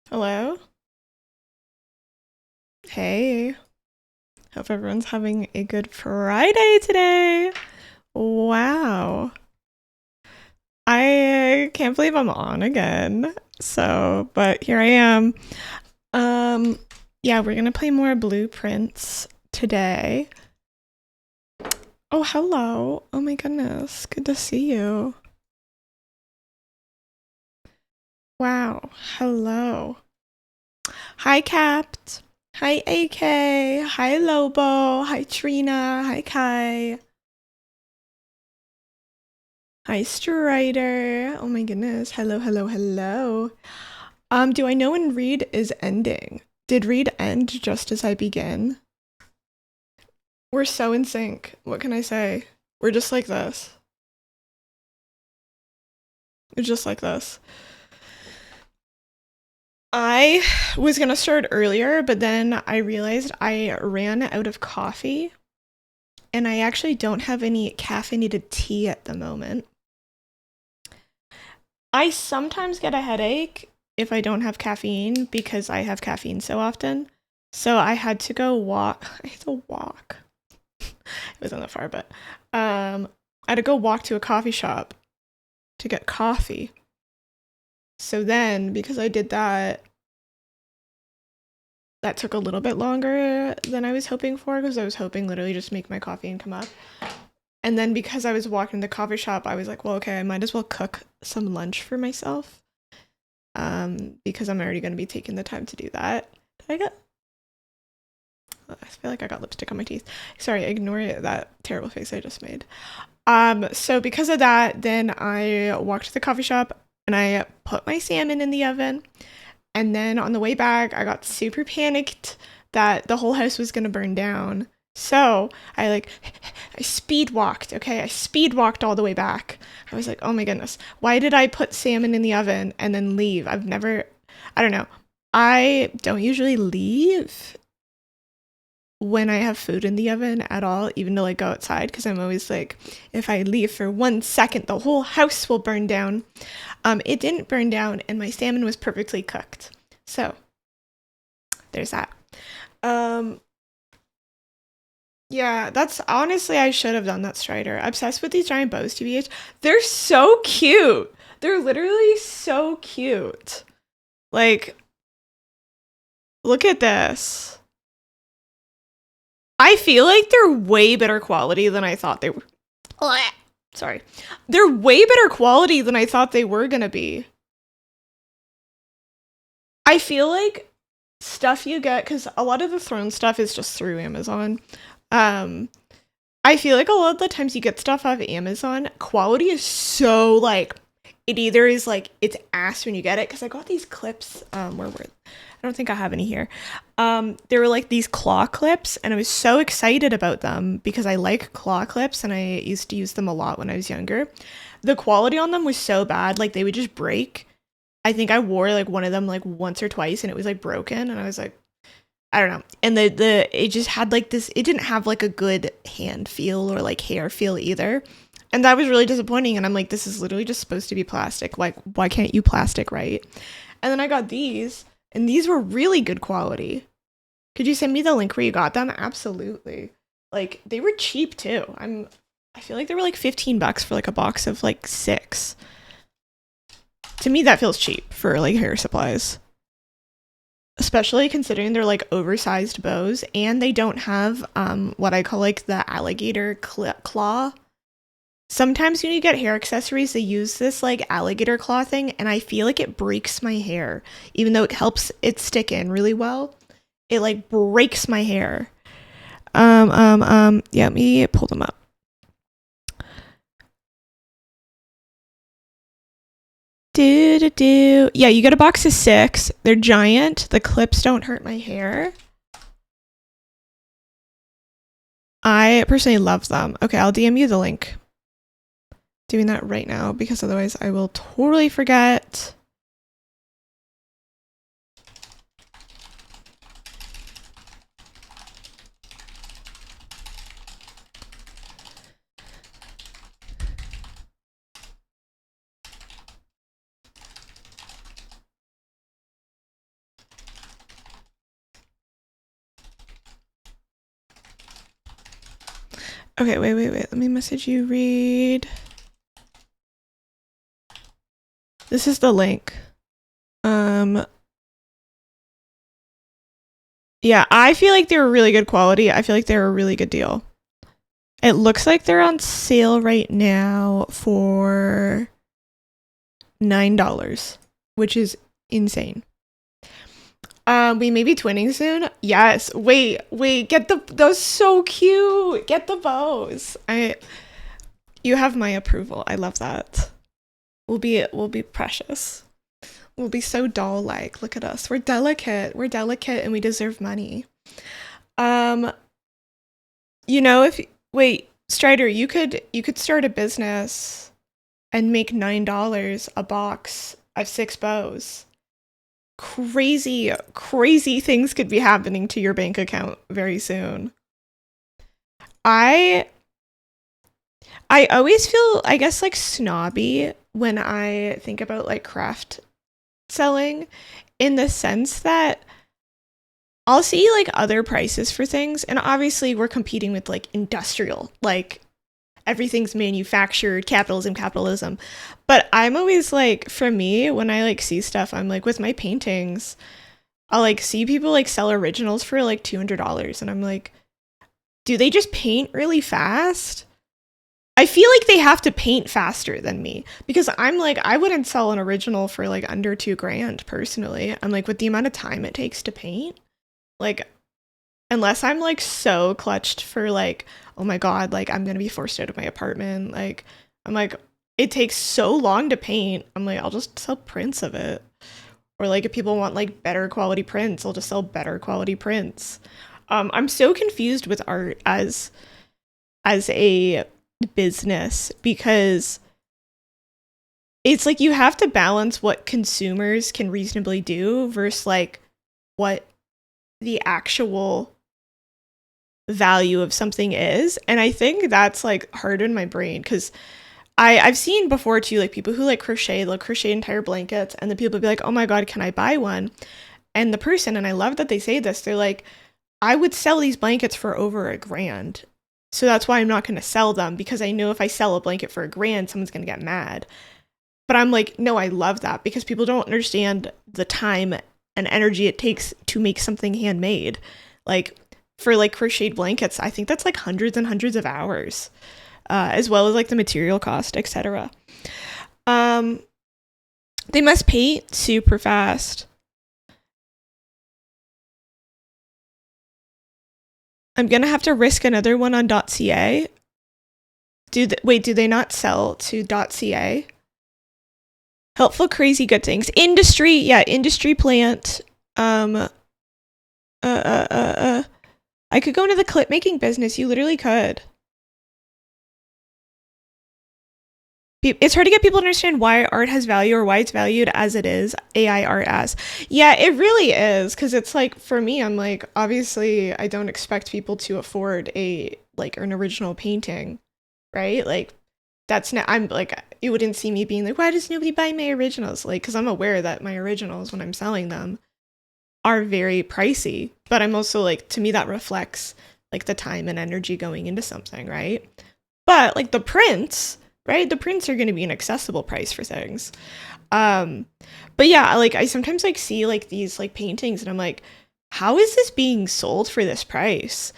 Hello? Hey. Hope everyone's having a good Friday today. Wow. I can't believe I'm on again. But here I am. Yeah, we're gonna play more blueprints today. Oh, hello. Oh my goodness. Good to see you. Wow. Hello. Hi, Capt. Hi, AK. Hi, Lobo. Hi, Trina. Hi, Kai. Hi, Strider. Oh my goodness. Hello, hello, hello. Do I know when read is ending? Did read end just as I begin? We're so in sync. What can I say? We're just like this. We're just like this. I was gonna start earlier, but then I realized I ran out of coffee. And I actually don't have any caffeinated tea at the moment. I sometimes get a headache if I don't have caffeine because I have caffeine so often. So I had to go walk. I had to walk. It wasn't that far, but I had to go walk to a coffee shop to get coffee. So then, because I did that, that took a little bit longer than I was hoping for because I was hoping literally just make my coffee and come up. And then because I was walking to the coffee shop, I was like, well, okay, I might as well cook some lunch for myself. Because I'm already going to be taking the time to do that. I feel like I got lipstick on my teeth. Sorry, ignore that terrible face I just made. So because of that, then I walked to the coffee shop and I put my salmon in the oven. And then on the way back, I got super panicked that the whole house was going to burn down. So I speed walked, okay? I speed walked all the way back. I was like, oh my goodness, why did I put salmon in the oven and then leave? I don't know. I don't usually leave when I have food in the oven at all, even to go outside, because I'm always like, if I leave for 1 second, the whole house will burn down. It didn't burn down and my salmon was perfectly cooked. So there's that. Yeah, that's honestly, I should have done that, Strider. Obsessed with these giant bows, TBH. They're so cute. They're literally so cute. Look at this. I feel like they're way better quality than I thought they were. Sorry. They're way better quality than I thought they were gonna be. I feel like stuff you get, because a lot of the Throne stuff is just through Amazon. I feel like a lot of the times you get stuff off of Amazon, quality is so it either is it's ass when you get it, because I got these clips, where were they? I don't think I have any here. They were these claw clips, and I was so excited about them because I like claw clips and I used to use them a lot when I was younger. The quality on them was so bad, they would just break. I think I wore one of them once or twice and it was broken, and I was like, I don't know. And it just had this, it didn't have a good hand feel or hair feel either. And that was really disappointing. And I'm like, this is literally just supposed to be plastic. Why can't you plastic, right? And then I got these, and these were really good quality. Could you send me the link where you got them? Absolutely. They were cheap too. I feel like they were $15 for a box of 6. To me, that feels cheap for hair supplies. Especially considering they're oversized bows, and they don't have what I call the alligator claw. Sometimes when you get hair accessories, they use this alligator claw thing, and I feel like it breaks my hair. Even though it helps it stick in really well, it breaks my hair. Yeah, let me pull them up. Yeah, you get a box of 6. They're giant. The clips don't hurt my hair. I personally love them. Okay, I'll DM you the link. Doing that right now because otherwise I will totally forget. Okay, wait. Let me message you, read. This is the link. Yeah, I feel like they were really good quality. I feel like they're a really good deal. It looks like they're on sale right now for $9, which is insane. We may be twinning soon. Yes. Wait. Get those so cute. Get the bows. You have my approval. I love that. We'll be precious. We'll be so doll-like. Look at us. We're delicate, and we deserve money. Wait, Strider, you could start a business and make $9 a box of 6 bows. Crazy things could be happening to your bank account very soon. I always feel, I guess, like snobby when I think about like craft selling, in the sense that I'll see like other prices for things, and obviously we're competing with like industrial, like everything's manufactured, capitalism. But I'm always like, for me, when I like see stuff, I'm like, with my paintings, I'll like see people like sell originals for like $200, and I'm like, do they just paint really fast? I feel like they have to paint faster than me, because I'm like, I wouldn't sell an original for like under $2,000 personally. I'm like, with the amount of time it takes to paint, like, unless I'm like so clutched for like, oh my god, like I'm gonna be forced out of my apartment, like I'm like, it takes so long to paint, I'm like, I'll just sell prints of it. Or like if people want like better quality prints, I'll just sell better quality prints. I'm so confused with art as a business, because it's like you have to balance what consumers can reasonably do versus like what the actual value of something is. And I think that's like hard in my brain, because I've seen before too, like people who like crochet, they'll crochet entire blankets, and the people be like, oh my god, can I buy one? And the person, and I love that they say this, they're like, I would sell these blankets for over $1,000. So that's why I'm not going to sell them, because I know if I sell a blanket for $1,000, someone's going to get mad. But I'm like, no, I love that, because people don't understand the time and energy it takes to make something handmade. Like for like crocheted blankets, I think that's like hundreds and hundreds of hours, as well as like the material cost, etc. They must paint super fast. I'm gonna have to risk another one on .ca. Do they not sell to .ca? Helpful, crazy good things. Industry plant. I could go into the clip making business. You literally could. It's hard to get people to understand why art has value, or why it's valued as it is. AI art as. Yeah, it really is, because it's like, for me, I'm like, obviously I don't expect people to afford an original painting, right? Like, that's not, I'm like, you wouldn't see me being like, why does nobody buy my originals? Like, because I'm aware that my originals, when I'm selling them, are very pricey. But I'm also like, to me, that reflects like the time and energy going into something, right? But like the prints, right? The prints are going to be an accessible price for things. But yeah, like I sometimes like see like these like paintings, and I'm like, how is this being sold for this price?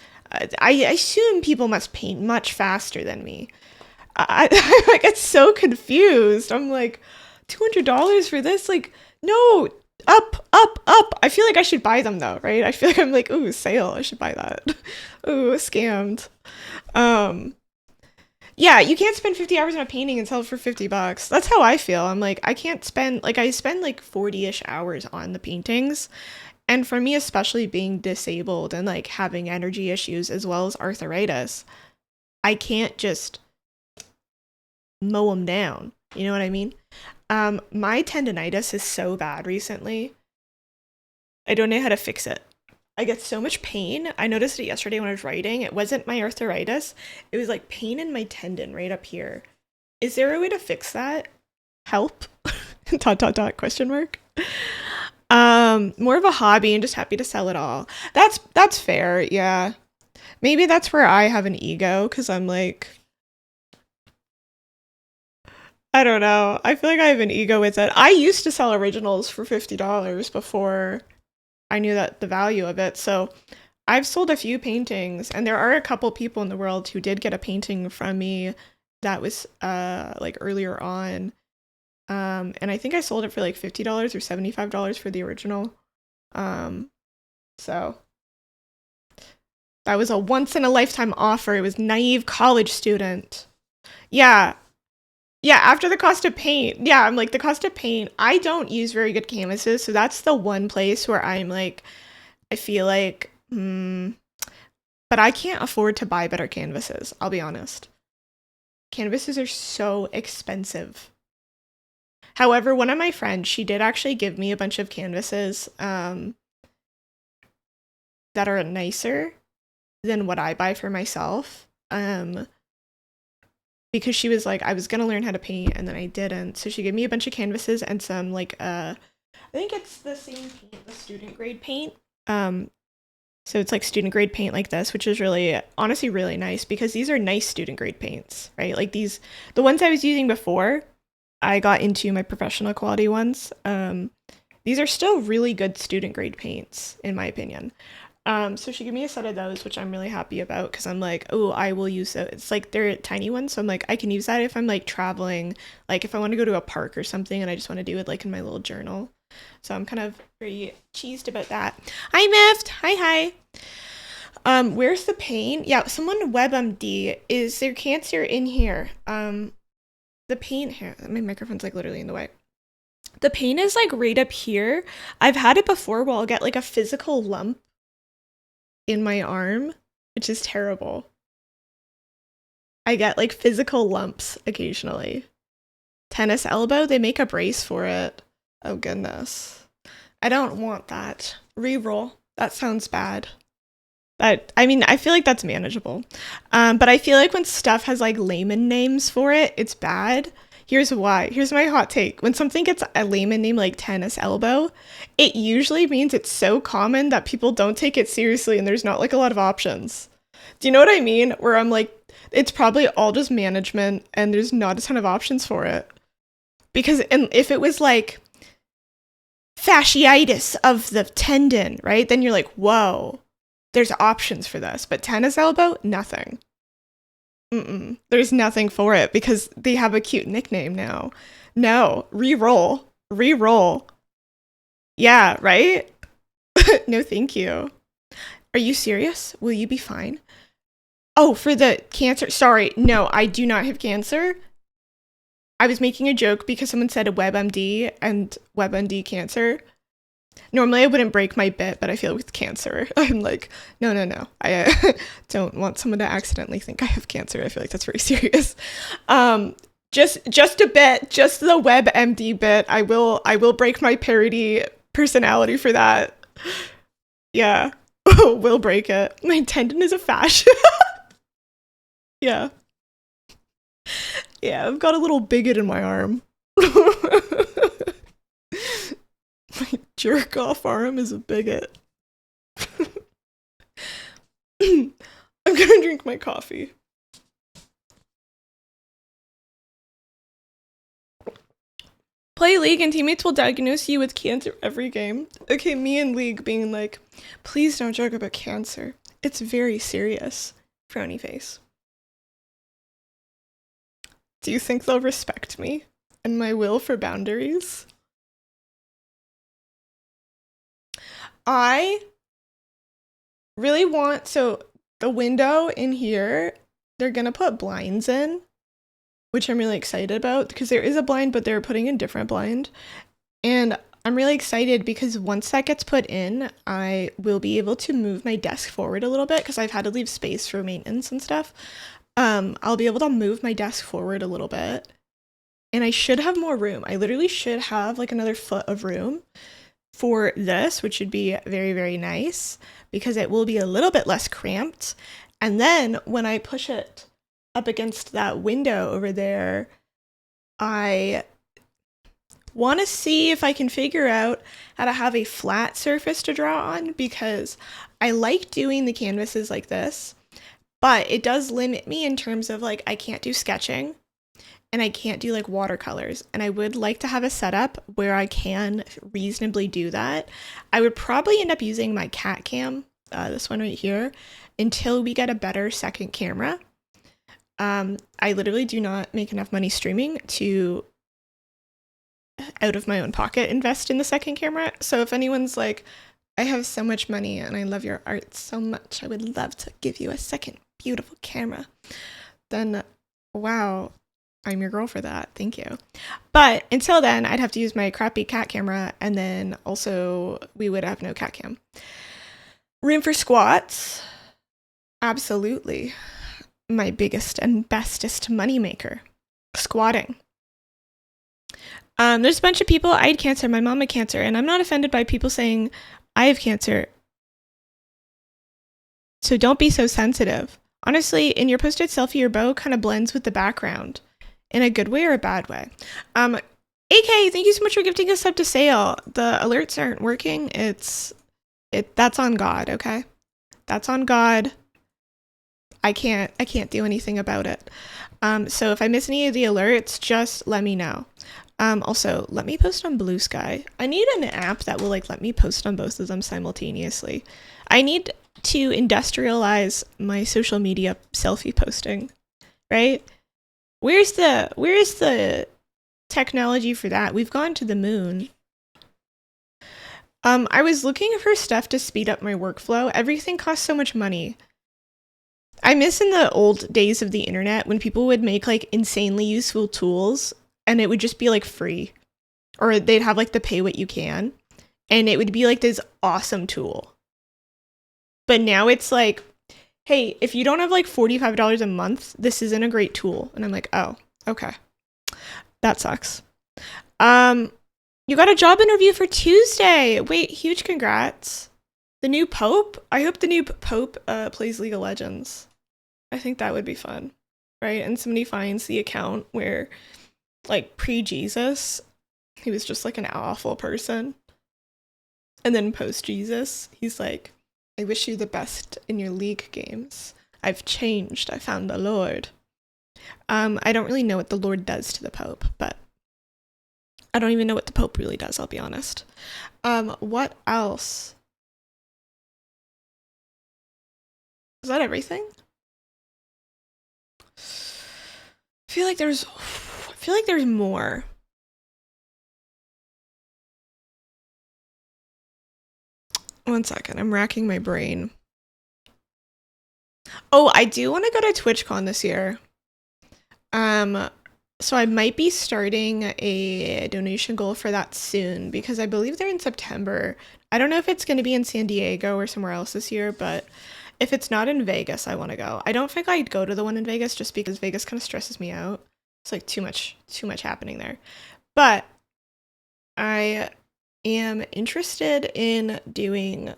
I assume people must paint much faster than me. I like, get so confused. I'm like, $200 for this? Like, no, up. I feel like I should buy them though, right? I feel like I'm like, ooh, sale. I should buy that. Ooh, scammed. Yeah, you can't spend 50 hours on a painting and sell it for $50. That's how I feel. I'm like, I can't spend, like, I spend like 40-ish hours on the paintings. And for me, especially being disabled and like having energy issues as well as arthritis, I can't just mow them down. You know what I mean? My tendonitis is so bad recently. I don't know how to fix it. I get so much pain. I noticed it yesterday when I was writing. It wasn't my arthritis. It was like pain in my tendon right up here. Is there a way to fix that? Help? ... question mark. More of a hobby and just happy to sell it all. That's fair. Yeah. Maybe that's where I have an ego, because I'm like, I don't know. I feel like I have an ego with it. I used to sell originals for $50 before I knew that the value of it. So I've sold a few paintings, and there are a couple people in the world who did get a painting from me that was like earlier on. And I think I sold it for like $50 or $75 for the original. So that was a once in a lifetime offer. It was naive college student. Yeah. Yeah, after the cost of paint. Yeah, I'm like, the cost of paint. I don't use very good canvases, so that's the one place where I'm like, I feel like, but I can't afford to buy better canvases, I'll be honest. Canvases are so expensive. However, one of my friends, she did actually give me a bunch of canvases that are nicer than what I buy for myself. Because she was like, I was gonna learn how to paint and then I didn't. So she gave me a bunch of canvases and some like I think it's the same paint, the student grade paint. So it's like student grade paint like this, which is really honestly really nice because these are nice student grade paints, right? Like these, the ones I was using before I got into my professional quality ones. These are still really good student grade paints, in my opinion. So she gave me a set of those, which I'm really happy about because I'm like, oh, I will use it. It's like they're tiny ones, so I'm like, I can use that if I'm like traveling, like if I want to go to a park or something and I just want to do it like in my little journal. So I'm kind of very cheesed about that. Hi, Mift. Hi. Where's the paint? Yeah, someone WebMD. Is there cancer in here? The paint here. My microphone's like literally in the way. The paint is like right up here. I've had it before where I'll get like a physical lump in my arm, which is terrible. I get like physical lumps occasionally. Tennis elbow, they make a brace for it. Oh goodness. I don't want that. Reroll. That sounds bad. I mean, I feel like that's manageable. But I feel like when stuff has like layman names for it, it's bad. Here's why. Here's my hot take. When something gets a layman name like tennis elbow, it usually means it's so common that people don't take it seriously and there's not like a lot of options. Do you know what I mean? Where I'm like, it's probably all just management and there's not a ton of options for it. Because if it was like fasciitis of the tendon, right? Then you're like, whoa, there's options for this. But tennis elbow, nothing. There's nothing for it because they have a cute nickname now. No, re-roll. Yeah, right? No, thank you. Are you serious? Will you be fine? Oh, for the cancer. Sorry, no, I do not have cancer. I was making a joke because someone said a WebMD and WebMD cancer. Normally I wouldn't break my bit, but I feel with cancer, I'm like, no. I don't want someone to accidentally think I have cancer. I feel like that's very serious. Just a bit, just the WebMD bit. I will break my parody personality for that. Yeah, we'll break it. My tendon is a fascia. Yeah. Yeah, I've got a little bigot in my arm. My jerk off arm is a bigot. I'm gonna drink my coffee. Play League and teammates will diagnose you with cancer every game. Okay, me and League being like, please don't joke about cancer. It's very serious. Frowny face. Do you think they'll respect me and my will for boundaries? I really want, so the window in here, they're gonna put blinds in, which I'm really excited about because there is a blind, but they're putting in a different blind. And I'm really excited because once that gets put in, I will be able to move my desk forward a little bit because I've had to leave space for maintenance and stuff. I'll be able to move my desk forward a little bit and I should have more room. I literally should have like another foot of room for this, which would be very, very nice because it will be a little bit less cramped. And then when I push it up against that window over there, I want to see if I can figure out how to have a flat surface to draw on because I like doing the canvases like this. but it does limit me in terms of like I can't do sketching and I can't do like watercolors, and I would like to have a setup where I can reasonably do that. I would probably end up using my cat cam, this one right here, until we get a better second camera. I literally do not make enough money streaming to, out of my own pocket, invest in the second camera. So if anyone's like, I have so much money and I love your art so much, I would love to give you a second beautiful camera, then wow, I'm your girl for that. Thank you. But until then, I'd have to use my crappy cat camera, and then also we would have no cat cam. Room for squats? Absolutely. My biggest and bestest moneymaker. Squatting. There's a bunch of people. I had cancer. My mom had cancer. And I'm not offended by people saying I have cancer. So don't be so sensitive. Honestly, in your posted selfie, your bow kind of blends with the background. In a good way or a bad way. AK, thank you so much for gifting us up to sale. The alerts aren't working. That's on God, okay? That's on God. I can't do anything about it. So if I miss any of the alerts, just let me know. Also, let me post on Blue Sky. I need an app that will like let me post on both of them simultaneously. I need to industrialize my social media selfie posting, right? Where's the technology for that? We've gone to the moon. I was looking for stuff to speed up my workflow. Everything costs so much money. I miss in the old days of the internet when people would make like insanely useful tools and it would just be like free, or they'd have like the pay what you can, and it would be like this awesome tool. But now it's like, hey, if you don't have like $45 a month, this isn't a great tool. And I'm like, oh, okay. That sucks. You got a job interview for Tuesday. Wait, huge congrats. The new Pope? I hope the new Pope plays League of Legends. I think that would be fun, right? And somebody finds the account where, like, pre-Jesus, he was just like an awful person. And then post-Jesus, he's like, I wish you the best in your League games. I've changed. I found the Lord. I don't really know what the Lord does to the Pope, but I don't even know what the Pope really does, I'll be honest. What else? Is that everything? I feel like there's more. One second, I'm racking my brain. Oh, I do want to go to TwitchCon this year. So I might be starting a donation goal for that soon, because I believe they're in September. I don't know if it's going to be in San Diego or somewhere else this year, but if it's not in Vegas, I want to go. I don't think I'd go to the one in Vegas just because Vegas kind of stresses me out. It's like too much happening there. But I am interested in doing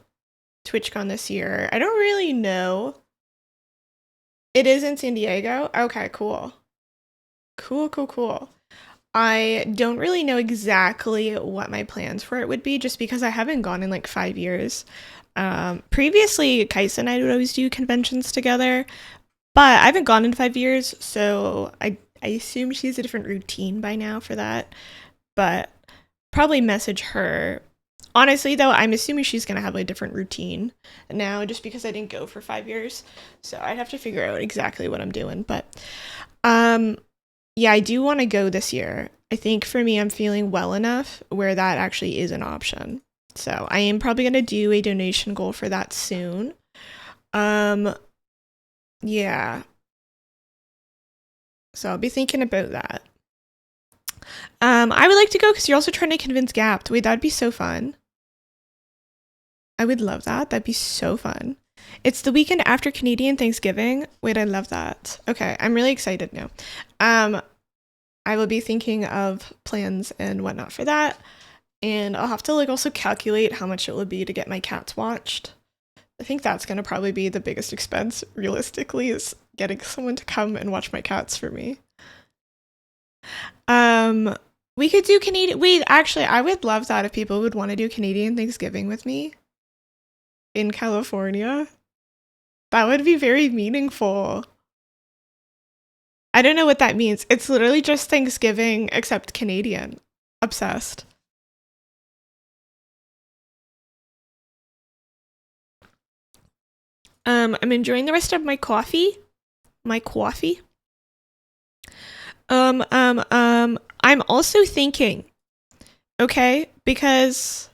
TwitchCon this year. I don't really know. It is in San Diego? Okay, cool. Cool. I don't really know exactly what my plans for it would be, just because I haven't gone in like 5 years. Previously, Kaisa and I would always do conventions together, but I haven't gone in 5 years, so I assume she has a different routine by now for that, but probably message her. Honestly, though, I'm assuming she's going to have a different routine now, just because I didn't go for 5 years, so I'd have to figure out exactly what I'm doing, but yeah, I do want to go this year. I think for me, I'm feeling well enough where that actually is an option. So I am probably going to do a donation goal for that soon. Yeah. So I'll be thinking about that. I would like to go because you're also trying to convince Gap. Wait, that'd be so fun. I would love that. That'd be so fun. It's the weekend after Canadian Thanksgiving. Wait, I love that. Okay, I'm really excited now. I will be thinking of plans and whatnot for that. And I'll have to like also calculate how much it would be to get my cats watched. I think that's going to probably be the biggest expense, realistically, is getting someone to come and watch my cats for me. We could do Canadian. Wait, actually, I would love that if people would want to do Canadian Thanksgiving with me in California. That would be very meaningful. I don't know what that means. It's literally just Thanksgiving, except Canadian. Obsessed. I'm enjoying the rest of my coffee. I'm also thinking, okay, because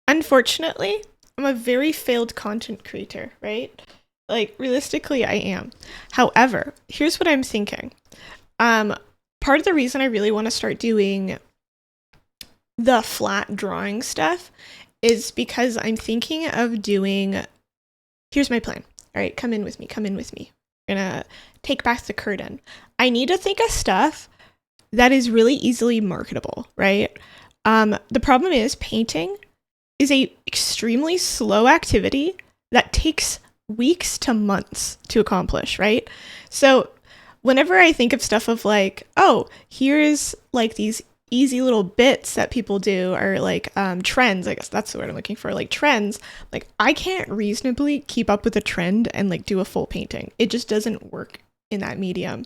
unfortunately, I'm a very failed content creator, right? Like, realistically, I am. However, here's what I'm thinking. Part of the reason I really want to start doing the flat drawing stuff is because I'm thinking of doing. Here's my plan. All right, come in with me. We're gonna take back the curtain. I need to think of stuff that is really easily marketable, right? The problem is painting is a extremely slow activity that takes weeks to months to accomplish, right? So whenever I think of stuff of like, oh, here's like these easy little bits that people do, or like trends, I guess that's the word I'm looking for, like trends, like I can't reasonably keep up with a trend and like do a full painting. It just doesn't work in that medium.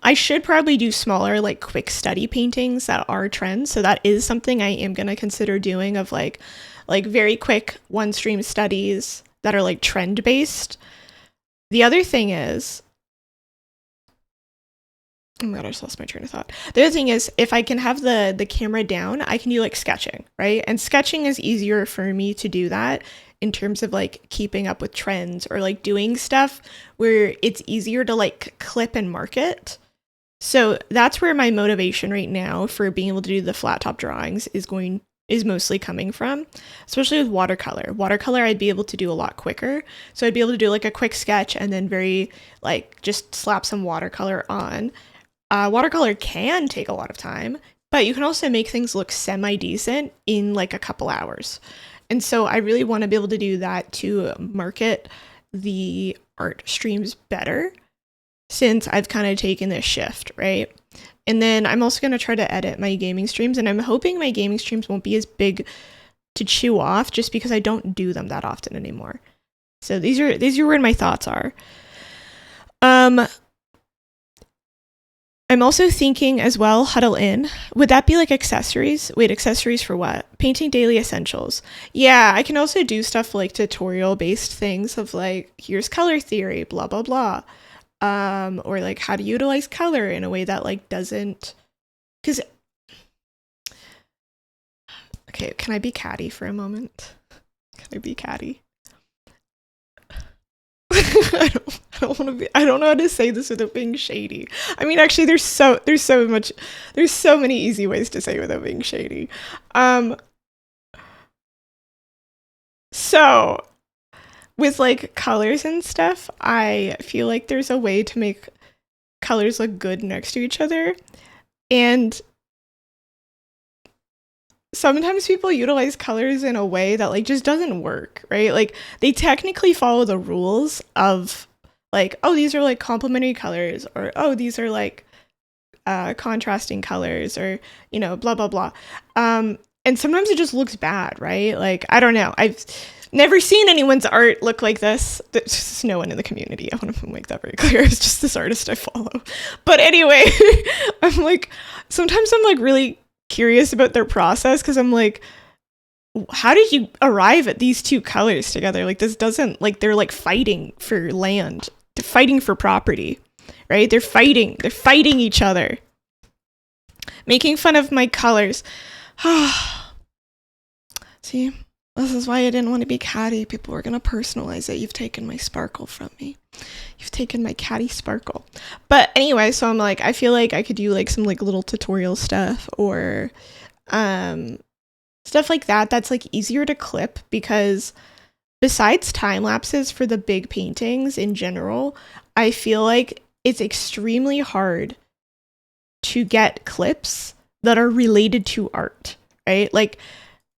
I should probably do smaller, like quick study paintings that are trends. So that is something I am going to consider doing, of like very quick one stream studies that are like trend based. The other thing is, oh my god, I just lost my train of thought. The other thing is, if I can have the camera down, I can do like sketching, right? And sketching is easier for me to do that in terms of like keeping up with trends, or like doing stuff where it's easier to like clip and market. So that's where my motivation right now for being able to do the flat top drawings is mostly coming from, especially with watercolor. Watercolor I'd be able to do a lot quicker. So I'd be able to do like a quick sketch and then very like just slap some watercolor on. Watercolor can take a lot of time, but you can also make things look semi-decent in like a couple hours. And so I really want to be able to do that to market the art streams better, since I've kind of taken this shift, right? And then I'm also going to try to edit my gaming streams, and I'm hoping my gaming streams won't be as big to chew off, just because I don't do them that often anymore. So these are where my thoughts are. I'm also thinking as well, huddle in. Would that be like accessories? Wait, accessories for what? Painting daily essentials. Yeah, I can also do stuff like tutorial based things of like, here's color theory, blah, blah, blah. Or like how to utilize color in a way that like doesn't, because, okay, can I be catty for a moment? Can I be catty? I don't want to be. I don't know how to say this without being shady. I mean, actually, there's so many easy ways to say it without being shady. So with like colors and stuff, I feel like there's a way to make colors look good next to each other, and sometimes people utilize colors in a way that like just doesn't work, right? Like they technically follow the rules of like, oh, these are like complementary colors, or oh, these are like contrasting colors, or you know, blah blah blah. And sometimes it just looks bad, right? Like I don't know. I've never seen anyone's art look like this. There's just no one in the community. I want to make that very clear. It's just this artist I follow. But anyway, I'm like, sometimes I'm like really curious about their process, because I'm like, how did you arrive at these two colors together? Like this doesn't, like they're like fighting for land, they're fighting for property, right? They're fighting each other, making fun of my colors. See, this is why I didn't want to be catty. People were gonna personalize it. You've taken my sparkle from me. You've taken my catty sparkle. But anyway, so I'm like, I feel like I could do like some like little tutorial stuff, or stuff like that that's like easier to clip, because besides time lapses for the big paintings in general, I feel like it's extremely hard to get clips that are related to art, right? Like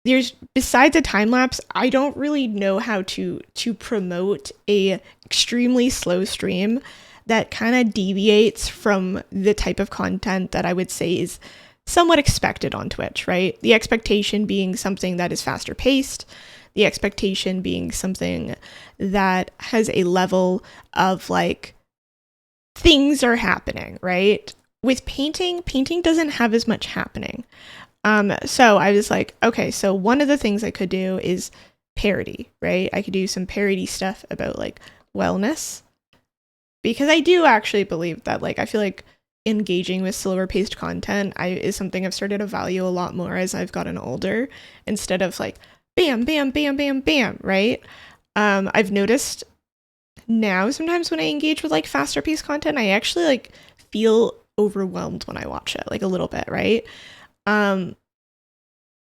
there's, besides a time lapse, I don't really know how to promote a extremely slow stream that kind of deviates from the type of content that I would say is somewhat expected on Twitch, right? The expectation being something that is faster paced, the expectation being something that has a level of like things are happening, right? With painting doesn't have as much happening. So I was like, okay, so one of the things I could do is parody, right? I could do some parody stuff about like wellness, because I do actually believe that, like, I feel like engaging with slower paced content is something I've started to value a lot more as I've gotten older, instead of like bam, bam, bam, bam, bam, right? I've noticed now sometimes when I engage with like faster paced content, I actually like feel overwhelmed when I watch it, like a little bit, right? And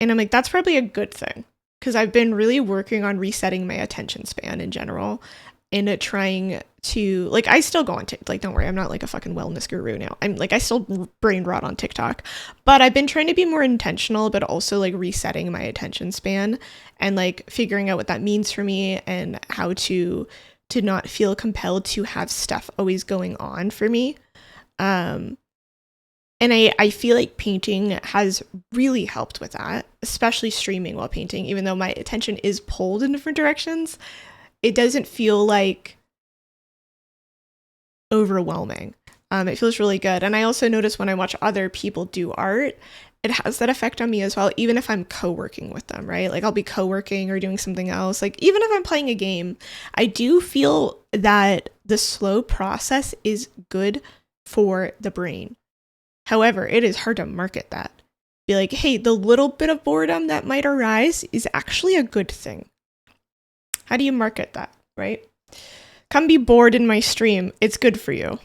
I'm like, that's probably a good thing, because I've been really working on resetting my attention span in general, and trying to, like, I still go on TikTok, like, don't worry, I'm not like a fucking wellness guru now. I'm like, I still brain rot on TikTok, but I've been trying to be more intentional, but also like resetting my attention span and like figuring out what that means for me, and how to not feel compelled to have stuff always going on for me. And I feel like painting has really helped with that, especially streaming while painting. Even though my attention is pulled in different directions, it doesn't feel like overwhelming. It feels really good. And I also notice when I watch other people do art, it has that effect on me as well, even if I'm co-working with them, right? Like, I'll be co-working or doing something else. Like, even if I'm playing a game, I do feel that the slow process is good for the brain. However, it is hard to market that. Be like, hey, the little bit of boredom that might arise is actually a good thing. How do you market that, right? Come be bored in my stream. It's good for you.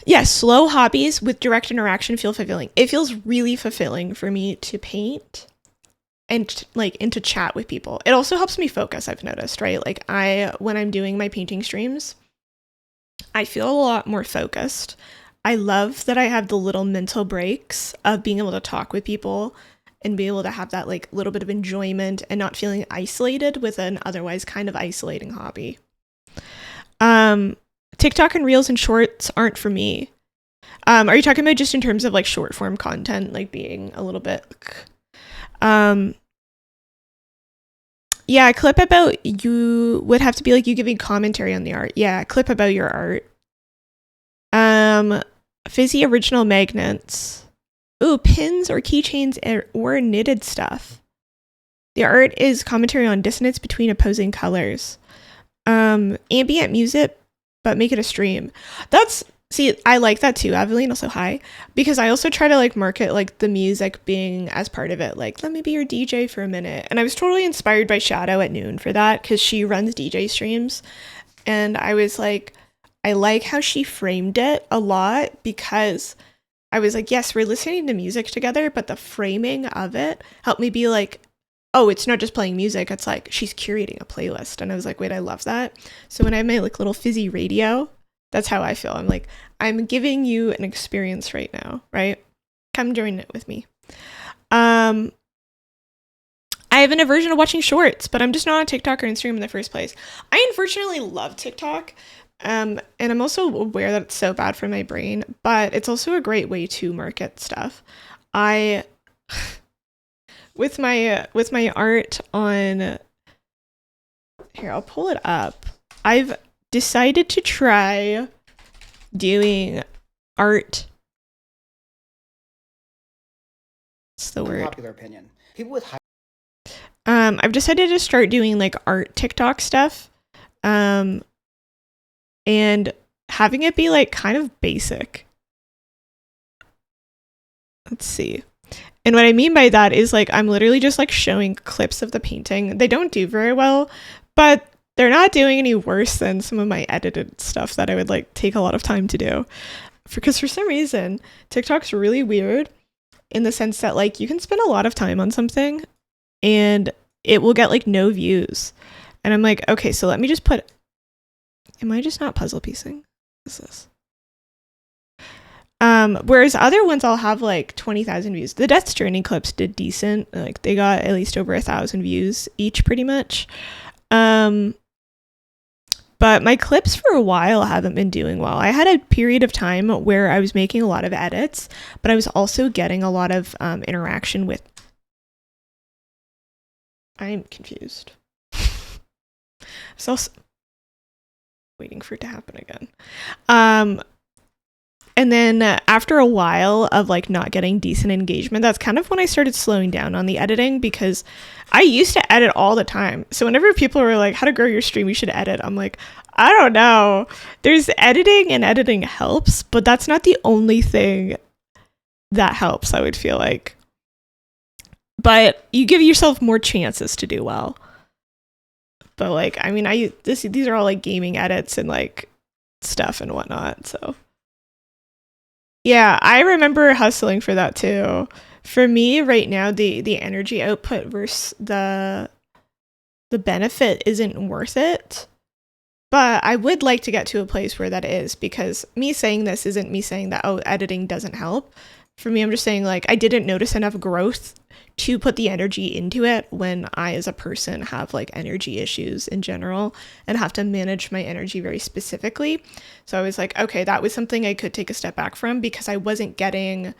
Yeah, slow hobbies with direct interaction feel fulfilling. It feels really fulfilling for me to paint and to chat with people. It also helps me focus, I've noticed, right? Like, when I'm doing my painting streams, I feel a lot more focused. I love that I have the little mental breaks of being able to talk with people and be able to have that like little bit of enjoyment and not feeling isolated with an otherwise kind of isolating hobby. TikTok and Reels and Shorts aren't for me. Are you talking about just in terms of like short form content, like being a little bit yeah, a clip about you would have to be like you giving commentary on the art. Yeah, a clip about your art. Fizzy original magnets. Ooh, pins or keychains or knitted stuff. The art is commentary on dissonance between opposing colors. Ambient music, but make it a stream. See, I like that too, Aveline, also hi. Because I also try to like market like the music being as part of it. Like, let me be your DJ for a minute. And I was totally inspired by Shadow at Noon for that, because she runs DJ streams. And I was like, I like how she framed it a lot, because I was like, yes, we're listening to music together, but the framing of it helped me be like, oh, it's not just playing music. It's like she's curating a playlist. And I was like, wait, I love that. So when I have my like little fizzy radio, that's how I feel. I'm like, I'm giving you an experience right now, right? Come join it with me. I have an aversion to watching shorts, but I'm just not on TikTok or Instagram in the first place. I unfortunately love TikTok. And I'm also aware that it's so bad for my brain, but it's also a great way to market stuff. With my art on here, I'll pull it up. I've decided to try doing art. What's the word? Popular opinion. People with high I've decided to start doing like art TikTok stuff. And having it be like kind of basic. Let's see. And what I mean by that is like I'm literally just like showing clips of the painting. They don't do very well, but they're not doing any worse than some of my edited stuff that I would like take a lot of time to do. Because for some reason, TikTok's really weird in the sense that like you can spend a lot of time on something and it will get like no views. And I'm like, okay, so let me just put, am I just not puzzle piecing? What is this? Whereas other ones I'll have like 20,000 views. The Death Stranding clips did decent. Like they got at least over 1,000 views each pretty much. But my clips for a while haven't been doing well. I had a period of time where I was making a lot of edits, but I was also getting a lot of interaction with I'm confused. So waiting for it to happen again. And then after a while of like not getting decent engagement, that's kind of when I started slowing down on the editing, because I used to edit all the time. So whenever people were like, how to grow your stream, you should edit, I'm like, I don't know. There's editing, and editing helps, but that's not the only thing that helps, I would feel like. But you give yourself more chances to do well. But like, I mean, these are all like gaming edits and like stuff and whatnot, so yeah, I remember hustling for that too. For me right now, the energy output versus the benefit isn't worth it. But I would like to get to a place where that is, because me saying this isn't me saying that, oh, editing doesn't help. For me, I'm just saying like I didn't notice enough growth to put the energy into it when I as a person have like energy issues in general and have to manage my energy very specifically. So I was like, okay, that was something I could take a step back from, because I wasn't getting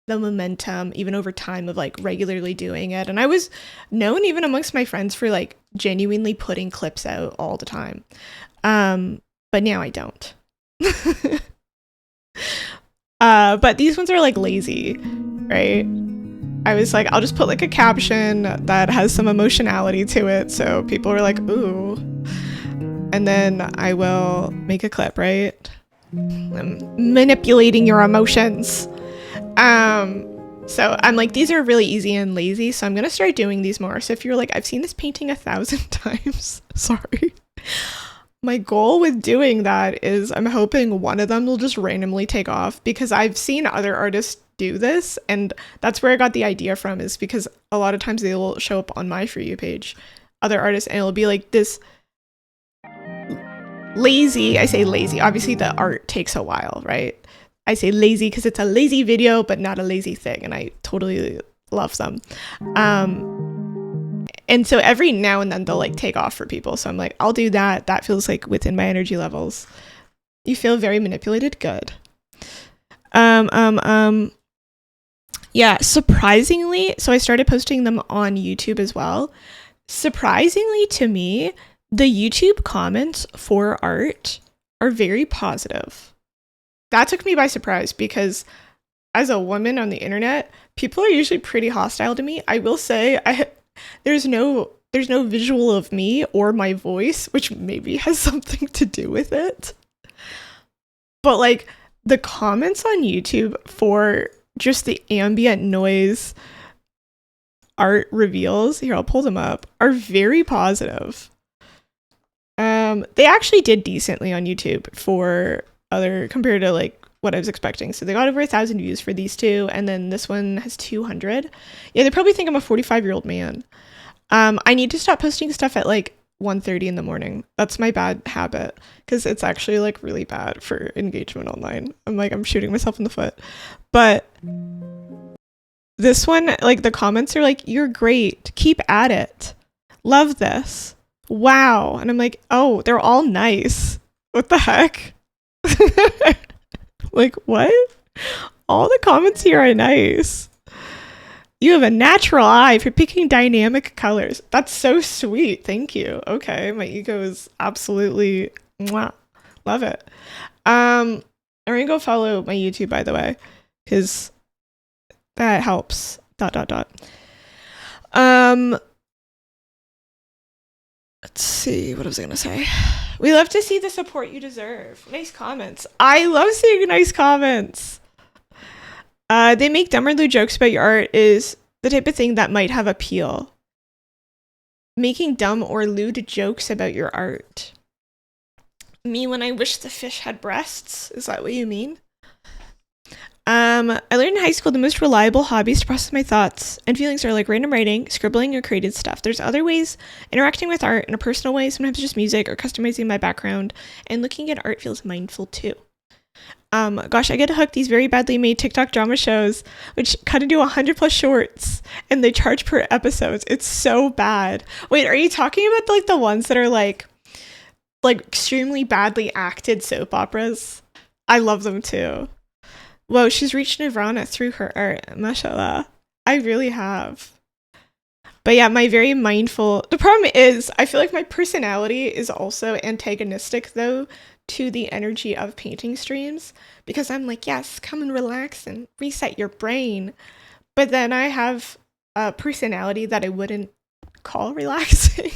the momentum even over time of like regularly doing it. And I was known even amongst my friends for like genuinely putting clips out all the time. But now I don't. But these ones are like lazy, right? I was like, I'll just put like a caption that has some emotionality to it, so people are like, ooh. And then I will make a clip, right? I'm manipulating your emotions. So I'm like, these are really easy and lazy, so I'm gonna start doing these more. So if you're like, I've seen this painting 1,000 times, sorry. My goal with doing that is I'm hoping one of them will just randomly take off, because I've seen other artists do this, and that's where I got the idea from, is because a lot of times they will show up on my For You page, other artists, and it'll be like this lazy, I say lazy, obviously the art takes a while, right? I say lazy because it's a lazy video, but not a lazy thing, and I totally love them. And so every now and then they'll like take off for people, so I'm like, I'll do that. That feels like within my energy levels. You feel very manipulated? Good. Yeah, surprisingly, so I started posting them on YouTube as well. Surprisingly to me, the YouTube comments for art are very positive. That took me by surprise, because as a woman on the internet, people are usually pretty hostile to me. I will say there's no visual of me or my voice, which maybe has something to do with it. But like the comments on YouTube for just the ambient noise art reveals, here I'll pull them up, are very positive. They actually did decently on YouTube for other, compared to like what I was expecting. So they got over 1,000 views for these two, and then this one has 200. Yeah, they probably think I'm a 45-year-old man. I need to stop posting stuff at like 1:30 in the morning. That's my bad habit, because it's actually like really bad for engagement online. I'm shooting myself in the foot. But this one, like the comments are like, you're great, keep at it, love this, wow. And I'm like, oh, they're all nice. What the heck? Like, what? All the comments here are nice. You have a natural eye for picking dynamic colors. That's so sweet. Thank you. Okay, my ego is absolutely mwah. Love it. I'm gonna go follow my YouTube, by the way, because that helps. ... Let's see, what was I gonna say? We love to see the support you deserve. Nice comments. I love seeing nice comments. They make dumb or lewd jokes about your art is the type of thing that might have appeal. Making dumb or lewd jokes about your art. Me when I wish the fish had breasts? Is that what you mean? I learned in high school the most reliable hobbies to process my thoughts and feelings are like random writing, scribbling, or creative stuff. There's other ways, interacting with art in a personal way, sometimes just music or customizing my background, and looking at art feels mindful too. Gosh, I get hooked these very badly made TikTok drama shows, which cut into 100+ shorts, and they charge per episodes. It's so bad. Wait, are you talking about like the ones that are like extremely badly acted soap operas? I love them too. Whoa, she's reached nirvana through her art. Mashallah. I really have. But yeah, my very mindful. The problem is, I feel like my personality is also antagonistic, though, to the energy of painting streams. Because I'm like, yes, come and relax and reset your brain. But then I have a personality that I wouldn't call relaxing,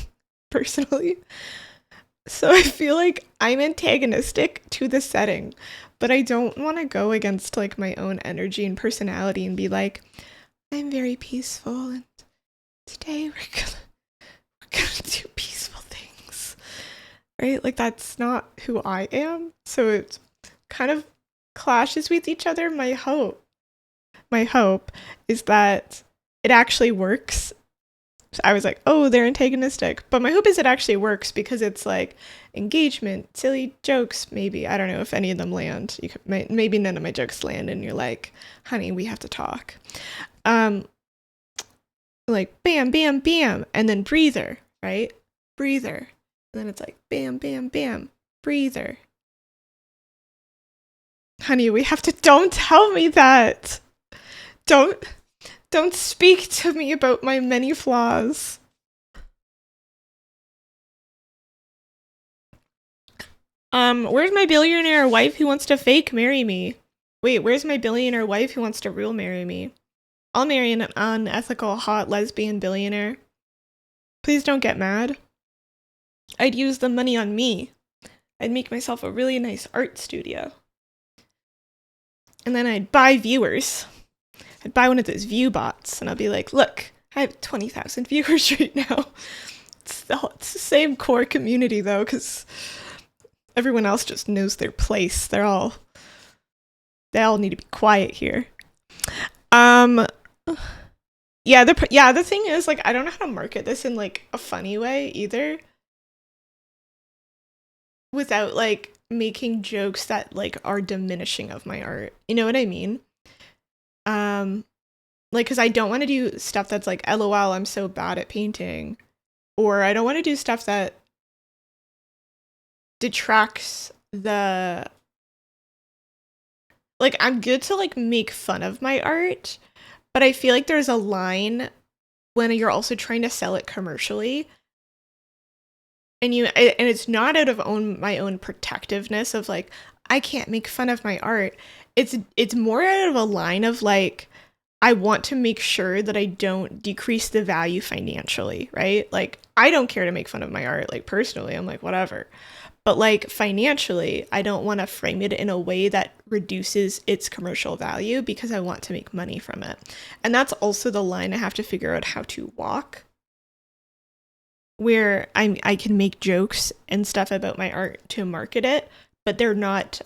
personally. So I feel like I'm antagonistic to the setting. But I don't want to go against like my own energy and personality and be like, I'm very peaceful and today we're gonna do peaceful things, right? Like that's not who I am. So it kind of clashes with each other. My hope is that it actually works. I was like, oh, they're antagonistic, but my hope is it actually works because it's like engagement, silly jokes. Maybe I don't know if any of them land. Maybe none of my jokes land, and you're like, honey, we have to talk. Like bam, bam, bam, and then breather, right? Breather. And then it's like bam, bam, bam, breather. Honey, we have to. Don't tell me that. Don't speak to me about my many flaws. Where's my billionaire wife who wants to fake marry me? Wait, where's my billionaire wife who wants to real marry me? I'll marry an unethical, hot, lesbian billionaire. Please don't get mad. I'd use the money on me. I'd make myself a really nice art studio. And then I'd buy viewers. I'd buy one of those view bots, and I'll be like, look, I have 20,000 viewers right now. It's the same core community, though, because everyone else just knows their place. They all need to be quiet here. Yeah, the thing is, like, I don't know how to market this in, like, a funny way, either. Without, like, making jokes that, like, are diminishing of my art. You know what I mean? Like, because I don't want to do stuff that's like, LOL, I'm so bad at painting. Or I don't want to do stuff that detracts the... Like, I'm good to, like, make fun of my art, but I feel like there's a line when you're also trying to sell it commercially. And it's not out of my own protectiveness of, like, I can't make fun of my art. It's more out of a line of, like, I want to make sure that I don't decrease the value financially, right? Like, I don't care to make fun of my art. Like, personally, I'm like, whatever. But, like, financially, I don't want to frame it in a way that reduces its commercial value because I want to make money from it. And that's also the line I have to figure out how to walk, where I can make jokes and stuff about my art to market it, but they're not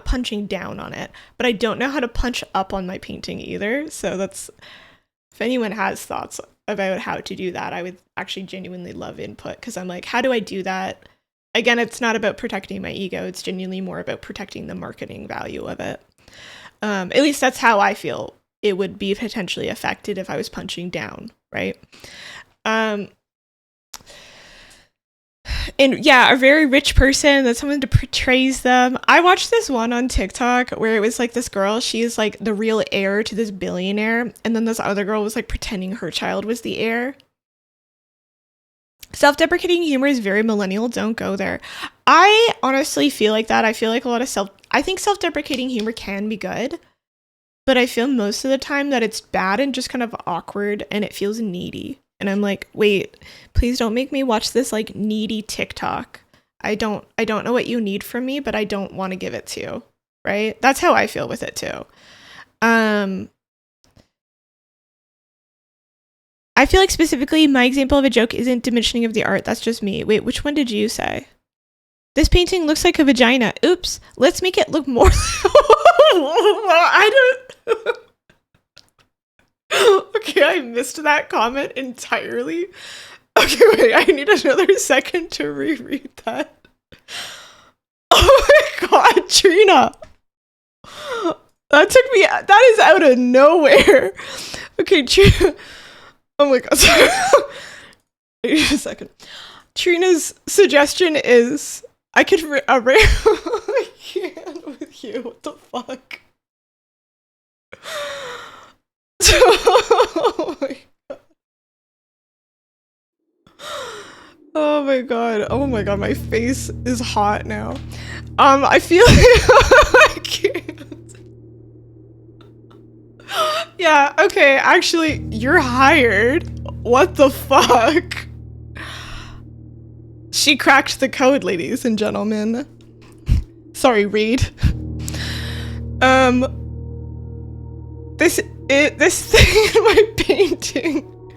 punching down on it. But I don't know how to punch up on my painting either. So that's, if anyone has thoughts about how to do that, I would actually genuinely love input, because I'm like, how do I do that? Again, it's not about protecting my ego. It's genuinely more about protecting the marketing value of it. At least that's how I feel it would be potentially affected if I was punching down, right? And yeah, a very rich person, that someone portrays them. I watched this one on TikTok where it was like this girl, she's like the real heir to this billionaire, and then this other girl was like pretending her child was the heir. Self-deprecating humor is very millennial. Don't go there. I honestly feel like that. I feel like I think self-deprecating humor can be good, but I feel most of the time that it's bad and just kind of awkward, and it feels needy. And I'm like, wait, please don't make me watch this like needy TikTok. I don't know what you need from me, but I don't want to give it to you. Right? That's how I feel with it too. I feel like specifically my example of a joke isn't diminishing of the art. That's just me. Wait, which one did you say? This painting looks like a vagina. Oops. Let's make it look more. I don't. Okay, I missed that comment entirely. Okay, wait, I need another second to reread that. Oh my god, Trina! That is out of nowhere. Okay, Trina. Oh my god, sorry. Wait a second. Trina's suggestion is, I could I can't with you, what the fuck? Oh my Oh my god. Oh my god, my face is hot now. I feel I can't. Yeah, okay, actually, you're hired. What the fuck? She cracked the code, ladies and gentlemen. Sorry, Reed. This thing in my painting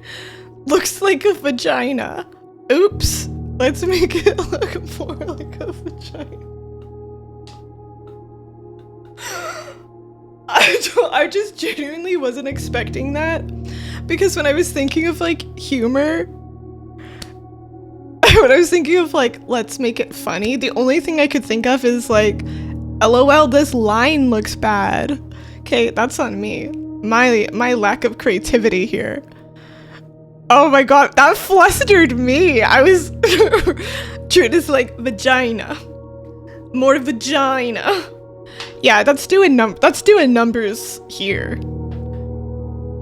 looks like a vagina. Oops. Let's make it look more like a vagina. I just genuinely wasn't expecting that, because when I was thinking of like humor, when I was thinking of like, let's make it funny, the only thing I could think of is like, LOL, this line looks bad. Okay, that's on me. My lack of creativity here. Oh my god, that flustered me. I was treated as like vagina. More vagina. Yeah, that's doing numbers here.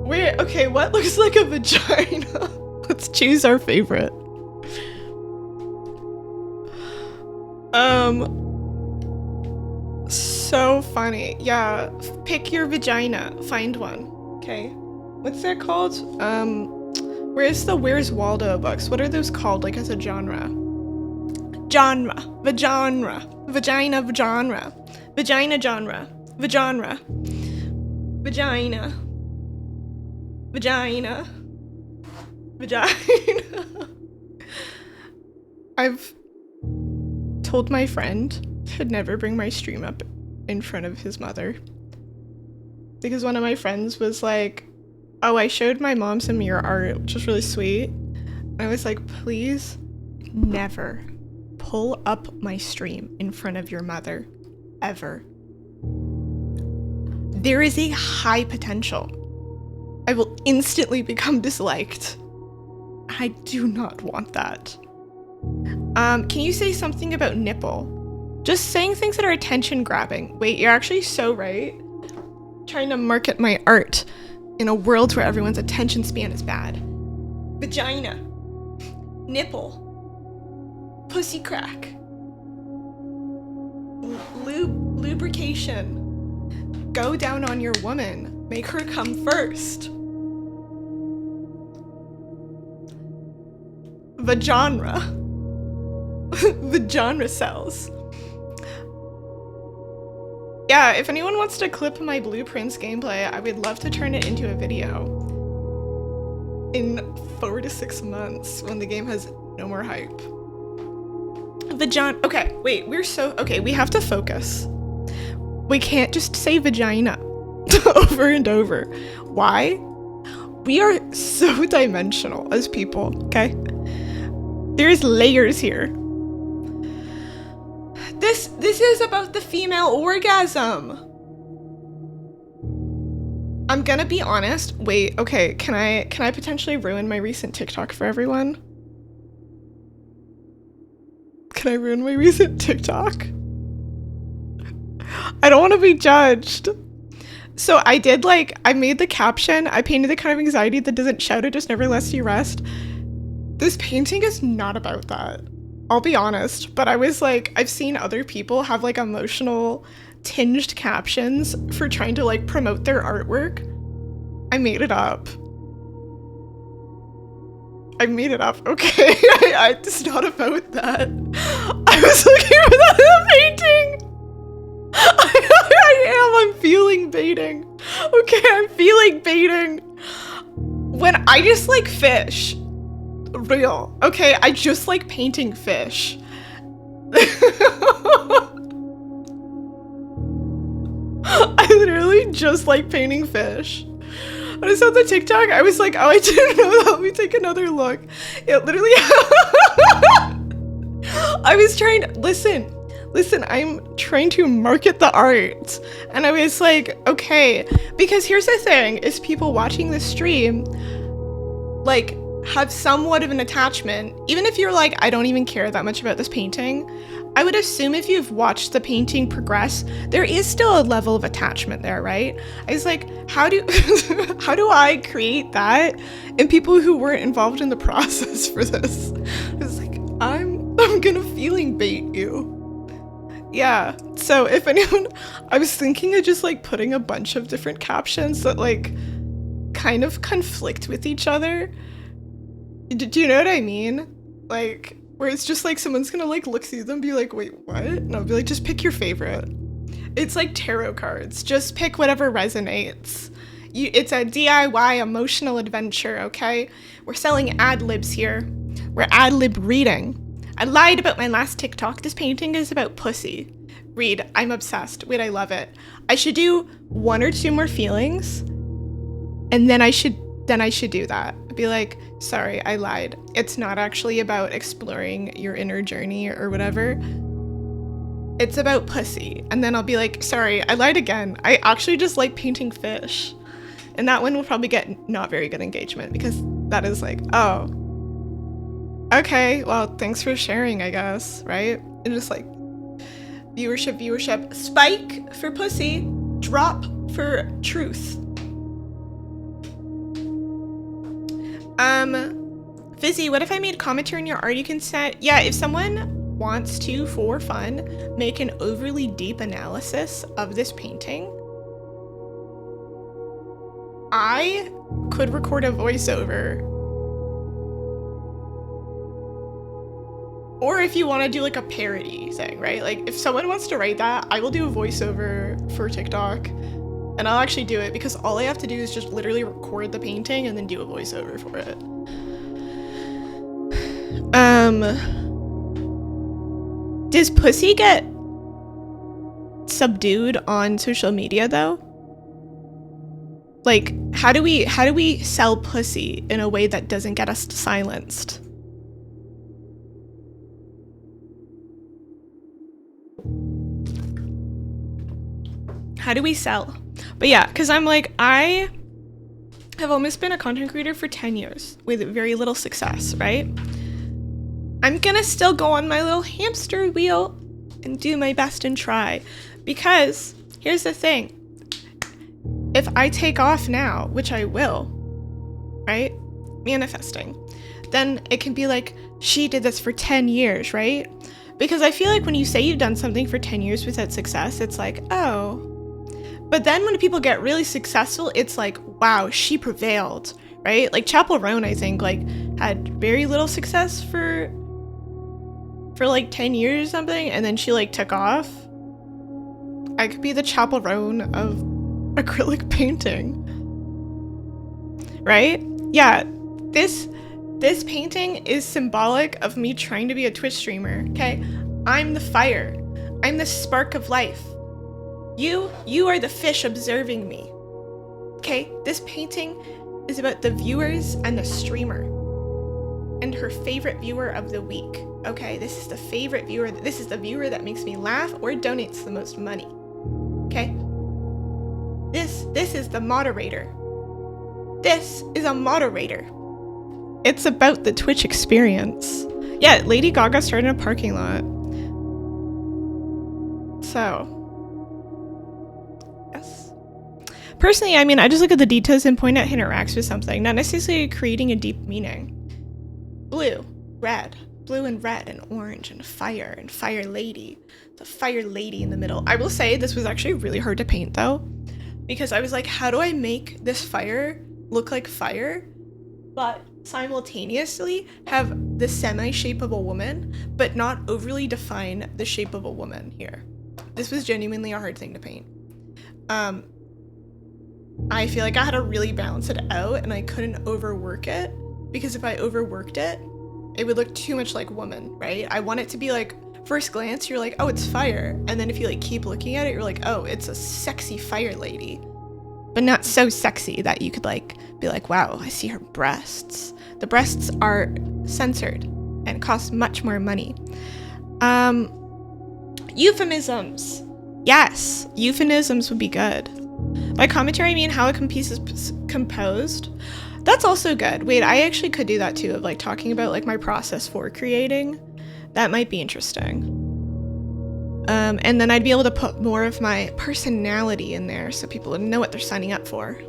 Wait, okay, what looks like a vagina? Let's choose our favorite. So funny. Yeah, pick your vagina. Find one. Okay. What's that called? Where's the Where's Waldo books? What are those called, like, as a genre? Genre. Vagina. Vagina. Vagina. Vagina genre. Vagina. Vagina. Vagina. Vagina. I've told my friend to never bring my stream up in front of his mother, because one of my friends was like, oh, I showed my mom some of your art, which was really sweet. And I was like, please never pull up my stream in front of your mother, ever. There is a high potential I will instantly become disliked. I do not want that. Can you say something about nipple? Just saying things that are attention grabbing. Wait, you're actually so right. Trying to market my art in a world where everyone's attention span is bad. Vagina. Nipple. Pussy crack. Lubrication. Go down on your woman. Make her come first. Vagina. Vagina cells. Yeah, if anyone wants to clip my blueprints gameplay, I would love to turn it into a video in 4 to 6 months when the game has no more hype. Vagina. Okay, wait, okay, we have to focus. We can't just say vagina over and over. Why? We are so dimensional as people, okay? There's layers here. This is about the female orgasm. I'm gonna be honest. Wait, okay, can I potentially ruin my recent TikTok for everyone? Can I ruin my recent TikTok? I don't want to be judged. So I made the caption, I painted the kind of anxiety that doesn't shout, it just never lets you rest. This painting is not about that. I'll be honest, but I was like, I've seen other people have like emotional tinged captions for trying to like promote their artwork. I made it up. Okay? It's not about that. I was looking for the painting. I'm feeling baiting. Okay, I'm feeling baiting. When I just like fish. Real. Okay, I just like painting fish. I literally just like painting fish. When I saw the TikTok, I was like, oh, I didn't know that. Let me take another look. It literally I was trying to listen, I'm trying to market the art. And I was like, okay, because here's the thing, is people watching this stream like have somewhat of an attachment. Even if you're like, I don't even care that much about this painting, I would assume if you've watched the painting progress, there is still a level of attachment there, right? I was like, how do I create that in people who weren't involved in the process for this? I was like, I'm gonna feeling bait you. Yeah, so if anyone, I was thinking of just like putting a bunch of different captions that like kind of conflict with each other. Do you know what I mean? Like, where it's just like someone's gonna like look through them and be like, wait, what? And I'll be like, just pick your favorite. It's like tarot cards. Just pick whatever resonates. It's a DIY emotional adventure, okay? We're selling ad libs here. We're ad lib reading. I lied about my last TikTok. This painting is about pussy. Read. I'm obsessed. Wait, I love it. I should do 1 or 2 more feelings, and then I should do that. I'd be like, sorry, I lied. It's not actually about exploring your inner journey or whatever. It's about pussy. And then I'll be like, sorry, I lied again. I actually just like painting fish. And that one will probably get not very good engagement because that is like, oh, okay, well, thanks for sharing, I guess, right? And just like viewership, spike for pussy, drop for truth. Fizzy, what if I made commentary on your art you can set? Yeah, if someone wants to, for fun, make an overly deep analysis of this painting, I could record a voiceover. Or if you want to do like a parody thing, right? Like if someone wants to write that, I will do a voiceover for TikTok. And I'll actually do it because all I have to do is just literally record the painting and then do a voiceover for it. Does pussy get subdued on social media though? Like, how do we sell pussy in a way that doesn't get us silenced? How do we sell? But yeah, because I'm like, I have almost been a content creator for 10 years with very little success, right? I'm gonna still go on my little hamster wheel and do my best and try. Because here's the thing. If I take off now, which I will, right? Manifesting, then it can be like, she did this for 10 years, right? Because I feel like when you say you've done something for 10 years without success, it's like, oh. But then when people get really successful, it's like, wow, she prevailed, right? Like Chapel Roan, I think, like had very little success for like 10 years or something, and then she like took off. I could be the Chapel Roan of acrylic painting, right? Yeah, this painting is symbolic of me trying to be a Twitch streamer, okay? I'm the fire. I'm the spark of life. You are the fish observing me. Okay? This painting is about the viewers and the streamer and her favorite viewer of the week. Okay? This is the favorite viewer. This is the viewer that makes me laugh or donates the most money. Okay? This is the moderator. This is a moderator. It's about the Twitch experience. Yeah, Lady Gaga started in a parking lot. So, yes. Personally, I mean, I just look at the details and point out how it interacts with something, not necessarily creating a deep meaning. Blue, red, blue and red and orange and fire lady. The fire lady in the middle. I will say this was actually really hard to paint though, because I was like, how do I make this fire look like fire, but simultaneously have the semi-shape of a woman, but not overly define the shape of a woman here. This was genuinely a hard thing to paint. I feel like I had to really balance it out and I couldn't overwork it, because if I overworked it, it would look too much like woman, right? I want it to be like, first glance, you're like, oh, it's fire. And then if you like keep looking at it, you're like, oh, it's a sexy fire lady. But not so sexy that you could like be like, wow, I see her breasts. The breasts are censored and cost much more money. Euphemisms. Yes, euphemisms would be good. By commentary, I mean how a piece is composed. That's also good. Wait, I actually could do that too, of like talking about like my process for creating. That might be interesting. And then I'd be able to put more of my personality in there so people would know what they're signing up for.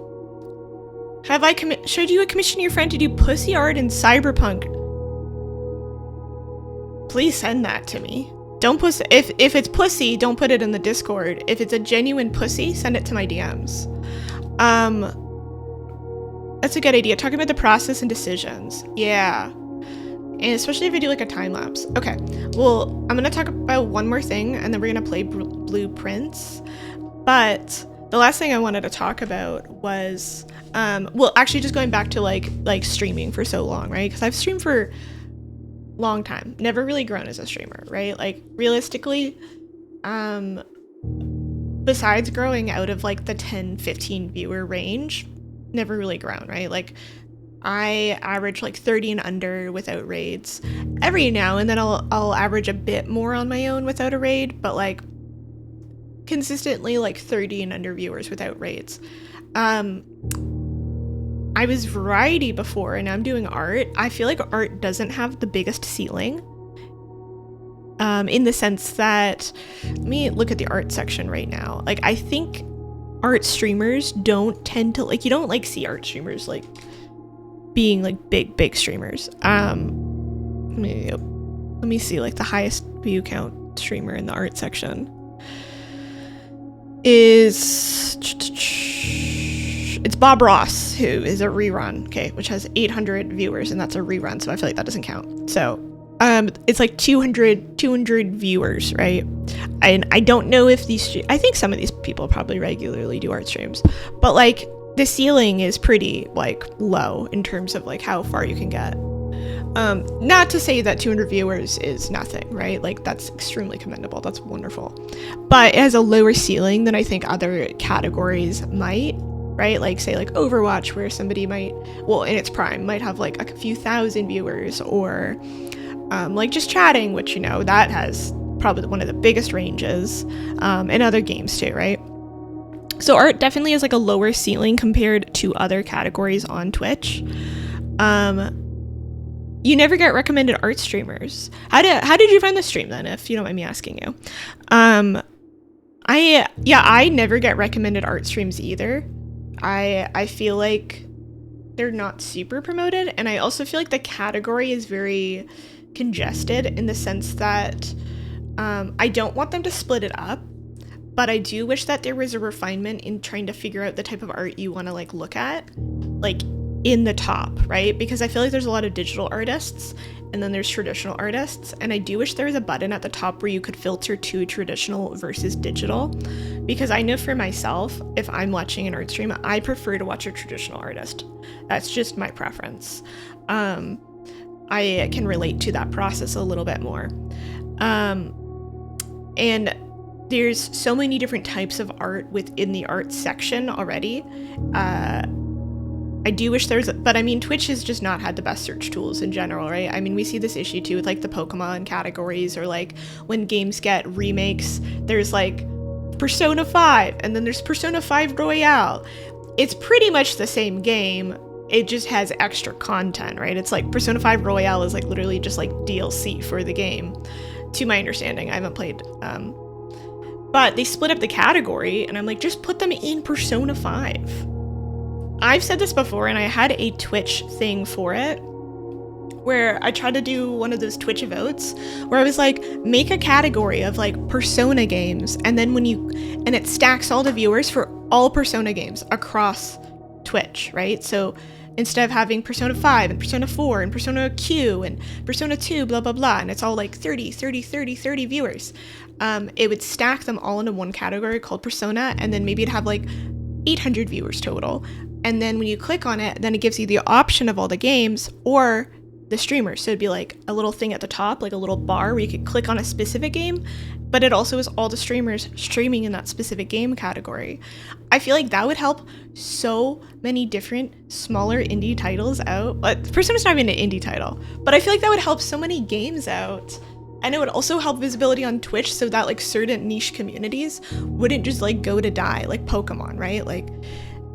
Have I should you commission your friend to do pussy art in cyberpunk? please send that to me. Don't pussy. If it's pussy, don't put it in the Discord. If it's a genuine pussy, send it to my DMs. That's a good idea. Talking about the process and decisions. Yeah. And especially if you do like a time lapse. Okay. Well, I'm going to talk about one more thing and then we're going to play blueprints. But the last thing I wanted to talk about was, well, actually just going back to like streaming for so long, right? Because I've streamed for long time, never really grown as a streamer, right? Like realistically, besides growing out of like the 10-15 viewer range, never really grown, right? Like I average like 30 and under without raids. Every now and then I'll average a bit more on my own without a raid, but like consistently like 30 and under viewers without raids. I was variety before and I'm doing art. I feel like art doesn't have the biggest ceiling. In the sense that, let me look at the art section right now. Like I think art streamers don't tend to, like, you don't like see art streamers like being like big streamers. Let me see, like the highest view count streamer in the art section is, it's Bob Ross, who is a rerun, okay, which has 800 viewers, and that's a rerun, so I feel like that doesn't count. So it's like 200 viewers, right? And I don't know if I think some of these people probably regularly do art streams, but like the ceiling is pretty like low in terms of like how far you can get. Not to say that 200 viewers is nothing, right? Like that's extremely commendable. That's wonderful. But it has a lower ceiling than I think other categories might, right? Like say like Overwatch, where somebody might, well, in its prime, might have like a few thousand viewers, or like just chatting, which, you know, that has probably one of the biggest ranges, and other games too, right? So art definitely has like a lower ceiling compared to other categories on Twitch. You never get recommended art streamers. How did you find the stream then, if you don't mind me asking you? I never get recommended art streams either. I feel like they're not super promoted, and I also feel like the category is very congested in the sense that I don't want them to split it up, but I do wish that there was a refinement in trying to figure out the type of art you want to like look at, like in the top, right? Because I feel like there's a lot of digital artists and then there's traditional artists, and I do wish there was a button at the top where you could filter to traditional versus digital, because I know for myself, if I'm watching an art stream, I prefer to watch a traditional artist. That's just my preference. I can relate to that process a little bit more. And there's so many different types of art within the art section already. I do wish but I mean, Twitch has just not had the best search tools in general, right? I mean, we see this issue too with like the Pokemon categories, or like when games get remakes, there's like Persona 5, and then there's Persona 5 Royale. It's pretty much the same game, it just has extra content, right? It's like Persona 5 Royale is like literally just like DLC for the game, to my understanding. I haven't played, but they split up the category, and I'm like, just put them in Persona 5. I've said this before, and I had a Twitch thing for it, where I tried to do one of those Twitch votes, where I was like, make a category of like Persona games, and then and it stacks all the viewers for all Persona games across Twitch, right? So instead of having Persona 5 and Persona 4 and Persona Q and Persona 2, blah, blah, blah, and it's all like 30 viewers, it would stack them all into one category called Persona, and then maybe it'd have like 800 viewers total. And then when you click on it, then it gives you the option of all the games or the streamer. So it'd be like a little thing at the top, like a little bar where you could click on a specific game, but it also is all the streamers streaming in that specific game category. I feel like that would help so many different smaller indie titles out. But Persona's not even an indie title, but I feel like that would help so many games out. And it would also help visibility on Twitch, so that like certain niche communities wouldn't just like go to die, like Pokemon, right? Like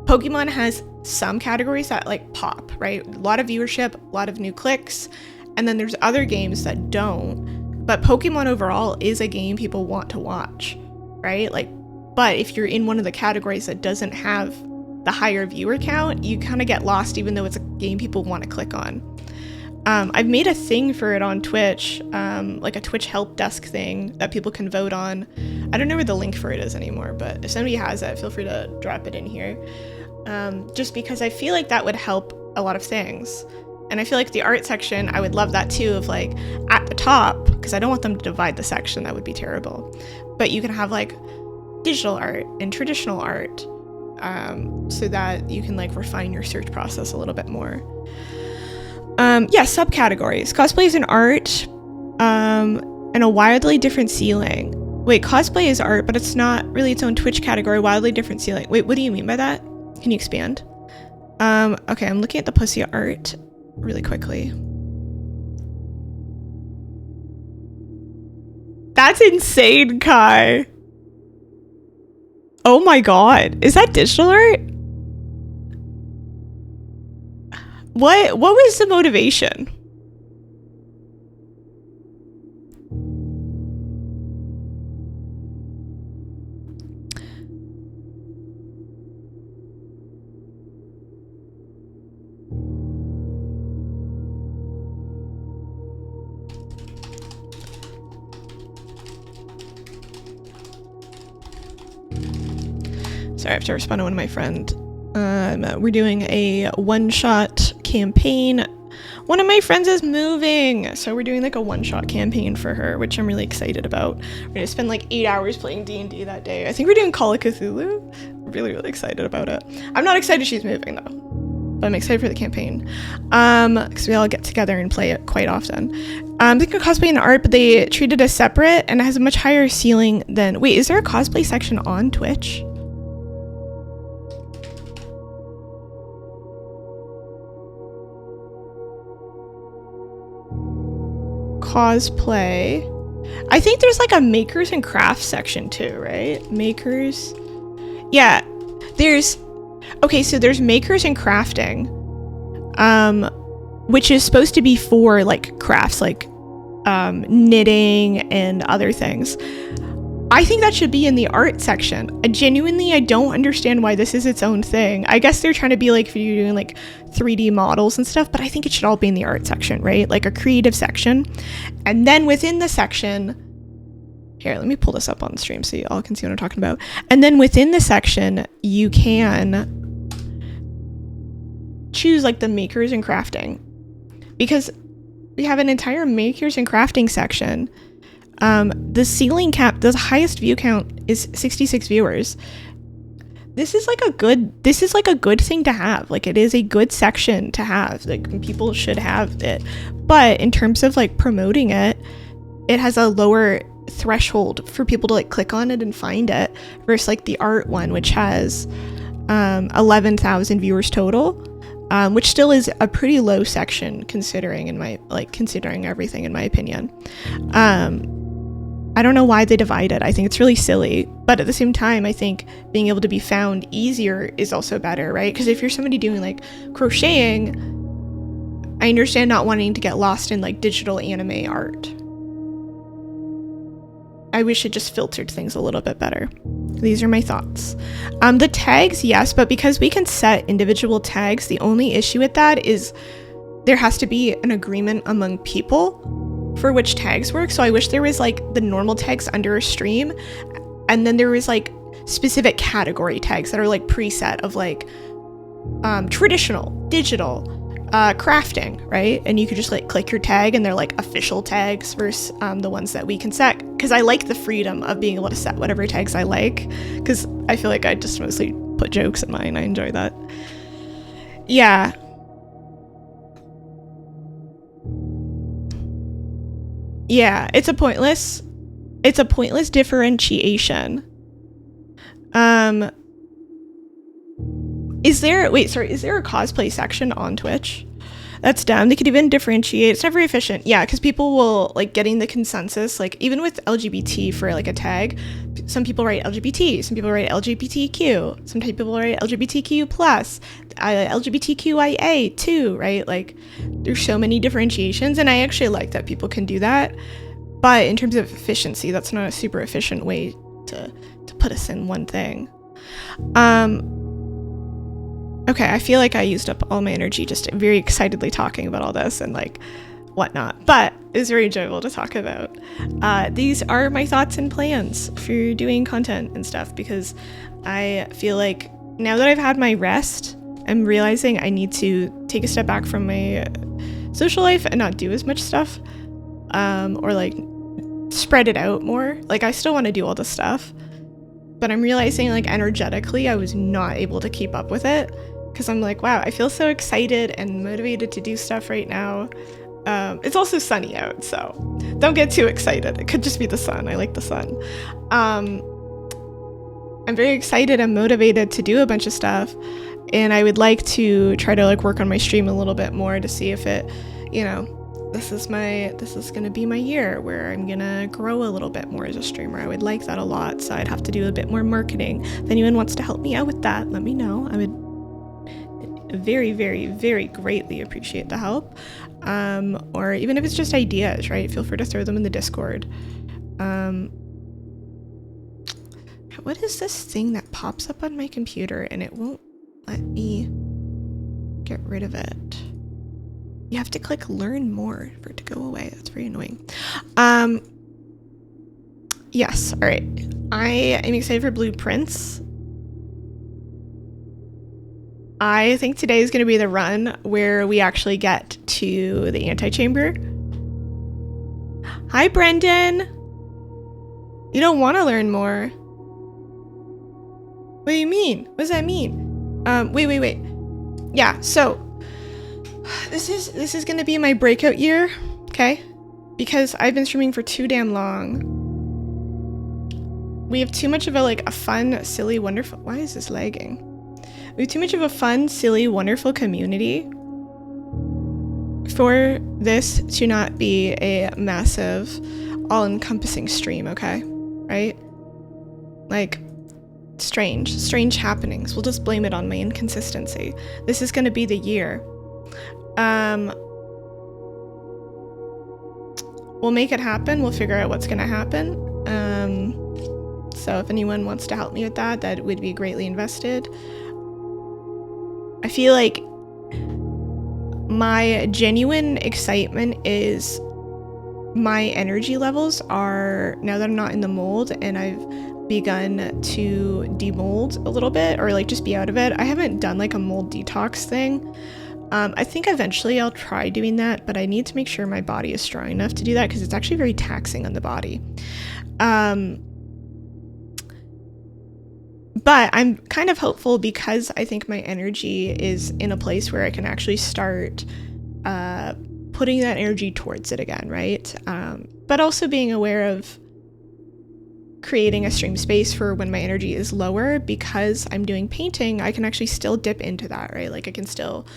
Pokemon has some categories that like pop, right? A lot of viewership, a lot of new clicks, and then there's other games that don't. But Pokemon overall is a game people want to watch, right? Like, but if you're in one of the categories that doesn't have the higher viewer count, you kind of get lost, even though it's a game people want to click on. I've made a thing for it on Twitch, like a Twitch help desk thing that people can vote on. I don't know where the link for it is anymore, but if somebody has it, feel free to drop it in here. Just because I feel like that would help a lot of things. And I feel like the art section, I would love that too, of like at the top, because I don't want them to divide the section, that would be terrible. But you can have like digital art and traditional art, so that you can like refine your search process a little bit more. Yeah, subcategories. Cosplay is an art, and a wildly different ceiling. Wait, cosplay is art, but it's not really its own Twitch category. Wildly different ceiling. Wait, what do you mean by that? Can you expand? Okay, I'm looking at the pussy art really quickly. That's insane, Kai. Oh my god. Is that digital art? What was the motivation? Sorry, I have to respond to one of my friends. We're doing a one-shot campaign. One of my friends is moving, so we're doing like a one-shot campaign for her, which I'm really excited about. We're gonna spend like 8 hours playing D&D that day. I think we're doing Call of Cthulhu. Really, really excited about it. I'm not excited she's moving though, but I'm excited for the campaign. Because we all get together and play it quite often. They can cosplay and art, but they treat it as separate, and it has a much higher ceiling than... Wait, is there a cosplay section on Twitch? Cosplay. I think there's like a makers and crafts section too, right? Makers. Yeah, there's... Okay, so there's makers and crafting, which is supposed to be for like crafts, like knitting and other things. I think that should be in the art section. I don't understand why this is its own thing. I guess they're trying to be like, if you're doing like 3D models and stuff, but I think it should all be in the art section, right? Like a creative section. And then within the section, here, let me pull this up on the stream so you all can see what I'm talking about. And then within the section, you can choose like the makers and crafting, because we have an entire makers and crafting section. The ceiling cap, the highest view count is 66 viewers. This is like a good thing to have. Like, it is a good section to have. Like, people should have it. But in terms of like promoting it, it has a lower threshold for people to like click on it and find it, versus like the art one, which has 11,000 viewers total, which still is a pretty low section considering everything, in my opinion. I don't know why they divide it. I think it's really silly, but at the same time, I think being able to be found easier is also better, right? Because if you're somebody doing like crocheting, I understand not wanting to get lost in like digital anime art. I wish it just filtered things a little bit better. These are my thoughts. The tags, yes, but because we can set individual tags, the only issue with that is there has to be an agreement among people for which tags work. So I wish there was like the normal tags under a stream, and then there was like specific category tags that are like preset of like traditional, digital, crafting, right? And you could just like click your tag and they're like official tags versus the ones that we can set, because I like the freedom of being able to set whatever tags I like, because I feel like I just mostly put jokes in mine. I enjoy that. Yeah. Yeah, it's a pointless differentiation. Is there a cosplay section on Twitch? That's dumb. They could even differentiate. It's not very efficient. Yeah, because people will like getting the consensus, like even with LGBT for like a tag, some people write LGBT, some people write LGBTQ, some people write LGBTQ plus, LGBTQIA too, right? Like there's so many differentiations, and I actually like that people can do that. But in terms of efficiency, that's not a super efficient way to put us in one thing. Okay, I feel like I used up all my energy just very excitedly talking about all this and like whatnot, but it's very enjoyable to talk about. These are my thoughts and plans for doing content and stuff, because I feel like now that I've had my rest, I'm realizing I need to take a step back from my social life and not do as much stuff, or like spread it out more. Like I still want to do all this stuff, but I'm realizing like energetically I was not able to keep up with it, because I'm like, wow, I feel so excited and motivated to do stuff right now. It's also sunny out, so don't get too excited. It could just be the sun. I like the sun. I'm very excited and motivated to do a bunch of stuff, and I would like to try to like work on my stream a little bit more to see if it, you know, this is gonna be my year where I'm gonna grow a little bit more as a streamer. I would like that a lot, so I'd have to do a bit more marketing. If anyone wants to help me out with that, let me know. I would very, very, very greatly appreciate the help. Or even if it's just ideas, right? Feel free to throw them in the Discord. What is this thing that pops up on my computer and it won't let me get rid of it? You have to click learn more for it to go away. That's very annoying. Yes, all right. I am excited for blueprints. I think today is going to be the run where we actually get to the antechamber. Hi, Brendan. You don't want to learn more. What do you mean? What does that mean? Wait. Yeah, so this is going to be my breakout year, okay? Because I've been streaming for too damn long. We have too much of a fun, silly, wonderful... Why is this lagging? We have too much of a fun, silly, wonderful community for this to not be a massive, all-encompassing stream, okay? Right? Like, strange happenings. We'll just blame it on my inconsistency. This is gonna be the year. We'll make it happen. We'll figure out what's gonna happen. So if anyone wants to help me with that, that would be greatly invested. I feel like my genuine excitement is my energy levels are, now that I'm not in the mold and I've begun to demold a little bit, or like just be out of it. I haven't done like a mold detox thing. I think eventually I'll try doing that, but I need to make sure my body is strong enough to do that, because it's actually very taxing on the body. But I'm kind of hopeful because I think my energy is in a place where I can actually start putting that energy towards it again, right? But also being aware of creating a stream space for when my energy is lower, because I'm doing painting, I can actually still dip into that, right? Like I can still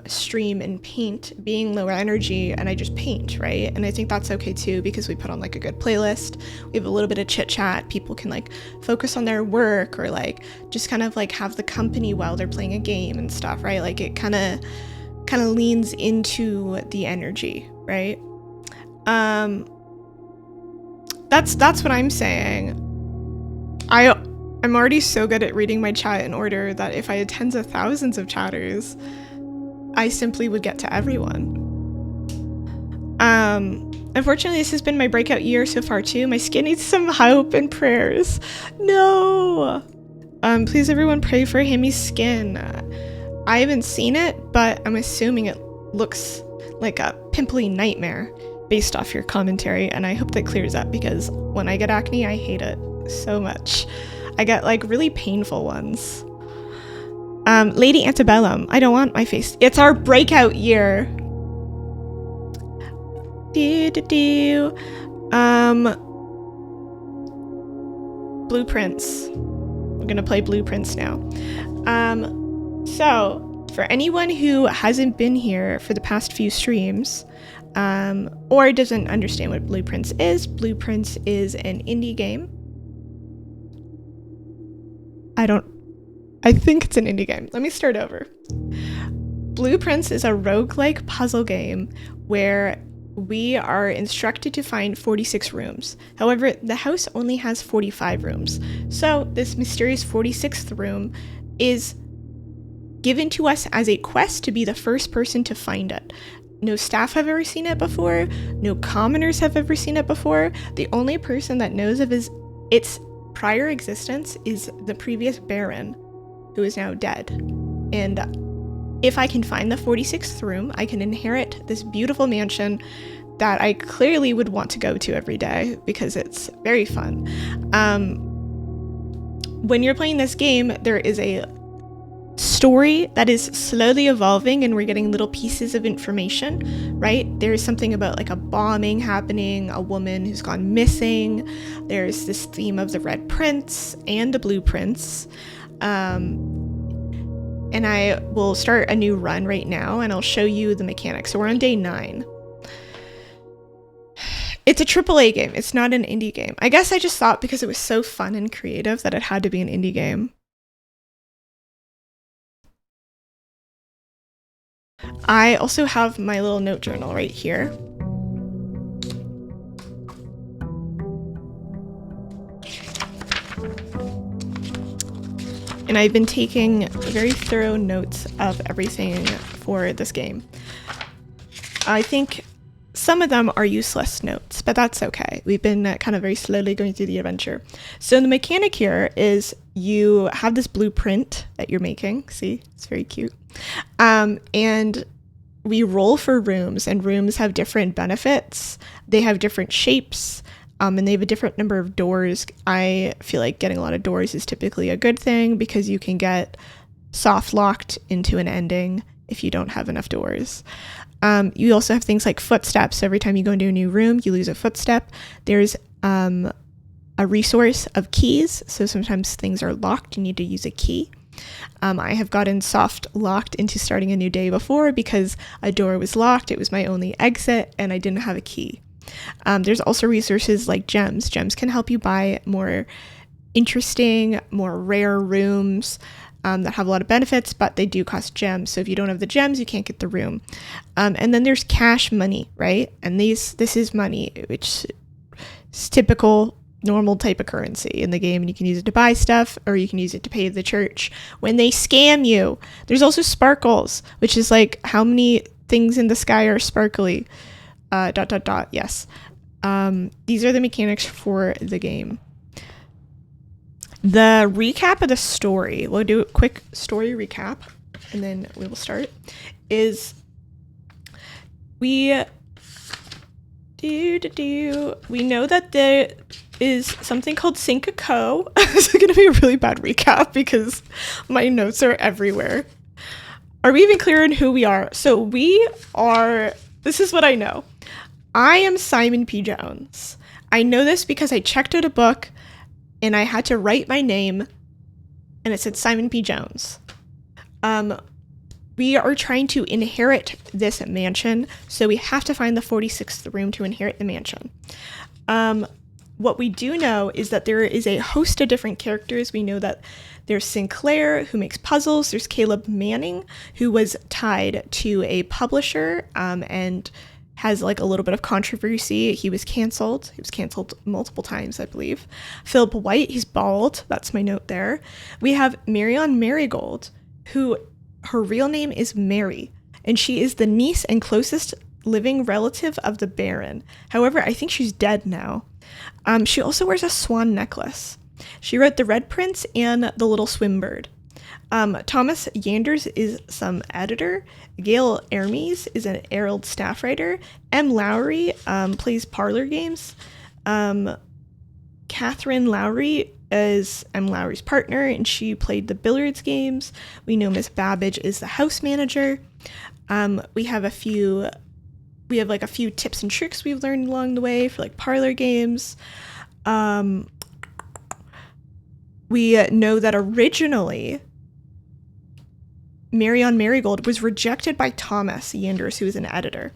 stream and paint being lower energy, and I just paint, right? And I think that's okay too, because we put on like a good playlist, we have a little bit of chit chat, people can like focus on their work, or like just kind of like have the company while they're playing a game and stuff, right? Like it kind of leans into the energy, right? That's what I'm saying. I'm already so good at reading my chat in order that if I had tens of thousands of chatters, I simply would get to everyone. Unfortunately, this has been my breakout year so far too. My skin needs some hope and prayers. No! Please everyone pray for Himmy's skin. I haven't seen it, but I'm assuming it looks like a pimply nightmare based off your commentary, and I hope that clears up, because when I get acne, I hate it so much. I get like really painful ones. Lady Antebellum, I don't want my face. It's our breakout year. Blueprints. We're gonna play blueprints now. So for anyone who hasn't been here for the past few streams, or doesn't understand what Blueprints is an indie game. I think it's an indie game. Let me start over. Blueprints is a roguelike puzzle game where we are instructed to find 46 rooms. However, the house only has 45 rooms. So this mysterious 46th room is given to us as a quest to be the first person to find it. No staff have ever seen it before. No commoners have ever seen it before. The only person that knows of its prior existence is the previous Baron, who is now dead. And if I can find the 46th room, I can inherit this beautiful mansion that I clearly would want to go to every day because it's very fun. When you're playing this game, there is a story that is slowly evolving and we're getting little pieces of information, right? There's something about like a bombing happening, a woman who's gone missing. There's this theme of the Red Prince and the Blue Prince. And I will start a new run right now and I'll show you the mechanics. So we're on day 9. It's a AAA game. It's not an indie game. I guess I just thought because it was so fun and creative that it had to be an indie game. I also have my little note journal right here. And I've been taking very thorough notes of everything for this game. I think some of them are useless notes, but that's okay. We've been kind of very slowly going through the adventure. So the mechanic here is you have this blueprint that you're making. See, it's very cute. And we roll for rooms, and rooms have different benefits. They have different shapes, and they have a different number of doors. I feel like getting a lot of doors is typically a good thing because you can get soft locked into an ending if you don't have enough doors. You also have things like footsteps. So every time you go into a new room, you lose a footstep. There's a resource of keys. So sometimes things are locked. You need to use a key. I have gotten soft locked into starting a new day before because a door was locked. It was my only exit and I didn't have a key. There's also resources like gems. Gems can help you buy more interesting, more rare rooms that have a lot of benefits, but they do cost gems. So if you don't have the gems, you can't get the room. And then there's cash money, right? And this is money, which is typical, normal type of currency in the game. And you can use it to buy stuff, or you can use it to pay the church when they scam you. There's also sparkles, which is like how many things in the sky are sparkly. ... Yes. These are the mechanics for the game. The recap of the story, we'll do a quick story recap and then we will start, is we know that there is something called Sinclair. This is going to be a really bad recap because my notes are everywhere. Are we even clear on who we are? So we are, this is what I know. I am Simon P. Jones. I know this because I checked out a book and I had to write my name and it said Simon P. Jones. We are trying to inherit this mansion, so we have to find the 46th room to inherit the mansion. What we do know is that there is a host of different characters. We know that there's Sinclair, who makes puzzles. There's Caleb Manning, who was tied to a publisher and has like a little bit of controversy. He was canceled. He was canceled multiple times, I believe. Philip White, he's bald. That's my note there. We have Marion Marigold, who her real name is Mary, and she is the niece and closest living relative of the Baron. However, I think she's dead now. She also wears a swan necklace. She wrote The Red Prince and The Little Swimbird. Thomas Yanders is some editor. Gail Hermes is an Herald staff writer. M. Lowry plays parlor games. Catherine Lowry is M. Lowry's partner, and she played the billiards games. We know Miss Babbage is the house manager. We have a few tips and tricks we've learned along the way for like parlor games. We know that originally Marion Marigold was rejected by Thomas Yanders, who was an editor,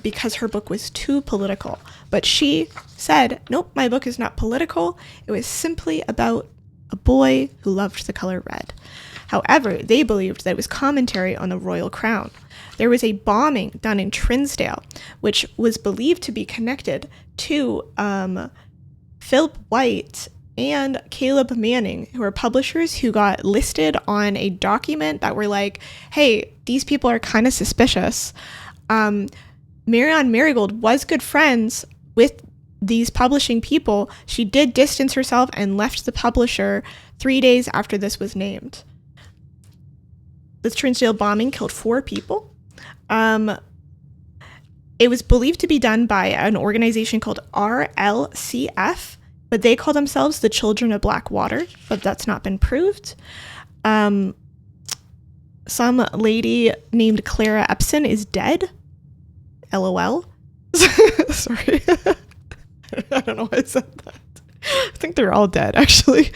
because her book was too political. But she said, nope, my book is not political. It was simply about a boy who loved the color red. However, they believed that it was commentary on the royal crown. There was a bombing done in Trinsdale, which was believed to be connected to Philip White and Caleb Manning, who are publishers who got listed on a document that were like, hey, these people are kind of suspicious. Marion Marigold was good friends with these publishing people. She did distance herself and left the publisher 3 days after this was named. This Trinsdale bombing killed 4 people. It was believed to be done by an organization called RLCF, but they call themselves the Children of Blackwater, but that's not been proved. Some lady named Clara Epson is dead. LOL. Sorry. I don't know why I said that. I think they're all dead, actually.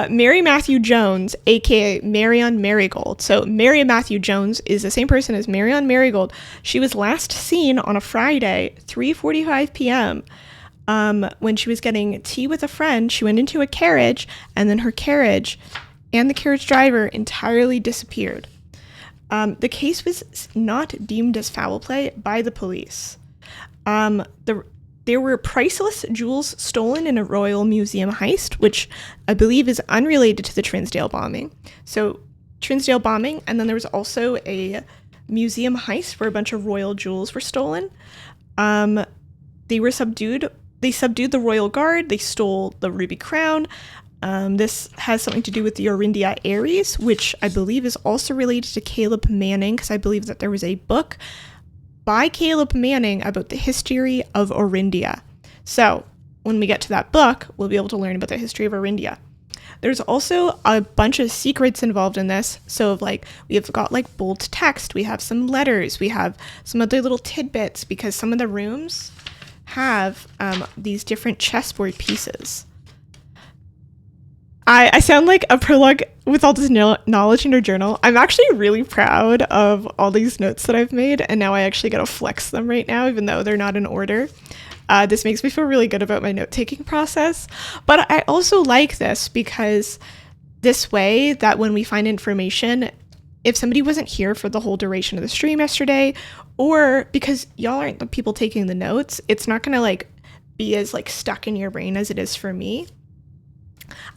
Mary Matthew Jones, aka Marion Marigold. So Mary Matthew Jones is the same person as Marion Marigold. She was last seen on a Friday, 3:45 p.m. When she was getting tea with a friend. She went into a carriage, and then her carriage and the carriage driver entirely disappeared. The case was not deemed as foul play by the police. There were priceless jewels stolen in a Royal Museum heist, which I believe is unrelated to the Trinsdale bombing. So, Trinsdale bombing, and then there was also a museum heist where a bunch of royal jewels were stolen. They were subdued. They subdued the royal guard. They stole the ruby crown. This has something to do with the Orindia Aries, which I believe is also related to Caleb Manning, because I believe that there was a book by Caleb Manning about the history of Orindia. So when we get to that book, we'll be able to learn about the history of Orindia. There's also a bunch of secrets involved in this. So we've got like bold text, we have some letters, we have some other little tidbits, because some of the rooms have these different chessboard pieces. I sound like a prologue with all this knowledge in your journal. I'm actually really proud of all these notes that I've made, and now I actually get to flex them right now, even though they're not in order. This makes me feel really good about my note-taking process. But I also like this because this way that when we find information, if somebody wasn't here for the whole duration of the stream yesterday, or because y'all aren't the people taking the notes, it's not going to be as stuck in your brain as it is for me.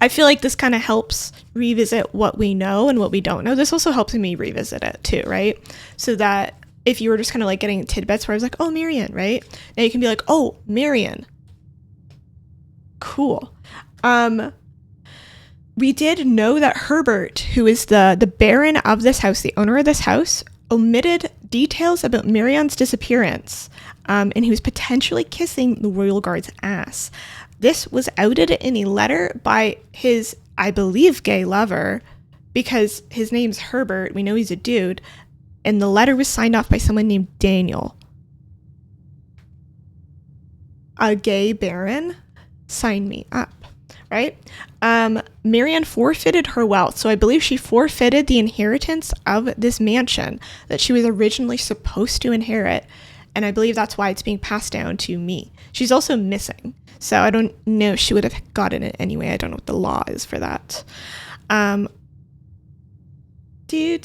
I feel like this kind of helps revisit what we know and what we don't know. This also helps me revisit it too, right? So that if you were just kind of getting tidbits where I was like, oh, Marion, right? Now you can be like, oh, Marion. Cool. We did know that Herbert, who is the baron of this house, the owner of this house, omitted details about Marion's disappearance, and he was potentially kissing the royal guard's ass. This was outed in a letter by his, I believe, gay lover, because his name's Herbert. We know he's a dude. And the letter was signed off by someone named Daniel. A gay baron? Sign me up, right? Marion forfeited her wealth. So I believe she forfeited the inheritance of this mansion that she was originally supposed to inherit. And I believe that's why it's being passed down to me. She's also missing. So I don't know if she would have gotten it anyway. I don't know what the law is for that. Here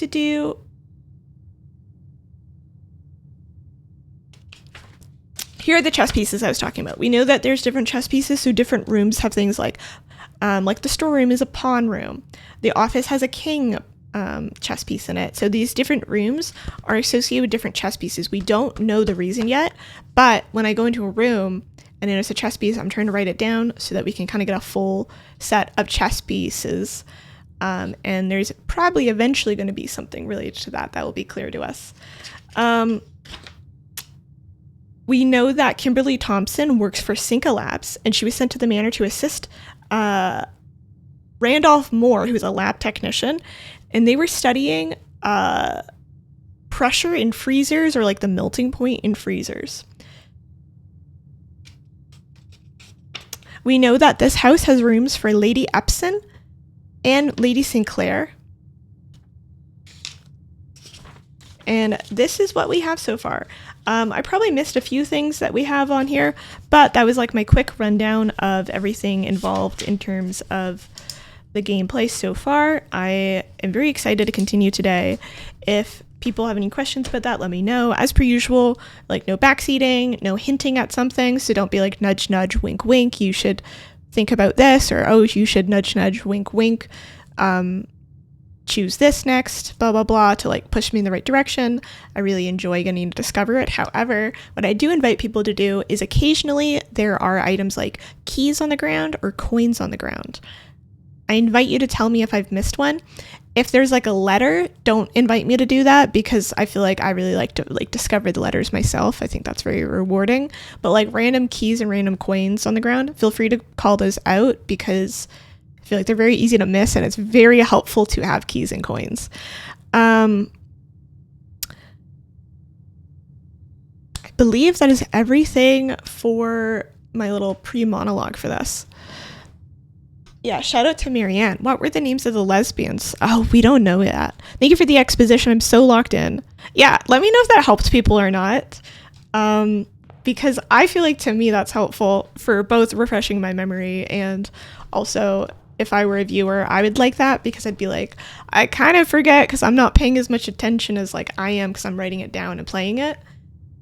are the chess pieces I was talking about. We know that there's different chess pieces, so different rooms have things like the storeroom is a pawn room. The office has a king chess piece in it. So these different rooms are associated with different chess pieces. We don't know the reason yet, but when I go into a room and notice a chess piece, I'm trying to write it down so that we can kind of get a full set of chess pieces. And there's probably eventually going to be something related to that will be clear to us. We know that Kimberly Thompson works for Cinca Labs, and she was sent to the manor to assist Randolph Moore, who's a lab technician, and they were studying pressure in freezers, or the melting point in freezers. We know that this house has rooms for Lady Epson and Lady Sinclair. And this is what we have so far. I probably missed a few things that we have on here, but that was my quick rundown of everything involved in terms of the gameplay so far. I am very excited to continue today. If people have any questions about that, let me know. As per usual, like no backseating, no hinting at something. So don't be like nudge, nudge, wink, wink. You should think about this, or oh, you should nudge, nudge, wink, wink. Choose this next, blah, blah, blah, to like push me in the right direction. I really enjoy getting to discover it. However, what I do invite people to do is occasionally there are items like keys on the ground or coins on the ground. I invite you to tell me if I've missed one. If there's like a letter, don't invite me to do that, because I feel like I really like to like discover the letters myself. I think that's very rewarding. But like random keys and random coins on the ground, feel free to call those out, because I feel like they're very easy to miss, and it's very helpful to have keys and coins. I believe that is everything for my little pre-monologue for this. Yeah, shout out to Marianne. What were the names of the lesbians? Oh, we don't know yet. Thank you for the exposition. I'm so locked in. Yeah, let me know if that helps people or not. Because I feel like to me that's helpful for both refreshing my memory, and also if I were a viewer, I would like that, because I'd be like, I kind of forget because I'm not paying as much attention as like I am because I'm writing it down and playing it.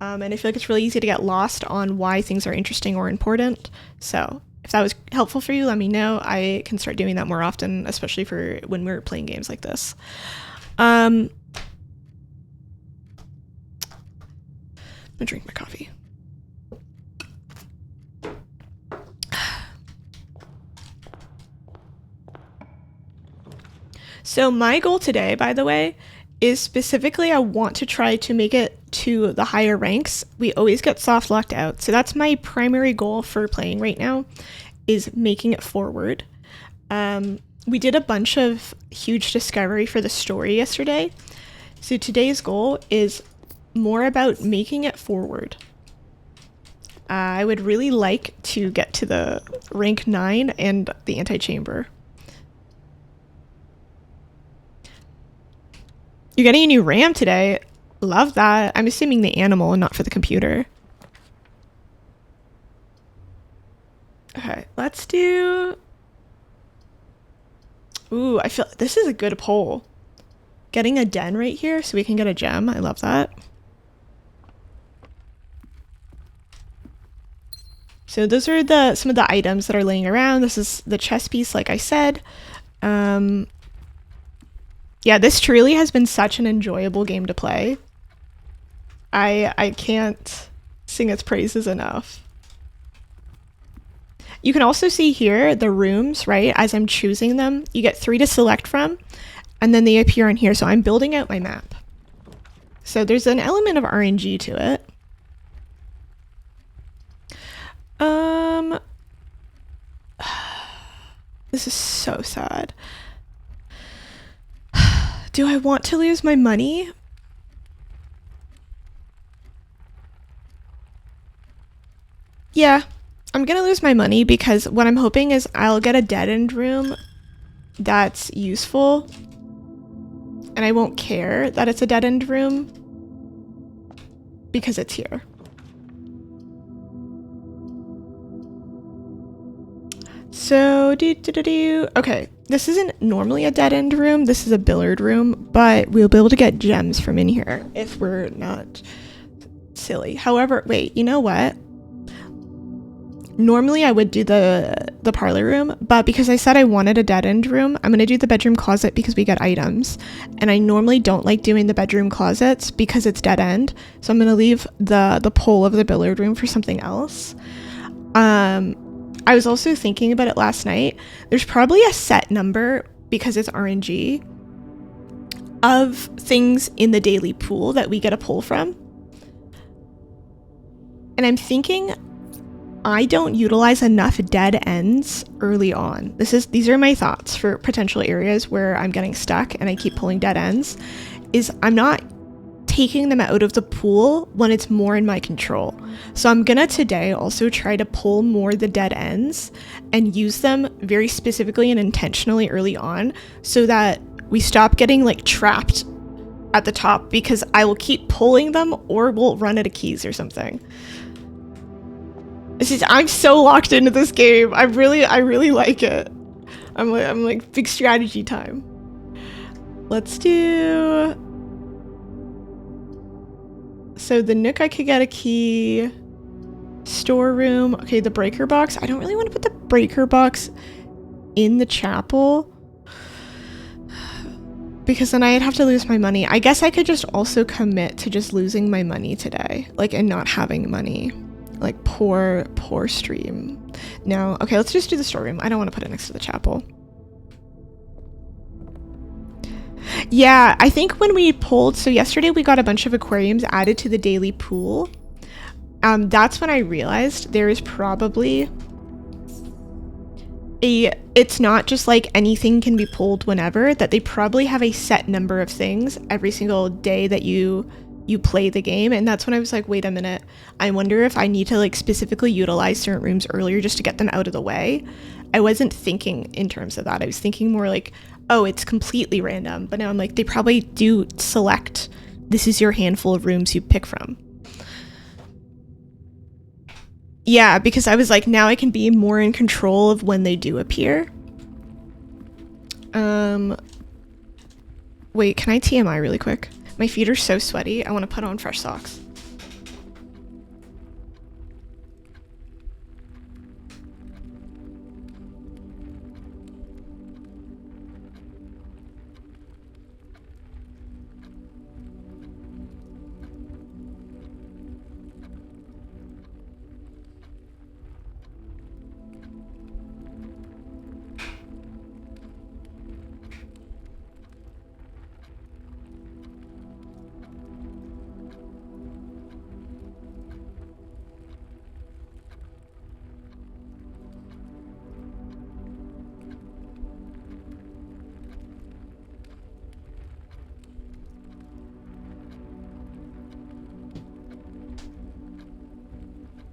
And I feel like it's really easy to get lost on why things are interesting or important. So if that was helpful for you, let me know. I can start doing that more often, especially for when we're playing games like this. I'm gonna drink my coffee. So my goal today, by the way, is specifically I want to try to make it to the higher ranks. We always get soft locked out. So that's my primary goal for playing right now, is making it forward. We did a bunch of huge discovery for the story yesterday. So today's goal is more about making it forward. I would really like to get to the rank 9 and the antechamber. You're getting a new RAM today. Love that. I'm assuming the animal and not for the computer. Okay, let's do... Ooh, I feel this is a good poll. Getting a den right here so we can get a gem. I love that. So those are some of the items that are laying around. This is the chess piece, like I said. Yeah, this truly has been such an enjoyable game to play. I can't sing its praises enough. You can also see here the rooms, right? As I'm choosing them, you get 3 to select from, and then they appear on here. So I'm building out my map. So there's an element of RNG to it. This is so sad. Do I want to lose my money? Yeah, I'm gonna lose my money, because what I'm hoping is I'll get a dead-end room that's useful, and I won't care that it's a dead-end room because it's here. So, okay, this isn't normally a dead-end room, this is a billiard room, but we'll be able to get gems from in here if we're not silly. However, wait, you know what? Normally I would do the parlor room, but because I said I wanted a dead-end room, I'm gonna do the bedroom closet because we get items. And I normally don't like doing the bedroom closets because it's dead-end, so I'm gonna leave the pole of the billiard room for something else. I was also thinking about it last night. There's probably a set number, because it's RNG, of things in the daily pool that we get a pull from. And I'm thinking I don't utilize enough dead ends early on. These are my thoughts for potential areas where I'm getting stuck and I keep pulling dead ends, is I'm not taking them out of the pool when it's more in my control. So I'm gonna today also try to pull more the dead ends and use them very specifically and intentionally early on, so that we stop getting like trapped at the top, because I will keep pulling them or we'll run out of keys or something. I'm so locked into this game. I really like it. I'm like big strategy time. Let's do So the nook I could get a key. Storeroom. Okay, the breaker box. I don't really want to put the breaker box in the chapel because then I'd have to lose my money. I guess I could just also commit to just losing my money today, like, and not having money. Like, poor stream. No. Okay, let's just do the storeroom. I don't want to put it next to the chapel. Yeah, I think when we pulled, so yesterday we got a bunch of aquariums added to the daily pool. That's when I realized there is probably it's not just like anything can be pulled whenever, that they probably have a set number of things every single day that you play the game. And that's when I was like, wait a minute, I wonder if I need to like specifically utilize certain rooms earlier just to get them out of the way. I wasn't thinking in terms of that. I was thinking more like, oh, it's completely random. But now I'm like, they probably do select, this is your handful of rooms you pick from. Yeah, because I was like, now I can be more in control of when they do appear. Wait, can I TMI really quick? My feet are so sweaty, I want to put on fresh socks.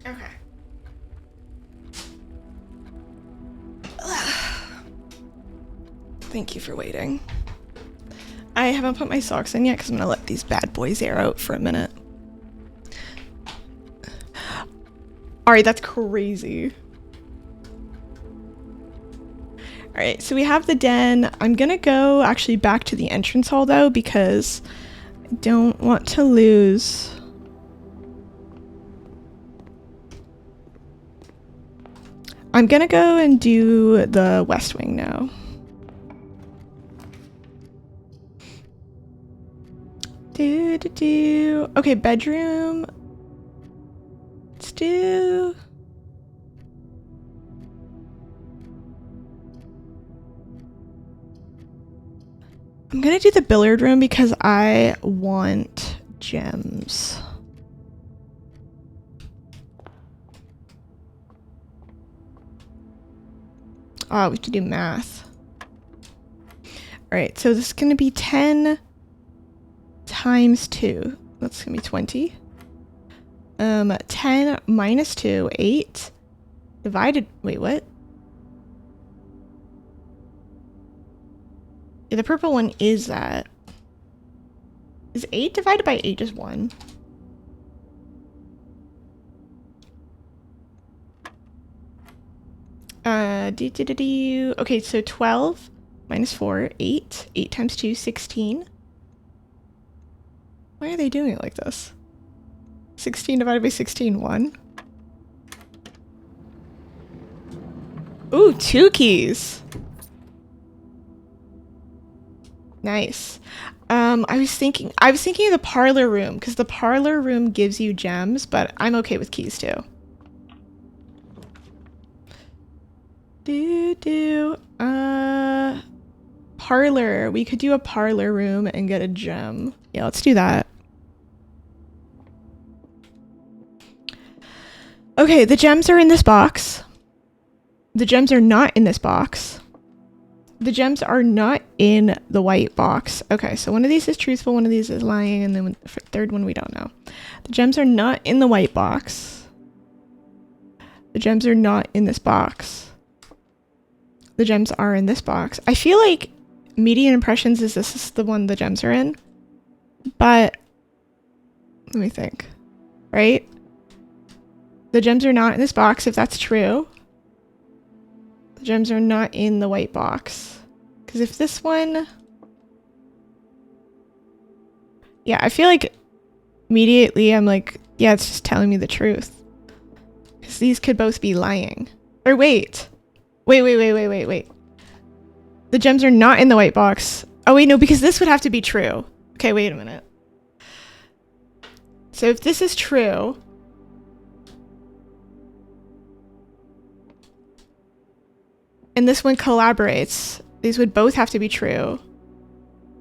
Okay. Thank you for waiting. I haven't put my socks in yet because I'm gonna let these bad boys air out for a minute. Alright, that's crazy. Alright, so we have the den. I'm gonna go actually back to the entrance hall though because I don't want to lose. I'm gonna go and do the west wing now. Okay, bedroom. Let's do... I'm gonna do the billiard room because I want gems. Oh, we have to do math. Alright, so this is gonna be 10 times 2. That's gonna be 20. 10 minus 2, 8. Divided... Wait, what? Yeah, the purple one is that. Is 8 divided by 8 just 1? Okay, so 12 minus 4, 8. 8 times 2, 16. Why are they doing it like this? 16 divided by 16, 1. Ooh, 2 keys. Nice. I was thinking of the parlor room because the parlor room gives you gems, but I'm okay with keys too. Parlor. We could do a parlor room and get a gem. Yeah, let's do that. Okay, the gems are in this box. The gems are not in this box. The gems are not in the white box. Okay, so one of these is truthful, one of these is lying, and then the third one we don't know. The gems are not in the white box. The gems are not in this box. The gems are in this box. I feel like median impressions is this is the one the gems are in. But let me think. Right? The gems are not in this box, if that's true. The gems are not in the white box. Because if this one... Yeah, I feel like immediately I'm like, yeah, it's just telling me the truth. Because these could both be lying. Or wait. Wait. The gems are not in the white box. Oh wait, no, because this would have to be true. Okay, wait a minute. So if this is true, and this one collaborates, these would both have to be true,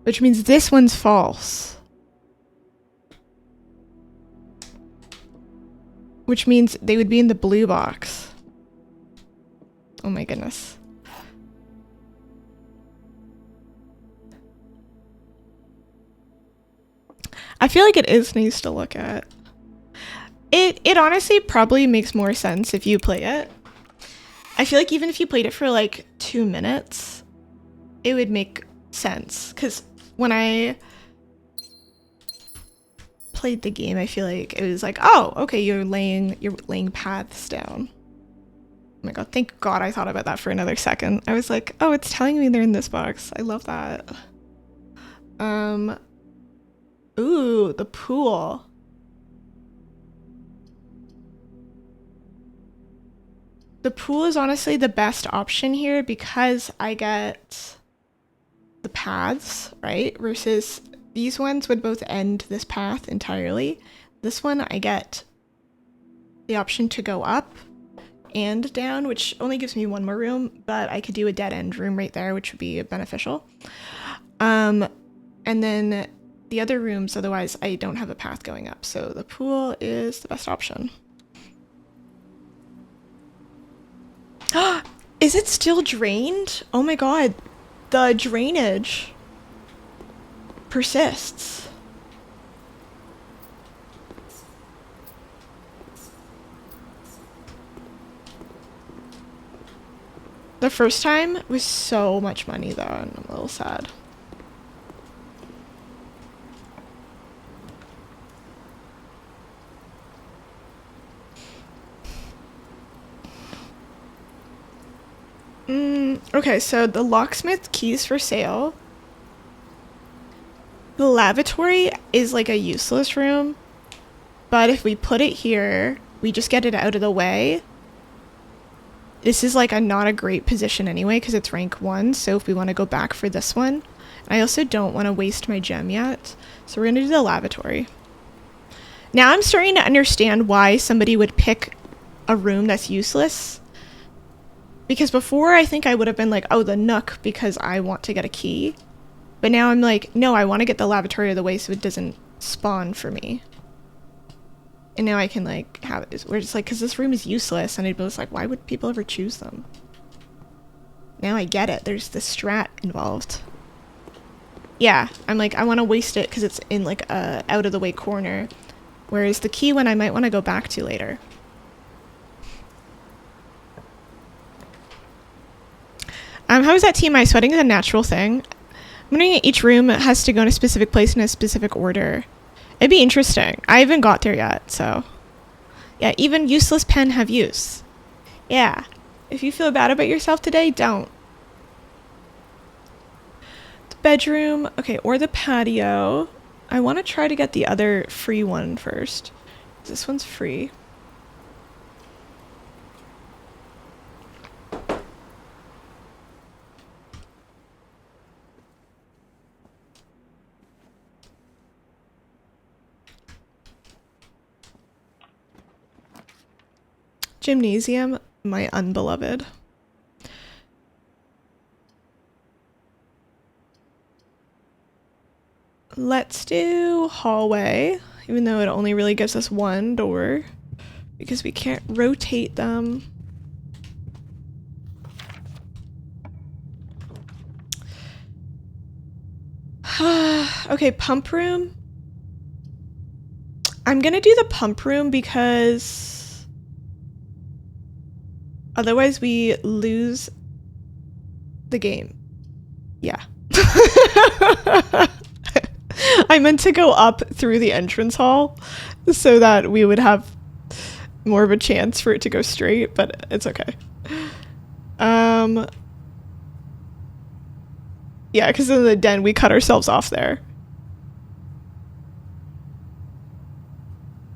which means this one's false. Which means they would be in the blue box. Oh my goodness. I feel like it is nice to look at. It honestly probably makes more sense if you play it. I feel like even if you played it for like 2 minutes, it would make sense. Because when I played the game, I feel like it was like, oh, okay, you're laying paths down. Oh my god, thank god I thought about that for another second. I was like, oh, it's telling me they're in this box. I love that. Ooh, the pool. The pool is honestly the best option here because I get the paths, right? Versus these ones would both end this path entirely. This one, I get the option to go up and down, which only gives me one more room, but I could do a dead end room right there, which would be beneficial. And then the other rooms, otherwise I don't have a path going up. So the pool is the best option. Is it still drained? Oh my god, the drainage persists. The first time was so much money though, and I'm a little sad. Okay, so the locksmith key's for sale. The lavatory is like a useless room, but if we put it here, we just get it out of the way. This is like not a great position anyway because it's rank 1, so if we want to go back for this one, I also don't want to waste my gem yet, so we're going to do the lavatory. Now I'm starting to understand why somebody would pick a room that's useless. Because before, I think I would have been like, oh, the nook, because I want to get a key. But now I'm like, no, I want to get the lavatory out of the way so it doesn't spawn for me. And now I can, like, have it. We're just like, because this room is useless. And I'd be like, why would people ever choose them? Now I get it. There's the strat involved. Yeah, I'm like, I want to waste it because it's in, like, a out-of-the-way corner. Whereas the key one I might want to go back to later. How is that TMI? Sweating is a natural thing. I'm wondering if each room has to go in a specific place in a specific order. It'd be interesting. I haven't got there yet, so. Yeah, even useless pen have use. Yeah. If you feel bad about yourself today, don't. The bedroom. Okay, or the patio. I want to try to get the other free one first. This one's free. Gymnasium, my unbeloved. Let's do hallway, even though it only really gives us one door, because we can't rotate them. Okay, pump room. I'm gonna do the pump room because otherwise we lose the game. Yeah. I meant to go up through the entrance hall so that we would have more of a chance for it to go straight, but it's okay. Yeah, because in the den we cut ourselves off there.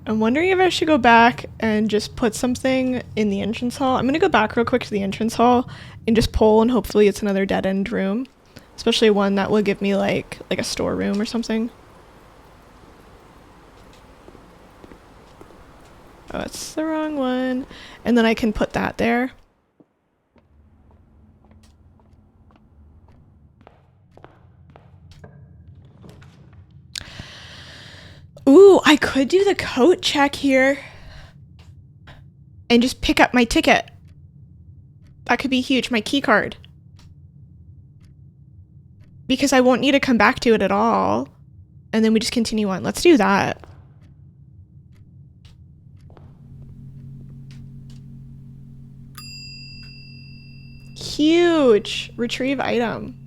I'm wondering if I should go back and just put something in the entrance hall. I'm gonna go back real quick to the entrance hall and just pull, and hopefully it's another dead-end room. Especially one that will give me like a storeroom or something. Oh, it's the wrong one. And then I can put that there. Ooh, I could do the coat check here. And just pick up my ticket. That could be huge. My key card. Because I won't need to come back to it at all. And then we just continue on. Let's do that. Huge. Retrieve item.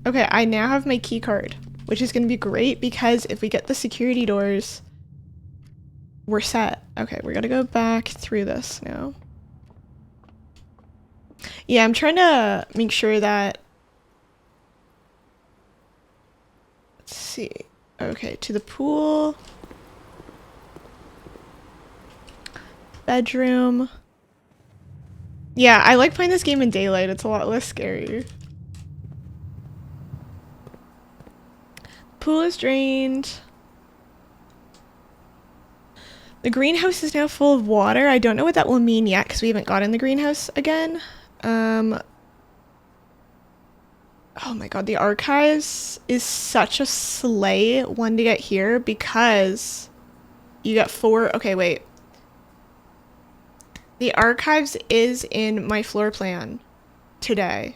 Okay, I now have my key card, which is going to be great because if we get the security doors, we're set. Okay, we're going to go back through this now. Yeah, I'm trying to make sure that... Let's see. Okay, to the pool. Bedroom. Yeah, I like playing this game in daylight. It's a lot less scary. Pool is drained. The greenhouse is now full of water. I don't know what that will mean yet because we haven't gotten the greenhouse again. Oh my god, the archives is such a slay one to get here because you get 4. Okay, wait. The archives is in my floor plan today.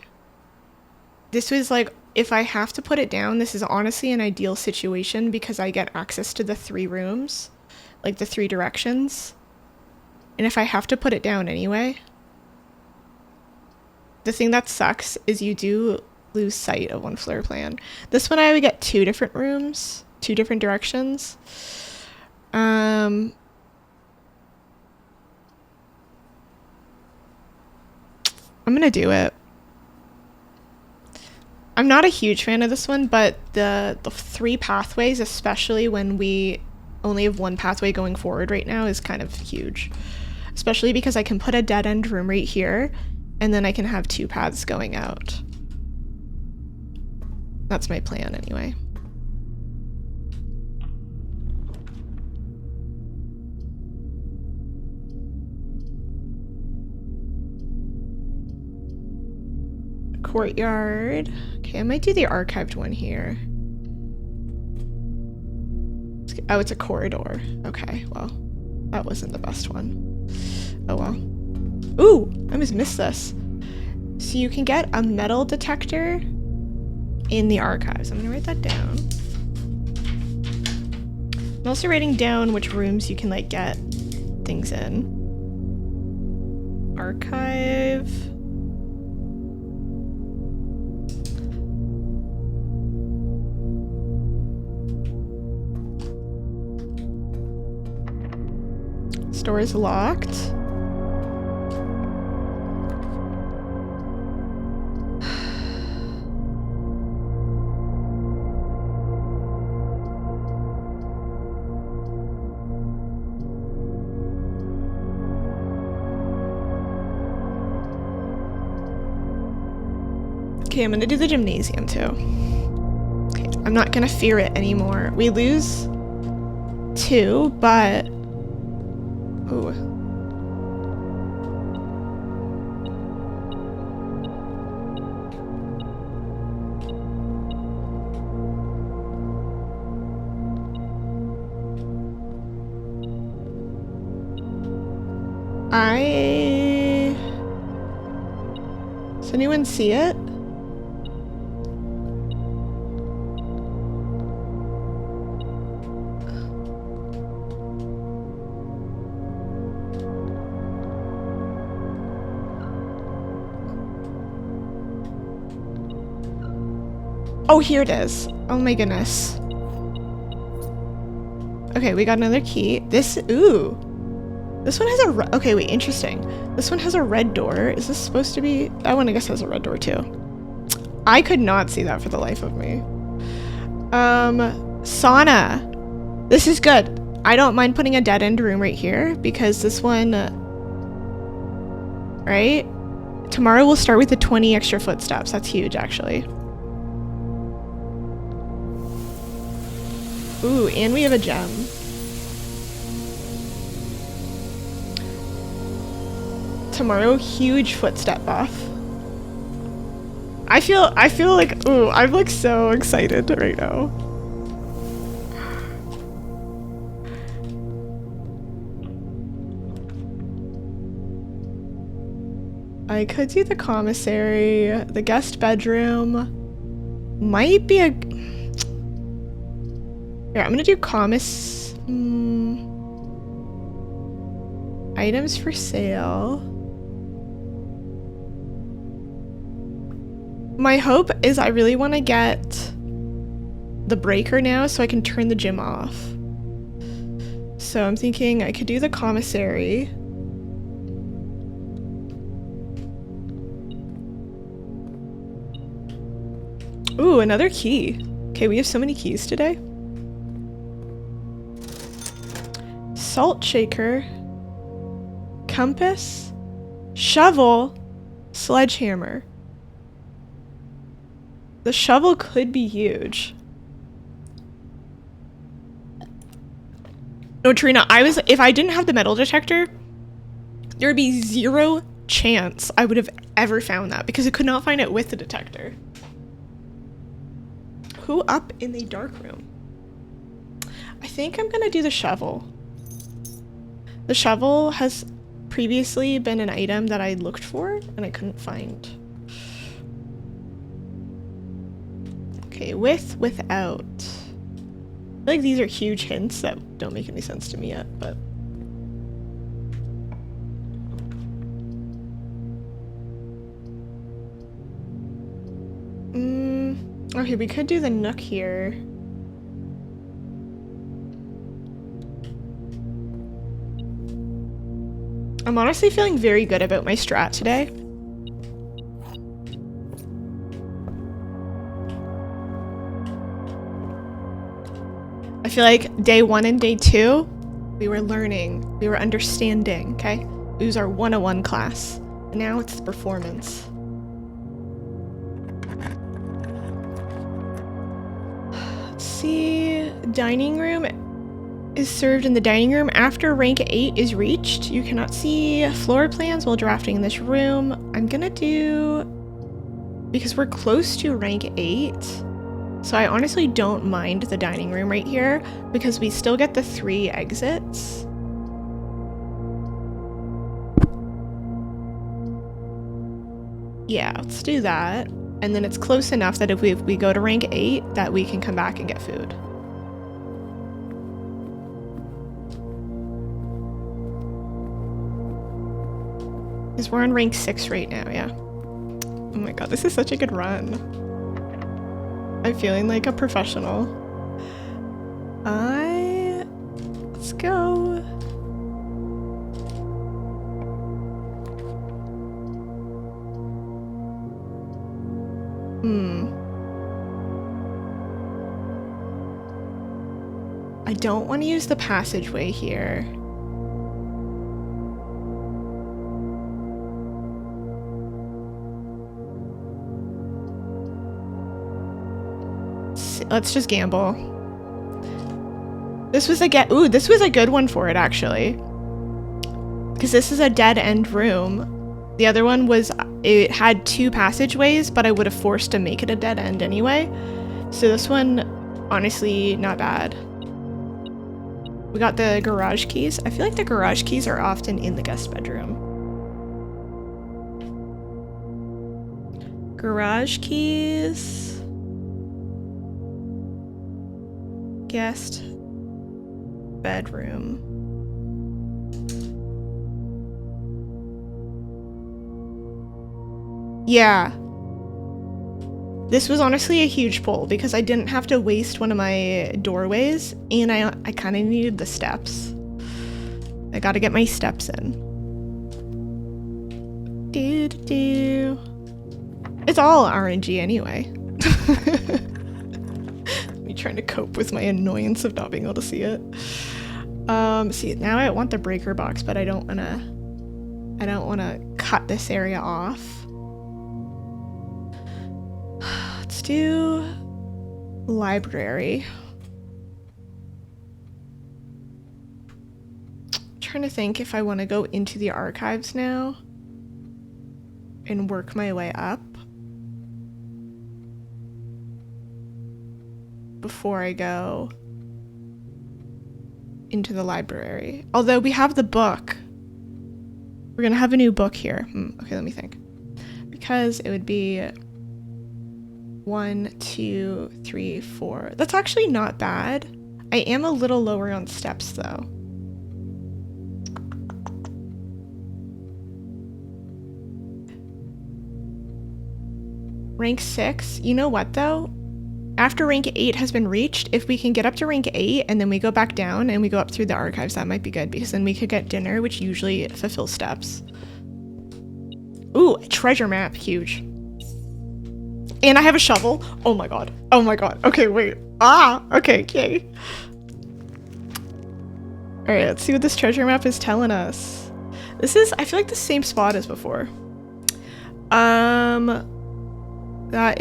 This was like, if I have to put it down, this is honestly an ideal situation because I get access to the 3 rooms, like the 3 directions. And if I have to put it down anyway, the thing that sucks is you do lose sight of one floor plan. This one I would get 2 different rooms, 2 different directions. I'm gonna do it. I'm not a huge fan of this one, but the 3 pathways, especially when we only have 1 pathway going forward right now, is kind of huge. Especially because I can put a dead-end room right here, and then I can have 2 paths going out. That's my plan anyway. Courtyard. Okay, I might do the archived one here. Oh, it's a corridor. Okay, well, that wasn't the best one. Oh well. Ooh, I almost missed this. So you can get a metal detector in the archives. I'm gonna write that down. I'm also writing down which rooms you can like get things in. Archive. Door is locked. Okay, I'm gonna do the gymnasium too. Okay, I'm not gonna fear it anymore. We lose 2, but ooh. Does anyone see it? Oh, here it is. Oh my goodness. Okay, we got another key. Ooh. This one has a okay, wait, interesting. This one has a red door. Is this supposed to be? That one I guess has a red door too. I could not see that for the life of me. Sauna. This is good. I don't mind putting a dead end room right here because this one, right? Tomorrow we'll start with the 20 extra footsteps. That's huge, actually. Ooh, and we have a gem. Tomorrow, huge footstep buff. I feel like, ooh, I'm like so excited right now. I could do the commissary, the guest bedroom. Might be a... Here, I'm gonna do items for sale. My hope is I really want to get the breaker now so I can turn the gym off. So I'm thinking I could do the commissary. Ooh, another key. Okay, we have so many keys today. Salt shaker. Compass. Shovel. Sledgehammer. The shovel could be huge. No, Trina, if I didn't have the metal detector, there would be zero chance I would have ever found that because I could not find it with the detector. Who up in the dark room? I think I'm gonna do the shovel. The shovel has previously been an item that I looked for and I couldn't find. Okay, without. I feel like these are huge hints that don't make any sense to me yet, but. Okay, we could do the nook here. I'm honestly feeling very good about my strat today. I feel like day 1 and day 2, we were learning, we were understanding, okay? It was our 101 class. And now it's the performance. Let's see, dining room is served in the dining room after rank 8 is reached. You cannot see floor plans while drafting in this room. I'm gonna do, because we're close to rank 8, so I honestly don't mind the dining room right here because we still get the 3 exits. Yeah, let's do that. And then it's close enough that if we go to rank 8 that we can come back and get food. Because we're on rank 6 right now, yeah. Oh my god, this is such a good run. I'm feeling like a professional. Let's go. I don't want to use the passageway here. Let's just gamble. This was a this was a good one for it actually. Because this is a dead end room. The other one was, it had 2 passageways, but I would have forced to make it a dead end anyway. So this one, honestly, not bad. We got the garage keys. I feel like the garage keys are often in the guest bedroom. Garage keys. Guest bedroom. Yeah. This was honestly a huge pull because I didn't have to waste one of my doorways and I kind of needed the steps. I gotta get my steps in. It's all RNG anyway. Let me trying to cope with my annoyance of not being able to see it. See, now I want the breaker box, but I don't wanna cut this area off. Let's do library. I'm trying to think if I want to go into the archives now and work my way up before I go into the library. Although we have the book. We're gonna have a new book here. Okay, let me think. Because it would be 1, 2, 3, 4. That's actually not bad. I am a little lower on steps though. Rank 6. You know what though? After rank 8 has been reached, if we can get up to rank 8 and then we go back down and we go up through the archives, that might be good because then we could get dinner, which usually fulfills steps. Ooh, a treasure map. Huge. And I have a shovel. Oh my god. Oh my god. Okay, wait. Okay, yay. Alright, let's see what this treasure map is telling us. This is, I feel like, the same spot as before. That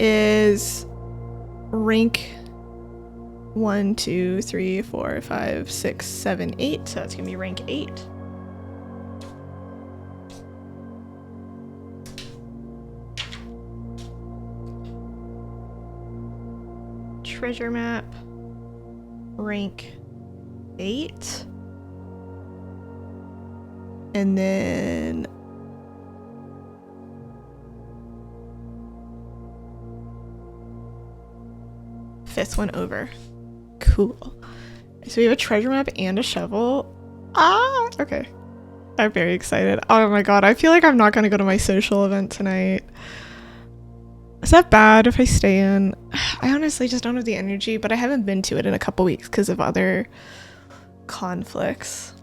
is rank 1, 2, 3, 4, 5, 6, 7, 8. So that's gonna be rank 8. Treasure map, rank 8. And then fifth one over. Cool. So we have a treasure map and a shovel. Okay. I'm very excited. Oh my god, I feel like I'm not gonna go to my social event tonight. Is that bad if I stay in? I honestly just don't have the energy, but I haven't been to it in a couple weeks because of other conflicts.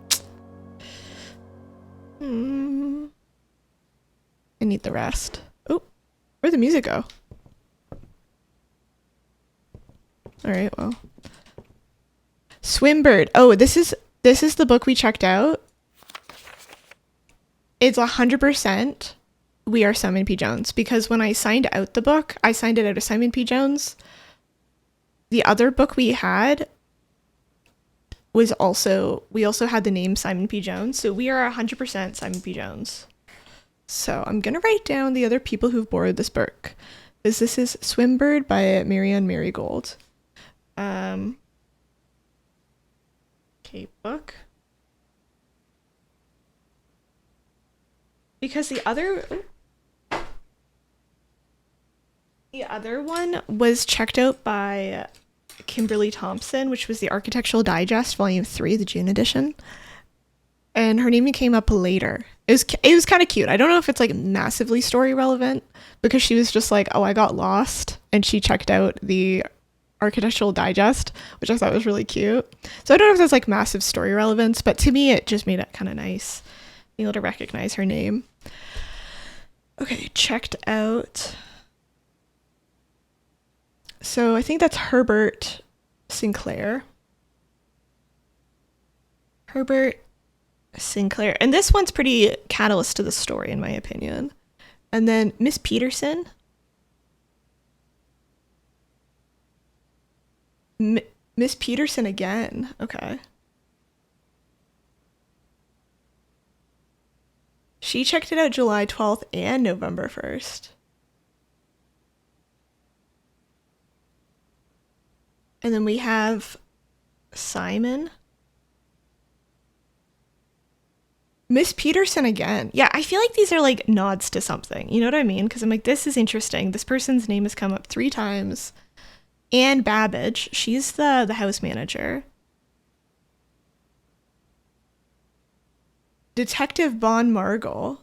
I need the rest. Oh, where'd the music go? Alright, well. Swimbird. Oh, this is the book we checked out. It's 100% We Are Simon P. Jones, because when I signed out the book, I signed it out of Simon P. Jones. The other book we had was also, we also had the name Simon P. Jones, so we are 100% Simon P. Jones. So I'm gonna write down the other people who've borrowed this book. This is Swimbird by Marianne Marigold. Okay, book. Because the other one was checked out by Kimberly Thompson, which was the Architectural Digest, Volume 3, the June edition. And her name came up later. It was kind of cute. I don't know if it's like massively story relevant, because she was just like, oh, I got lost, and she checked out the Architectural Digest, which I thought was really cute. So I don't know if there's like massive story relevance, but to me it just made it kind of nice being able to recognize her name. Okay, checked out. So I think that's Herbert Sinclair. Herbert Sinclair. And this one's pretty catalyst to the story, in my opinion. And then Miss Peterson. Miss Peterson again. Okay. She checked it out July 12th and November 1st. And then we have Simon. Miss Peterson again. Yeah, I feel like these are like nods to something. You know what I mean? Because I'm like, this is interesting. This person's name has come up 3 times. Anne Babbage. She's the house manager. Detective Bon Margle.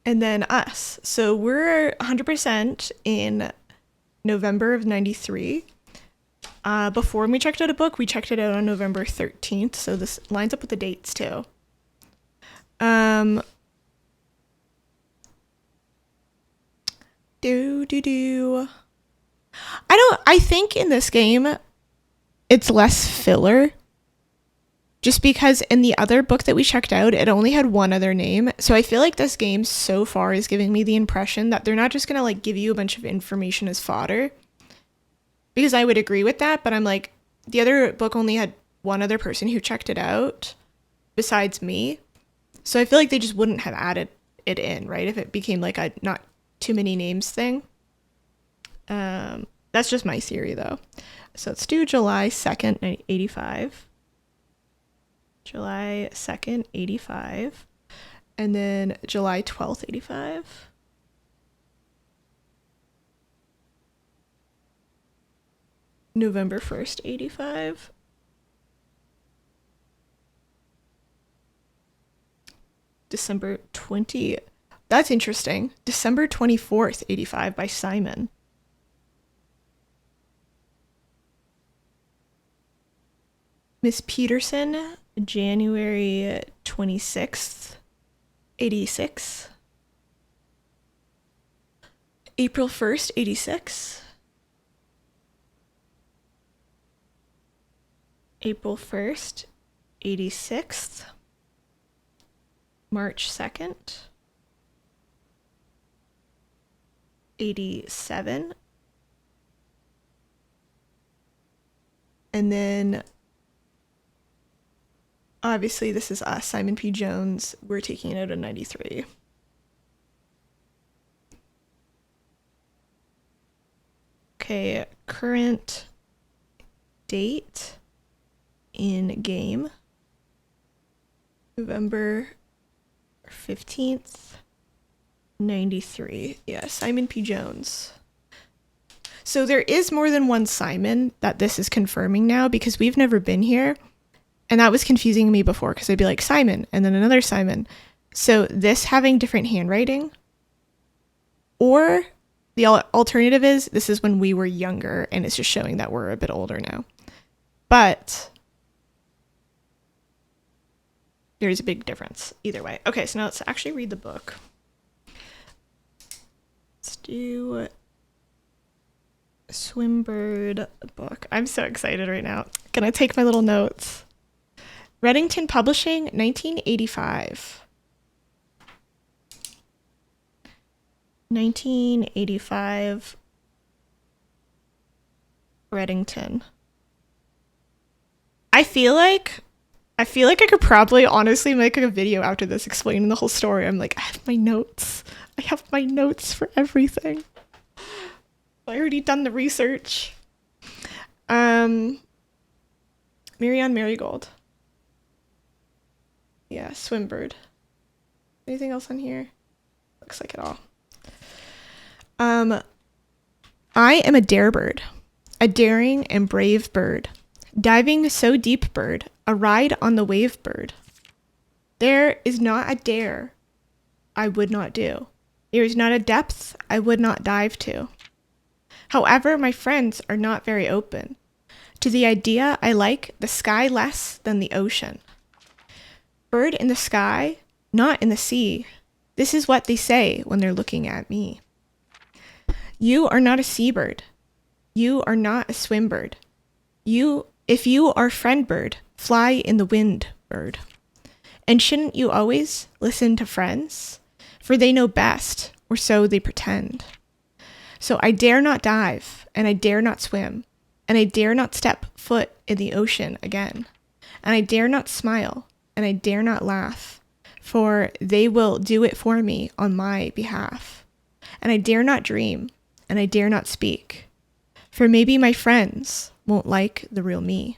And then us. So we're 100% in November of 93. Before when we checked out a book, we checked it out on November 13th. So this lines up with the dates too. I think in this game, it's less filler. Just because in the other book that we checked out, it only had one other name. So I feel like this game so far is giving me the impression that they're not just going to like give you a bunch of information as fodder. Because I would agree with that, but I'm like, the other book only had one other person who checked it out besides me. So I feel like they just wouldn't have added it in, right? If it became like a not too many names thing. That's just my theory though. So let's do July 2nd, 85. July 2nd, 85. And then July 12th, 85. November 1st, 85. December 20. That's interesting. December 24th, 85 by Simon. Miss Peterson, January 26th, 86. April 1st, 86. April 1st, 86th. March 2nd, 87. And then obviously this is us, Simon P. Jones. We're taking it out of 93. Okay, current date in game. November 15th, 93. Yeah, Simon P. Jones. So there is more than one Simon that this is confirming now because we've never been here. And that was confusing me before because I'd be like Simon and then another Simon. So this having different handwriting, or the alternative is this is when we were younger and it's just showing that we're a bit older now. But there's a big difference either way. Okay, so now let's actually read the book. Let's do Swimbird book. I'm so excited right now. Can I take my little notes? Reddington Publishing, 1985. 1985. Reddington. I feel like I could probably honestly make a video after this explaining the whole story. I'm like, I have my notes. I have my notes for everything. I already done the research. Marianne Marigold. Yeah, Swimbird. Anything else on here? Looks like it all. I am a dare bird, a daring and brave bird, diving so deep bird, a ride on the wave bird. There is not a dare I would not do. There is not a depth I would not dive to. However, my friends are not very open to the idea I like the sky less than the ocean. Bird in the sky, not in the sea. This is what they say when they're looking at me. You are not a seabird. You are not a swimbird. If you are friend bird, fly in the wind, bird. And shouldn't you always listen to friends? For they know best, or so they pretend. So I dare not dive, and I dare not swim, and I dare not step foot in the ocean again. And I dare not smile, and I dare not laugh, for they will do it for me on my behalf. And I dare not dream, and I dare not speak, for maybe my friends won't like the real me.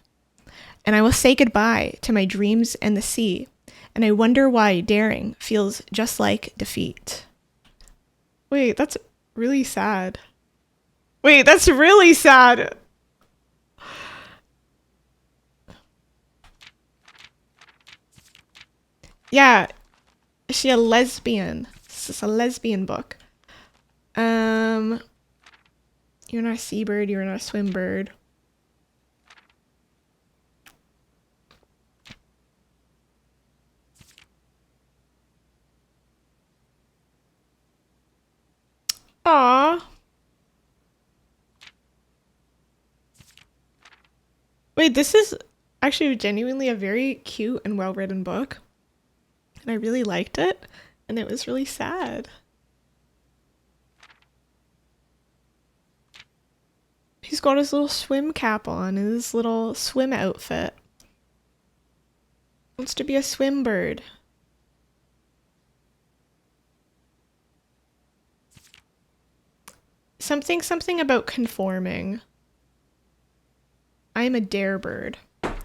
And I will say goodbye to my dreams and the sea, and I wonder why daring feels just like defeat. Wait, that's really sad. Wait, that's really sad. Yeah, is she a lesbian? This is a lesbian book. You're not a seabird, you're not a swimbird. Aw. Wait, this is actually genuinely a very cute and well-written book. And I really liked it. And it was really sad. He's got his little swim cap on and his little swim outfit. Wants to be a swim bird. Something about conforming. I am a dare bird.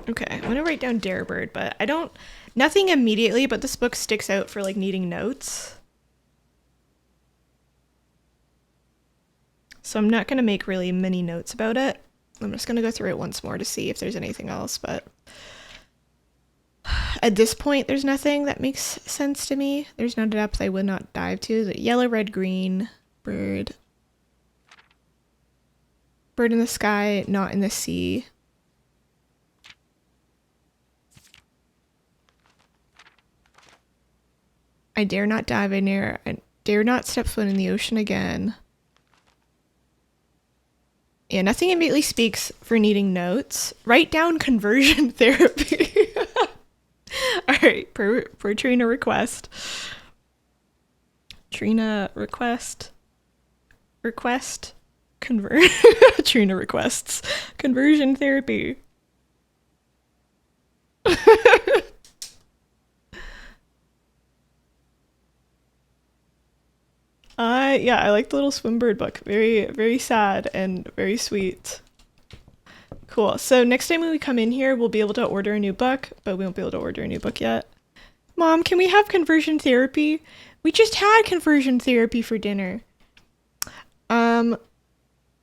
Okay, I'm gonna write down dare bird, but I don't, nothing immediately, but this book sticks out for like needing notes. So I'm not gonna make really many notes about it. I'm just gonna go through it once more to see if there's anything else, but at this point, there's nothing that makes sense to me. There's no depth I would not dive to. The yellow, red, green, bird. Bird in the sky, not in the sea. I dare not dive in there. I dare not step foot in the ocean again. Yeah, nothing immediately speaks for needing notes. Write down conversion therapy. Alright, per Trina request. Trina request. Trina requests. Conversion therapy. Yeah, I like the little Swimbird book. Very, very sad and very sweet. Cool. So next time when we come in here, we'll be able to order a new book, but we won't be able to order a new book yet. Mom, can we have conversion therapy? We just had conversion therapy for dinner. I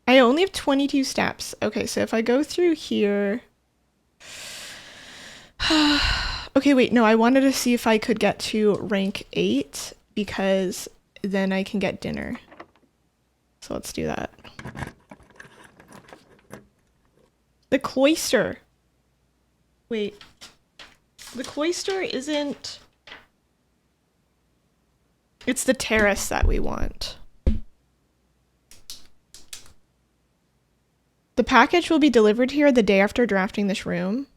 only have 22 steps. Okay, so if I go through here... Okay, wait, no, I wanted to see if I could get to rank 8 because then I can get dinner. So let's do that. The cloister. Wait. The cloister isn't... It's the terrace that we want. The package will be delivered here the day after drafting this room.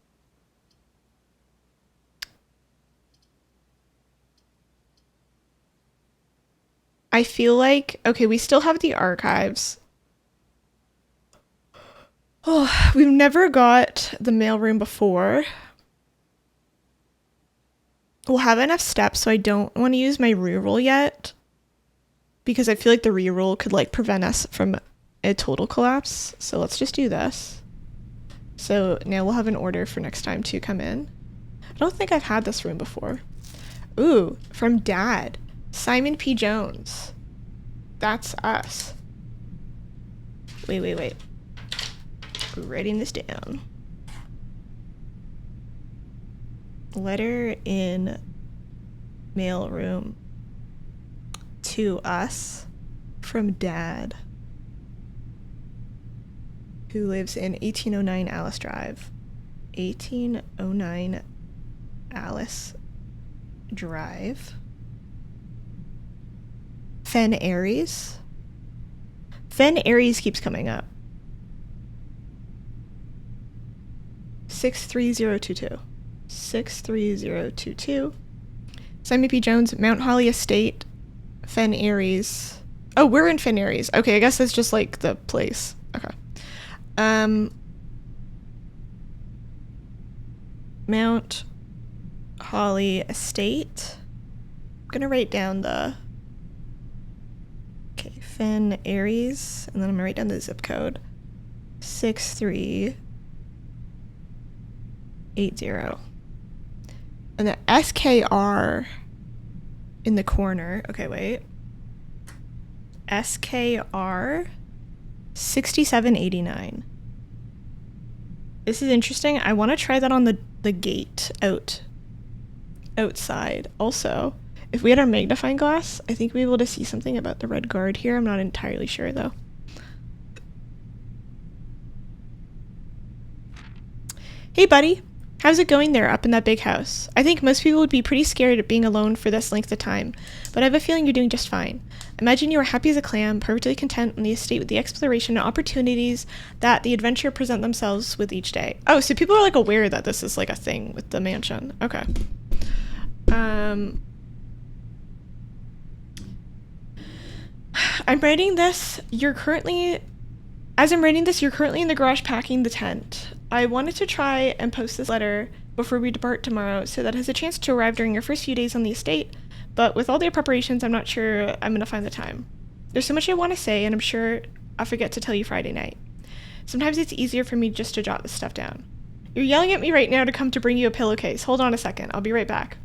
I feel like... Okay, we still have the archives. Oh, we've never got the mailroom before. We'll have enough steps, so I don't want to use my reroll yet. Because I feel like the reroll could, like, prevent us from a total collapse. So let's just do this. So now we'll have an order for next time to come in. I don't think I've had this room before. Ooh, from Dad. Simon P. Jones. That's us. Wait. We're writing this down. Letter in mailroom to us from Dad, who lives in 1809 Alice Drive. 1809 Alice Drive. Fen Aries. Fen Aries keeps coming up. 63022. 63022. Simon P. Jones, Mount Holly Estate, Fen Aries. Oh, we're in Fen Aries. Okay, I guess that's just like the place. Okay. Mount Holly Estate. I'm gonna write down the... Okay, Fen Aries, and then I'm gonna write down the zip code. 6380. And the SKR in the corner. Okay, wait. SKR 6789. This is interesting. I want to try that on the gate outside. Also, if we had our magnifying glass, I think we'd be able to see something about the red guard here. I'm not entirely sure though. Hey buddy. How's it going there up in that big house? I think most people would be pretty scared of being alone for this length of time, but I have a feeling you're doing just fine. Imagine you are happy as a clam, perfectly content on the estate with the exploration and opportunities that the adventure present themselves with each day. Oh, so people are like aware that this is like a thing with the mansion. Okay. I'm writing this, you're currently in the garage packing the tent. I wanted to try and post this letter before we depart tomorrow so that it has a chance to arrive during your first few days on the estate, but with all the preparations, I'm not sure I'm going to find the time. There's so much I want to say, and I'm sure I'll forget to tell you Friday night. Sometimes it's easier for me just to jot this stuff down. You're yelling at me right now to come to bring you a pillowcase. Hold on a second. I'll be right back.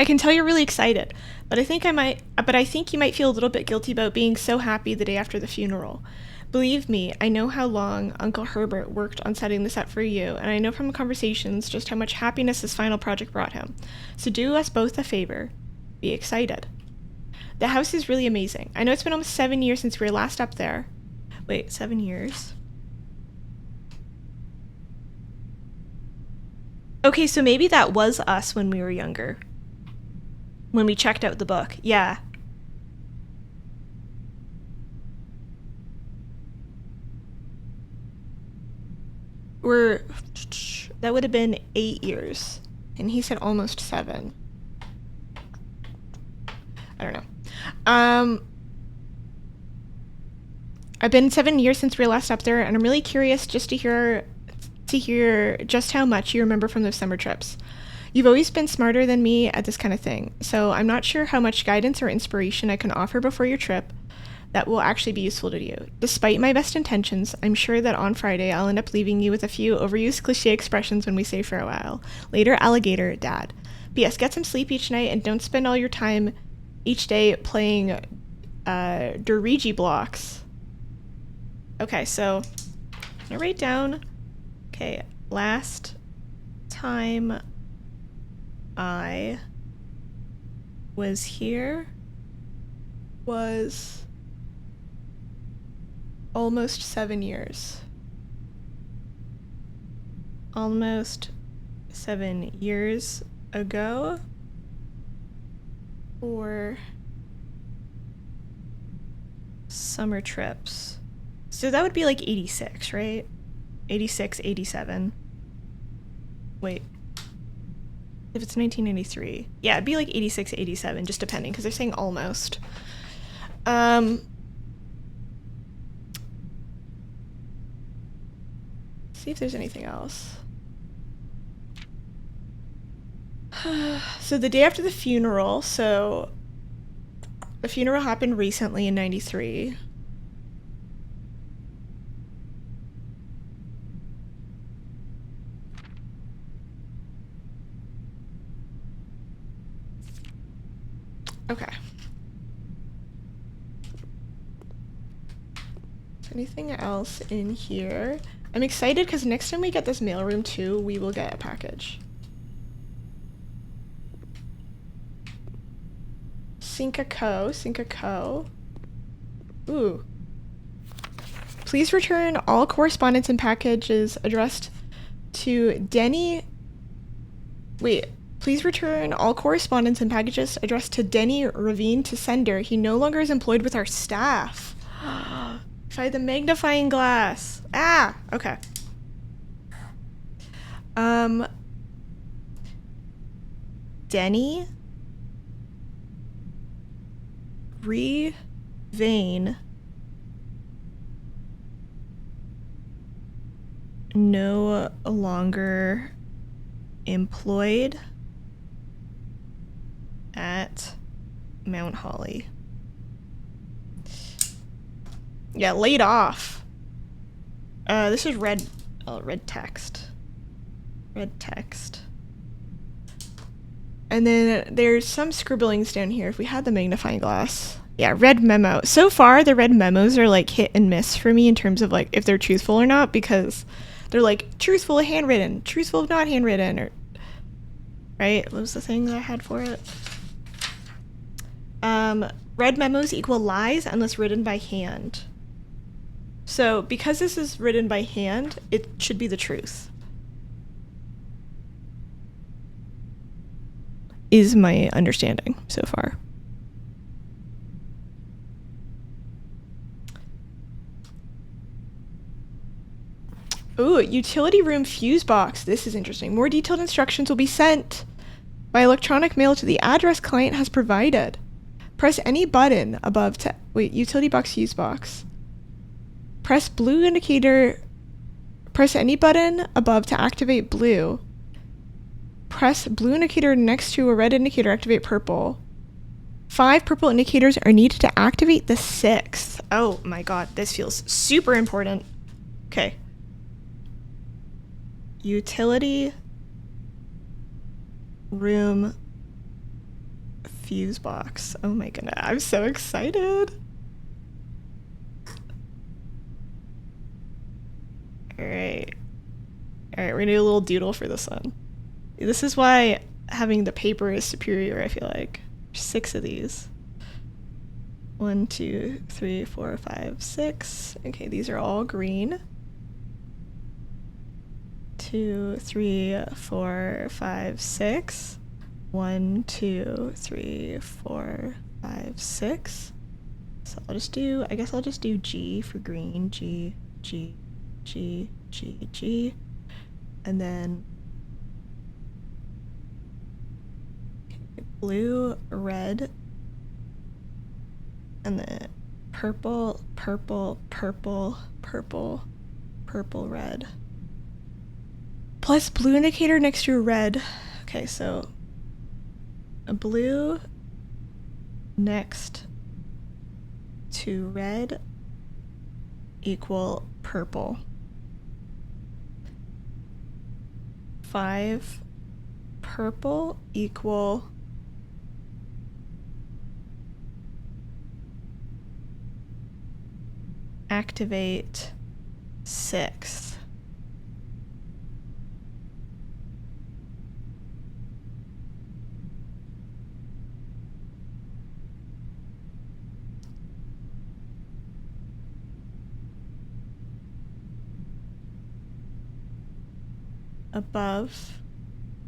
I can tell you're really excited, but I think you might feel a little bit guilty about being so happy the day after the funeral. Believe me, I know how long Uncle Herbert worked on setting this up for you, and I know from conversations just how much happiness this final project brought him. So do us both a favor. Be excited. The house is really amazing. I know it's been almost 7 years since we were last up there. Wait, 7 years? Okay, so maybe that was us when we were younger. When we checked out the book. Yeah. That would have been 8 years. And he said almost 7. I don't know. I've been 7 years since we were last up there, and I'm really curious just to hear just how much you remember from those summer trips. You've always been smarter than me at this kind of thing, so I'm not sure how much guidance or inspiration I can offer before your trip that will actually be useful to you. Despite my best intentions, I'm sure that on Friday I'll end up leaving you with a few overused cliche expressions when we say farewell. Later, alligator, Dad. P.S. Get some sleep each night and don't spend all your time each day playing Dorigi blocks. Okay, so I'm gonna write down. Okay, last time I was here was almost 7 years. Almost 7 years ago. For summer trips. So that would be like 86, right? 86, 87. Wait. If it's 1993. Yeah, it'd be like 86, 87, just depending, because they're saying almost. See if there's anything else. So the day after the funeral, so the funeral happened recently in 93. Okay. Anything else in here? I'm excited because next time we get this mailroom too, we will get a package. Sync-a-co. Ooh. Please return all correspondence and packages addressed to Denny. Wait. Please return all correspondence and packages addressed to Denny Ravine to sender. He no longer is employed with our staff. If I had the magnifying glass. Ah! Okay. Denny Ravine no longer employed at Mount Holly. Yeah, laid off. This is red text. Red text. And then there's some scribblings down here if we had the magnifying glass. Yeah, red memo. So far, the red memos are like hit and miss for me in terms of like if they're truthful or not, because they're like truthful of handwritten, truthful of not handwritten, or right? What was the thing that I had for it? Red memos equal lies unless written by hand. So because this is written by hand, it should be the truth. is my understanding so far. Ooh, utility room fuse box. This is interesting. More detailed instructions will be sent by electronic mail to the address client has provided. Press any button above to... Wait, utility box fuse box. Press blue indicator... Press any button above to activate blue. Press blue indicator next to a red indicator, activate purple. 5 purple indicators are needed to activate the 6th. Oh my god, this feels super important. Okay. Utility room fuse box. Oh my goodness, I'm so excited. Alright, we're gonna do a little doodle for this one. This is why having the paper is superior, I feel like. 6 of these. 1, 2, 3, 4, 5, 6. Okay, these are all green. 2, 3, 4, 5, 6. 1, 2, 3, 4, 5, 6. So I'll just do, I guess I'll just do G for green. G, G, G, G, G. And then blue, red, and then purple, purple, purple, purple, purple, red. Plus blue indicator next to a red. Okay, so a blue next to red equal purple. 5 purple equal activate 6th. Above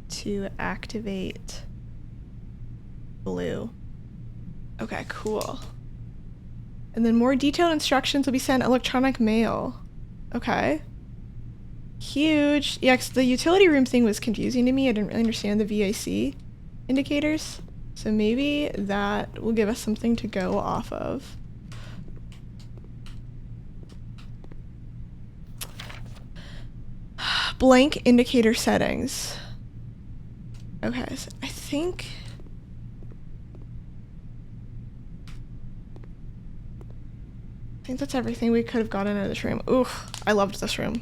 to activate blue. Okay, cool. And then more detailed instructions will be sent electronic mail. Okay. Huge. Yeah, 'cause the utility room thing was confusing to me. I didn't really understand the VAC indicators. So maybe that will give us something to go off of. Blank indicator settings. Okay, so I think that's everything we could have gotten out of this room. Ooh, I loved this room.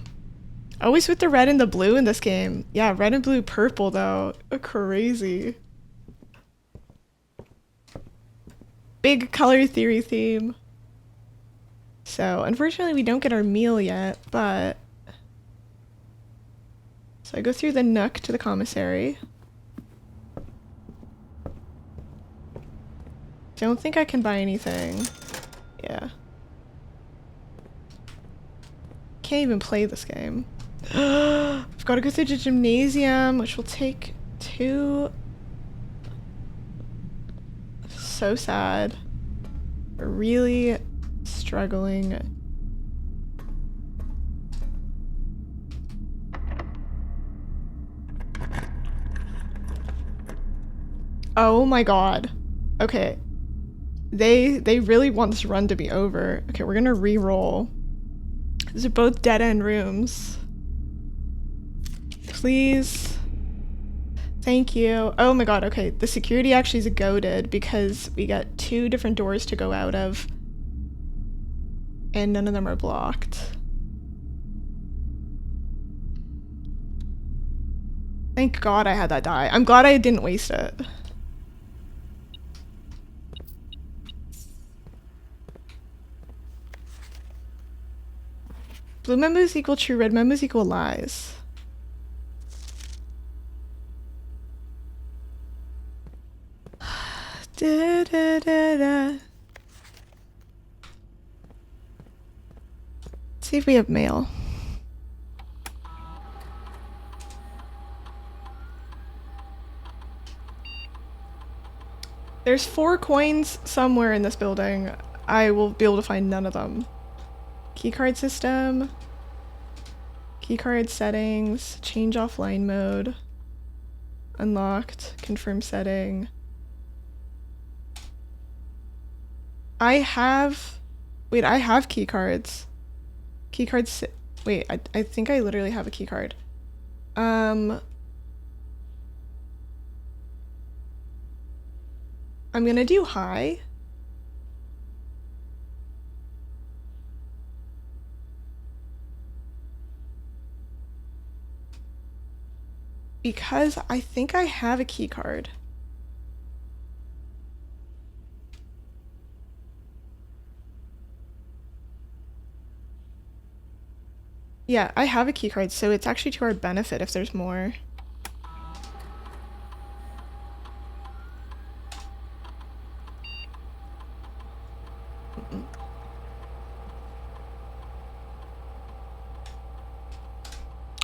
Always with the red and the blue in this game. Yeah, red and blue purple though. Crazy. Big color theory theme. So unfortunately we don't get our meal yet, but so I go through the nook to the commissary. Don't think I can buy anything. Yeah. Can't even play this game. I've got to go through the gymnasium, which will take 2. So sad. We're really struggling. Oh my god. Okay. They really want this run to be over. Okay, we're gonna re-roll. These are both dead-end rooms. Please. Thank you. Oh my god, okay. The security actually is goated because we got 2 different doors to go out of. And none of them are blocked. Thank god I had that die. I'm glad I didn't waste it. Blue memos equal true, red memos equal lies. Da, da, da, da. Let's see if we have mail. There's 4 coins somewhere in this building. I will be able to find none of them. Keycard system. Keycard settings. Change offline mode. Unlocked. Confirm setting. I have keycards. Wait, I think I literally have a keycard. I'm gonna do high. Because I think I have a keycard. Yeah, I have a keycard, so it's actually to our benefit if there's more.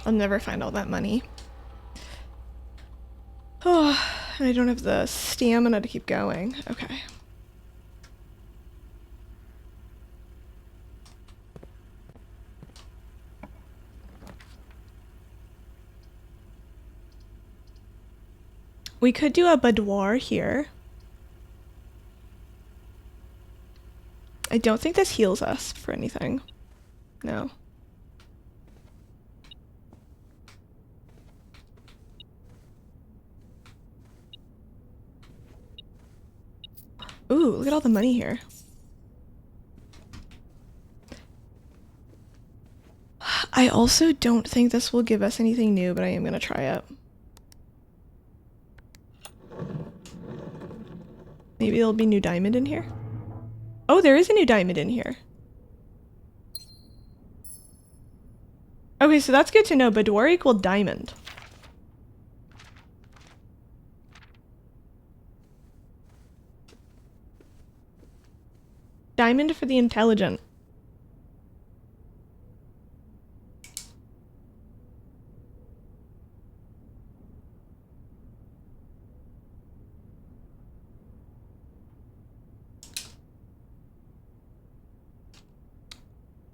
I'll never find all that money. Oh, I don't have the stamina to keep going. Okay. We could do a boudoir here. I don't think this heals us for anything. No. Ooh, look at all the money here. I also don't think this will give us anything new, but I am gonna try it. Maybe there'll be new diamond in here? Oh, there is a new diamond in here. Okay, so that's good to know. Boudoir equaled diamond. Diamond for the intelligent.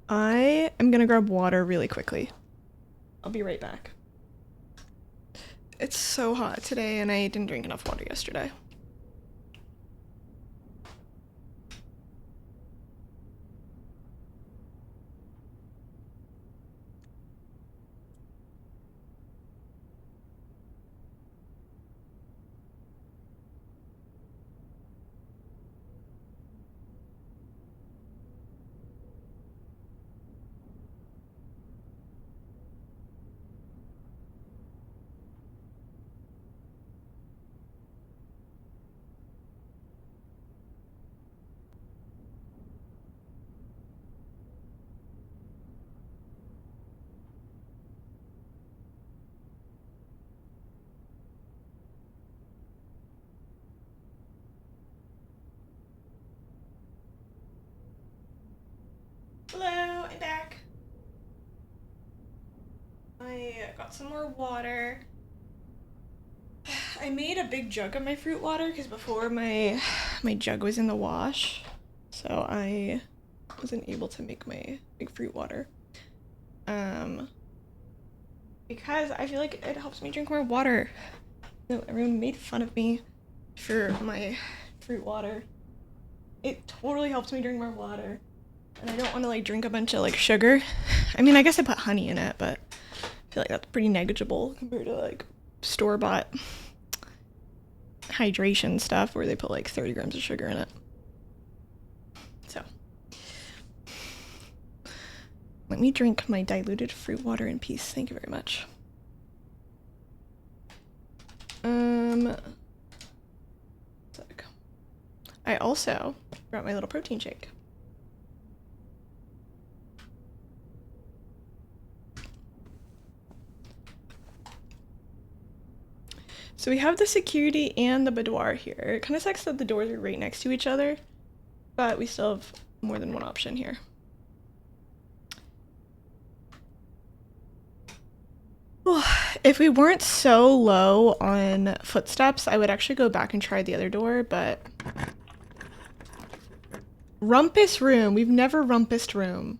I am gonna grab water really quickly. I'll be right back. It's so hot today and I didn't drink enough water yesterday. Hello, I'm back. I got some more water. I made a big jug of my fruit water because before my jug was in the wash, so I wasn't able to make my big fruit water. Because I feel like it helps me drink more water. So everyone made fun of me for my fruit water. It totally helps me drink more water. And I don't want to like drink a bunch of like sugar. I mean, I guess I put honey in it, but I feel like that's pretty negligible compared to like store-bought hydration stuff where they put like 30 grams of sugar in it. So let me drink my diluted fruit water in peace. Thank you very much. I also brought my little protein shake. So we have the security and the boudoir here. It kind of sucks that the doors are right next to each other, but we still have more than one option here. Oh, If we weren't so low on footsteps, I would actually go back and try the other door, but... Rumpus room. We've never rumpused room.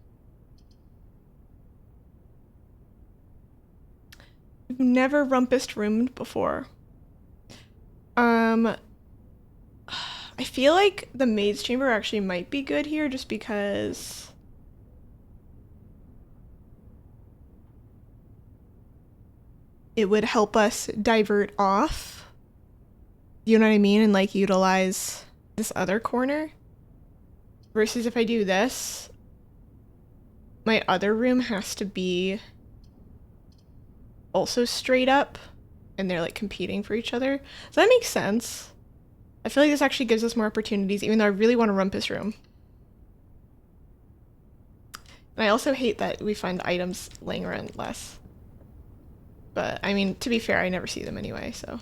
We've never rumpused roomed before. I feel like the maid's chamber actually might be good here just because... it would help us divert off. You know what I mean? And like utilize this other corner. Versus if I do this, my other room has to be also straight up. And they're like competing for each other. So that makes sense. I feel like this actually gives us more opportunities, even though I really want a rumpus room. And I also hate that we find items laying around less. But, I mean, to be fair, I never see them anyway, so.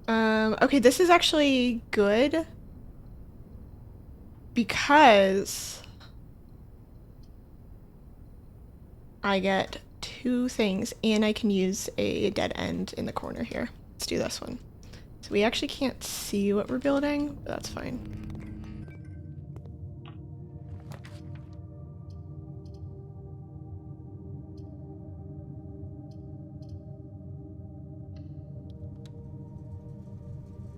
Okay, this is actually good. Because I get 2 things, and I can use a dead end in the corner here. Let's do this one. So we actually can't see what we're building, but that's fine.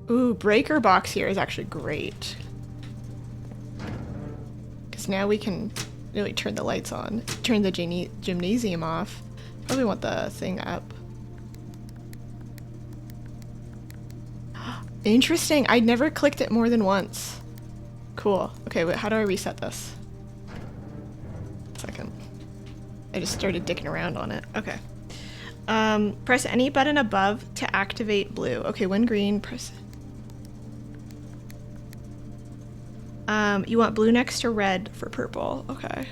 Ooh, breaker box here is actually great. Because now we can really turn the lights on. Turn the gymnasium off. Probably want the thing up. Interesting. I never clicked it more than once. Cool. Okay, wait, how do I reset this? Second. I just started dicking around on it. Okay. Press any button above to activate blue. Okay, when green, press... you want blue next to red for purple. Okay.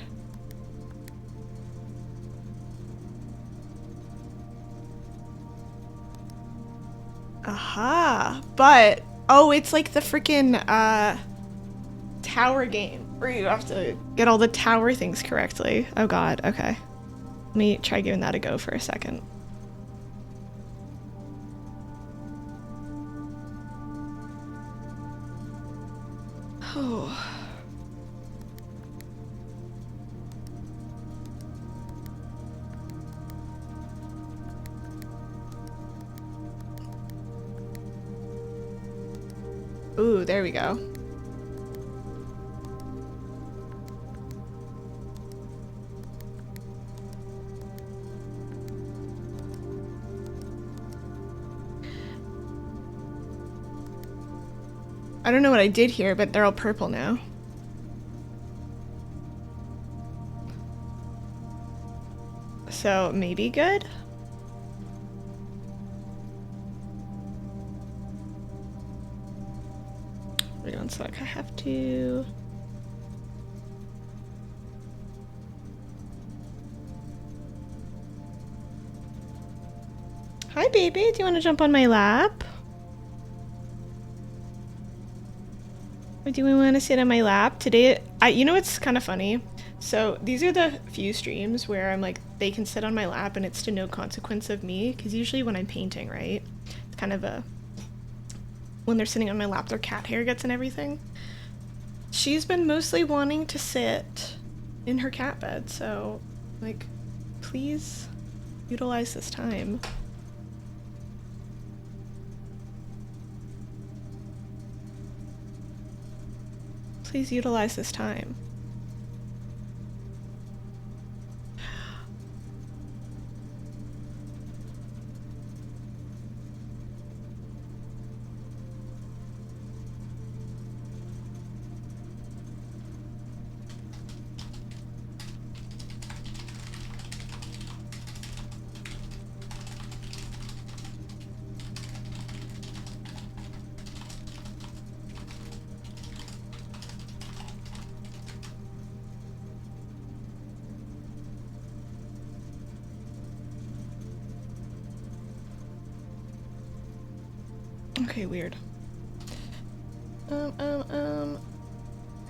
Aha! But, oh, it's like the freaking, tower game where you have to get all the tower things correctly. Oh god, okay. Let me try giving that a go for a second. Oh. Ooh, there we go. I don't know what I did here, but they're all purple now. So, maybe good? Wait one sec, I have to... Hi baby, do you want to jump on my lap? Or do we want to sit on my lap? Today, you know what's kind of funny? So these are the few streams where I'm like, they can sit on my lap and it's to no consequence of me. Because usually when I'm painting, right? It's kind of a... When they're sitting on my lap, their cat hair gets in everything. She's been mostly wanting to sit in her cat bed. So, like, please utilize this time. Please utilize this time. Okay, weird.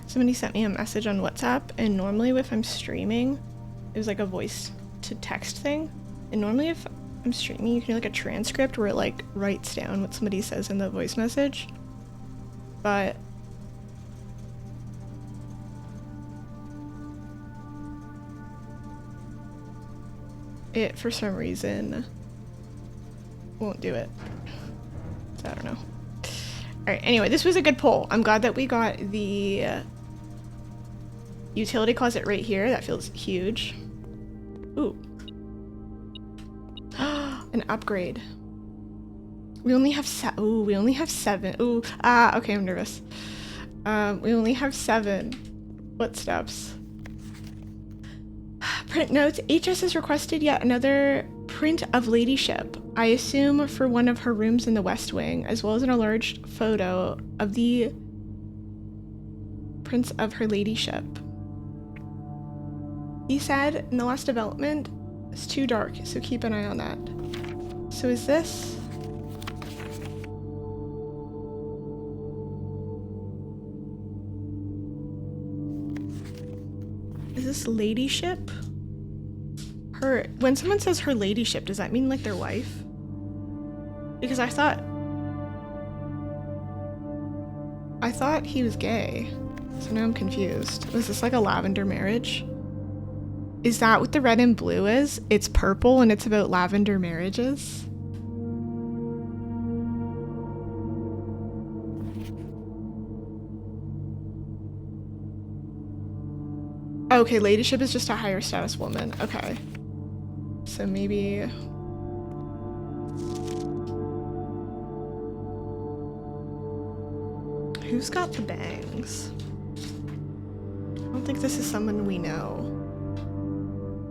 Somebody sent me a message on WhatsApp, and normally if I'm streaming, It was like a voice to text thing. And normally if I'm streaming, you can do like a transcript where it like writes down what somebody says in the voice message. But it, for some reason, won't do it. So I don't know. Alright, anyway, this was a good poll. I'm glad that we got the utility closet right here. That feels huge. Ooh. An upgrade. We only have we only have 7. Ooh, okay, I'm nervous. We only have 7 footsteps. Print notes. HS has requested yet another print of ladyship. I assume for one of her rooms in the West Wing, as well as an enlarged photo of the prints of her ladyship. He said in the last development, it's too dark, so keep an eye on that. So is this? Is this ladyship? Her, when someone says her ladyship, does that mean like their wife? Because I thought he was gay. So now I'm confused. Was this like a lavender marriage? Is that what the red and blue is? It's purple and it's about lavender marriages? Okay, ladyship is just a higher status woman. Okay. So maybe... Who's got the bangs? I don't think this is someone we know.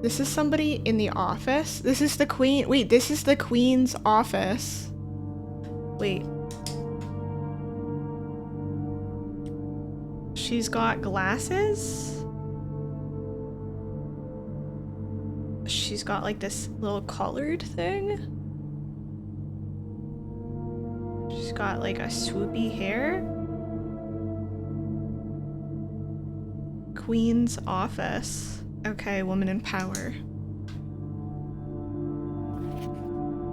This is somebody in the office. This is the queen. Wait, this is the queen's office. Wait. She's got glasses. She's got like this little collared thing. She's got like a swoopy hair. Queen's office. Okay, woman in power.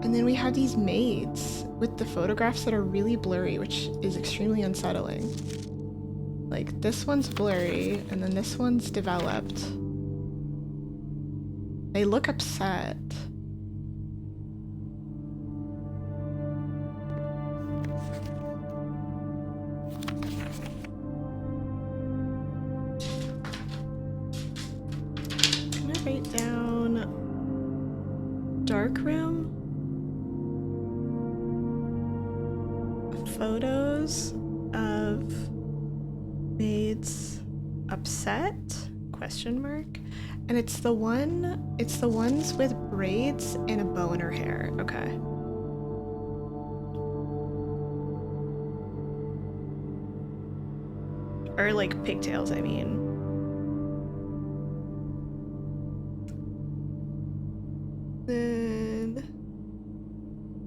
And then we have these maids with the photographs that are really blurry, which is extremely unsettling. Like, this one's blurry, and then this one's developed. They look upset. Can I write down dark room? Photos of maids upset? Question mark. And it's the ones with braids and a bow in her hair. Okay. Or like pigtails, I mean. Then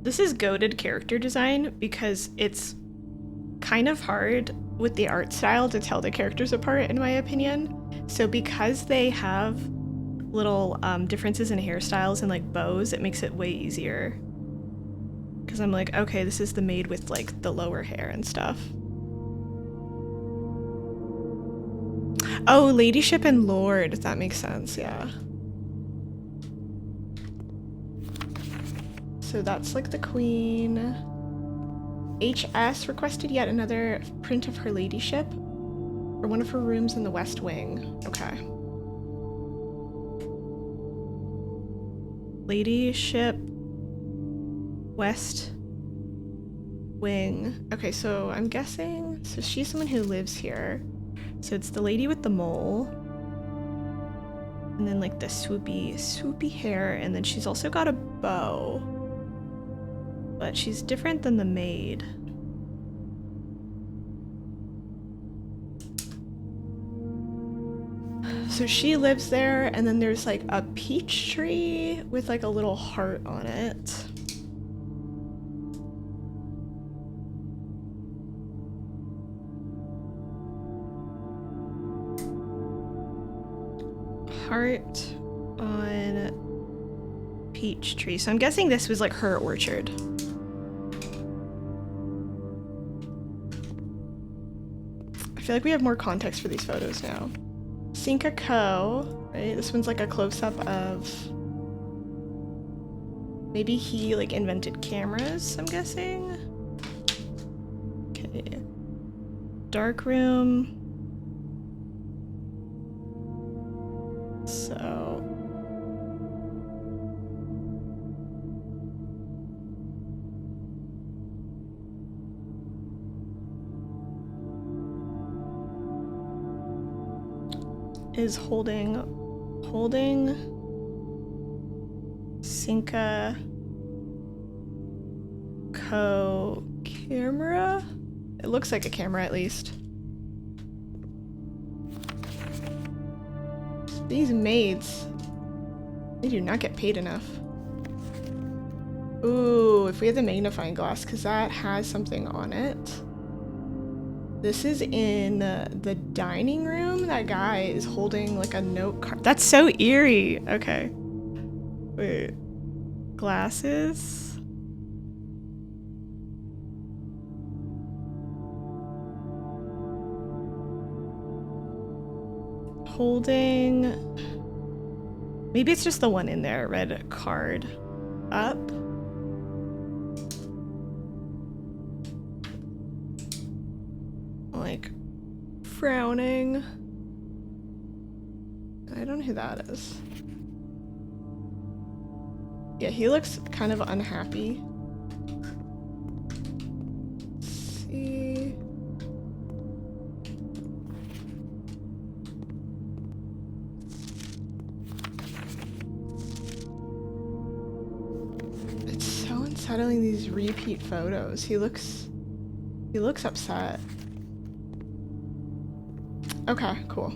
this is goated character design because it's kind of hard with the art style to tell the characters apart, in my opinion. So because they have little differences in hairstyles and like bows, it makes it way easier. Because I'm like, okay, this is the maid with like the lower hair and stuff. Oh, ladyship and lord, that makes sense, yeah. So that's like the queen. HS requested yet another print of her ladyship or one of her rooms in the West Wing. Okay. Ladyship West Wing. Okay, so I'm guessing, so she's someone who lives here. So it's the lady with the mole. And then like the swoopy hair, and then she's also got a bow. But she's different than the maid. So she lives there, and then there's like a peach tree with like a little heart on it. Heart in peach tree. So I'm guessing this was like her orchard. I feel like we have more context for these photos now. Cinca Co, right? This one's like a close-up of... Maybe he like invented cameras, I'm guessing. Okay. Dark room. So... is holding Cinca Co camera? It looks like a camera at least. These maids, they do not get paid enough. Ooh, if we had the magnifying glass, because that has something on it. This is in the dining room. That guy is holding like a note card. That's so eerie. Okay. Wait. Glasses? Holding... Maybe it's just the one in there. Red card. Up. Like frowning. I don't know who that is. Yeah, he looks kind of unhappy. Let's see. It's so unsettling, these repeat photos. He looks upset. Okay, cool.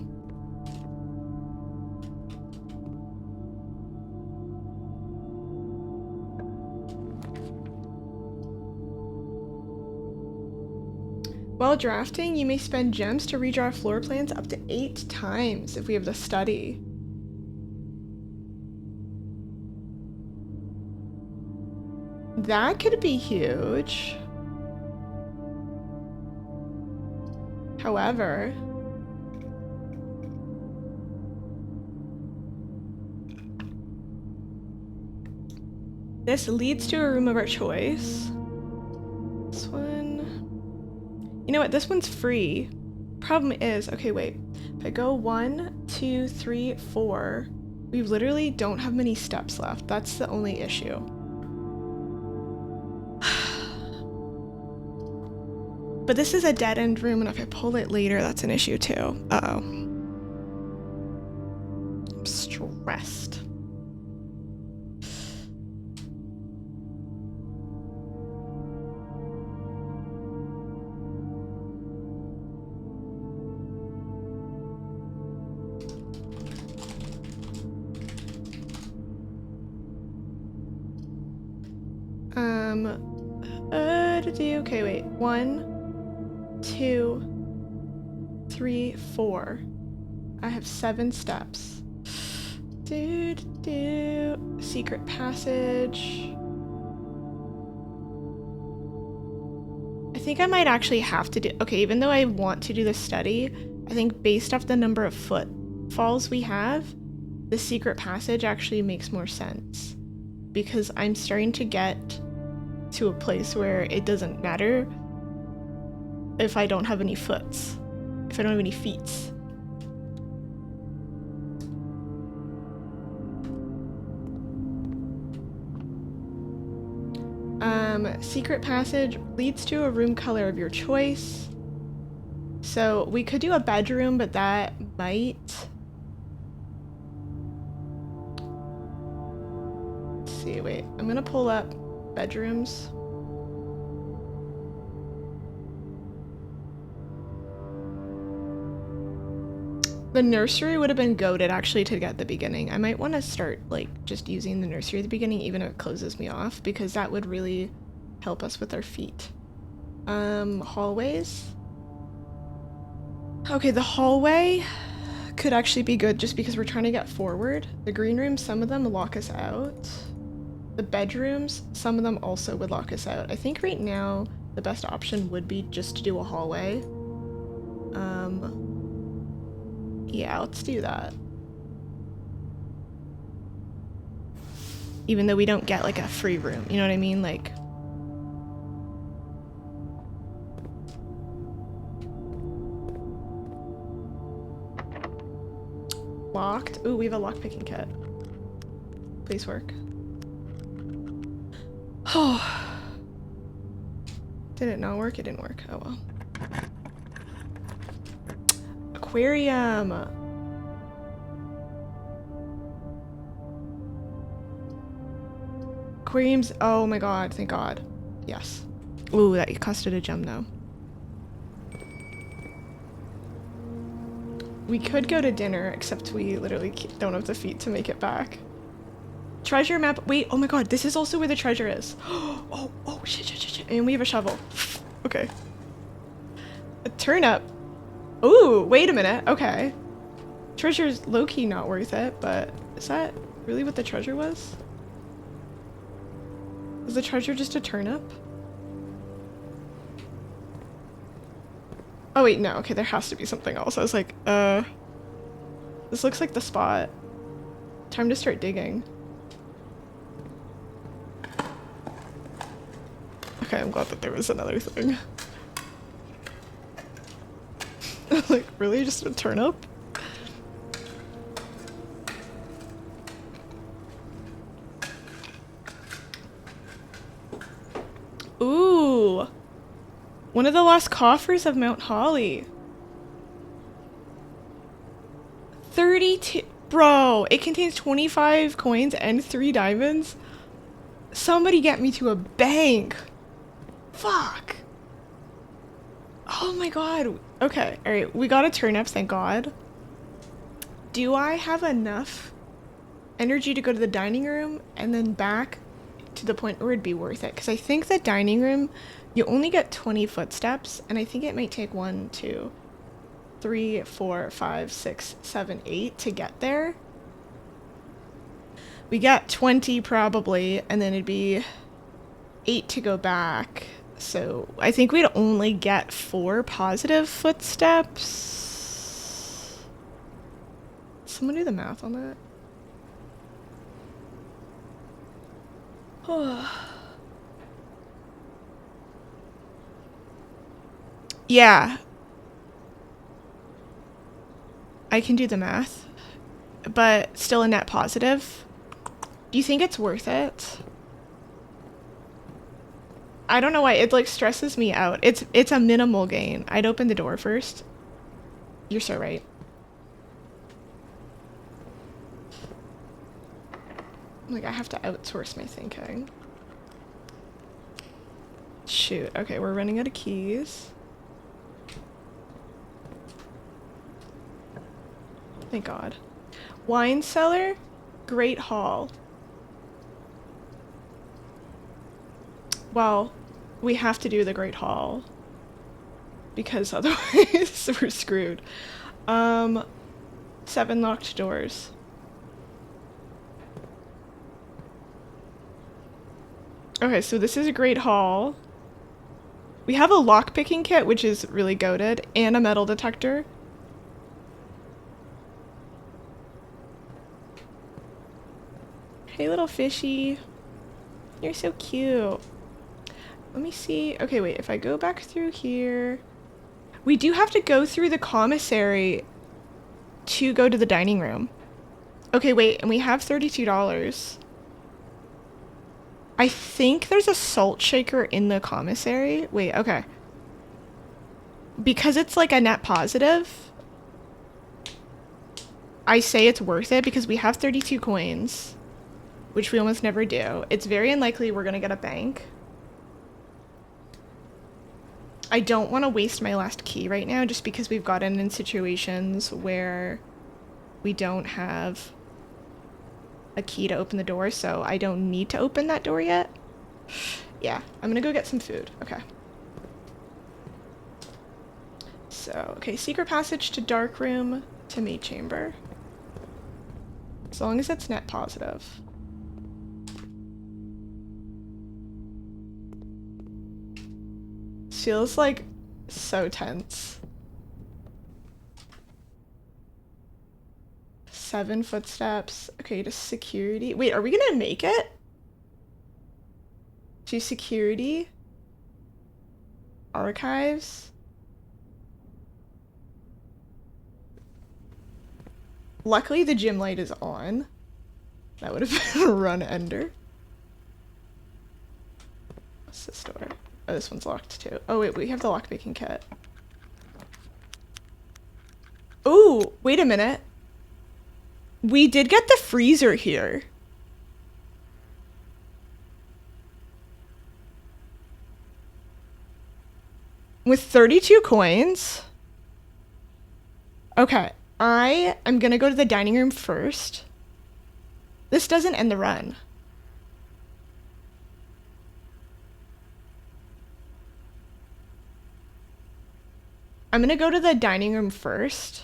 While drafting, you may spend gems to redraw floor plans up to 8 times if we have the study. That could be huge. However... this leads to a room of our choice. This one... You know what? This one's free. Problem is... Okay, wait. If I go 1, 2, 3, 4... we literally don't have many steps left. That's the only issue. But this is a dead-end room, and if I pull it later, that's an issue too. Uh-oh. I'm stressed. Okay, wait. 1, 2, 3, 4. I have 7 steps. Secret passage. I think I might actually have to do... Okay, even though I want to do the study, I think based off the number of footfalls we have, the secret passage actually makes more sense. Because I'm starting to get to a place where it doesn't matter if I don't have any foots, if I don't have any feets. Secret passage leads to a room color of your choice. So we could do a bedroom, but that might... Let's see, wait, I'm gonna pull up bedrooms. The nursery would have been goated actually to get the beginning. I might want to start like just using the nursery at the beginning, even if it closes me off, because that would really help us with our feet. Hallways. Okay, the hallway could actually be good just because we're trying to get forward. The green rooms, some of them lock us out. The bedrooms, some of them also would lock us out. I think right now the best option would be just to do a hallway. Yeah, let's do that. Even though we don't get like a free room, you know what I mean? Like, locked. Ooh, we have a lockpicking kit. Please work. Oh. Did it not work? It didn't work. Oh well. Aquarium. Aquariums. Oh my god. Thank god. Yes. Ooh, that costed a gem though. We could go to dinner, except we literally don't have the feet to make it back. Treasure map. Wait, oh my god, this is also where the treasure is. Oh, shit. And we have a shovel. Okay. A turnip. Ooh, wait a minute. Okay. Treasure's low-key not worth it, but is that really what the treasure was? Was the treasure just a turnip? Oh wait, no. Okay, there has to be something else. I was like, this looks like the spot. Time to start digging. Okay, I'm glad that there was another thing. Like, really? Just a turnip? Ooh! One of the lost coffers of Mount Holly. 32. Bro, it contains 25 coins and 3 diamonds. Somebody get me to a bank. Fuck. Oh my god. Okay, alright. We got a turnip, thank god. Do I have enough energy to go to the dining room and then back to the point where it'd be worth it? Because I think the dining room, you only get 20 footsteps, and I think it might take 1, 2, 3, 4, 5, 6, 7, 8 to get there. We get 20 probably, and then it'd be 8 to go back. So I think we'd only get 4 positive footsteps. Someone do the math on that. Yeah. I can do the math, but still a net positive. Do you think it's worth it? I don't know why, it like stresses me out. It's a minimal gain. I'd open the door first. You're so right. Like, I have to outsource my thinking. Shoot. Okay, we're running out of keys. Thank God. Wine cellar, Great Hall. Well, we have to do the Great Hall because otherwise we're screwed. 7 locked doors. Okay, so this is a Great Hall. We have a lockpicking kit, which is really goated, and a metal detector. Hey, little fishy. You're so cute. Let me see. Okay, wait. If I go back through here... We do have to go through the commissary to go to the dining room. Okay, wait. And we have $32. I think there's a salt shaker in the commissary. Wait, okay. Because it's like a net positive, I say it's worth it because we have 32 coins. Which we almost never do. It's very unlikely we're gonna get a bank. I don't want to waste my last key right now just because we've gotten in situations where we don't have a key to open the door, so I don't need to open that door yet. Yeah, I'm gonna go get some food. Okay. So, okay, secret passage to dark room. to meat chamber. As long as it's net positive. Feels like so tense. 7 footsteps. Okay, to security. Wait, are we gonna make it? To security. Archives. Luckily the gym light is on. That would have been a run ender. What's this door? Oh, this one's locked too. Oh wait, we have the lockpicking kit. Ooh, wait a minute. We did get the freezer here. With 32 coins. Okay, I am gonna go to the dining room first. This doesn't end the run. I'm gonna go to the dining room first.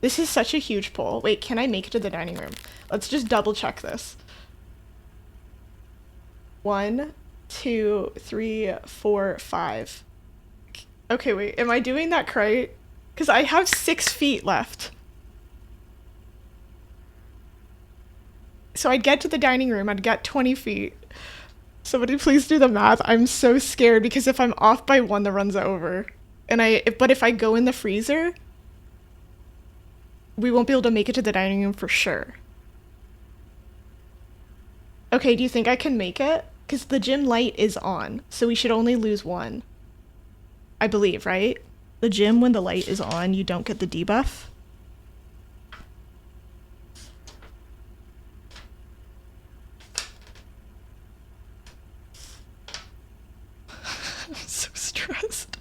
This is such a huge pull. Wait, can I make it to the dining room? Let's just double check this. 1, 2, 3, 4, 5. Okay, wait, am I doing that right? Because I have 6 feet left. So I'd get to the dining room, I'd get 20 feet. Somebody please do the math. I'm so scared because if I'm off by 1, the run's over. And but if I go in the freezer, we won't be able to make it to the dining room for sure. Okay, do you think I can make it? Because the gym light is on, so we should only lose 1. I believe, right? The gym, when the light is on, you don't get the debuff. I'm so stressed.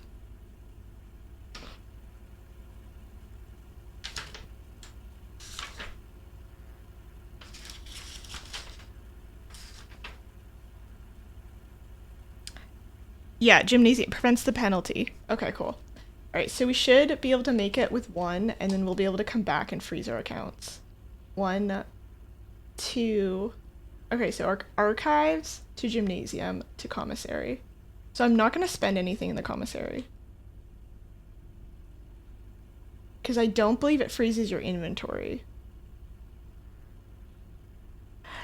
Yeah, gymnasium prevents the penalty. Okay, cool. Alright, so we should be able to make it with 1, and then we'll be able to come back and freeze our accounts. 1, 2... Okay, so archives to gymnasium to commissary. So I'm not going to spend anything in the commissary. Because I don't believe it freezes your inventory.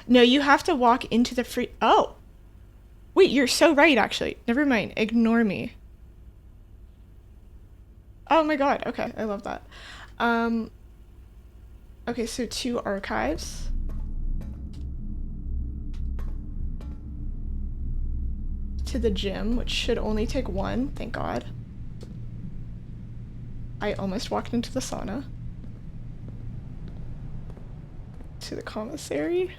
No, you have to walk into the Oh! Wait, you're so right, actually. Never mind. Ignore me. Oh my god. Okay, I love that. Okay, so 2 archives. To the gym, which should only take 1, thank god. I almost walked into the sauna. To the commissary.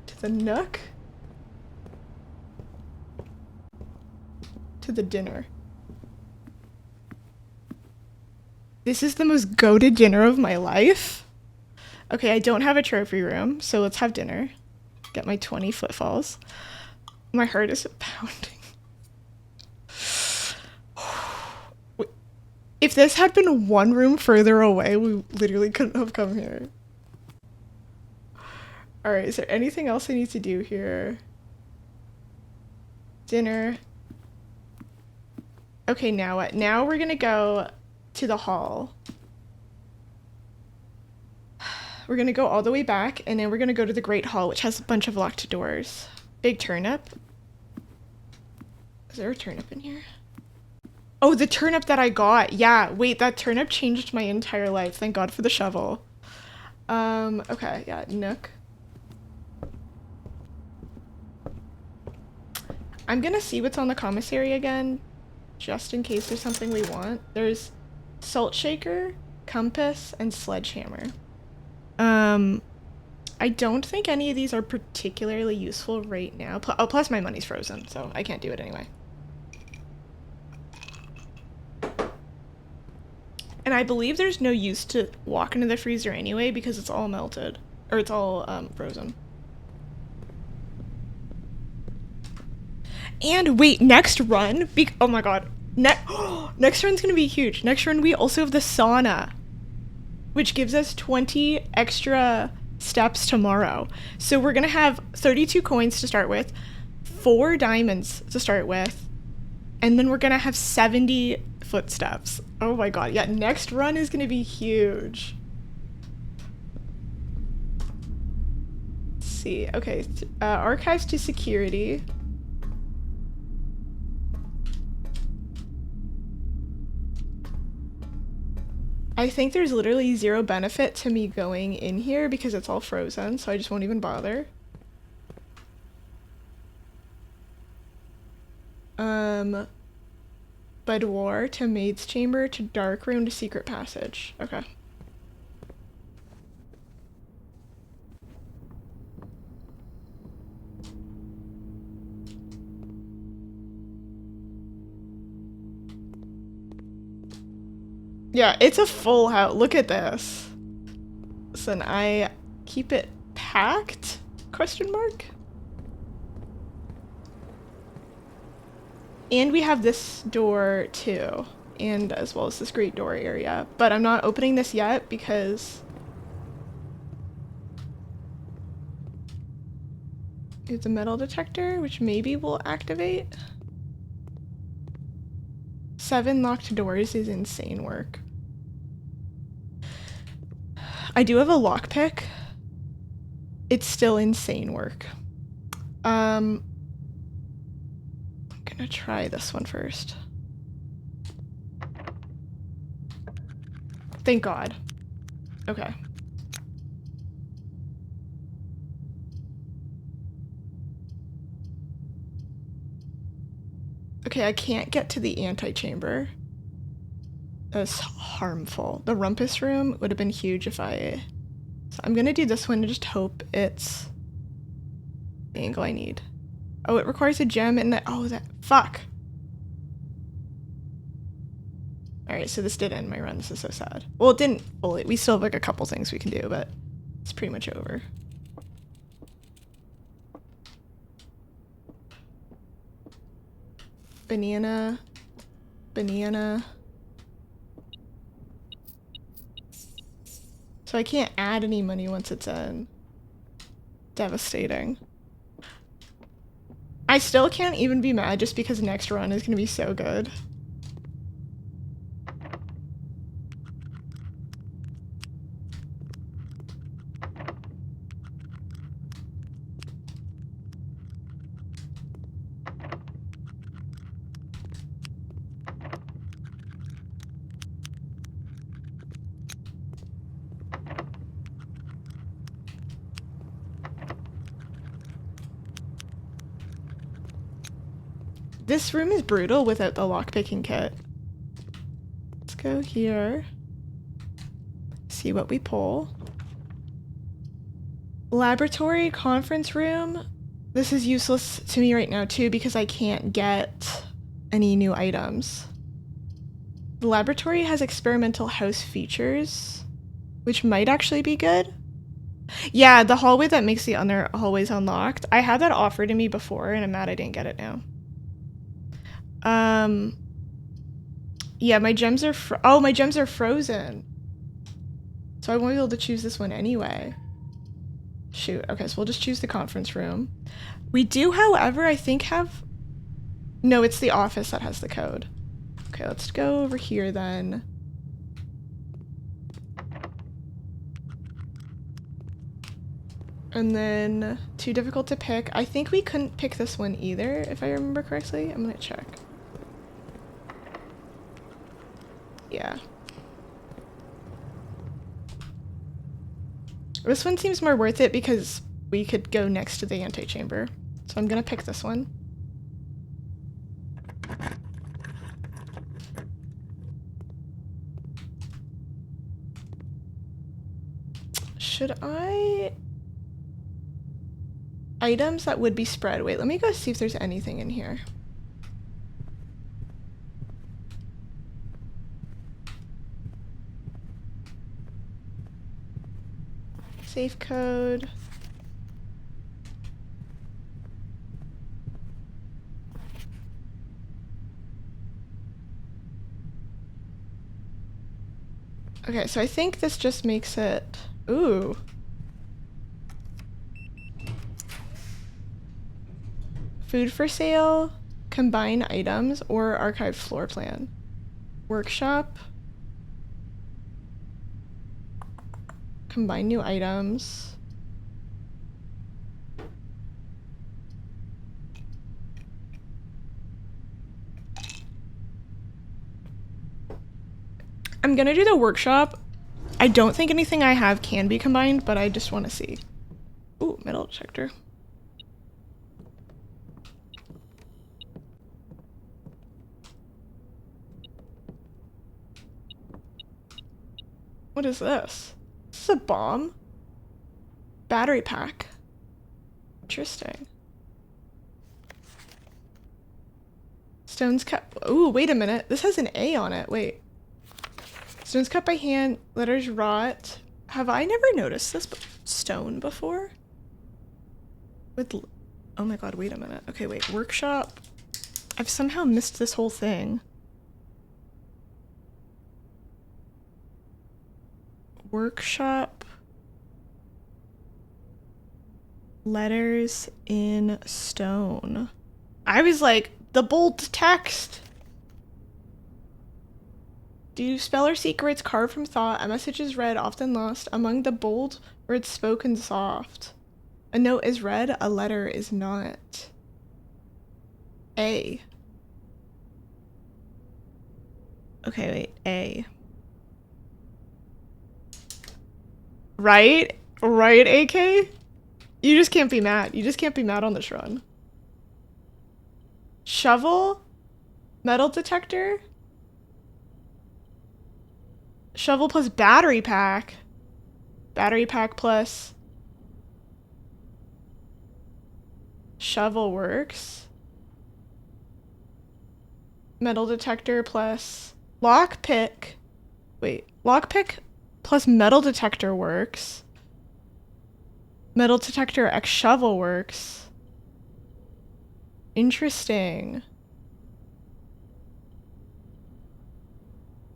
To the nook. To the dinner. This is the most goated dinner of my life. Okay, I don't have a trophy room, so let's have dinner. Get my 20 footfalls. My heart is pounding. If this had been 1 room further away, we literally couldn't have come here. Alright, is there anything else I need to do here? Dinner. Okay, now what? Now we're gonna go to the hall. We're gonna go all the way back, and then we're gonna go to the Great Hall, which has a bunch of locked doors. Big turnip. Is there a turnip in here? Oh, the turnip that I got. Yeah, wait, that turnip changed my entire life. Thank God for the shovel. Okay, yeah, nook. I'm gonna see what's on the commissary again, just in case there's something we want. There's salt shaker, compass, and sledgehammer. I don't think any of these are particularly useful right now. Plus my money's frozen, so I can't do it anyway. And I believe there's no use to walk into the freezer anyway because it's all melted. Or it's all frozen. And wait, next run, oh my god, Next run's gonna be huge. Next run we also have the sauna, which gives us 20 extra steps tomorrow. So we're gonna have 32 coins to start with, 4 diamonds to start with, and then we're gonna have 70 footsteps. Oh my god, yeah, next run is gonna be huge. Let's see, okay, archives to security. I think there's literally 0 benefit to me going in here because it's all frozen, so I just won't even bother. Boudoir to maid's chamber to dark room to secret passage. Okay. Yeah, it's a full house. Look at this. Listen, I keep it packed? Question mark? And we have this door too, and as well as this great door area. But I'm not opening this yet because it's a metal detector, which maybe will activate. 7 locked doors is insane work. I do have a lockpick. It's still insane work. I'm gonna try this one first. Thank God. Okay. Okay, I can't get to the antechamber. That's harmful. The rumpus room would have been huge if I... So I'm gonna do this one and just hope it's the angle I need. Oh, it requires a gem and that... Oh, that... Fuck! Alright, so this did end my run. This is so sad. Well, it didn't fully. We still have like a couple things we can do, but it's pretty much over. Banana. Banana. So I can't add any money once it's in. Devastating. I still can't even be mad just because next run is gonna be so good. This room is brutal without the lockpicking kit. Let's go here. See what we pull. Laboratory, conference room. This is useless to me right now too because I can't get any new items. The laboratory has experimental house features, which might actually be good. Yeah, the hallway that makes the other hallways unlocked. I had that offered to me before and I'm mad I didn't get it now. Yeah, my gems are my gems are frozen. So I won't be able to choose this one anyway. Shoot, okay, so we'll just choose the conference room. We do, however, I think have... No, it's the office that has the code. Okay, let's go over here then. And then, too difficult to pick. I think we couldn't pick this one either, if I remember correctly. I'm gonna check. Yeah. This one seems more worth it because we could go next to the antechamber. So I'm gonna pick this one. Should I... Items that would be spread. Wait, let me go see if there's anything in here. Safe code. Okay, so I think this just makes it... Ooh. Food for sale, combine items, or archive floor plan. Workshop. Combine new items. I'm gonna do the workshop. I don't think anything I have can be combined, but I just want to see. Ooh, metal detector. What is this? This is a bomb? Battery pack. Interesting. Stones cut. Ooh, wait a minute. This has an A on it. Wait. Stones cut by hand. Letters wrought. Have I never noticed this stone before? With. Oh my god, wait a minute. Okay, wait. Workshop. I've somehow missed this whole thing. Workshop. Letters in stone. I was like, the bold text. Do speller secrets carved from thought, a message is read, often lost, among the bold words spoken soft. A note is read, a letter is not. A. Okay, wait, A. Right? Right, AK? You just can't be mad. You just can't be mad on this run. Shovel? Metal detector? Shovel plus battery pack. Battery pack plus shovel works. Metal detector plus lockpick. Wait, lockpick plus metal detector works. Metal detector x shovel works. Interesting.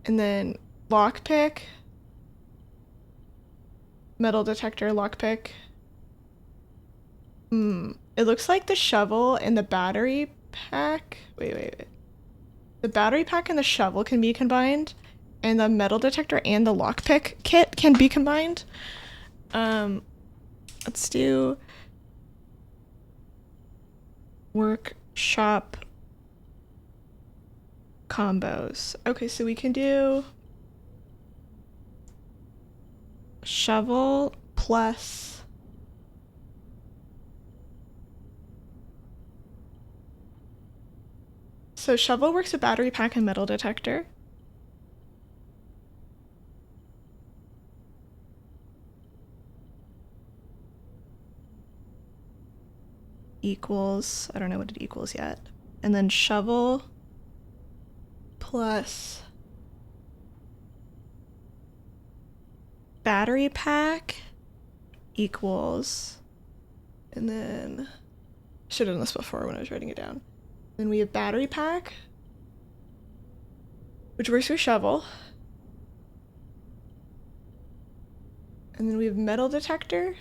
And then lockpick. Metal detector, lockpick. It looks like the shovel and the battery pack. Wait. The battery pack and the shovel can be combined, and the metal detector and the lockpick kit can be combined. Let's do workshop combos. Okay, so we can do shovel plus so shovel works with battery pack and metal detector. Equals, I don't know what it equals yet. And then shovel plus battery pack equals, and then should have done this before when I was writing it down. Then we have battery pack, which works with shovel. And then we have metal detector.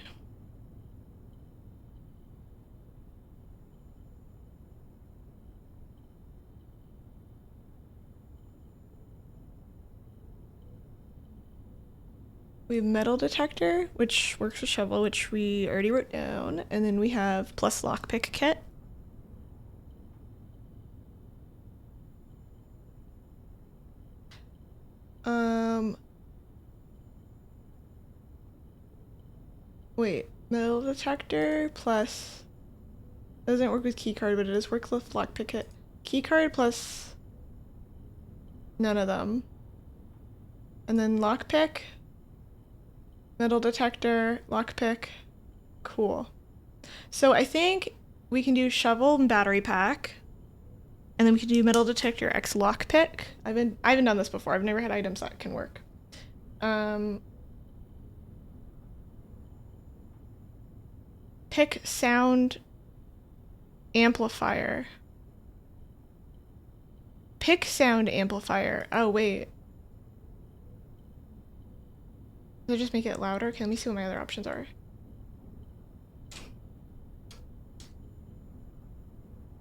We have metal detector, which works with shovel, which we already wrote down. And then we have plus lockpick kit. Wait, metal detector plus doesn't work with keycard, but it does work with lockpick kit. Keycard plus none of them. And then lockpick, metal detector, lockpick. Cool. So I think we can do shovel and battery pack. And then we can do metal detector x lockpick. I haven't done this before. I've never had items that can work. Pick sound amplifier. Pick sound amplifier. Oh wait. Does it just make it louder? Okay, let me see what my other options are.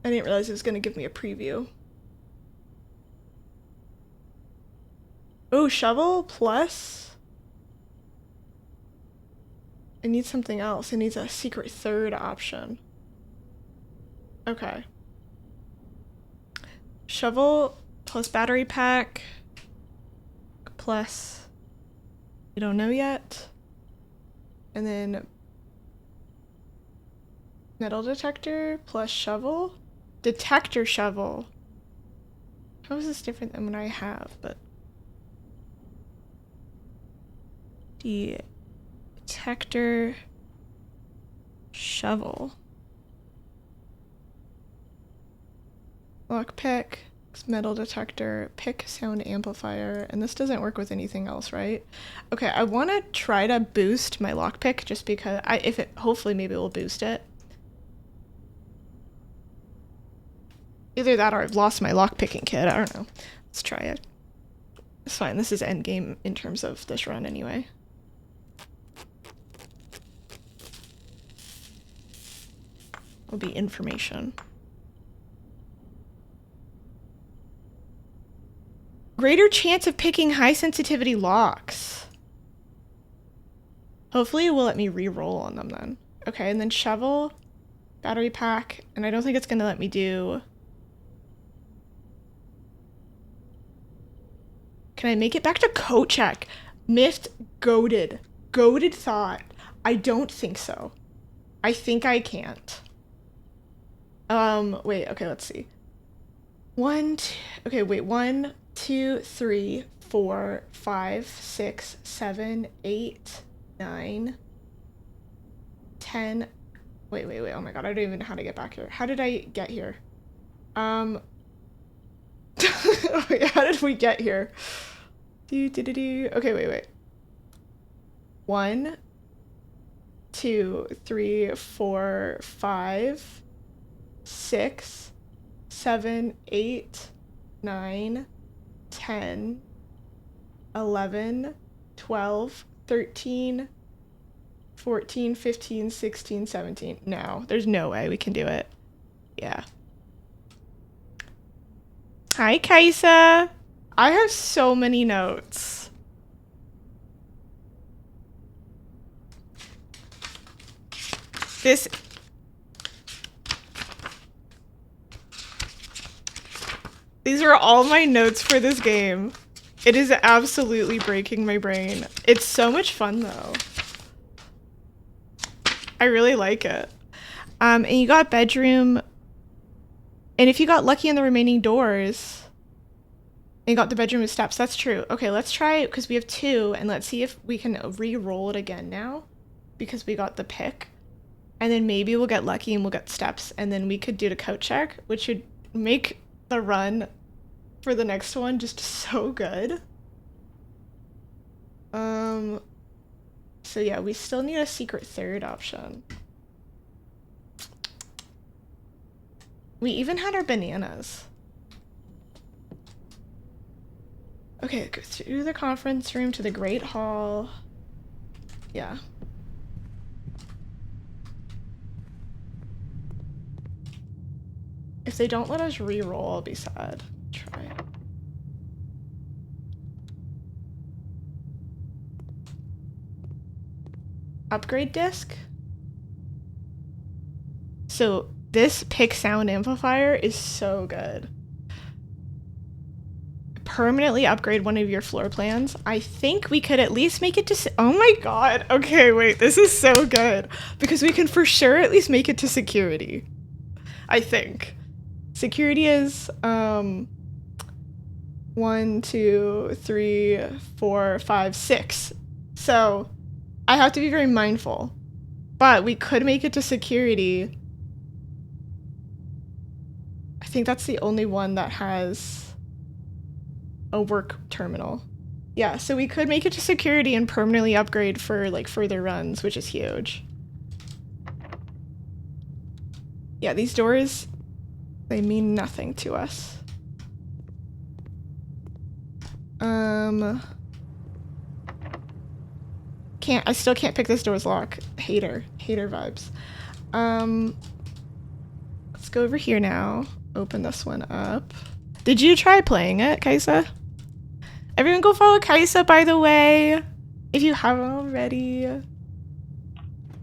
I didn't realize it was going to give me a preview. Oh, shovel plus. It needs something else. It needs a secret third option. Okay. Shovel plus battery pack plus. We don't know yet. And then metal detector plus shovel. Detector shovel. How is this different than what I have? But detector shovel. Lockpick, metal detector, pick sound amplifier, and this doesn't work with anything else, right? Okay, I want to try to boost my lockpick just because hopefully maybe it will boost it. Either that or I've lost my lockpicking kit. I don't know. Let's try it. It's fine. This is endgame in terms of this run anyway. Will be information. Greater chance of picking high sensitivity locks. Hopefully it will let me re-roll on them then. Okay, and then shovel, battery pack, and I don't think it's gonna let me do... Can I make it back to coat check? Missed, goated. Goated thought. I don't think so. I think I can't. Wait, okay, let's see. 1, 2, 3, 4, 5, 6, 7, 8, 9, 10. Wait, oh my god, I don't even know how to get back here. How did I get here? Wait, how did we get here? Okay, wait. 1, 2, 3, 4, 5, 6, 7, 8, 9, 10, 11, 12, 13, 14, 15, 16, 17. No, there's no way we can do it. Yeah. Hi, Kaisa. I have so many notes. These are all my notes for this game. It is absolutely breaking my brain. It's so much fun though. I really like it. And you got bedroom. And if you got lucky in the remaining doors, and you got the bedroom with steps, that's true. Okay, let's try it because we have 2, and let's see if we can re-roll it again now because we got the pick. And then maybe we'll get lucky and we'll get steps, and then we could do the coat check, which would make the run for the next one just so good. So yeah, we still need a secret third option. We even had our bananas. Okay, go through the conference room to the Great Hall. Yeah. If they don't let us re-roll, I'll be sad. Try it. Upgrade disc? So this pick sound amplifier is so good. Permanently upgrade one of your floor plans. I think we could at least make it to oh my god. Okay, wait, this is so good. Because we can for sure at least make it to security. I think. Security is 1, 2, 3, 4, 5, 6. So I have to be very mindful. But we could make it to security. I think that's the only one that has a work terminal. Yeah, so we could make it to security and permanently upgrade for like further runs, which is huge. Yeah, these doors, they mean nothing to us. I still can't pick this door's lock. Hater vibes. Let's go over here now. Open this one up. Did you try playing it, Kaisa? Everyone go follow Kaisa, by the way, if you haven't already.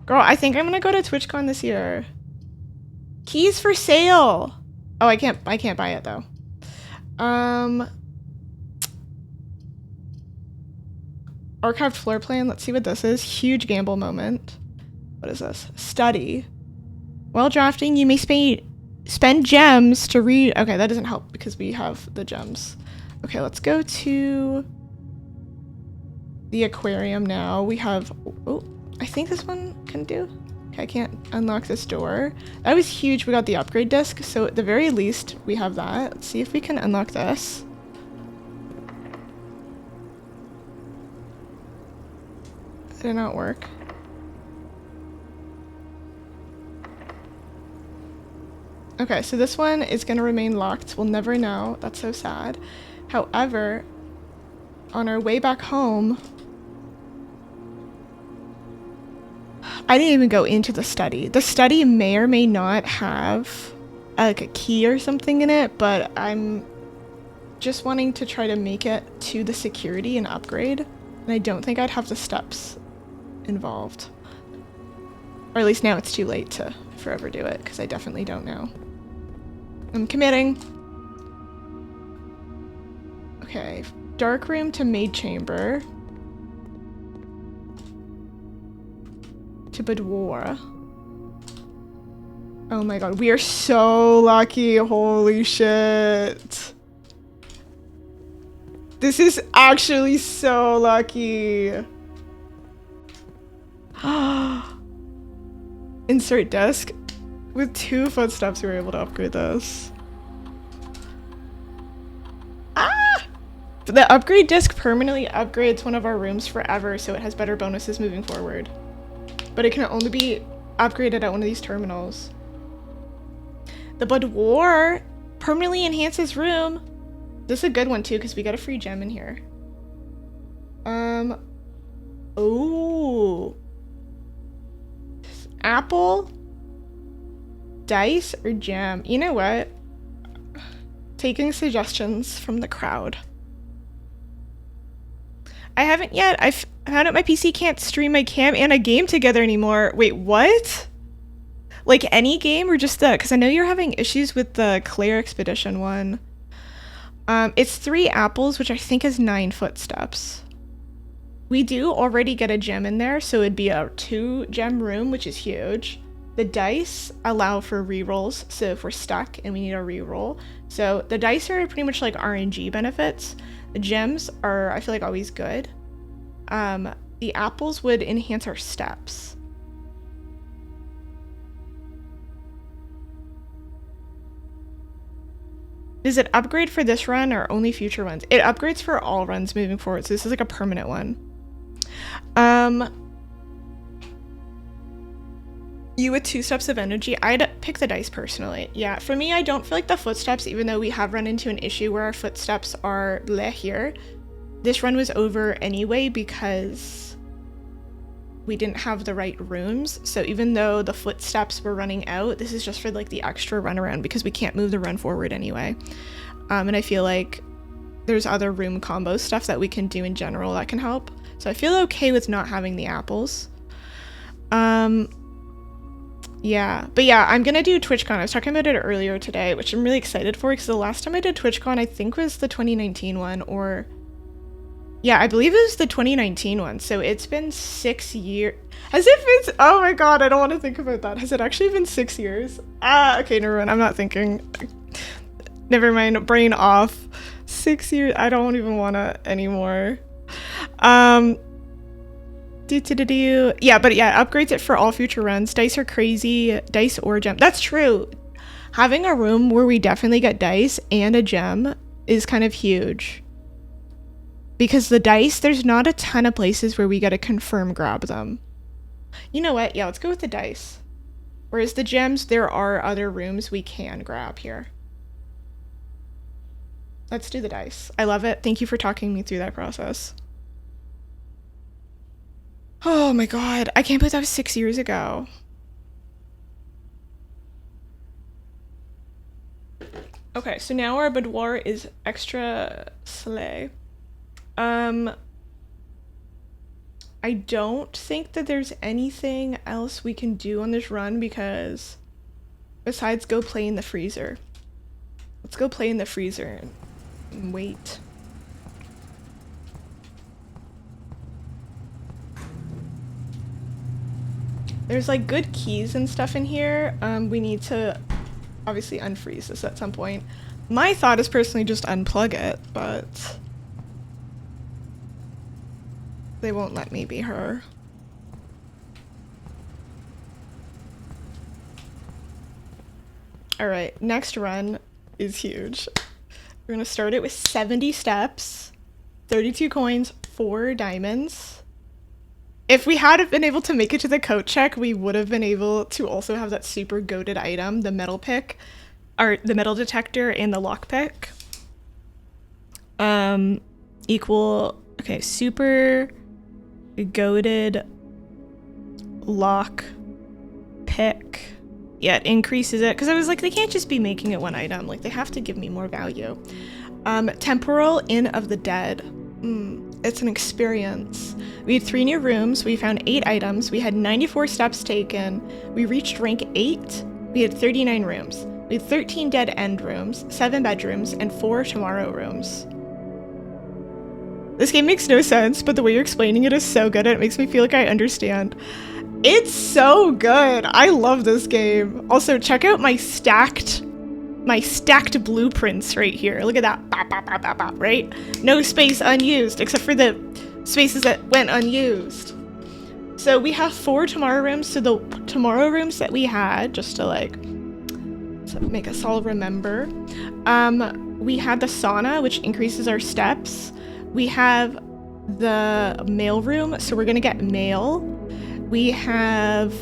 Girl, I think I'm gonna go to TwitchCon this year. Keys for sale. Oh, I can't buy it though. Archived floor plan. Let's see what this is. Huge gamble moment. What is this? Study. While drafting, you may spend gems to read. Okay, that doesn't help because we have the gems. Okay, let's go to the aquarium now. We have, oh, I think this one can do. Okay, I can't unlock this door. That was huge. We got the upgrade disc, so at the very least we have that. Let's see if we can unlock this. It did not work. Okay, so this one is gonna remain locked. We'll never know. That's so sad. However, on our way back home, I didn't even go into the study. The study may or may not have like a key or something in it, but I'm just wanting to try to make it to the security and upgrade. And I don't think I'd have the steps involved. Or at least now it's too late to forever do it, because I definitely don't know. I'm committing. Okay, dark room to maid chamber. To boudoir. Oh my god, we are so lucky. Holy shit. This is actually so lucky. Insert desk. With 2 footsteps, we were able to upgrade this. Ah! The upgrade disc permanently upgrades one of our rooms forever, so it has better bonuses moving forward. But it can only be upgraded at one of these terminals. The boudoir permanently enhances room. This is a good one too, because we got a free gem in here. Oh. Apple, dice, or gem. You know what? Taking suggestions from the crowd. I haven't yet. I found out my PC can't stream my cam and a game together anymore. Wait, what? Like any game or just the? Because I know you're having issues with the Claire Expedition one. It's 3 apples, which I think is 9 footsteps. We do already get a gem in there, so it'd be a 2 gem room, which is huge. The dice allow for rerolls, so if we're stuck and we need a reroll. So the dice are pretty much like RNG benefits. The gems are, I feel like, always good. The apples would enhance our steps. Does it upgrade for this run or only future runs? It upgrades for all runs moving forward, so this is like a permanent one. You with 2 steps of energy, I'd pick the dice personally. Yeah, for me, I don't feel like the footsteps, even though we have run into an issue where our footsteps are bleh here. This run was over anyway because we didn't have the right rooms. So even though the footsteps were running out, this is just for like the extra run around because we can't move the run forward anyway. And I feel like there's other room combo stuff that we can do in general that can help. So I feel okay with not having the apples. Yeah, but yeah, I'm gonna do TwitchCon. I was talking about it earlier today, which I'm really excited for because the last time I did TwitchCon, I think was the 2019 one, or yeah, I believe it was the 2019 one. So it's been 6 years. As if it's, oh my god, I don't want to think about that. Has it actually been 6 years? Okay, never mind. I'm not thinking. Never mind, brain off. 6 years. I don't even want to anymore. Yeah, but yeah, upgrades it for all future runs. Dice are crazy. Dice or gem. That's true. Having a room where we definitely get dice and a gem is kind of huge. Because the dice, there's not a ton of places where we gotta confirm grab them. You know what? Yeah, let's go with the dice. Whereas the gems, there are other rooms we can grab here. Let's do the dice. I love it. Thank you for talking me through that process. Oh my god, I can't believe that was 6 years ago. Okay, so now our boudoir is extra slay. I don't think that there's anything else we can do on this run because besides go play in the freezer. Let's go play in the freezer and wait. There's like good keys and stuff in here. We need to obviously unfreeze this at some point. My thought is personally just unplug it, but they won't let me be her. Alright, next run is huge. We're gonna start it with 70 steps, 32 coins, 4 diamonds. If we had been able to make it to the coat check, we would have been able to also have that super goated item, the metal pick, or the metal detector and the lock pick. Okay, super goated lock pick. Yeah, it increases it, because I was like, they can't just be making it one item, like they have to give me more value. Temporal Inn of the Dead. It's an experience. We had 3 new rooms, we found 8 items, we had 94 steps taken, we reached rank 8, we had 39 rooms. We had 13 dead end rooms, 7 bedrooms, and 4 tomorrow rooms. This game makes no sense, but the way you're explaining it is so good, it makes me feel like I understand. It's so good! I love this game. Also, check out my stacked blueprints right here. Look at that. Bop, bop, bop, bop, bop, right? No space unused, except for the spaces that went unused. So we have 4 tomorrow rooms. So the tomorrow rooms that we had, just to like so make us all remember, we had the sauna, which increases our steps. We have the mail room, so we're gonna get mail. We have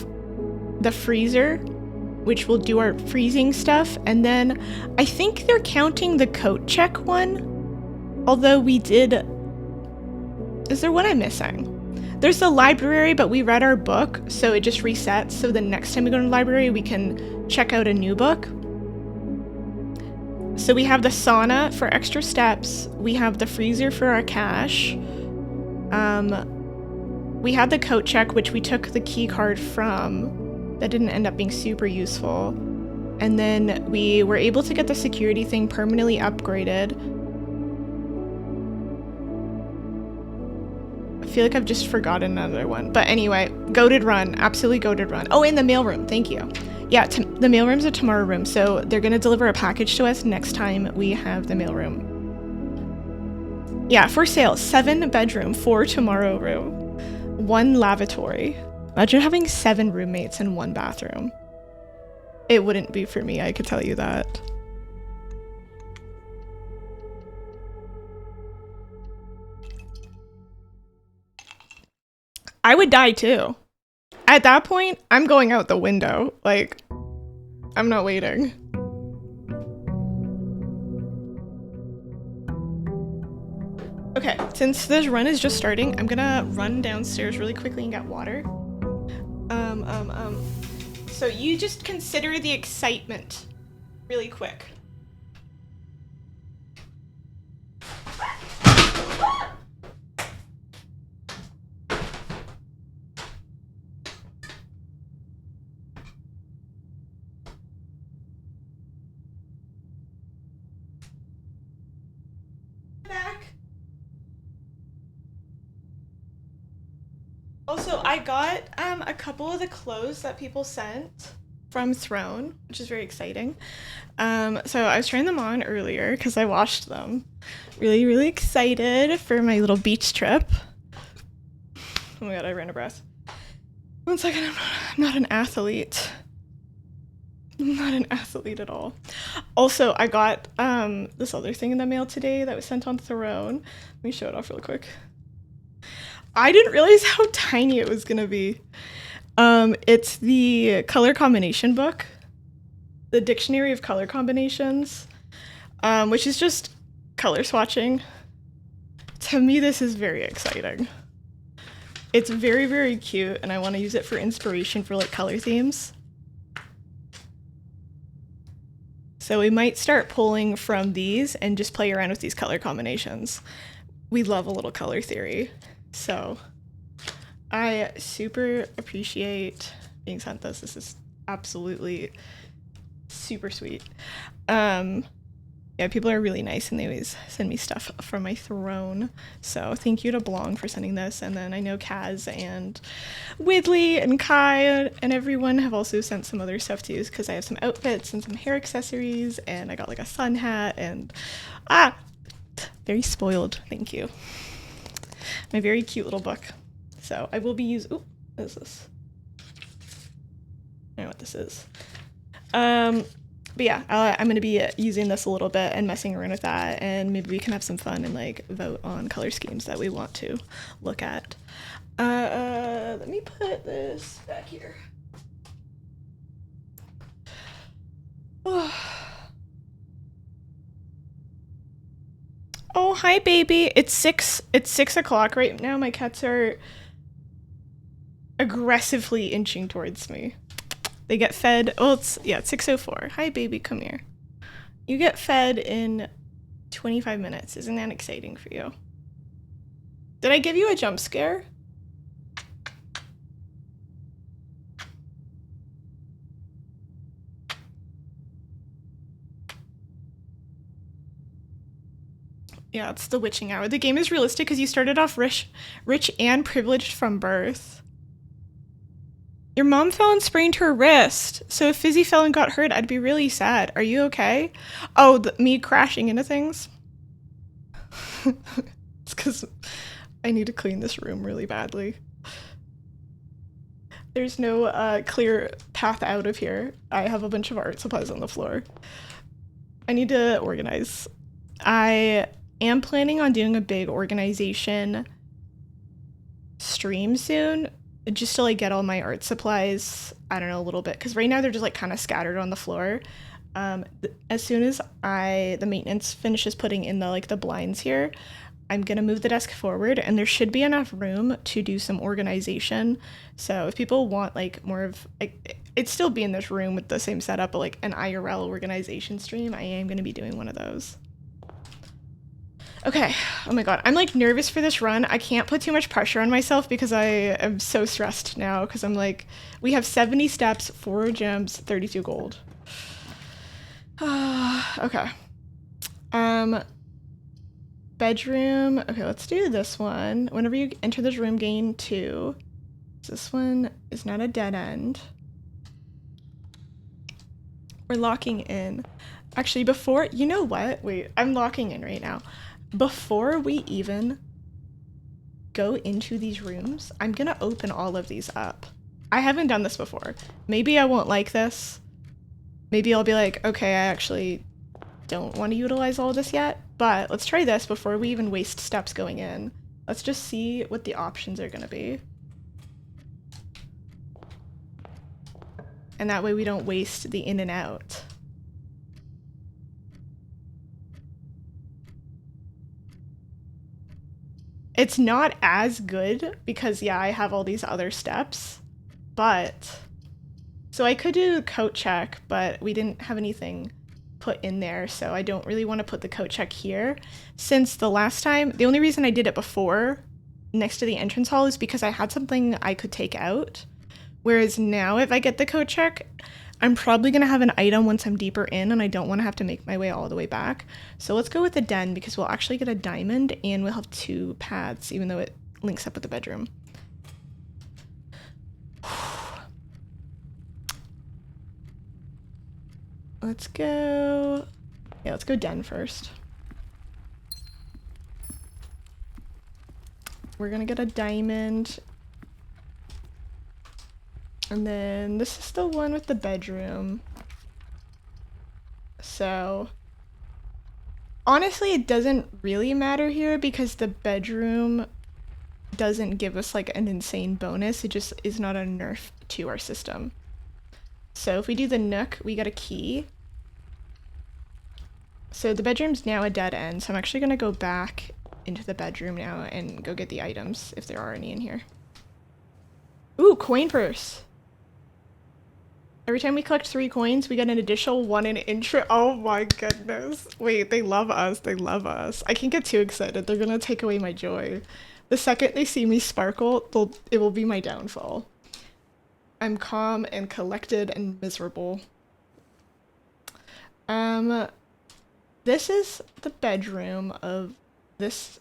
the freezer, which will do our freezing stuff, and then I think they're counting the coat check one, although we did... Is there one I'm missing? There's the library, but we read our book, so it just resets, so the next time we go to the library, we can check out a new book. So we have the sauna for extra steps, we have the freezer for our cash, we had the coat check, which we took the key card from. That didn't end up being super useful. And then we were able to get the security thing permanently upgraded. I feel like I've just forgotten another one. But anyway, goated run. Absolutely goated run. Oh, and the mailroom. Thank you. Yeah, the mailroom's a tomorrow room, so they're going to deliver a package to us next time we have the mailroom. Yeah, for sale. 7 bedroom, 4 tomorrow room. 1 lavatory. Imagine having 7 roommates in 1 bathroom. It wouldn't be for me, I could tell you that. I would die too. At that point, I'm going out the window. Like, I'm not waiting. Okay, since this run is just starting, I'm gonna run downstairs really quickly and get water. So you just consider the excitement really quick. Also, I got a couple of the clothes that people sent from Throne, which is very exciting. So I was trying them on earlier because I washed them. Really, really excited for my little beach trip. Oh my god, I ran a breath. 1 second, I'm not an athlete. I'm not an athlete at all. Also, I got this other thing in the mail today that was sent on Throne. Let me show it off real quick. I didn't realize how tiny it was gonna be. It's the color combination book, the Dictionary of Color Combinations, which is just color swatching. To me, this is very exciting. It's very, very cute, and I want to use it for inspiration for like color themes. So we might start pulling from these and just play around with these color combinations. We love a little color theory. So I super appreciate being sent this. This is absolutely super sweet. Yeah, people are really nice and they always send me stuff from my throne. So thank you to Blong for sending this. And then I know Kaz and Widley and Kai and everyone have also sent some other stuff too, because I have some outfits and some hair accessories, and I got like a sun hat and very spoiled. Thank you. My very cute little book. So I will be using, ooh, what is this? I don't know what this is. But yeah, I'm going to be using this a little bit and messing around with that, and maybe we can have some fun and like vote on color schemes that we want to look at. Let me put this back here. Oh, hi baby. It's 6 o'clock right now. My cats are aggressively inching towards me. They get fed. Oh, it's 6:04. Hi, baby, come here. You get fed in 25 minutes. Isn't that exciting for you? Did I give you a jump scare? Yeah, it's the witching hour. The game is realistic because you started off rich and privileged from birth. Your mom fell and sprained her wrist, so if Fizzy fell and got hurt, I'd be really sad. Are you okay? Oh, me crashing into things? It's because I need to clean this room really badly. There's no clear path out of here. I have a bunch of art supplies on the floor. I need to organize. I am planning on doing a big organization stream soon, just to like get all my art supplies, I don't know, a little bit, because right now they're just like kind of scattered on the floor. As soon as the maintenance finishes putting in the blinds here, I'm gonna move the desk forward, and there should be enough room to do some organization. So if people want like more of like, it'd still be in this room with the same setup, but like an IRL organization stream, I am gonna be doing one of those. Okay, oh my god, I'm like nervous for this run. I can't put too much pressure on myself because I am so stressed now, because I'm like, we have 70 steps, 4 gems, 32 gold. Okay. Bedroom. Okay, let's do this one. Whenever you enter this room, gain 2. This one is not a dead end. We're locking in. Actually, before, you know what? Wait, I'm locking in right now. Before we even go into these rooms, I'm gonna open all of these up. I haven't done this before. Maybe I won't like this. Maybe I'll be like, okay, I actually don't want to utilize all of this yet, but let's try this before we even waste steps going in. Let's just see what the options are gonna be. And that way we don't waste the in and out. It's not as good because, yeah, I have all these other steps, but... So I could do coat check, but we didn't have anything put in there, so I don't really want to put the coat check here. Since the last time, the only reason I did it before, next to the entrance hall, is because I had something I could take out. Whereas now, if I get the coat check, I'm probably going to have an item once I'm deeper in, and I don't want to have to make my way all the way back. So let's go with the den, because we'll actually get a diamond, and we'll have 2 paths, even though it links up with the bedroom. Let's go... Yeah, let's go den first. We're gonna get a diamond. And then this is the one with the bedroom. So... Honestly, it doesn't really matter here because the bedroom doesn't give us like an insane bonus. It just is not a nerf to our system. So if we do the nook, we get a key. So the bedroom's now a dead end, so I'm actually going to go back into the bedroom now and go get the items, if there are any in here. Ooh, coin purse. Every time we collect 3 coins, we get an additional 1 in interest. Oh my goodness. Wait, they love us. They love us. I can't get too excited. They're gonna take away my joy. The second they see me sparkle, it will be my downfall. I'm calm and collected and miserable. This is the bedroom of this.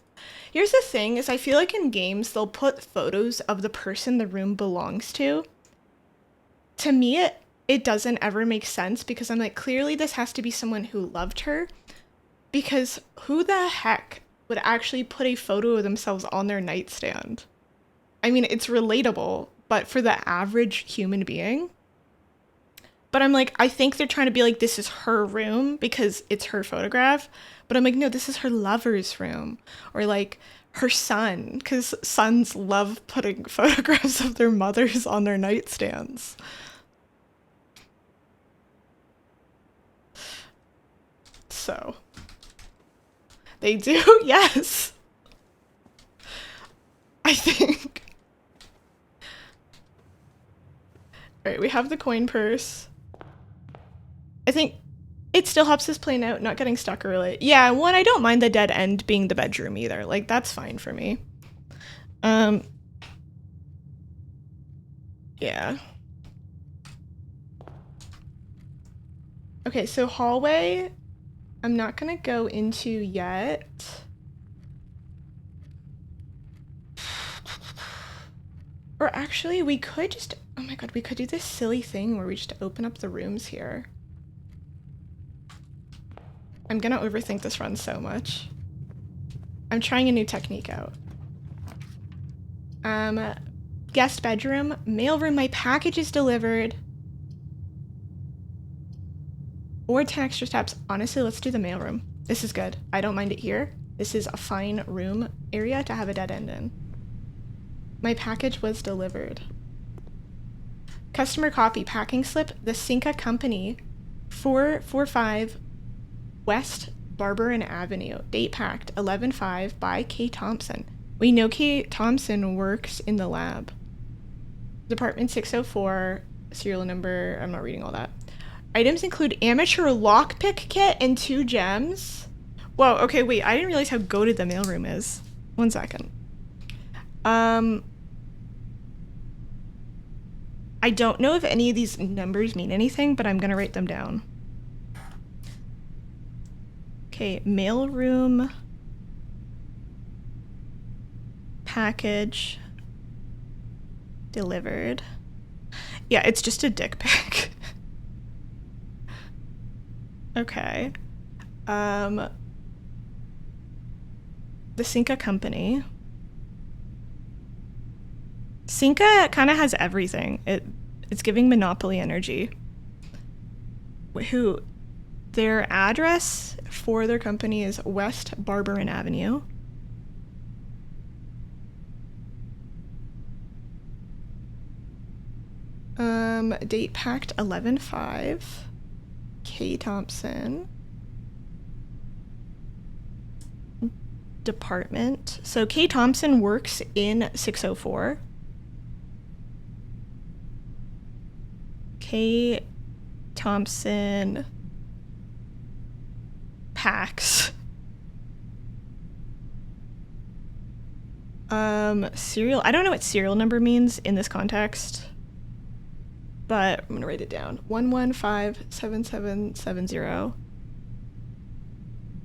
Here's the thing, is I feel like in games, they'll put photos of the person the room belongs to. To me, it doesn't ever make sense because I'm like, clearly this has to be someone who loved her, because who the heck would actually put a photo of themselves on their nightstand? I mean, it's relatable, but for the average human being. But I'm like, I think they're trying to be like, this is her room because it's her photograph. But I'm like, no, this is her lover's room. Or like her son, because sons love putting photographs of their mothers on their nightstands. So they do, yes. I think. All right, we have the coin purse. I think it still helps us plan out not getting stuck early. Yeah, one, I don't mind the dead end being the bedroom either. Like, that's fine for me. Yeah. Okay, so hallway, I'm not gonna go into yet. Or actually, we could just, oh my god, we could do this silly thing where we just open up the rooms here. I'm gonna overthink this run so much. I'm trying a new technique out. Guest bedroom, mailroom, my package is delivered. Or 10 extra steps. Honestly, let's do the mailroom. This is good. I don't mind it here. This is a fine room area to have a dead end in. My package was delivered. Customer copy, packing slip, the Sinclair Company, 445 West Barberin Avenue. Date packed, 11/5 by K. Thompson. We know K. Thompson works in the lab. Department 604, serial number, I'm not reading all that. Items include amateur lockpick kit and 2 gems. Whoa, okay, wait, I didn't realize how goated the mailroom is. 1 second. I don't know if any of these numbers mean anything, but I'm gonna write them down. Okay, mailroom, package, delivered. Yeah, it's just a dick pic. Okay. The Sinclair Company. Sinclair kind of has everything. It's giving Monopoly energy. Who? Their address for their company is West Barberin Avenue. Date packed 11/5. K. Thompson. Department. So K. Thompson works in 604. K. Thompson packs. Serial. I don't know what serial number means in this context, but I'm gonna write it down. 1157770.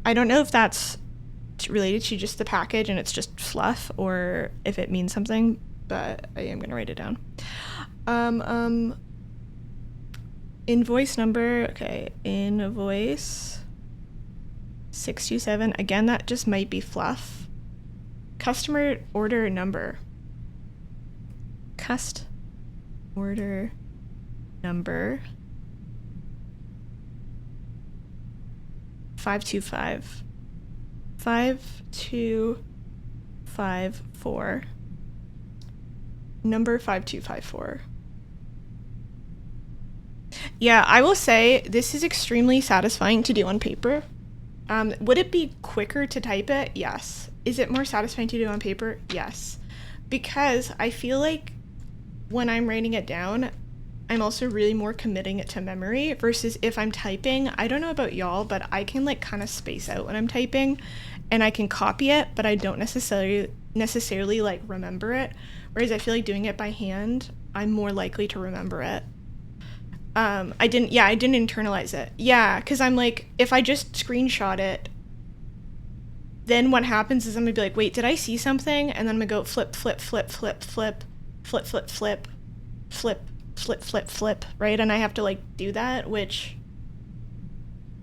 I don't know if that's related to just the package and it's just fluff or if it means something, but I am gonna write it down. Invoice number, okay, invoice 627. Again, that just might be fluff. Customer order number. Cust order number 525. 5254. Number 5254. Yeah, I will say this is extremely satisfying to do on paper. Would it be quicker to type it? Yes. Is it more satisfying to do on paper? Yes. Because I feel like when I'm writing it down, I'm also really more committing it to memory versus if I'm typing. I don't know about y'all, but I can like kind of space out when I'm typing, and I can copy it, but I don't necessarily like remember it. Whereas I feel like doing it by hand, I'm more likely to remember it. I didn't internalize it. Yeah, because I'm like, if I just screenshot it, then what happens is I'm gonna be like, wait, did I see something? And then I'm gonna go flip, flip, flip, flip, flip, flip, flip, flip, flip, flip, flip, flip, right? And I have to like do that, which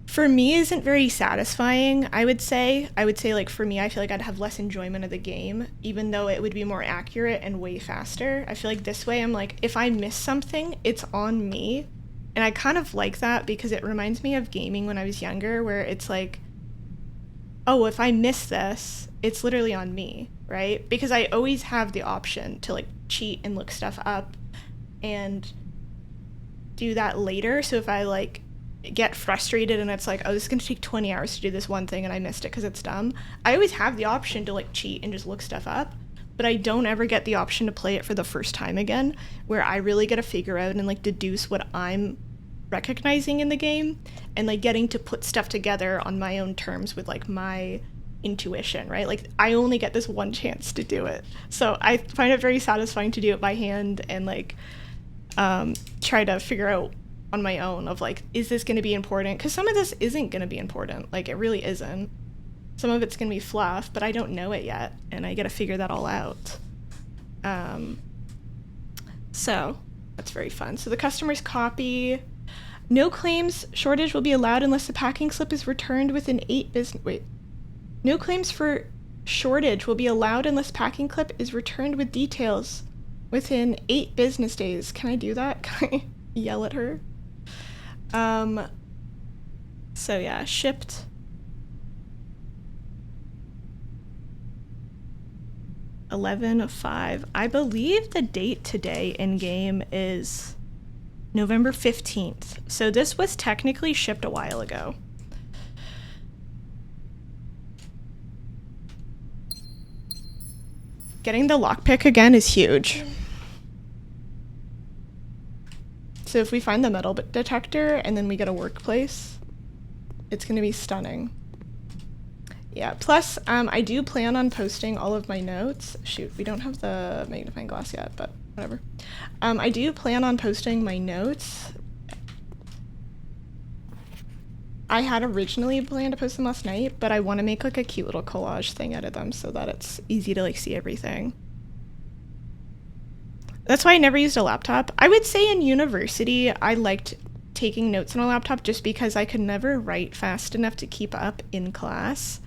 for me isn't very satisfying, I would say. I would say like for me, I feel like I'd have less enjoyment of the game, even though it would be more accurate and way faster. I feel like this way I'm like, if I miss something, it's on me. And I kind of like that because it reminds me of gaming when I was younger, where it's like, oh, if I miss this, it's literally on me, right? Because I always have the option to like cheat and look stuff up and do that later. So if I like get frustrated and it's like, oh, this is gonna take 20 hours to do this one thing and I missed it because it's dumb, I always have the option to like cheat and just look stuff up, but I don't ever get the option to play it for the first time again, where I really get to figure out and like deduce what I'm recognizing in the game and like getting to put stuff together on my own terms with like my intuition, right? Like I only get this one chance to do it, so I find it very satisfying to do it by hand and like try to figure out on my own of like, is this going to be important? Because some of this isn't going to be important, like it really isn't. Some of it's going to be fluff, but I don't know it yet and I got to figure that all out. So that's very fun. So the customer's copy, no claims shortage will be allowed unless the packing slip is returned within 8 business... Wait. No claims for shortage will be allowed unless packing clip is returned with details within 8 business days. Can I do that? Can I yell at her? So yeah, shipped. (11/5). I believe the date today in game is November 15th. So this was technically shipped a while ago. Getting the lockpick again is huge. So if we find the metal detector and then we get a workplace, it's going to be stunning. Yeah, plus I do plan on posting all of my notes. Shoot, we don't have the magnifying glass yet, but whatever. I do plan on posting my notes. I had originally planned to post them last night, but I want to make like a cute little collage thing out of them so that it's easy to like see everything. That's why I never used a laptop. I would say in university, I liked taking notes on a laptop just because I could never write fast enough to keep up in class.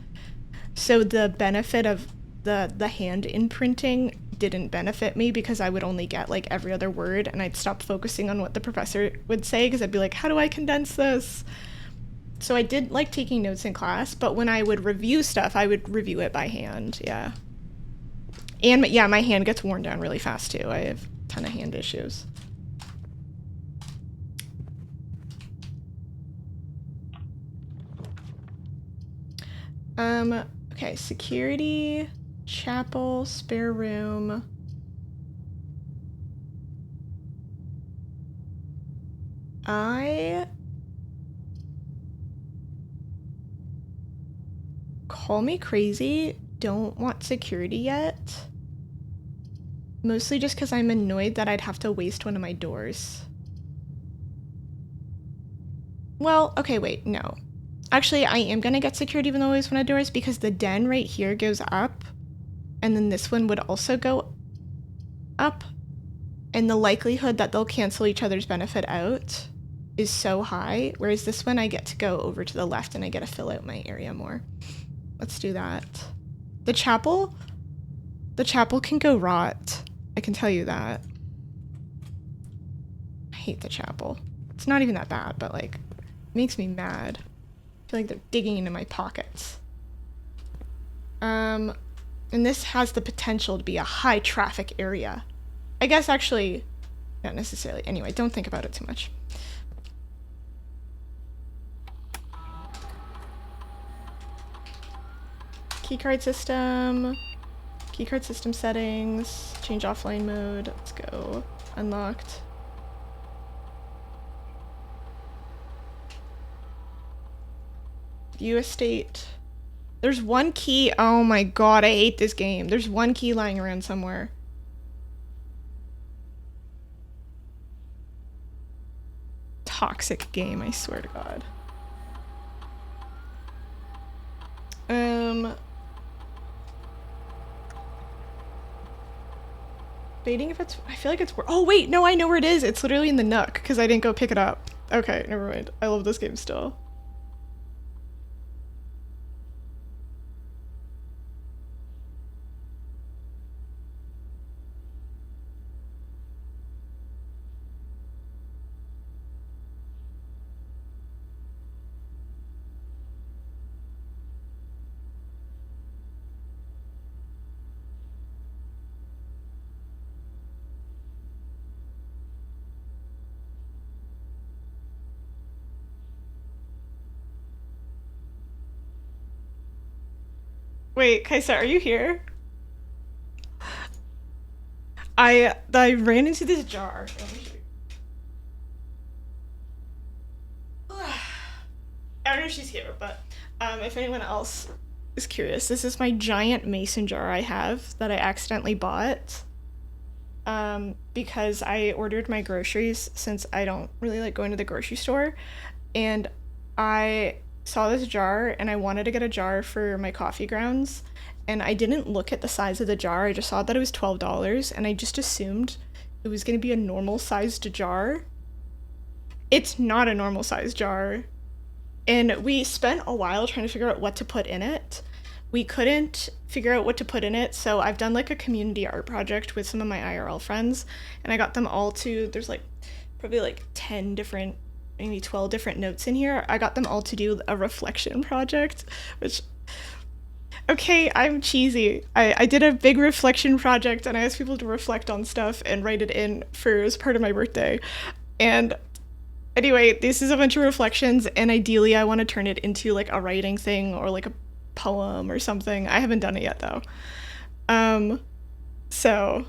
So the benefit of the hand imprinting didn't benefit me because I would only get like every other word and I'd stop focusing on what the professor would say because I'd be like, how do I condense this? So I did like taking notes in class, but when I would review stuff, I would review it by hand, yeah. And yeah, my hand gets worn down really fast too. I have a ton of hand issues. Okay, security, chapel, spare room. Call me crazy, don't want security yet. Mostly just because I'm annoyed that I'd have to waste one of my doors. Well, okay, wait, no. Actually, I am gonna get security even though I waste one of doors because the den right here goes up, and then this one would also go up, and the likelihood that they'll cancel each other's benefit out is so high, whereas this one I get to go over to the left and I get to fill out my area more. Let's do that. The chapel can go rot. I can tell you that. I hate the chapel. It's not even that bad, but like, it makes me mad. I feel like they're digging into my pockets. And this has the potential to be a high traffic area. I guess actually, not necessarily. Anyway, don't think about it too much. Keycard system settings, change offline mode, let's go. Unlocked. View estate. There's one key. Oh my god, I hate this game. There's one key lying around somewhere. Toxic game, I swear to god. Baiting if it's... I feel like it's... Oh wait, no, I know where it is. It's literally in the nook, because I didn't go pick it up. Okay, never mind. I love this game still. Wait, Kaisa, are you here? I ran into this jar. I don't know if she's here, but if anyone else is curious, this is my giant mason jar I have that I accidentally bought because I ordered my groceries since I don't really like going to the grocery store, and I saw this jar and I wanted to get a jar for my coffee grounds, and I didn't look at the size of the jar. I just saw that it was $12 and I just assumed it was going to be a normal sized jar. It's not a normal sized jar. And we spent a while trying to figure out what to put in it. We couldn't figure out what to put in it, so I've done like a community art project with some of my IRL friends, and I got them all to, there's like probably like 10 different, maybe 12 different notes in here. I got them all to do a reflection project, which, okay, I'm cheesy. I did a big reflection project and I asked people to reflect on stuff and write it in for as part of my birthday. And anyway, this is a bunch of reflections, and ideally I want to turn it into like a writing thing or like a poem or something. I haven't done it yet though. So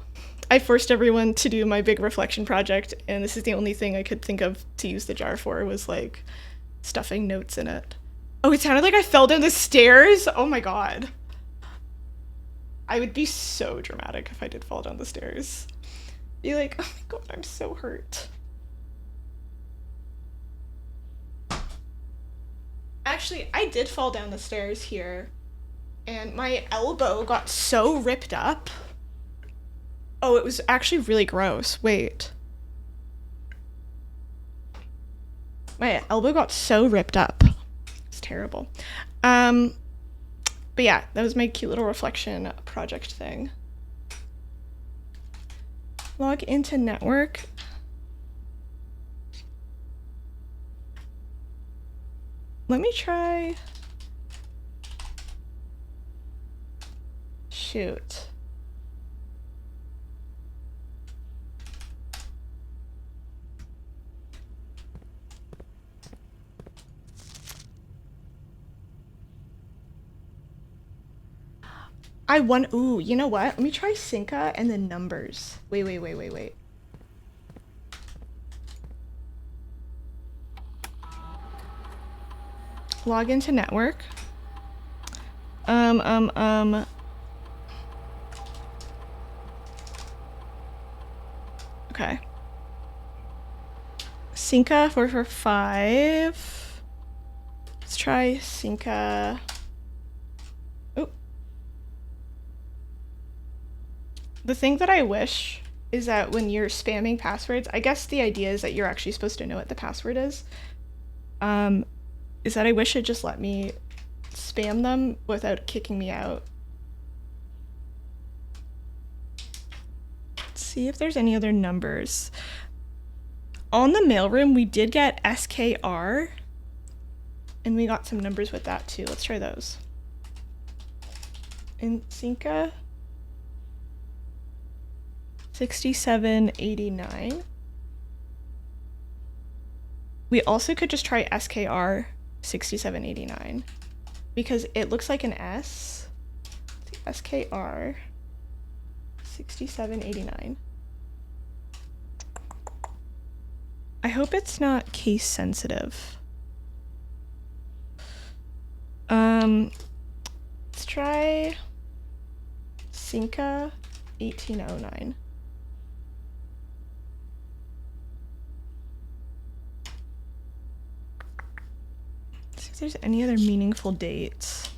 I forced everyone to do my big reflection project, and this is the only thing I could think of to use the jar for, was like stuffing notes in it. Oh, it sounded like I fell down the stairs. Oh my god. I would be so dramatic if I did fall down the stairs. Be like, oh my god, I'm so hurt. Actually, I did fall down the stairs here, and my elbow got so ripped up. Oh, it was actually really gross. Wait. My elbow got so ripped up. It's terrible. But yeah, that was my cute little reflection project thing. Log into network. Let me try. Shoot. Ooh, you know what? Let me try Synca and the numbers. Wait. Log into network. Okay. Synca 445. Let's try Synca. Oh. The thing that I wish is that when you're spamming passwords, I guess the idea is that you're actually supposed to know what the password is that I wish it just let me spam them without kicking me out. Let's see if there's any other numbers. On the mailroom, we did get SKR, and we got some numbers with that too. Let's try those. In Synca, 6789. We also could just try SKR 6789 because it looks like an S. SKR 6789. I hope it's not case sensitive. Let's try Cinca 1809. See if there's any other meaningful dates.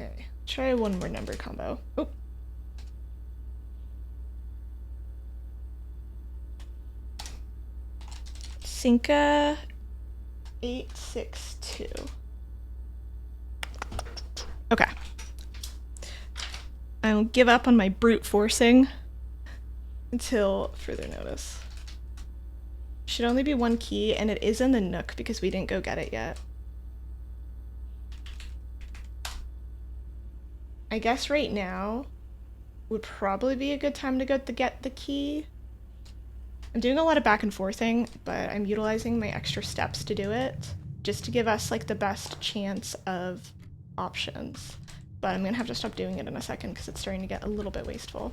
Okay, try one more number combo. Oh. Cinca 862. Okay. I'll give up on my brute forcing until further notice. Should only be one key, and it is in the Nook because we didn't go get it yet. I guess right now would probably be a good time to go to get the key. I'm doing a lot of back and forthing, but I'm utilizing my extra steps to do it, just to give us like the best chance of options. But I'm gonna have to stop doing it in a second because it's starting to get a little bit wasteful.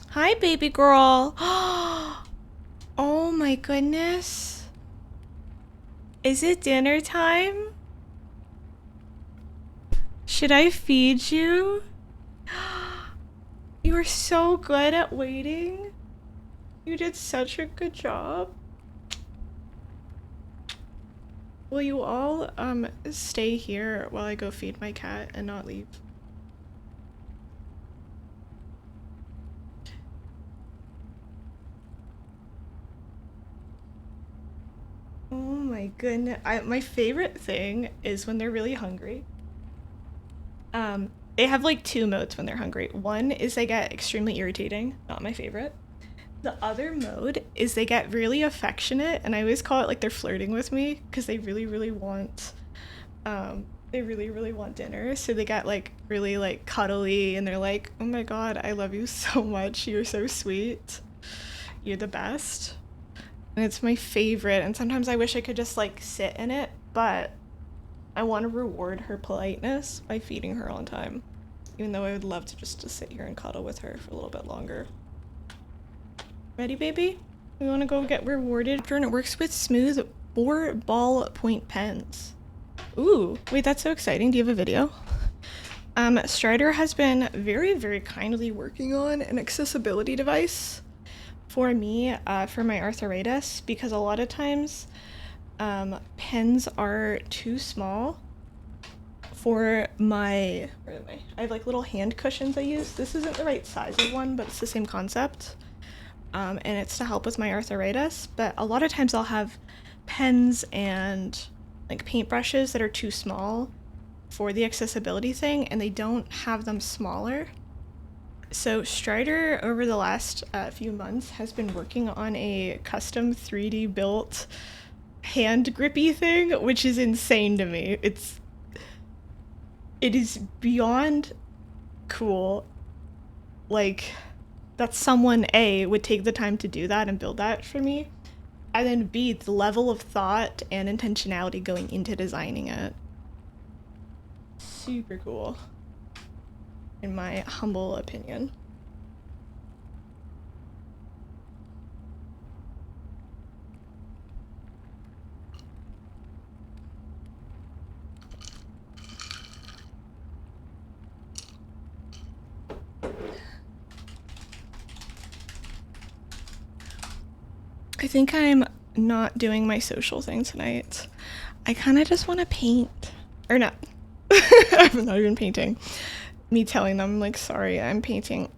Hi, baby girl. Oh my goodness. Is it dinner time? Should I feed you? You were so good at waiting. You did such a good job. Will you all stay here while I go feed my cat and not leave? Oh my goodness. My favorite thing is when they're really hungry. They have like two modes when they're hungry. One is they get extremely irritating, not my favorite. The other mode is they get really affectionate, and I always call it like they're flirting with me because they really, really want, dinner. So they get like really like cuddly, and they're like, "Oh my God, I love you so much. You're so sweet. You're the best." And it's my favorite. And sometimes I wish I could just like sit in it, but I want to reward her politeness by feeding her on time, even though I would love to just sit here and cuddle with her for a little bit longer. Ready, baby? We want to go get rewarded. And it works with smooth 4 ballpoint pens. Ooh, wait, that's so exciting. Do you have a video? Strider has been very, very kindly working on an accessibility device for me, for my arthritis, because a lot of times pens are too small for my, where am I have like little hand cushions I use. This isn't the right size of one, but it's the same concept. And it's to help with my arthritis, but a lot of times I'll have pens and like paintbrushes that are too small for the accessibility thing, and they don't have them smaller. So Strider over the last few months has been working on a custom 3D built hand grippy thing, which is insane to me. It is beyond cool, like that someone A would take the time to do that and build that for me, and then B, the level of thought and intentionality going into designing it. Super cool, in my humble opinion. I think I'm not doing my social thing tonight. I kind of just want to paint. Or not. I'm not even painting. Me telling them, like, sorry, I'm painting.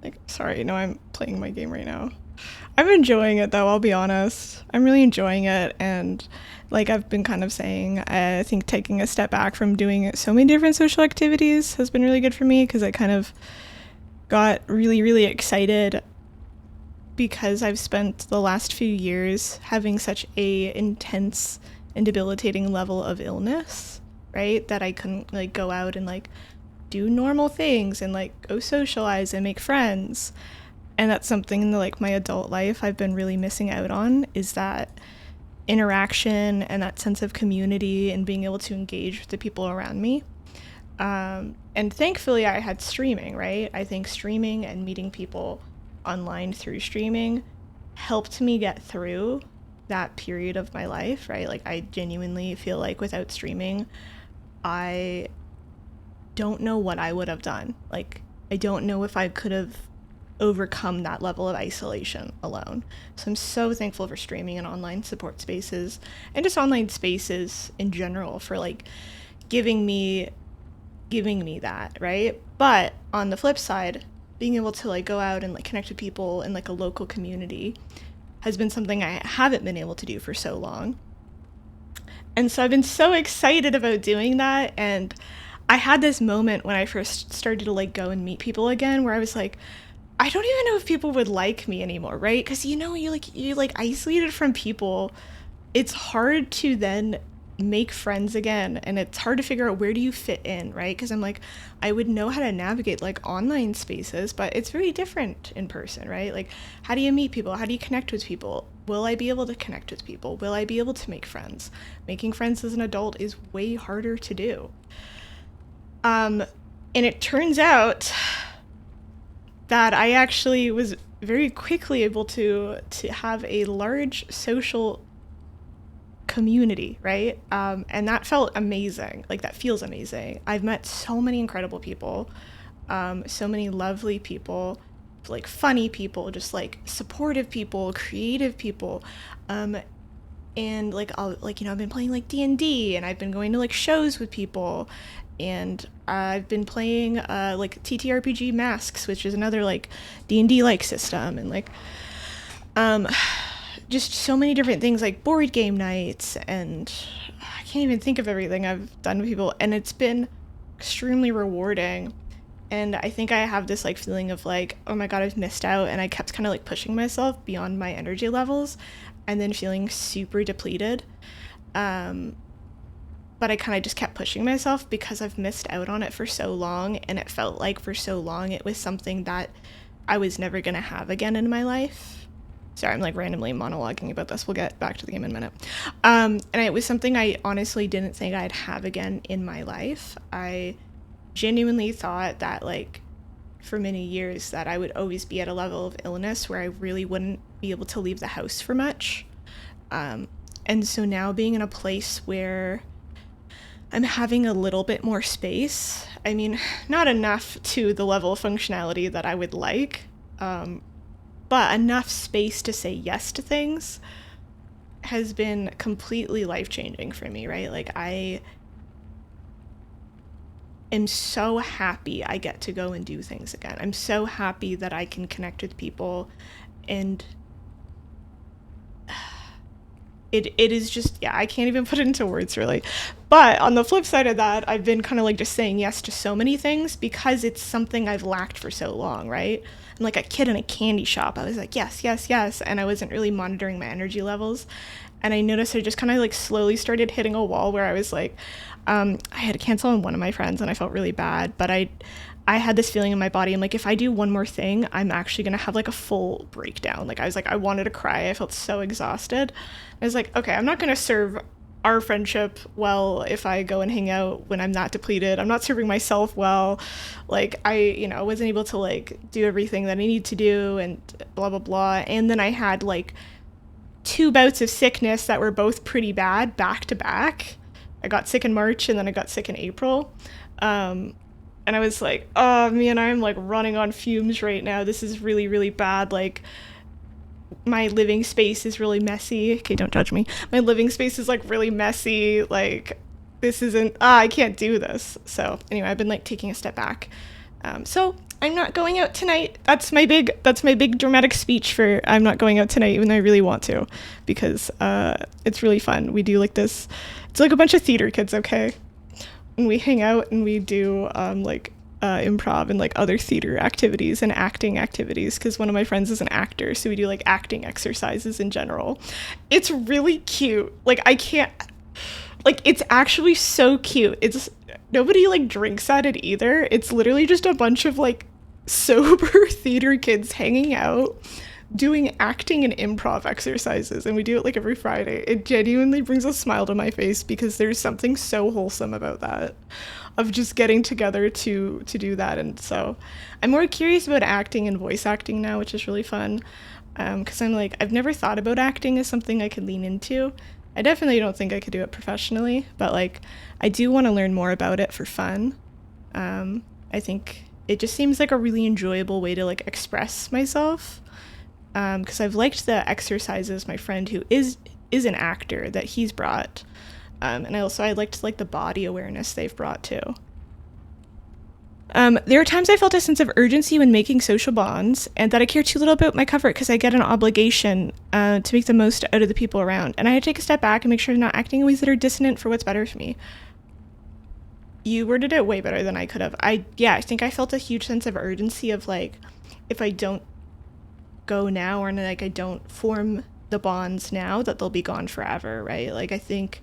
Like, sorry, no, I'm playing my game right now. I'm enjoying it, though, I'll be honest. I'm really enjoying it, and like I've been kind of saying, I think taking a step back from doing so many different social activities has been really good for me, because I kind of got really, really excited because I've spent the last few years having such a intense and debilitating level of illness, right? That I couldn't like go out and like do normal things and like go socialize and make friends. And that's something in like my adult life I've been really missing out on, is that interaction and that sense of community and being able to engage with the people around me. And thankfully I had streaming, right? I think streaming and meeting people online through streaming helped me get through that period of my life, right? Like I genuinely feel like without streaming, I don't know what I would have done. Like I don't know if I could have overcome that level of isolation alone. So I'm so thankful for streaming and online support spaces and just online spaces in general for like giving me that, right? But on the flip side, being able to like go out and like connect with people in like a local community has been something I haven't been able to do for so long. And so I've been so excited about doing that. And I had this moment when I first started to like go and meet people again where I was like, I don't even know if people would like me anymore, right? Because you isolated from people. It's hard to then make friends again, and it's hard to figure out where do you fit in, right? Because I'm like, I would know how to navigate like online spaces, but it's very different in person, right? Like, how do you meet people? How do you connect with people? Will I be able to connect with people? Will I be able to make friends? Making friends as an adult is way harder to do. And it turns out that I actually was very quickly able to have a large social community, right? And that felt amazing. Like that feels amazing. I've met so many incredible people, so many lovely people, like funny people, just like supportive people, creative people, and like I've been playing like D&D, and I've been going to like shows with people, and I've been playing like TTRPG Masks, which is another like D&D like system, and like just so many different things like board game nights, and I can't even think of everything I've done with people, and it's been extremely rewarding. And I think I have this like feeling of like, oh my god, I've missed out, and I kept kind of like pushing myself beyond my energy levels and then feeling super depleted. But I kind of just kept pushing myself because I've missed out on it for so long, and it felt like for so long it was something that I was never going to have again in my life. Sorry, I'm like randomly monologuing about this. We'll get back to the game in a minute. And it was something I honestly didn't think I'd have again in my life. I genuinely thought that like for many years that I would always be at a level of illness where I really wouldn't be able to leave the house for much. And so now being in a place where I'm having a little bit more space, I mean, not enough to the level of functionality that I would like, but enough space to say yes to things has been completely life-changing for me, right? Like, I am so happy I get to go and do things again. I'm so happy that I can connect with people, and it is just, yeah, I can't even put it into words really. But on the flip side of that, I've been kind of like just saying yes to so many things because it's something I've lacked for so long, right? I'm like a kid in a candy shop. I was like, yes, yes, yes. And I wasn't really monitoring my energy levels. And I noticed I just kind of like slowly started hitting a wall where I was like, I had to cancel on one of my friends and I felt really bad. But I had this feeling in my body. I'm like, if I do one more thing, I'm actually going to have like a full breakdown. Like I was like, I wanted to cry. I felt so exhausted. I was like, okay, I'm not going to serve our friendship well if I go and hang out when I'm that depleted. I'm not serving myself well. Like I wasn't able to like do everything that I need to do and blah, blah, blah. And then I had like 2 bouts of sickness that were both pretty bad back to back. I got sick in March and then I got sick in April. And I was like, oh man, I'm like running on fumes right now. This is really, really bad. Like my living space is really messy. Okay, don't judge me. My living space is like really messy. Like this isn't, I can't do this. So anyway, I've been like taking a step back. So I'm not going out tonight. That's my big dramatic speech for I'm not going out tonight, even though I really want to, because it's really fun. We do like this. It's like a bunch of theater kids, okay? And we hang out and we do like improv and like other theater activities and acting activities, because one of my friends is an actor, so we do like acting exercises in general. It's really cute. Like I can't, like it's actually so cute. It's nobody like drinks at it either. It's literally just a bunch of like sober theater kids hanging out doing acting and improv exercises, and we do it like every Friday. It genuinely brings a smile to my face because there's something so wholesome about that, of just getting together to do that. And so I'm more curious about acting and voice acting now, which is really fun, because I'm like, I've never thought about acting as something I could lean into. I definitely don't think I could do it professionally, but like I do want to learn more about it for fun. I think it just seems like a really enjoyable way to like express myself, because I've liked the exercises my friend who is an actor that he's brought, and I liked like the body awareness they've brought too. There are times I felt a sense of urgency when making social bonds, and that I care too little about my comfort because I get an obligation to make the most out of the people around, and I had to take a step back and make sure I'm not acting in ways that are dissonant for what's better for me. You worded it way better than I could have. I think I felt a huge sense of urgency of like, if I don't go now, or like I don't form the bonds now, that they'll be gone forever, right? Like I think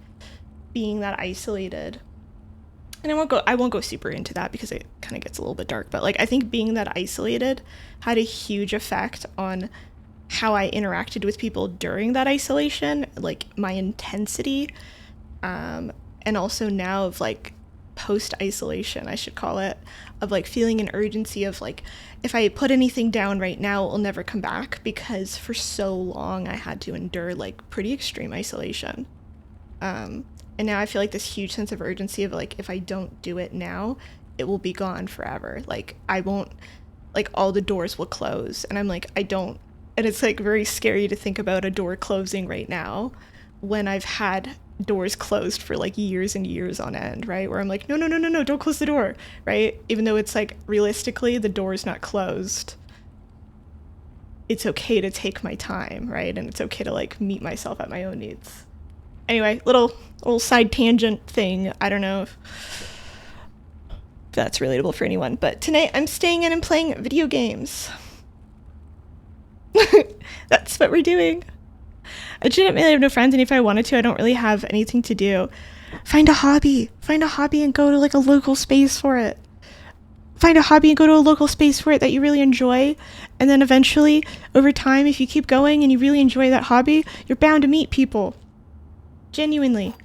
being that isolated, and I won't go super into that because it kind of gets a little bit dark, but like I think being that isolated had a huge effect on how I interacted with people during that isolation, like my intensity, and also now of like post-isolation, I should call it, of like feeling an urgency of like, if I put anything down right now, it will never come back, because for so long I had to endure like pretty extreme isolation. And now I feel like this huge sense of urgency of like, if I don't do it now, it will be gone forever. Like I won't, like all the doors will close, and I'm like, I don't, and it's like very scary to think about a door closing right now when I've had doors closed for like years and years on end, right? Where I'm like, no, don't close the door, right? Even though it's like realistically the door is not closed, it's okay to take my time, right? And it's okay to like meet myself at my own needs. Anyway, little side tangent thing. I don't know if that's relatable for anyone, but tonight I'm staying in and playing video games. That's what we're doing. I legitimately have no friends, and if I wanted to, I don't really have anything to do. Find a hobby and go to like a local space for it. Find a hobby and go to a local space for it that you really enjoy, and then eventually, over time, if you keep going and you really enjoy that hobby, you're bound to meet people. Genuinely.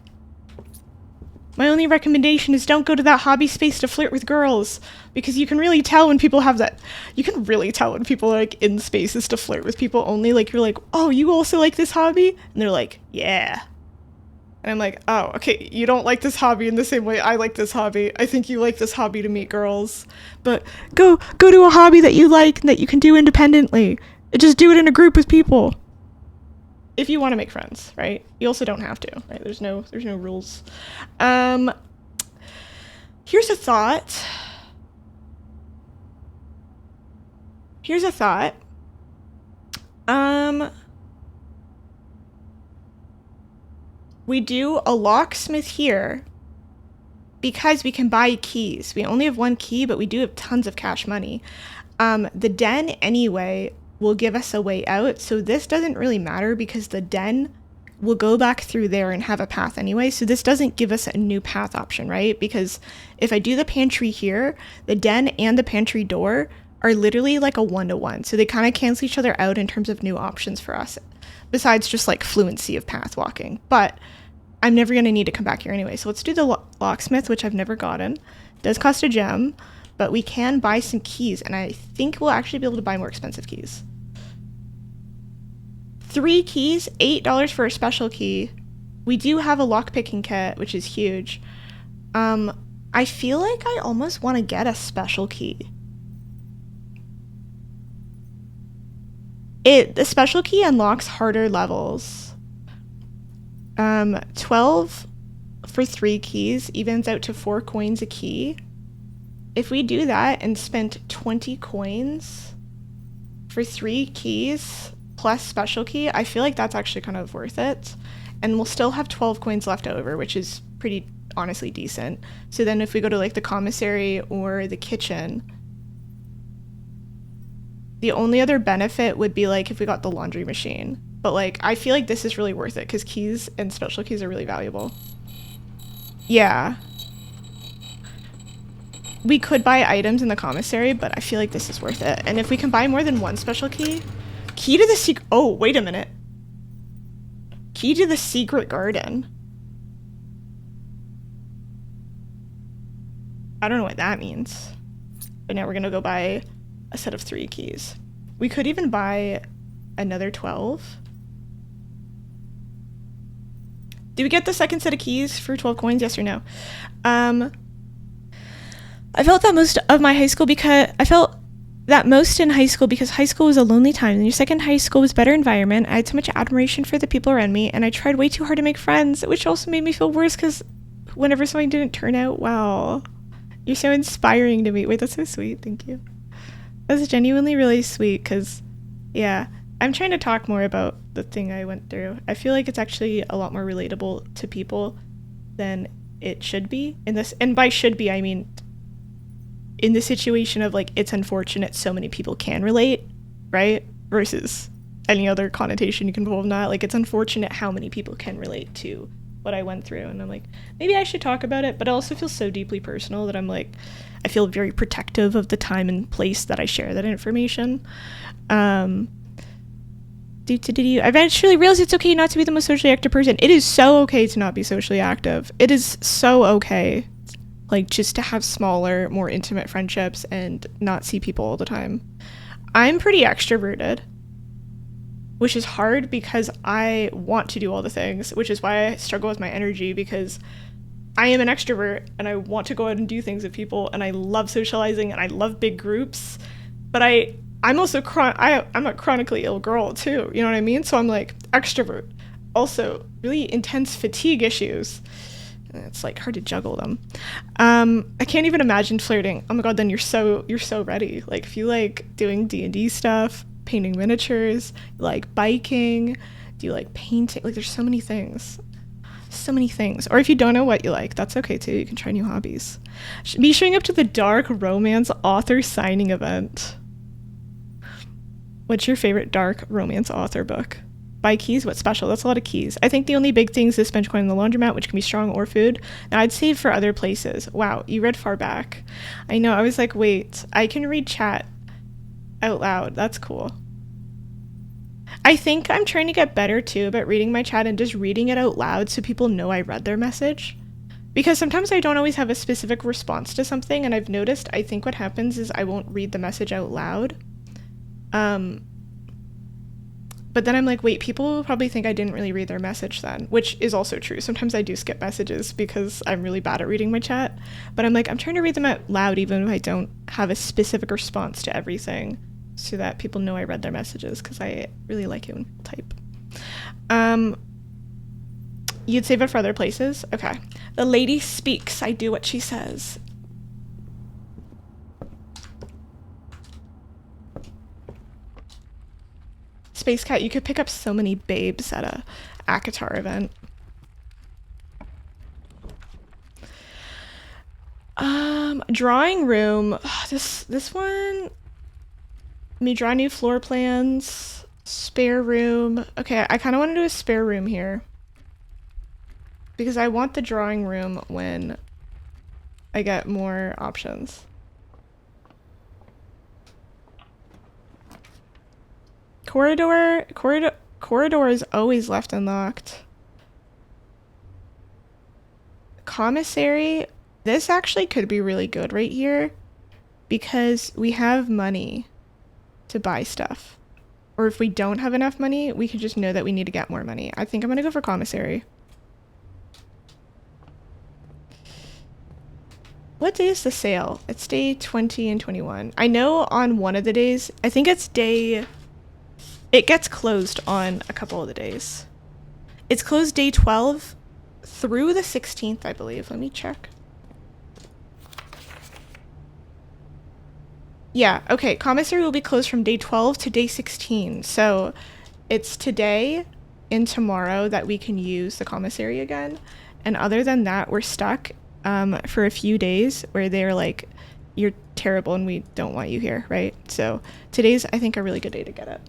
My only recommendation is don't go to that hobby space to flirt with girls, because you can really tell when people have that. You can really tell when people are like in spaces to flirt with people only. Like you're like, oh, you also like this hobby? And they're like, yeah. And I'm like, oh, okay, you don't like this hobby in the same way I like this hobby. I think you like this hobby to meet girls. But go to a hobby that you like and that you can do independently. Just do it in a group with people. If you want to make friends, right? You also don't have to, right? There's no rules. Here's a thought. We do a locksmith here because we can buy keys. We only have one key, but we do have tons of cash money. The den anyway will give us a way out, so this doesn't really matter because the den will go back through there and have a path anyway, so this doesn't give us a new path option, right? Because if I do the pantry here, the den and the pantry door are literally like a 1-to-1, so they kind of cancel each other out in terms of new options for us, besides just like fluency of path walking. But I'm never going to need to come back here anyway, so let's do the locksmith, which I've never gotten. It does cost a gem, but we can buy some keys, and I think we'll actually be able to buy more expensive keys. 3 keys, $8 for a special key. We do have a lockpicking kit, which is huge. I feel like I almost want to get a special key. The special key unlocks harder levels. 12 for 3 keys evens out to 4 coins a key. If we do that and spent 20 coins for 3 keys plus special key, I feel like that's actually kind of worth it. And we'll still have 12 coins left over, which is pretty honestly decent. So then if we go to like the commissary or the kitchen, the only other benefit would be like if we got the laundry machine. But like I feel like this is really worth it because keys and special keys are really valuable. Yeah. We could buy items in the commissary, but I feel like this is worth it. And if we can buy more than one special key, key to the secret. Oh, wait a minute. Key to the secret garden. I don't know what that means. But now we're gonna go buy a set of 3 keys. We could even buy another 12. Do we get the second set of keys for 12 coins? Yes or no? I felt that most in high school because high school was a lonely time and your second high school was better environment. I had so much admiration for the people around me and I tried way too hard to make friends, which also made me feel worse because whenever something didn't turn out well. You're so inspiring to me. Wait, that's so sweet. Thank you. That's genuinely really sweet because, yeah, I'm trying to talk more about the thing I went through. I feel like it's actually a lot more relatable to people than it should be in this. And by should be, I mean in the situation of like it's unfortunate so many people can relate, right? Versus any other connotation you can put on that. Like it's unfortunate how many people can relate to what I went through, and I'm like, maybe I should talk about it, but it also feels so deeply personal that I'm like, I feel very protective of the time and place that I share that information. I eventually realized it's okay not to be the most socially active person. It is so okay to not be socially active. It is so okay, like just to have smaller, more intimate friendships and not see people all the time. I'm pretty extroverted, which is hard because I want to do all the things, which is why I struggle with my energy because I am an extrovert and I want to go out and do things with people and I love socializing and I love big groups, but I'm also I'm a chronically ill girl too, you know what I mean? So I'm like extrovert, also really intense fatigue issues. It's like hard to juggle them. I can't even imagine flirting. Oh my god, then you're so ready. Like if you like doing D&D stuff, painting miniatures, you like biking, do you like painting? Like there's so many things. Or if you don't know what you like, that's okay too. You can try new hobbies. Be showing up to the dark romance author signing event. What's your favorite dark romance author book? Buy keys? What's special? That's a lot of keys. I think the only big things is spend coin in the laundromat, which can be strong or food. Now I'd save for other places. Wow, you read far back. I know, I was like, wait, I can read chat out loud. That's cool. I think I'm trying to get better too about reading my chat and just reading it out loud so people know I read their message. Because sometimes I don't always have a specific response to something, and I've noticed, I think what happens is I won't read the message out loud. But then I'm like, wait, people will probably think I didn't really read their message then, which is also true. Sometimes I do skip messages because I'm really bad at reading my chat. But I'm like, I'm trying to read them out loud even if I don't have a specific response to everything so that people know I read their messages because I really like it when people type. You'd save it for other places? Okay. The lady speaks. I do what she says. Space Cat, you could pick up so many babes at a ACOTAR event. Drawing room. This one. Let me draw new floor plans. Spare room. Okay, I kind of want to do a spare room here. Because I want the drawing room when I get more options. Corridor is always left unlocked. Commissary, this actually could be really good right here because we have money to buy stuff. Or if we don't have enough money, we can just know that we need to get more money. I think I'm gonna go for commissary. What day is the sale? It's day 20 and 21. I know on one of the days, I think it's day... It gets closed on a couple of the days. It's closed day 12 through the 16th, I believe. Let me check. Yeah, okay. Commissary will be closed from day 12 to day 16. So it's today and tomorrow that we can use the commissary again. And other than that, we're stuck for a few days where they're like, you're terrible and we don't want you here, right? So today's, I think, a really good day to get it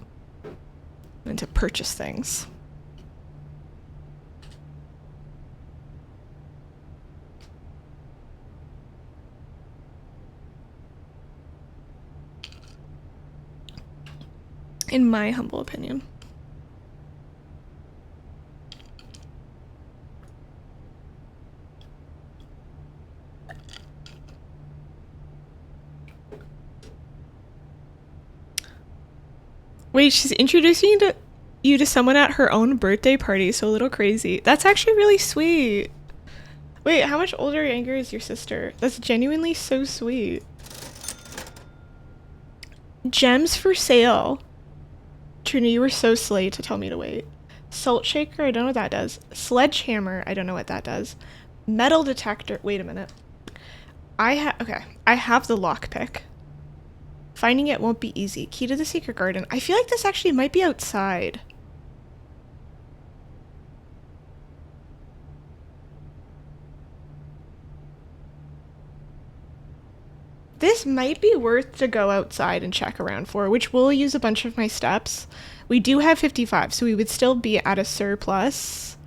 and to purchase things. In my humble opinion. Wait, she's introducing you to someone at her own birthday party, so a little crazy. That's actually really sweet. Wait, how much older or younger is your sister? That's genuinely so sweet. Gems for sale. Trina, you were so slay to tell me to wait. Salt shaker, I don't know what that does. Sledgehammer, I don't know what that does. Metal detector, wait a minute. I have the lockpick. Finding it won't be easy. Key to the secret garden. I feel like this actually might be outside. This might be worth to go outside and check around for, which will use a bunch of my steps. We do have 55, so we would still be at a surplus.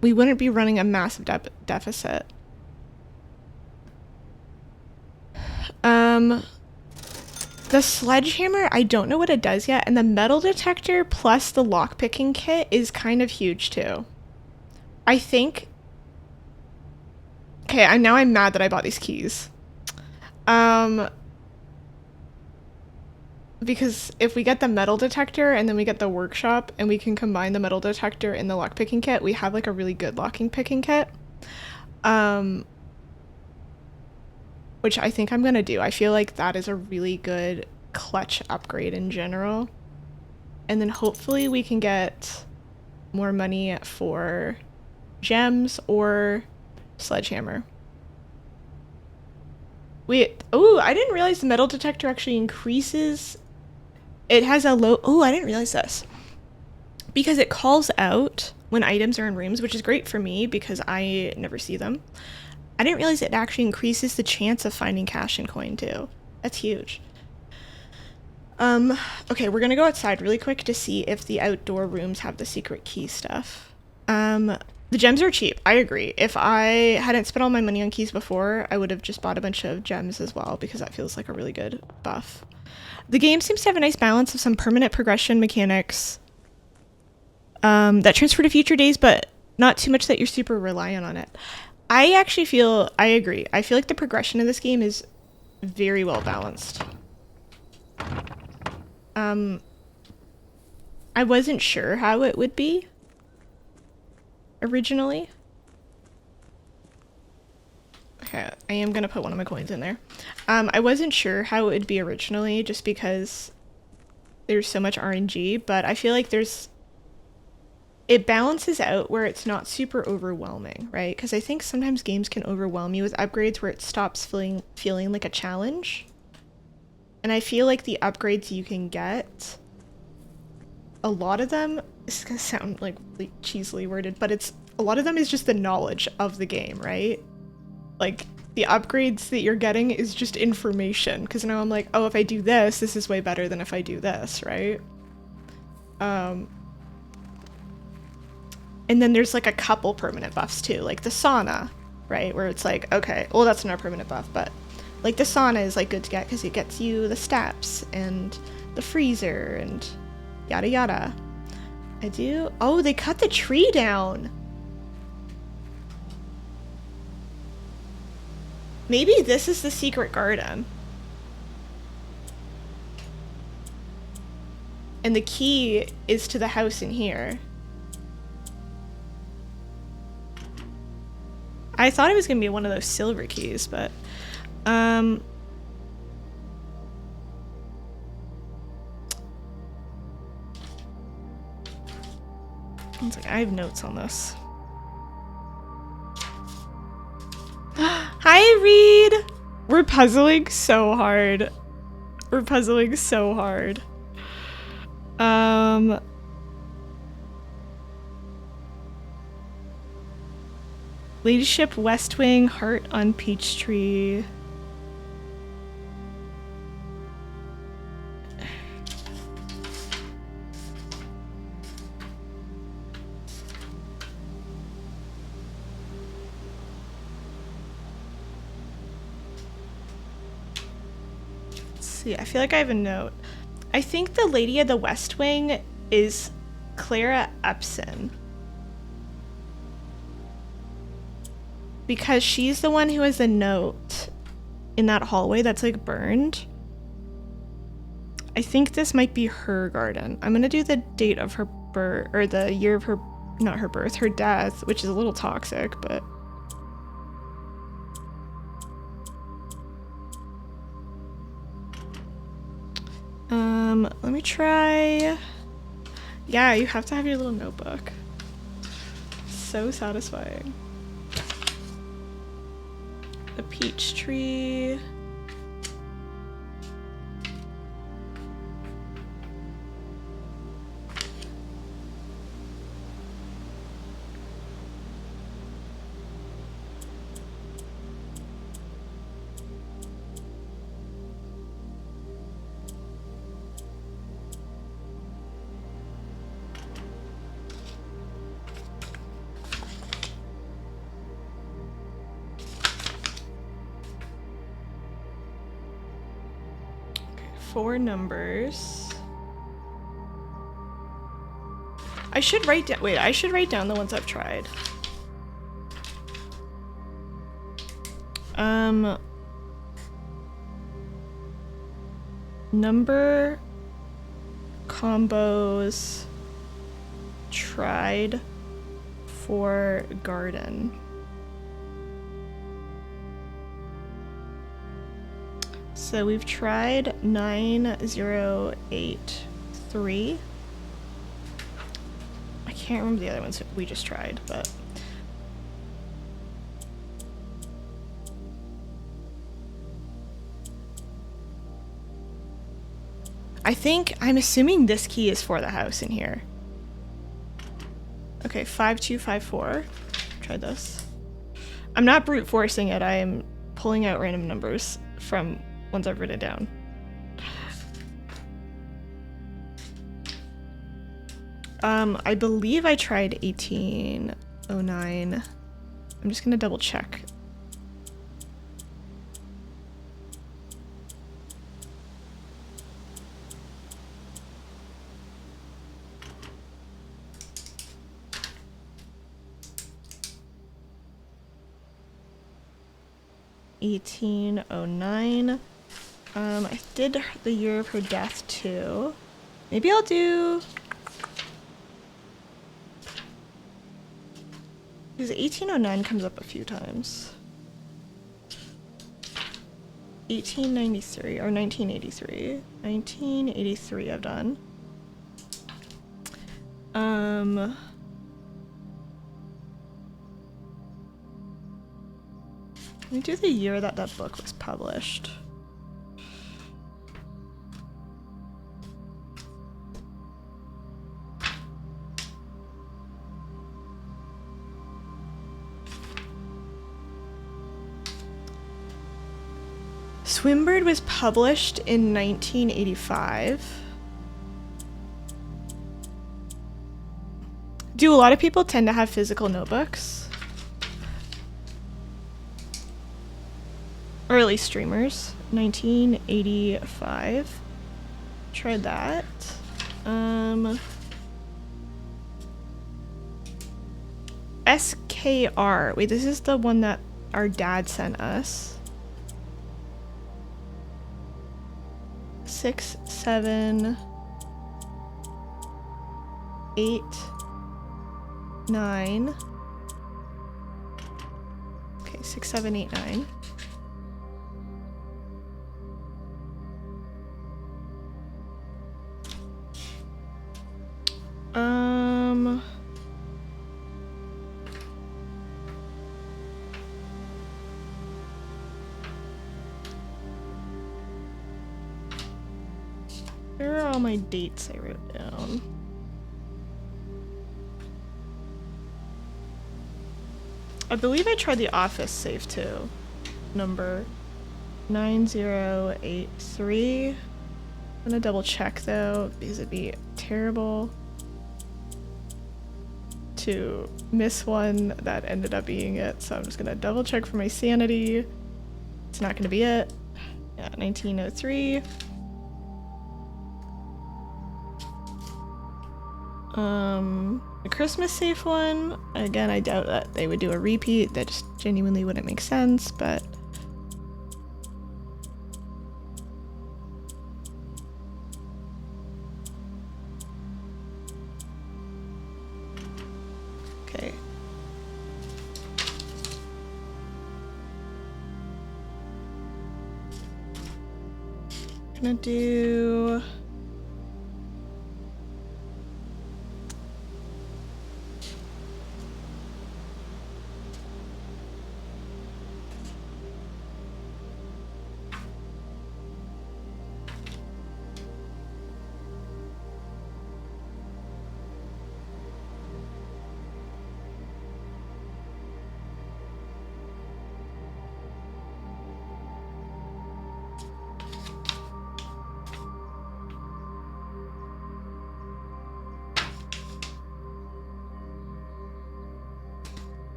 We wouldn't be running a massive deficit. The sledgehammer, I don't know what it does yet, and the metal detector plus the lockpicking kit is kind of huge too. I think... Okay, now I'm mad that I bought these keys. Because if we get the metal detector and then we get the workshop and we can combine the metal detector and the lockpicking kit, we have like a really good picking kit. Which I think I'm gonna do. I feel like that is a really good clutch upgrade in general. And then hopefully we can get more money for gems or sledgehammer. Oh, I didn't realize the metal detector actually increases. It has a low, oh, I didn't realize this. Because it calls out when items are in rooms, which is great for me because I never see them. I didn't realize it actually increases the chance of finding cash and coin too. That's huge. Okay, we're gonna go outside really quick to see if the outdoor rooms have the secret key stuff. The gems are cheap, I agree. If I hadn't spent all my money on keys before, I would have just bought a bunch of gems as well because that feels like a really good buff. The game seems to have a nice balance of some permanent progression mechanics that transfer to future days, but not too much that you're super reliant on it. I agree. I feel like the progression of this game is very well balanced. I wasn't sure how it would be originally. Okay, I am gonna put one of my coins in there. I wasn't sure how it would be originally just because there's so much RNG, but I feel like it balances out where it's not super overwhelming, right? Because I think sometimes games can overwhelm you with upgrades where it stops feeling like a challenge. And I feel like the upgrades you can get, a lot of them, this is gonna sound like really cheesily worded, but a lot of them is just the knowledge of the game, right? Like, the upgrades that you're getting is just information. Because now I'm like, oh, if I do this, this is way better than if I do this, right? And then there's like a couple permanent buffs too, like the sauna, right? Where it's like, okay, well, that's not a permanent buff, but like the sauna is like good to get because it gets you the steps and the freezer and yada yada. Oh, they cut the tree down. Maybe this is the secret garden. And the key is to the house in here. I thought it was gonna be one of those silver keys, but I have notes on this. Hi, Reed! We're puzzling so hard. We're puzzling so hard. Ladyship West Wing, heart on Peachtree. Let's see, I feel like I have a note. I think the lady of the West Wing is Clara Epson. Because she's the one who has a note in that hallway that's like burned. I think this might be her garden. I'm gonna do the date of her birth, or the year of her, not her birth, her death, which is a little toxic, but. Let me try. Yeah, you have to have your little notebook. So satisfying. The peach tree. Four numbers. I should write down, wait, I should write down the ones I've tried. Number combos tried for garden. So we've tried 9083. I can't remember the other ones we just tried, but I'm assuming this key is for the house in here. Okay, 5254. Try this. I'm not brute forcing it. I am pulling out random numbers from ones I've written down. I believe I tried 1809. I'm just gonna double check. (1809). I did the year of her death too. Maybe I'll do, because 1809 comes up a few times. 1893 or 1983. 1983 I've done. Let me do the year that that book was published. Swinburne was published in 1985. Do a lot of people tend to have physical notebooks? Or at least streamers. 1985. Tried that. SKR. Wait, this is the one that our dad sent us. 6, 7, 8, 9. Okay, 6, 7, 8, 9. Here are all my dates I wrote down. I believe I tried the office safe too. Number 9083. I'm gonna double check though, because it'd be terrible to miss one that ended up being it. So I'm just gonna double check for my sanity. It's not gonna be it. Yeah, 1903. The Christmas safe one, again, I doubt that they would do a repeat. That just genuinely wouldn't make sense, but okay. Gonna do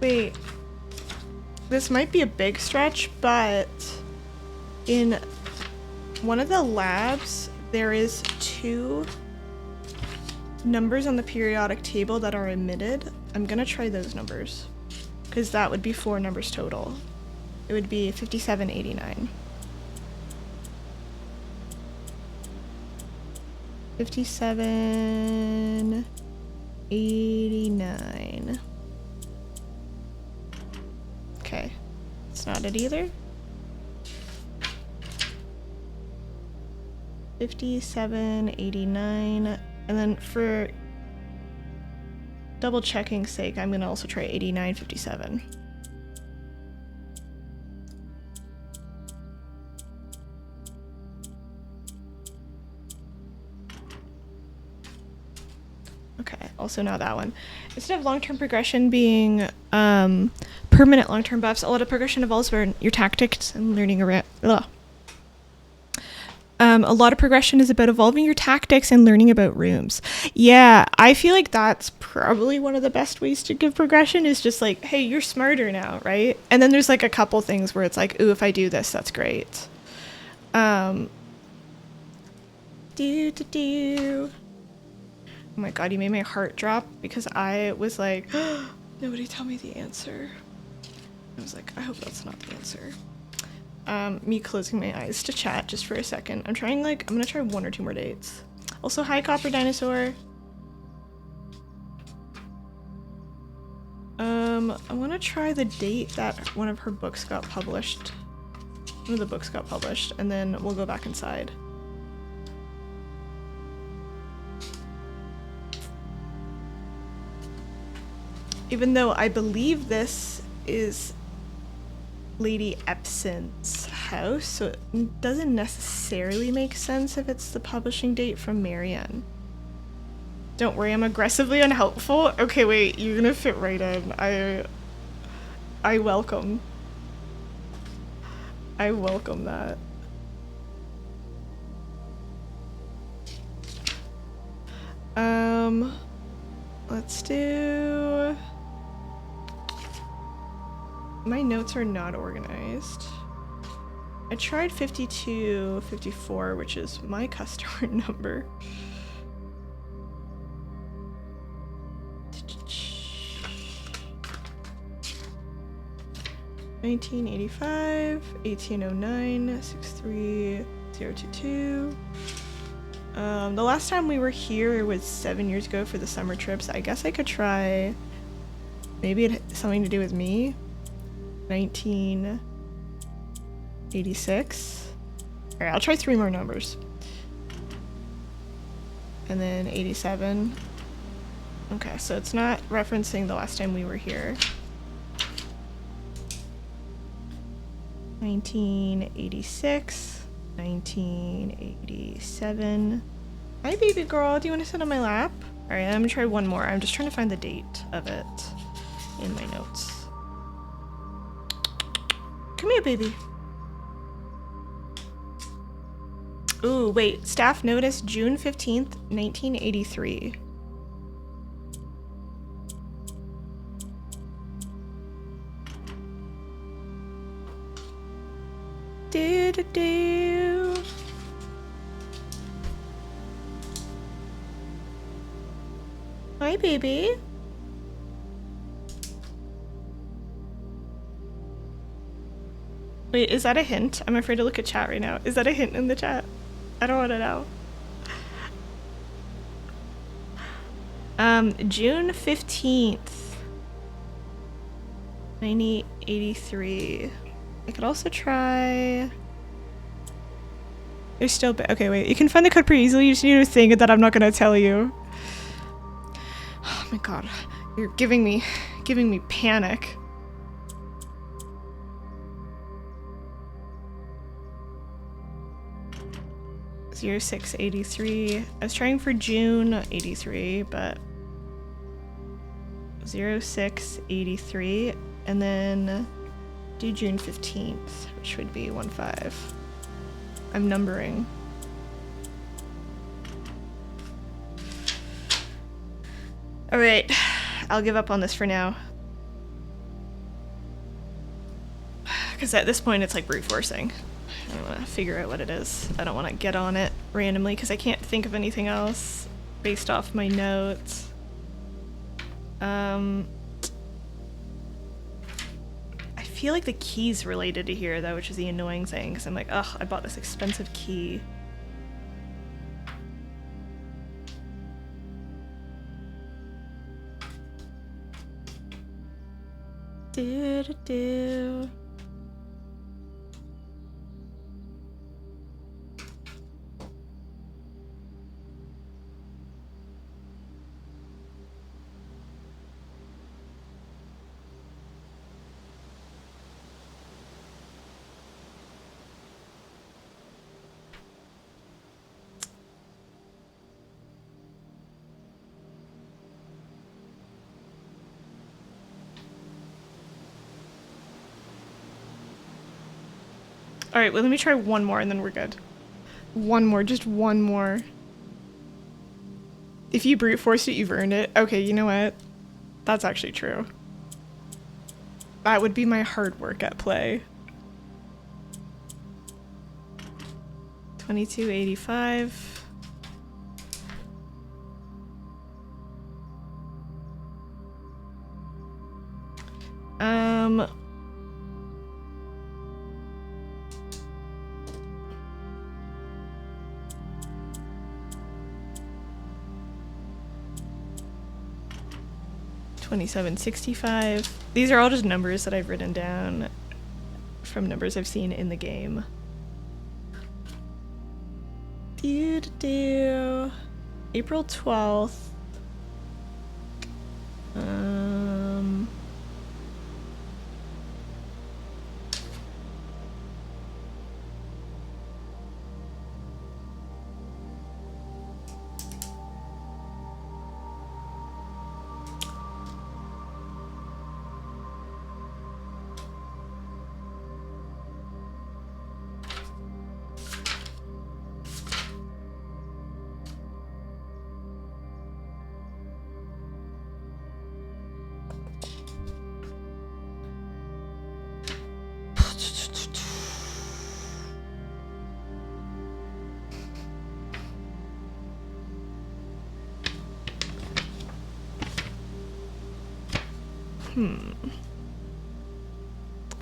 wait, this might be a big stretch, but in one of the labs, there is 2 numbers on the periodic table that are omitted. I'm gonna try those numbers, because that would be 4 numbers total. It would be 5789. 5789. Okay, it's not it either. 5789, and then for double checking sake, I'm gonna also try 8957. Okay, also not that one. Instead of long-term progression being permanent long-term buffs, a lot of progression involves your tactics and learning around. A lot of progression is about evolving your tactics and learning about rooms. Yeah, I feel like that's probably one of the best ways to give progression, is just like, hey, you're smarter now, right? And then there's like a couple things where it's like, ooh, if I do this, that's great. Oh my god, you made my heart drop, because I was like, nobody tell me the answer. I was like, I hope that's not the answer. Me closing my eyes to chat just for a second. I'm gonna try 1 or 2 more dates. Also, hi Copper Dinosaur. I wanna try the date that one of her books got published. One of the books got published, and then we'll go back inside. Even though I believe this is Lady Epson's house, so it doesn't necessarily make sense if it's the publishing date from Marianne. Don't worry, I'm aggressively unhelpful. Okay, wait, you're gonna fit right in. I welcome. I welcome that. Let's do... My notes are not organized. I tried 5254, which is my customer number. 1985, 1809, 63022. The last time we were here was 7 years ago for the summer trips. I guess I could try, maybe it had something to do with me. 1986. Alright, I'll try 3 more numbers. And then 87. Okay, so it's not referencing the last time we were here. 1986, 1987, Hi, baby girl. Do you want to sit on my lap? All right, I'm gonna try one more. I'm just trying to find the date of it in my notes. Come here, baby. Ooh, wait. Staff notice June 15th, 1983. Do-do-do. Hi, baby. Wait, is that a hint? I'm afraid to look at chat right now. Is that a hint in the chat? I don't want to know. June 15th, 1983. I could also try... There's still... Okay, wait. You can find the code pretty easily. You just need to sing it that I'm not going to tell you. Oh my god. You're giving me panic. Year 683. I was trying for June 83, but 0683, and then do June 15th, which would be 15. I'm numbering. All right, I'll give up on this for now. Because at this point, it's like brute forcing. I want to figure out what it is. I don't want to get on it randomly because I can't think of anything else based off my notes. I feel like the key's related to here though, which is the annoying thing because I'm like, ugh, I bought this expensive key. Do-do-do. Alright, well let me try one more and then we're good. One more, just one more. If you brute forced it, you've earned it. Okay, you know what? That's actually true. That would be my hard work at play. 2285. $27.65. These are all just numbers that I've written down from numbers I've seen in the game. April 12th.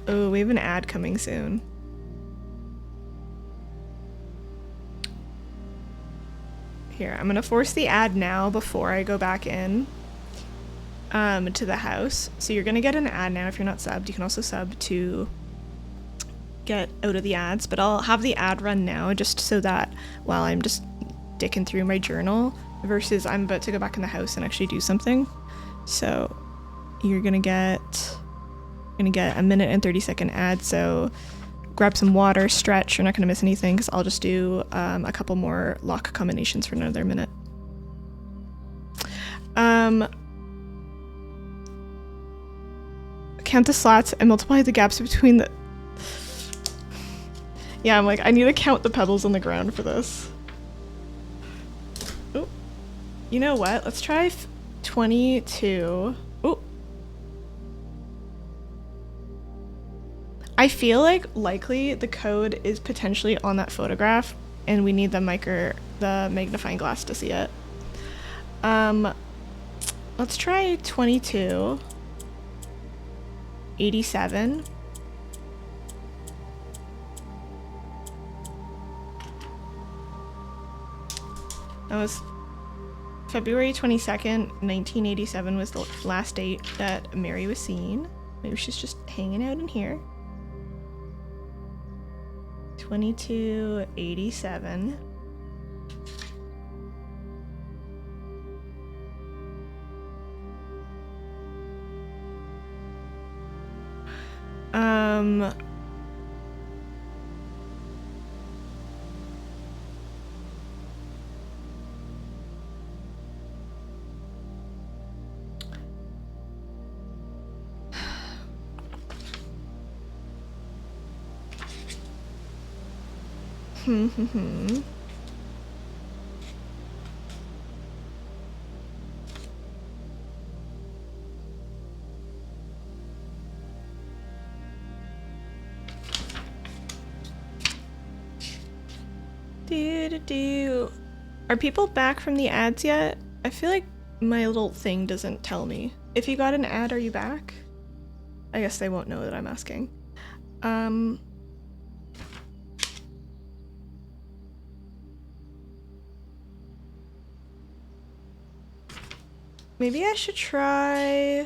Oh, we have an ad coming soon. Here, I'm gonna force the ad now before I go back in to the house. So you're gonna get an ad now if you're not subbed. You can also sub to get out of the ads, but I'll have the ad run now just so that while I'm just dicking through my journal versus I'm about to go back in the house and actually do something. So you're gonna get a minute and 30-second ad. So grab some water, stretch. You're not gonna miss anything because I'll just do a couple more lock combinations for another minute. Count the slots and multiply the gaps between the... Yeah, I'm like, I need to count the pebbles on the ground for this. Oh, you know what? Let's try 22. Oh. I feel like likely the code is potentially on that photograph and we need the magnifying glass to see it. Let's try 22. 87. That was February 22nd, 1987 was the last date that Mary was seen. Maybe she's just hanging out in here. 2287. Are people back from the ads yet? I feel like my little thing doesn't tell me. If you got an ad, are you back? I guess they won't know that I'm asking. Maybe I should try...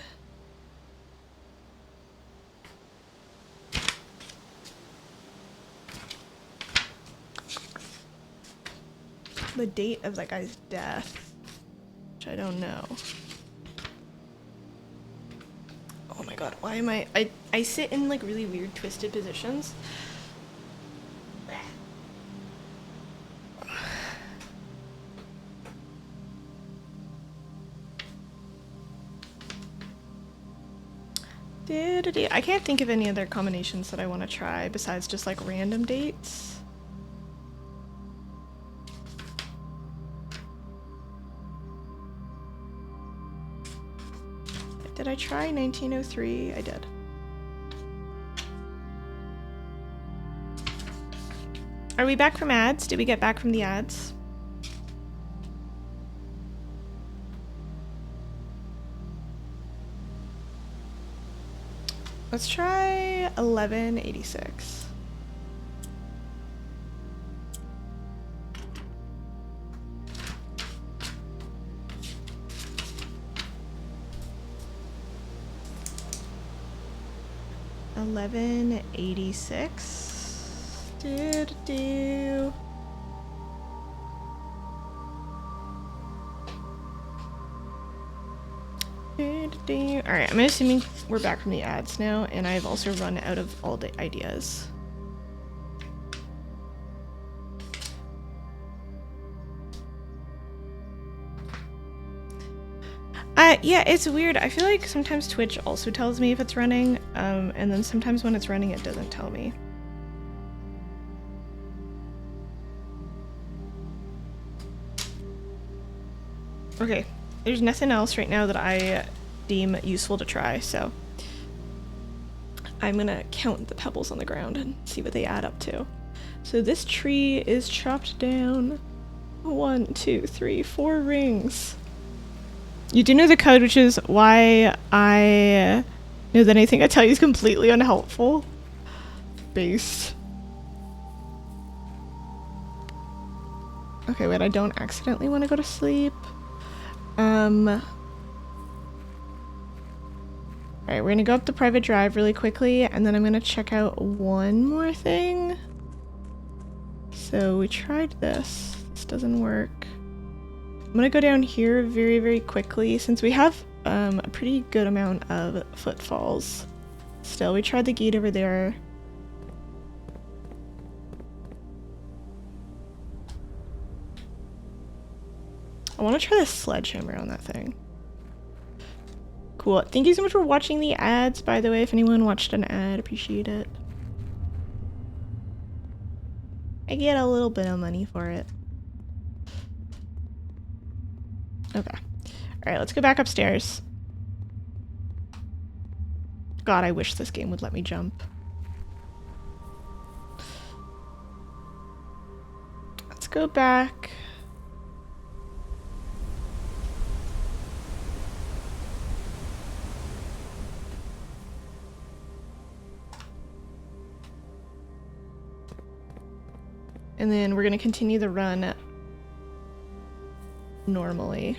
the date of that guy's death, which I don't know. Oh my god, why am I sit in like really weird twisted positions. I can't think of any other combinations that I want to try besides just like random dates. Did I try 1903? I did. Are we back from ads? Did we get back from the ads? Let's try 1186. Do. Alright, I'm assuming we're back from the ads now, and I've also run out of all the ideas. Yeah, it's weird. I feel like sometimes Twitch also tells me if it's running, and then sometimes when it's running, it doesn't tell me. Okay, there's nothing else right now that I deem useful to try, so I'm gonna count the pebbles on the ground and see what they add up to. So this tree is chopped down 1, 2, 3, 4 rings. You do know the code, which is why I know that anything I tell you is completely unhelpful. Based. Okay, wait, I don't accidentally want to go to sleep. Alright, we're gonna go up the private drive really quickly, and then I'm gonna check out one more thing. So we tried this. This doesn't work. I'm gonna go down here very, very quickly since we have a pretty good amount of footfalls. Still, we tried the gate over there. I want to try this sledgehammer on that thing. Cool. Thank you so much for watching the ads, by the way. If anyone watched an ad, appreciate it. I get a little bit of money for it. Okay. Alright, let's go back upstairs. God, I wish this game would let me jump. Let's go back. And then we're gonna continue the run normally.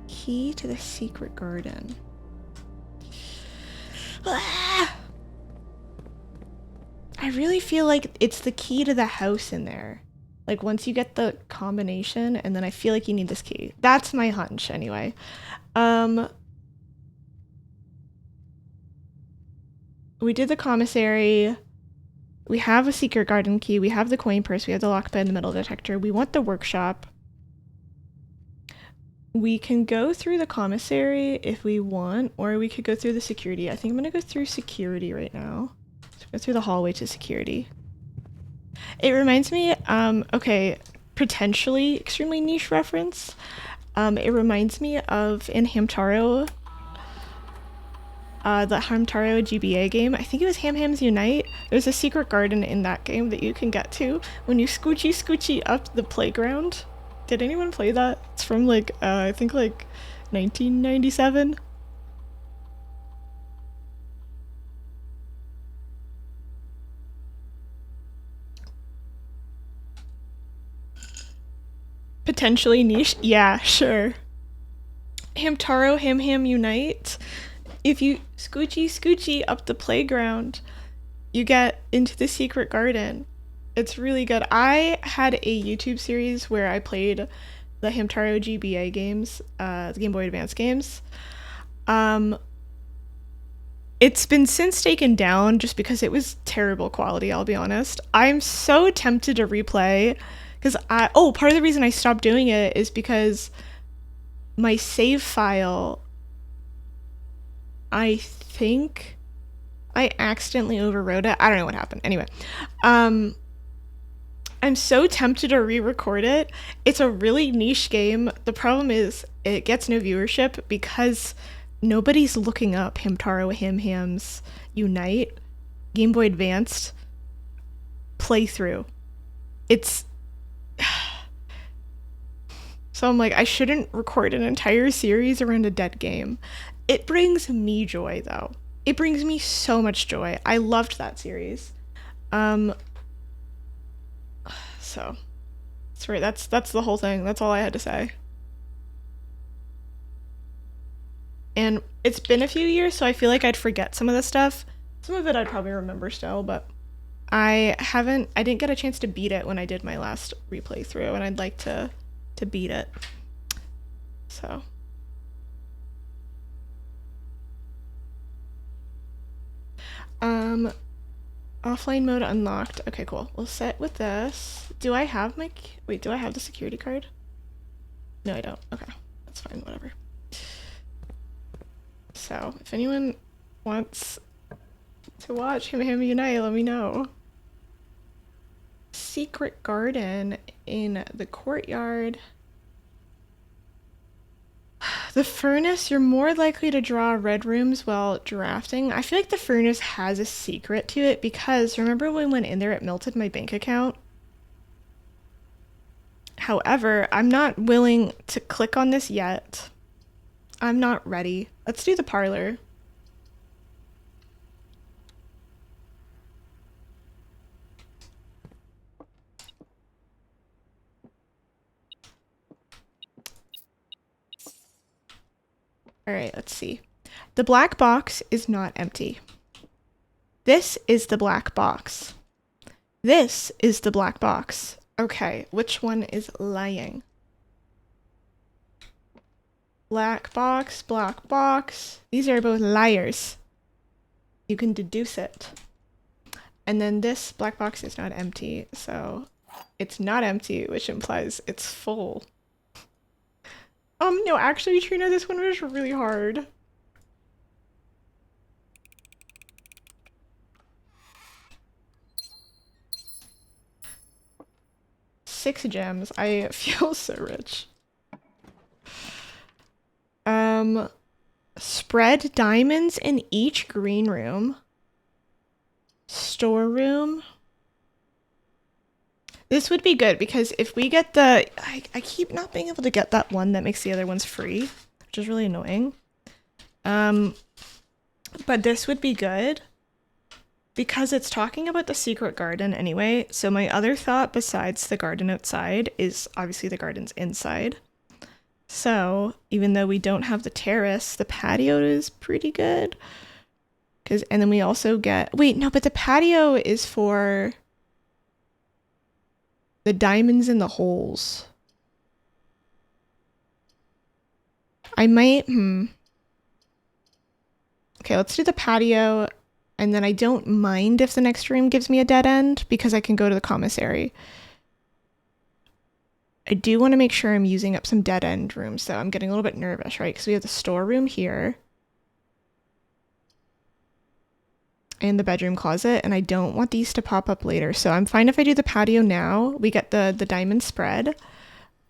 Key to the secret garden. Ah! I really feel like it's the key to the house in there. Like once you get the combination, and then I feel like you need this key. That's my hunch anyway. We did the commissary. We have a secret garden key. We have the coin purse. We have the lockpick and the metal detector. We want the workshop. We can go through the commissary if we want, or we could go through the security. I think I'm gonna go through security right now. So go through the hallway to security. It reminds me, okay, potentially extremely niche reference. It reminds me of in Hamtaro, the Hamtaro GBA game. I think it was Ham Hams Unite. There's a secret garden in that game that you can get to when you scoochie up the playground. Did anyone play that? It's from like, I think like 1997. Potentially niche? Yeah, sure. Hamtaro Ham Ham Unite. If you scoochie up the playground, you get into the secret garden. It's really good. I had a YouTube series where I played the Hamtaro GBA games, the Game Boy Advance games. It's been since taken down just because it was terrible quality, I'll be honest. I'm so tempted to replay because part of the reason I stopped doing it is because my save file, I think I accidentally overwrote it. I don't know what happened. Anyway, I'm so tempted to re-record it. It's a really niche game. The problem is it gets no viewership because nobody's looking up Hamtaro Ham Hams Unite Game Boy Advanced playthrough. It's so I'm like, I shouldn't record an entire series around a dead game. It brings me joy though. It brings me so much joy. I loved that series. So sorry, that's the whole thing. That's all I had to say. And it's been a few years, so I feel like I'd forget some of this stuff. Some of it I'd probably remember still, but I didn't get a chance to beat it when I did my last replay through, and I'd like to beat it. So offline mode unlocked. Okay, cool. We'll set with this. Do I have do I have the security card? No, I don't. Okay, that's fine, whatever. So, if anyone wants to watch Ham Ham Unite, let me know. Secret garden in the courtyard. The furnace, you're more likely to draw red rooms while drafting. I feel like the furnace has a secret to it because remember when we went in there, it melted my bank account? However, I'm not willing to click on this yet. I'm not ready. Let's do the parlor. All right, let's see. The black box is not empty. This is the black box. This is the black box. Okay, which one is lying? Black box, black box. These are both liars. You can deduce it. And then this black box is not empty, so it's not empty, which implies it's full. No, actually, Trina, this one was really hard. Six gems. I feel so rich. Spread diamonds in each green room. Storeroom. This would be good because if we get the... I keep not being able to get that one that makes the other ones free, which is really annoying. But this would be good because it's talking about the secret garden anyway. So my other thought besides the garden outside is obviously the garden's inside. So even though we don't have the terrace, the patio is pretty good. And then we also get... Wait, no, but the patio is for... the diamonds in the holes. I might, Okay, let's do the patio, and then I don't mind if the next room gives me a dead end, because I can go to the commissary. I do want to make sure I'm using up some dead end rooms, though. I'm getting a little bit nervous, right? Because we have the storeroom here. And the bedroom closet, and I don't want these to pop up later. So I'm fine if I do the patio now. We get the diamond spread.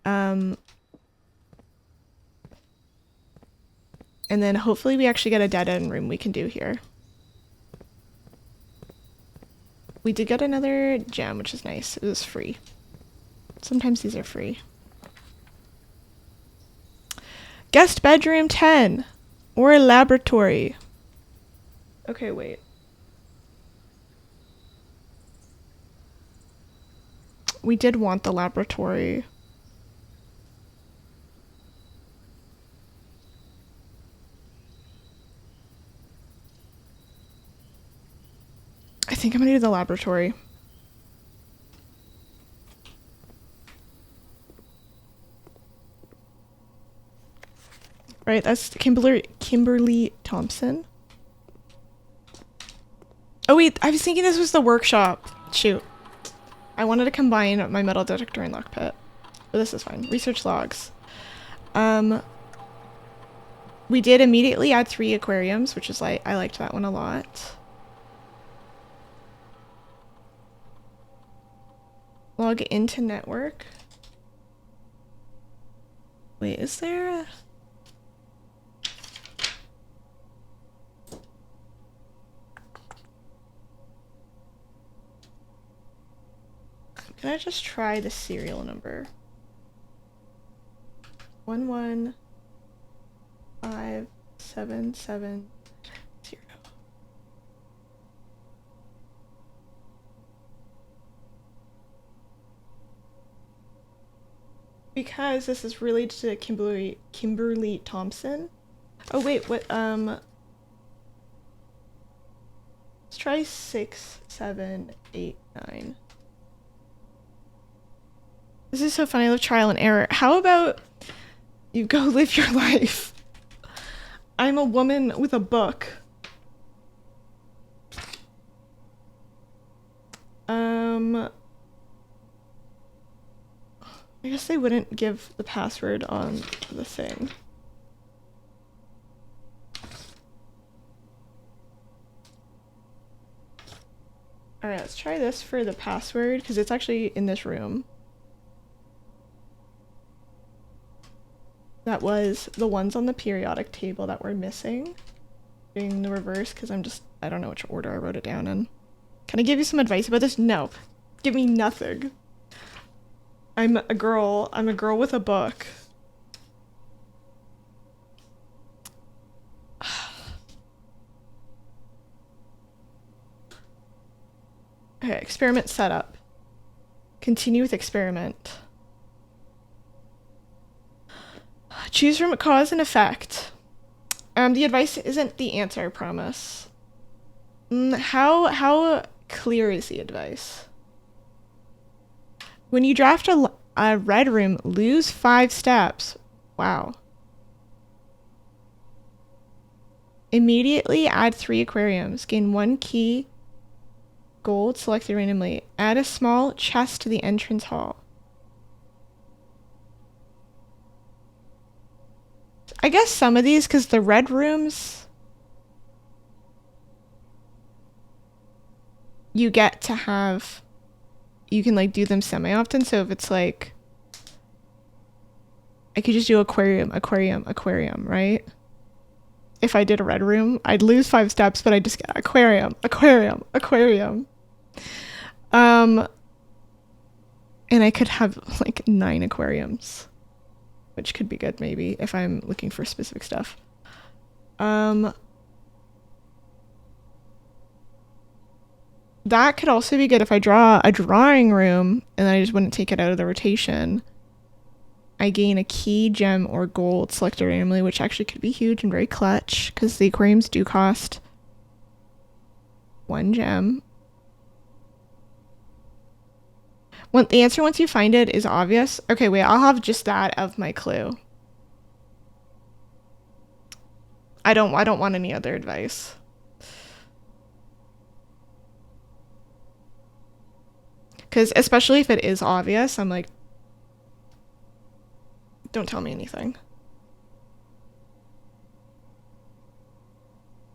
And then hopefully we actually get a dead end room we can do here. We did get another gem, which is nice. It was free. Sometimes these are free. Guest bedroom 10 or a laboratory. Okay, wait. We did want the laboratory. I think I'm gonna do the laboratory. Right, that's Kimberly Thompson. Oh wait, I was thinking this was the workshop. Shoot. I wanted to combine my metal detector and lockpit. But this is fine. Research logs. We did immediately add 3 aquariums, which is like, I liked that one a lot. Log into network. Wait, is there a... Can I just try the serial number? 1157770. Because this is related to Kimberly Thompson. Oh wait, what let's try 6789. This is so funny. I love trial and error. How about you go live your life? I'm a woman with a book. I guess they wouldn't give the password on the thing. Alright, let's try this for the password, because it's actually in this room. That was the ones on the periodic table that were missing. Doing the reverse, because I don't know which order I wrote it down in. Can I give you some advice about this? No. Give me nothing. I'm a girl with a book. Okay, experiment setup. Continue with experiment. Choose from cause and effect. The advice isn't the answer, I promise. How clear is the advice? When you draft a red room, lose 5 steps. Wow. Immediately add 3 aquariums. Gain 1 key gold selected randomly. Add a small chest to the entrance hall. I guess some of these, because the red rooms, you get to have, you can like do them semi-often. So if it's like, I could just do aquarium, aquarium, aquarium, right? If I did a red room, I'd lose 5 steps, but I just get aquarium, aquarium, aquarium. And I could have like 9 aquariums, which could be good maybe if I'm looking for specific stuff. That could also be good if I draw a drawing room and then I just wouldn't take it out of the rotation. I gain a key, gem, or gold selected randomly, which actually could be huge and very clutch because the aquariums do cost 1 gem. When the answer once you find it is obvious. Okay, wait, I'll have just that of my clue. I don't want any other advice. Because especially if it is obvious, I'm like, don't tell me anything.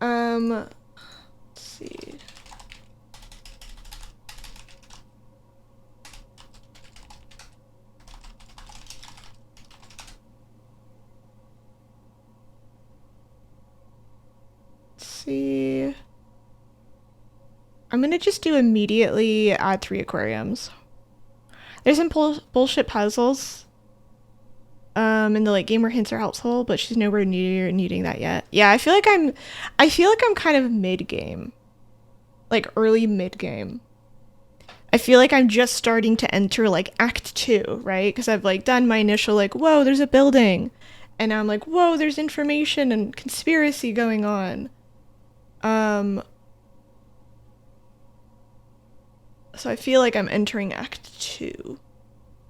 Let's see. I'm gonna just do immediately add 3 aquariums. There's some bullshit puzzles in the late game where hints are helpful, but she's nowhere near needing that yet. Yeah, I feel like I'm kind of mid-game. Like early mid-game. I feel like I'm just starting to enter like Act 2, right? Because I've like done my initial like, whoa, there's a building. And now I'm like, whoa, there's information and conspiracy going on. So I feel like I'm entering Act 2.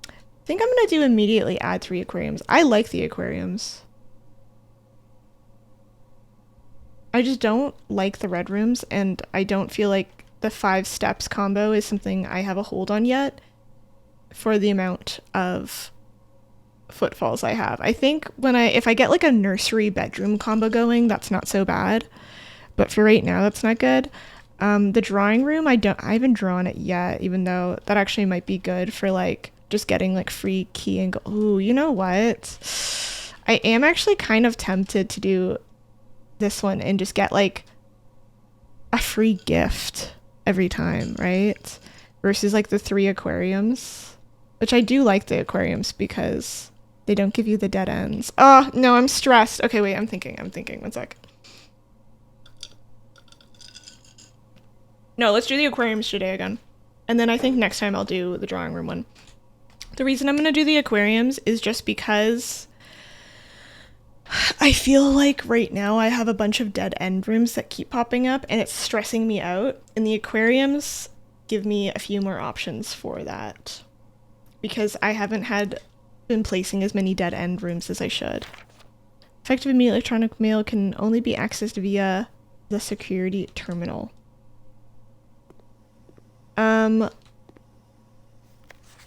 I think I'm gonna do immediately add 3 aquariums. I like the aquariums. I just don't like the red rooms, and I don't feel like the 5 steps combo is something I have a hold on yet for the amount of footfalls I have. I think if I get like a nursery bedroom combo going, that's not so bad. But for right now, that's not good. The drawing room, I haven't drawn it yet, even though that actually might be good for like just getting like free key and go. Ooh, you know what? I am actually kind of tempted to do this one and just get like a free gift every time, right? Versus like the 3 aquariums, which I do like the aquariums because they don't give you the dead ends. Oh, no, I'm stressed. Okay, wait, I'm thinking. 1 sec. No, let's do the aquariums today again. And then I think next time I'll do the drawing room one. The reason I'm going to do the aquariums is just because I feel like right now I have a bunch of dead end rooms that keep popping up and it's stressing me out. And the aquariums give me a few more options for that. Because I haven't been placing as many dead end rooms as I should. Effective immediate electronic mail can only be accessed via the security terminal.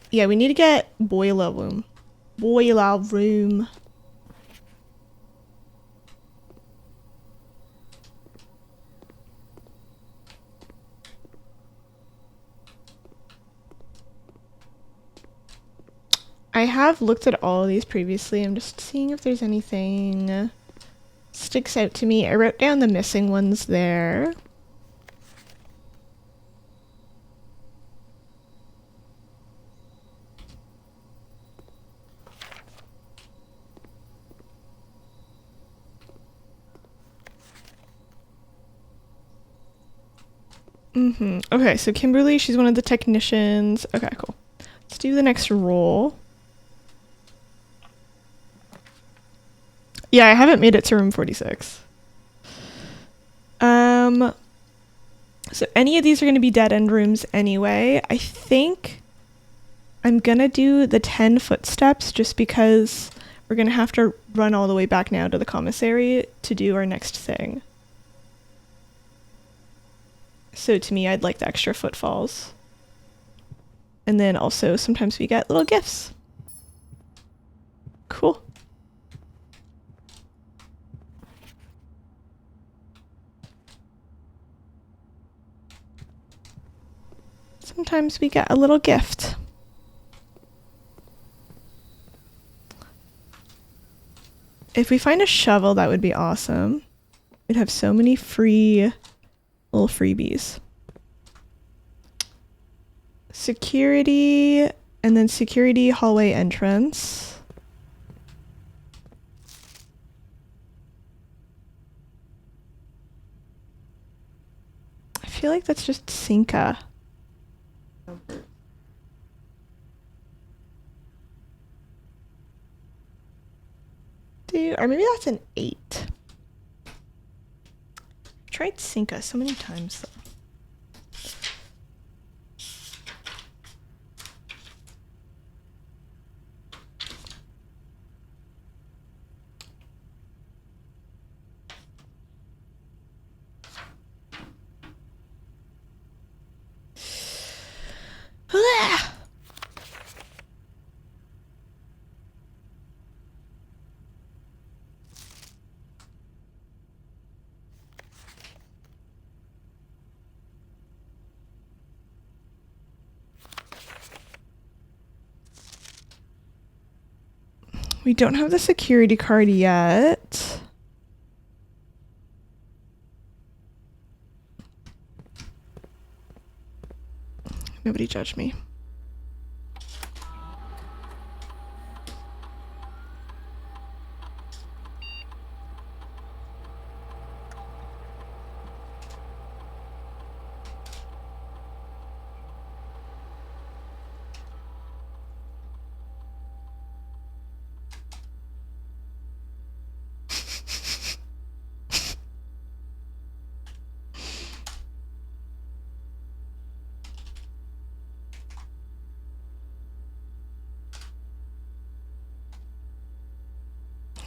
Yeah, we need to get boiler room. Boiler room. I have looked at all of these previously. I'm just seeing if there's anything sticks out to me. I wrote down the missing ones there. Okay, so Kimberly, she's one of the technicians. Okay, cool. Let's do the next roll. Yeah, I haven't made it to room 46. So any of these are going to be dead end rooms anyway. I think I'm going to do the 10 footsteps just because we're going to have to run all the way back now to the commissary to do our next thing. So to me, I'd like the extra footfalls. And then also sometimes we get little gifts. Cool. Sometimes we get a little gift. If we find a shovel, that would be awesome. We'd have so many free little freebies. Security, and then security hallway entrance. I feel like that's just Sinka. Or maybe that's an 8. I've tried Sinka so many times though. We don't have the security card yet. Nobody judge me.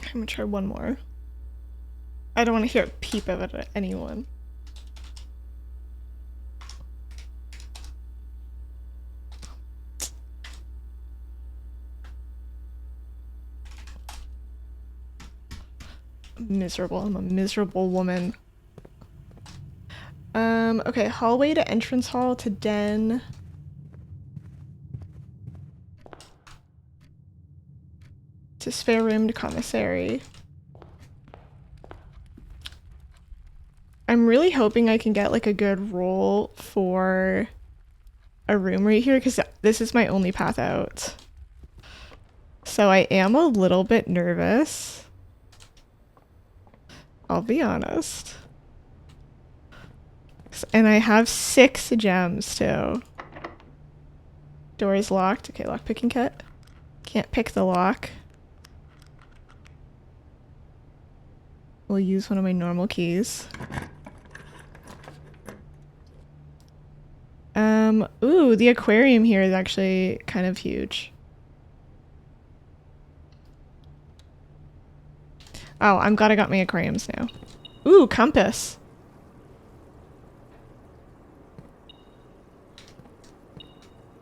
I'm gonna try one more. I don't want to hear a peep of it at anyone. Miserable. I'm a miserable woman. Okay, hallway to entrance hall to den. To spare room to commissary. I'm really hoping I can get like a good roll for a room right here because this is my only path out. So I am a little bit nervous. I'll be honest. And I have 6 gems too. Door is locked. Okay, lock picking kit. Can't pick the lock. We'll use one of my normal keys. Ooh, the aquarium here is actually kind of huge. Oh, I'm glad I got my aquariums now. Ooh, compass.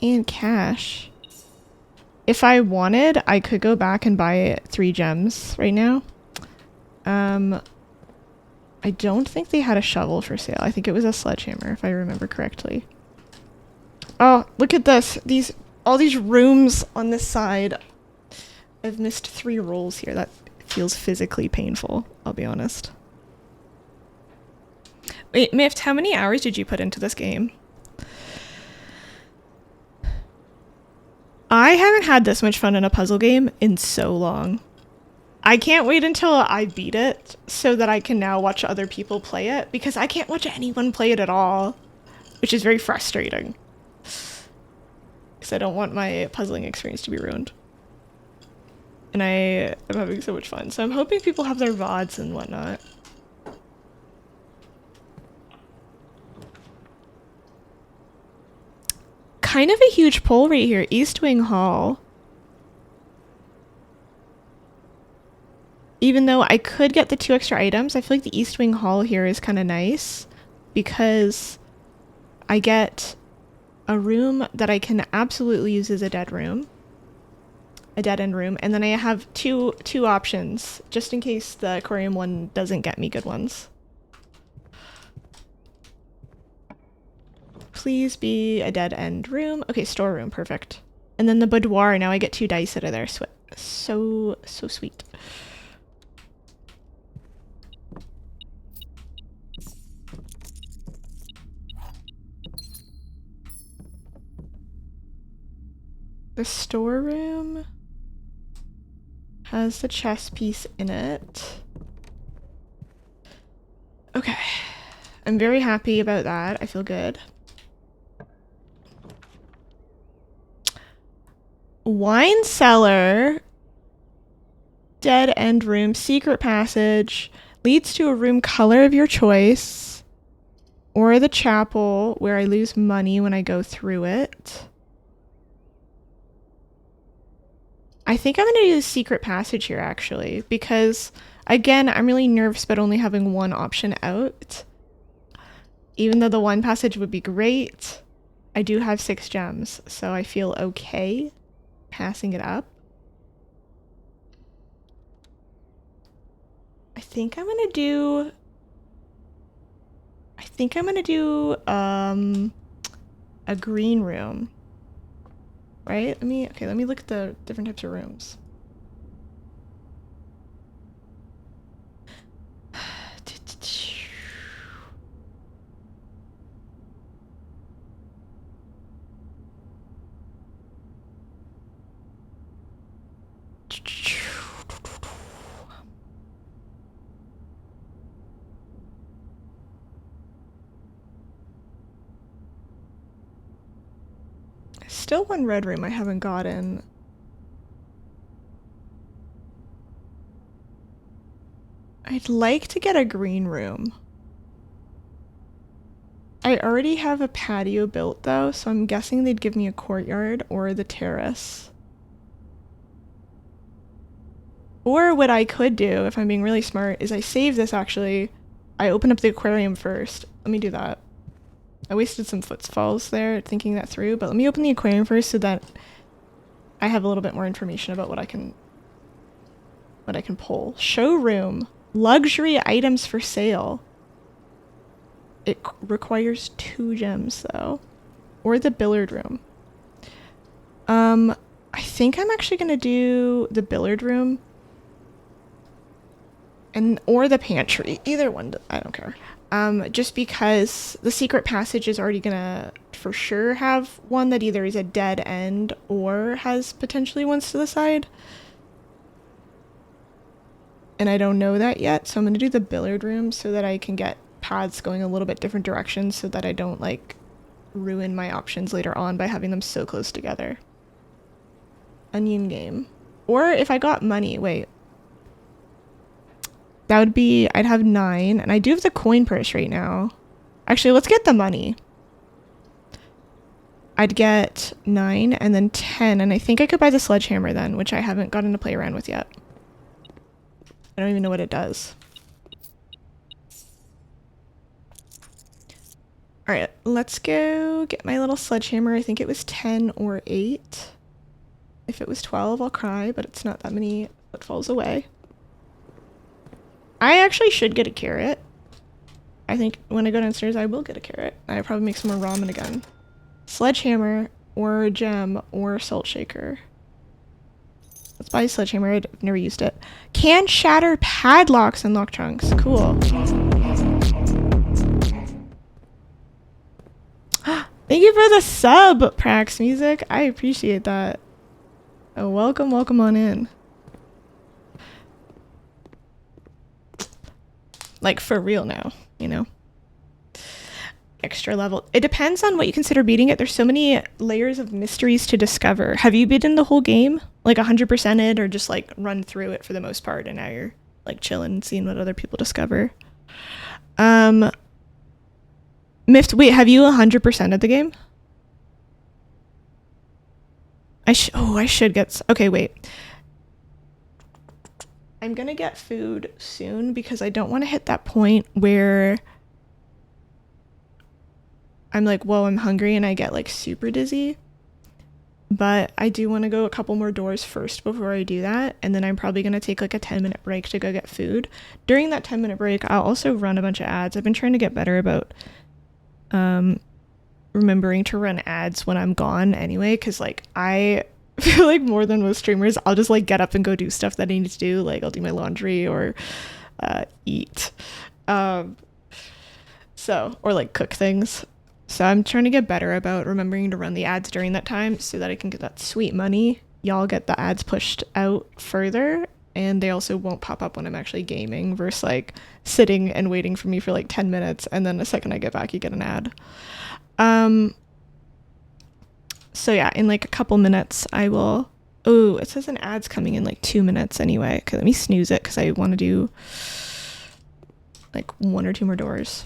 And cash. If I wanted, I could go back and buy 3 gems right now. I don't think they had a shovel for sale. I think it was a sledgehammer, if I remember correctly. Oh, look at this. All these rooms on this side. I've missed 3 rolls here. That feels physically painful, I'll be honest. Wait, Mift, how many hours did you put into this game? I haven't had this much fun in a puzzle game in so long. I can't wait until I beat it so that I can now watch other people play it, because I can't watch anyone play it at all, which is very frustrating. Because I don't want my puzzling experience to be ruined. And I am having so much fun, so I'm hoping people have their VODs and whatnot. Kind of a huge pull right here, East Wing Hall. Even though I could get the 2 extra items, I feel like the East Wing Hall here is kind of nice because I get a room that I can absolutely use as a dead room. A dead end room. And then I have two options, just in case the aquarium one doesn't get me good ones. Please be a dead end room. Okay, storeroom, perfect. And then the boudoir, now I get 2 dice out of there. So sweet. The storeroom has the chess piece in it. Okay. I'm very happy about that. I feel good. Wine cellar. Dead end room. Secret passage. Leads to a room color of your choice. Or the chapel where I lose money when I go through it. I think I'm going to do the secret passage here, actually, because, again, I'm really nervous about only having one option out. Even though the one passage would be great, I do have 6 gems, so I feel okay passing it up. I think I'm going to do a green room. Right? Let me look at the different types of rooms. Still one red room I haven't gotten. I'd like to get a green room. I already have a patio built though, so I'm guessing they'd give me a courtyard or the terrace. Or what I could do, if I'm being really smart, is I save this actually. I open up the aquarium first. Let me do that. I wasted some footfalls there thinking that through, but let me open the aquarium first so that I have a little bit more information about what I can pull. Showroom. Luxury items for sale. It requires 2 gems though. Or the billiard room. I think I'm actually gonna do the billiard room. Or the pantry. Either one, I don't care. Just because the secret passage is already gonna for sure have one that either is a dead end or has potentially ones to the side. And I don't know that yet, so I'm gonna do the billiard room so that I can get paths going a little bit different directions so that I don't like ruin my options later on by having them so close together. Onion game. Or if I got money, wait. That would be, I'd have 9, and I do have the coin purse right now. Actually, let's get the money. I'd get 9 and then 10, and I think I could buy the sledgehammer then, which I haven't gotten to play around with yet. I don't even know what it does. Alright, let's go get my little sledgehammer. I think it was 10 or 8. If it was 12, I'll cry, but it's not that many footfalls away. I actually should get a carrot. I think when I go downstairs, I will get a carrot. I probably make some more ramen again. Sledgehammer, or a gem, or a salt shaker. Let's buy a sledgehammer. I've never used it. Can shatter padlocks and lock trunks. Cool. Thank you for the sub, Prax Music. I appreciate that. Oh, welcome on in. Like, for real now, you know? Extra level. It depends on what you consider beating it. There's so many layers of mysteries to discover. Have you beaten the whole game? Like 100%ed, or just like run through it for the most part and now you're like chilling and seeing what other people discover? Miffed, wait, have you 100%ed the game? I should get... Okay, wait. I'm gonna get food soon because I don't want to hit that point where I'm like, whoa, I'm hungry, and I get like super dizzy. But I do want to go a couple more doors first before I do that, and then I'm probably going to take like a 10-minute break to go get food. During that 10-minute break, I'll also run a bunch of ads. I've been trying to get better about remembering to run ads when I'm gone anyway, because like I feel like more than most streamers, I'll just like get up and go do stuff that I need to do. Like I'll do my laundry or eat. Or like cook things. So I'm trying to get better about remembering to run the ads during that time so that I can get that sweet money. Y'all get the ads pushed out further, and they also won't pop up when I'm actually gaming versus like sitting and waiting for me for like 10 minutes, and then the second I get back you get an ad. So yeah, in like a couple minutes I will... Oh, it says an ad's coming in like 2 minutes anyway. Okay, let me snooze it because I want to do like 1 or 2 more doors.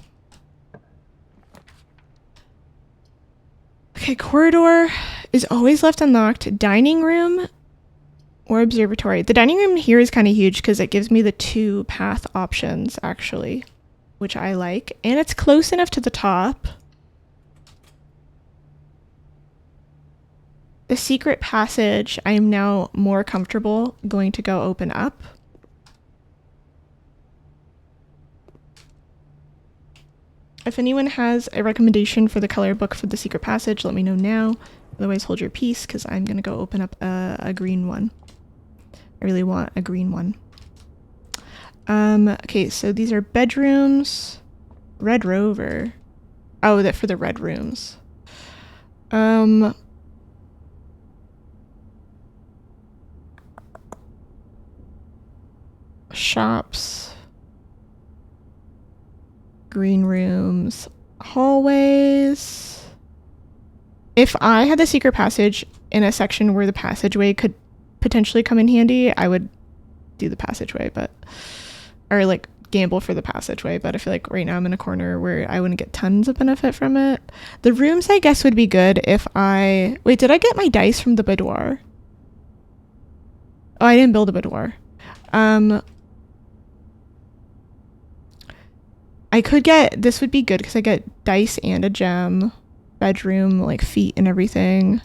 Okay, corridor is always left unlocked. Dining room or observatory. The dining room here is kind of huge because it gives me the 2 path options, actually, which I like. And it's close enough to the top. The secret passage, I am now more comfortable going to go open up. If anyone has a recommendation for the color book for the secret passage, let me know now. Otherwise, hold your peace, because I'm going to go open up a green one. I really want a green one. Okay, so these are bedrooms. Red Rover. Oh, that for the red rooms. Shops. Green rooms, hallways. If I had the secret passage in a section where the passageway could potentially come in handy, I would do the passageway, or like gamble for the passageway. But I feel like right now I'm in a corner where I wouldn't get tons of benefit from it. The rooms, I guess, would be good if wait, did I get my dice from the boudoir? Oh, I didn't build a boudoir. I could get, this would be good because I get dice and a gem, bedroom, like feet and everything.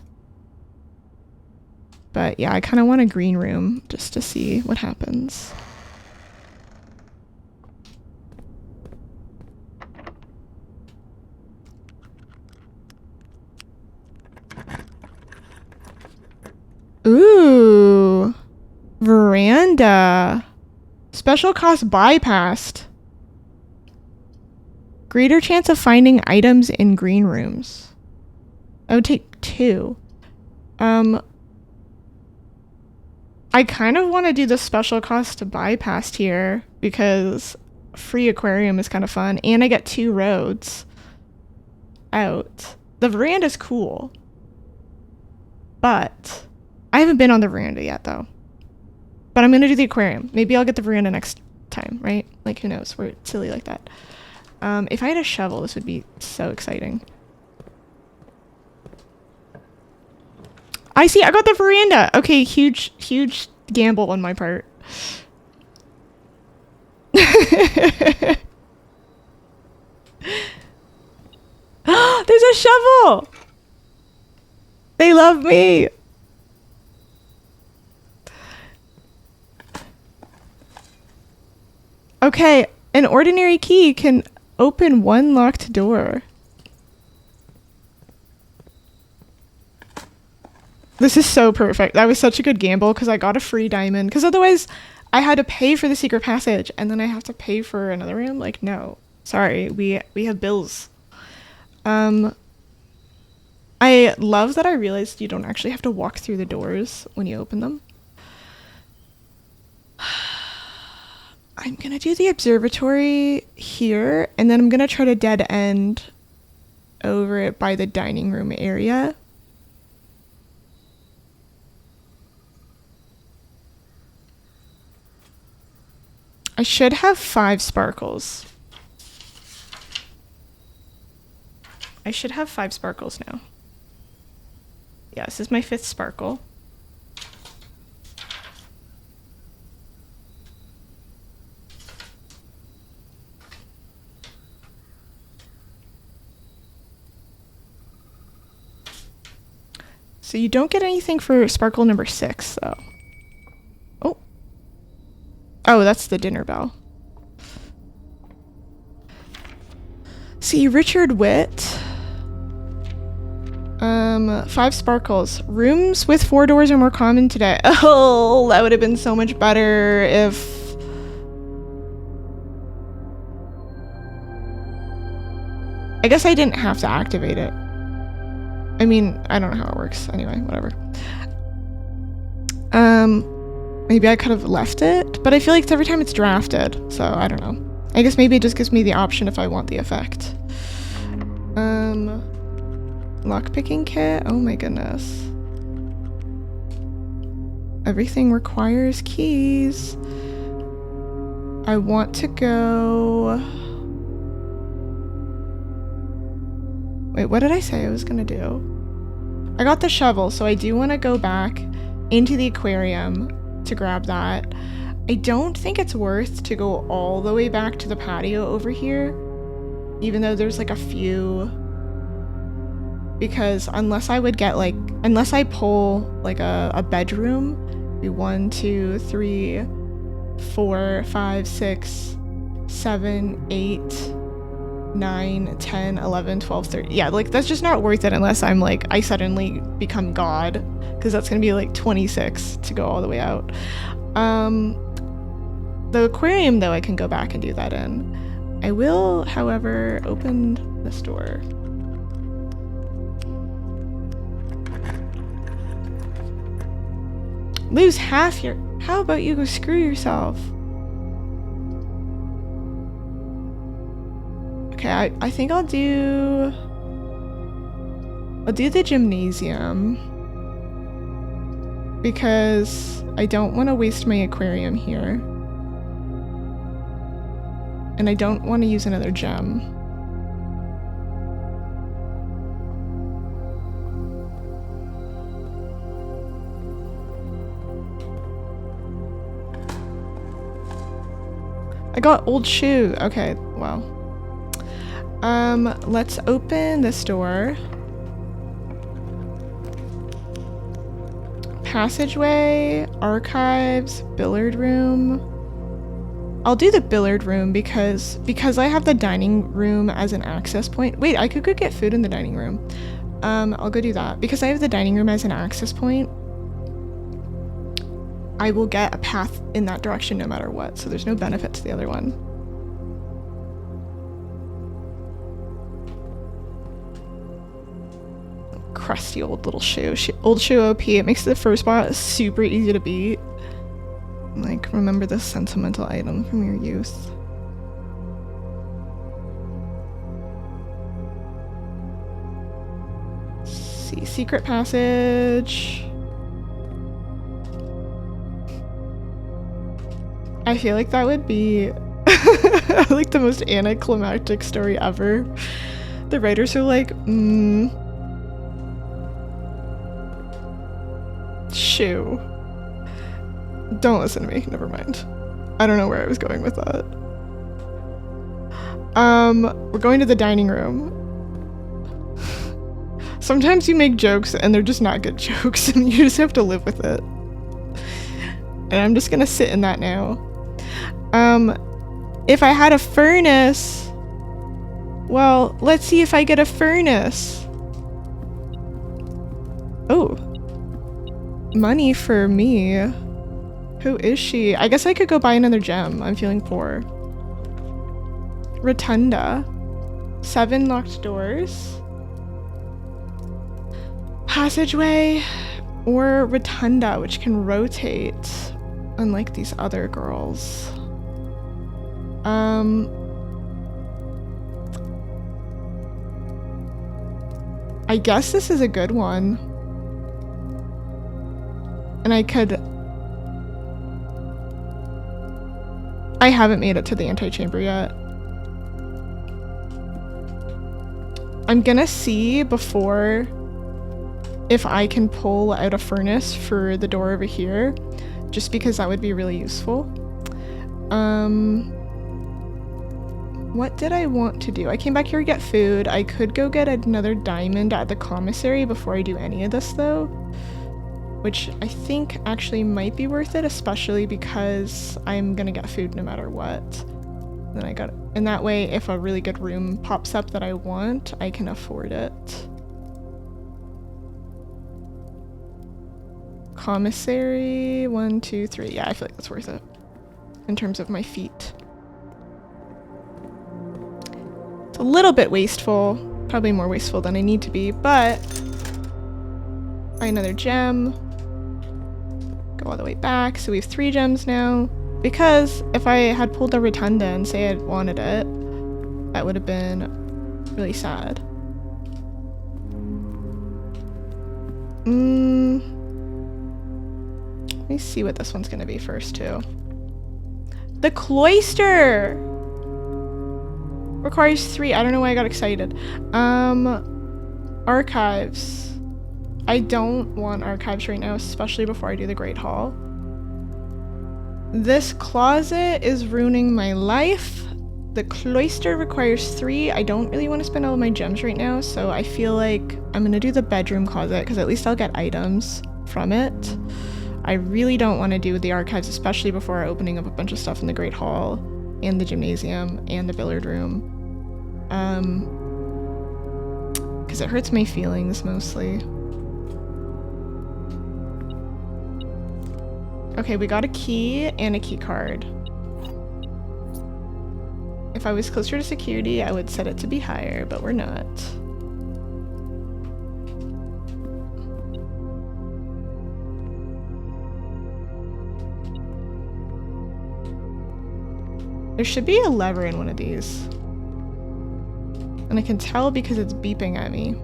But yeah, I kind of want a green room just to see what happens. Ooh, veranda. Special cost bypassed. Greater chance of finding items in green rooms. I would take 2. I kind of want to do the special cost to bypass here because free aquarium is kind of fun, and I get 2 roads out. The veranda's cool, but I haven't been on the veranda yet though. But I'm gonna do the aquarium. Maybe I'll get the veranda next time, right? Like, who knows? We're silly like that. If I had a shovel, this would be so exciting. I see, I got the veranda. Okay, huge gamble on my part. There's a shovel! They love me! Okay, an ordinary key can open 1 locked door. This is so perfect. That was such a good gamble because I got a free diamond. Because otherwise, I had to pay for the secret passage and then I have to pay for another room. Like, no, sorry, we have bills. I love that I realized you don't actually have to walk through the doors when you open them. I'm gonna do the observatory here, and then I'm gonna try to dead end over it by the dining room area. I should have 5 sparkles. I should have 5 sparkles now. Yeah, this is my 5th sparkle. So you don't get anything for sparkle number 6, though. Oh. Oh, that's the dinner bell. See, Richard Witt. 5 sparkles. Rooms with 4 doors are more common today. Oh, that would have been so much better if... I guess I didn't have to activate it. I mean, I don't know how it works. Anyway, whatever. Maybe I could have left it, but I feel like it's every time it's drafted, so I don't know. I guess maybe it just gives me the option if I want the effect. Lockpicking kit? Oh my goodness. Everything requires keys. I want to go... Wait, what did I say I was gonna do? I got the shovel, so I do want to go back into the aquarium to grab that. I don't think it's worth to go all the way back to the patio over here, even though there's like a few, because unless I would get like, unless I pull like a bedroom, be 1, 2, 3, 4, 5, 6, 7, 8, 9, 10, 11, 12, 13. Yeah, like that's just not worth it unless I'm like, I suddenly become God, because that's gonna be like 26 to go all the way out. The aquarium though, I can go back and do that in. I will, however, open this door. Lose half your... How about you go screw yourself? Okay, I think I'll do the gymnasium, because I don't want to waste my aquarium here. And I don't want to use another gem. I got old shoe. Okay, well. Let's open this door. Passageway, archives, billiard room. I'll do the billiard room because I have the dining room as an access point. Wait, I could go get food in the dining room. I'll go do that. Because I have the dining room as an access point, I will get a path in that direction no matter what, so there's no benefit to the other one. Crusty old little shoe. Old shoe OP. It makes the first spot super easy to beat. Like, remember this sentimental item from your youth. See, secret passage. I feel like that would be like the most anticlimactic story ever. The writers are like, shoe. Don't listen to me, never mind. I don't know where I was going with that. We're going to the dining room. Sometimes you make jokes and they're just not good jokes and you just have to live with it. And I'm just gonna sit in that now. If I had a furnace, well, let's see if I get a furnace. Oh, money for me. Who is she? I guess I could go buy another gem. I'm feeling poor. Rotunda. 7 locked doors. Passageway or rotunda, which can rotate, unlike these other girls. I guess this is a good one. And I could... I haven't made it to the antechamber yet. I'm gonna see before if I can pull out a furnace for the door over here, just because that would be really useful. What did I want to do? I came back here to get food. I could go get another diamond at the commissary before I do any of this though, which I think actually might be worth it, especially because I'm gonna get food no matter what. Then I got it. And that way, if a really good room pops up that I want, I can afford it. Commissary, 1, 2, 3. Yeah, I feel like that's worth it in terms of my feet. It's a little bit wasteful, probably more wasteful than I need to be, but buy another gem, go all the way back. So we have 3 gems now, because if I had pulled the rotunda and say I'd wanted it, that would have been really sad. Let me see what this one's gonna be first too. The cloister requires 3. I don't know why I got excited. Archives. I don't want archives right now, especially before I do the Great Hall. This closet is ruining my life. The cloister requires 3. I don't really want to spend all of my gems right now, so I feel like I'm gonna do the bedroom closet because at least I'll get items from it. I really don't want to do the archives, especially before opening up a bunch of stuff in the Great Hall and the gymnasium and the billiard room. Because it hurts my feelings mostly. Okay, we got a key and a key card. If I was closer to security, I would set it to be higher, but we're not. There should be a lever in one of these. And I can tell because it's beeping at me.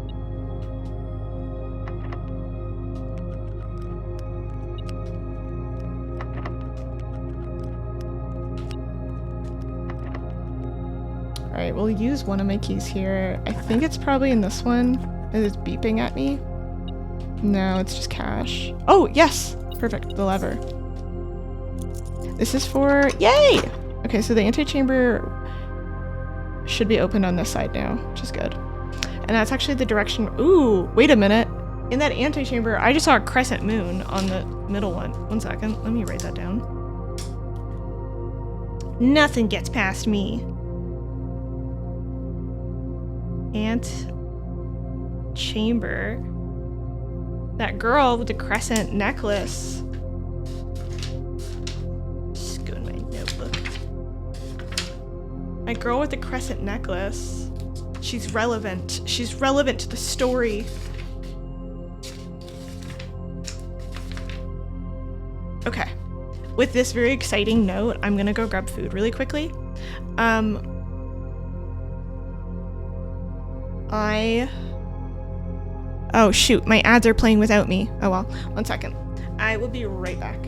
Alright, we'll use one of my keys here. I think it's probably in this one. It's beeping at me. No, it's just cash. Oh, yes! Perfect, the lever. This is for... Yay! Okay, so the antechamber should be opened on this side now, which is good. And that's actually the direction... Ooh, wait a minute. In that antechamber, I just saw a crescent moon on the middle one. 1 second, let me write that down. Nothing gets past me. Antechamber. That girl with the crescent necklace. Just go in my notebook. My girl with the crescent necklace. She's relevant. She's relevant to the story. Okay. With this very exciting note, I'm gonna go grab food really quickly. Oh shoot, my ads are playing without me. Oh well, 1 second. I will be right back.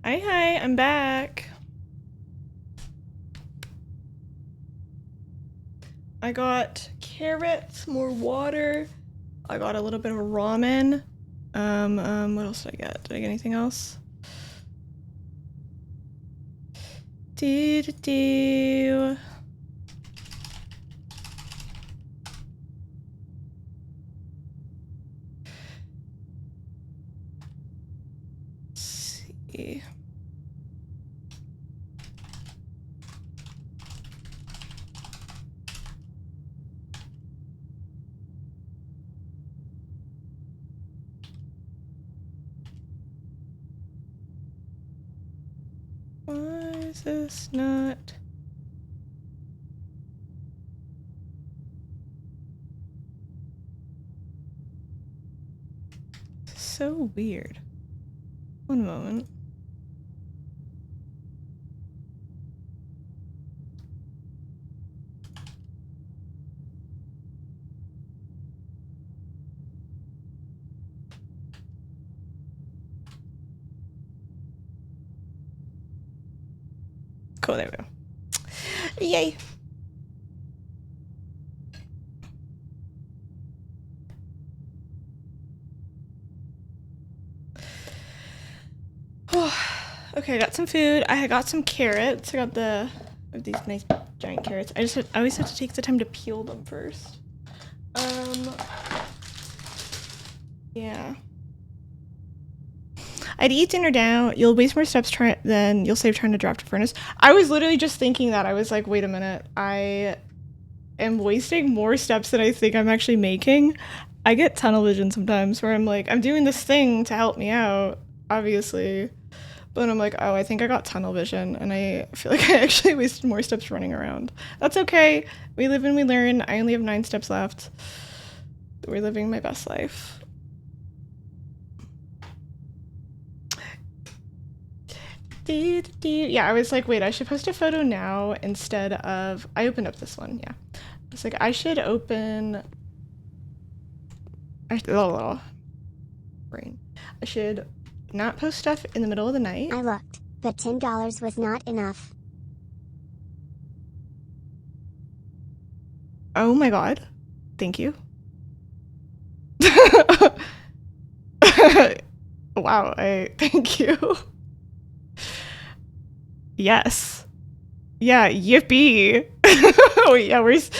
Hi, I'm back. I got carrots, more water. I got a little bit of ramen. What else did I get? Did I get anything else? Do. Let's see. Why is this not? So weird. One moment. Cool, there we go. Yay! Okay, I got some food. I got some carrots. I got these nice giant carrots. I always have to take the time to peel them first. Yeah. I'd eat dinner now. You'll waste more steps than you'll save trying to draft a furnace. I was literally just thinking that. I was like, wait a minute. I am wasting more steps than I think I'm actually making. I get tunnel vision sometimes where I'm like, I'm doing this thing to help me out, obviously. But I'm like, oh, I think I got tunnel vision, and I feel like I actually wasted more steps running around. That's okay. We live and we learn. I only have 9 steps left. We're living my best life. Yeah, I was like, wait, I should post a photo now instead of... I opened up this one, yeah. I was like, I should open... Brain. I should not post stuff in the middle of the night. I looked, but $10 was not enough. Oh my god. Thank you. Wow, thank you. Yes. Yeah, yippee. Oh yeah, where's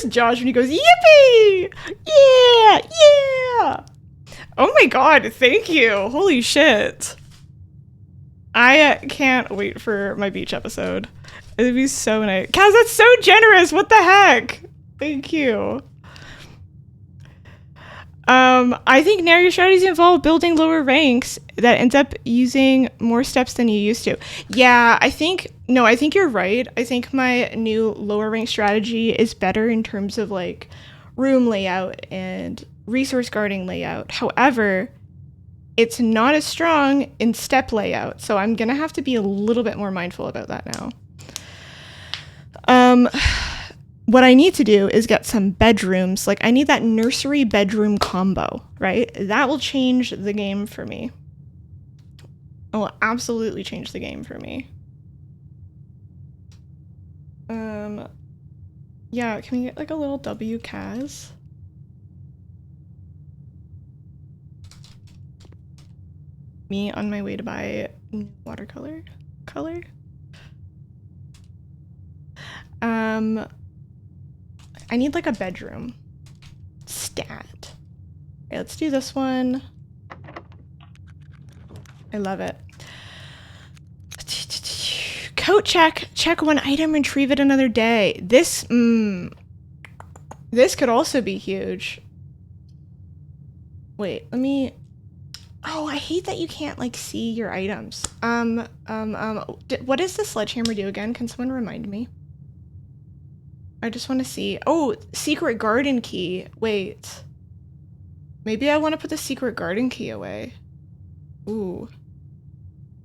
Josh when he goes, yippee! Yeah, yeah! Oh my god, thank you. Holy shit. I can't wait for my beach episode. It'd be so nice. Kaz, that's so generous. What the heck? Thank you. I think now your strategies involve building lower ranks that ends up using more steps than you used to. Yeah, I think you're right. I think my new lower rank strategy is better in terms of like room layout and resource guarding layout. However, it's not as strong in step layout, so I'm gonna have to be a little bit more mindful about that now. What I need to do is get some bedrooms. Like, I need that nursery bedroom combo, right? That will change the game for me. It will absolutely change the game for me. Yeah, can we get like a little W Kaz? Me on my way to buy watercolor color. I need like a bedroom. Stat. Okay, let's do this one. I love it. Coat check. Check one item, retrieve it another day. This could also be huge. Wait, let me... Oh, I hate that you can't like see your items. What does the sledgehammer do again? Can someone remind me? I just want to see. Oh, secret garden key. Wait. Maybe I want to put the secret garden key away. Ooh.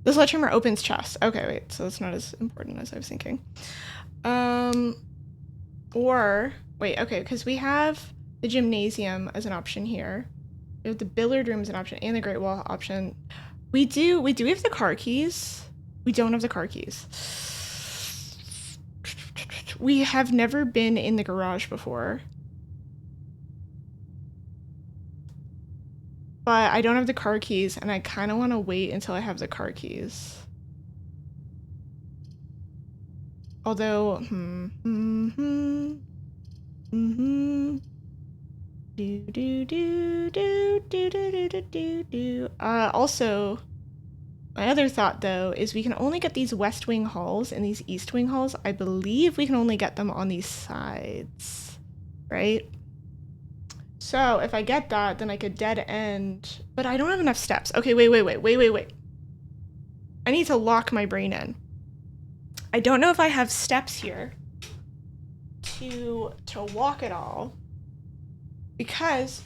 The sledgehammer opens chest. Okay, wait. So that's not as important as I was thinking. Or wait. Okay, because we have the gymnasium as an option here. We have the billiard room as an option and the Great Wall option. We do have the car keys. We don't have the car keys. We have never been in the garage before. But I don't have the car keys, and I kind of want to wait until I have the car keys. Although, also, my other thought, though, is we can only get these west wing halls and these east wing halls. I believe we can only get them on these sides, right? So if I get that, then I could dead end. But I don't have enough steps. Okay, wait. I need to lock my brain in. I don't know if I have steps here to walk it all. Because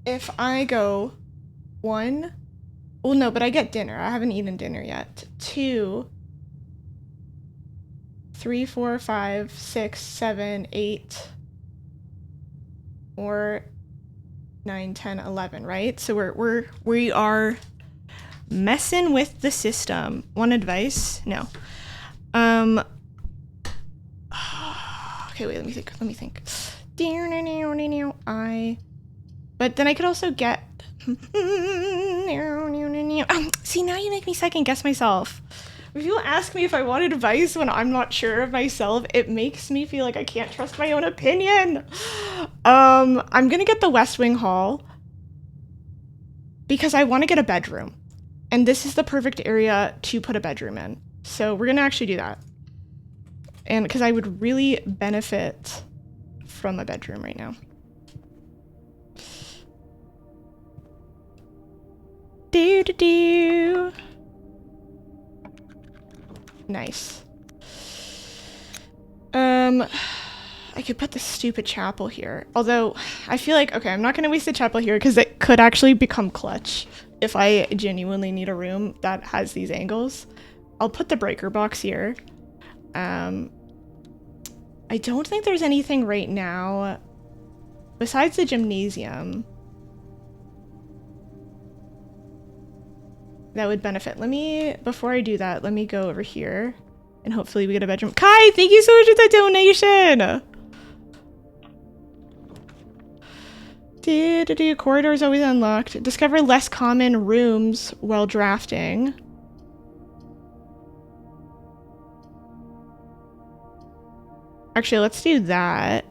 if I go 1... Well, no, but I get dinner. I haven't eaten dinner yet. 2, 3, 4, 5, 6, 7, 8, 4, 9, 10, 11, right? So we are messing with the system. One advice? No. Okay, wait, let me think. But then I could also get... See, now you make me second guess myself. When people ask me if I want advice when I'm not sure of myself, it makes me feel like I can't trust my own opinion. I'm gonna get the West Wing Hall because I want to get a bedroom. And this is the perfect area to put a bedroom in. So we're gonna actually do that. And because I would really benefit from a bedroom right now. Do. Nice. I could put the stupid chapel here. Although, I feel like, okay, I'm not going to waste the chapel here because it could actually become clutch if I genuinely need a room that has these angles. I'll put the breaker box here. I don't think there's anything right now besides the gymnasium that would benefit. Before I do that, let me go over here and hopefully we get a bedroom. Kai, thank you so much for the donation. Corridors always unlocked. Discover less common rooms while drafting. Actually, let's do that.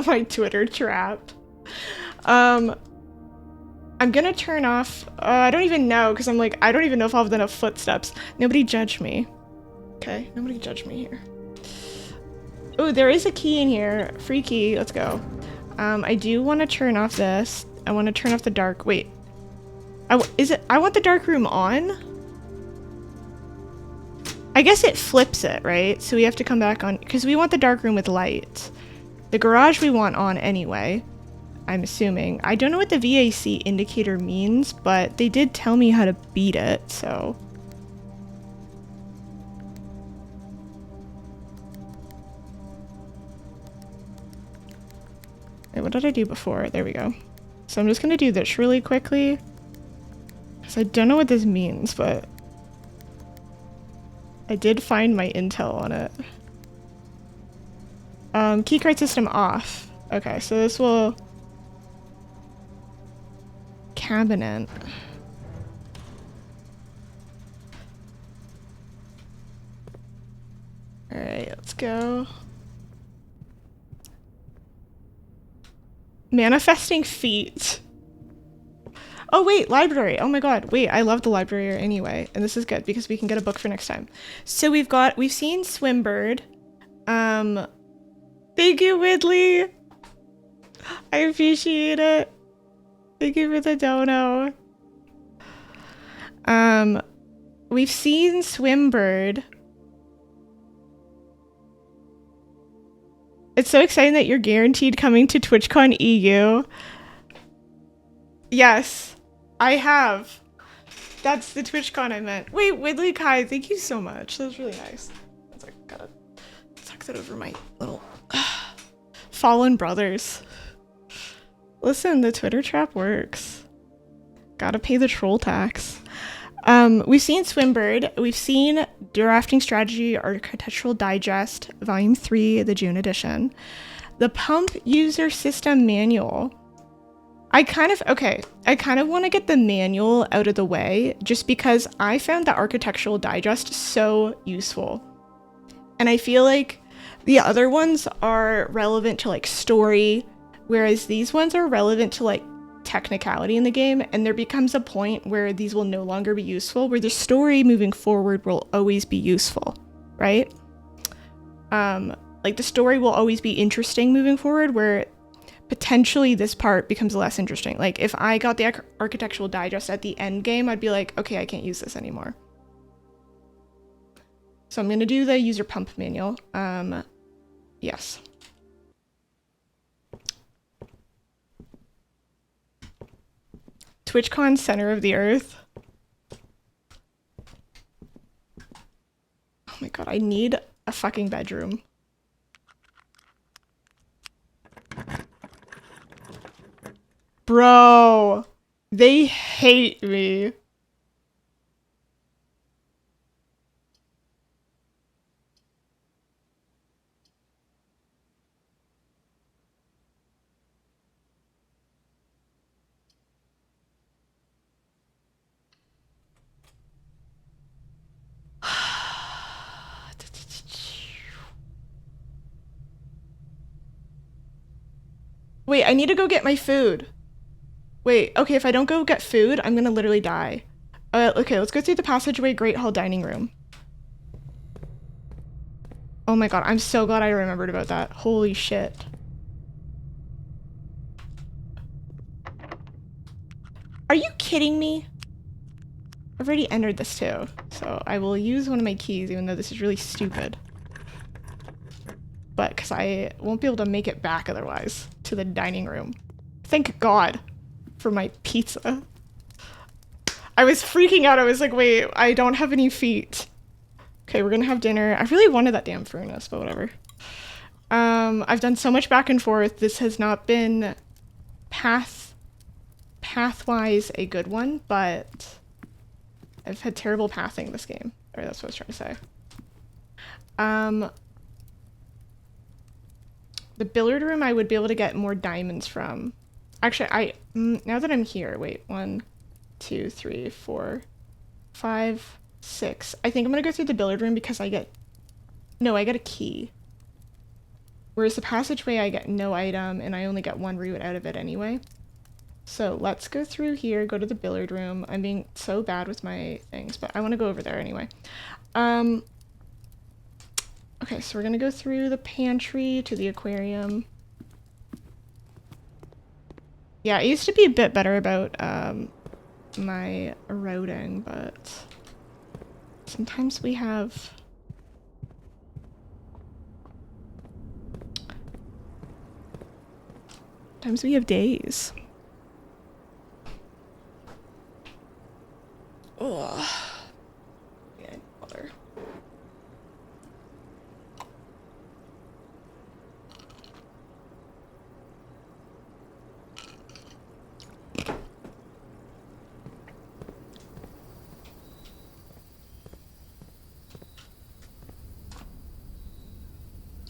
My Twitter trap. I'm gonna turn off, I don't even know, because I'm like, I don't even know if I'll have enough footsteps. Nobody judge me. Okay, nobody judge me here. Oh, there is a key in here. Free key, let's go. I do want to turn off this. I want to turn off the dark, wait. I want the dark room on? I guess it flips it, right? So we have to come back on, because we want the dark room with light. The garage we want on anyway, I'm assuming. I don't know what the VAC indicator means, but they did tell me how to beat it, so. Wait, what did I do before? There we go. So I'm just gonna do this really quickly, because I don't know what this means, but I did find my intel on it. Keycard system off. Okay, so this will... Cabinet. Alright, let's go. Manifesting feet. Oh wait, library. Oh my god. Wait, I love the library anyway. And this is good because we can get a book for next time. So we've seen Swimbird. Thank you, Widley. I appreciate it. Thank you for the dono. We've seen Swimbird. It's so exciting that you're guaranteed coming to TwitchCon EU. Yes, I have. That's the TwitchCon I meant. Wait, Widley Kai, thank you so much. That was really nice. I was like, gotta tuck that over my little fallen brothers. Listen, the Twitter trap works. Gotta pay the troll tax. We've seen Swimbird. We've seen Drafting Strategy Architectural Digest, Volume 3, the June edition. The Pump User System Manual. I kind of want to get the manual out of the way just because I found the Architectural Digest so useful. And I feel like the other ones are relevant to like story, whereas these ones are relevant to like technicality in the game, and there becomes a point where these will no longer be useful, where the story moving forward will always be useful, right? Like the story will always be interesting moving forward, where potentially this part becomes less interesting. Like if I got the Architectural Digest at the end game, I'd be like, okay, I can't use this anymore. So I'm gonna do the user pump manual. Yes. TwitchCon center of the earth. Oh my god, I need a fucking bedroom. Bro, they hate me. Wait, I need to go get my food. Wait, okay, if I don't go get food, I'm gonna literally die. Okay, let's go through the passageway, Great Hall Dining Room. Oh my god, I'm so glad I remembered about that. Holy shit. Are you kidding me? I've already entered this too, so I will use one of my keys, even though this is really stupid. But, because I won't be able to make it back otherwise to the dining room. Thank God for my pizza. I was freaking out. I was like, wait, I don't have any feet. Okay, we're gonna have dinner. I really wanted that damn furnace, but whatever. I've done so much back and forth. This has not been path-wise a good one, but I've had terrible pathing this game. Or that's what I was trying to say. The billiard room I would be able to get more diamonds from. Actually, now that I'm here, wait, 1, 2, 3, 4, 5, 6. I think I'm gonna go through the billiard room because I get a key. Whereas the passageway, I get no item, and I only get one route out of it anyway. So let's go through here, go to the billiard room. I'm being so bad with my things, but I want to go over there anyway. Okay, so we're gonna go through the pantry to the aquarium. Yeah, I used to be a bit better about my routing, but sometimes we have days. Ugh. Yeah, water.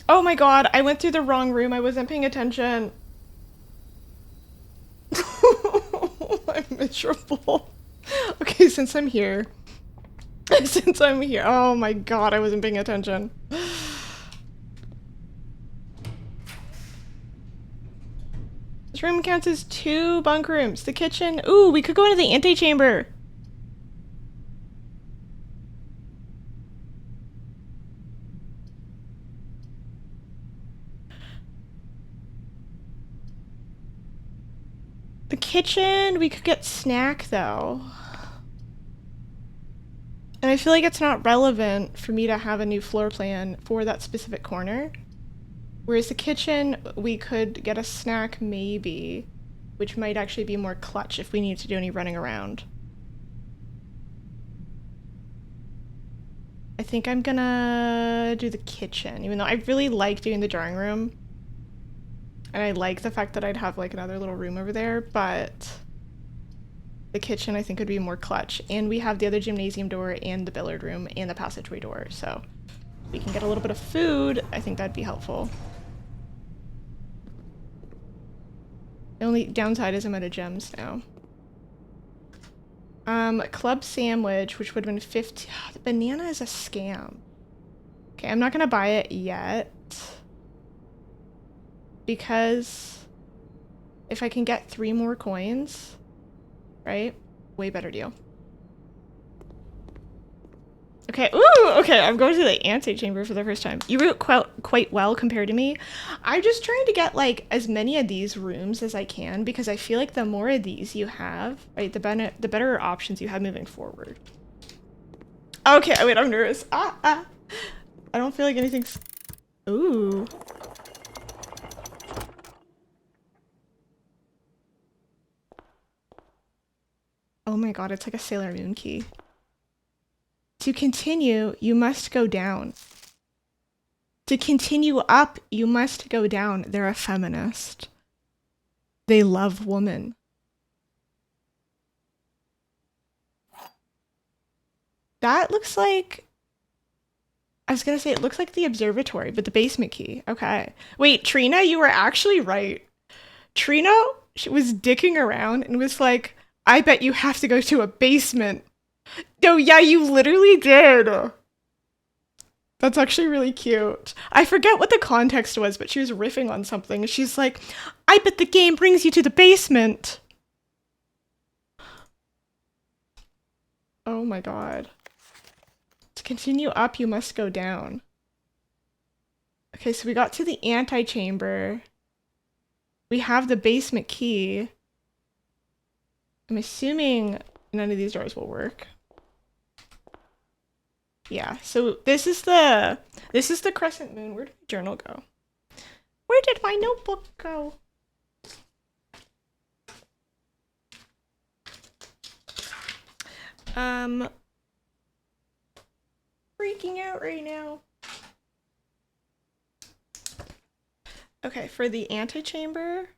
Oh my god, I went through the wrong room. I wasn't paying attention. I'm miserable. Okay, since I'm here. Oh my god, I wasn't paying attention. This room counts as 2 bunk rooms. The kitchen. Ooh, we could go into the antechamber. The kitchen, we could get snack though. And I feel like it's not relevant for me to have a new floor plan for that specific corner. Whereas the kitchen, we could get a snack maybe, which might actually be more clutch if we need to do any running around. I think I'm gonna do the kitchen, even though I really like doing the drawing room. And I like the fact that I'd have like another little room over there, but the kitchen I think would be more clutch. And we have the other gymnasium door and the billiard room and the passageway door, so if we can get a little bit of food, I think that'd be helpful. The only downside is I'm out of gems now. Club sandwich, which would have been 50. The banana is a scam. Okay, I'm not gonna buy it yet. Because if I can get 3 more coins, right? Way better deal. Okay, ooh, okay, I'm going to the antechamber for the first time. You wrote quite well compared to me. I'm just trying to get, like, as many of these rooms as I can, because I feel like the more of these you have, right, the better options you have moving forward. Okay, wait, I'm nervous. I don't feel like anything's... Ooh. Oh my god, it's like a Sailor Moon key. To continue, you must go down. To continue up, you must go down. They're a feminist. They love woman. That looks like... I was gonna say, it looks like the observatory, but the basement key. Okay. Wait, Trina, you were actually right. Trina, she was dicking around and was like, I bet you have to go to a basement. No, yeah, you literally did. That's actually really cute. I forget what the context was, but she was riffing on something. She's like, I bet the game brings you to the basement. Oh my god. To continue up, you must go down. Okay, so we got to the antechamber. We have the basement key. I'm assuming none of these doors will work. Yeah, so this is the crescent moon. Where did my journal go? Where did my notebook go? Freaking out right now. Okay, for the antechamber.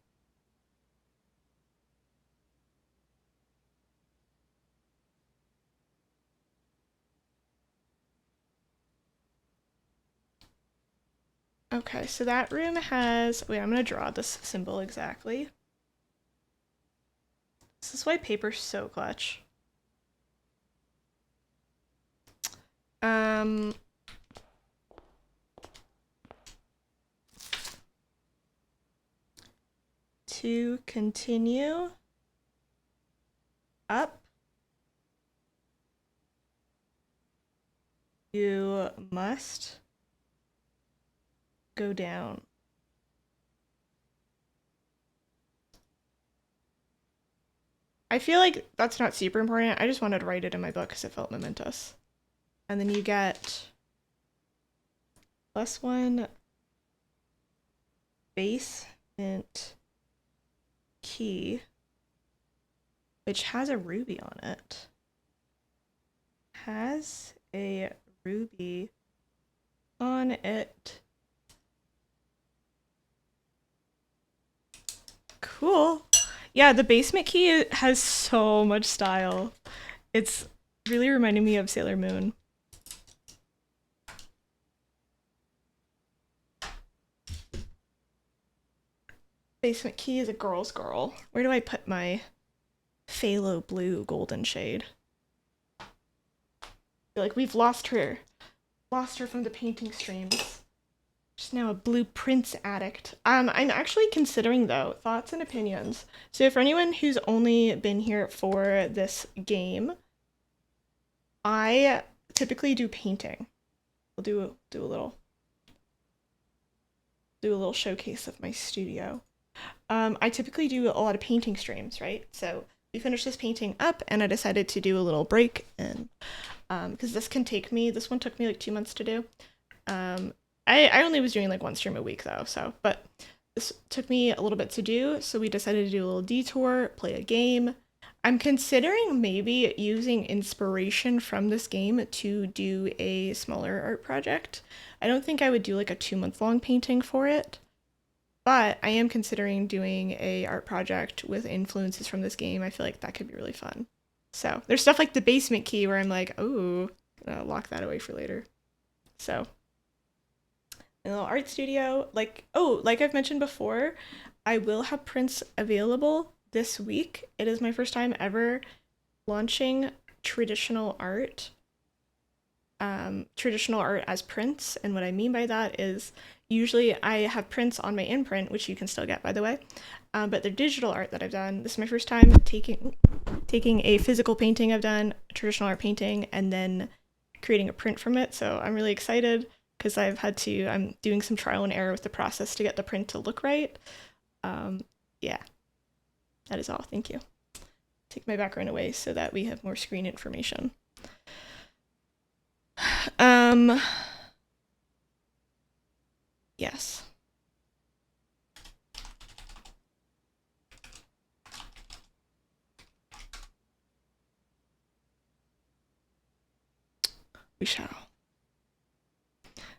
Okay, so that room has... Wait, I'm gonna draw this symbol exactly. This is why paper's so clutch. To continue up, you must go down. I feel like that's not super important. I just wanted to write it in my book because it felt momentous. And then you get +1 basement key, which has a ruby on it. Has a ruby on it. Cool. Yeah, the basement key has so much style. It's really reminding me of Sailor Moon. Basement key is a girl's girl. Where do I put my phthalo blue golden shade? I feel like we've lost her from the painting streams. She's now a blue prince addict. I'm actually considering, though, thoughts and opinions. So for anyone who's only been here for this game, I typically do painting. I'll do a little showcase of my studio. I typically do a lot of painting streams, right? So we finished this painting up and I decided to do a little break, and because this one took me like 2 months to do. I only was doing like 1 stream a week though, but this took me a little bit to do, so we decided to do a little detour, play a game. I'm considering maybe using inspiration from this game to do a smaller art project. I don't think I would do like a 2 month long painting for it, but I am considering doing a art project with influences from this game. I feel like that could be really fun. So there's stuff like the basement key where I'm like, oh, I'll lock that away for later. So a little art studio, like I've mentioned before, I will have prints available this week. It is my first time ever launching traditional art. Traditional art as prints, and what I mean by that is usually I have prints on my imprint, which you can still get by the way, but they're digital art that I've done. This is my first time taking a physical painting I've done, traditional art painting, and then creating a print from it. So I'm really excited because I'm doing some trial and error with the process to get the print to look right. Yeah, that is all. Thank you. Take my background away so that we have more screen information. Yes. We shall.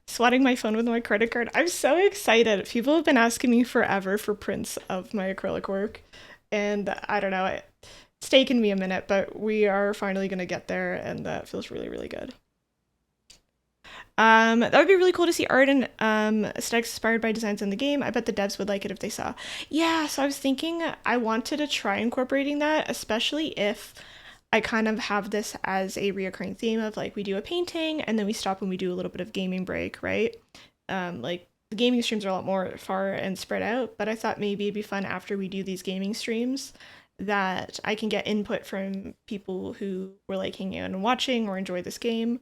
Swatting my phone with my credit card. I'm so excited. People have been asking me forever for prints of my acrylic work, and I don't know, it's taken me a minute, but we are finally gonna get there, and that feels really, really good. That would be really cool to see art and aesthetics inspired by designs in the game. I bet the devs would like it if they saw. Yeah, so I was thinking I wanted to try incorporating that, especially if I kind of have this as a reoccurring theme of like we do a painting and then we stop and we do a little bit of gaming break, right? Like the gaming streams are a lot more far and spread out, but I thought maybe it'd be fun after we do these gaming streams that I can get input from people who were like hanging out and watching or enjoy this game,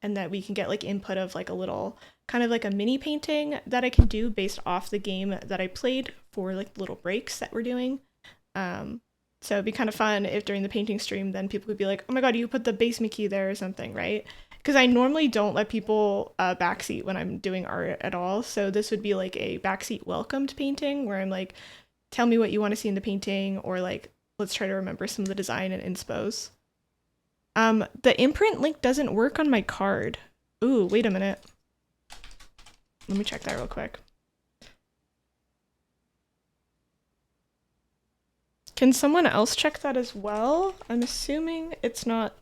and that we can get like input of like a little kind of like a mini painting that I can do based off the game that I played for like little breaks that we're doing. So it'd be kind of fun if during the painting stream then people would be like, oh my god, you put the basement key there or something, right? Because I normally don't let people backseat when I'm doing art at all. So this would be like a backseat welcomed painting where I'm like, tell me what you want to see in the painting, or like, let's try to remember some of the design and inspos. The imprint link doesn't work on my card. Ooh, wait a minute. Let me check that real quick. Can someone else check that as well? I'm assuming it's not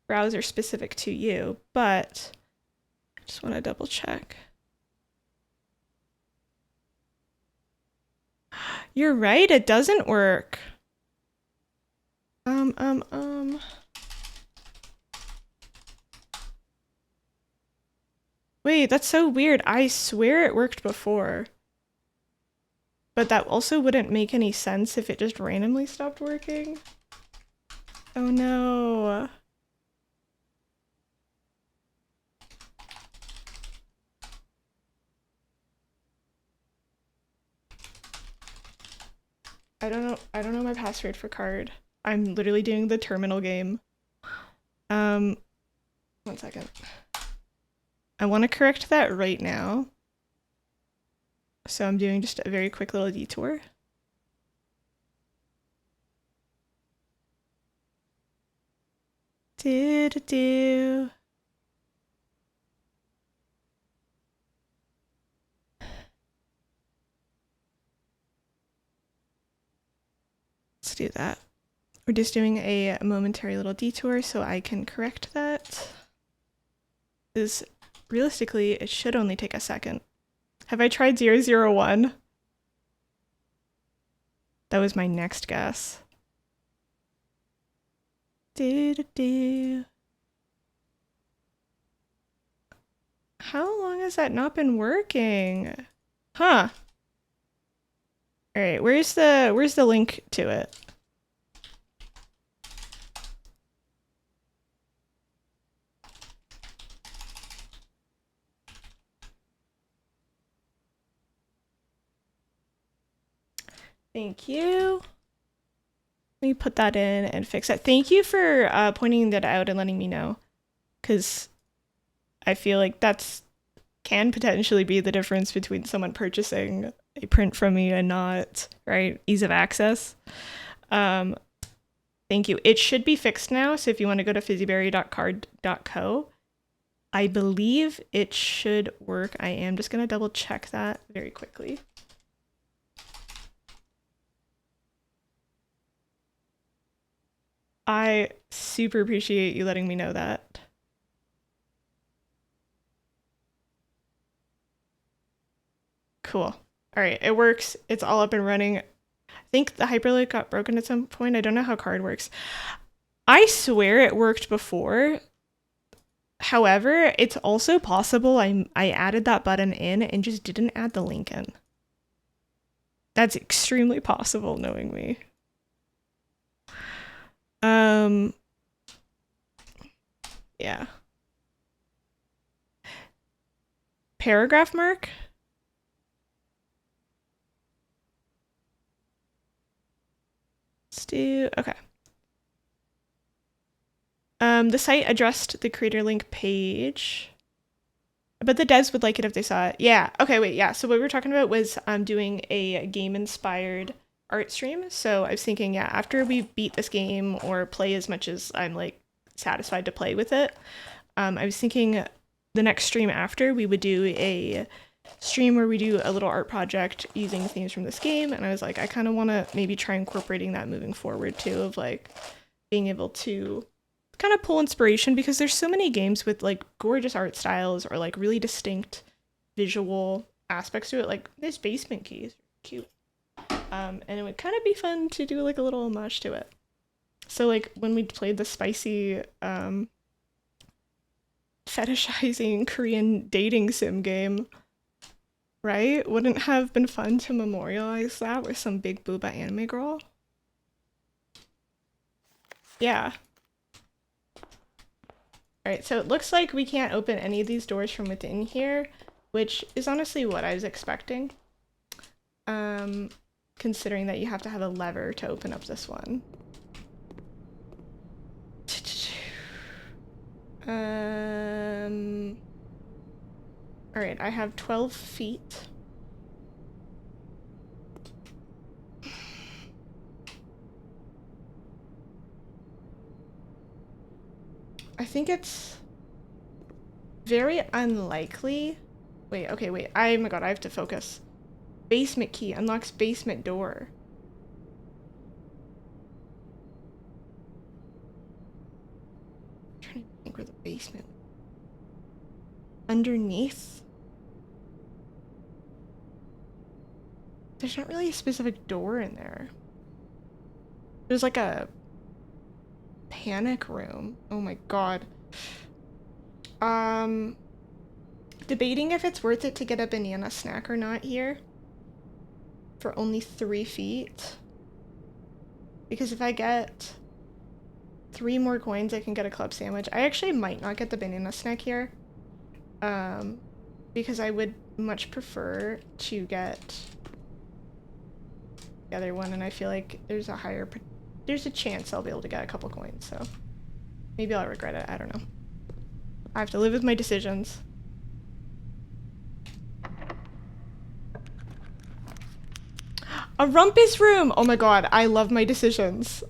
browser specific to you, but I just want to double check. You're right, it doesn't work. Wait, that's so weird. I swear it worked before. But that also wouldn't make any sense if it just randomly stopped working. Oh no. I don't know my password for card. I'm literally doing the terminal game. 1 second. I want to correct that right now. So I'm doing just a very quick little detour. Do. Let's do that. We're just doing a momentary little detour so I can correct that. Because realistically, it should only take a second. Have I tried 001? That was my next guess. Do. How long has that not been working? Huh. All right, where's the link to it? Thank you. Let me put that in and fix it. Thank you for pointing that out and letting me know, because I feel like that's can potentially be the difference between someone purchasing a print from me and not, right? Ease of access. Thank you. It should be fixed now, so if you want to go to fizziberry.card.co, I believe it should work. I am just going to double check that very quickly. I super appreciate you letting me know that. Cool. All right, it works. It's all up and running. I think the hyperlink got broken at some point. I don't know how card works. I swear it worked before. However, it's also possible I added that button in and just didn't add the link in. That's extremely possible, knowing me. Yeah. Paragraph mark? Let's do, okay. The site addressed the creator link page. I bet the devs would like it if they saw it. Yeah, okay, wait, yeah. So what we were talking about was doing a game-inspired art stream. So I was thinking, yeah, after we beat this game or play as much as I'm like satisfied to play with it, I was thinking the next stream after we would do a stream where we do a little art project using themes from this game. And I was like, I kind of want to maybe try incorporating that moving forward too, of like being able to kind of pull inspiration, because there's so many games with like gorgeous art styles or like really distinct visual aspects to it. Like this basement key is cute. And it would kind of be fun to do like a little homage to it. So like when we played the spicy fetishizing Korean dating sim game, right? Wouldn't it have been fun to memorialize that with some big booba anime girl? Yeah. Alright, so it looks like we can't open any of these doors from within here, which is honestly what I was expecting. Considering that you have to have a lever to open up this one. Alright, I have 12 feet. I think it's very unlikely. Wait, okay, wait. Oh my god, I have to focus. Basement key unlocks basement door. I'm trying to think where the basement. Underneath? There's not really a specific door in there. There's like a panic room. Oh my god. Debating if it's worth it to get a banana snack or not here. For only 3 feet. Because if I get 3 more coins, I can get a club sandwich. I actually might not get the banana snack here. Because I would much prefer to get the other one, and I feel like there's a chance I'll be able to get a couple coins, so maybe I'll regret it. I don't know. I have to live with my decisions. A rumpus room! Oh my god, I love my decisions.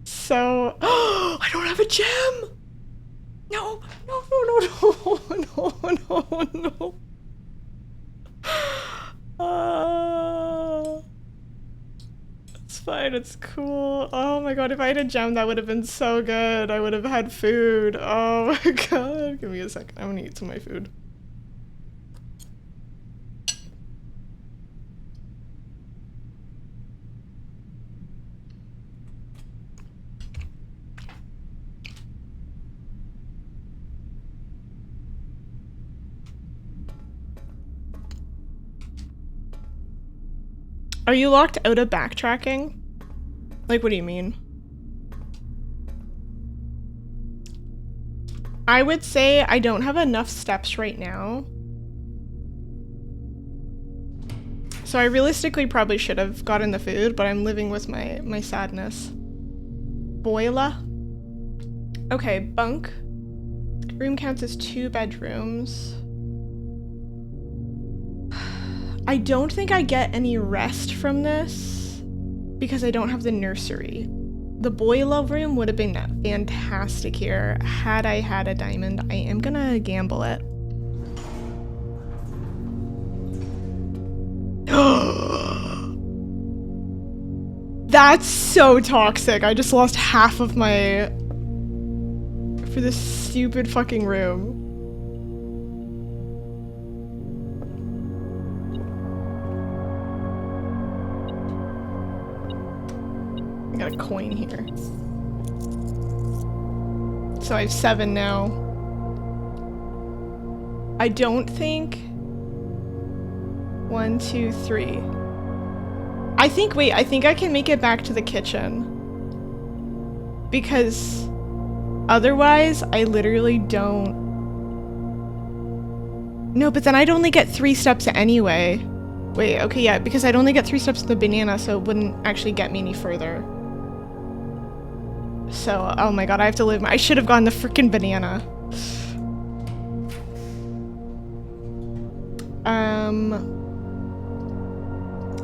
So, I don't have a gem! No, no, no, no, no, no, no, no. It's fine, it's cool. Oh my god, if I had a gem, that would have been so good. I would have had food. Oh my god. Give me a second. I'm gonna eat some of my food. Are you locked out of backtracking? Like, what do you mean? I would say I don't have enough steps right now. So I realistically probably should have gotten the food, but I'm living with my sadness. Boiler. Okay, bunk. Room counts as 2 bedrooms. I don't think I get any rest from this because I don't have the nursery. The boy love room would have been fantastic here had I had a diamond. I am gonna gamble it. That's so toxic. I just lost half of my... for this stupid fucking room. I got a coin here. So I have 7 now. I don't think... 1, 2, 3. I think, wait, I think I can make it back to the kitchen. Because otherwise, I literally don't... No, but then I'd only get 3 steps anyway. Wait, okay, yeah, because I'd only get 3 steps to the banana, so it wouldn't actually get me any further. So, oh my god, I have to live. I should have gotten the freaking banana.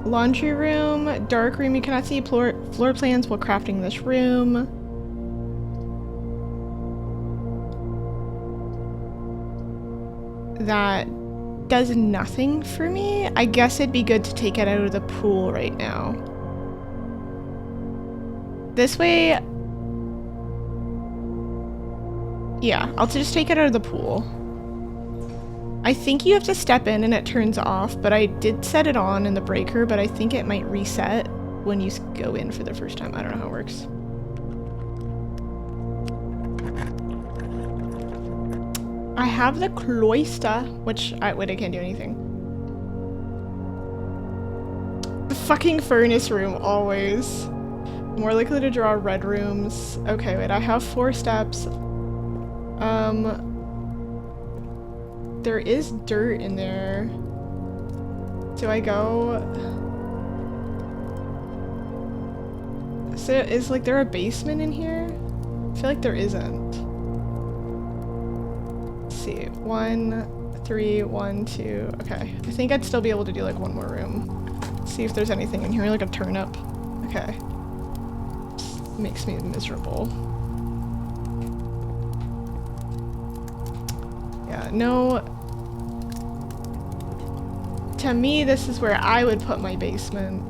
Laundry room, dark room. You cannot see floor plans while crafting this room. That does nothing for me. I guess it'd be good to take it out of the pool right now. This way... Yeah, I'll just take it out of the pool. I think you have to step in and it turns off, but I did set it on in the breaker, but I think it might reset when you go in for the first time. I don't know how it works. I have the cloister, which I can't do anything. The fucking furnace room, always. More likely to draw red rooms. Okay, wait, I have 4 steps. There is dirt in there. Do I go? So is like there a basement in here? I feel like there isn't. Let's see. 1, 3, 1, 2. Okay. I think I'd still be able to do like 1 more room. See if there's anything in here, like a turnip. Okay. Just makes me miserable. Yeah, no. To me, this is where I would put my basement.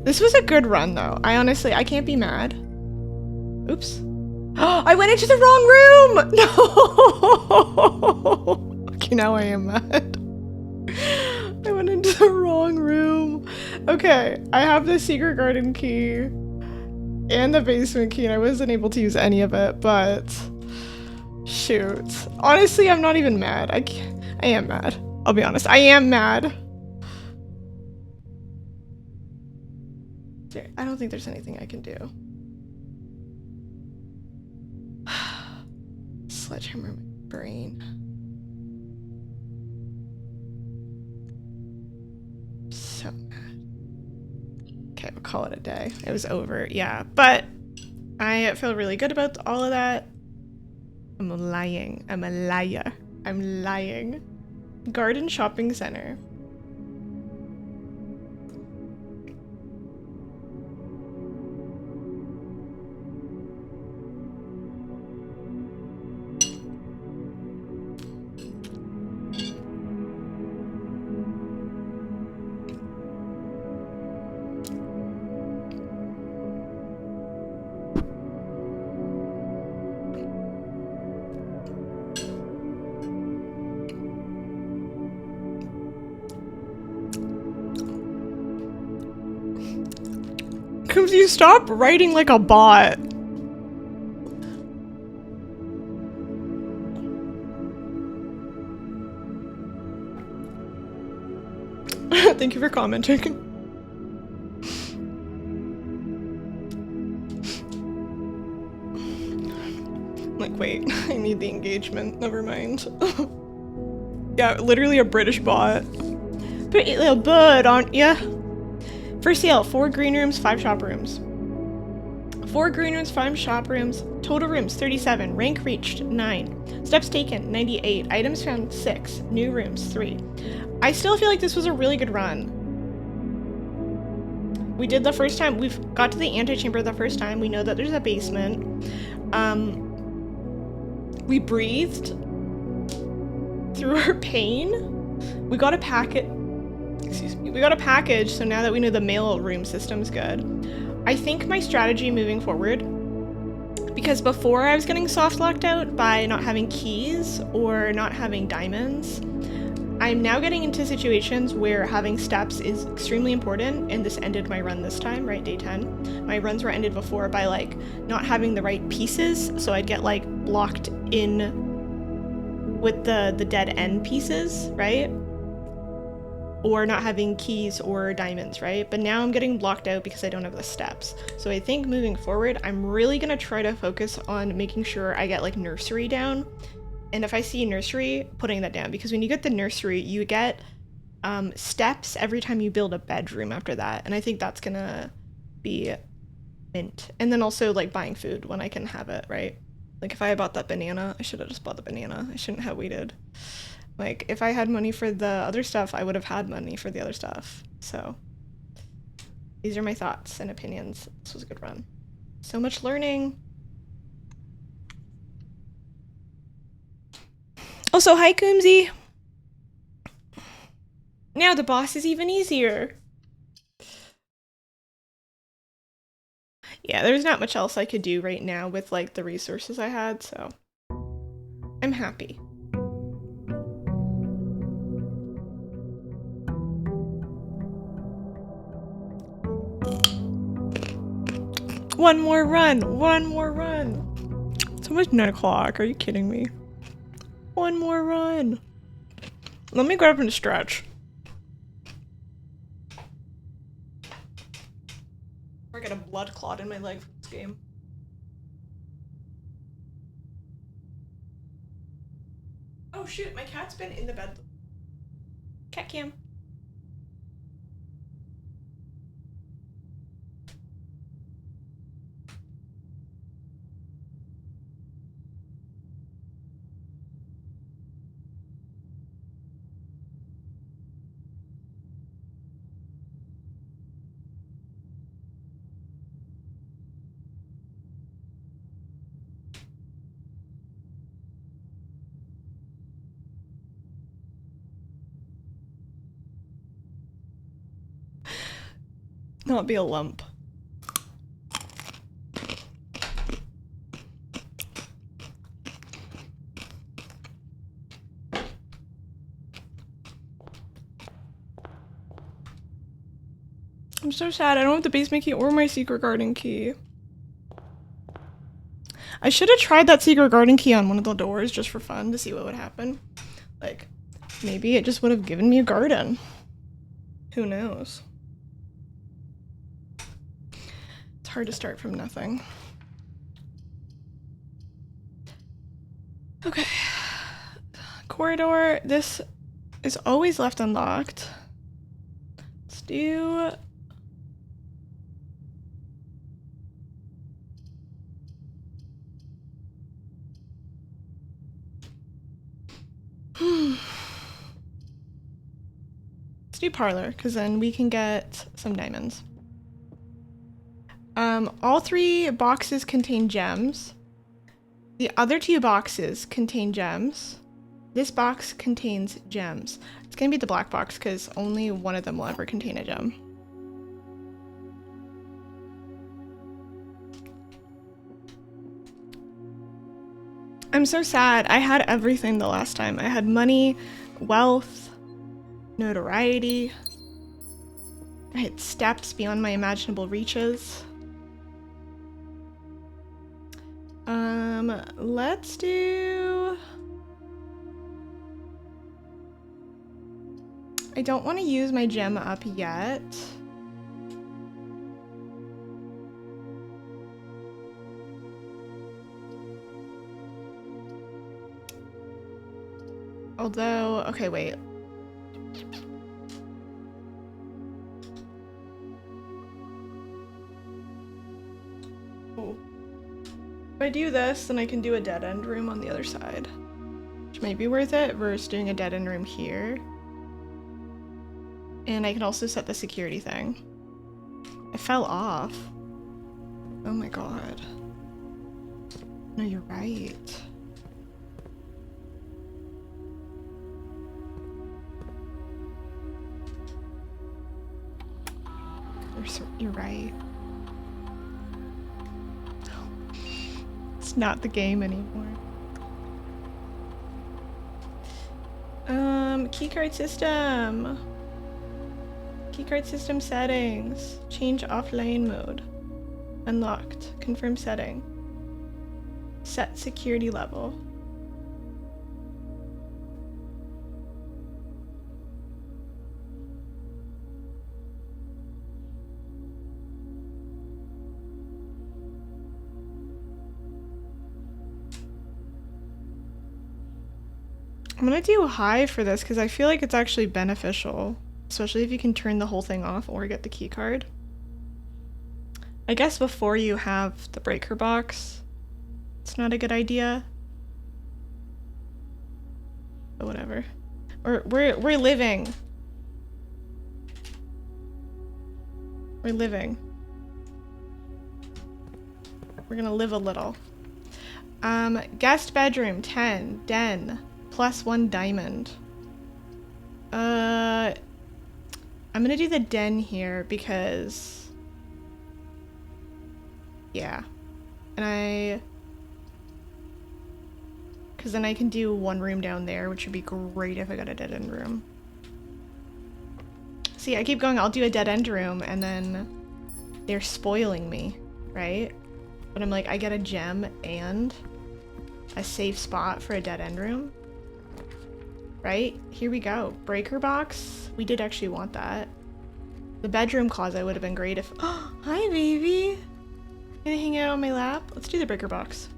This was a good run, though. I can't be mad. Oops. I went into the wrong room! No! Okay, now I am mad. I went into the wrong room. Okay, I have the secret garden key and the basement key, and I wasn't able to use any of it, but... Shoot. Honestly, I'm not even mad. I am mad. I'll be honest. I am mad. I don't think there's anything I can do. Sledgehammer my brain. So mad. Okay, we'll call it a day. It was over. Yeah, but I feel really good about all of that. I'm lying. I'm a liar. I'm lying. Garden shopping center. You stop writing like a bot. Thank you for commenting. Like, wait, I need the engagement. Never mind. Yeah, literally a British bot. Pretty little bird, aren't ya? For sale, 4 green rooms, 5 shop rooms. 4 green rooms, 5 shop rooms. Total rooms, 37. Rank reached, 9. Steps taken, 98. Items found, 6. New rooms, 3. I still feel like this was a really good run. We did the first time. We've got to the antechamber the first time. We know that there's a basement. We breathed through our pain. We got a packet. Excuse me. We got a package, so now that we know the mail room system's good. I think my strategy moving forward, because before I was getting soft locked out by not having keys or not having diamonds, I'm now getting into situations where having steps is extremely important, and this ended my run this time, right, day 10. My runs were ended before by, like, not having the right pieces, so I'd get, like, blocked in with the dead end pieces, right? Or not having keys or diamonds, right? But now I'm getting blocked out because I don't have the steps. So I think moving forward, I'm really gonna try to focus on making sure I get, like, nursery down. And if I see nursery, putting that down, because when you get the nursery, you get steps every time you build a bedroom after that. And I think that's gonna be mint. And then also, like, buying food when I can have it, right? Like, if I had bought that banana, I should have just bought the banana. I shouldn't have waited. Like, if I had money for the other stuff, I would have had money for the other stuff. So these are my thoughts and opinions. This was a good run. So much learning. Also, hi, Coomsy. Now the boss is even easier. Yeah, there's not much else I could do right now with, like, the resources I had, so I'm happy. One more run! One more run! It's almost 9 o'clock. Are you kidding me? One more run! Let me grab and stretch. Or get a blood clot in my leg for this game. Oh shoot, my cat's been in the bed. Cat cam. Not be a lump. I'm so sad. I don't have the basement key or my secret garden key. I should have tried that secret garden key on one of the doors just for fun to see what would happen. Like, maybe it just would have given me a garden. Who knows? It's hard to start from nothing. Okay. Corridor. This is always left unlocked. Let's do... Let's do parlor, because then we can get some diamonds. All 3 boxes contain gems. The other 2 boxes contain gems. This box contains gems. It's gonna be the black box, because only one of them will ever contain a gem. I'm so sad. I had everything the last time. I had money, wealth, notoriety. I had steps beyond my imaginable reaches. Let's do... I don't want to use my gem up yet. Although, okay, wait. Oh. If I do this, then I can do a dead end room on the other side, which might be worth it versus doing a dead end room here. And I can also set the security thing. It fell off. Oh my god. No, you're right. You're right. It's not the game anymore. Keycard system. Keycard system settings. Change offline mode. Unlocked. Confirm setting. Set security level. I'm gonna do high for this because I feel like it's actually beneficial, especially if you can turn the whole thing off or get the key card. I guess before you have the breaker box, it's not a good idea. But whatever. We're living. We're living. We're gonna live a little. Guest bedroom 10 den. +1 diamond. I'm gonna do the den here because yeah. And because then I can do one room down there, which would be great if I got a dead end room. See, I keep going, I'll do a dead end room and then they're spoiling me, right? But I'm like, I get a gem and a safe spot for a dead end room. Right? Here we go. Breaker box. We did actually want that. The bedroom closet would have been great if... Oh, hi, baby. Gonna hang out on my lap? Let's do the breaker box.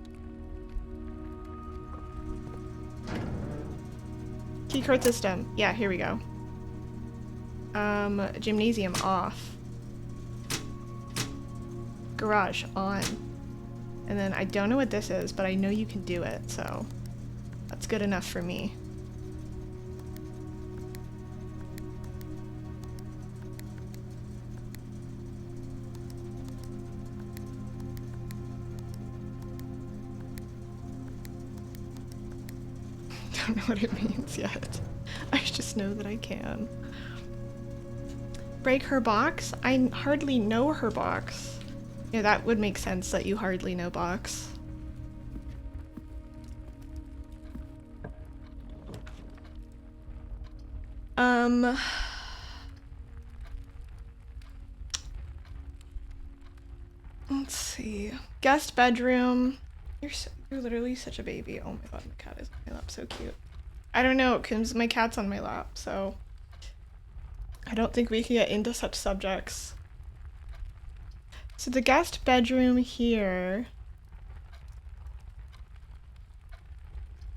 Keycard system. Yeah, here we go. Gymnasium off. Garage on. And then I don't know what this is, but I know you can do it, so that's good enough for me. Don't know what it means yet. I just know that I can. Break her box? I hardly know her box. Yeah, that would make sense that you hardly know box. Let's see. Guest bedroom. You're literally such a baby. Oh my god, my cat is on my lap, so cute. I don't know, because my cat's on my lap, so I don't think we can get into such subjects. So the guest bedroom here,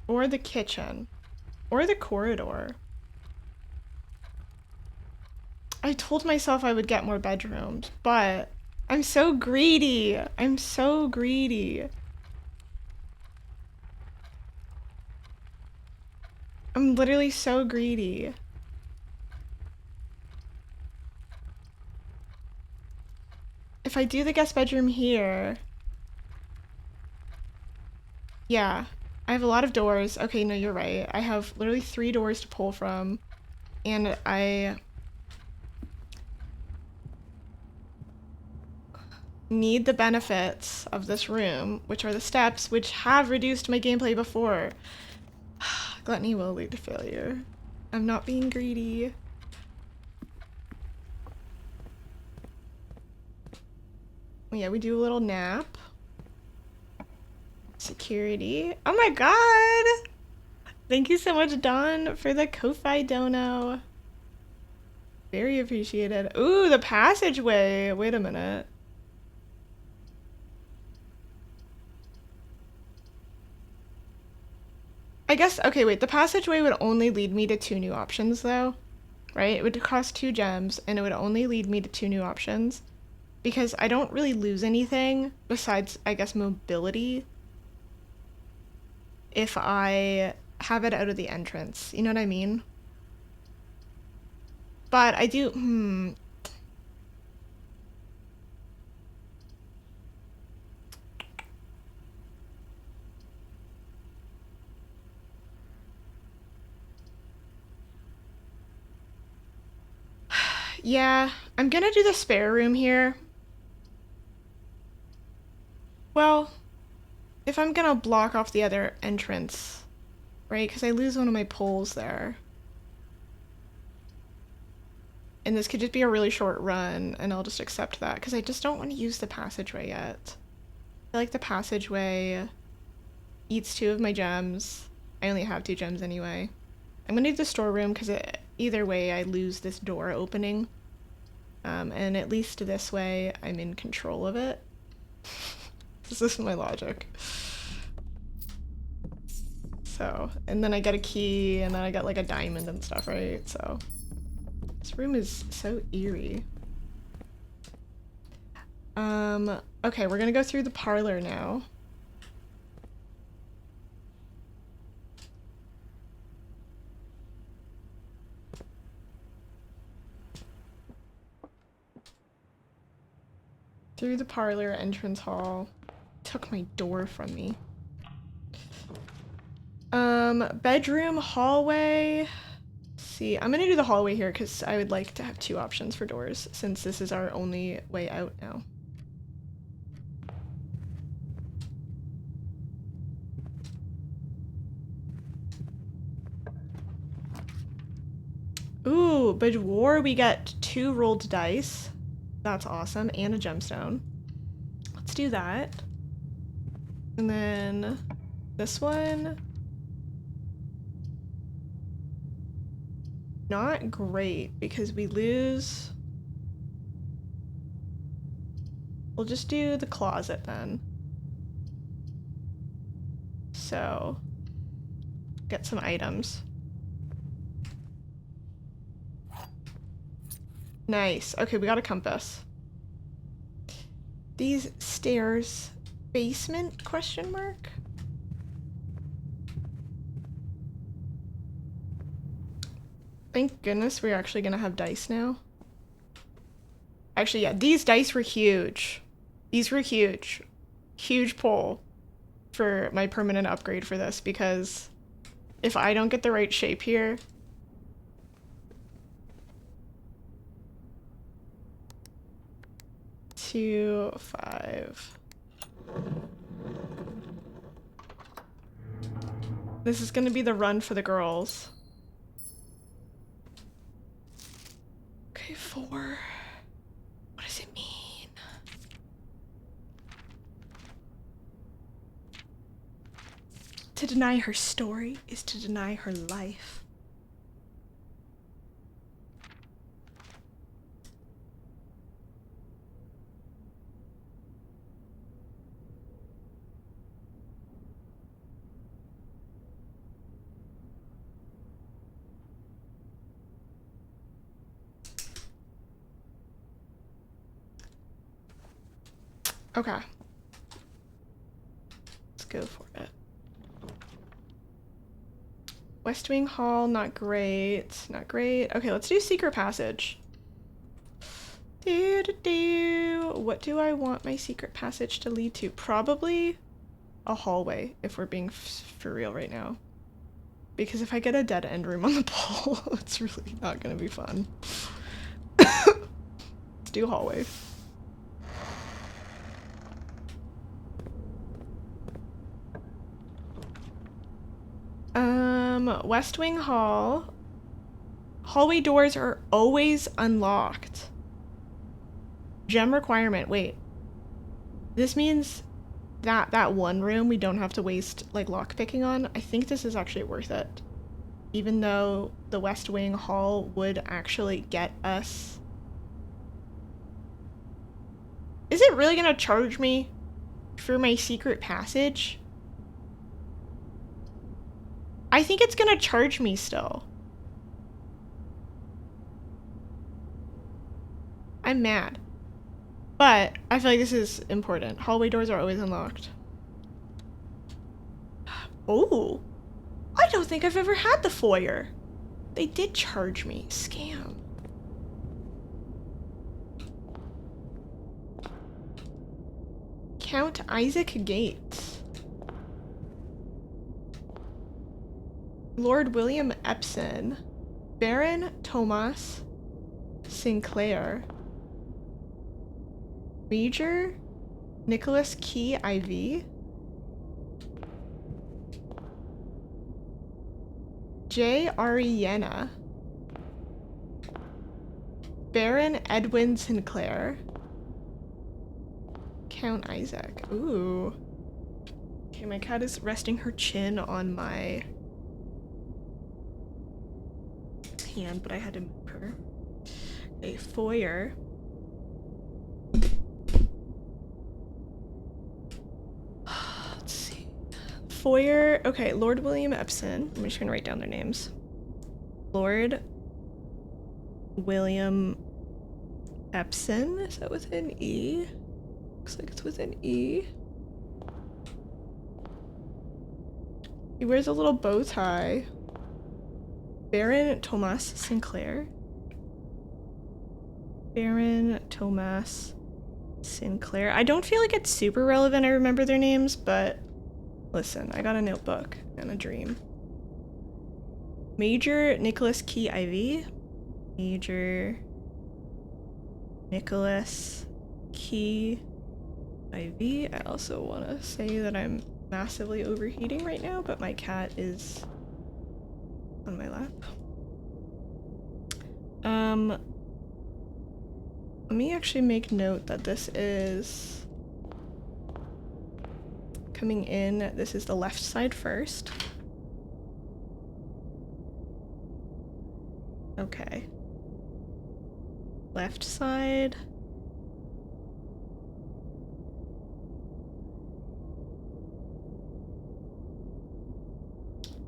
or the kitchen, or the corridor. I told myself I would get more bedrooms, but I'm so greedy. I'm so greedy. I'm literally so greedy. If I do the guest bedroom here... Yeah, I have a lot of doors. Okay, no, you're right. I have literally 3 doors to pull from. And I need the benefits of this room, which are the steps, which have reduced my gameplay before. Gluttony will lead to failure. I'm not being greedy. Yeah, we do a little nap. Security. Oh my god! Thank you so much, Dawn, for the Ko-Fi dono. Very appreciated. Ooh, the passageway. Wait a minute. I guess, okay, wait, the passageway would only lead me to 2 new options, though, right? It would cost 2 gems, and it would only lead me to 2 new options, because I don't really lose anything besides, I guess, mobility if I have it out of the entrance. You know what I mean? But I do, Yeah, I'm gonna do the spare room here. Well, if I'm gonna block off the other entrance, right? Because I lose one of my poles there. And this could just be a really short run, and I'll just accept that, because I just don't want to use the passageway yet. I feel like the passageway eats 2 of my gems. I only have 2 gems anyway. I'm gonna do the storeroom, because either way I lose this door opening. And at least this way I'm in control of it. This is my logic. So, and then I get a key, and then I get like a diamond and stuff, right? So, this room is so eerie. Okay, we're gonna go through the parlor now. Through the parlor entrance hall. Took my door from me. Bedroom, hallway. Let's see, I'm gonna do the hallway here because I would like to have 2 options for doors since this is our only way out now. Ooh, before we get 2 rolled dice. That's awesome, and a gemstone. Let's do that. And then this one. Not great because we lose. We'll just do the closet then. So, get some items. Nice. Okay, we got a compass. These stairs, basement, question mark? Thank goodness we're actually gonna have dice now. Actually, yeah, these dice were huge. These were huge. Huge pull for my permanent upgrade for this, because if I don't get the right shape here, 2, 5. This is gonna be the run for the girls. Okay, 4. What does it mean? To deny her story is to deny her life. Okay. Let's go for it. West Wing Hall, not great. Not great. Okay, let's do Secret Passage. What do I want my secret passage to lead to? Probably a hallway, if we're being for real right now. Because if I get a dead end room on the pole, it's really not gonna be fun. Let's do hallway. West Wing Hall. Hallway doors are always unlocked. Gem requirement. Wait. This means that that one room we don't have to waste like lockpicking on. I think this is actually worth it. Even though the West Wing Hall would actually get us. Is it really gonna charge me for my secret passage? I think it's gonna charge me still. I'm mad. But I feel like this is important. Hallway doors are always unlocked. Oh, I don't think I've ever had the foyer. They did charge me. Scam. Count Isaac Gates. Lord William Epson, Baron Thomas, Sinclair. Major Nicholas Key IV. J. Ariana. Baron Edwin Sinclair. Count Isaac. Ooh. Okay, my cat is resting her chin on my hand, but I had to move her. A foyer. Let's see. Foyer. Okay, Lord William Epson. I'm just gonna write down their names. Lord William Epson. Is that with an E? Looks like it's with an E. He wears a little bow tie. Baron Thomas Sinclair. Baron Thomas Sinclair. I don't feel like it's super relevant I remember their names, but listen, I got a notebook and a dream. Major Nicholas Key IV. Major Nicholas Key IV. I also want to say that I'm massively overheating right now, but my cat is on my lap. Let me actually make note that this is coming in. This is the left side first. Okay. Left side.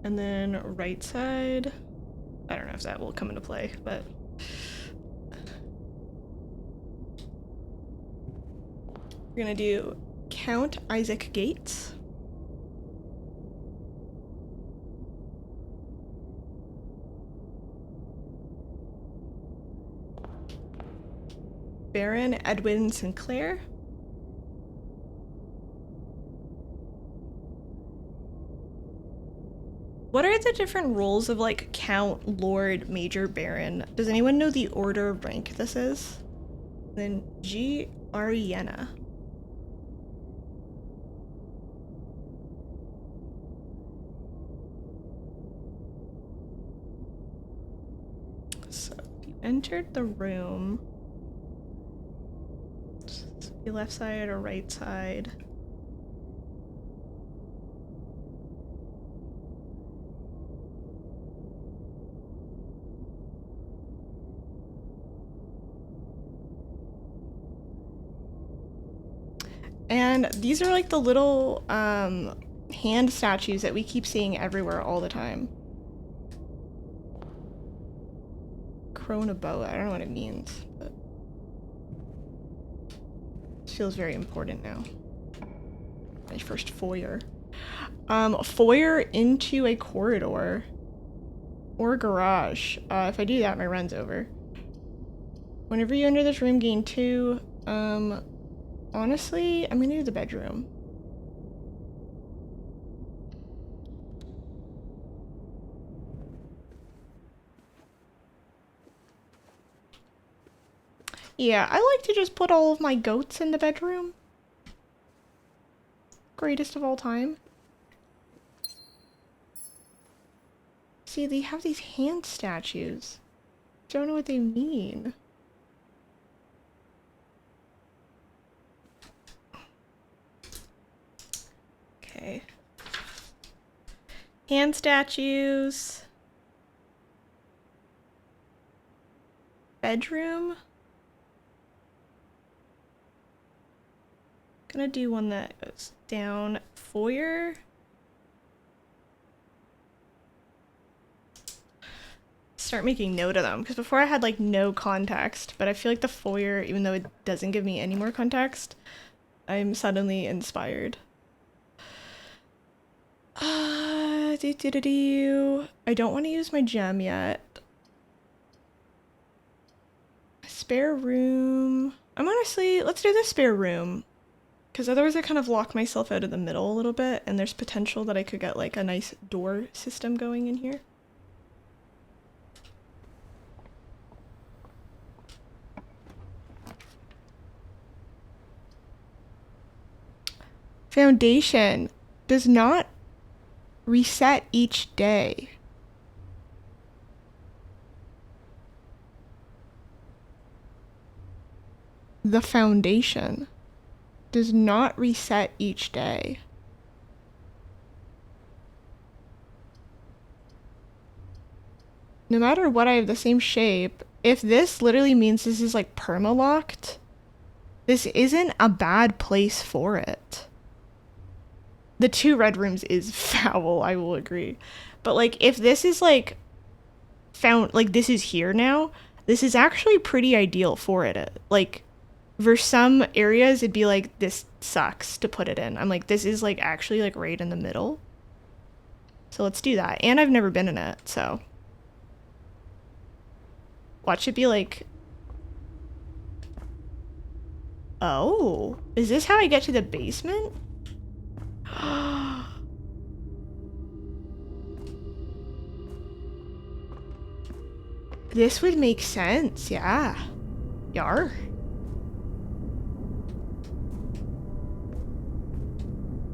And then right side. I don't know if that will come into play, but we're gonna do Count Isaac Gates. Baron Edwin Sinclair. What are the different roles of like Count, Lord, Major, Baron? Does anyone know the order of rank this is? Then G. Ariana. So if you entered the room, be left side or right side. And these are like the little hand statues that we keep seeing everywhere all the time. Chronoboa, I don't know what it means, but it feels very important now. My first foyer. Foyer into a corridor. Or garage. If I do that, my run's over. Whenever you enter this room, gain 2. Honestly, I'm gonna do the bedroom. Yeah, I like to just put all of my goats in the bedroom. Greatest of all time. See, they have these hand statues. Don't know what they mean. Okay. Hand statues. Bedroom. Gonna do one that goes down. Foyer. Start making note of them, because before I had like no context, but I feel like the foyer, even though it doesn't give me any more context, I'm suddenly inspired. I don't want to use my gem yet. Spare room. I'm honestly, let's do the spare room, because otherwise I kind of lock myself out of the middle a little bit, and there's potential that I could get like a nice door system going in here. Foundation does not reset each day. The foundation does not reset each day. No matter what, I have the same shape. If this literally means this is like perma-locked, this isn't a bad place for it. The 2 red rooms is foul, I will agree. But like, if this is like like this is here now, this is actually pretty ideal for it. Like, for some areas, it'd be like, this sucks to put it in. I'm like, this is like actually like right in the middle. So let's do that. And I've never been in it, so. Watch it be like, oh, is this how I get to the basement? This would make sense, yeah. Yar.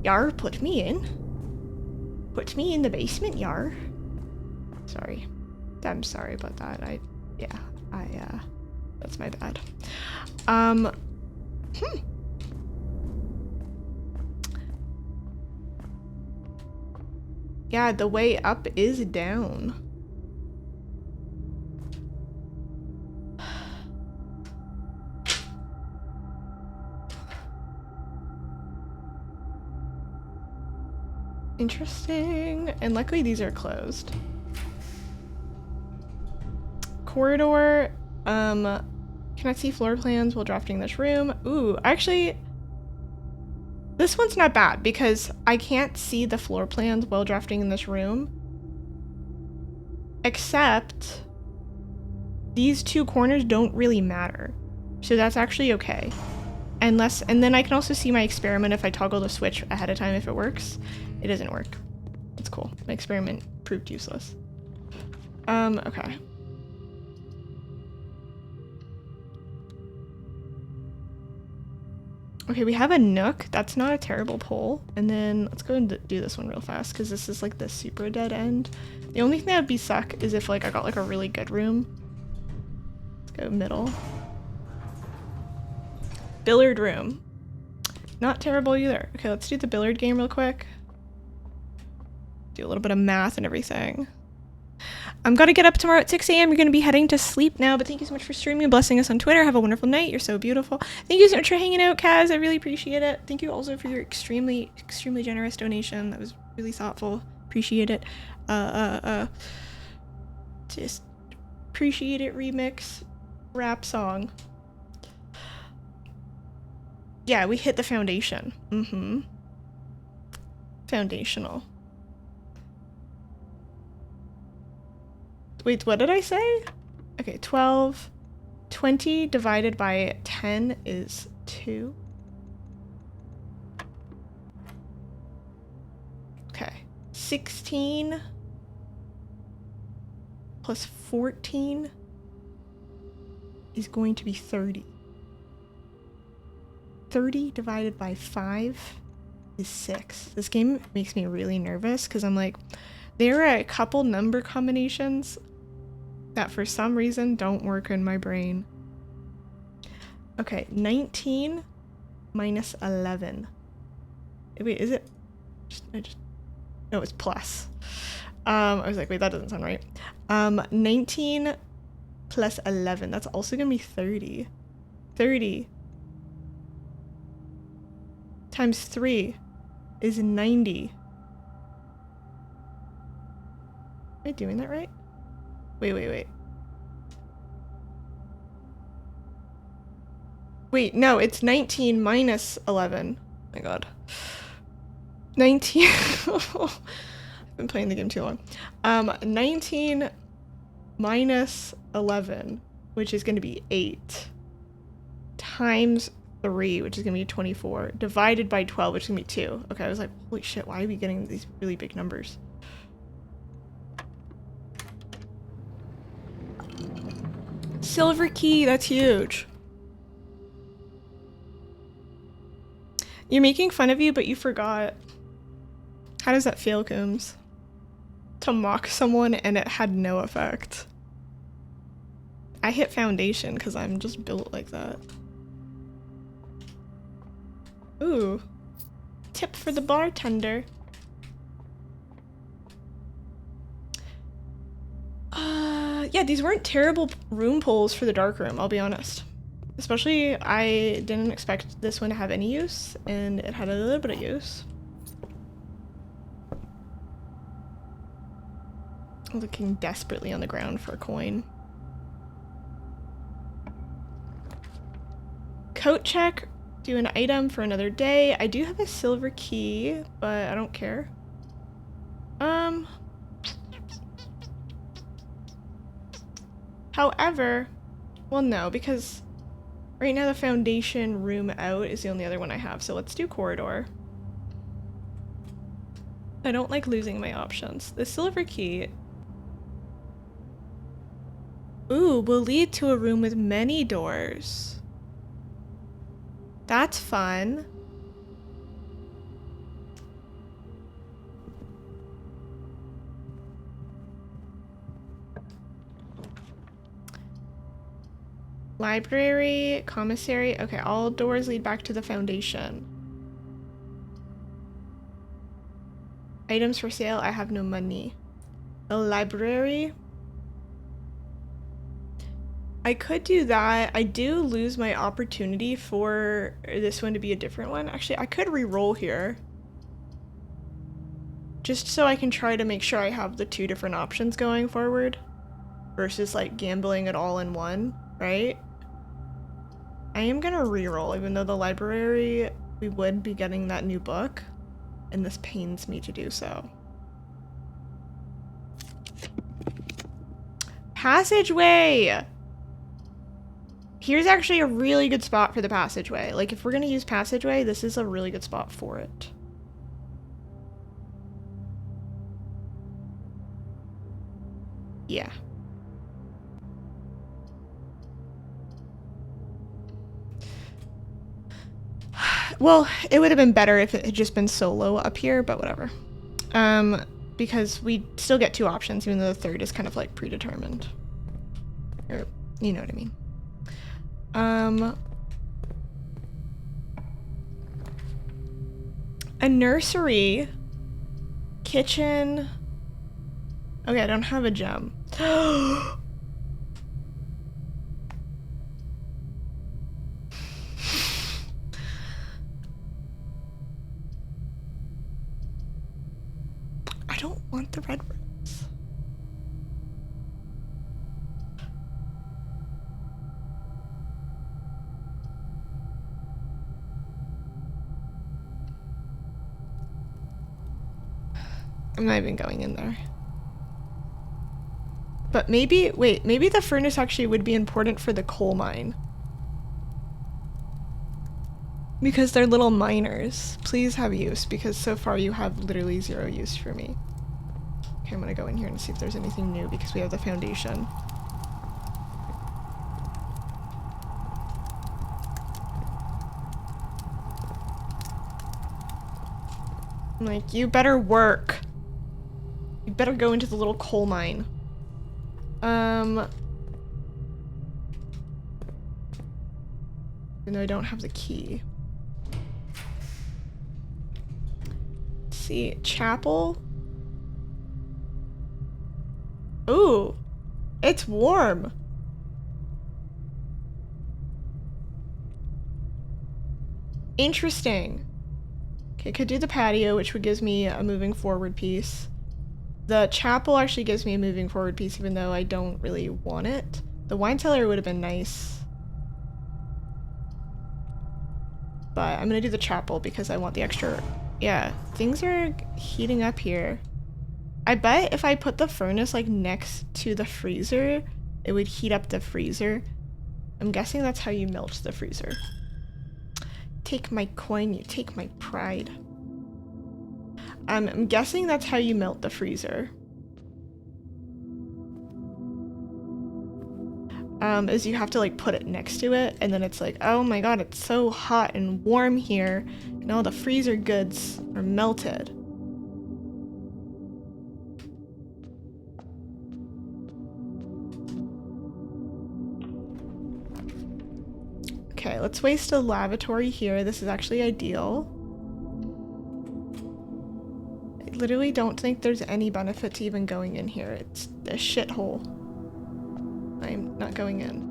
Yar, put me in. Put me in the basement, Yar. Sorry. I'm sorry about that. That's my bad. Yeah, the way up is down. Interesting. And luckily these are closed. Corridor. Cannot see floor plans while drafting this room. Ooh, actually, this one's not bad because I can't see the floor plans while drafting in this room. Except these 2 corners don't really matter. So that's actually okay. And then I can also see my experiment if I toggle the switch ahead of time if it works. It doesn't work. It's cool. My experiment proved useless. Okay. Okay, we have a nook. That's not a terrible pull. And then let's go and do this one real fast because this is like the super dead end. The only thing that would be suck is if like I got like a really good room. Let's go middle. Billiard room. Not terrible either. Okay, let's do the billiard game real quick. Do a little bit of math and everything. I'm gonna get up tomorrow at 6 a.m. You're gonna be heading to sleep now, but thank you so much for streaming and blessing us on Twitter. Have a wonderful night. You're so beautiful. Thank you so much for hanging out, Kaz. I really appreciate it. Thank you also for your extremely, extremely generous donation. That was really thoughtful. Appreciate it. Just appreciate it. Remix rap song. Yeah, we hit the foundation. Foundational. Wait, what did I say? Okay, 12. 20 divided by 10 is 2. Okay. 16 plus 14 is going to be 30. 30 divided by 5 is 6. This game makes me really nervous because I'm like, there are a couple number combinations that for some reason don't work in my brain. Okay, 19 minus 11. Wait, is it? No, it's plus. I was like, wait, that doesn't sound right. 19 plus 11. That's also gonna be 30. 30 times 3 is 90. Am I doing that right? Wait. Wait, no, it's 19 minus 11. Oh my god. 19. I've been playing the game too long. 19 minus 11, which is going to be 8, times 3, which is going to be 24, divided by 12, which is going to be 2. Okay, I was like, holy shit, why are we getting these really big numbers? Silver key, that's huge. You're making fun of you, but you forgot. How does that feel, Coombs? To mock someone and it had no effect. I hit foundation because I'm just built like that. Ooh. Tip for the bartender. Yeah, these weren't terrible room pulls for the dark room, I'll be honest. Especially, I didn't expect this one to have any use, and it had a little bit of use. Looking desperately on the ground for a coin. Coat check. Do an item for another day. I do have a silver key, but I don't care. However, well, no, because right now the foundation room out is the only other one I have, so let's do corridor. I don't like losing my options. The silver key, ooh, will lead to a room with many doors. That's fun. Library, commissary. Okay, all doors lead back to the foundation. Items for sale. I have no money. A library. I could do that. I do lose my opportunity for this one to be a different one. Actually, I could re-roll here. Just so I can try to make sure I have the two different options going forward. Versus like gambling it all in one, right? I am gonna re-roll, even though the library, we would be getting that new book. And this pains me to do so. Passageway! Here's actually a really good spot for the passageway. Like, if we're gonna use passageway, this is a really good spot for it. Yeah. Well, it would have been better if it had just been solo up here, but whatever. Because we still get two options, even though the third is kind of like predetermined. Or, you know what I mean. A nursery, kitchen. Okay, I don't have a gem. I don't want the red rose. I'm not even going in there. But maybe, wait, maybe the furnace actually would be important for the coal mine. Because they're little miners. Please have use, because so far you have literally zero use for me. Okay, I'm gonna go in here and see if there's anything new, because we have the foundation. I'm like, you better work. You better go into the little coal mine. Even though I don't have the key. Let's see, chapel. Ooh, it's warm. Interesting. Okay, could do the patio, which would give me a moving forward piece. The chapel actually gives me a moving forward piece, even though I don't really want it. The wine cellar would have been nice. But I'm gonna do the chapel because I want the extra... Yeah, things are heating up here. I bet if I put the furnace like next to the freezer, it would heat up the freezer. I'm guessing that's how you melt the freezer. Take my coin, you take my pride. I'm guessing that's how you melt the freezer. Is you have to like put it next to it, and then it's like, oh my god, it's so hot and warm here, and and all the freezer goods are melted. Okay, let's waste a lavatory here. This is actually ideal. I literally don't think there's any benefit to even going in here. It's a shithole. I'm not going in.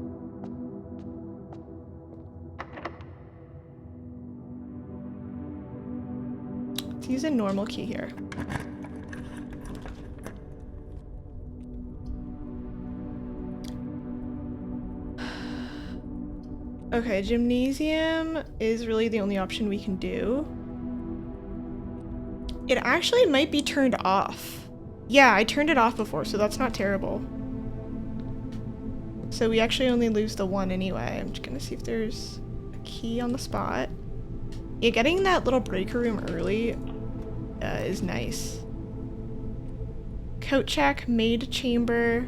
Let's use a normal key here. Okay, gymnasium is really the only option we can do. It actually might be turned off. Yeah, I turned it off before, so that's not terrible. So we actually only lose the one anyway. I'm just gonna see if there's a key on the spot. Yeah, getting that little breaker room early is nice. Coat check, maid chamber.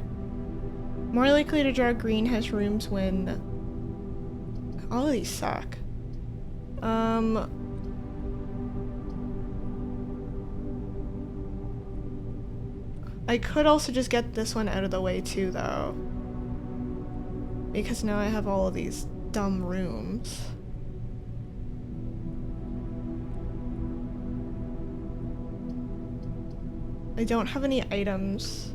More likely to draw green has rooms when... All of these suck. I could also just get this one out of the way too, though. Because now I have all of these dumb rooms. I don't have any items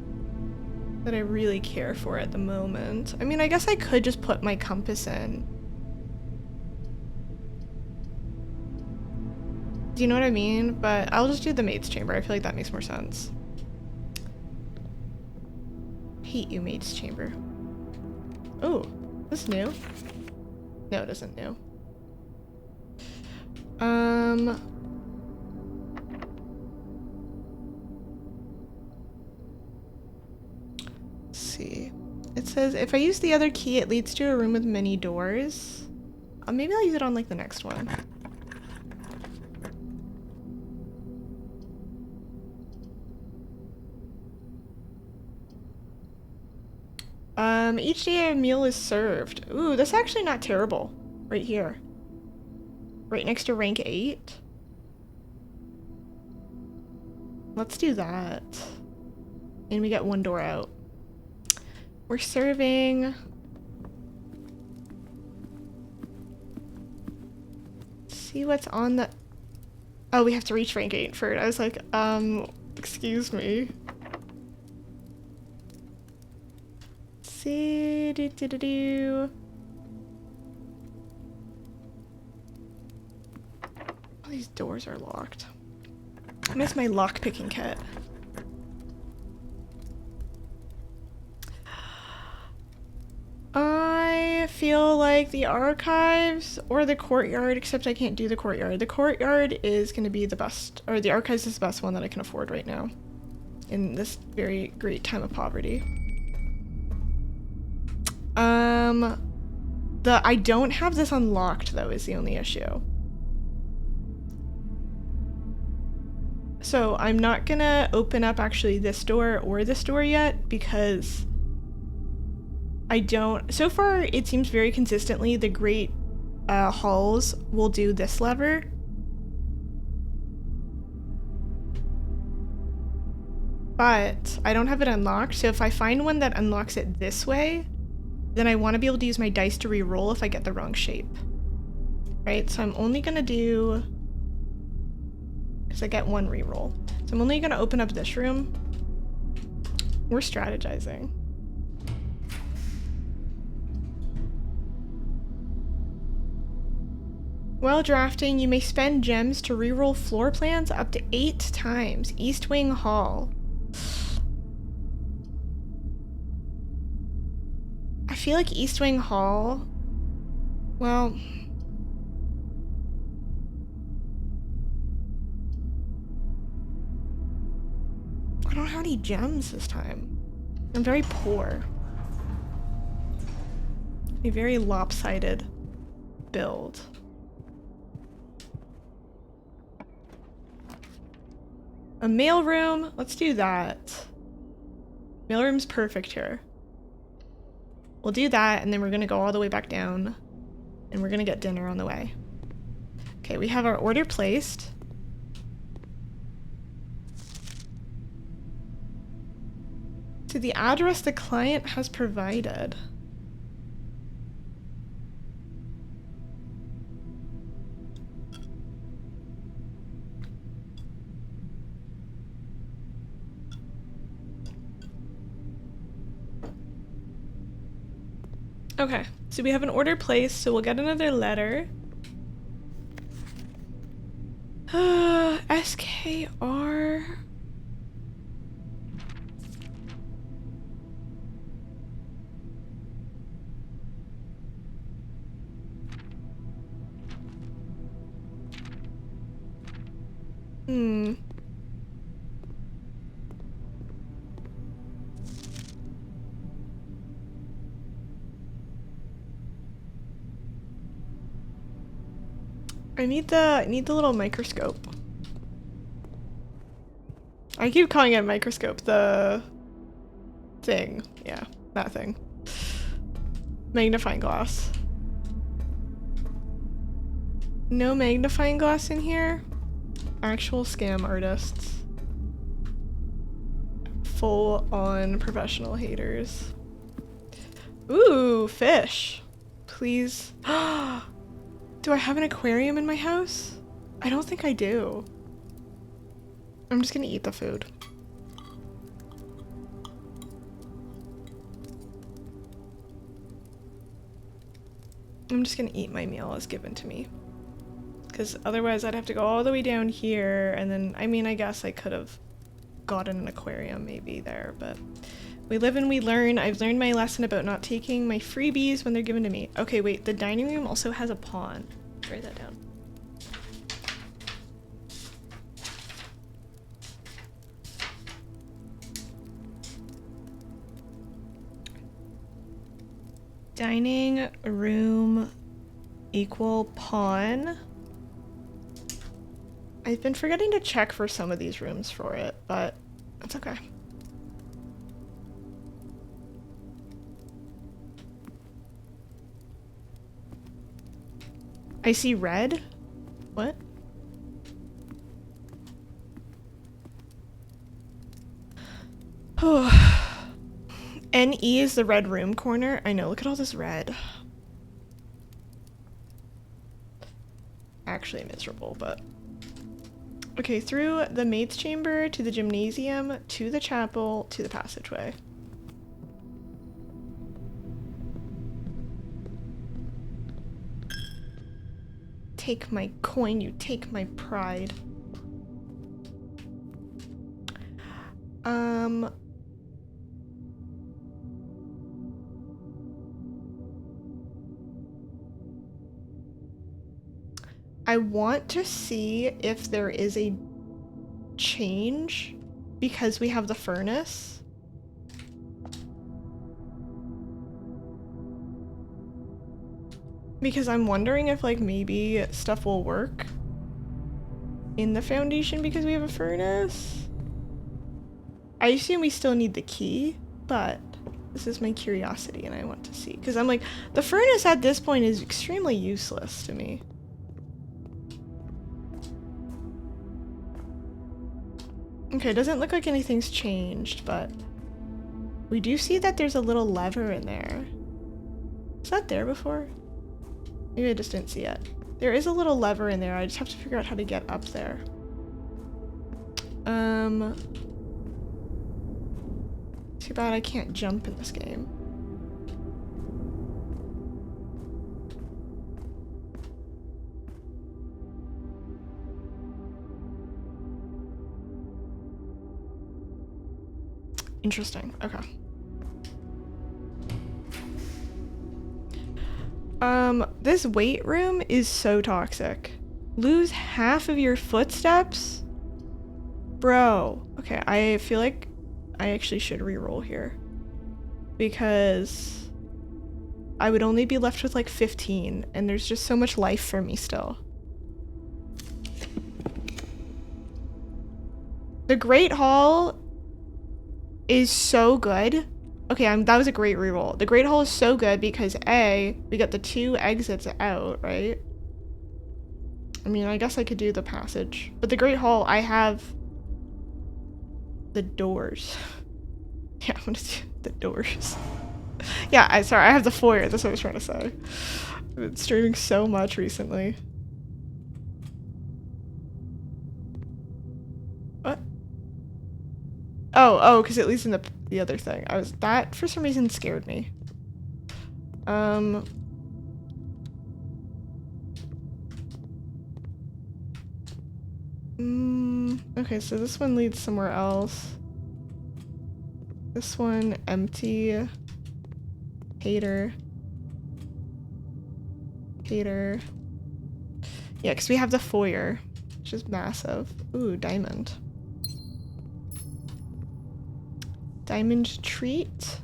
that I really care for at the moment. I mean, I guess I could just put my compass in. Do you know what I mean? But I'll just do the maid's chamber. I feel like that makes more sense. Hate you, maid's chamber. Oh, this is new. No, it isn't new. Let's see. It says if I use the other key, it leads to a room with many doors. Maybe I'll use it on like the next one. Each day a meal is served. Ooh, that's actually not terrible. Right here. Right next to rank 8. Let's do that. And we get one door out. We're serving... Let's see what's on the... Oh, we have to reach rank 8 first. I was like, excuse me. See, All these doors are locked. I miss my lock-picking kit. I feel like the archives or the courtyard, except I can't do the courtyard. The courtyard is going to be the best, or the archives is the best one that I can afford right now in this very great time of poverty. I don't have this unlocked though is the only issue. So I'm not gonna open up actually this door or this door yet because I don't, so far it seems very consistently the great halls will do this lever. But I don't have it unlocked, so if I find one that unlocks it this way, then I want to be able to use my dice to re-roll if I get the wrong shape. Right, so I'm only gonna do, because I get one re-roll. So I'm only gonna open up this room. We're strategizing. While drafting, you may spend gems to re-roll floor plans up to 8 times. East Wing Hall. I feel like East Wing Hall, well, I don't have any gems this time. I'm very poor. A very lopsided build. A mailroom, let's do that. Mailroom's perfect here. We'll do that, and then we're gonna go all the way back down, and we're gonna get dinner on the way. Okay, we have our order placed. To the address the client has provided. Okay, so we have an order placed, so we'll get another letter. SKR. I need the little microscope. I keep calling it a microscope. The thing. Yeah, that thing. Magnifying glass. No magnifying glass in here. Actual scam artists. Full on professional haters. Ooh, fish. Please. Do I have an aquarium in my house? I don't think I do. I'm just gonna eat the food. I'm just gonna eat my meal as given to me. Because otherwise I'd have to go all the way down here and then, I mean, I guess I could have gotten an aquarium maybe there, but we live and we learn. I've learned my lesson about not taking my freebies when they're given to me. Okay, wait, the dining room also has a pond. Write that down. Dining room equal pawn. I've been forgetting to check for some of these rooms for it, but it's okay. I see red. What? NE is the red room corner. I know, look at all this red. Actually miserable, but... Okay, through the maid's chamber, to the gymnasium, to the chapel, to the passageway. Take my coin, you take my pride. I want to see if there is a change because we have the furnace. Because I'm wondering if like maybe stuff will work in the foundation because we have a furnace. I assume we still need the key, but this is my curiosity and I want to see. Because I'm like, the furnace at this point is extremely useless to me. Okay, it doesn't look like anything's changed, but we do see that there's a little lever in there. Was that there before? Maybe I just didn't see it. There is a little lever in there. I just have to figure out how to get up there. Too bad I can't jump in this game. Interesting. Okay. This weight room is so toxic. Lose half of your footsteps? Bro. Okay, I feel like I actually should re-roll here. Because I would only be left with like 15, and there's just so much life for me still. The Great Hall is so good. Okay, that was a great reroll. The Great Hall is so good because A, we got the 2 exits out, right? I mean, I guess I could do the passage. But the Great Hall, I have the doors. Yeah, I'm gonna do the doors. Yeah, I have the foyer. That's what I was trying to say. I've been streaming so much recently. What? Oh, because it leads in the other thing. That for some reason scared me. Okay, so this one leads somewhere else. This one, empty. Hater. Hater. Yeah, because we have the foyer, which is massive. Ooh, diamond. Diamond treat.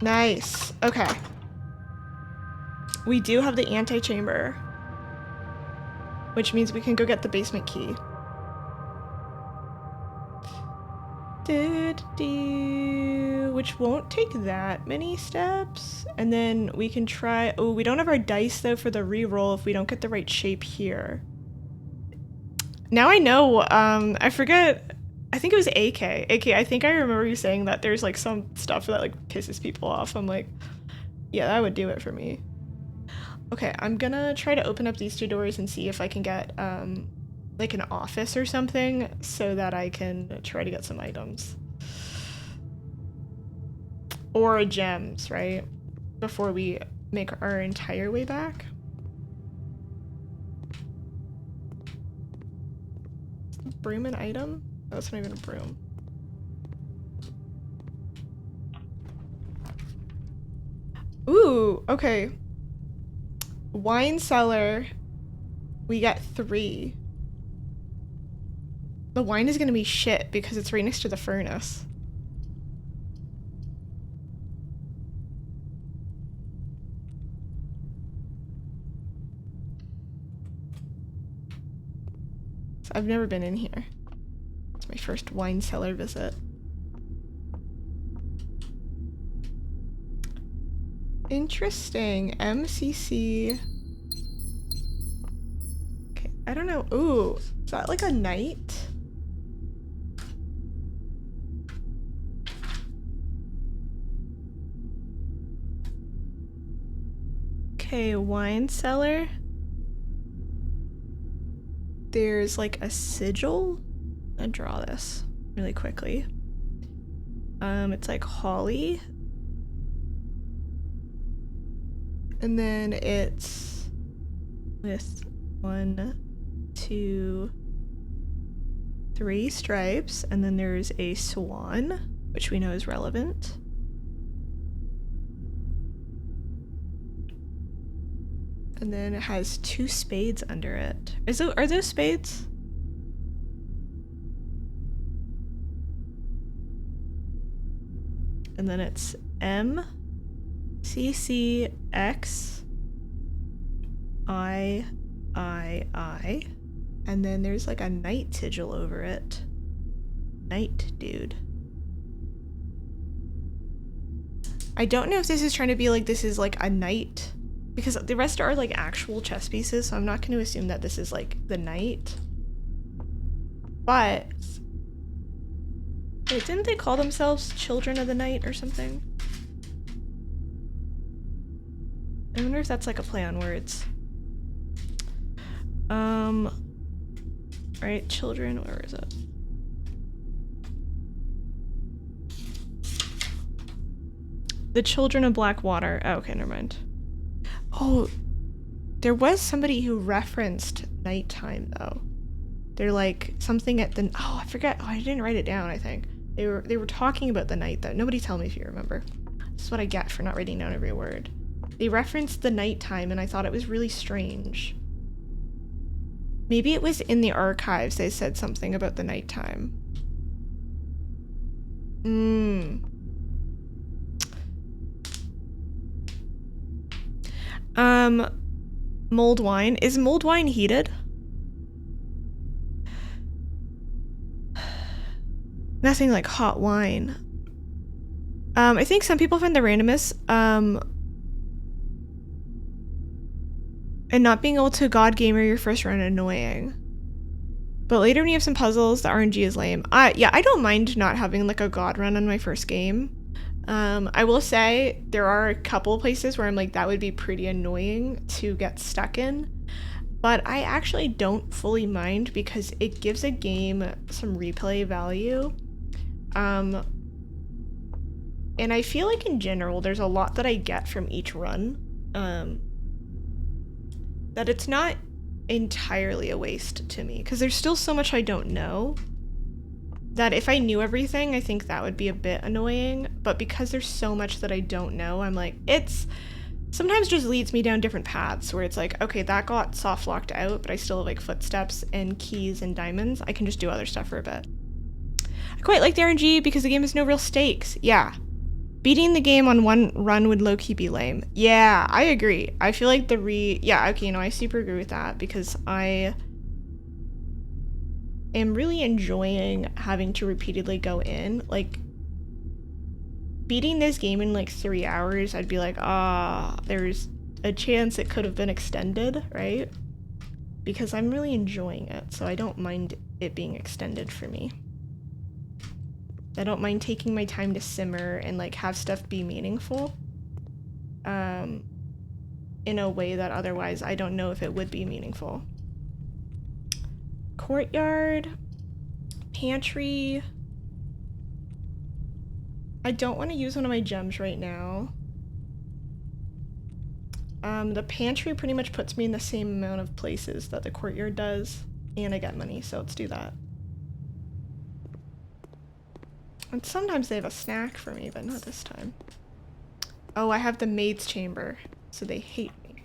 Nice. Okay. We do have the antechamber, which means we can go get the basement key. Which won't take that many steps. And then we can try... Oh, we don't have our dice, though, for the reroll if we don't get the right shape here. Now I know, I forget... I think it was AK. AK, I think I remember you saying that there's, like, some stuff that, like, pisses people off. I'm like, yeah, that would do it for me. Okay, I'm gonna try to open up these two doors and see if I can get, like an office or something so that I can try to get some items. Or gems, right? Before we make our entire way back. Broom an item? Oh, that's not even a broom. Ooh, okay. Wine cellar. We got 3. The wine is gonna be shit because it's right next to the furnace. So I've never been in here. It's my first wine cellar visit. Interesting. MCC. Okay, I don't know. Ooh, is that like a knight? Okay, wine cellar. There's like a sigil. I'm gonna draw this really quickly. It's like holly. And then it's with 1, 2, 3 stripes. And then there's a swan, which we know is relevant. And then it has 2 spades under it. Are those spades? And then it's M C C X I. And then there's like a knight sigil over it. Knight dude. I don't know if this is trying to be like this is like a knight. Because the rest are like actual chess pieces, so I'm not going to assume that this is like the knight. But wait, didn't they call themselves Children of the Night or something? I wonder if that's like a play on words. Right, children, where is it? The Children of Blackwater. Oh, okay, never mind. Oh, there was somebody who referenced nighttime though. They're like something at the I forget. Oh, I didn't write it down. I think they were talking about the night though. Nobody tell me if you remember. This is what I get for not writing down every word. They referenced the nighttime, and I thought it was really strange. Maybe it was in the archives. They said something about the nighttime. Mulled wine. Is mulled wine heated? Nothing like hot wine. I think some people find the randomness And not being able to god gamer your first run annoying. But later when you have some puzzles, the RNG is lame. Yeah, I don't mind not having like a god run on my first game. I will say there are a couple places where I'm like, that would be pretty annoying to get stuck in. But I actually don't fully mind because it gives a game some replay value. And I feel like in general, there's a lot that I get from each run. That it's not entirely a waste to me because there's still so much I don't know that if I knew everything, I think that would be a bit annoying. But because there's so much that I don't know, I'm like, it's sometimes just leads me down different paths where it's like, okay, that got soft locked out, but I still have like footsteps and keys and diamonds. I can just do other stuff for a bit. I quite like the RNG because the game has no real stakes. Yeah. Beating the game on one run would low-key be lame. Yeah, I agree. I feel like yeah, okay, you know, I super agree with that because I am really enjoying having to repeatedly go in. Like, beating this game in like 3 hours, I'd be like, there's a chance it could have been extended, right? Because I'm really enjoying it, so I don't mind it being extended for me. I don't mind taking my time to simmer and like have stuff be meaningful in a way that otherwise I don't know if it would be meaningful. Courtyard, pantry. I don't want to use one of my gems right now. The pantry pretty much puts me in the same amount of places that the courtyard does, and I get money, so let's do that. And sometimes they have a snack for me, but not this time. Oh, I have the maid's chamber, so they hate me.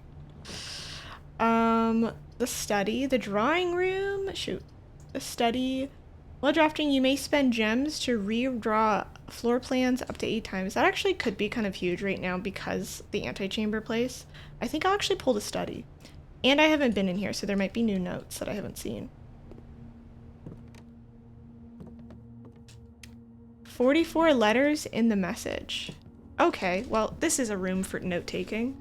The study, the drawing room, shoot. The study. While drafting, you may spend gems to redraw floor plans up to 8 times. That actually could be kind of huge right now because the antechamber place. I think I'll actually pull the study. And I haven't been in here, so there might be new notes that I haven't seen. 44 letters in the message. Okay, well, this is a room for note-taking.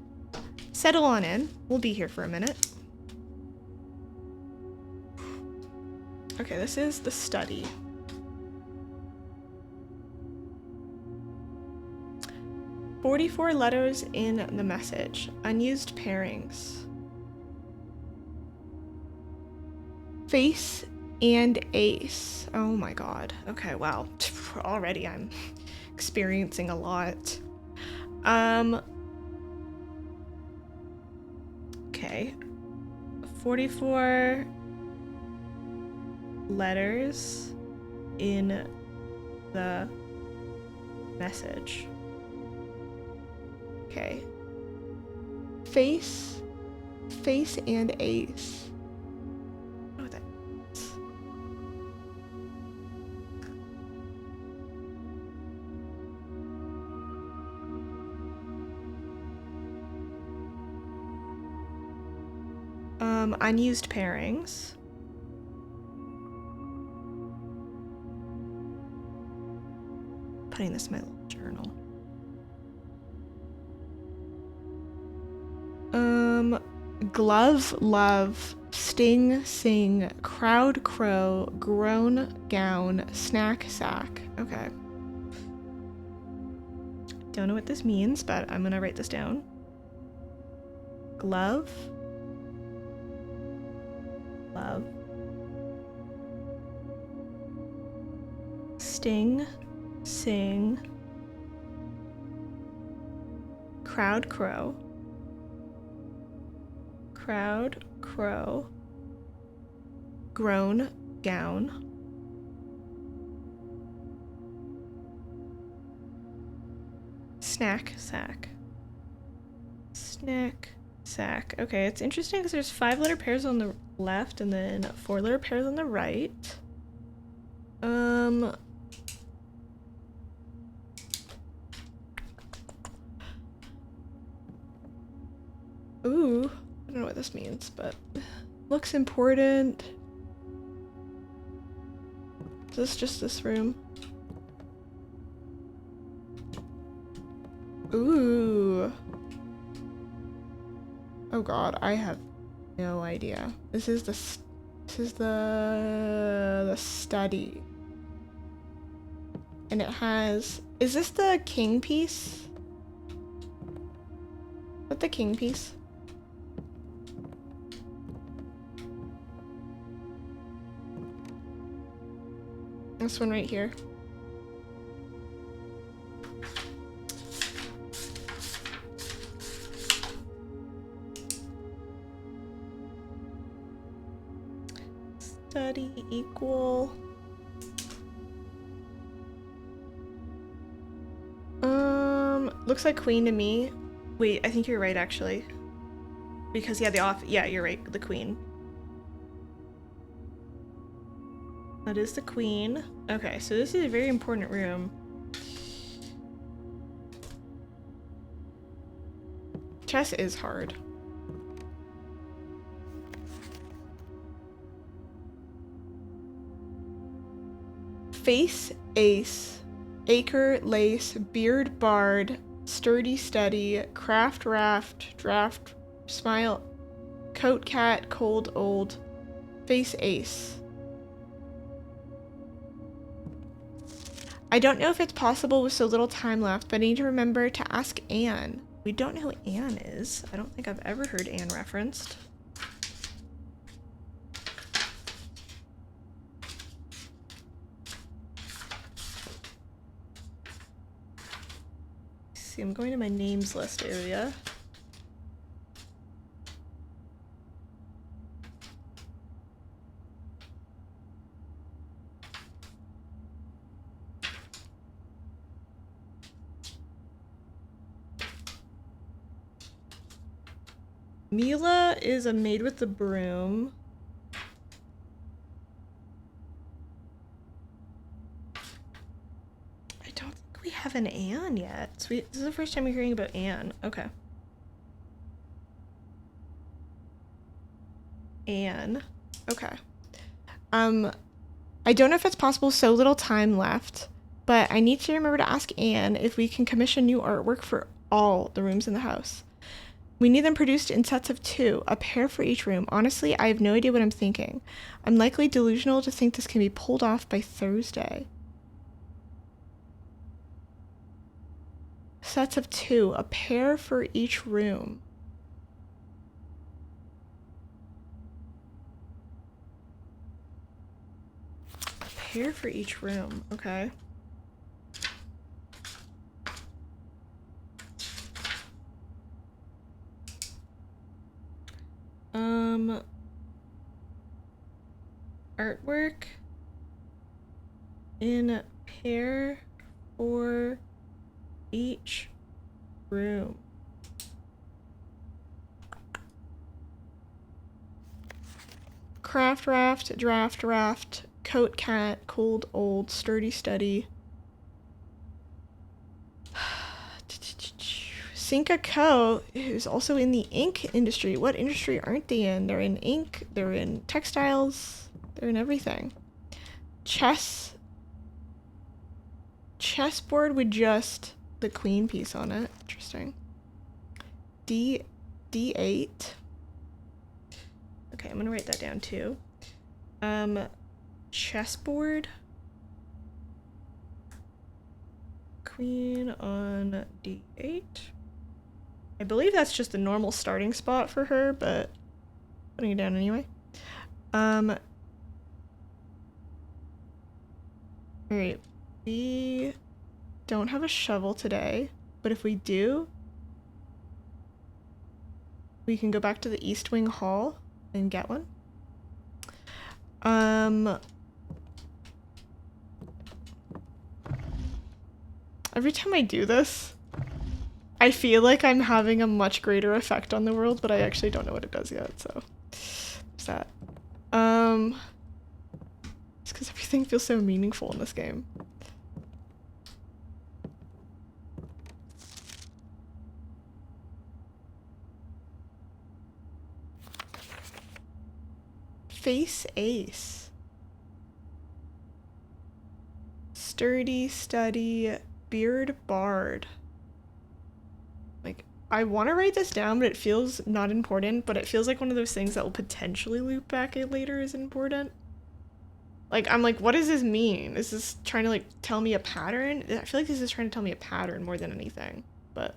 Settle on in. We'll be here for a minute. Okay, this is the study. "44 letters in the message. Unused pairings. Face and ace." Oh my god. Okay, wow. Already I'm experiencing a lot. Okay. 44 letters in the message. Okay. Face and ace. Oh, that. Unused pairings. Putting this in my little journal. Glove, love, sting, sing, crowd, crow, groan, gown, snack, sack. Okay. Don't know what this means, but I'm gonna write this down. Glove, love, sting, sing, crowd, crow, crowd, crow, groan, gown, snack, sack, snack, sack. Okay, it's interesting because there's 5-letter pairs on the left and then 4-letter pairs on the right. Ooh, I don't know what this means, but looks important. Is this just this room? Ooh. Oh god, I have No idea. This is the study. And it has, is this the king piece? Is that the king piece? This one right here. Study equal. Looks like queen to me. Wait, I think you're right actually. Because yeah, you're right, the queen. That is the queen. Okay, so this is a very important room. Chess is hard. Face ace, acre lace, beard bard, sturdy steady, craft raft, draft, smile, coat cat, cold old, face ace. I don't know if it's possible with so little time left, but I need to remember to ask Anne. We don't know who Anne is. I don't think I've ever heard Anne referenced. See, I'm going to my names list area. Mila is a maid with the broom. I don't think we have an Anne yet. So this is the first time we're hearing about Anne. Okay. Anne. Okay. I don't know if it's possible, so little time left, but I need to remember to ask Anne if we can commission new artwork for all the rooms in the house. We need them produced in sets of 2, a pair for each room. Honestly, I have no idea what I'm thinking. I'm likely delusional to think this can be pulled off by Thursday. Sets of 2, a pair for each room. A pair for each room, okay. Artwork in pair for each room. Craft raft, draft raft, coat cat, cold old, sturdy steady. Cinca Co. is also in the ink industry. What industry aren't they in? They're in ink, they're in textiles, they're in everything. Chessboard with just the queen piece on it. Interesting. D8. Okay, I'm gonna write that down too. Chessboard. Queen on D8. I believe that's just the normal starting spot for her, but putting it down anyway. Alright, we don't have a shovel today, but if we do, we can go back to the East Wing Hall and get one. Every time I do this, I feel like I'm having a much greater effect on the world, but I actually don't know what it does yet, so there's that. It's because everything feels so meaningful in this game. Face ace. Sturdy, steady, beard bard. Like, I want to write this down, but it feels not important, but it feels like one of those things that will potentially loop back in later is important. Like, I'm like, what does this mean? Is this trying to, like, tell me a pattern? I feel like this is trying to tell me a pattern more than anything, but...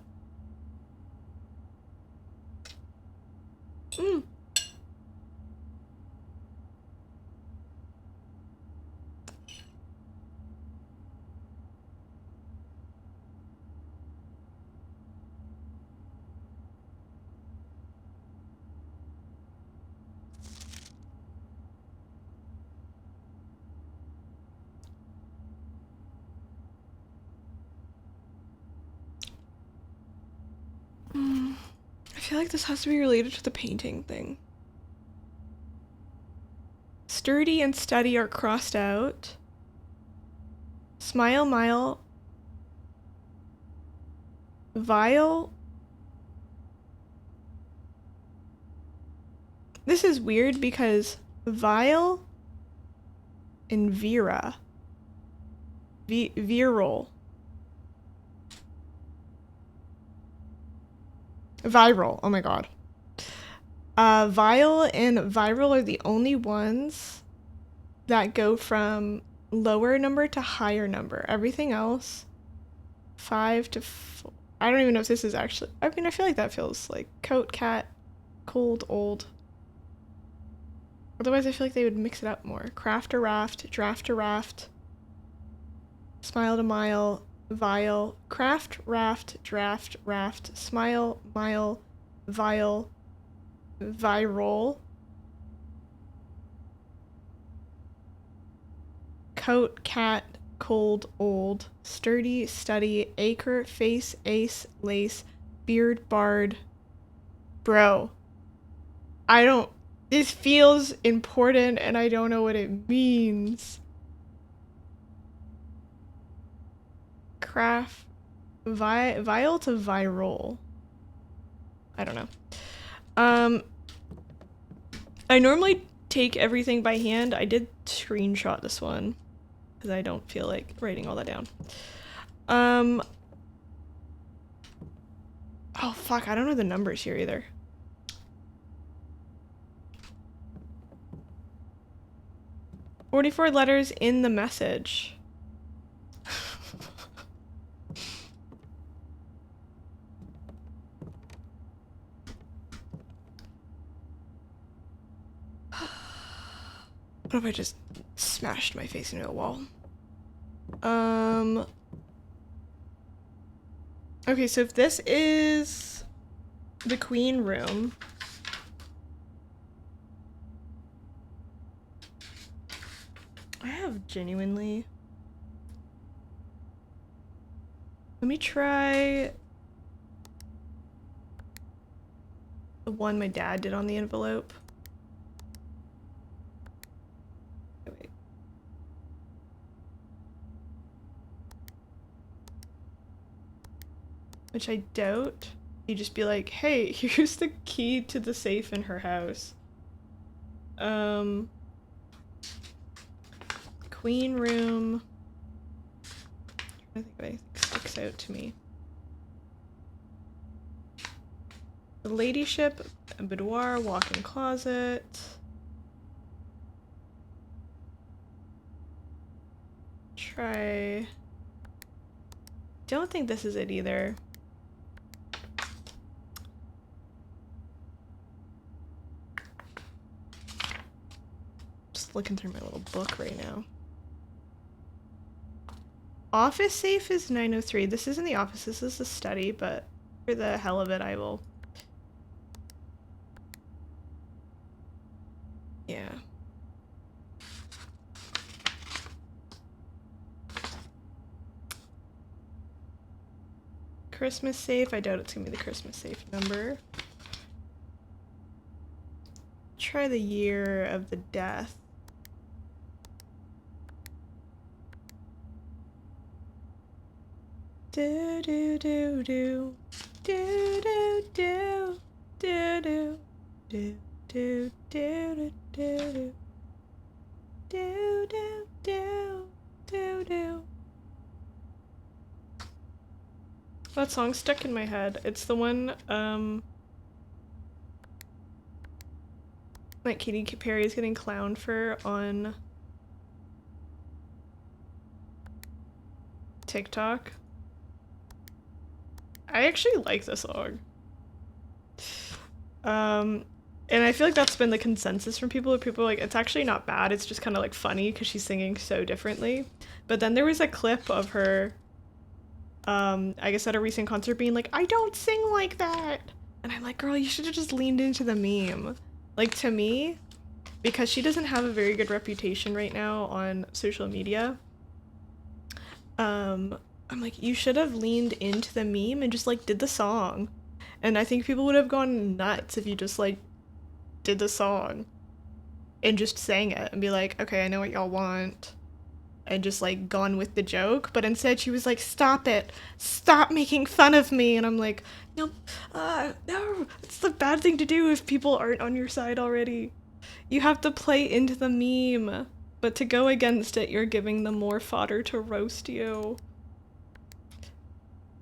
I feel like this has to be related to the painting thing. Sturdy and steady are crossed out. Smile, mile. Vile. This is weird because vile and Vera. Viral. Viral. Oh my god. Vile and viral are the only ones that go from lower number to higher number. Everything else, 5 to 4. I don't even know if this is actually... I mean, I feel like that feels like coat, cat, cold, old. Otherwise, I feel like they would mix it up more. Craft a raft, draft a raft, smile to mile, vile, craft, raft, draft, raft, smile, mile, vile, viral, coat, cat, cold, old, sturdy, study, acre, face, ace, lace, beard, bard. Bro, I don't... This feels important and I don't know what it means. Craft, vile to viral. I don't know. I normally take everything by hand. I did screenshot this one because I don't feel like writing all that down. Oh fuck, I don't know the numbers here either. "44 letters in the message." What if I just smashed my face into a wall? Okay, so if this is the queen room, I have genuinely... Let me try the one my dad did on the envelope. Oh, wait. Which I doubt. You just be like, hey, here's the key to the safe in her house. Queen room. I think anything sticks out to me. The ladyship, a boudoir, walk-in closet. Try... Don't think this is it either. Just looking through my little book right now. Office safe is 903. This isn't the office, this is the study, but for the hell of it, I will... Yeah. Christmas safe, I doubt it's gonna be the Christmas safe number. Try the year of the death. Do do do do do do do do do do do do do do do do do. That song stuck in my head. It's the one, like Katy Perry is getting clowned for on TikTok. I actually like the song. And I feel like that's been the consensus from people. People are like, it's actually not bad, it's just kind of like funny because she's singing so differently. But then there was a clip of her, I guess at a recent concert being like, I don't sing like that. And I'm like, girl, you should have just leaned into the meme. Like, to me, because she doesn't have a very good reputation right now on social media, I'm like, you should have leaned into the meme and just like did the song. And I think people would have gone nuts if you just like did the song and just sang it and be like, okay, I know what y'all want, and just like gone with the joke. But instead she was like, stop it, stop making fun of me. And I'm like, no, no, it's the bad thing to do if people aren't on your side already. You have to play into the meme, but to go against it, you're giving them more fodder to roast you.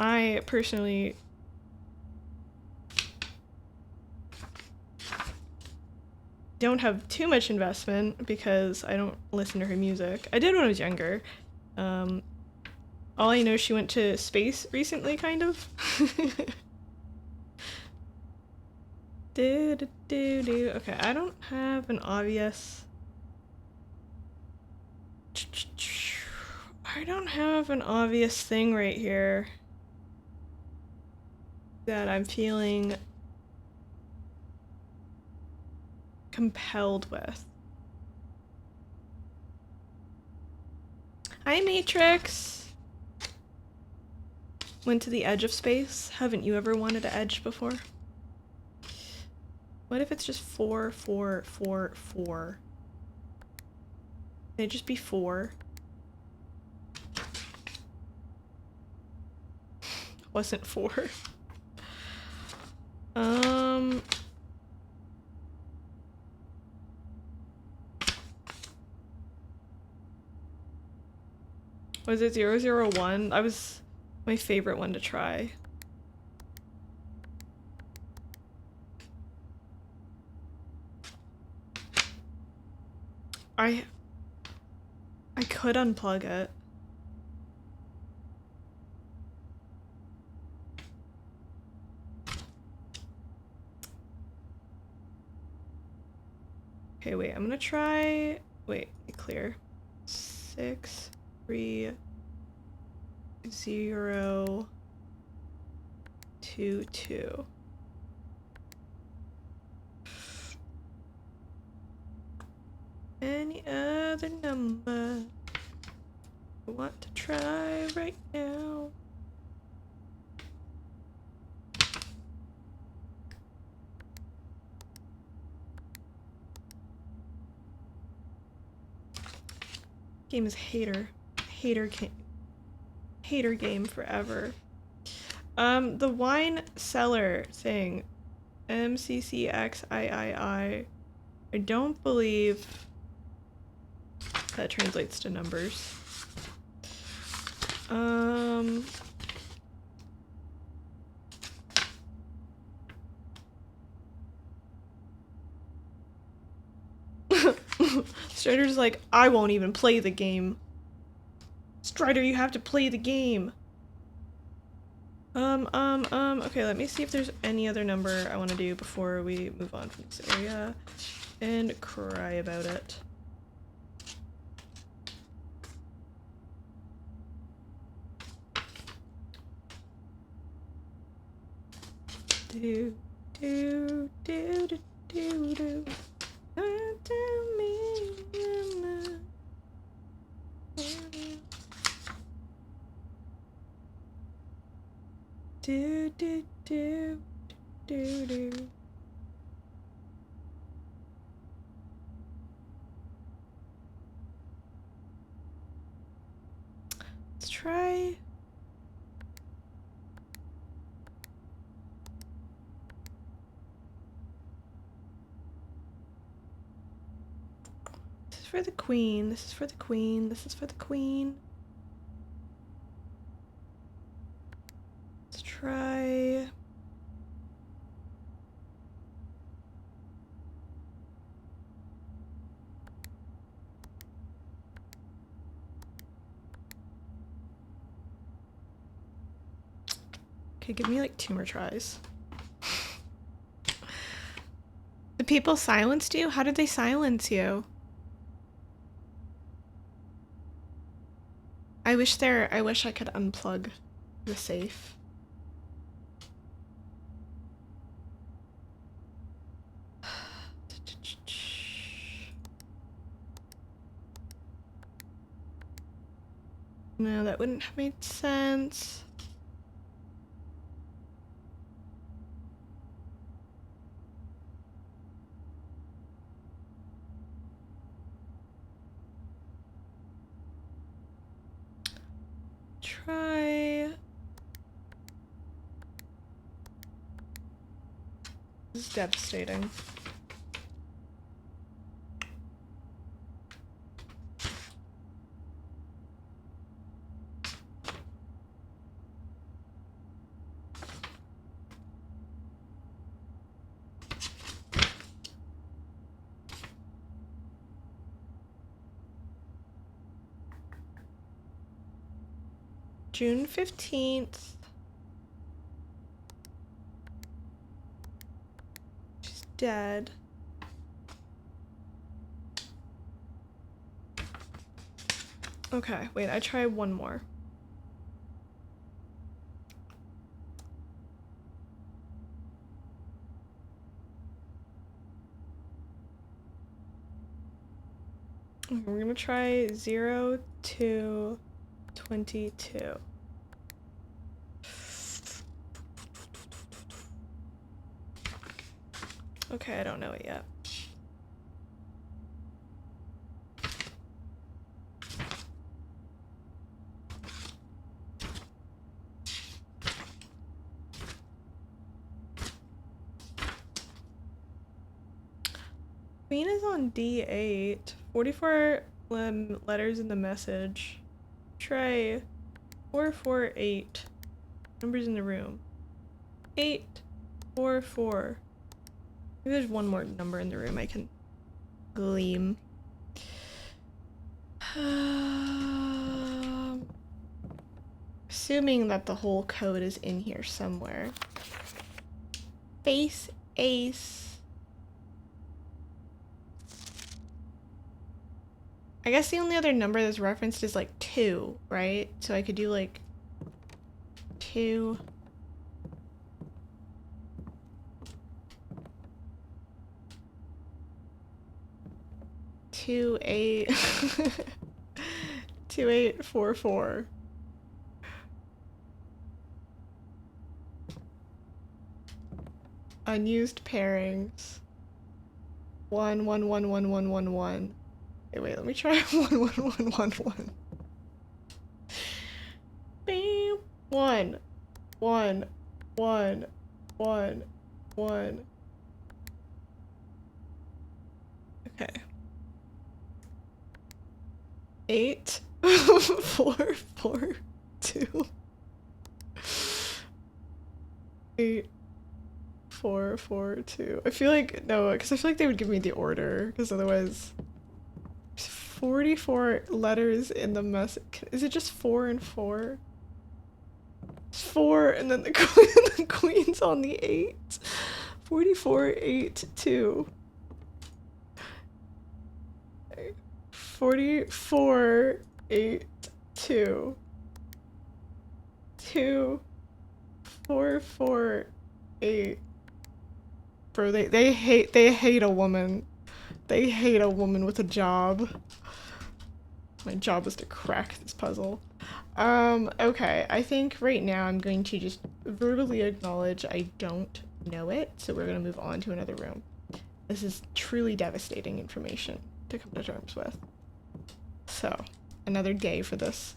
I personally don't have too much investment because I don't listen to her music. I did when I was younger. All I know, she went to space recently, kind of. Okay, I don't have an obvious... I don't have an obvious thing right here that I'm feeling compelled with. Hi, Matrix! Went to the edge of space. Haven't you ever wanted to edge before? What if it's just 4, 4, 4, 4? Can it just be 4? Wasn't 4. Was it 001? That was my favorite one to try. I could unplug it. Okay, wait, I'm gonna try... Wait, clear. 6, 3, 0, 2, 2. Any other number I want to try right now? Game is hater game forever. The wine cellar thing, MCCXIII. I don't believe that translates to numbers. Strider's like, I won't even play the game. Strider, you have to play the game. Okay, let me see if there's any other number I want to do before we move on from this area and cry about it. Do, do, do, do, do, do. Tell me do, do, do, do, do. Let's try. This is for the queen. This is for the queen. This is for the queen. Let's try. try... Okay, give me like 2 more tries. The people silenced you? How did they silence you? I wish I could unplug the safe. No, that wouldn't have made sense. Try... This is devastating. June 15th. She's dead. Okay, wait, I try one more. We're gonna try 0 to 22. Okay, I don't know it yet. Queen is on D8. 44 letters in the message. Try 448. Numbers in the room. 8, 4, 4. Maybe there's one more number in the room I can gleam. Assuming that the whole code is in here somewhere. Face ace. I guess the only other number that's referenced is like 2, right? So I could do like 2. 2, 8. 2, 8, 4, 4. Unused pairings. 1, 1, 1, 1, 1, 1, 1. Wait, let me try 1, 1, 1, 1, 1. Bam. 1, 1, 1, 1, 1. Okay. 8, 4, 4, 2. 8, 4, 4, 2. I feel like, no, because I feel like they would give me the order, because otherwise... 44 letters in the message. Is it just 4 and 4? 4 and then the queen's on the 8. 44, 8, 2. 44, 8, 2. 2, 4, 4, 8. Bro, they hate a woman. They hate a woman with a job. My job is to crack this puzzle. Okay, I think right now I'm going to just verbally acknowledge I don't know it, so we're gonna move on to another room. This is truly devastating information to come to terms with. So, another day for this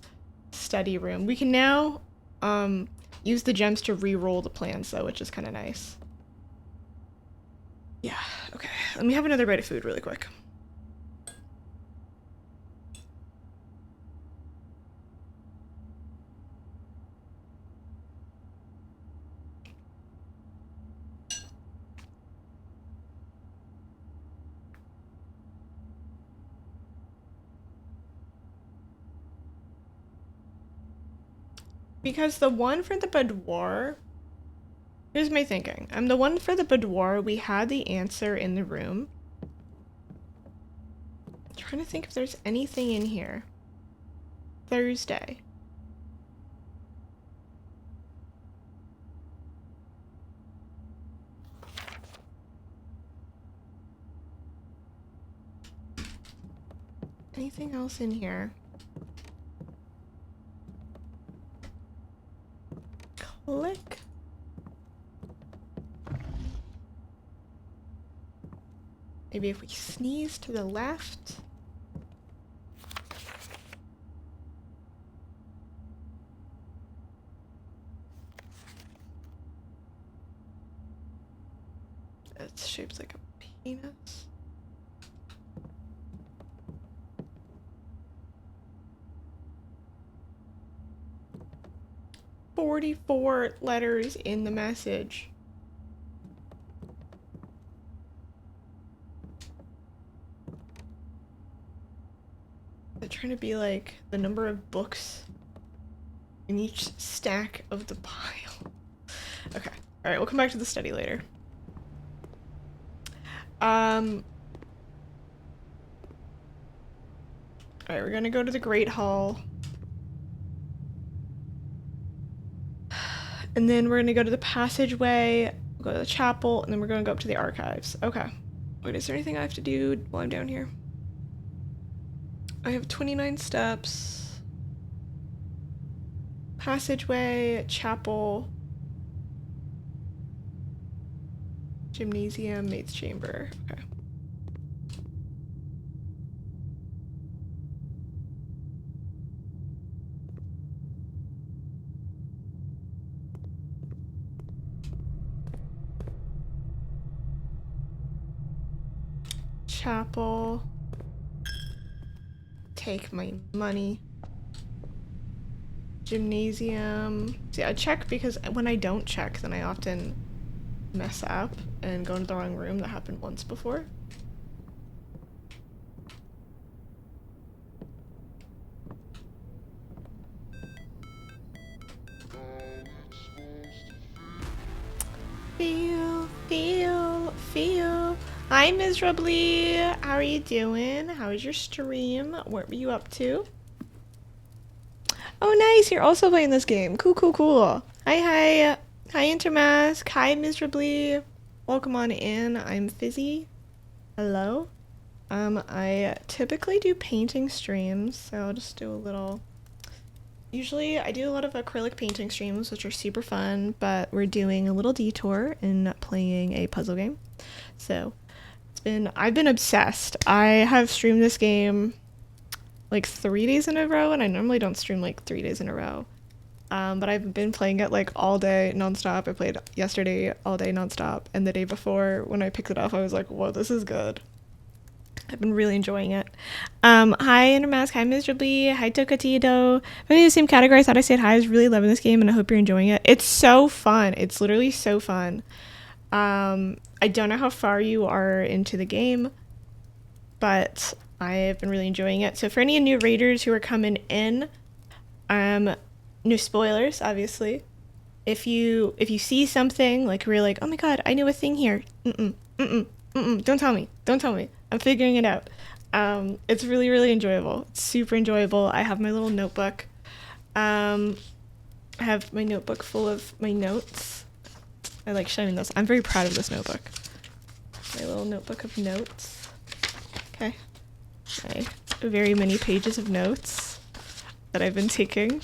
study room. We can now, use the gems to re-roll the plans though, which is kind of nice. Yeah, okay. Let me have another bite of food really quick. Because the one for the boudoir, here's my thinking. The one for the boudoir, we had the answer in the room. I'm trying to think if there's anything in here. Thursday. Anything else in here? Click. Maybe if we sneeze to the left. It's shaped like a penis. "44 letters in the message." They're trying to be like the number of books in each stack of the pile. Okay. Alright, we'll come back to the study later. Alright, we're gonna go to the Great Hall. And then we're gonna go to the passageway, go to the chapel, and then we're gonna go up to the archives. Okay. Wait, is there anything I have to do while I'm down here? I have 29 steps. Passageway, chapel, gymnasium, maid's chamber. Okay. Chapel. Take my money. Gymnasium. See, I check because when I don't check, then I often mess up and go into the wrong room. That happened once before. Feel. Hi, Miserably. How are you doing? How was your stream? What were you up to? Oh, nice. You're also playing this game. Cool. Hi, Intermask. Hi, Miserably. Welcome on in. I'm Fizzy. Hello. I typically do painting streams, so I'll just do a little... Usually I do a lot of acrylic painting streams, which are super fun, but we're doing a little detour in playing a puzzle game. So I've been obsessed. I have streamed this game like 3 days in a row, and I normally don't stream like 3 days in a row. But I've been playing it like all day nonstop. I played yesterday all day nonstop, and the day before when I picked it up, I was like, whoa, this is good. I've been really enjoying it. Hi, Intermask. Hi, Miserably. Hi, Tocatito. I'm in the same category. I thought I said hi. I was really loving this game, and I hope you're enjoying it. It's so fun. It's literally so fun. I don't know how far you are into the game, but I have been really enjoying it. So for any new raiders who are coming in, no spoilers, obviously. If you see something like you're like, oh my god, I knew a thing here. Don't tell me. I'm figuring it out. It's really enjoyable. It's super enjoyable. I have my little notebook. I have my notebook full of my notes. I like showing this. I'm very proud of this notebook. My little notebook of notes. Okay. My very many pages of notes that I've been taking.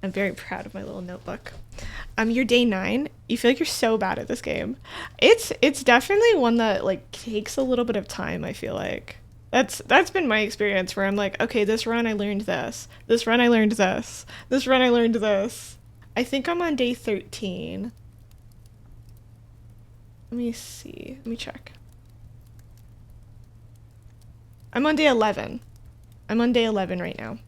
I'm very proud of my little notebook. You're day 9. You feel like you're so bad at this game. It's definitely one that like takes a little bit of time, I feel like. That's been my experience where I'm like, okay, this run I learned this. This run I learned this. This run I learned this. I think I'm on day 13. Let me see. Let me check. I'm on day 11. I'm on day 11 right now.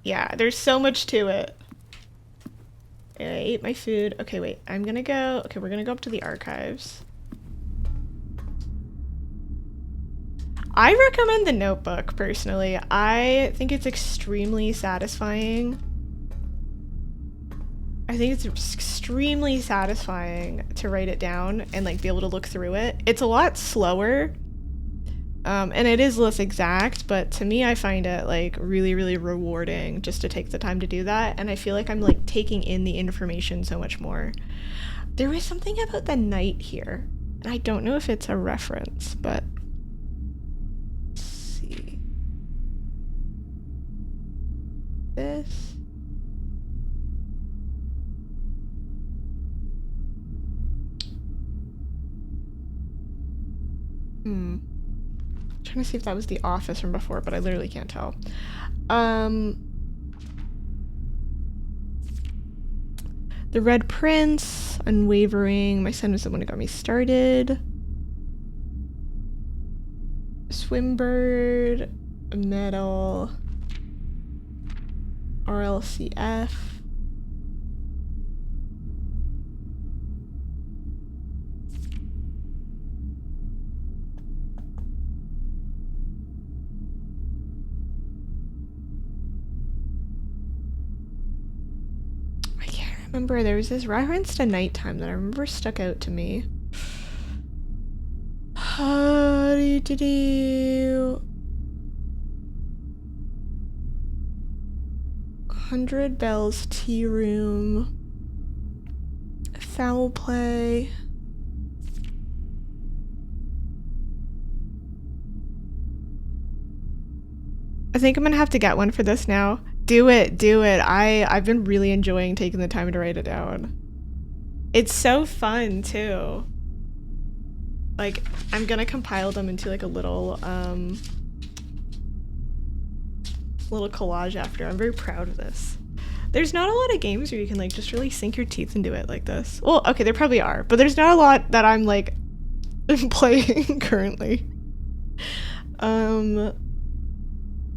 Yeah, there's so much to it. I ate my food. Okay, wait. I'm gonna go. Okay, we're gonna go up to the archives. I recommend The Notebook, personally. I think it's extremely satisfying. I think it's extremely satisfying to write it down and like be able to look through it. It's a lot slower, and it is less exact, but to me I find it like really, really rewarding just to take the time to do that, and I feel like I'm like taking in the information so much more. There was something about the night here, and I don't know if it's a reference, but let's see. This. Trying to see if that was the office from before, but I literally can't tell. The Red Prince, Unwavering, My Son Was the One Who Got Me Started, Swimbird, Metal, RLCF. Remember there was this reference to nighttime that I remember stuck out to me. 100 Bells Tea Room, Foul Play. I think I'm gonna have to get one for this now. Do it. I've been really enjoying taking the time to write it down. It's so fun too. Like, I'm gonna compile them into like a little collage after. I'm very proud of this. There's not a lot of games where you can like just really sink your teeth into it like this. Well, okay, there probably are, but there's not a lot that I'm like playing currently.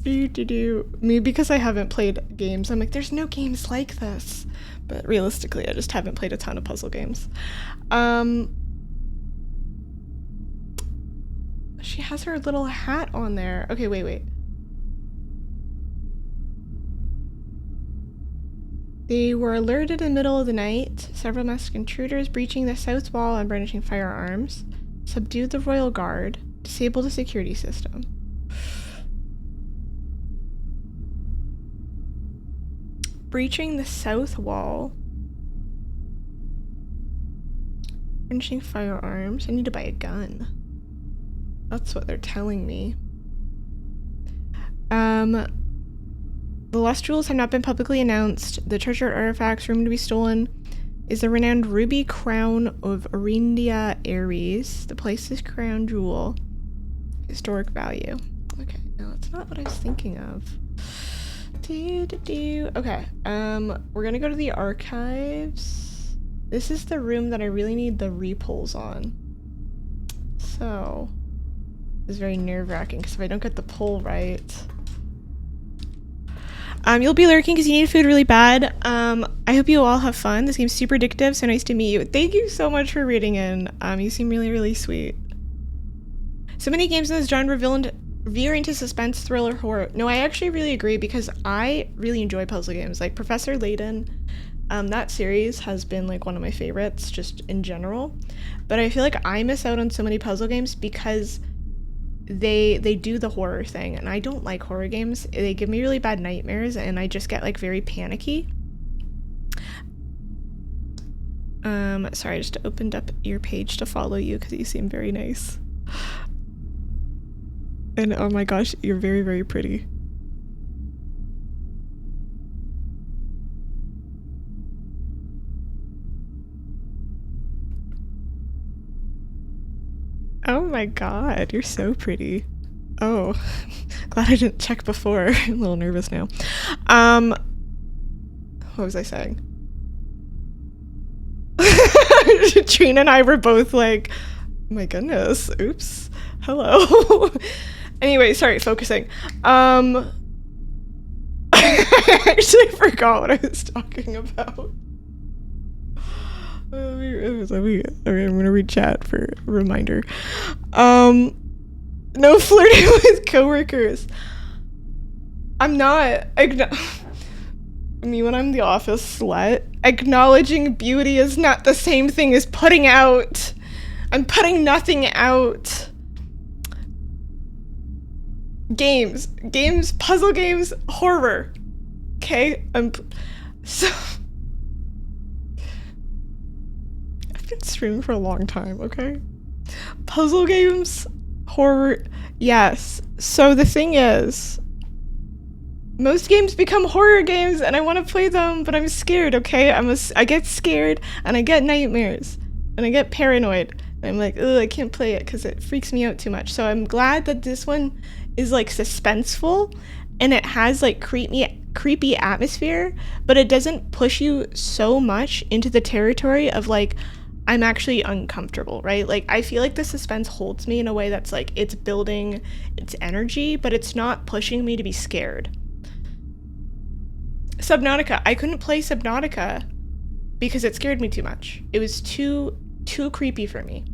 Me, because I haven't played games, I'm like, there's no games like this. But realistically, I just haven't played a ton of puzzle games. She has her little hat on there. Okay, wait. They were alerted in the middle of the night. Several masked intruders breaching the south wall and brandishing firearms subdued the royal guard, disabled the security system. Breaching the south wall. Brandishing firearms. I need to buy a gun. That's what they're telling me. The lost jewels have not been publicly announced. The treasure artifacts rumored to be stolen is the renowned ruby crown of Arindia Ares, the place's crown jewel. Historic value. Okay, no, that's not what I was thinking of. Okay, we're gonna go to the archives. This is the room that I really need the repulls on. So, it's very nerve-wracking because if I don't get the pull right, you'll be lurking because you need food really bad. I hope you all have fun. This game's super addictive, so nice to meet you. Thank you so much for reading in. You seem really, really sweet. So many games in this genre veer into suspense, thriller, horror. No, I actually really agree because I really enjoy puzzle games. Like Professor Layton, that series has been like one of my favorites just in general. But I feel like I miss out on so many puzzle games because they do the horror thing, and I don't like horror games. They give me really bad nightmares and I just get like very panicky. Sorry, I just opened up your page to follow you because you seem very nice. And oh my gosh, you're very, very pretty. Oh my god, you're so pretty. Oh, glad I didn't check before. I'm a little nervous now. What was I saying? Trina and I were both like, oh my goodness, oops, hello. Anyway, sorry, focusing. I actually forgot what I was talking about. Okay, I'm gonna read chat for a reminder. No flirting with coworkers. I'm not. Me when I'm the office slut. Acknowledging beauty is not the same thing as putting out. I'm putting nothing out. Games, puzzle games, horror. Okay, so. I've been streaming for a long time. Okay, puzzle games, horror. Yes. So the thing is, most games become horror games, and I want to play them, but I'm scared. Okay, I get scared, and I get nightmares, and I get paranoid. And I'm like, ugh, I can't play it because it freaks me out too much. So I'm glad that this one is like suspenseful, and it has like creepy atmosphere, but it doesn't push you so much into the territory of like, I'm actually uncomfortable, right? Like, I feel like the suspense holds me in a way that's like, it's building its energy, but it's not pushing me to be scared. Subnautica. I couldn't play Subnautica because it scared me too much. It was too creepy for me.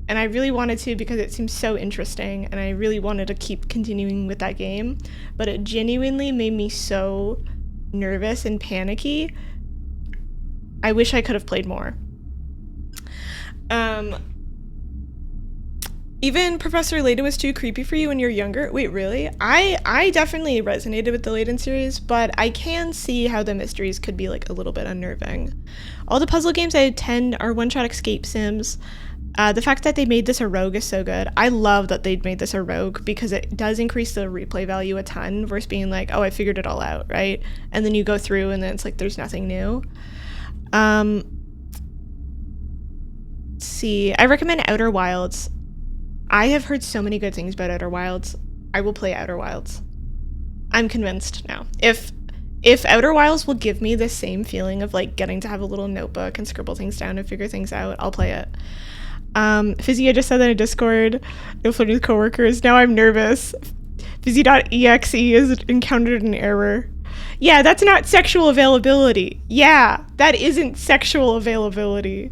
And I really wanted to because it seems so interesting, and I really wanted to keep continuing with that game, but it genuinely made me so nervous and panicky. I wish I could have played more. Even Professor Layton was too creepy for you when you're younger? Wait, really? I definitely resonated with the Layton series, but I can see how the mysteries could be like a little bit unnerving. All the puzzle games I attend are one-shot escape sims. The fact that they made this a rogue is so good. I love that they'd made this a rogue because it does increase the replay value a ton versus being like, oh, I figured it all out, right? And then you go through and then it's like there's nothing new. Let's see. I recommend Outer Wilds. I have heard so many good things about Outer Wilds. I will play Outer Wilds. I'm convinced now. If Outer Wilds will give me the same feeling of like getting to have a little notebook and scribble things down and figure things out, I'll play it. Fizzy, I just said that in Discord. No flirting with coworkers. Now I'm nervous. Fizzy.exe has encountered an error. Yeah, that's not sexual availability. Yeah, that isn't sexual availability.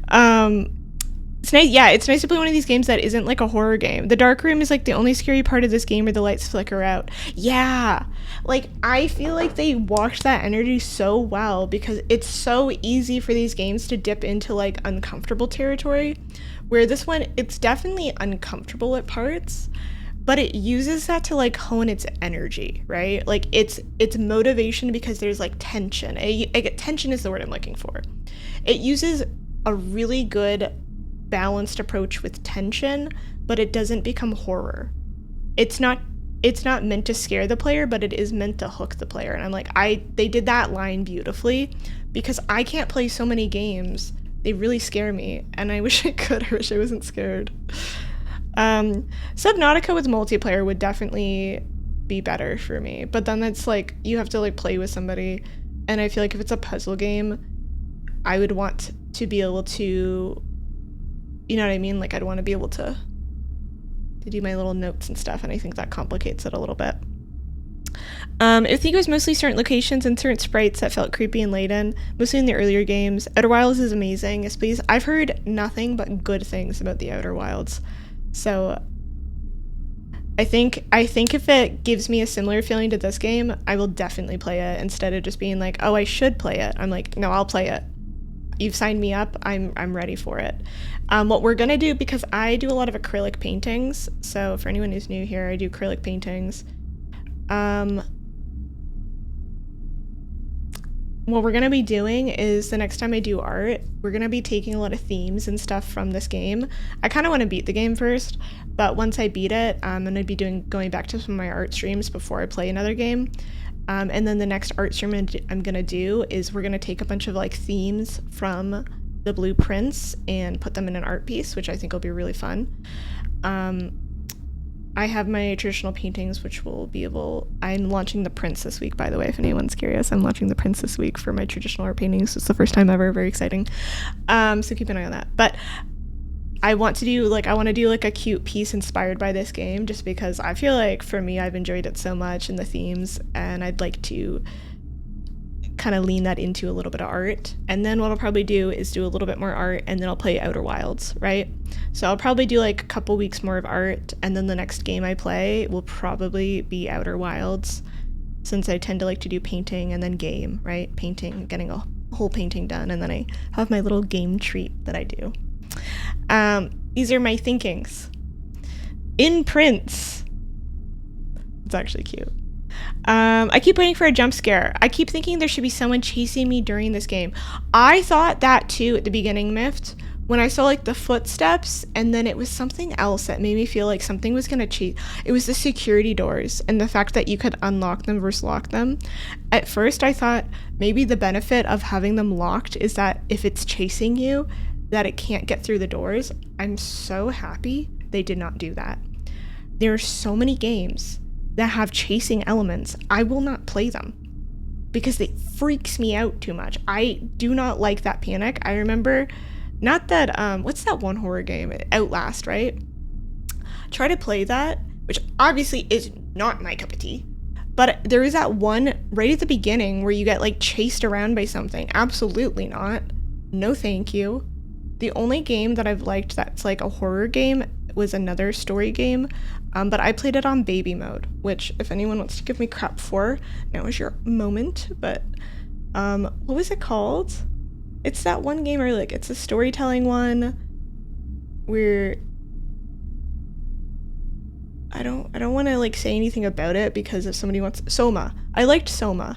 It's nice. Yeah, it's nice to play one of these games that isn't like a horror game. The dark room is like the only scary part of this game where the lights flicker out. Yeah, like I feel like they washed that energy so well because it's so easy for these games to dip into like uncomfortable territory, where this one, it's definitely uncomfortable at parts, but it uses that to like hone its energy, right? Like it's motivation because there's like tension. Tension is the word I'm looking for. It uses a really good balanced approach with tension, but it doesn't become horror. It's not meant to scare the player, but it is meant to hook the player. And I'm like, they did that line beautifully because I can't play so many games. They really scare me, and I wish I could. I wish I wasn't scared. Subnautica with multiplayer would definitely be better for me, but then it's like you have to like play with somebody, and I feel like if it's a puzzle game, I would want to be able to, you know what I mean? Like I'd want to be able to do my little notes and stuff, and I think that complicates it a little bit. I think it was mostly certain locations and certain sprites that felt creepy and laden, mostly in the earlier games. Outer Wilds is amazing. Yes, please. I've heard nothing but good things about the Outer Wilds. So I think if it gives me a similar feeling to this game, I will definitely play it instead of just being like, oh, I should play it. I'm like, no, I'll play it. You've signed me up. I'm ready for it. What we're gonna do, because I do a lot of acrylic paintings, so for anyone who's new here, I do acrylic paintings. What we're gonna be doing is the next time I do art, we're gonna be taking a lot of themes and stuff from this game. I kind of want to beat the game first, but once I beat it, I'm gonna be going back to some of my art streams before I play another game. And then the next art stream I'm gonna do is we're gonna take a bunch of like themes from the blueprints and put them in an art piece, which I think will be really fun. I have my traditional paintings, which will be I'm launching the prints this week, by the way, if anyone's curious. I'm launching the prints this week for my traditional art paintings. It's the first time ever, very exciting. So keep an eye on that. But I want to do like a cute piece inspired by this game, just because I feel like for me, I've enjoyed it so much and the themes, and I'd like to kind of lean that into a little bit of art. And then what I'll probably do is do a little bit more art, and then I'll play Outer Wilds, right? So I'll probably do like a couple weeks more of art, and then the next game I play will probably be Outer Wilds, since I tend to like to do painting and then game, right? Painting, getting a whole painting done, and then I have my little game treat that I do. These are my thinkings. In prints. It's actually cute. I keep waiting for a jump scare. I keep thinking there should be someone chasing me during this game. I thought that too at the beginning, Mift, when I saw like the footsteps, and then it was something else that made me feel like something was gonna chase. It was the security doors and the fact that you could unlock them versus lock them. At first I thought maybe the benefit of having them locked is that if it's chasing you, that it can't get through the doors. I'm so happy they did not do that. There are so many games that have chasing elements. I will not play them because it freaks me out too much. I do not like that panic. I remember, not that, what's that one horror game? Outlast, right? Try to play that, which obviously is not my cup of tea, but there is that one right at the beginning where you get like chased around by something. Absolutely not. No thank you. The only game that I've liked that's like a horror game was another story game, but I played it on baby mode, which if anyone wants to give me crap for, now is your moment. But what was it called? It's that one game where like it's a storytelling one where I don't want to like say anything about it because if somebody wants Soma. I liked Soma.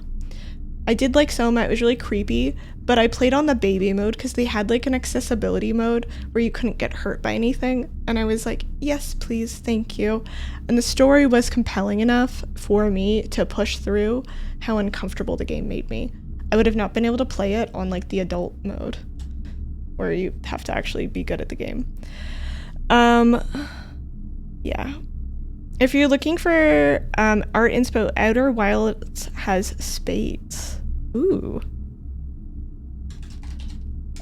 I did like Soma. It was really creepy, but I played on the baby mode because they had like an accessibility mode where you couldn't get hurt by anything. And I was like, yes, please, thank you. And the story was compelling enough for me to push through how uncomfortable the game made me. I would have not been able to play it on like the adult mode where you have to actually be good at the game. Yeah. If you're looking for art inspo, Outer Wilds has spades. Ooh.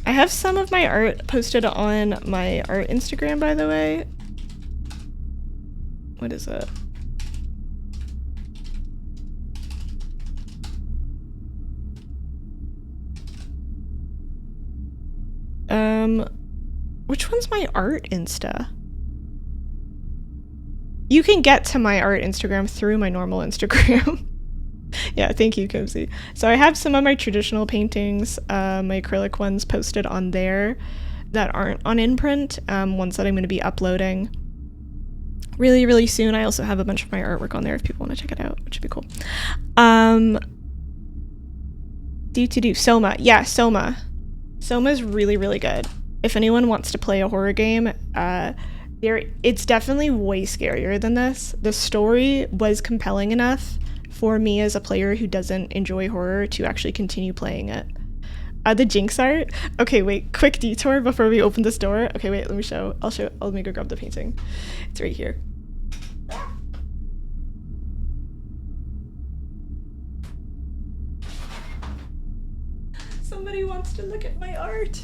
I have some of my art posted on my art Instagram, by the way. What is it? Which one's my art Insta? You can get to my art Instagram through my normal Instagram. Yeah, thank you, Cozy. So I have some of my traditional paintings, my acrylic ones posted on there that aren't on InPrint, ones that I'm going to be uploading really, really soon. I also have a bunch of my artwork on there if people want to check it out, which would be cool. Soma. Yeah, Soma. Soma's really, really good. If anyone wants to play a horror game, it's definitely way scarier than this. The story was compelling enough for me as a player who doesn't enjoy horror to actually continue playing it. The Jinx art. Okay, wait, quick detour before we open this door. Okay, wait, let me show. Let me go grab the painting. It's right here. Somebody wants to look at my art.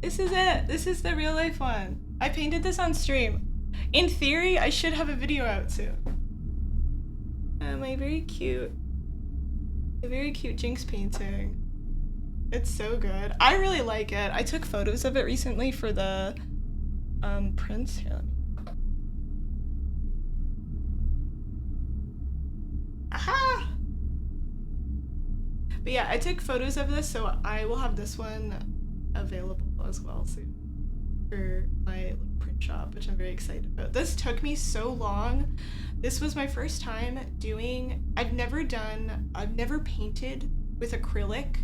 This is it. This is the real life one. I painted this on stream. In theory, I should have a video out soon. My very cute Jinx painting. It's so good. I really like it. I took photos of it recently for the prints. Here, let me. Aha! But yeah, I took photos of this, so I will have this one available as well soon for my little print shop, which I'm very excited about. This took me so long. This was my first time doing, I've never painted with acrylic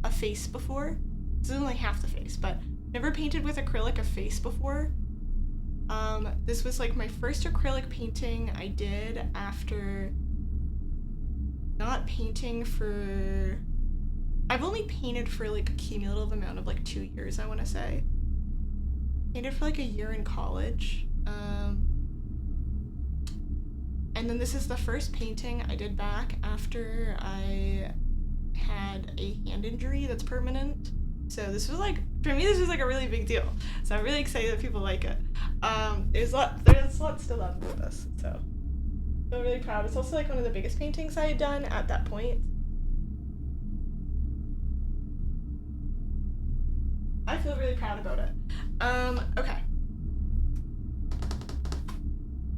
a face before. This is only half the face, but never painted with acrylic a face before. This was like my first acrylic painting I did after not painting for, I've only painted for like a cumulative amount of like 2 years, I want to say. Painted for like a year in college. And then this is the first painting I did back after I had a hand injury that's permanent. So this was like, for me, this was like a really big deal. So I'm really excited that people like it. There's lots to love with this, so I'm really proud. It's also like one of the biggest paintings I had done at that point. feel really proud about it. Okay.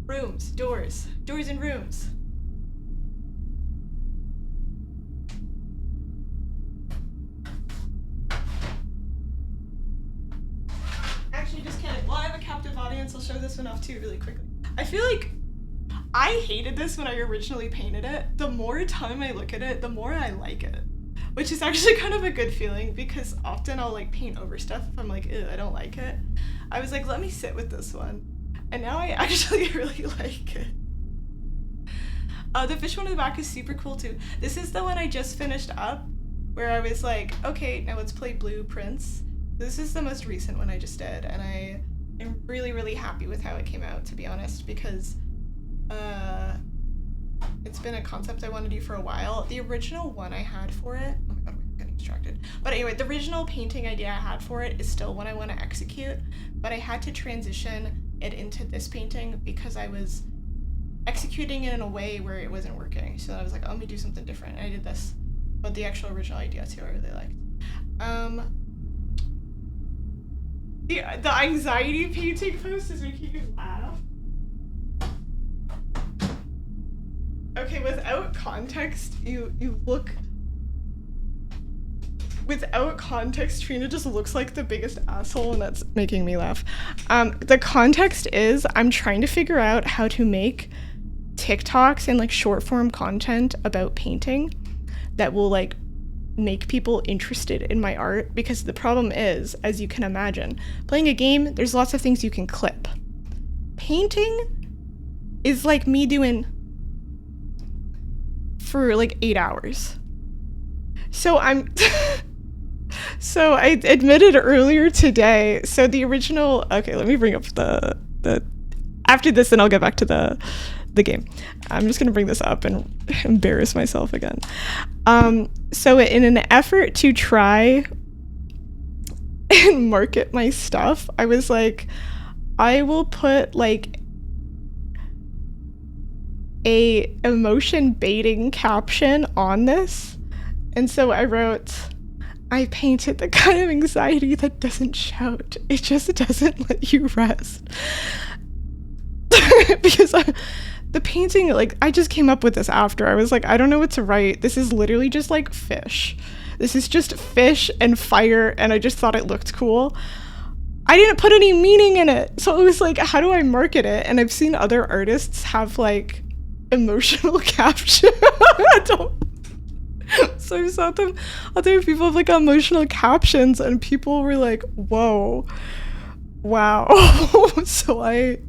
Rooms, doors and rooms. Actually, just kidding. While I have a captive audience, I'll show this one off too really quickly. I feel like I hated this when I originally painted it. The more time I look at it, the more I like it. Which is actually kind of a good feeling because often I'll like paint over stuff if I'm like, ew, I don't like it. I was like, let me sit with this one. And now I actually really like it. The fish one in the back is super cool too. This is the one I just finished up where I was like, okay, now let's play blueprints. This is the most recent one I just did, and I am really, really happy with how it came out, to be honest, because it's been a concept I wanted to do for a while. The original one I had for it, oh my god, I'm getting distracted. But anyway, the original painting idea I had for it is still one I want to execute, but I had to transition it into this painting because I was executing it in a way where it wasn't working. So I was like, oh, let me do something different. And I did this, but the actual original idea too, I really liked. The anxiety painting post is making me laugh. Okay, without context, you look... Without context, Trina just looks like the biggest asshole, and that's making me laugh. The context is I'm trying to figure out how to make TikToks and like short form content about painting that will like make people interested in my art, because the problem is, as you can imagine, playing a game, there's lots of things you can clip. Painting is like me doing for like 8 hours. So I'm so I admitted earlier today, so the original, okay, let me bring up the after this and I'll get back to the game. I'm just gonna bring this up and embarrass myself again. So in an effort to try and market my stuff, I was like, I will put like a emotion baiting caption on this. And so I wrote, I painted the kind of anxiety that doesn't shout. It just doesn't let you rest. Because the painting, like, I just came up with this after. I was like, I don't know what to write. This is literally just like fish. This is just fish and fire, and I just thought it looked cool. I didn't put any meaning in it. So it was like, how do I market it? And I've seen other artists have like emotional caption. So I saw them, other people have like emotional captions, and people were like, whoa, wow. So I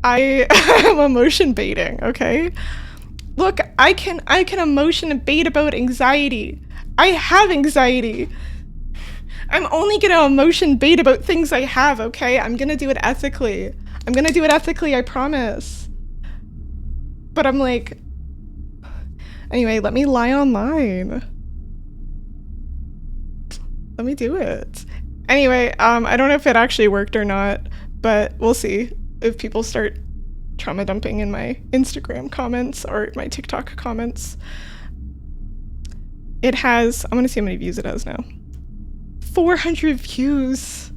am emotion baiting, okay? Look, I can emotion bait about anxiety. I have anxiety. I'm only gonna emotion bait about things I have, okay? I'm gonna do it ethically. I promise. But I'm like, anyway, let me lie online. Let me do it. Anyway, I don't know if it actually worked or not, but we'll see if people start trauma dumping in my Instagram comments or my TikTok comments. It has, I'm gonna see how many views it has now. 400 views.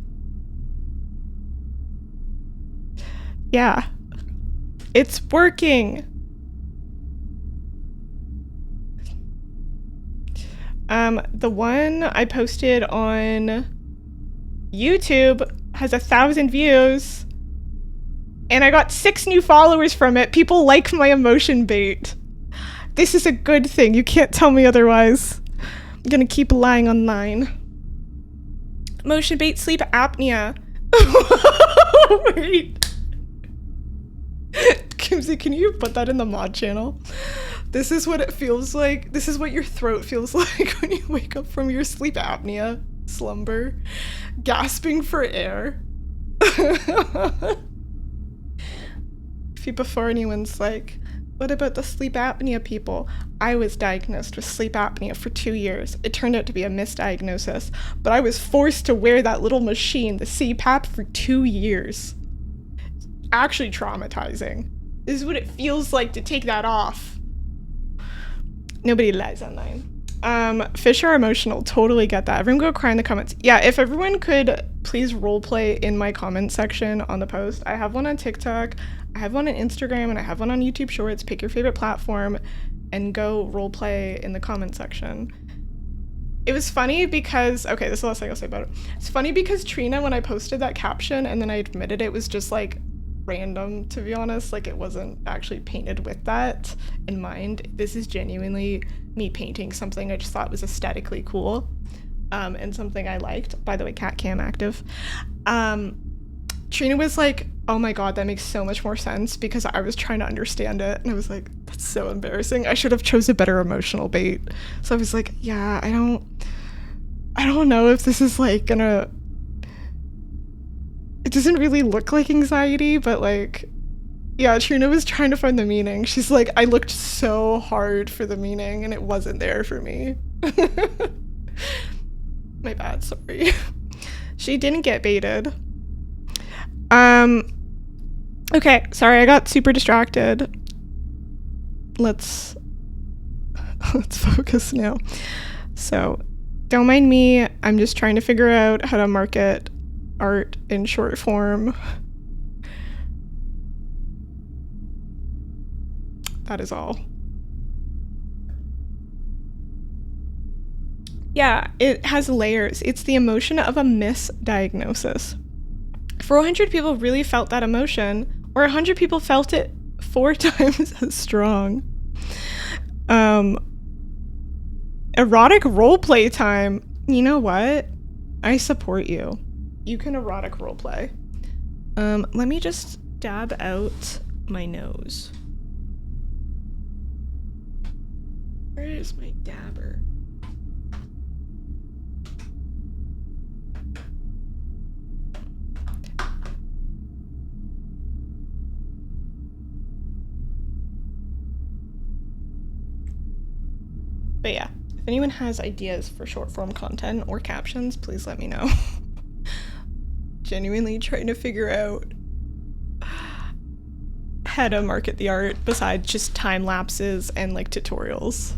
Yeah. It's working. The one I posted on YouTube has 1,000 views, and I got 6 new followers from it. People like my emotion bait. This is a good thing. You can't tell me otherwise. I'm gonna keep lying online. Emotion bait sleep apnea. Wait. Kimsey, can you put that in the mod channel? This is what it feels like. This is what your throat feels like when you wake up from your sleep apnea slumber, gasping for air. Before anyone's like, what about the sleep apnea people? I was diagnosed with sleep apnea for 2 years. It turned out to be a misdiagnosis, but I was forced to wear that little machine, the CPAP, for 2 years. Actually traumatizing. This is what it feels like to take that off. Nobody lies online. Fish are emotional. Totally get that. Everyone go cry in the comments. Yeah, if everyone could please roleplay in my comment section on the post. I have one on TikTok, I have one on Instagram, and I have one on YouTube Shorts. Pick your favorite platform and go roleplay in the comment section. It was funny because, okay, this is the last thing I'll say about it. It's funny because Trina, when I posted that caption and then I admitted it was just like random, to be honest. Like, it wasn't actually painted with that in mind. This is genuinely me painting something I just thought was aesthetically cool, and something I liked. By the way, cat cam active. Trina was like, oh my god, that makes so much more sense, because I was trying to understand it and I was like, that's so embarrassing. I should have chose a better emotional bait. So I was like, yeah, I don't know if this is like gonna, it doesn't really look like anxiety, but like, yeah, Trina was trying to find the meaning. She's like, I looked so hard for the meaning and it wasn't there for me. My bad, sorry. She didn't get baited. Okay, sorry, I got super distracted. Let's focus now. So, don't mind me. I'm just trying to figure out how to market art in short form. That is all. Yeah, it has layers. It's the emotion of a misdiagnosis. If 400 people really felt that emotion, or 100 people felt it 4 times as strong. Erotic roleplay time. You know what? I support you. You can erotic roleplay. Let me just dab out my nose. Where is my dabber? But yeah, if anyone has ideas for short form content or captions, please let me know. Genuinely trying to figure out how to market the art besides just time lapses and like tutorials.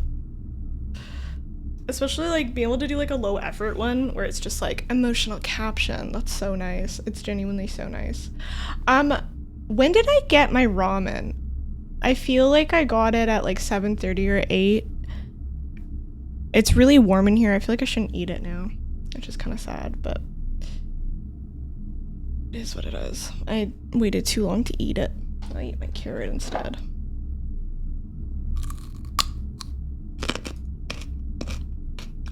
Especially like being able to do like a low effort one where it's just like emotional caption. That's so nice. It's genuinely so nice. When did I get my ramen? I feel like I got it at like 7:30 or 8. It's really warm in here. I feel like I shouldn't eat it now, which is kind of sad, but it is what it is. I waited too long to eat it. I'll eat my carrot instead.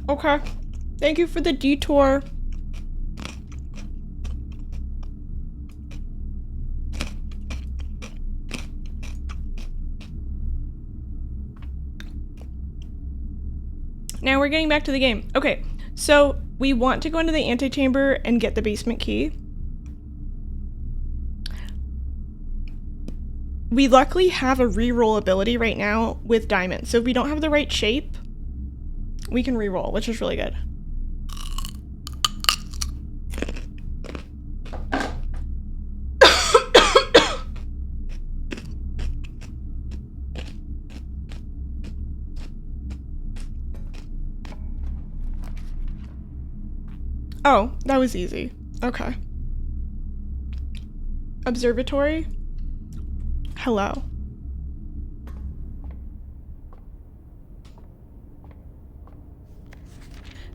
Okay. Thank you for the detour. Now we're getting back to the game. Okay, so we want to go into the antechamber and get the basement key. We luckily have a reroll ability right now with diamonds. So if we don't have the right shape, we can reroll, which is really good. Oh, that was easy. Okay. Observatory. Hello.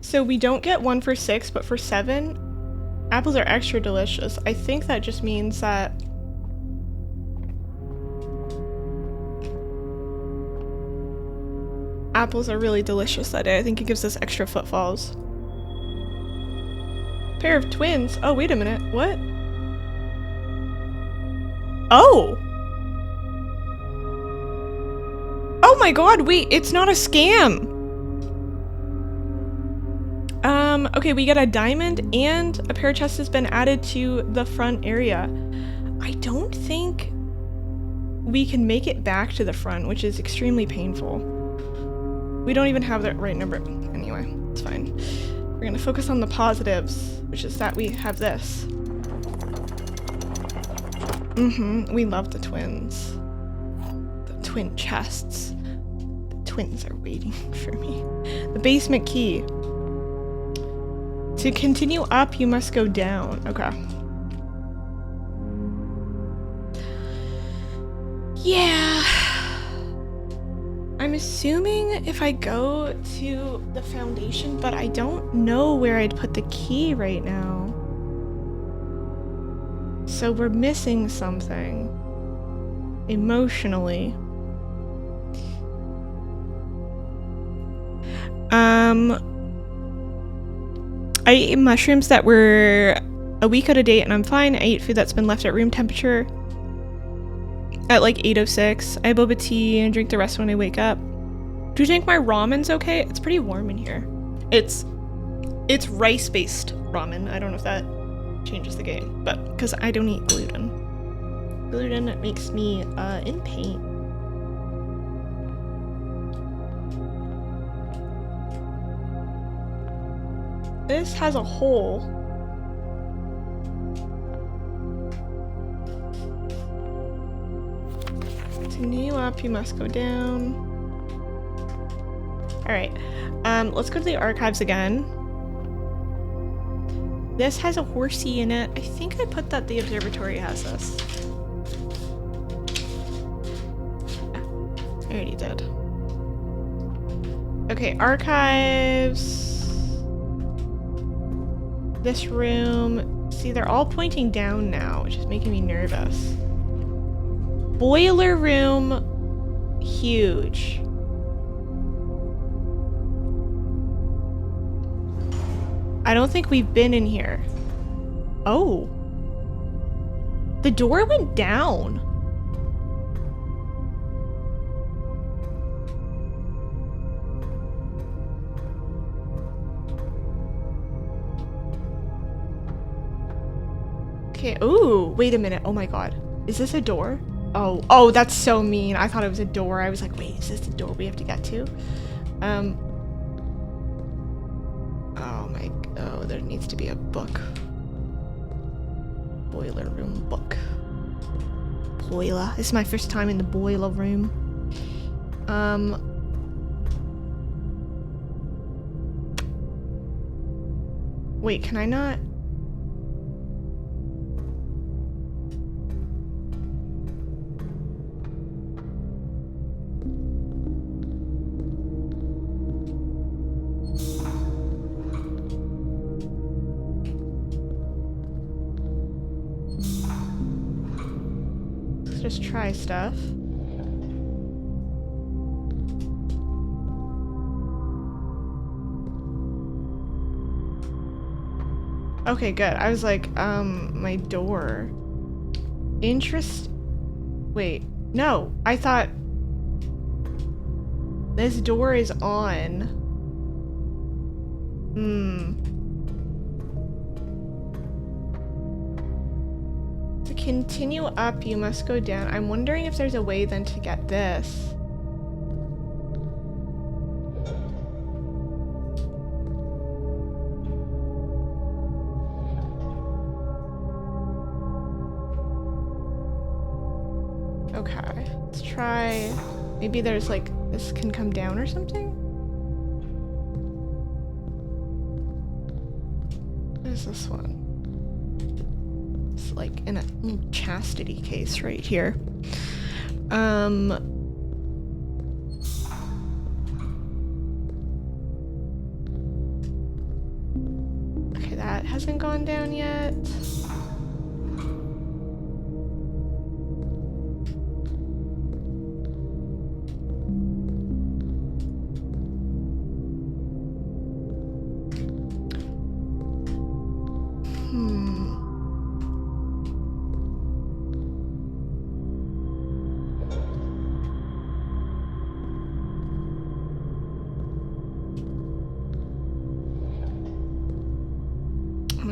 So we don't get 1 for 6, but for 7, apples are extra delicious. I think that just means that apples are really delicious that day. I think it gives us extra footfalls. Pair of twins? Oh, wait a minute. What? Oh! Oh my god, wait, it's not a scam! Okay, we get a diamond and a pair of chests has been added to the front area. I don't think we can make it back to the front, which is extremely painful. We don't even have the right number. Anyway, it's fine. We're gonna focus on the positives, which is that we have this. We love the twins. The twin chests. The twins are waiting for me. The basement key. To continue up, you must go down. Okay. Yeah. I'm assuming if I go to the foundation, but I don't know where I'd put the key right now. So we're missing something. Emotionally. I ate mushrooms that were a week out of date and I'm fine. I ate food that's been left at room temperature at like 8:06. I have boba tea and drink the rest when I wake up. Do you think my ramen's okay? It's pretty warm in here. It's rice-based ramen. I don't know if that changes the game, but because I don't eat gluten. Gluten makes me in pain. This has a hole. To continue up, you must go down. Alright. Let's go to the archives again. This has a horsey in it. I think I put that the observatory has this. I already did. Okay, archives. This room. See, they're all pointing down now, which is making me nervous. Boiler room. Huge. I don't think we've been in here. Oh. The door went down. Okay, ooh, wait a minute. Oh my god. Is this a door? Oh, that's so mean. I thought it was a door. I was like, wait, is this the door we have to get to? Oh, there needs to be a book. Boiler room book. Boiler. This is my first time in the boiler room. Wait, can I not? Just try stuff. Okay, good. I was like, my door. Wait, no. I thought this door is on. To continue up, you must go down. I'm wondering if there's a way then to get this. Okay, let's try. Maybe there's like, this can come down or something? What is this one? It's like in a little chastity case right here. Okay, that hasn't gone down yet.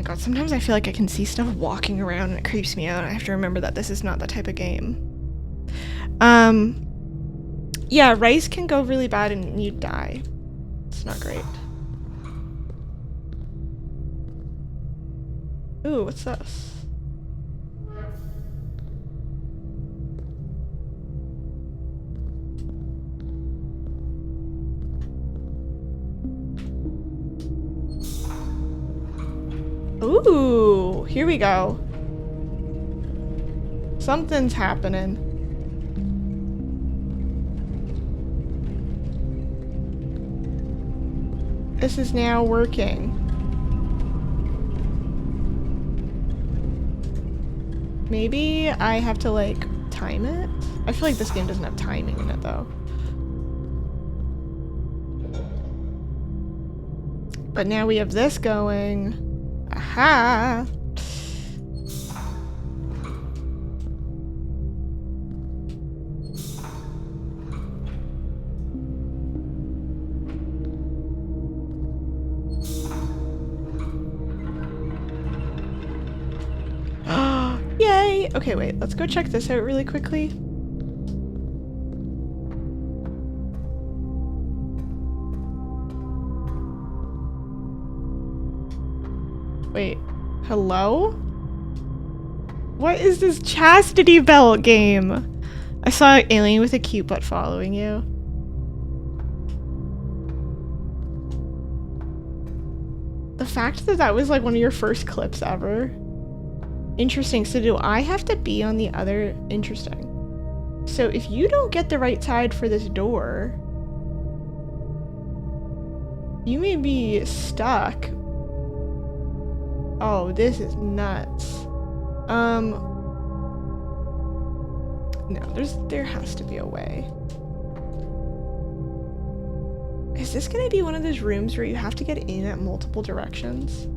God, sometimes I feel like I can see stuff walking around and it creeps me out. I have to remember that this is not that type of game. Yeah, rice can go really bad and you die. It's not great. Ooh, what's this? Ooh, here we go. Something's happening. This is now working. Maybe I have to like time it? I feel like this game doesn't have timing in it though. But now we have this going. Aha! Yay! Okay, wait, let's go check this out really quickly. Wait, hello? What is this chastity belt game? I saw an alien with a cute butt following you. The fact that that was like one of your first clips ever. Interesting. So do I have to be on the other? Interesting. So if you don't get the right side for this door, you may be stuck. Oh, this is nuts. No, there has to be a way. Is this gonna be one of those rooms where you have to get in at multiple directions?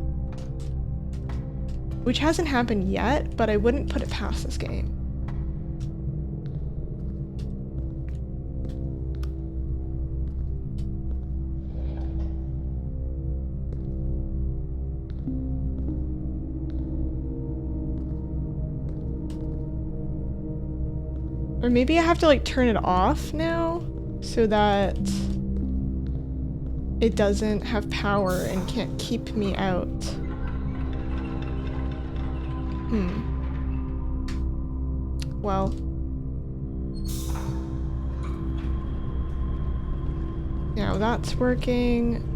Which hasn't happened yet, but I wouldn't put it past this game. Or maybe I have to like turn it off now so that it doesn't have power and can't keep me out. Well. Now that's working.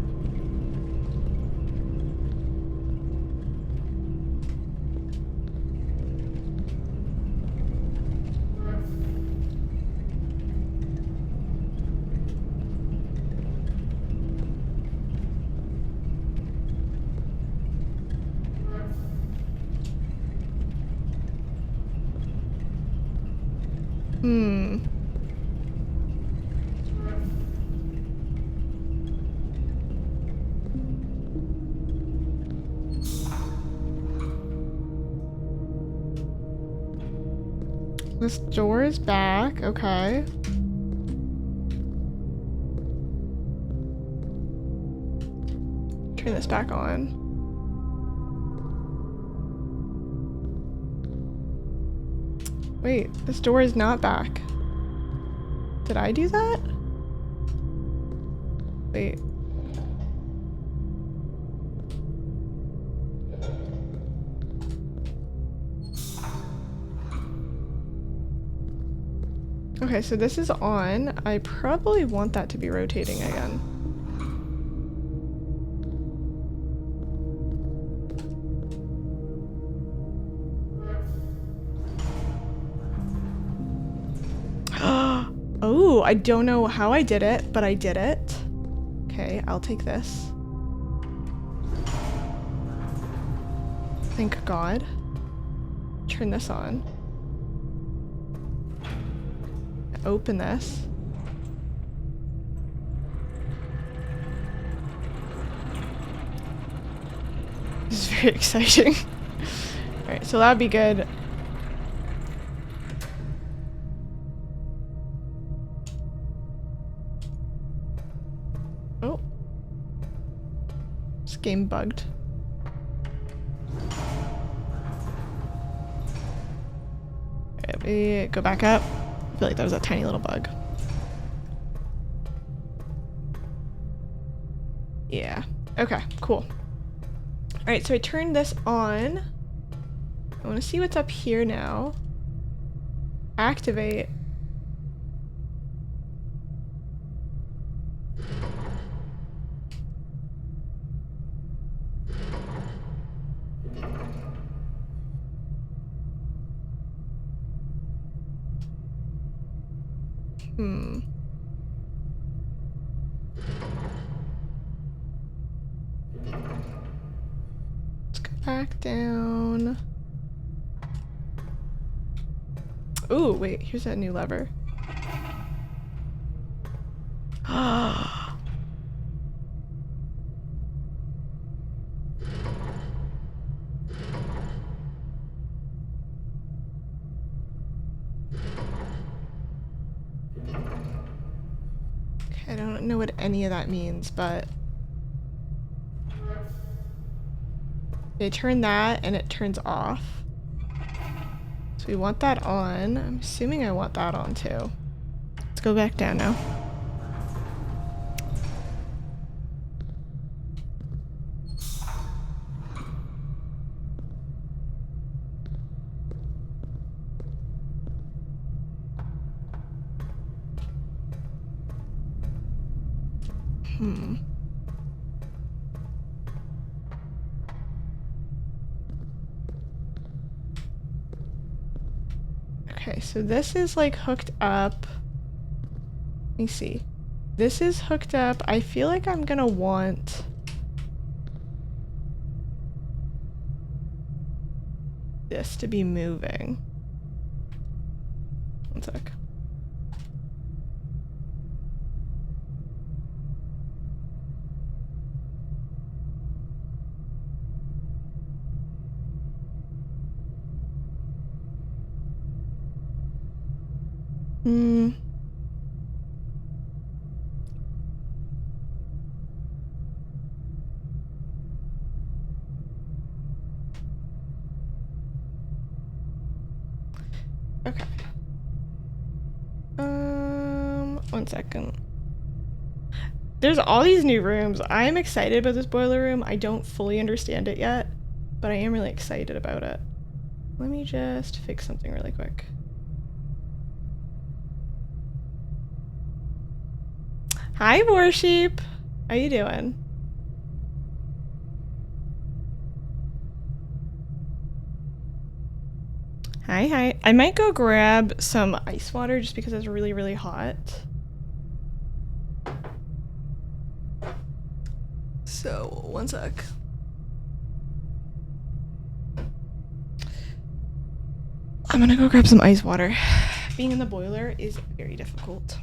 This door is back, okay. Turn this back on. Wait, this door is not back. Did I do that? Wait. Okay, so this is on. I probably want that to be rotating again. Oh, I don't know how I did it, but I did it. Okay, I'll take this. Thank God. Turn this on. Open this. This is very exciting. Alright, so that'd be good. Oh. This game bugged. Alright, we go back up. I feel like that was a tiny little bug. Yeah. Okay, cool. Alright, so I turned this on. I want to see what's up here now. Activate. Hmm. Let's go back down. Ooh, wait, here's that new lever. Okay, I don't know what any of that means, but they turn that and it turns off. So we want that on. I'm assuming I want that on too. Let's go back down now. Hmm. Okay, so this is like hooked up. Let me see. This is hooked up. I feel like I'm gonna want this to be moving. One sec. Hmm. Okay. One second. There's all these new rooms. I am excited about this boiler room. I don't fully understand it yet, but I am really excited about it. Let me just fix something really quick. Hi, Warsheep. How you doing? Hi, hi. I might go grab some ice water just because it's really, really hot. So, one sec. I'm gonna go grab some ice water. Being in the boiler is very difficult.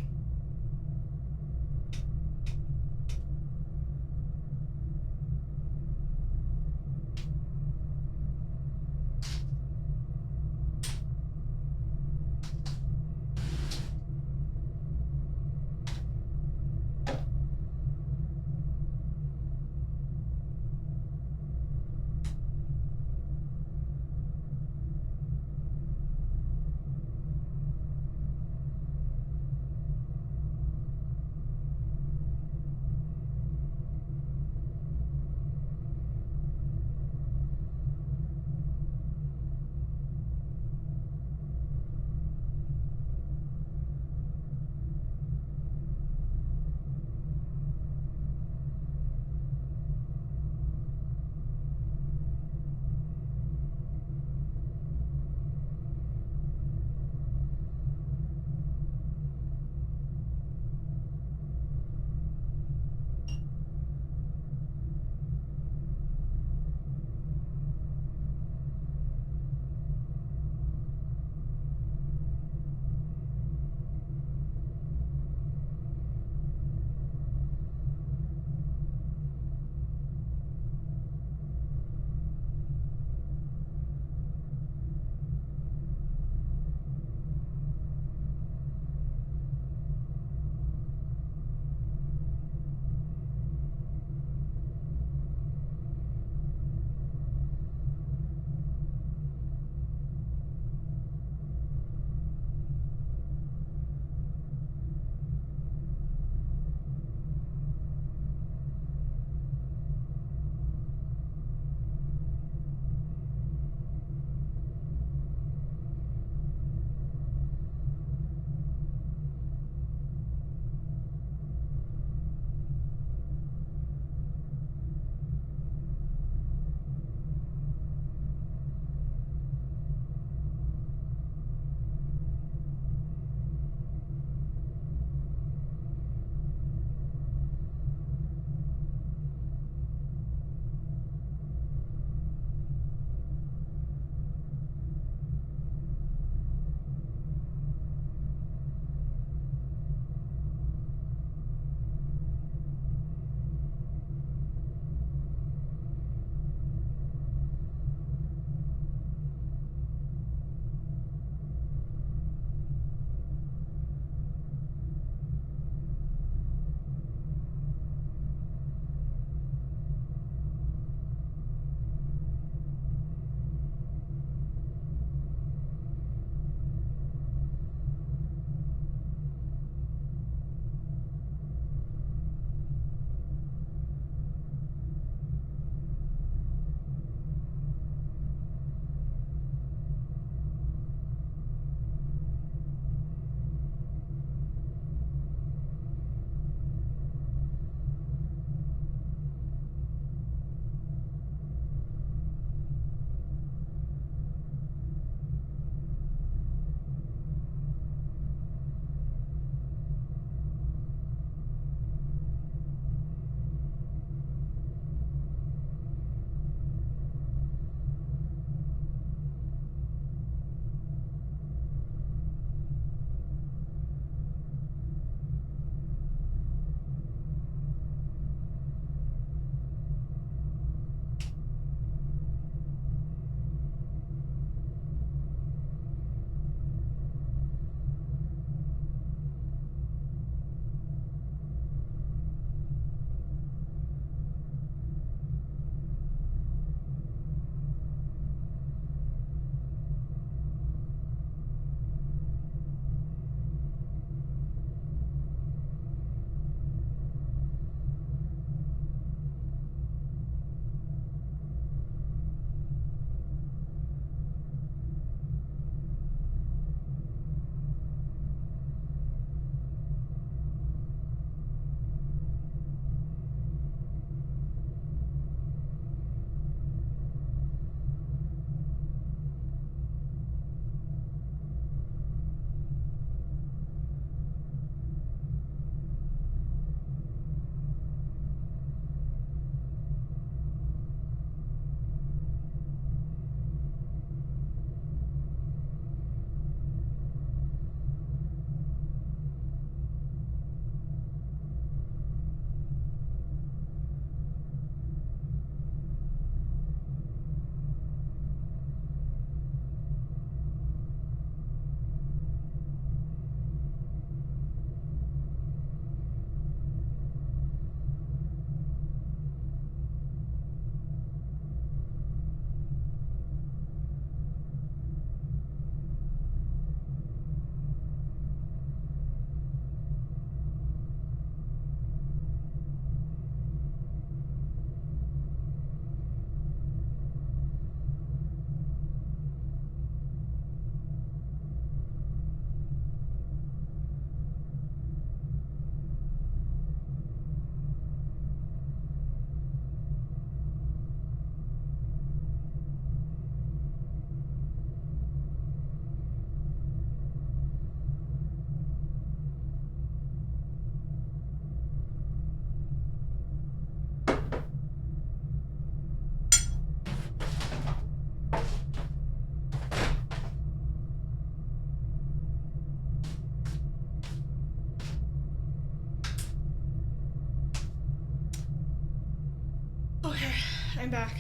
Okay, I'm back.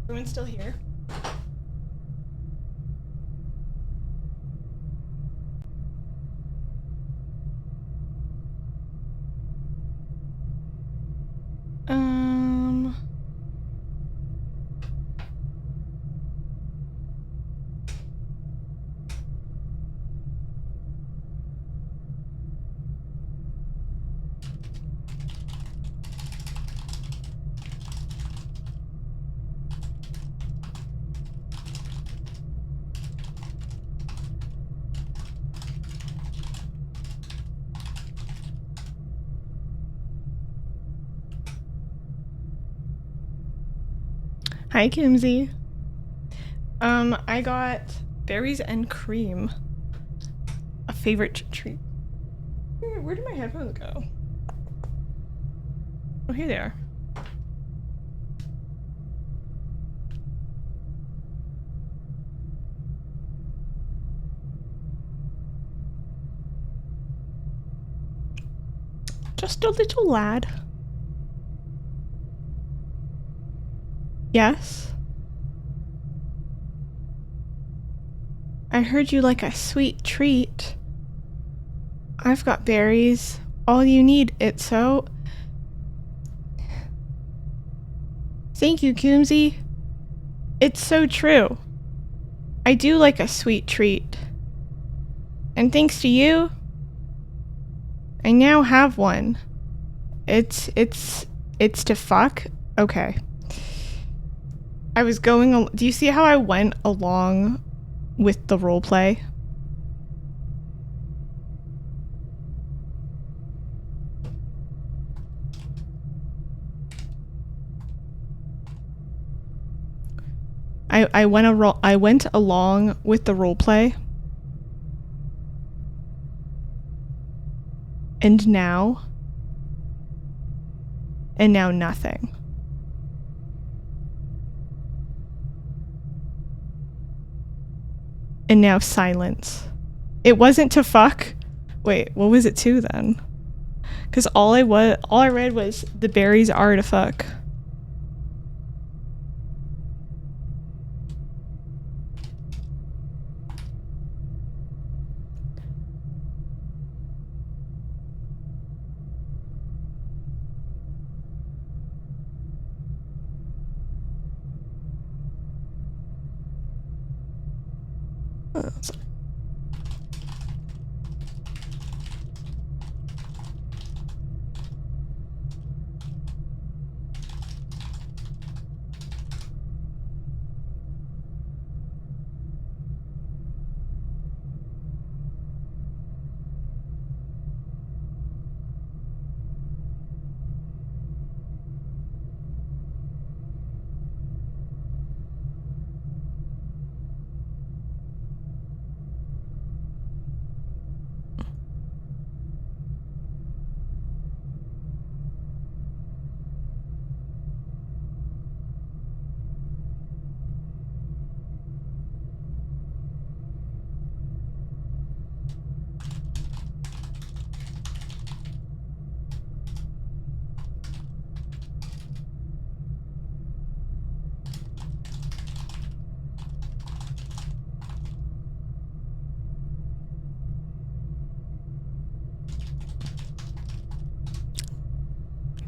Everyone's still here. Hi, Kimsey. I got berries and cream. A favorite treat. Where did my headphones go? Oh, here they are. Just a little lad. Yes? I heard you like a sweet treat. I've got berries. All you need, Itso. Thank you, Coombsy. It's so true. I do like a sweet treat. And thanks to you, I now have one. It's to fuck? Okay. I was going do you see how I went along with the roleplay? I went along with the roleplay. And now nothing. And now silence. It wasn't to fuck. Wait, what was it to then? Because all I read was the berries are to fuck.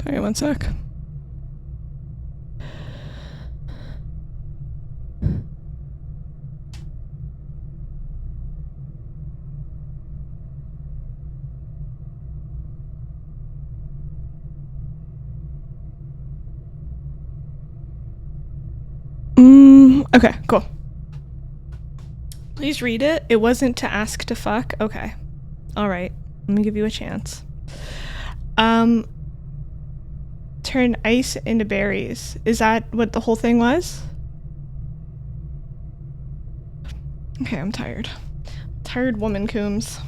Sorry, one sec. Okay, cool. Please read it. It wasn't to ask to fuck. Okay. Alright. Let me give you a chance. Turn ice into berries. Is that what the whole thing was? Okay, I'm tired. Tired woman, Coombs.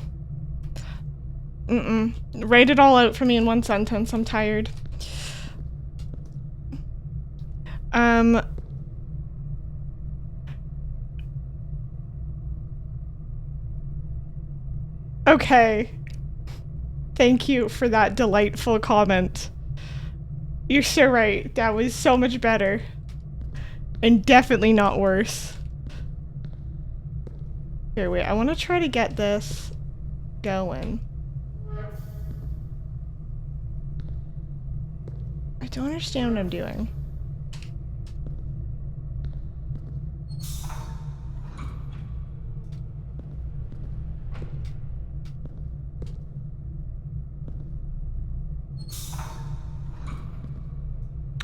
Write it all out for me in one sentence. I'm tired. Okay. Thank you for that delightful comment. You're so right. That was so much better. And definitely not worse. Here, wait. I want to try to get this going. I don't understand what I'm doing.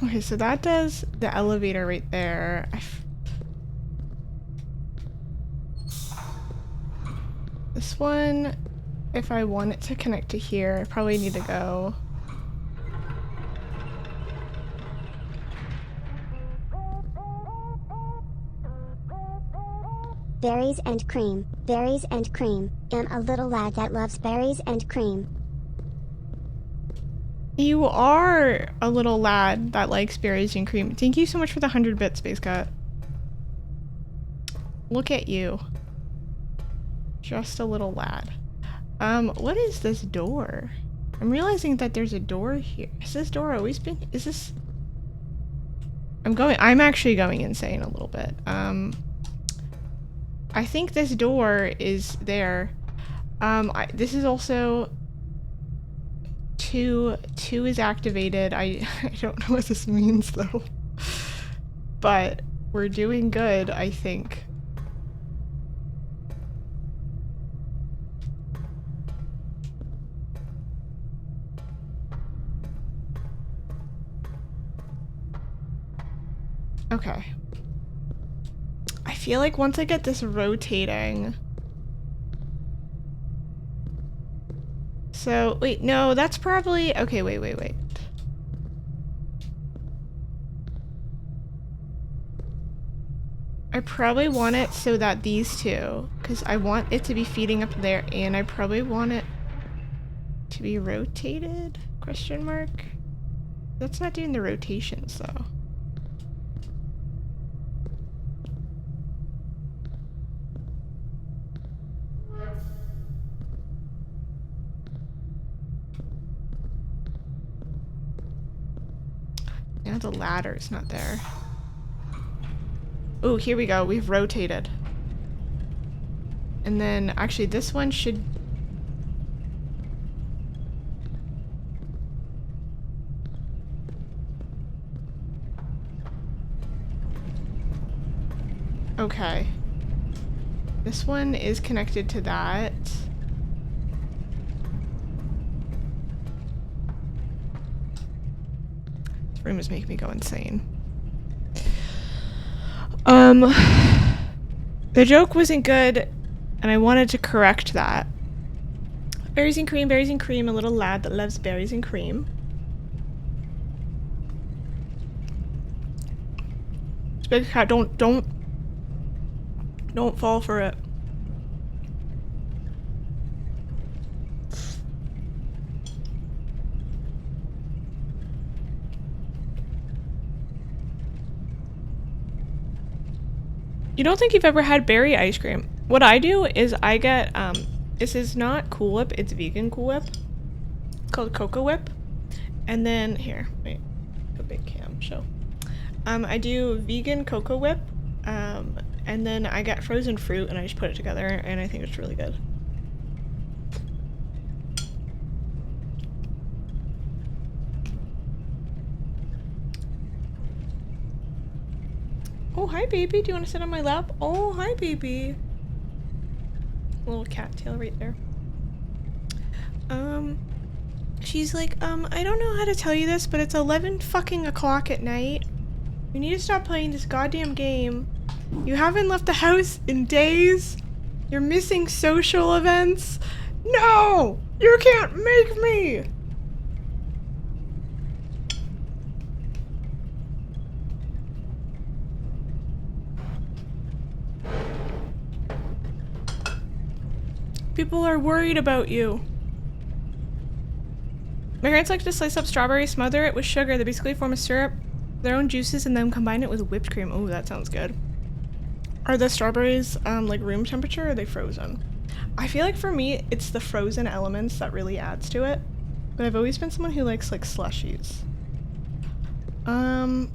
Okay, so that does the elevator right there. This one, if I want it to connect to here, I probably need to go. Berries and cream, berries and cream. Am a little lad that loves berries and cream. You are a little lad that likes berries and cream. Thank you so much for the 100 bits, Space Cat. Look at you. Just a little lad. What is this door? I'm realizing that there's a door here. Has this door always been? Is this? I'm actually going insane a little bit. I think this door is there. This is also two is activated. I don't know what this means though. But we're doing good, I think. Okay. I feel like once I get this rotating. So, wait, no, that's probably, okay, wait. I probably want it so that these two, because I want it to be feeding up there, and I probably want it to be rotated, question mark? That's not doing the rotations, though. Now the ladder's not there. Oh, here we go. We've rotated. And then, actually, this one should... Okay. This one is connected to that. This room is making me go insane. The joke wasn't good, and I wanted to correct that. Berries and cream, a little lad that loves berries and cream. Big cat, don't fall for it. You don't think you've ever had berry ice cream? What I do is I get, this is not Cool Whip, it's vegan Cool Whip. It's called Cocoa Whip. And then, here, wait, go big cam, show. I do vegan Cocoa Whip, and then I get frozen fruit and I just put it together, and I think it's really good. Oh, hi, baby. Do you want to sit on my lap? Oh, hi, baby. Little cattail right there. She's like, I don't know how to tell you this, but it's 11 fucking o'clock at night. You need to stop playing this goddamn game. You haven't left the house in days. You're missing social events. No! You can't make me! People are worried about you. My parents like to slice up strawberries, smother it with sugar. They basically form a syrup, their own juices, and then combine it with whipped cream. Oh, that sounds good. Are the strawberries like room temperature or are they frozen? I feel like for me, it's the frozen elements that really adds to it. But I've always been someone who likes like slushies. Um...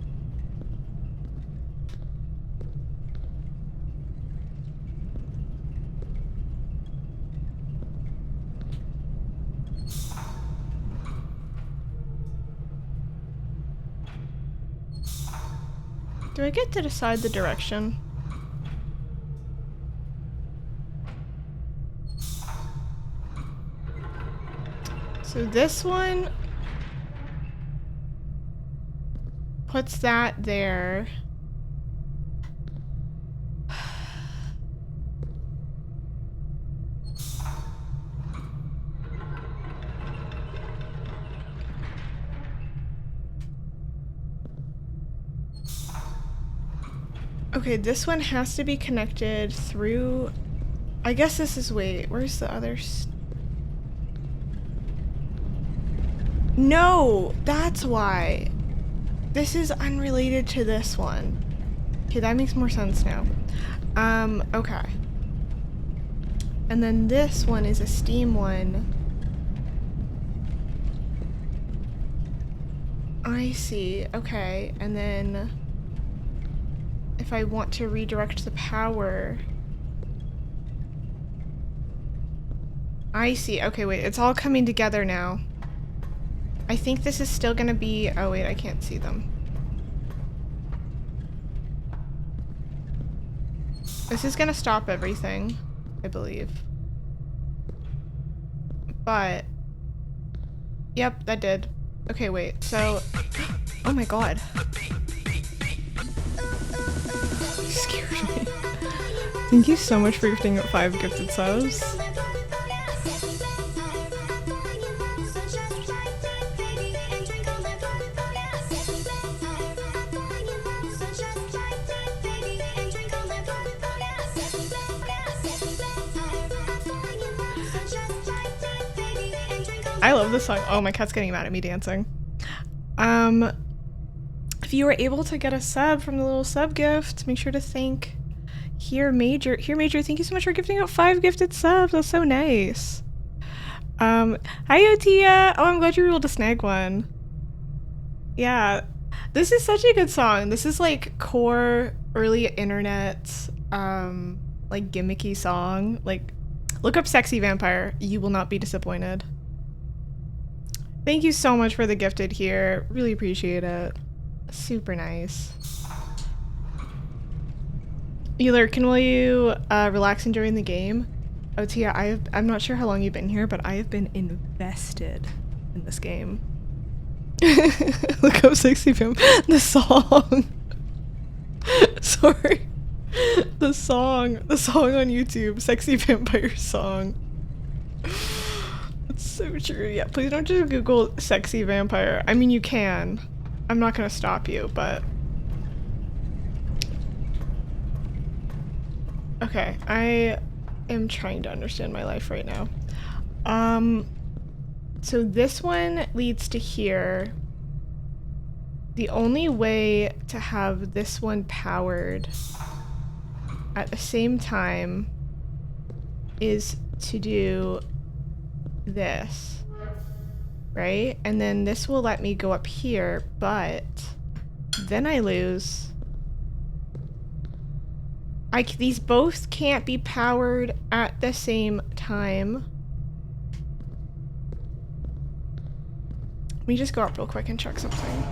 Do I get to decide the direction? So this one puts that there. Okay, this one has to be connected through... I guess this is... Wait, where's the other... No! That's why! This is unrelated to this one. Okay, that makes more sense now. Okay. And then this one is a Steam one. I see. Okay, and then... if I want to redirect the power... I see. Okay, wait. It's all coming together now. I think this is still gonna be... Oh, wait. I can't see them. This is gonna stop everything, I believe. But... Yep, that did. Okay, wait. So... Oh my god. Scared me. Thank you so much for gifting 5 gifted subs. I love this song. Oh, my cat's getting mad at me dancing. If you were able to get a sub from the little sub gift, make sure to thank Here Major. Here Major, thank you so much for gifting out 5 gifted subs. That's so nice. Hi Otia. Oh, I'm glad you were able to snag one. Yeah, this is such a good song. This is like core early internet, like gimmicky song. Like, look up Sexy Vampire. You will not be disappointed. Thank you so much for the gifted here. Really appreciate it. Super nice. Euler, will you relax enjoying the game? Oh, Tia, I'm not sure how long you've been here, but I have been invested in this game. Look up Sexy Vampire. The song. Sorry. The song on YouTube. Sexy Vampire song. It's so true. Yeah, please don't just Google Sexy Vampire. I mean, you can. I'm not gonna stop you, but... Okay, I am trying to understand my life right now. So this one leads to here. The only way to have this one powered at the same time is to do this. Right? And then this will let me go up here, but then I lose. These both can't be powered at the same time. Let me just go up real quick and check something.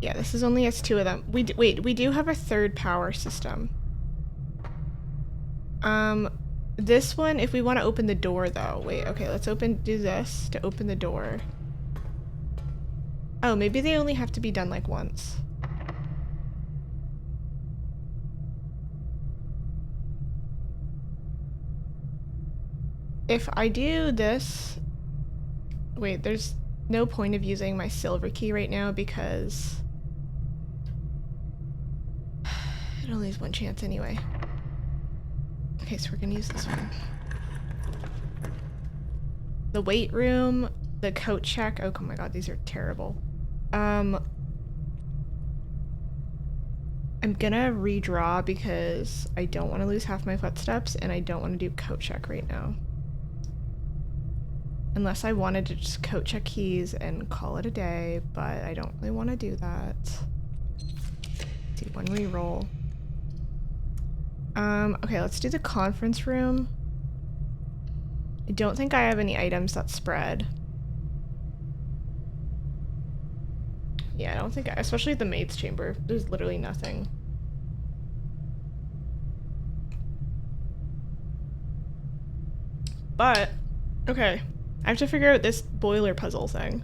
Yeah, this is only as 2 of them. Wait, we do have a 3rd power system. This one, if we want to open the door though. Wait, okay, let's do this to open the door. Oh, maybe they only have to be done like once. If I do this... Wait, there's no point of using my silver key right now because... it only has 1 chance anyway. Okay, so we're gonna use this one. The weight room, the coat check. Oh my god, these are terrible. I'm gonna redraw because I don't want to lose half my footsteps and I don't want to do coat check right now. Unless I wanted to just coat check keys and call it a day, but I don't really want to do that. Let's do one reroll. Okay, let's do the conference room. I don't think I have any items that spread. Yeah, I don't think especially the maid's chamber. There's literally nothing. But, okay. I have to figure out this boiler puzzle thing.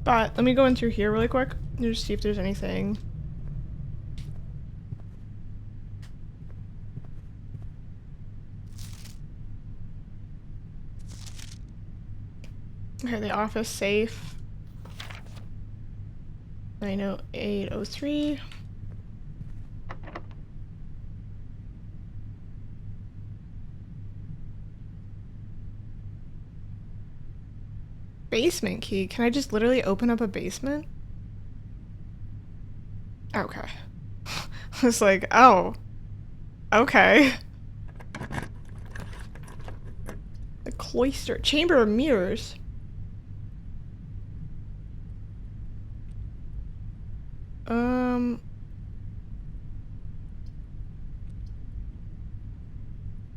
But let me go in through here really quick and just see if there's anything. Okay, the office safe. 90803. Basement key. Can I just literally open up a basement? Okay. I was like, oh. Okay. The cloister. Chamber of mirrors.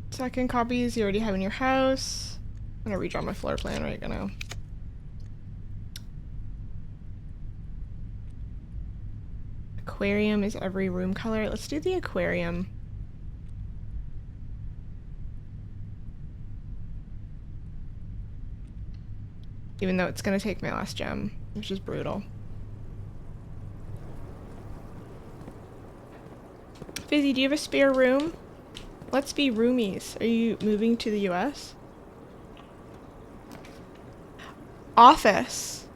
Second copies you already have in your house. I'm gonna redraw my floor plan right now. Aquarium is every room color. Let's do the aquarium. Even though it's gonna take my last gem, which is brutal. Fizzy, do you have a spare room? Let's be roomies. Are you moving to the US? Office.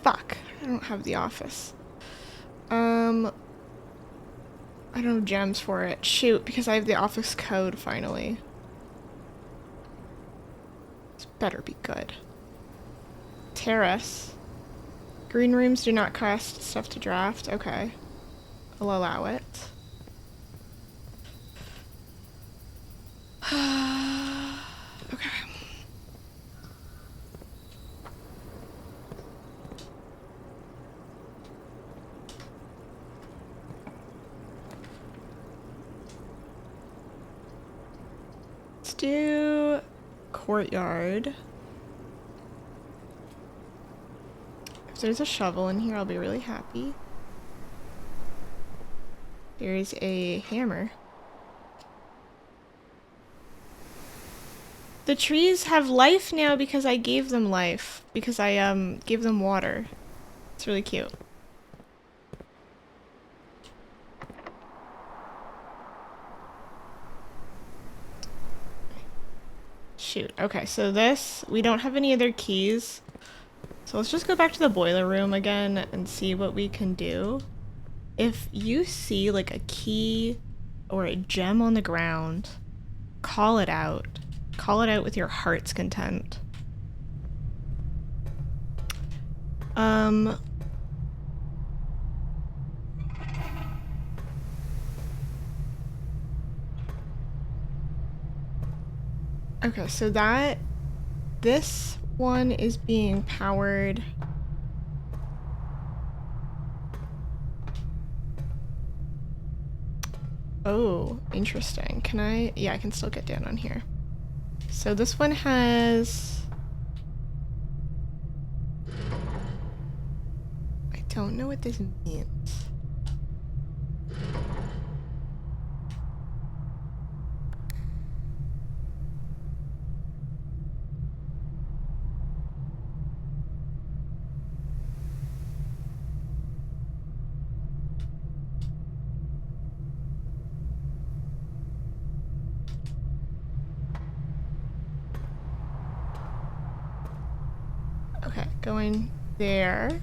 Fuck. I don't have the office. I don't have gems for it. Shoot, because I have the office code finally. This better be good. Terrace. Green rooms do not cost stuff to draft. Okay. I'll allow it. Okay. Let's do courtyard. If there's a shovel in here, I'll be really happy. There's a hammer. The trees have life now because I gave them life. Because I gave them water. It's really cute. Shoot. Okay, so this, we don't have any other keys. So let's just go back to the boiler room again and see what we can do. If you see like a key or a gem on the ground, call it out. Call it out with your heart's content. Okay, so this one is being powered. Oh, interesting. Can I? Yeah, I can still get down on here. So this one has... I don't know what this means. Okay, going there.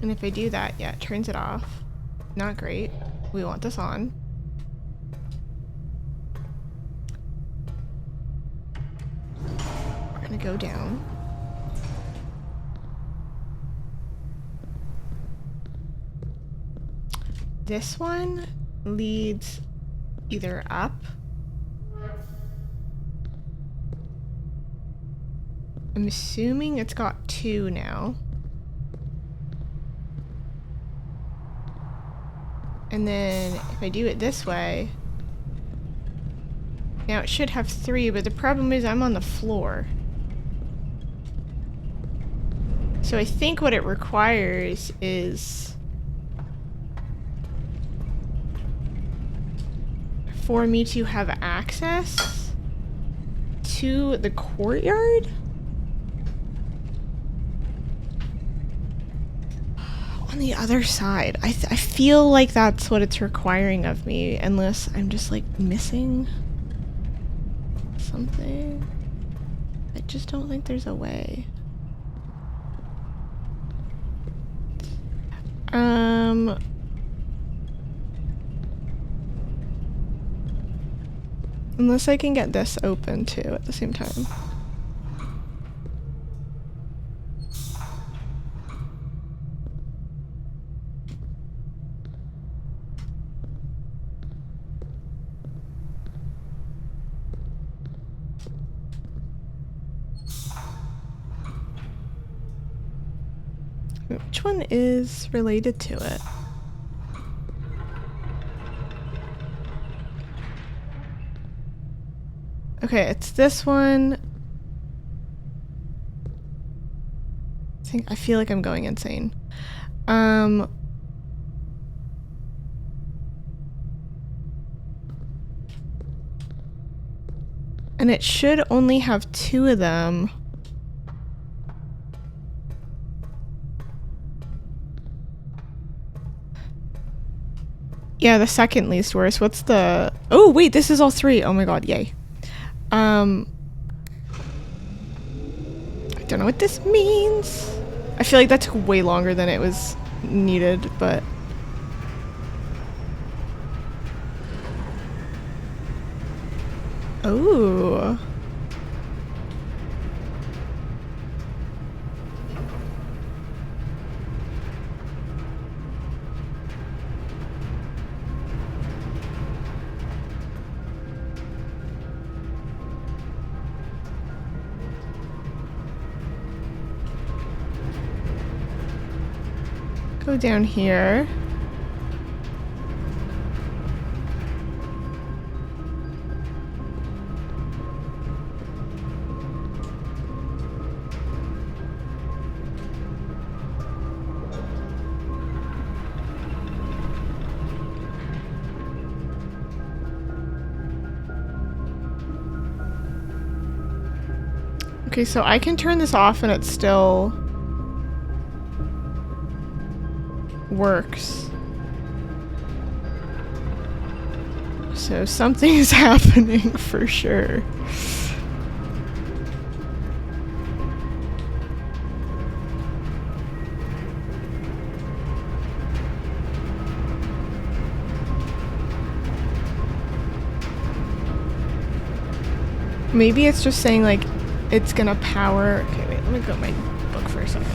And if I do that, yeah, it turns it off. Not great. We want this on. gonna go down. This one leads either up. I'm assuming it's got 2 now. And then if I do it this way, now it should have 3, but the problem is I'm on the floor. So I think what it requires is for me to have access to the courtyard? On the other side. I feel like that's what it's requiring of me, unless I'm just like missing something. I just don't think there's a way. Unless I can get this open too at the same time. Which one is related to it? Okay, it's this one. I feel like I'm going insane. And it should only have 2 of them. Yeah, the second least worst. What's the... Oh, wait, this is all 3. Oh my god, yay. I don't know what this means. I feel like that took way longer than it was needed, but... Oh. Go down here. Okay, so I can turn this off and it still works. So something is happening for sure. Maybe it's just saying like it's gonna power. Okay, wait, let me go my book for a second.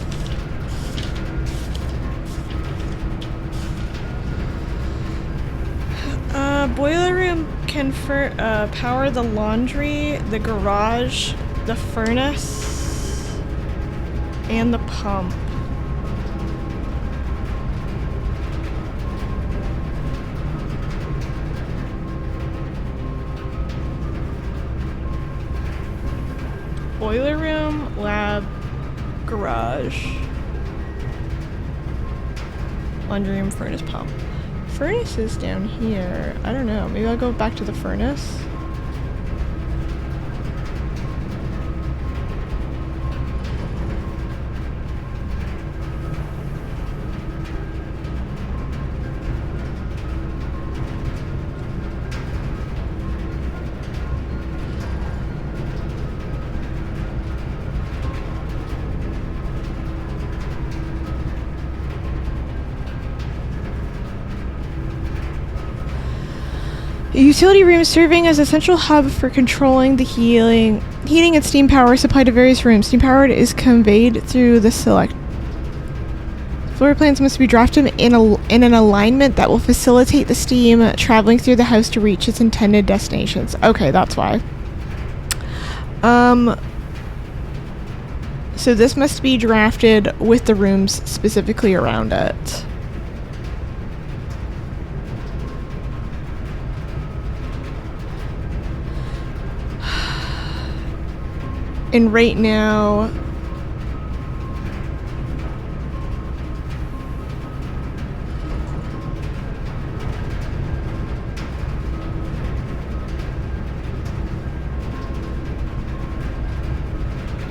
Boiler room can power the laundry, the garage, the furnace, and the pump. Boiler room, lab, garage, laundry room, furnace, pump. Furnace is down here. I don't know. Maybe I'll go back to the furnace. A utility room serving as a central hub for controlling the heating and steam power supply to various rooms. Steam power is conveyed through the select. Floor plans must be drafted in an alignment that will facilitate the steam traveling through the house to reach its intended destinations. Okay, that's why. So this must be drafted with the rooms specifically around it. And right now,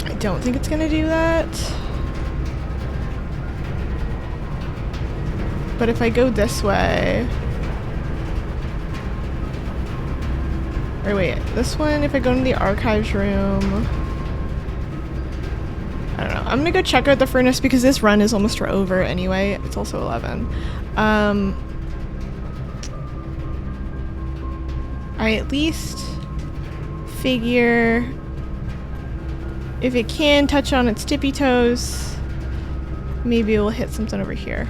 I don't think it's gonna do that. But if I go this way, or wait, this one, if I go into the archives room, I don't know. I'm gonna go check out the furnace because this run is almost over anyway. It's also 11. I at least figure if it can touch on its tippy toes, maybe it will hit something over here.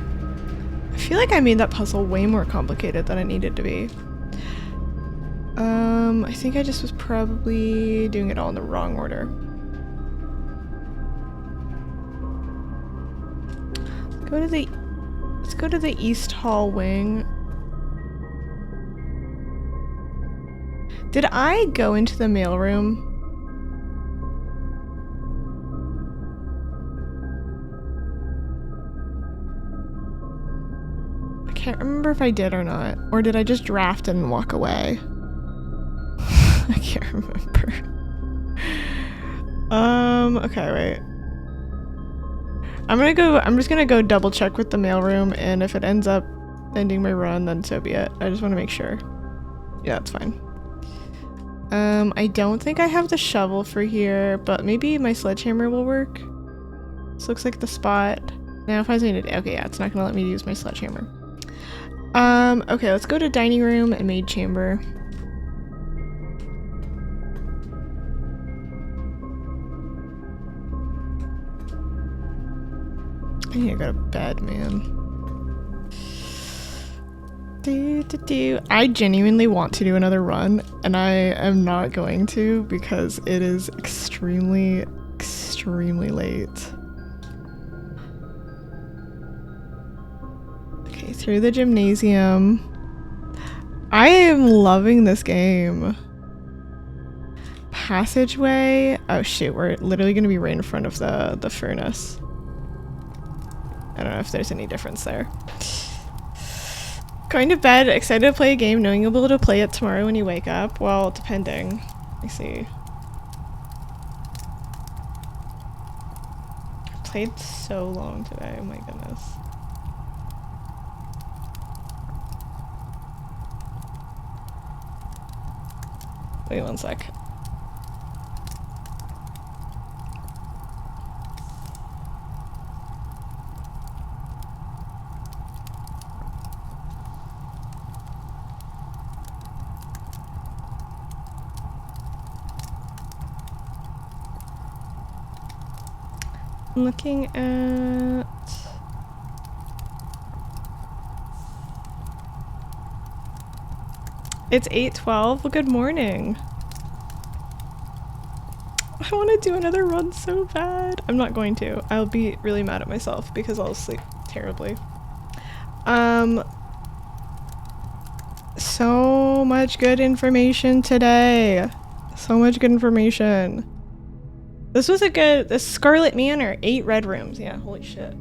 I feel like I made that puzzle way more complicated than it needed to be. I think I just was probably doing it all in the wrong order. Let's go to the East Hall wing. Did I go into the mailroom? I can't remember if I did or not. Or did I just draft and walk away? I can't remember. Okay, wait. I'm just gonna go double check with the mailroom, and if it ends up ending my run, then so be it. I just want to make sure. Yeah, that's fine. I don't think I have the shovel for here, but maybe my sledgehammer will work. This looks like the spot. Now if I was going to, okay, yeah, it's not gonna let me use my sledgehammer. Okay, let's go to dining room and maid chamber. I need to go to bed, man. I genuinely want to do another run, and I am not going to because it is extremely, extremely late. Okay, through the gymnasium. I am loving this game. Passageway. Oh shoot, we're literally gonna be right in front of the furnace. I don't know if there's any difference there. Going to bed, excited to play a game, knowing you'll be able to play it tomorrow when you wake up. Well, depending. I see. I played so long today, oh my goodness. Wait one sec. I'm looking at... It's 8:12. Well, good morning. I want to do another run so bad. I'm not going to. I'll be really mad at myself because I'll sleep terribly. So much good information today. So much good information. This was a good... The Scarlet Manor. 8 red rooms. Yeah, holy shit.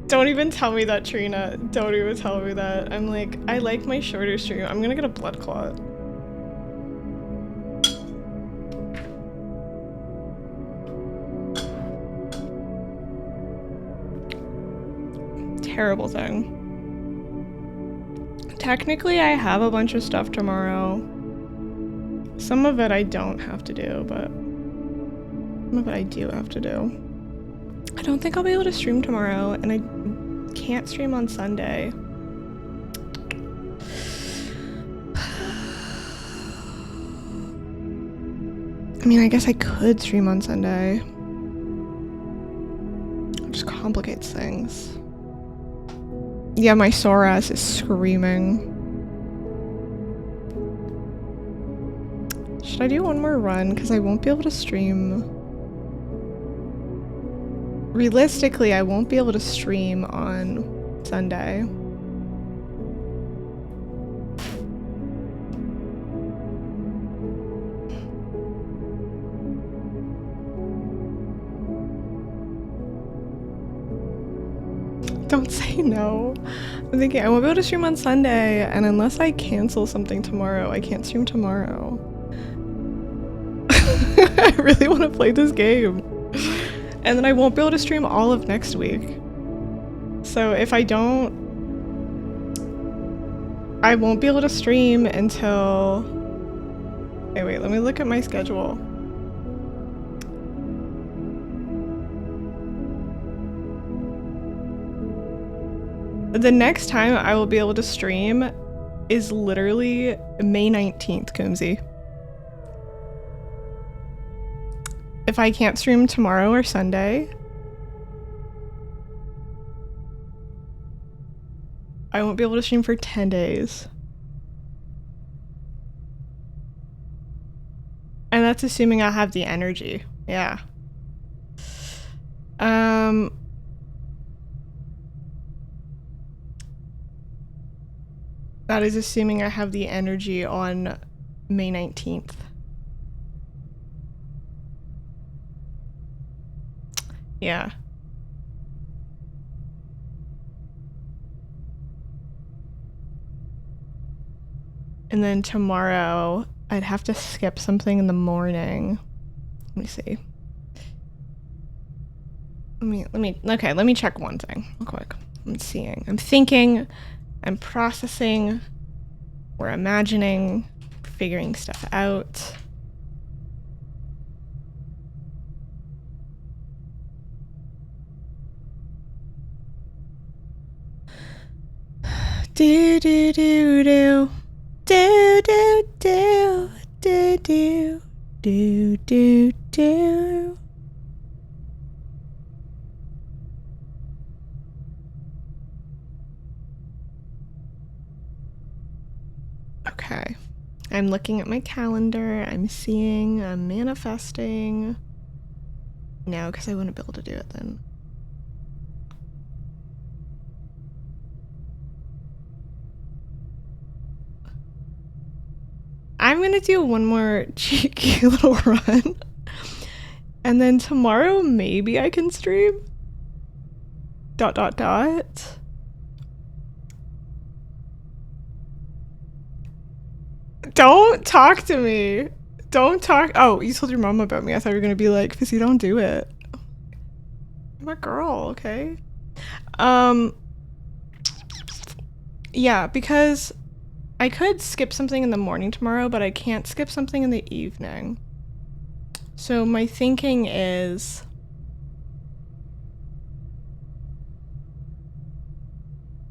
Don't even tell me that, Trina. Don't even tell me that. I'm like, I like my shorter stream. I'm gonna get a blood clot. Terrible thing. Technically, I have a bunch of stuff tomorrow. Some of it I don't have to do, but... But I do have to do. I don't think I'll be able to stream tomorrow, and I can't stream on Sunday. I mean, I guess I could stream on Sunday. It just complicates things. Yeah, my sore ass is screaming. Should I do one more run? Because I won't be able to stream. Realistically, I won't be able to stream on Sunday. Don't say no. I'm thinking I won't be able to stream on Sunday, and unless I cancel something tomorrow, I can't stream tomorrow. I really want to play this game. And then I won't be able to stream all of next week. So if I don't, I won't be able to stream until... Okay, wait, let me look at my schedule. The next time I will be able to stream is literally May 19th, Coomsy. If I can't stream tomorrow or Sunday, I won't be able to stream for 10 days. And that's assuming I have the energy. Yeah. That is assuming I have the energy on May 19th. Yeah. And then tomorrow, I'd have to skip something in the morning. Let me see. Let me check one thing real quick. I'm seeing, I'm thinking, I'm processing, we're imagining, figuring stuff out. Do do do do do do do do do do do do. Okay, I'm looking at my calendar, I'm seeing, I'm manifesting. No, because I wouldn't be able to do it then. I'm gonna do one more cheeky little run. And then tomorrow maybe I can stream. ... Don't talk to me. Don't talk. Oh, you told your mom about me. I thought you were gonna be like, Fizzy, don't do it. I'm a girl, okay? Yeah, because I could skip something in the morning tomorrow, but I can't skip something in the evening. So my thinking is...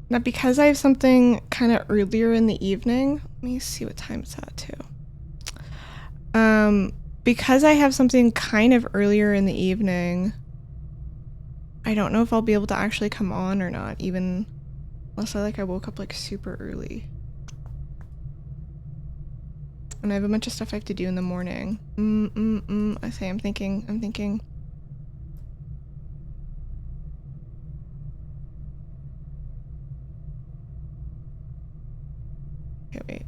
that because I have something kind of earlier in the evening... Let me see what time it's at, too. Because I have something kind of earlier in the evening, I don't know if I'll be able to actually come on or not, even unless I woke up like super early. And I have a bunch of stuff I have to do in the morning. I say I'm thinking. Okay, wait.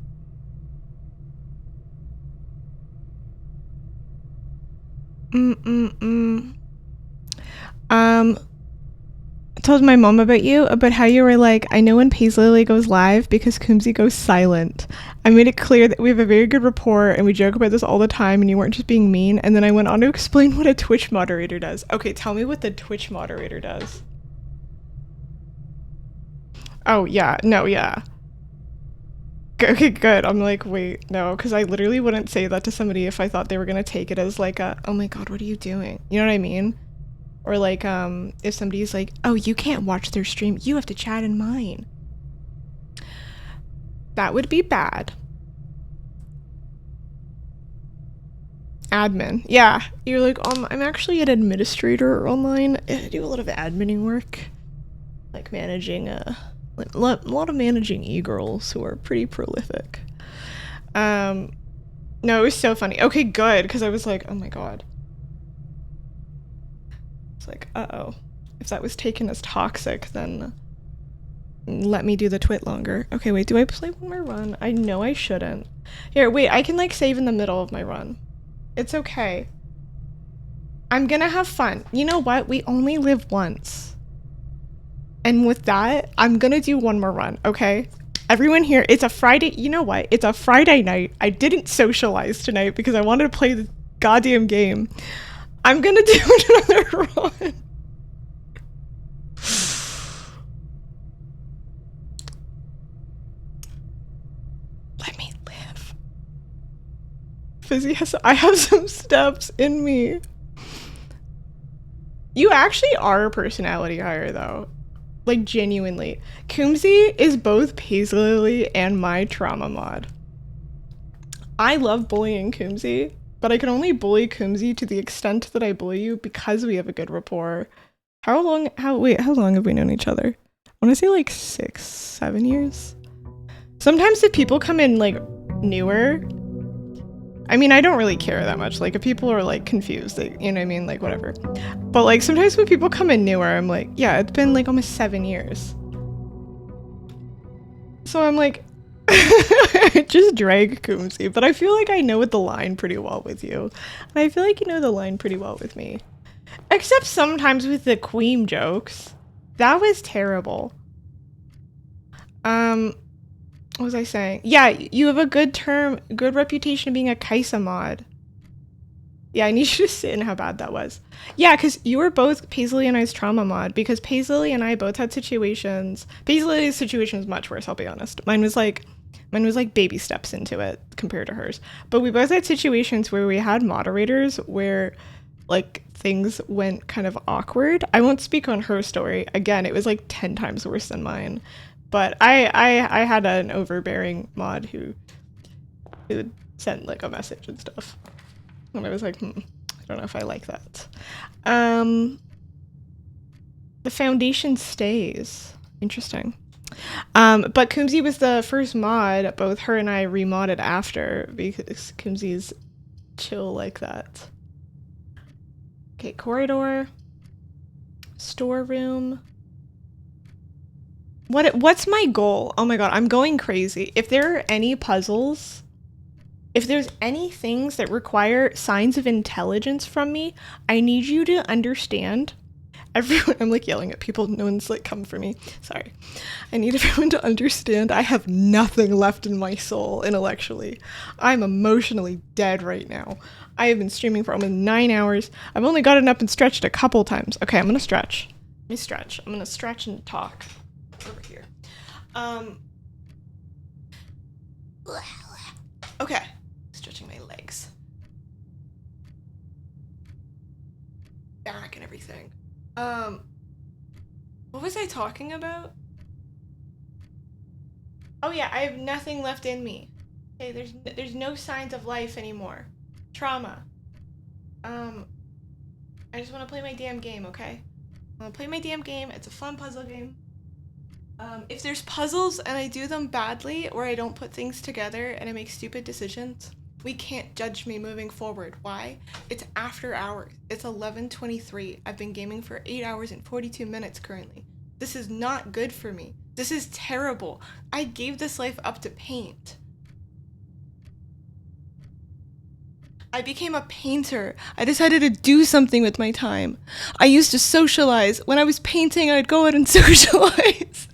I told my mom about you, about how you were like, I know when Paisley goes live because Coomsy goes silent. I made it clear that we have a very good rapport and we joke about this all the time and you weren't just being mean. And then I went on to explain what a Twitch moderator does. Okay, tell me what the Twitch moderator does. Oh, yeah. No, yeah. okay, good. I'm like, wait, no, because I literally wouldn't say that to somebody if I thought they were gonna take it as like a, oh my god, what are you doing? You know what I mean? Or like, if somebody's like, oh, you can't watch their stream, you have to chat in mine. That would be bad. Admin. Yeah. You're like, I'm actually an administrator online. I do a lot of adminning work. Like managing, like a lot of managing e-girls who are pretty prolific. No, it was so funny. Okay, good, because I was like, oh my god. It's like, uh-oh. If that was taken as toxic, then let me do the twit longer. Okay, wait, do I play one more run? I know I shouldn't. Here, wait, I can like save in the middle of my run. It's okay. I'm gonna have fun. You know what? We only live once. And with that, I'm gonna do one more run, okay? Everyone here, it's a Friday. You know what? It's a Friday night. I didn't socialize tonight because I wanted to play the goddamn game. I'm gonna do another run. Let me live. Fizzy has, I have some steps in me. You actually are a personality hire though. Like genuinely. Kumsey is both Paisley and my trauma mod. I love bullying Kumsey, but I can only bully Kumsey to the extent that I bully you because we have a good rapport. How long have we known each other? I wanna say like 6, 7 years. Sometimes if people come in like newer, I mean, I don't really care that much. Like if people are like confused, they, you know what I mean? Like whatever. But like sometimes when people come in newer, I'm like, yeah, it's been like almost 7 years. So I'm like, just drag Kumsey, but I feel like I know the line pretty well with you. And I feel like you know the line pretty well with me. Except sometimes with the queen jokes. That was terrible. What was I saying? Yeah, you have a good reputation of being a Kaisa mod. Yeah, I need you to sit in how bad that was. Yeah, because you were both Paisley and I's trauma mod, because Paisley and I both had situations. Paisley's situation was much worse, I'll be honest. Mine was like baby steps into it compared to hers. But we both had situations where we had moderators where like things went kind of awkward. I won't speak on her story. Again, it was like 10 times worse than mine. But I had an overbearing mod who would send like a message and stuff. And I was like, I don't know if I like that. The foundation stays. Interesting. But Kumsey was the first mod. Both her and I remodded after because Kumsey's chill like that. Okay, corridor. Storeroom. What's my goal? Oh my god, I'm going crazy. If there are any puzzles, if there's any things that require signs of intelligence from me, I need you to understand. Everyone, I'm like yelling at people. No one's like come for me. Sorry. I need everyone to understand I have nothing left in my soul intellectually. I'm emotionally dead right now. I have been streaming for almost 9 hours. I've only gotten up and stretched a couple times. Okay, I'm gonna stretch. Let me stretch. I'm gonna stretch and talk. Over here. Okay. Stretching my legs. Back and everything. What was I talking about? Oh yeah, I have nothing left in me. Okay, there's no signs of life anymore. Trauma. I just want to play my damn game, okay? I want to play my damn game. It's a fun puzzle game. If there's puzzles and I do them badly or I don't put things together and I make stupid decisions, we can't judge me moving forward. Why? It's after hours. It's 11:23. I've been gaming for 8 hours and 42 minutes currently. This is not good for me. This is terrible. I gave this life up to paint. I became a painter. I decided to do something with my time. I used to socialize. When I was painting, I'd go out and socialize.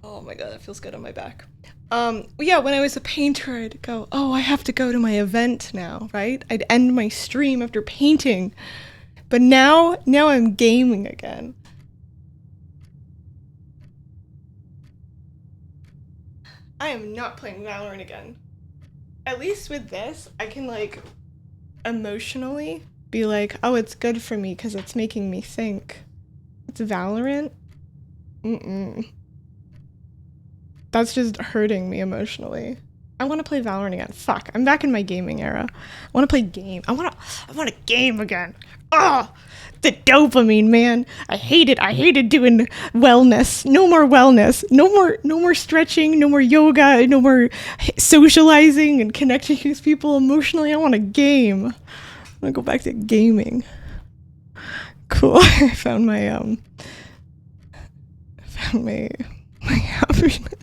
Oh my god, that feels good on my back. Yeah, when I was a painter, I'd go, oh, I have to go to my event now, right? I'd end my stream after painting. But now I'm gaming again. I am not playing Valorant again. At least with this, I can like emotionally be like, oh, it's good for me because it's making me think. It's Valorant? Mm-mm. That's just hurting me emotionally. I want to play Valorant again. Fuck, I'm back in my gaming era. I want to play game. I want to game again. Oh, the dopamine, man. I hate it. I hated doing wellness. No more wellness. No more stretching. No more yoga. No more socializing and connecting with people emotionally. I want a game. I want to go back to gaming. Cool. I found my happiness.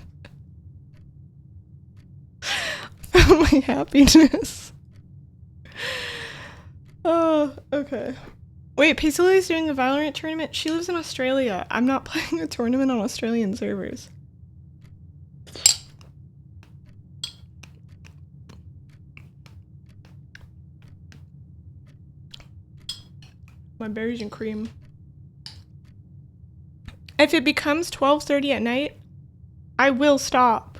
My happiness. Oh, okay. Wait, Paisley's doing a Valorant tournament? She lives in Australia. I'm not playing a tournament on Australian servers. My berries and cream. If it becomes 12:30 at night, I will stop.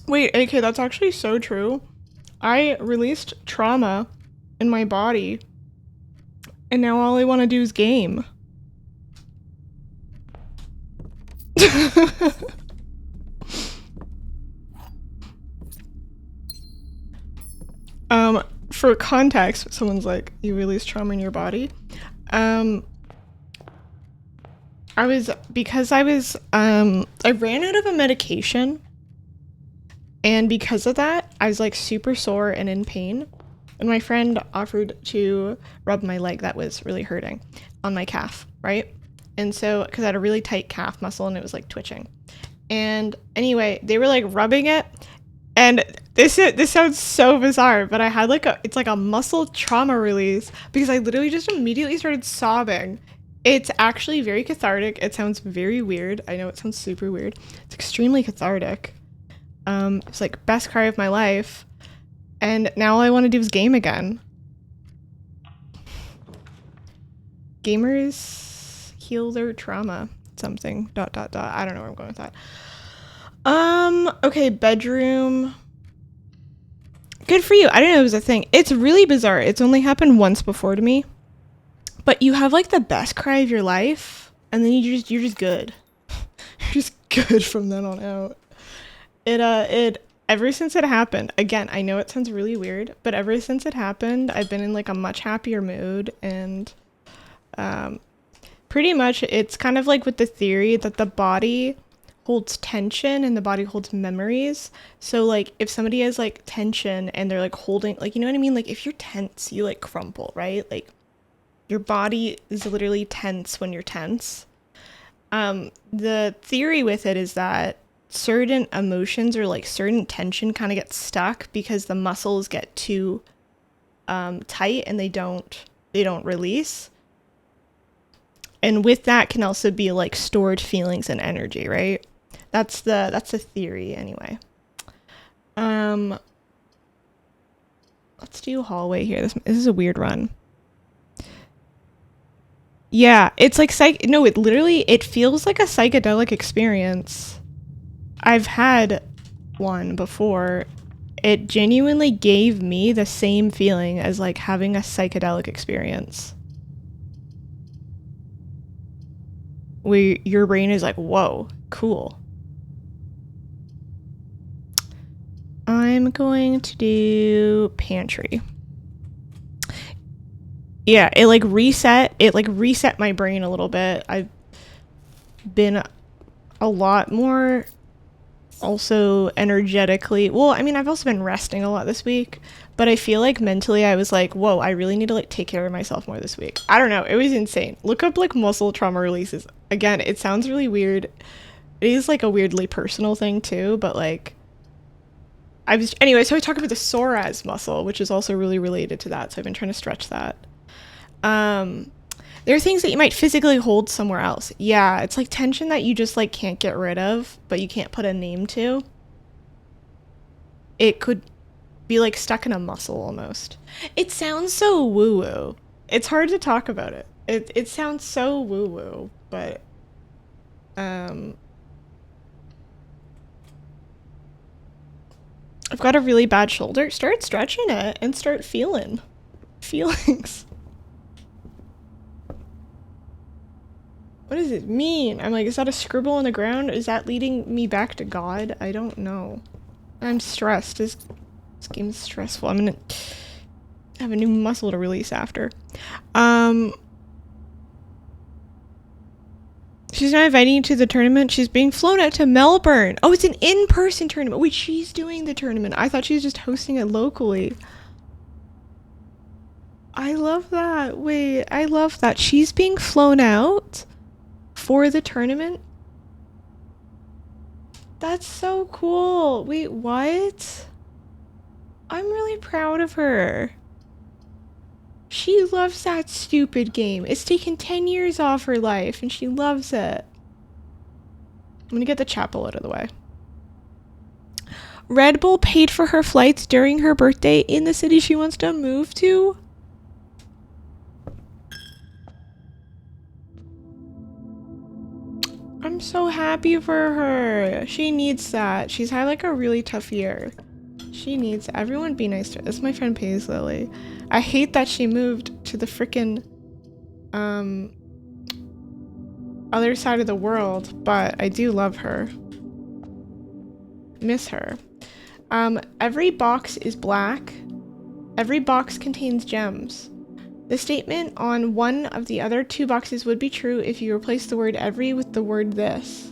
Wait, AK, that's actually so true. I released trauma in my body, and now all I want to do is game. For context, someone's like, you released trauma in your body. I ran out of a medication, and because of that, I was like super sore and in pain. And my friend offered to rub my leg that was really hurting on my calf, right? And so, because I had a really tight calf muscle and it was like twitching. And anyway, they were like rubbing it, and this sounds so bizarre, but I had it's like a muscle trauma release because I literally just immediately started sobbing. It's actually very cathartic. It sounds very weird. I know it sounds super weird. It's extremely cathartic. It's like best cry of my life. And now all I want to do is game again. Gamers heal their trauma. Something. ... I don't know where I'm going with that. Okay, bedroom. Good for you. I didn't know it was a thing. It's really bizarre. It's only happened once before to me. But you have like the best cry of your life, and then you're just good. You're just good from then on out. It ever since it happened, again, I know it sounds really weird, but ever since it happened, I've been in like a much happier mood, and pretty much it's kind of like with the theory that the body holds tension and the body holds memories. So like if somebody has like tension and they're like holding, like, you know what I mean? Like if you're tense, you like crumple, right? Like your body is literally tense when you're tense. The theory with it is that certain emotions or like certain tension kind of gets stuck because the muscles get too tight and they don't release. And with that can also be like stored feelings and energy, right? That's the theory anyway. Let's do hallway here. This is a weird run. Yeah, it's like it feels like a psychedelic experience. I've had one before. It genuinely gave me the same feeling as like having a psychedelic experience. Where your brain is like, whoa, cool. I'm going to do pantry. Yeah, it reset my brain a little bit. I've been a lot more also energetically. Well, I mean, I've also been resting a lot this week, but I feel like mentally I was like, whoa, I really need to like take care of myself more this week. I don't know. It was insane. Look up like muscle trauma releases. Again, it sounds really weird. It is like a weirdly personal thing too, but like anyway, so I talk about the psoas muscle, which is also really related to that. So I've been trying to stretch that. There are things that you might physically hold somewhere else. Yeah, it's like tension that you just like can't get rid of, but you can't put a name to. It could be like stuck in a muscle almost. It sounds so woo-woo. It's hard to talk about it. It sounds so woo-woo, but I've got a really bad shoulder. Start stretching it and start feeling feelings. What does it mean? I'm like, is that a scribble on the ground? Is that leading me back to God? I don't know. I'm stressed. This game's stressful. I'm gonna have a new muscle to release after. She's not inviting you to the tournament. She's being flown out to Melbourne. Oh, it's an in-person tournament. Wait, she's doing the tournament. I thought she was just hosting it locally. I love that. Wait, I love that. She's being flown out for the tournament. That's so cool. Wait, what? I'm really proud of her. She loves that stupid game. It's taken 10 years off her life and she loves it. I'm gonna get the chapel out of the way. Red Bull paid for her flights during her birthday in the city she wants to move to. I'm so happy for her. She needs that. She's had like a really tough year. She needs everyone be nice to her. It's my friend Paige Lily. I hate that she moved to the frickin' other side of the world, but I do love her. Miss her. Every box is black. Every box contains gems. The statement on one of the other two boxes would be true if you replace the word every with the word this.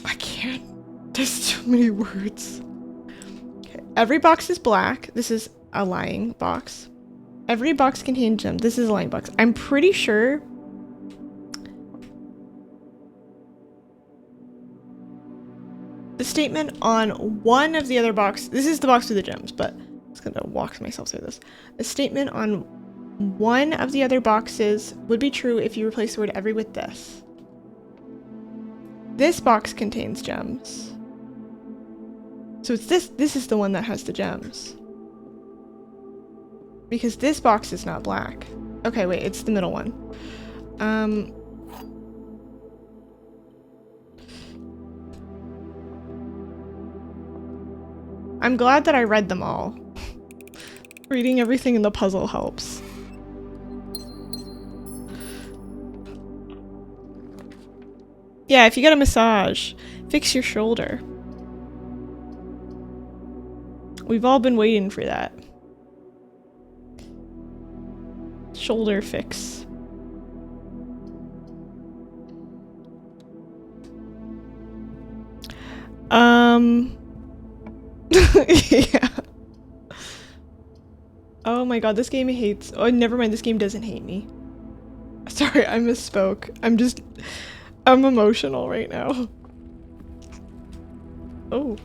I can't. There's too many words. Okay. Every box is black. This is a lying box. Every box contains gems. This is a lying box. I'm pretty sure the statement on one of the other boxes, this is the box with the gems, but I'm just gonna walk myself through this. The statement on one of the other boxes would be true if you replace the word every with this. This box contains gems. So it's this is the one that has the gems. Because this box is not black. Okay, wait, it's the middle one. I'm glad that I read them all. Reading everything in the puzzle helps. Yeah, if you get a massage, fix your shoulder. We've all been waiting for that. Shoulder fix. Yeah. Oh my god, this game hates— oh, never mind, this game doesn't hate me. Sorry, I misspoke. I'm emotional right now. Oh.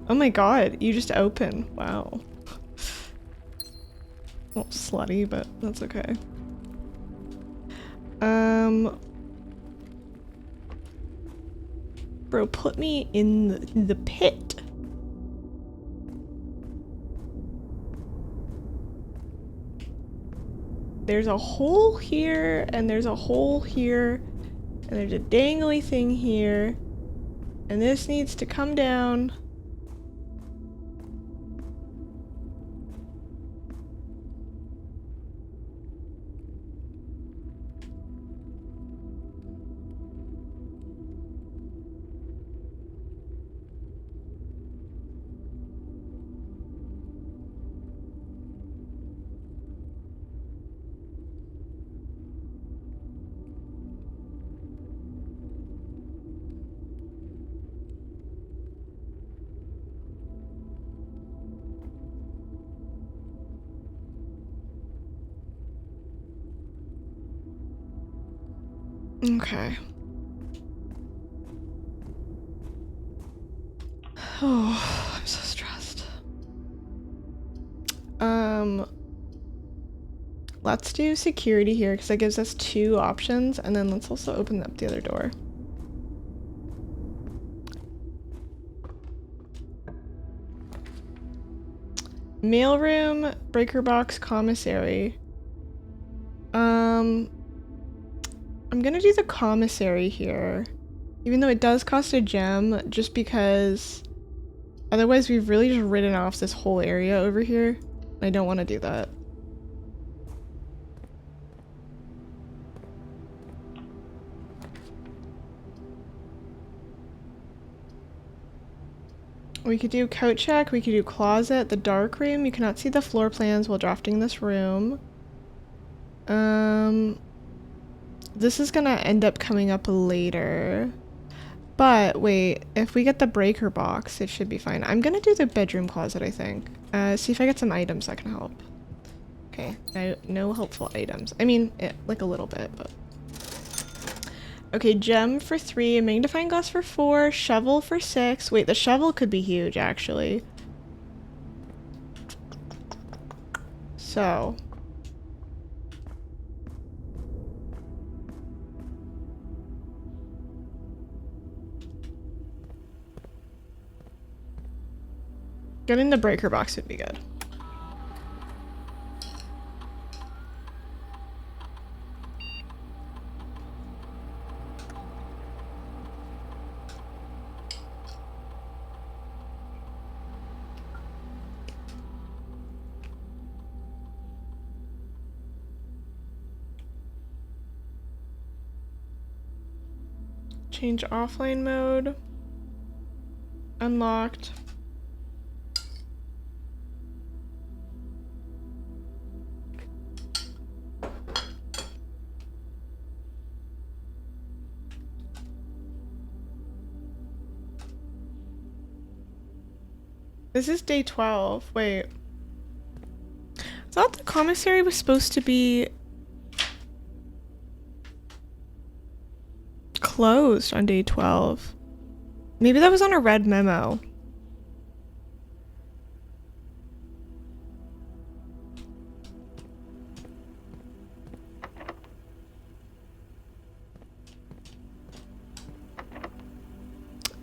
Oh my god, you just open. Wow. A little slutty, but that's okay. Bro, put me in the pit. There's a hole here, and there's a hole here, and there's a dangly thing here, and this needs to come down. Okay. Oh, I'm so stressed. Let's do security here because that gives us 2 options, and then let's also open up the other door. Mailroom, breaker box, commissary. I'm gonna do the commissary here. Even though it does cost a gem, just because otherwise we've really just ridden off this whole area over here. I don't want to do that. We could do coat check, we could do closet, the dark room. You cannot see the floor plans while drafting this room. This is gonna end up coming up later. But wait, if we get the breaker box, it should be fine. I'm gonna do the bedroom closet, I think. See if I get some items that can help. Okay, no helpful items. I mean, like a little bit, but. Okay, gem for 3, magnifying glass for 4, shovel for 6. Wait, the shovel could be huge, actually. So. Getting the breaker box would be good. Change offline mode. Unlocked. This is day 12. Wait. I thought the commissary was supposed to be closed on day 12. Maybe that was on a red memo.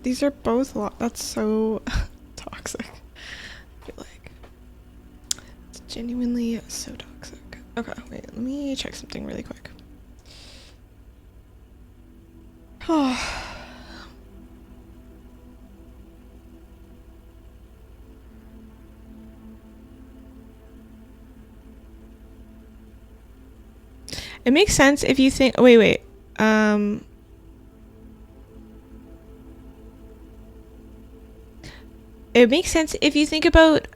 These are both that's so toxic. I feel like it's genuinely so toxic. Okay, wait, let me check something really quick. It makes sense if you think, wait. It makes sense if you think about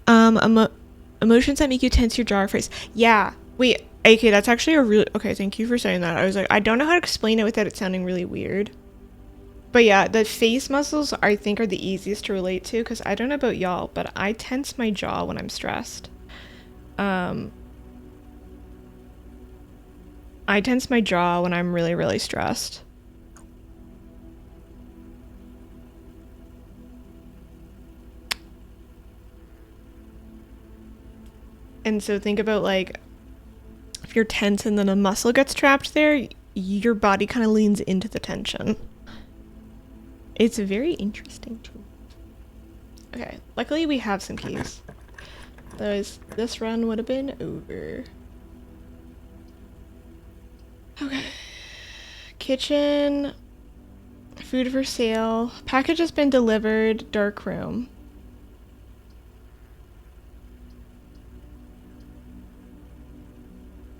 emotions that make you tense your jaw or face. Yeah. Wait. Okay, that's actually a really okay. Thank you for saying that. I was like, I don't know how to explain it without it sounding really weird. But yeah, the face muscles I think are the easiest to relate to because I don't know about y'all, but I tense my jaw when I'm stressed. I tense my jaw when I'm really, really stressed. And so think about like if you're tense and then a muscle gets trapped there, your body kind of leans into the tension. It's very interesting too. Okay, luckily we have some keys. Otherwise, this run would have been over. Okay. Kitchen. Food for sale. Package has been delivered. Dark room.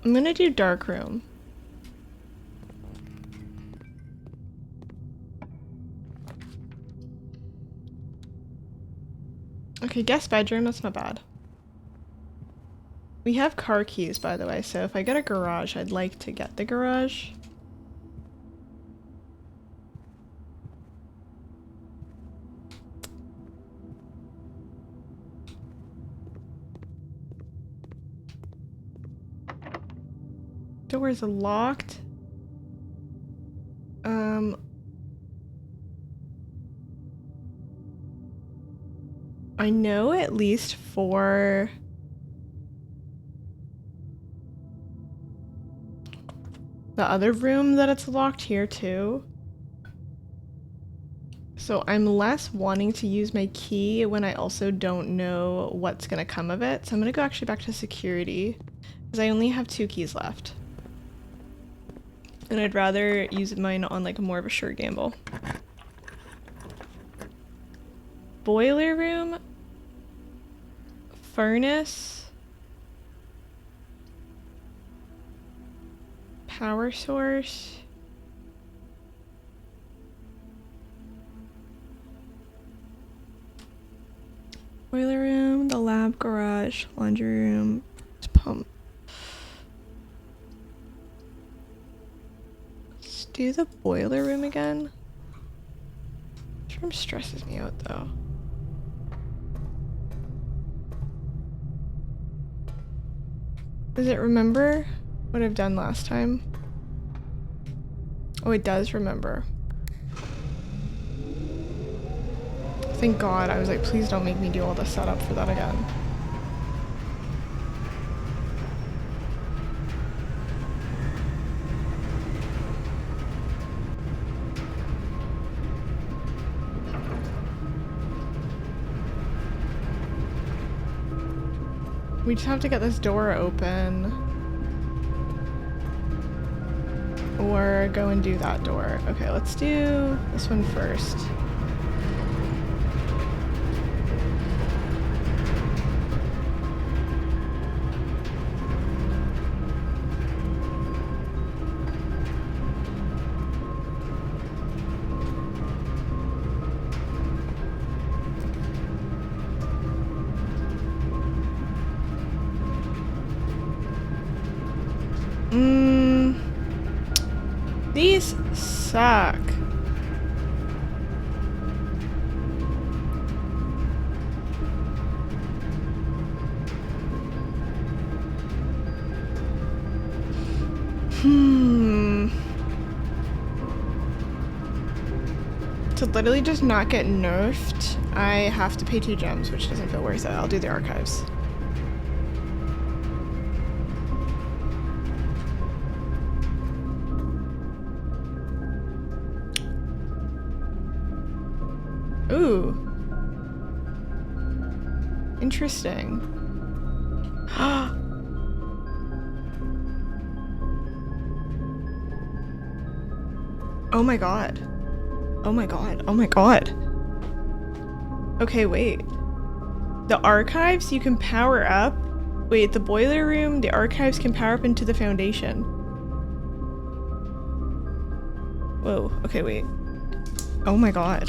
I'm gonna do dark room. Okay, guest bedroom, that's not bad. We have car keys, by the way, so if I get a garage, I'd like to get the garage. Doors are locked. I know at least for the other room that it's locked here too. So So I'm less wanting to use my key when I also don't know what's gonna come of it. So I'm gonna go actually back to security because I only have 2 keys left. And I'd rather use mine on like more of a sure gamble. Boiler room. Furnace. Power source. Boiler room, the lab, garage, laundry room, pump. Let's do the boiler room again. This room stresses me out though. Does it remember what I've done last time? Oh, it does remember. Thank God. I was like, please don't make me do all the setup for that again. We just have to get this door open. Or go and do that door. Okay, let's do this one first. These suck. To literally just not get nerfed, I have to pay 2 gems, which doesn't feel worth it. I'll do the archives. Ooh. Interesting. Oh my god. Oh my god. Oh my god. Okay, wait. The archives you can power up. Wait, the boiler room, the archives can power up into the foundation. Whoa. Okay, wait. Oh my god.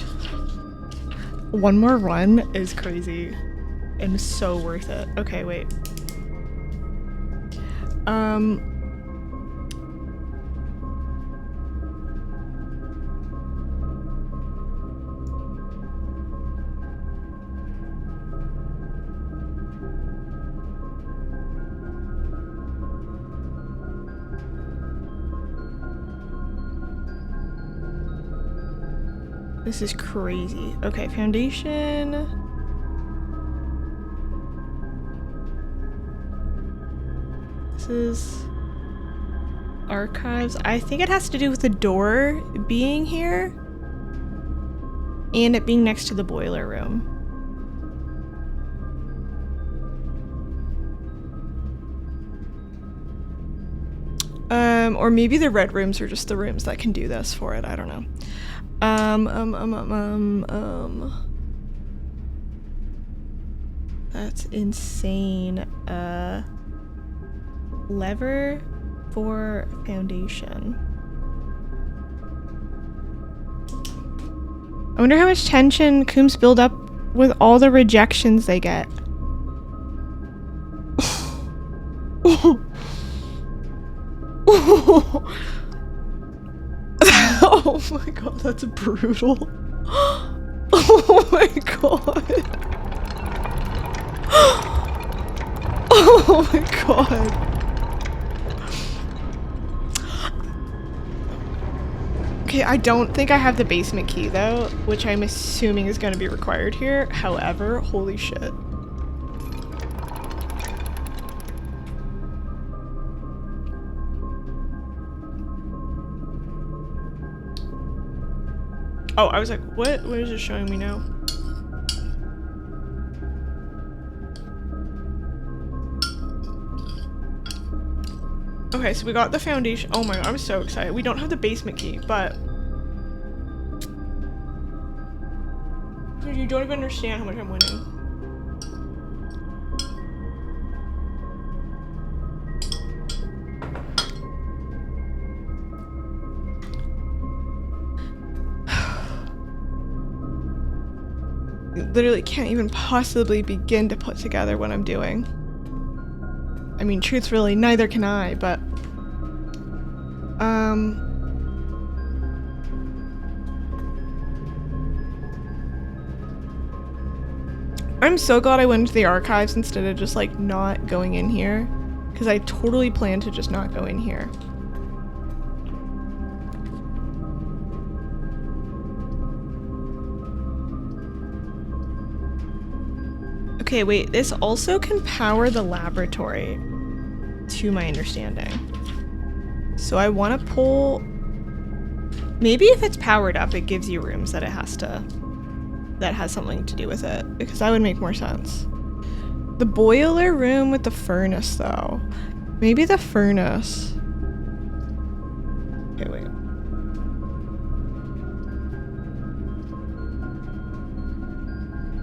One more run is crazy and so worth it. Okay, wait. This is crazy. Okay, foundation. This is archives. I think it has to do with the door being here and it being next to the boiler room. Or maybe the red rooms are just the rooms that can do this for it. I don't know. That's insane. Lever for foundation. I wonder how much tension Coombs build up with all the rejections they get. Oh my god, that's brutal. Oh my god. Oh my god. Okay, I don't think I have the basement key though, which I'm assuming is going to be required here. However, holy shit. Oh, I was like, what? What is it showing me now? Okay, so we got the foundation. Oh my god, I'm so excited. We don't have the basement key, but you don't even understand how much I'm winning. Literally can't even possibly begin to put together what I'm doing. I mean, truthfully, neither can I, but I'm so glad I went into the archives instead of just like not going in here, because I totally planned to just not go in here. Okay, wait, this also can power the laboratory, to my understanding. So I want to pull... Maybe if it's powered up, it gives you rooms that it has to... that has something to do with it, because that would make more sense. The boiler room with the furnace, though. Maybe the furnace. Okay, wait.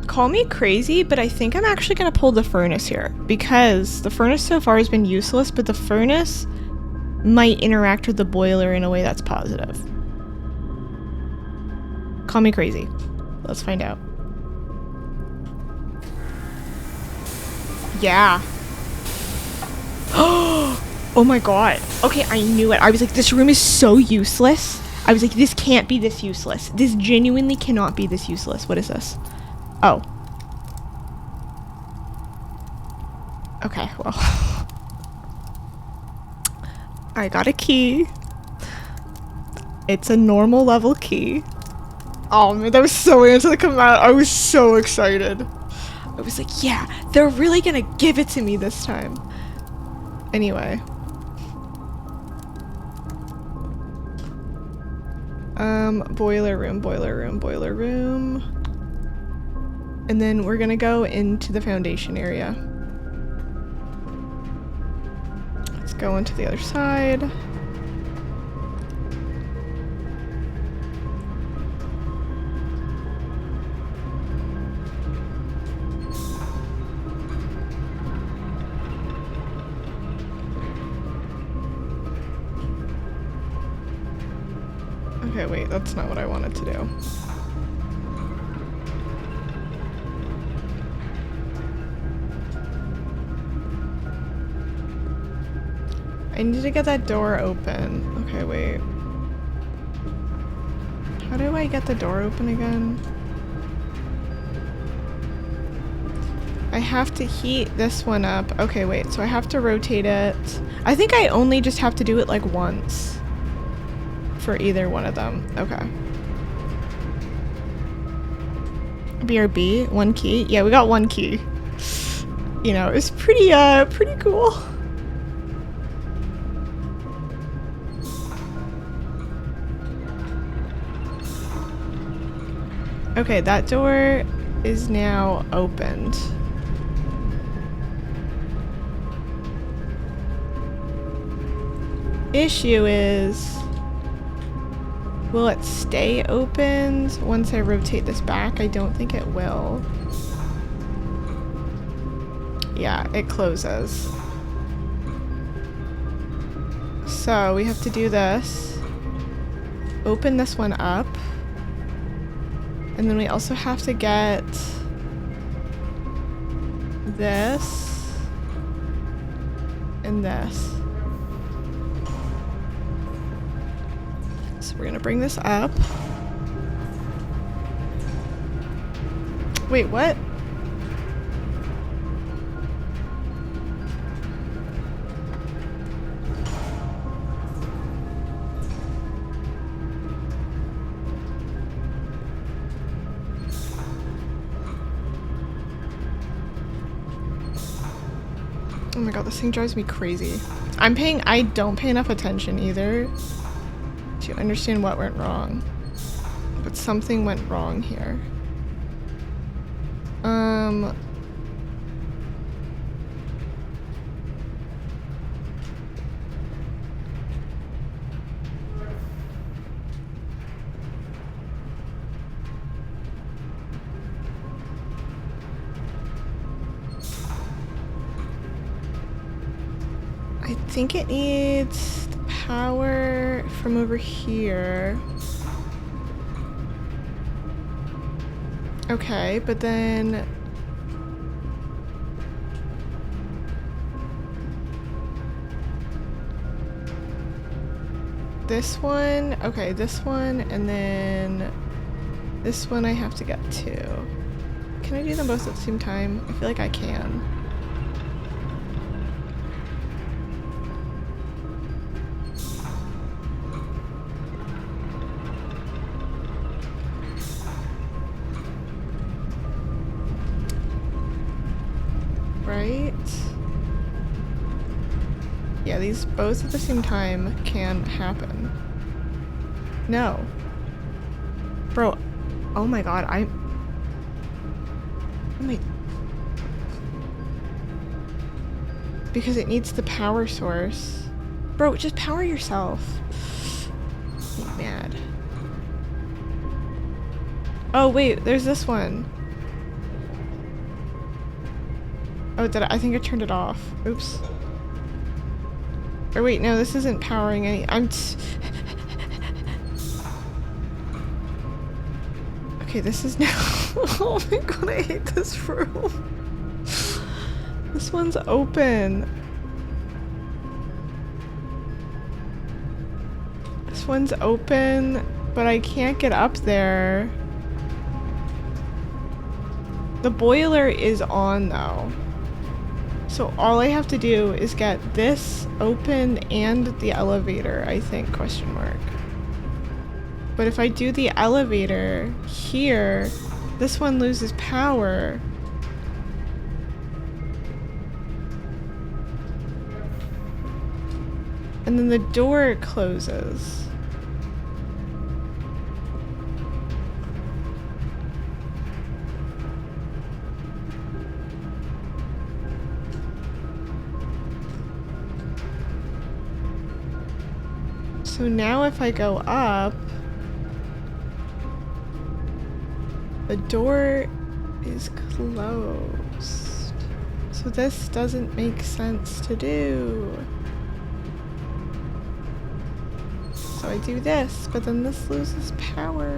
Call me crazy, but I think I'm actually gonna pull the furnace here, because the furnace so far has been useless, but the furnace might interact with the boiler in a way that's positive. Call me crazy. Let's find out. Yeah. Oh my god. Okay, I knew it. I was like, this room is so useless. I was like, this can't be this useless. This genuinely cannot be this useless. What is this? Oh. Okay, well. I got a key. It's a normal level key. Oh man, that was so into the command. I was so excited. I was like, yeah, they're really gonna give it to me this time. Anyway. Boiler room, boiler room, boiler room. And then we're gonna go into the foundation area. Let's go into the other side. Okay, wait, that's not what I wanted to do. I need to get that door open. Okay, wait. How do I get the door open again? I have to heat this one up. Okay, wait, so I have to rotate it. I think I only just have to do it like once for either one of them. Okay. BRB, one key. Yeah, we got one key. You know, it's pretty cool. Okay, that door is now opened. Issue is, will it stay opened once I rotate this back? I don't think it will. Yeah, it closes. So we have to do this. Open this one up. And then we also have to get this and this. So we're gonna bring this up. Wait, what? Oh my god, this thing drives me crazy. I don't pay enough attention either to understand what went wrong. But something went wrong here. I think it needs the power from over here. Okay, but then this one, okay, this one, and then this one I have to get to. Can I do them both at the same time? I feel like I can. Right? Yeah, these both at the same time can happen. No. Bro, oh my god, because it needs the power source. Bro, just power yourself. I'm mad. Oh wait, there's this one. Oh, I think I turned it off. Oops. Or wait, no, this isn't powering any. Okay, this is now. Oh my god, I hate this room. This one's open. This one's open, but I can't get up there. The boiler is on though. So all I have to do is get this open and the elevator, I think, question mark. But if I do the elevator here, this one loses power. And then the door closes. So now if I go up, the door is closed. So this doesn't make sense to do. So I do this, but then this loses power.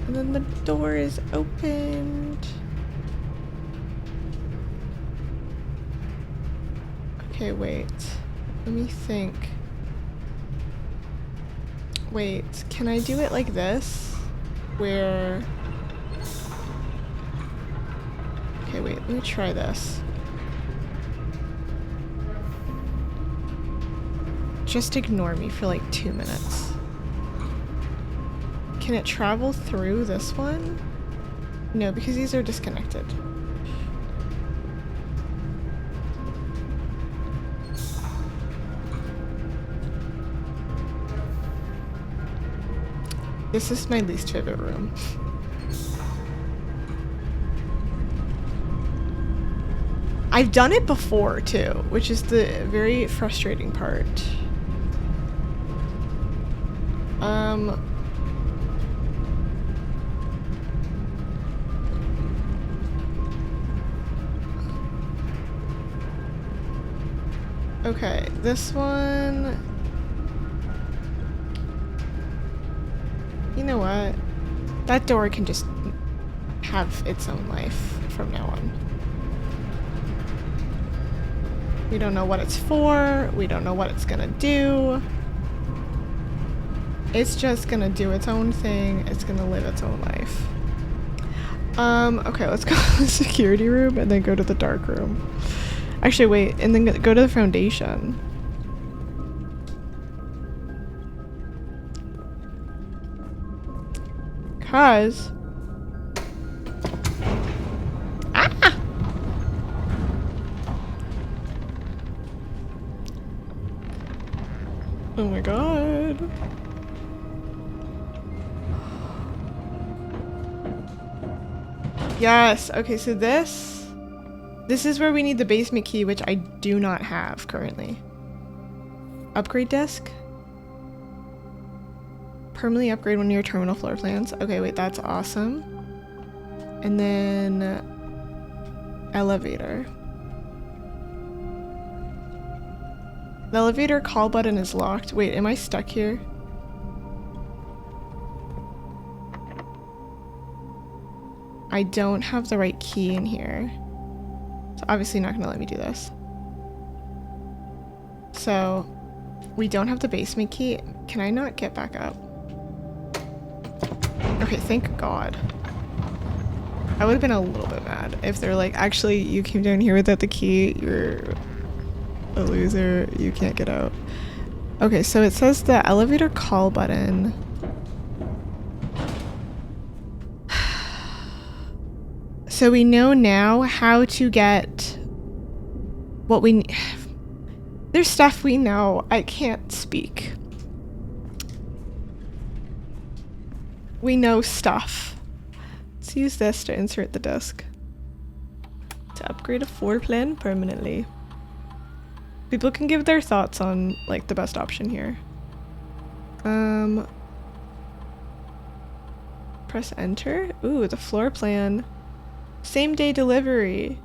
And then the door is opened. Okay, wait. Let me think. Wait, can I do it like this? Where... Okay, wait, let me try this. Just ignore me for like 2 minutes. Can it travel through this one? No, because these are disconnected. This is my least favorite room. I've done it before too, which is the very frustrating part. Okay, this one... You know what? That door can just have its own life from now on. We don't know what it's for. We don't know what it's gonna do. It's just gonna do its own thing. It's gonna live its own life. Okay, let's go to the security room and then go to the dark room. Actually, wait, and then go to the foundation. Cause... Ah! Oh my god. Yes, okay, so this is where we need the basement key, which I do not have currently. Upgrade desk? Permanently upgrade one of your terminal floor plans. Okay, wait, that's awesome. And then elevator. The elevator call button is locked. Wait, am I stuck here? I don't have the right key in here. It's obviously not gonna let me do this. So, we don't have the basement key. Can I not get back up? Okay, thank God. I would have been a little bit mad if they're like, actually, you came down here without the key, you're a loser, you can't get out. Okay, so it says the elevator call button. So we know now how to get what we need. There's stuff we know. I can't speak. We know stuff. Let's use this to insert the disc. To upgrade a floor plan permanently. People can give their thoughts on like the best option here. Press enter. Ooh, the floor plan. Same day delivery.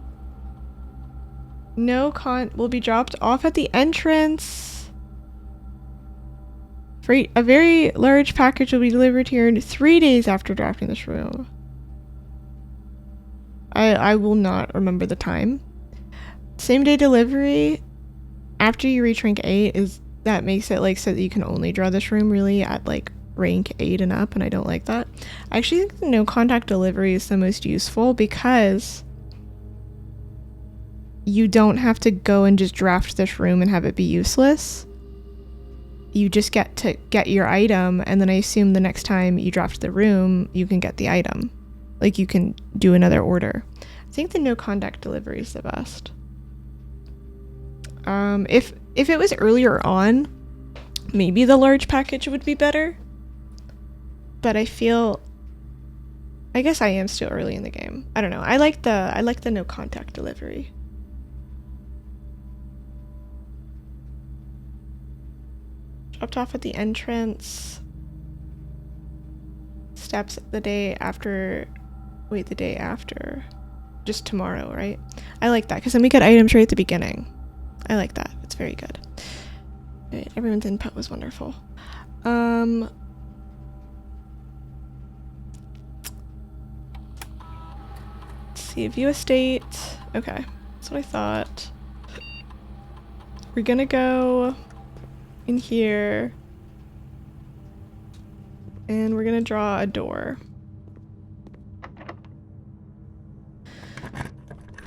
No will be dropped off at the entrance. A very large package will be delivered here in 3 days after drafting this room. I will not remember the time. Same day delivery after you reach rank 8 that makes it like so that you can only draw this room really at like rank 8 and up, and I don't like that. I actually think the no contact delivery is the most useful because you don't have to go and just draft this room and have it be useless. You just get to get your item, and then I assume the next time you draft the room, you can get the item. Like you can do another order. I think the no contact delivery is the best. If it was earlier on, maybe the large package would be better. But I guess I am still early in the game. I don't know. I like the no contact delivery. Dropped off at the entrance. Steps the day after. Wait, the day after. Just tomorrow, right? I like that because then we get items right at the beginning. I like that. It's very good. Right, everyone's input was wonderful. See, view estate. Okay, that's what I thought. We're gonna go in here and we're gonna draw a door.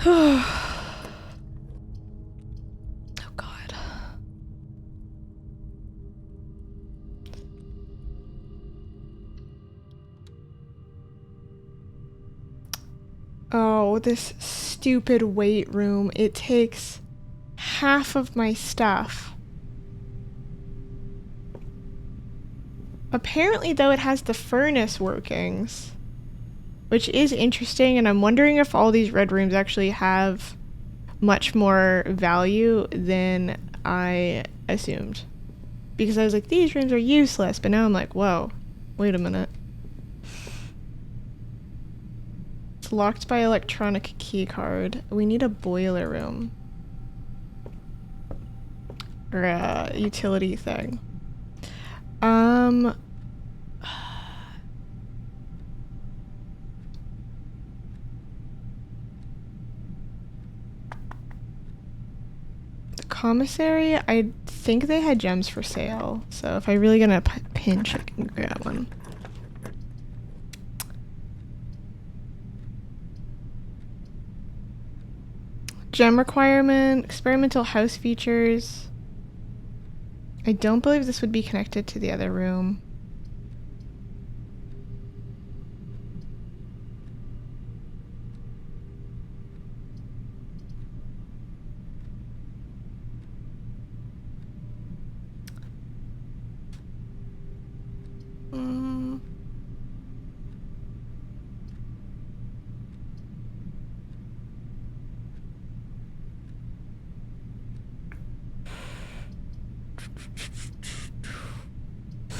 Oh God. Oh, this stupid weight room. It takes half of my stuff. Apparently, though, it has the furnace workings, which is interesting, and I'm wondering if all these red rooms actually have much more value than I assumed. Because I was like, these rooms are useless, but now I'm like, whoa, wait a minute. It's locked by electronic key card. We need a boiler room. Or a utility thing. The commissary, I think they had gems for sale. So if I really gonna pinch, I can grab one. Gem requirement, experimental house features. I don't believe this would be connected to the other room.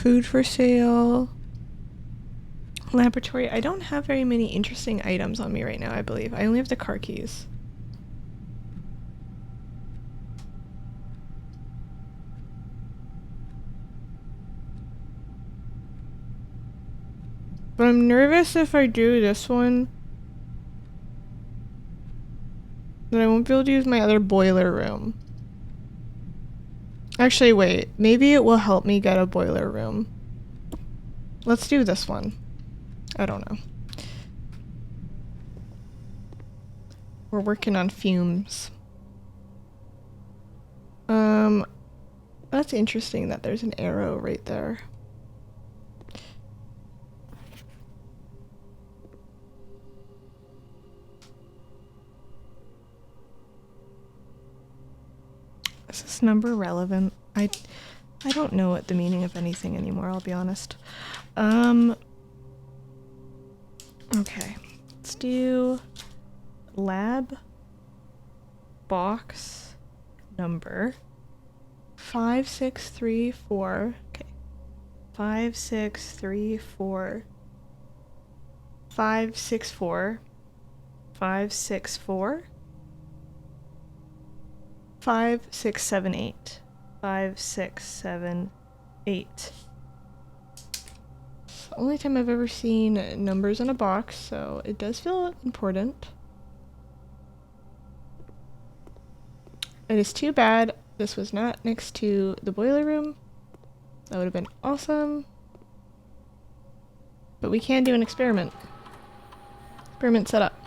Food for sale. Laboratory. I don't have very many interesting items on me right now, I believe. I only have the car keys. But I'm nervous if I do this one, that I won't be able to use my other boiler room. Actually, wait. Maybe it will help me get a boiler room. Let's do this one. I don't know. We're working on fumes. That's interesting that there's an arrow right there. Is this number relevant? I don't know what the meaning of anything anymore, I'll be honest. Okay. Let's do lab box number 5634. Okay. 5634 564 564 5678 5678. It's the only time I've ever seen numbers in a box, so it does feel important. It is too bad this was not next to the boiler room. That would have been awesome. But we can do an experiment. Experiment set up.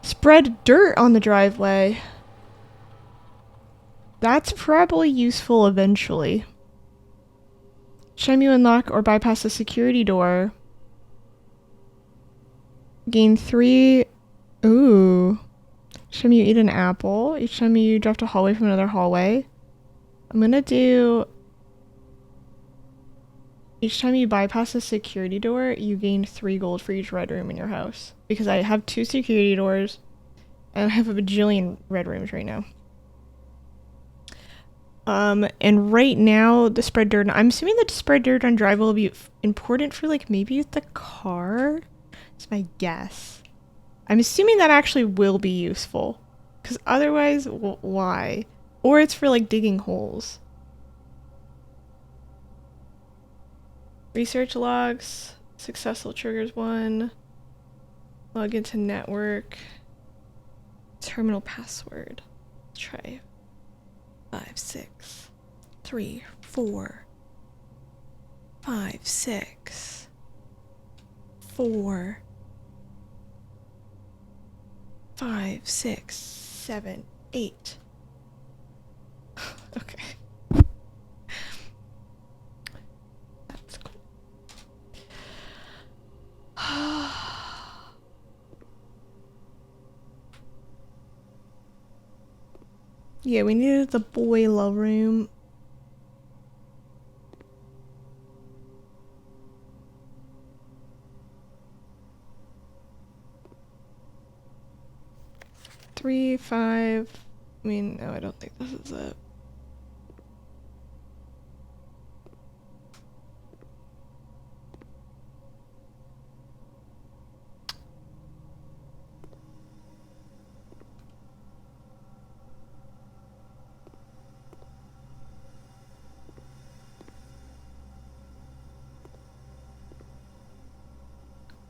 Spread dirt on the driveway. That's probably useful eventually. Each time you unlock or bypass a security door, gain 3... Ooh. Each time you eat an apple. Each time you draft a hallway from another hallway. I'm gonna do... Each time you bypass a security door, you gain 3 gold for each red room in your house. Because I have 2 security doors, and I have a bajillion red rooms right now. And right now, the spread dirt... I'm assuming that spread dirt on drive will be important for, like, maybe the car? It's my guess. I'm assuming that actually will be useful. Because otherwise, why? Or it's for, like, digging holes. Research logs. Successful triggers 1. Log into network. Terminal password. Let's try 5 6 3 4 5 6 4 5 6 7 8. Okay. That's cool. Yeah, we needed the boiler room. Three, 5. I mean, no, I don't think this is it.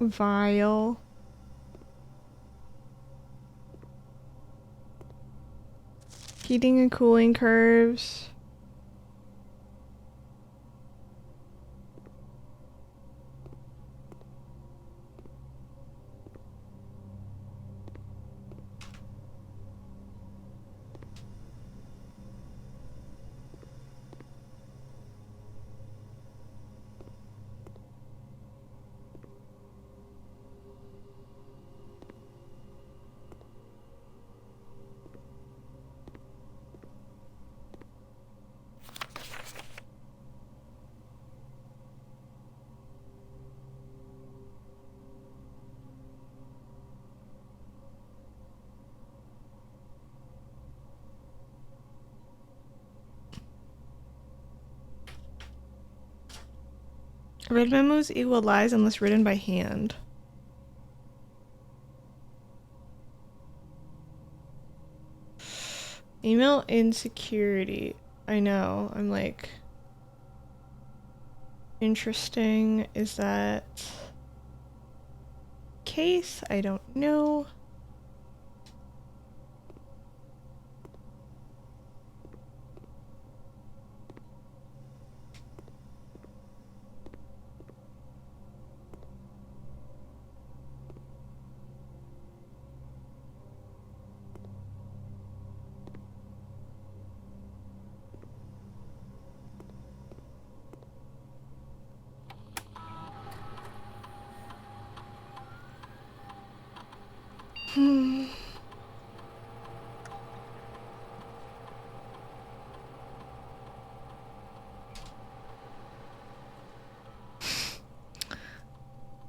Vial. Heating and cooling curves. Read memos equal lies unless written by hand. Email insecurity. I know. I'm like... Interesting. Is that... case? I don't know.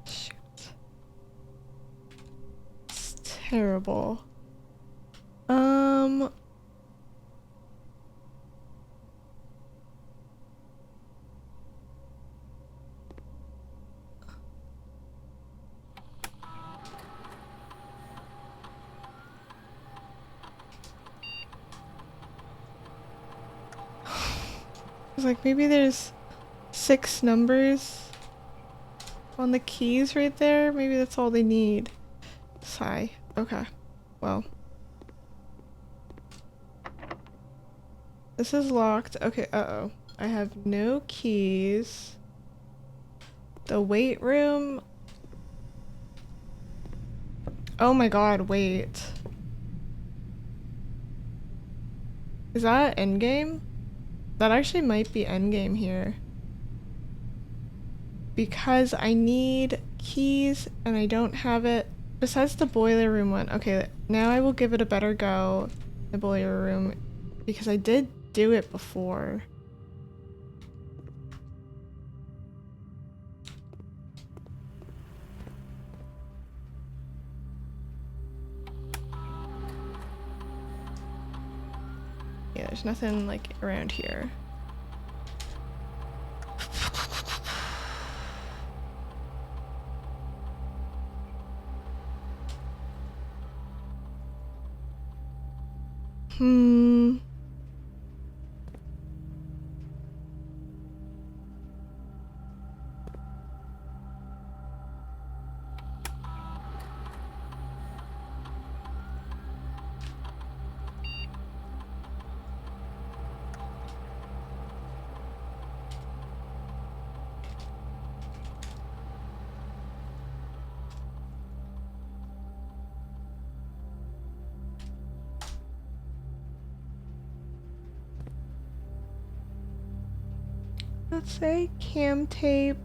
Shoot. It's terrible. I was like, maybe there's 6 numbers on the keys right there. Maybe that's all they need. Sigh. Okay. Well. This is locked. Okay, uh-oh. I have no keys. The weight room. Oh my god, wait. Is that endgame? That actually might be endgame here. Because I need keys and I don't have it. Besides the boiler room one. Okay, now I will give it a better go. The boiler room. Because I did do it before. Yeah, there's nothing like around here. Let's say cam tape.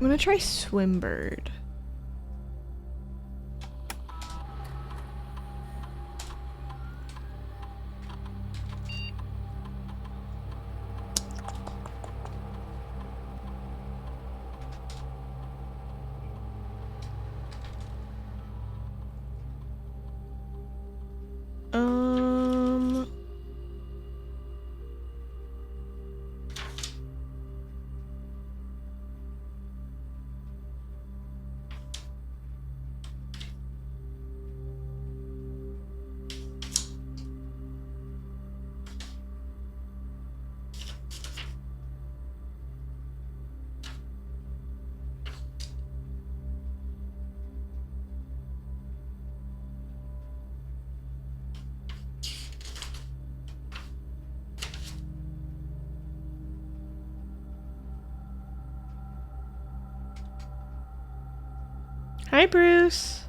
I'm gonna try Swimbird. Hi, Bruce.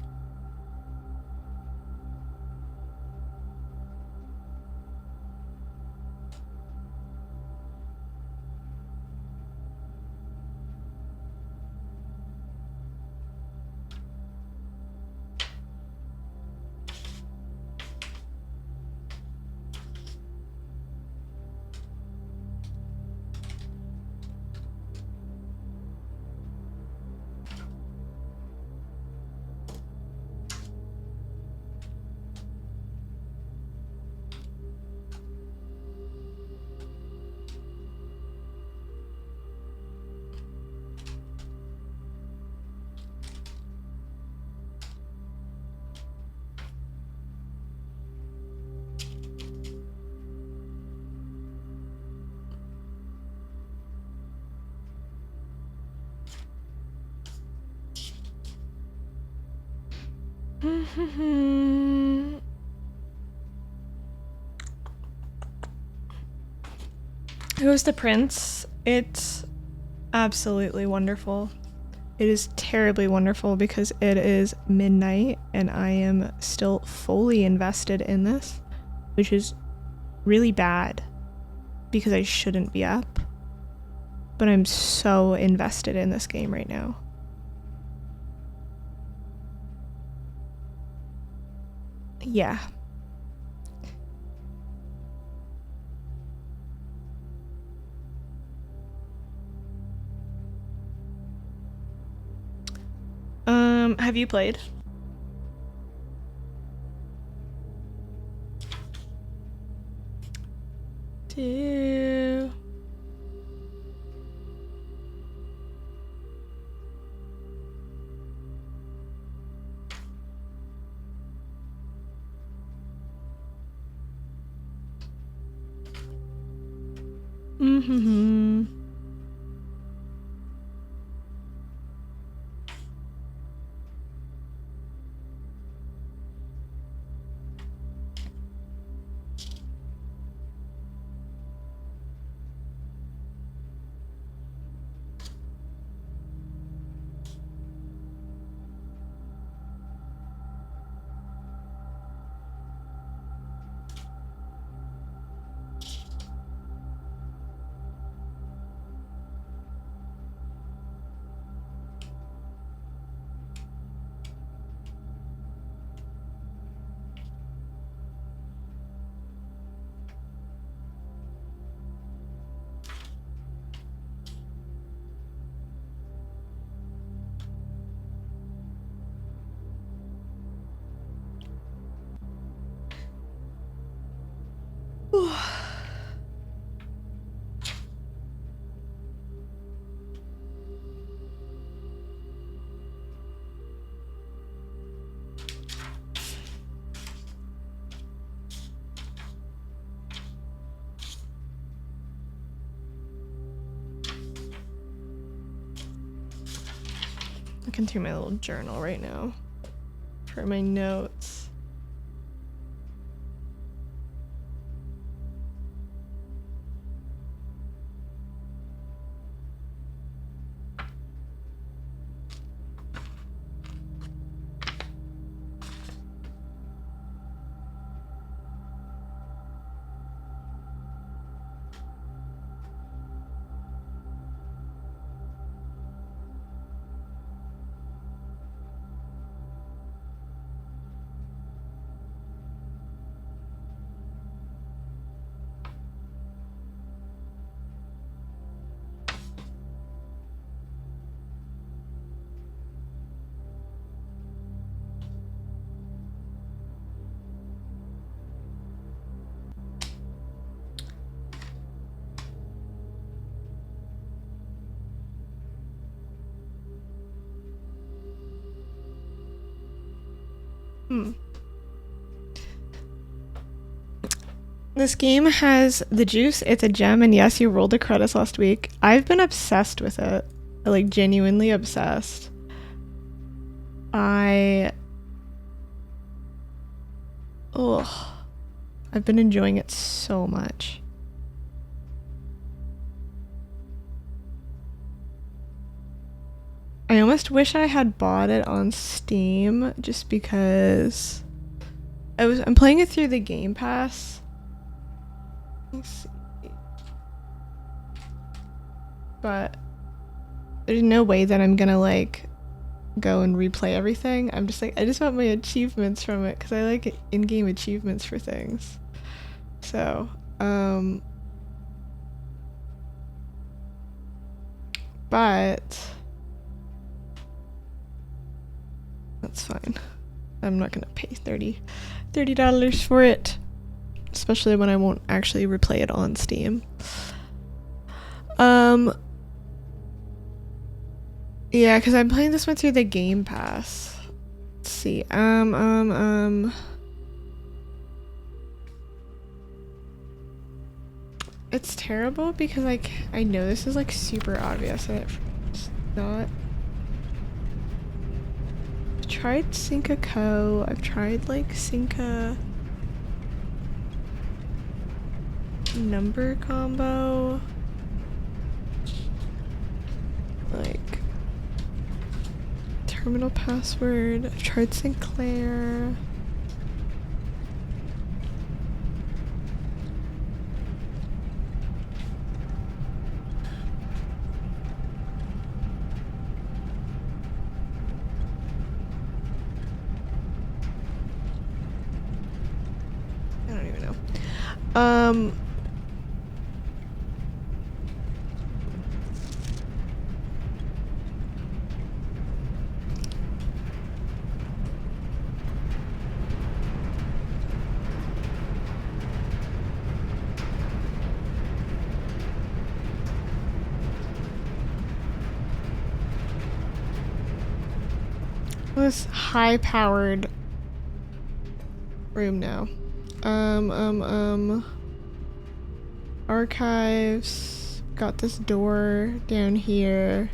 Who's the prince? It's absolutely wonderful. It is terribly wonderful because it is midnight and I am still fully invested in this, which is really bad because I shouldn't be up. But I'm so invested in this game right now. Yeah. Have you played? Two. Mm-hmm. Looking through my little journal right now for my notes. This game has the juice, it's a gem, and yes, you rolled the credits last week. I've been obsessed with it. Like, genuinely obsessed. I've been enjoying it so much. I almost wish I had bought it on Steam just because I'm playing it through the Game Pass. Let's see. But there's no way that I'm gonna like go and replay everything. I'm just like, I just want my achievements from it because I like in-game achievements for things. So, but that's fine. I'm not gonna pay $30 for it, especially when I won't actually replay it on Steam. Yeah, because I'm playing this one through the Game Pass. Let's see. It's terrible because like I know this is like super obvious and it's not. I've tried Sync a Co. I've tried like Sync a number combo. Like terminal password. I've tried Sinclair. I don't even know. This high-powered room now. Archives. Got this door down here.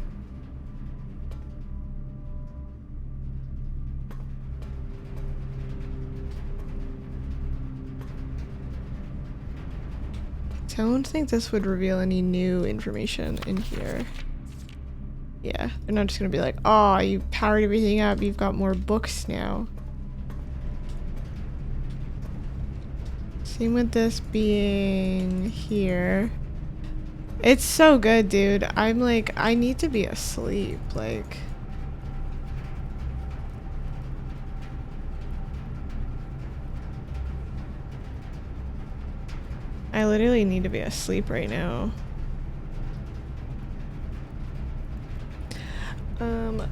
I don't think this would reveal any new information in here. Yeah, they're not just gonna be like, oh, you powered everything up, you've got more books now. Same with this being here. It's so good, dude. I'm like, I need to be asleep, like. I literally need to be asleep right now.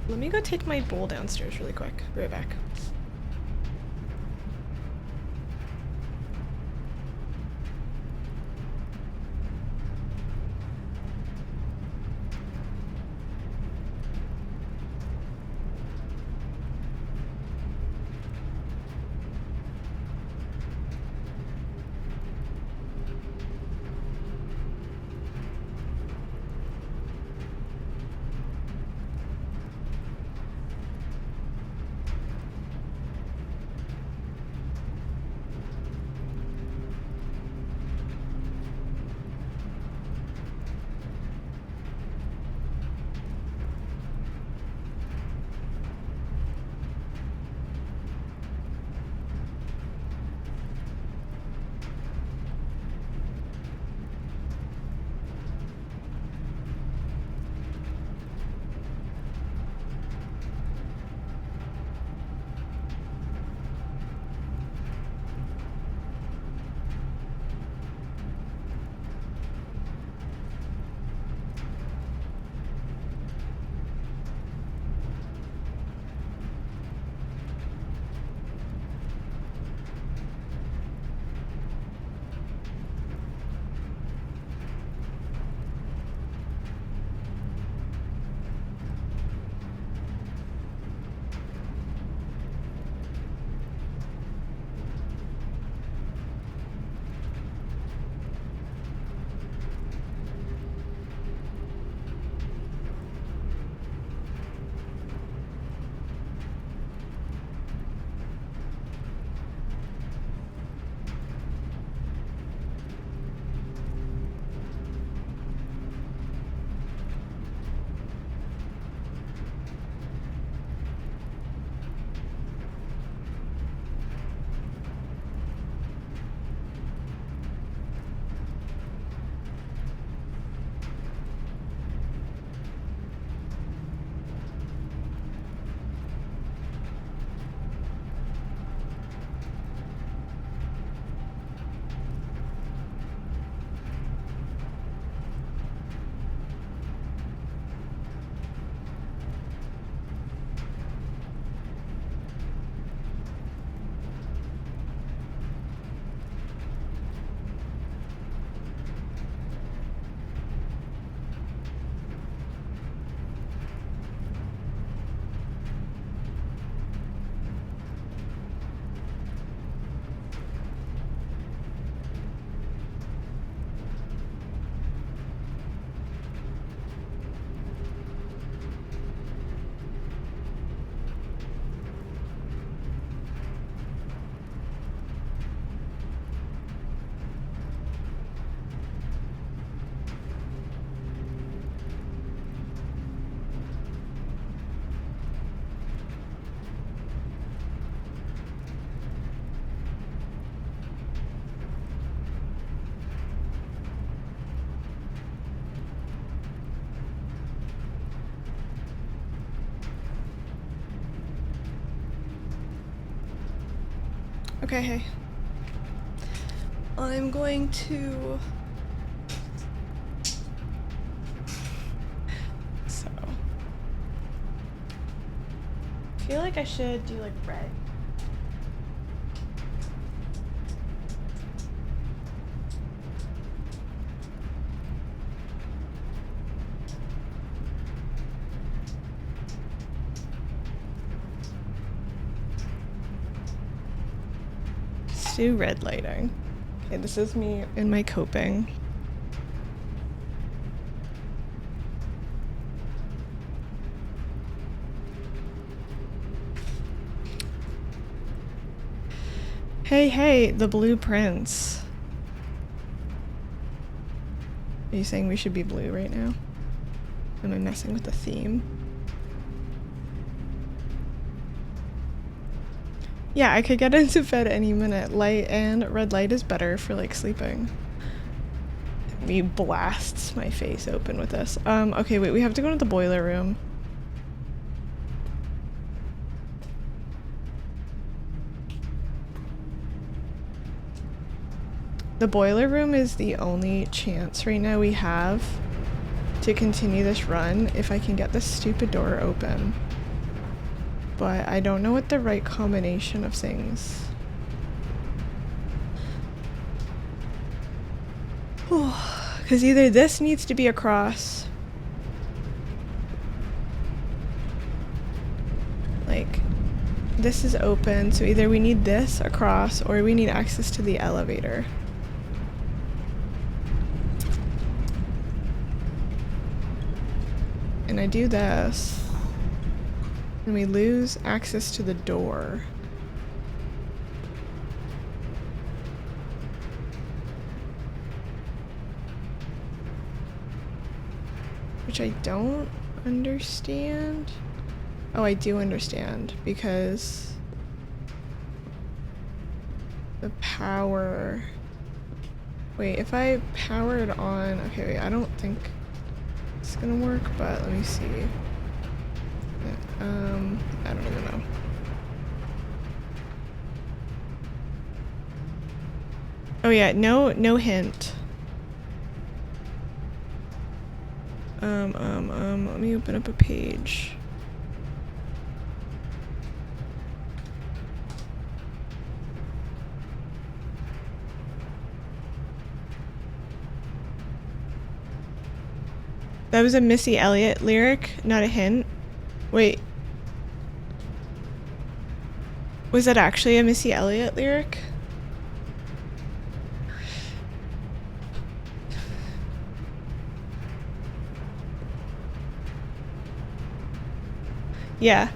Let me go take my bowl downstairs really quick. Be right back. Okay, hey. I'm going to... So... I feel like I should do like red. Let's do red lighting. Okay, this is me in my coping. Hey, the blueprints. Are you saying we should be blue right now? Am I messing with the theme? Yeah, I could get into bed any minute. Light and red light is better for like sleeping. He blasts my face open with this. Okay, wait, we have to go to the boiler room. The boiler room is the only chance right now we have to continue this run if I can get this stupid door open. But I don't know what the right combination of things. Because either this needs to be across. Like, this is open, so either we need this across or we need access to the elevator. And I do this. And we lose access to the door. Which I don't understand. Oh, I do understand, because the power... Wait, if I power it on... Okay, wait, I don't think it's gonna work, but let me see. I don't even know. Oh yeah, no hint. Let me open up a page. That was a Missy Elliott lyric, not a hint. Wait. Was that actually a Missy Elliott lyric? Yeah.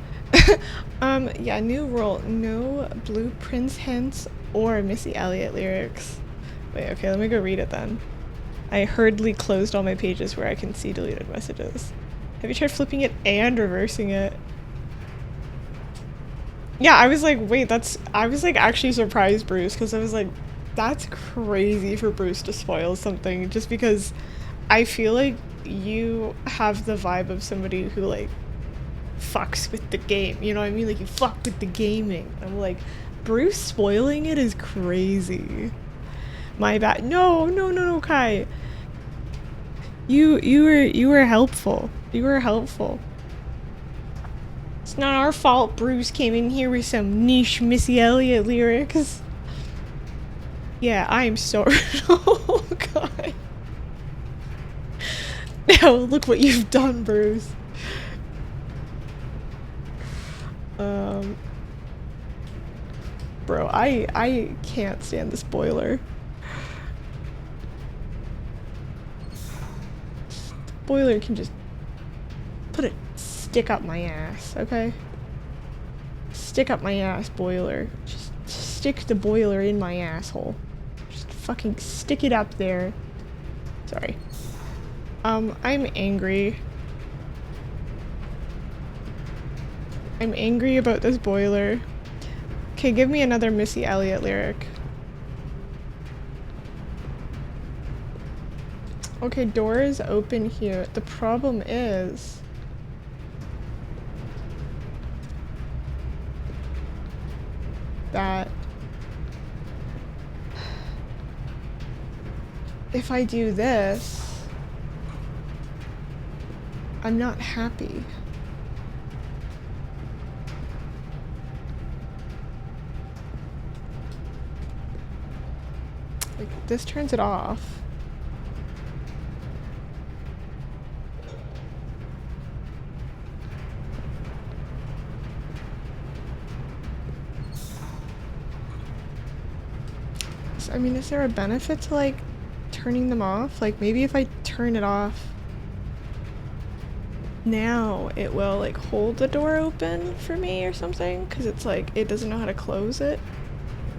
Yeah, new rule. No blueprints, hints, or Missy Elliott lyrics. Wait, okay, let me go read it then. I hurriedly closed all my pages where I can see deleted messages. Have you tried flipping it and reversing it? Yeah, I was like, wait, I was like actually surprised, Bruce, because I was like, that's crazy for Bruce to spoil something just because I feel like you have the vibe of somebody who like fucks with the game, you know what I mean? Like you fuck with the gaming. I'm like, Bruce spoiling it is crazy. My bad. No, Kai. You were helpful. You were helpful. It's not our fault Bruce came in here with some niche Missy Elliott lyrics. Yeah, I'm sorry. Oh, God. Now, look what you've done, Bruce. Bro, I can't stand this boiler. The boiler can just put a stick up my ass, okay? Stick up my ass, boiler. Just stick the boiler in my asshole. Just fucking stick it up there. Sorry. I'm angry. I'm angry about this boiler. Okay, give me another Missy Elliott lyric. Okay, door is open here. The problem is... that if I do this, I'm not happy. Like, this turns it off. I mean, is there a benefit to, like, turning them off? Like, maybe if I turn it off now, it will, like, hold the door open for me or something? Because it's, like, it doesn't know how to close it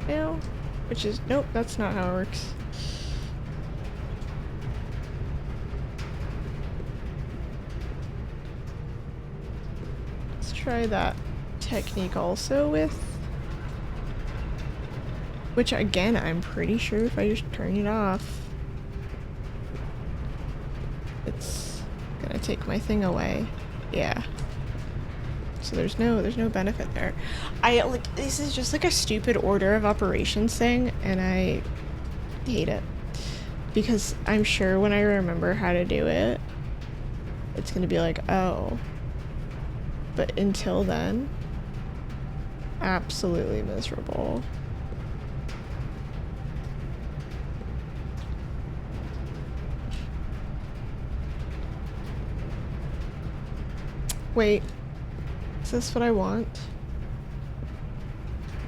now. Which is, nope, that's not how it works. Let's try that technique also with... Which, again, I'm pretty sure if I just turn it off, it's gonna take my thing away. Yeah. So there's no benefit there. Like, this is just like a stupid order of operations thing, and I hate it. Because I'm sure when I remember how to do it, it's gonna be like, oh. But until then, absolutely miserable. Wait, is this what I want?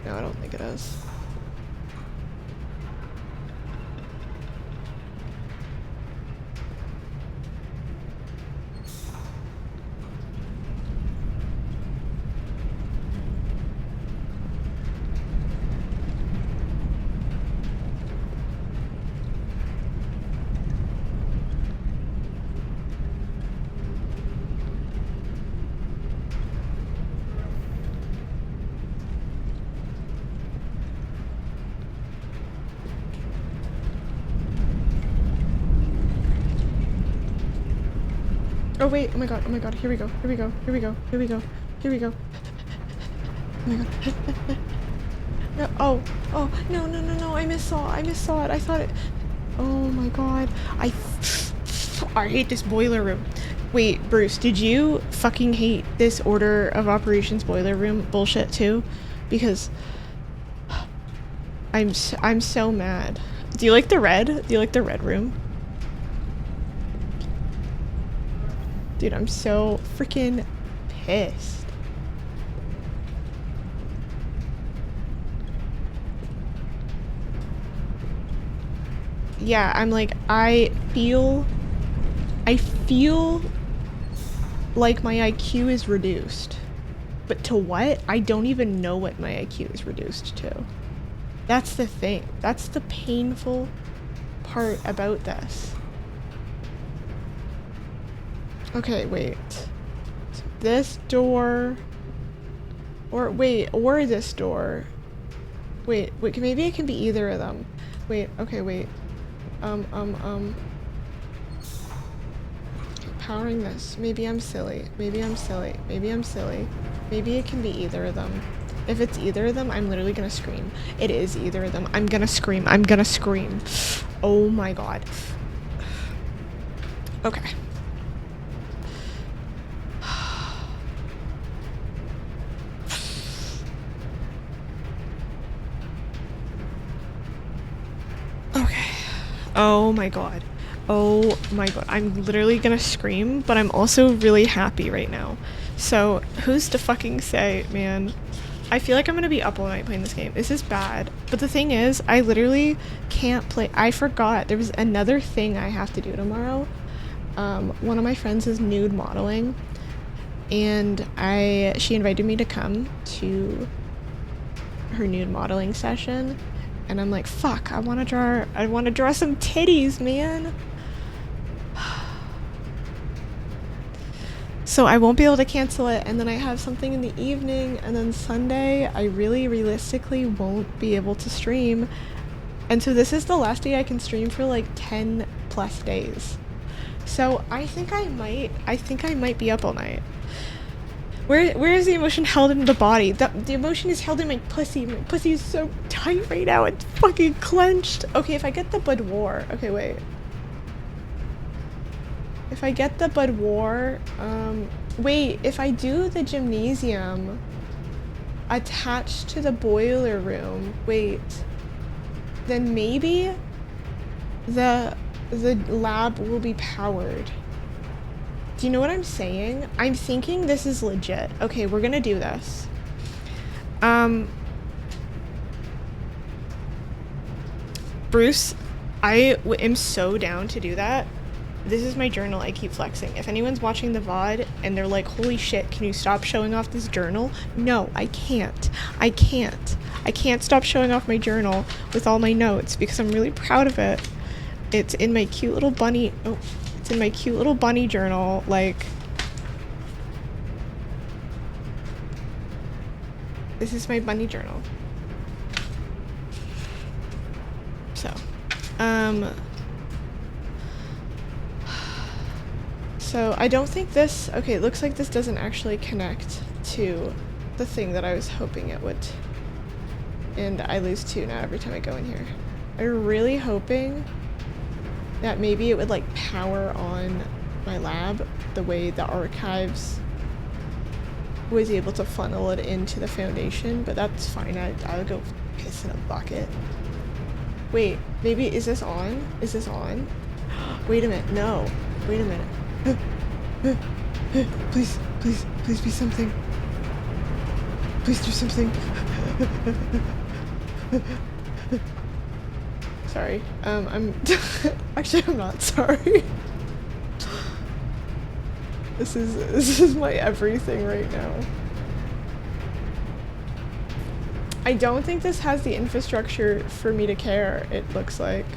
No, I don't think it is. Oh wait, oh my god, here we go, here we go, here we go, here we go, here we go. Oh my god. No, oh, no, I missaw it, I thought it, oh my god, I hate this boiler room. Wait, Bruce, did you fucking hate this order of operations boiler room bullshit too? Because I'm so mad. Do you like the red? Do you like the red room? Dude, I'm so freaking pissed. Yeah, I'm like, I feel like my IQ is reduced. But to what? I don't even know what my IQ is reduced to. That's the thing. That's the painful part about this. Okay, wait. This door... Or this door. Wait, maybe it can be either of them. Wait, okay, wait. Powering this. Maybe I'm silly. Maybe it can be either of them. If it's either of them, I'm literally gonna scream. It is either of them. I'm gonna scream. Oh my god. Okay. Okay. Oh my god. Oh my god. I'm literally gonna scream, but I'm also really happy right now. So, who's to fucking say, man? I feel like I'm gonna be up all night playing this game. This is bad. But the thing is, I literally can't play. I forgot. There was another thing I have to do tomorrow. One of my friends is nude modeling. And she invited me to come to her nude modeling session. And I'm like, fuck, I wanna draw some titties, man. So I won't be able to cancel it, and then I have something in the evening, and then Sunday I really realistically won't be able to stream. And so this is the last day I can stream for like 10 plus days. So I think I might be up all night. Where is the emotion held in the body? The emotion is held in my pussy. My pussy is so tight right now. It's fucking clenched. Okay, if I get the boudoir. Okay, wait. If I get the boudoir, wait, if I do the gymnasium attached to the boiler room, wait, then maybe the lab will be powered. Do you know what I'm saying? I'm thinking this is legit. Okay, we're gonna do this. Bruce, I am so down to do that. This is my journal I keep flexing. If anyone's watching the VOD and they're like, holy shit, can you stop showing off this journal? No, I can't. I can't stop showing off my journal with all my notes because I'm really proud of it. It's in my cute little bunny, it's in my cute little bunny journal, like, this is my bunny journal. So I don't think this, okay, it looks like this doesn't actually connect to the thing that I was hoping it would. And I lose 2 now every time I go in here. I'm really hoping that maybe it would like power on my lab the way the archives was able to funnel it into the foundation, but that's fine. I'll go piss in a bucket. Wait, maybe, is this on? Is this on? Wait a minute, no. Wait a minute. Please, please, please be something. Please do something. Sorry. I'm actually I'm not sorry. This is my everything right now. I don't think this has the infrastructure for me to care, it looks like.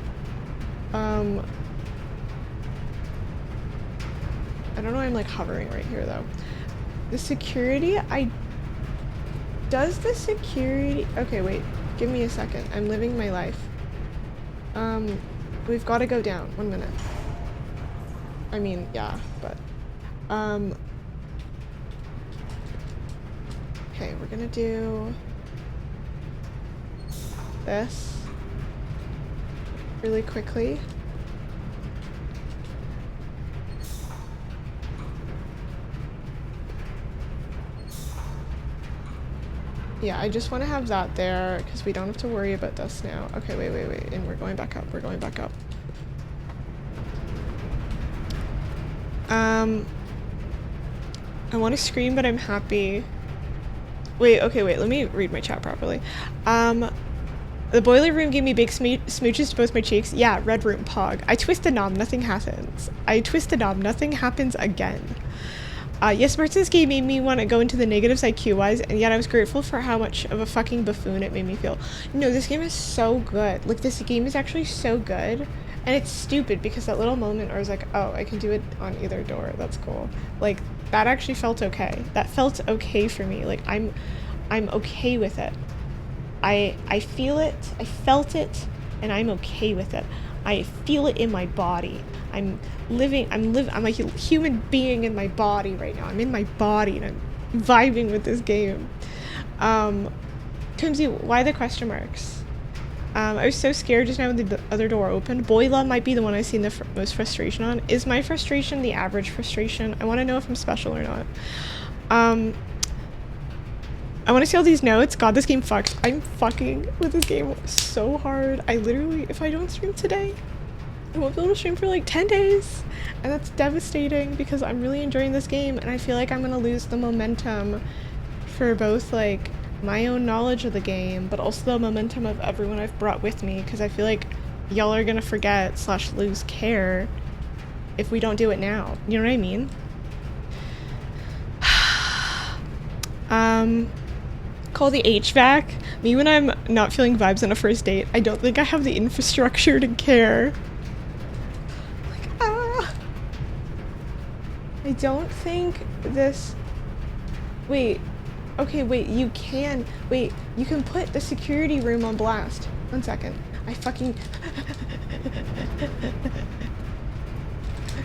I don't know why I'm like hovering right here though. The security, does the security, okay, wait, give me a second. I'm living my life. We've got to go down. 1 minute. I mean, yeah, but, okay, we're gonna do this really quickly. Yeah, I just want to have that there because we don't have to worry about this now. Okay, wait, and we're going back up. We're going back up. I want to scream, but I'm happy. Wait, okay, wait, let me read my chat properly. The boiler room gave me big smooches to both my cheeks. Yeah, red room pog. I twist a knob, nothing happens. I twist a knob, nothing happens again. Yes, Martin's game made me want to go into the negatives IQ-wise, and yet I was grateful for how much of a fucking buffoon it made me feel. No, this game is so good. Like, this game is actually so good, and it's stupid because that little moment where I was like, oh, I can do it on either door. That's cool. Like, that actually felt okay. That felt okay for me. Like, I'm okay with it. I feel it, I felt it, and I'm okay with it. I feel it in my body. I'm a human being in my body right now. I'm in my body and I'm vibing with this game. Toomsy, why the question marks? I was so scared just now when the other door opened. Boila might be the one I've seen the most frustration on. Is my frustration the average frustration? I want to know if I'm special or not. I want to see all these notes. God, this game fucks. I'm fucking with this game so hard. I literally, if I don't stream today, I won't be able to stream for like 10 days. And that's devastating because I'm really enjoying this game and I feel like I'm going to lose the momentum for both like my own knowledge of the game, but also the momentum of everyone I've brought with me because I feel like y'all are going to forget / lose care if we don't do it now. You know what I mean? Call the HVAC. Me when I'm not feeling vibes on a first date, I don't think I have the infrastructure to care. Like, I don't think this... Wait. Okay, wait, you can... Wait, you can put the security room on blast. 1 second. I fucking...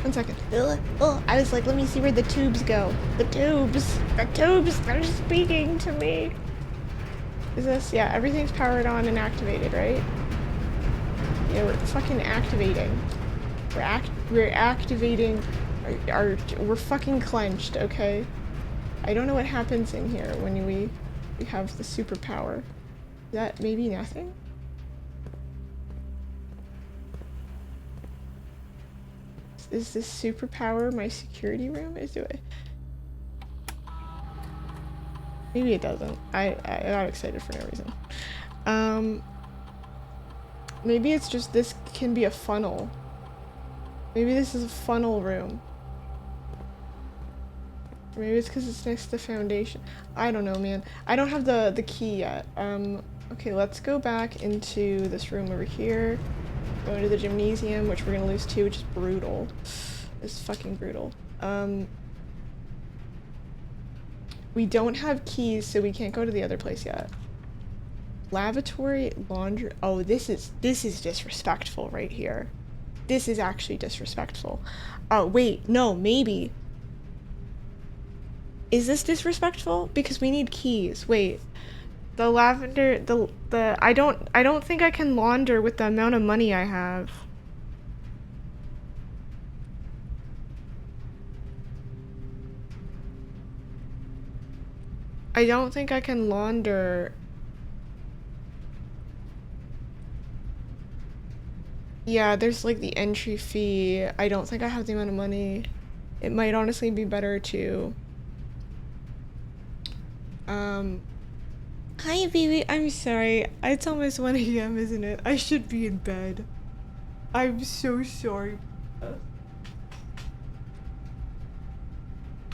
1 second. Oh, I was like, let me see where the tubes go. The tubes, they're speaking to me. Is this, yeah, everything's powered on and activated, right? Yeah, we're fucking activating. We're activating we're fucking clenched, okay? I don't know what happens in here when we have the superpower. Is that maybe nothing? Is this superpower my security room? Maybe it doesn't. I got excited for no reason. Maybe it's just this can be a funnel. Maybe this is a funnel room. Maybe it's because it's next to the foundation. I don't know, man. I don't have the key yet. Okay, let's go back into this room over here. Go into the gymnasium, which we're gonna lose too, which is brutal. It's fucking brutal. We don't have keys, so we can't go to the other place yet. Lavatory, laundry. Oh, this is disrespectful right here. This is actually disrespectful. Oh, wait, no, maybe. Is this disrespectful? Because we need keys. Wait. The lavender, I don't think I can launder with the amount of money I have. I don't think I can launder. Yeah, there's like the entry fee. I don't think I have the amount of money. It might honestly be better to Hi, baby. I'm sorry. It's almost 1 a.m., isn't it? I should be in bed. I'm so sorry.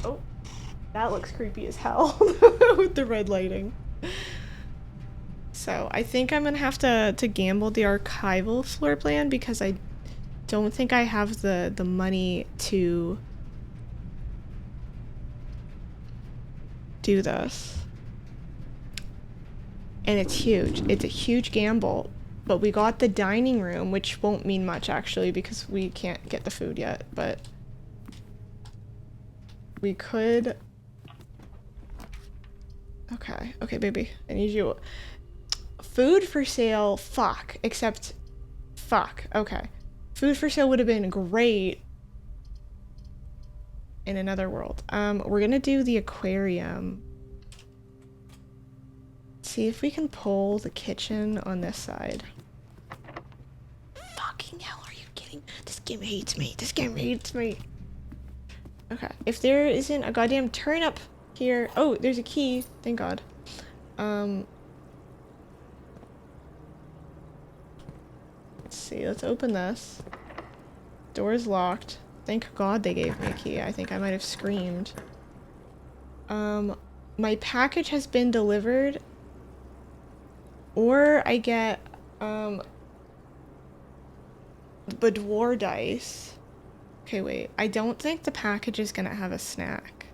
Oh, that looks creepy as hell with the red lighting. So I think I'm gonna have to gamble the archival floor plan because I don't think I have the money to do this. And it's huge. It's a huge gamble. But we got the dining room, which won't mean much actually because we can't get the food yet, but we could. Okay, baby. I need you. Food for sale, fuck. Except, fuck. Okay. Food for sale would have been great in another world. We're gonna do the aquarium. See if we can pull the kitchen on this side. Fucking hell, are you kidding? This game hates me. This game hates me. Okay, if there isn't a goddamn turnip here. Oh, there's a key. Thank God. Let's see. Let's open this. Door's locked. Thank God they gave me a key. I think I might have screamed. My package has been delivered. Or I get, boudoir dice. Okay, wait. I don't think the package is gonna have a snack.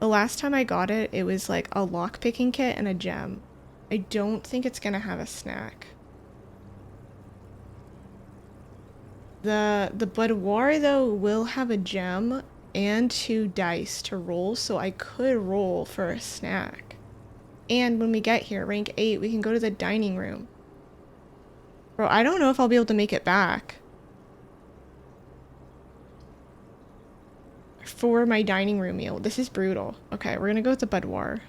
The last time I got it, it was like a lockpicking kit and a gem. I don't think it's gonna have a snack. The boudoir, though, will have a gem and 2 dice to roll, so I could roll for a snack. And when we get here, rank 8, we can go to the dining room. Bro, I don't know if I'll be able to make it back. For my dining room meal. This is brutal. Okay, we're gonna go with the boudoir.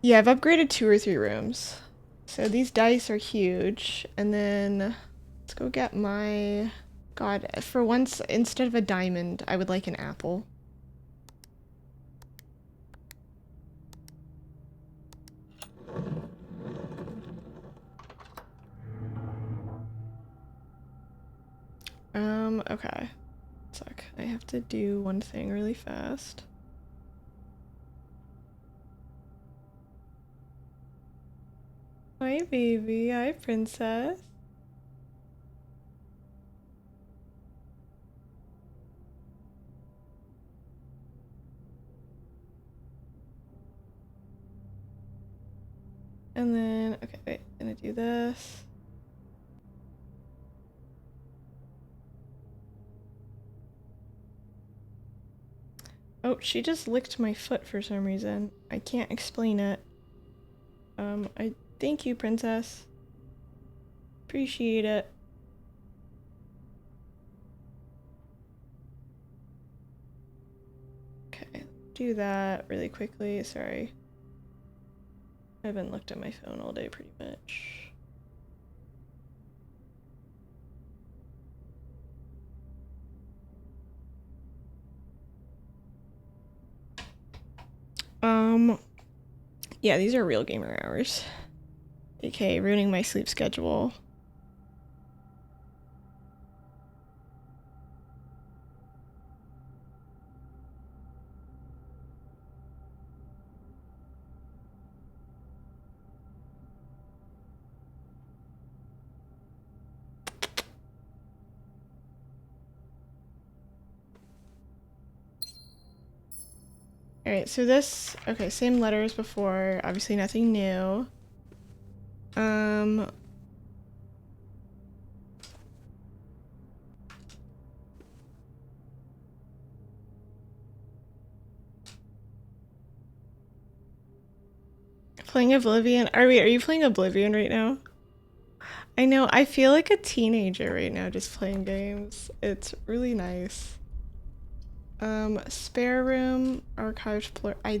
Yeah, I've upgraded 2 or 3 rooms. So these dice are huge. And then let's go get my... God, for once, instead of a diamond, I would like an apple. Okay. Suck. I have to do one thing really fast. Hi, baby. Hi, princess. And then, okay, wait, I'm gonna do this. Oh, she just licked my foot for some reason. I can't explain it. I thank you, princess. Appreciate it. Okay, do that really quickly. Sorry. I haven't looked at my phone all day pretty much. Yeah, these are real gamer hours. Okay, ruining my sleep schedule. Alright, so this, okay, same letter as before, obviously nothing new. Playing Oblivion? Are you playing Oblivion right now? I know, I feel like a teenager right now just playing games. It's really nice. Spare room, archives,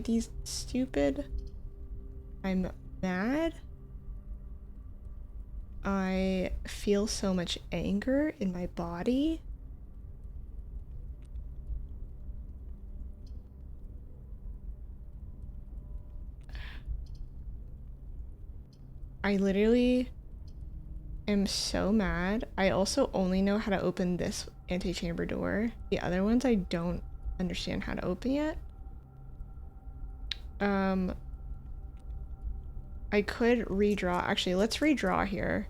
these stupid. I'm mad. I feel so much anger in my body. I literally am so mad. I also only know how to open this antechamber door. The other ones I don't understand how to open yet. I could redraw. Actually, let's redraw here.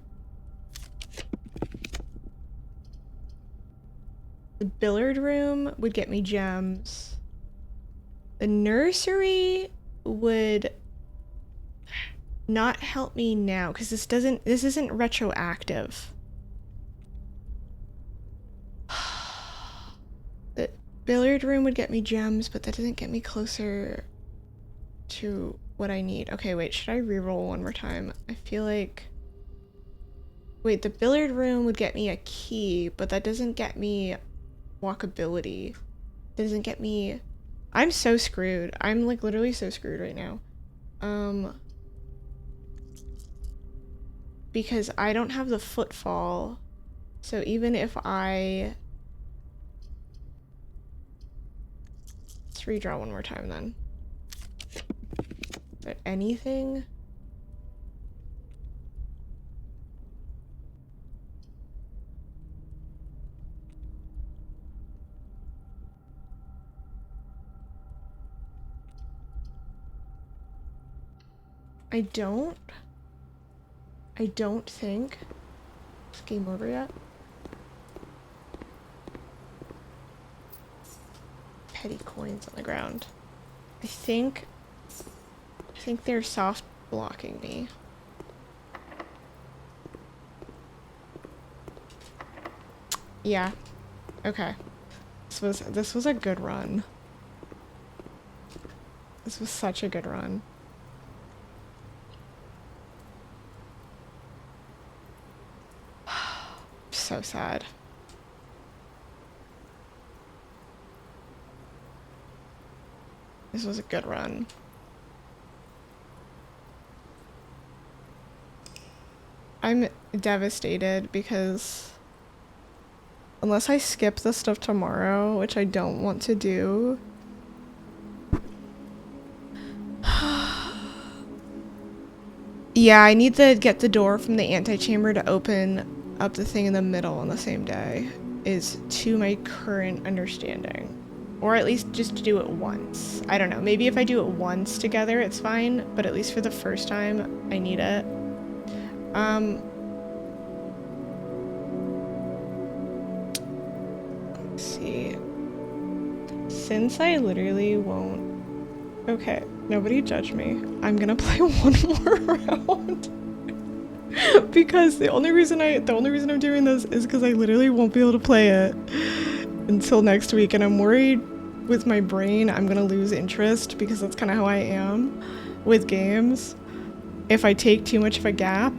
The billiard room would get me gems. The nursery would not help me now because this isn't retroactive. The billiard room would get me gems, but that doesn't get me closer to what I need. Okay, wait, should I reroll one more time? I feel like... Wait, the billiard room would get me a key, but that doesn't get me walkability. That doesn't get me... I'm so screwed. I'm like literally so screwed right now. Because I don't have the footfall. So even if I... Let's redraw one more time then. But anything? I don't think it's game over yet. Petty coins on the ground. I think they're soft blocking me. Yeah. Okay. This was a good run. This was such a good run. So sad. This was a good run. I'm devastated because unless I skip this stuff tomorrow, which I don't want to do, yeah, I need to get the door from the antechamber to open up the thing in the middle on the same day, is to my current understanding. Or at least just do it once. I don't know, maybe if I do it once together it's fine, but at least for the first time, I need it. Let's see. Since I literally won't... Okay, Nobody judge me. I'm gonna play one more round. Because the only reason I'm doing this is because I literally won't be able to play it until next week, and I'm worried with my brain I'm gonna lose interest, because that's kind of how I am with games. If I take too much of a gap,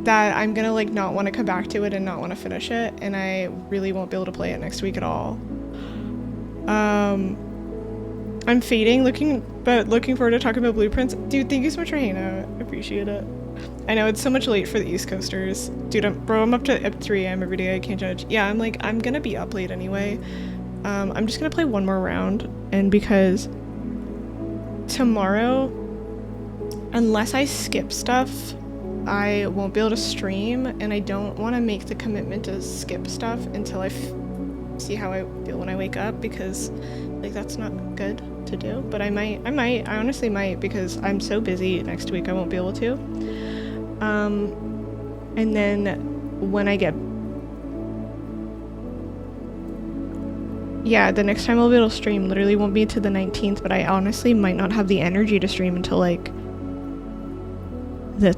that I'm gonna like not want to come back to it and not want to finish it, and I really won't be able to play it next week at all. I'm fading, looking forward to talking about blueprints. Dude, thank you so much for hanging out. I appreciate it. I know it's so much late for the East Coasters. Dude, I'm up to 3 a.m. every day. I can't judge. Yeah, I'm gonna be up late anyway. I'm just gonna play one more round, and because tomorrow, unless I skip stuff, I won't be able to stream, and I don't want to make the commitment to skip stuff until I see how I feel when I wake up, because like that's not good to do. But I honestly might, because I'm so busy next week I won't be able to. And then when I get, yeah, the next time I'll be able to stream literally won't be until the 19th, but I honestly might not have the energy to stream until like the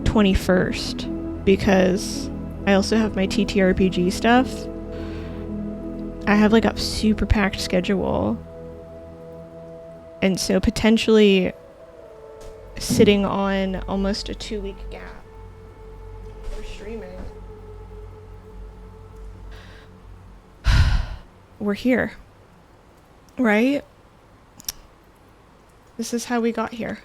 21st, because I also have my TTRPG stuff. I have like a super packed schedule, and so potentially sitting on almost a 2-week gap for streaming. We're here, right? This is how we got here.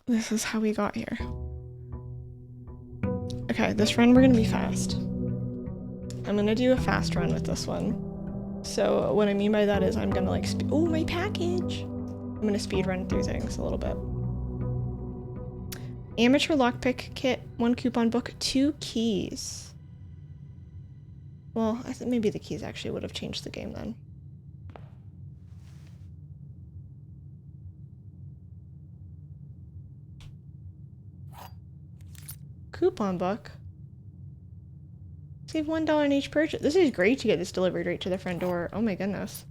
This is how we got here. Okay, this run we're gonna be fast. I'm gonna do a fast run with this one. So what I mean by that is I'm gonna like, oh, my package! I'm gonna speed run through things a little bit. Amateur lockpick kit, 1 coupon book, 2 keys. Well, I think maybe the keys actually would have changed the game then. Coupon book. Save $1 in each purchase. This is great to get this delivered right to the front door. Oh my goodness.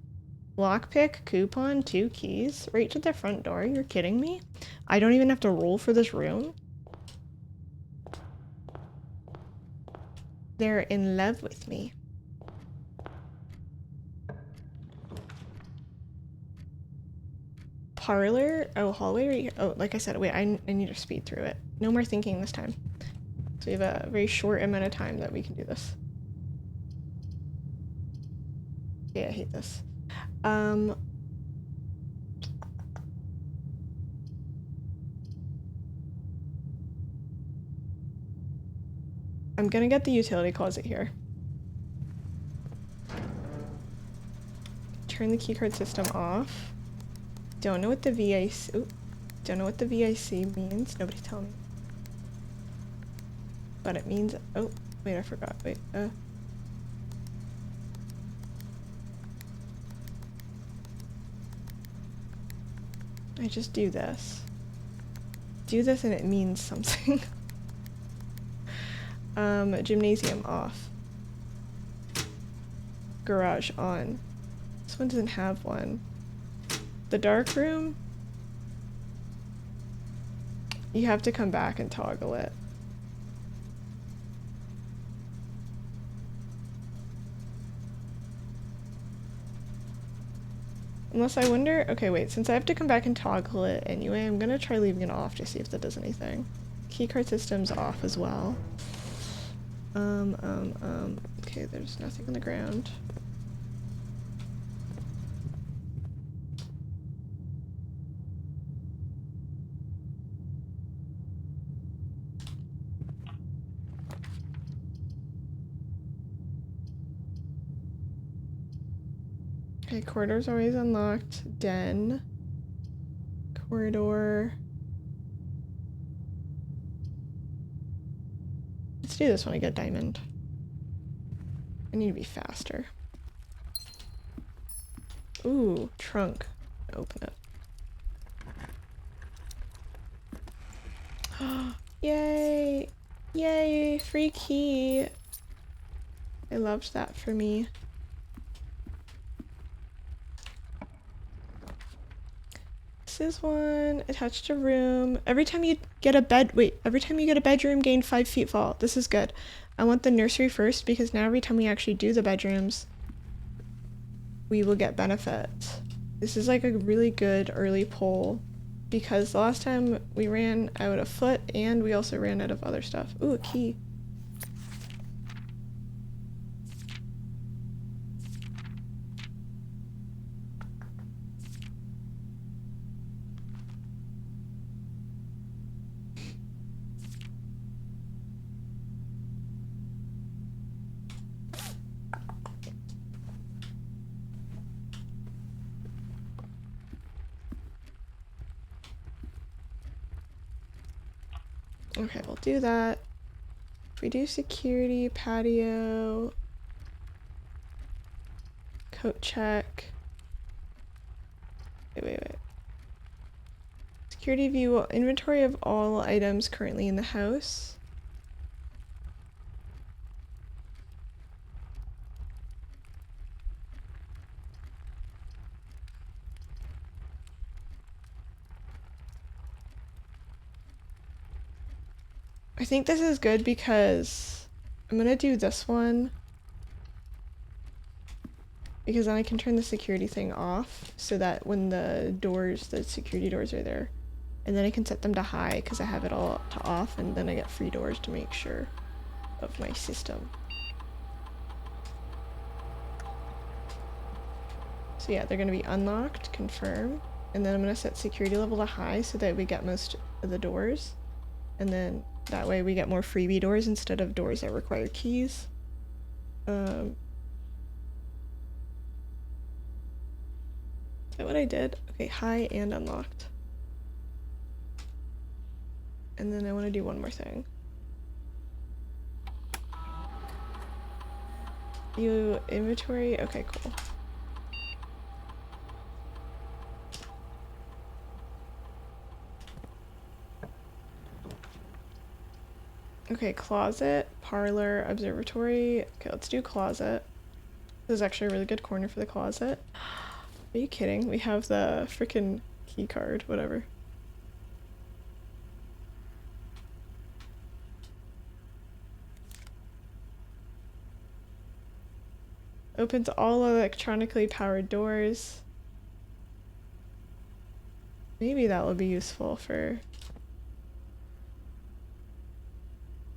Lockpick, coupon, 2 keys, right to the front door. You're kidding me? I don't even have to roll for this room? They're in love with me. Parlor? Oh, hallway right here. Oh, like I said, wait, I need to speed through it. No more thinking this time. So we have a very short amount of time that we can do this. Yeah, I hate this. I'm gonna get the utility closet here. Turn the keycard system off. Don't know what the VIC. Ooh, don't know what the VIC means. Nobody tell me. But it means. Oh, wait, I forgot. Wait. I just do this. Do this and it means something. Gymnasium off. Garage on. This one doesn't have one. The dark room, you have to come back and toggle it. Unless I wonder, okay, wait, since I have to come back and toggle it anyway, I'm gonna try leaving it off to see if that does anything. Keycard system's off as well. Okay, there's nothing on the ground. Okay, corridor's always unlocked. Den. Corridor. Let's do this when I get diamond. I need to be faster. Ooh, trunk. Open it. Yay! Yay, free key. I loved that for me. This is one. Attached to room. Every time you get a bedroom, gain 5 feet fall. This is good. I want the nursery first because now every time we actually do the bedrooms, we will get benefits. This is like a really good early poll because the last time we ran out of foot and we also ran out of other stuff. Ooh, a key. Okay, we'll do that. If we do security, patio, coat check. Wait. Security view, inventory of all items currently in the house. I think this is good because I'm gonna do this one because then I can turn the security thing off so that when the security doors are there, and then I can set them to high because I have it all to off, and then I get free doors to make sure of my system. So yeah, they're gonna be unlocked, confirm, and then I'm gonna set security level to high so that we get most of the doors, and then that way we get more freebie doors instead of doors that require keys. Is that what I did? Okay, high and unlocked. And then I want to do one more thing. You inventory? Okay, cool. Okay, closet, parlor, observatory. Okay, let's do closet. This is actually a really good corner for the closet. Are you kidding? We have the freaking key card, whatever. Opens all electronically powered doors. Maybe that will be useful for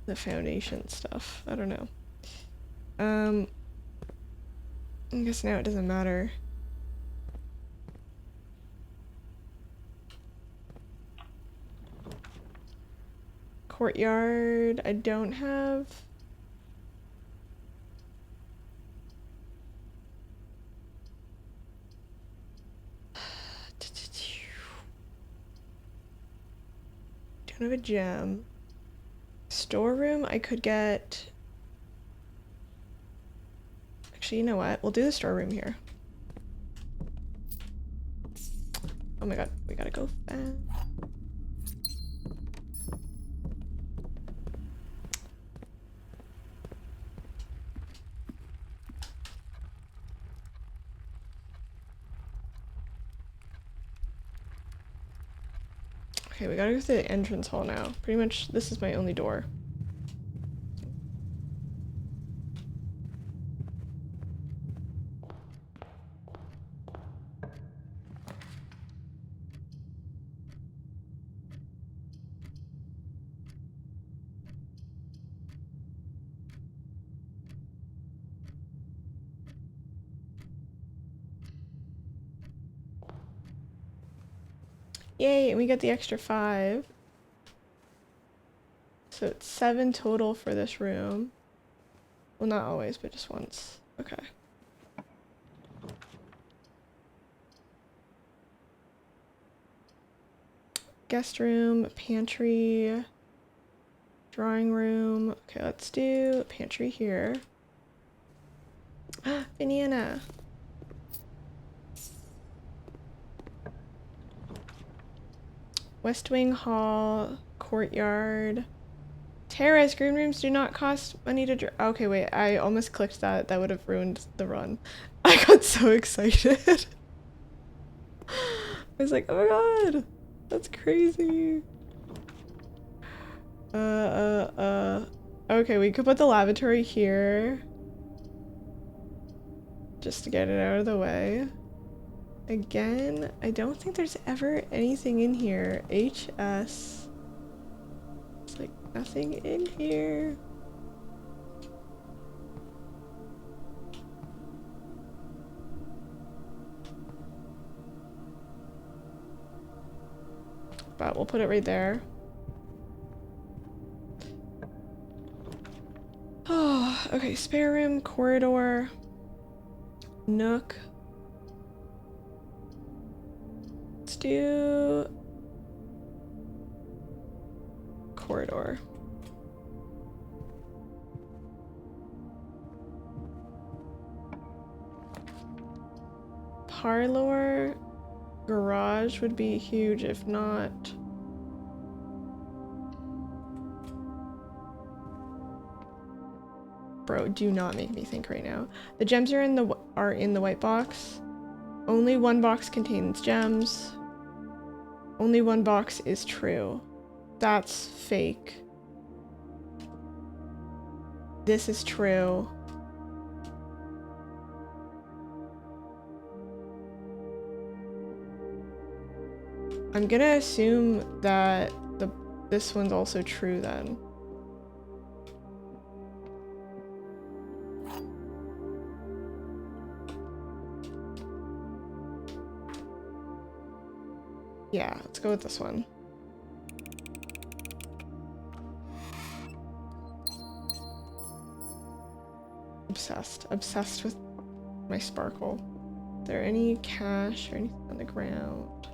the foundation stuff. I don't know. I guess now it doesn't matter. Courtyard, I don't have. Don't have a gem. Storeroom, I could get. Actually, you know what? We'll do the storeroom here. Oh my god, we gotta go fast. Okay, we gotta go to the entrance hall now. Pretty much, this is my only door. Yay, and we get the extra 5. So it's 7 total for this room. Well, not always, but just once. Okay. Guest room, pantry, drawing room. Okay, let's do pantry here. Banana. West Wing Hall, courtyard, Terrace, green rooms do not cost money to okay, wait, I almost clicked that. That would have ruined the run. I got so excited. I was like, oh my god, that's crazy. Okay, we could put the lavatory here. Just to get it out of the way. Again, I don't think there's ever anything in here. HS. It's like nothing in here. But we'll put it right there. Oh, okay, spare room, corridor, nook. Let's do corridor. Parlor, garage would be huge if not. Bro, do not make me think right now. The gems are in the white box. Only one box contains gems. Only one box is true. That's fake. This is true. I'm gonna assume that this one's also true then. Yeah, let's go with this one. Obsessed with my sparkle. Is there any cash or anything on the ground?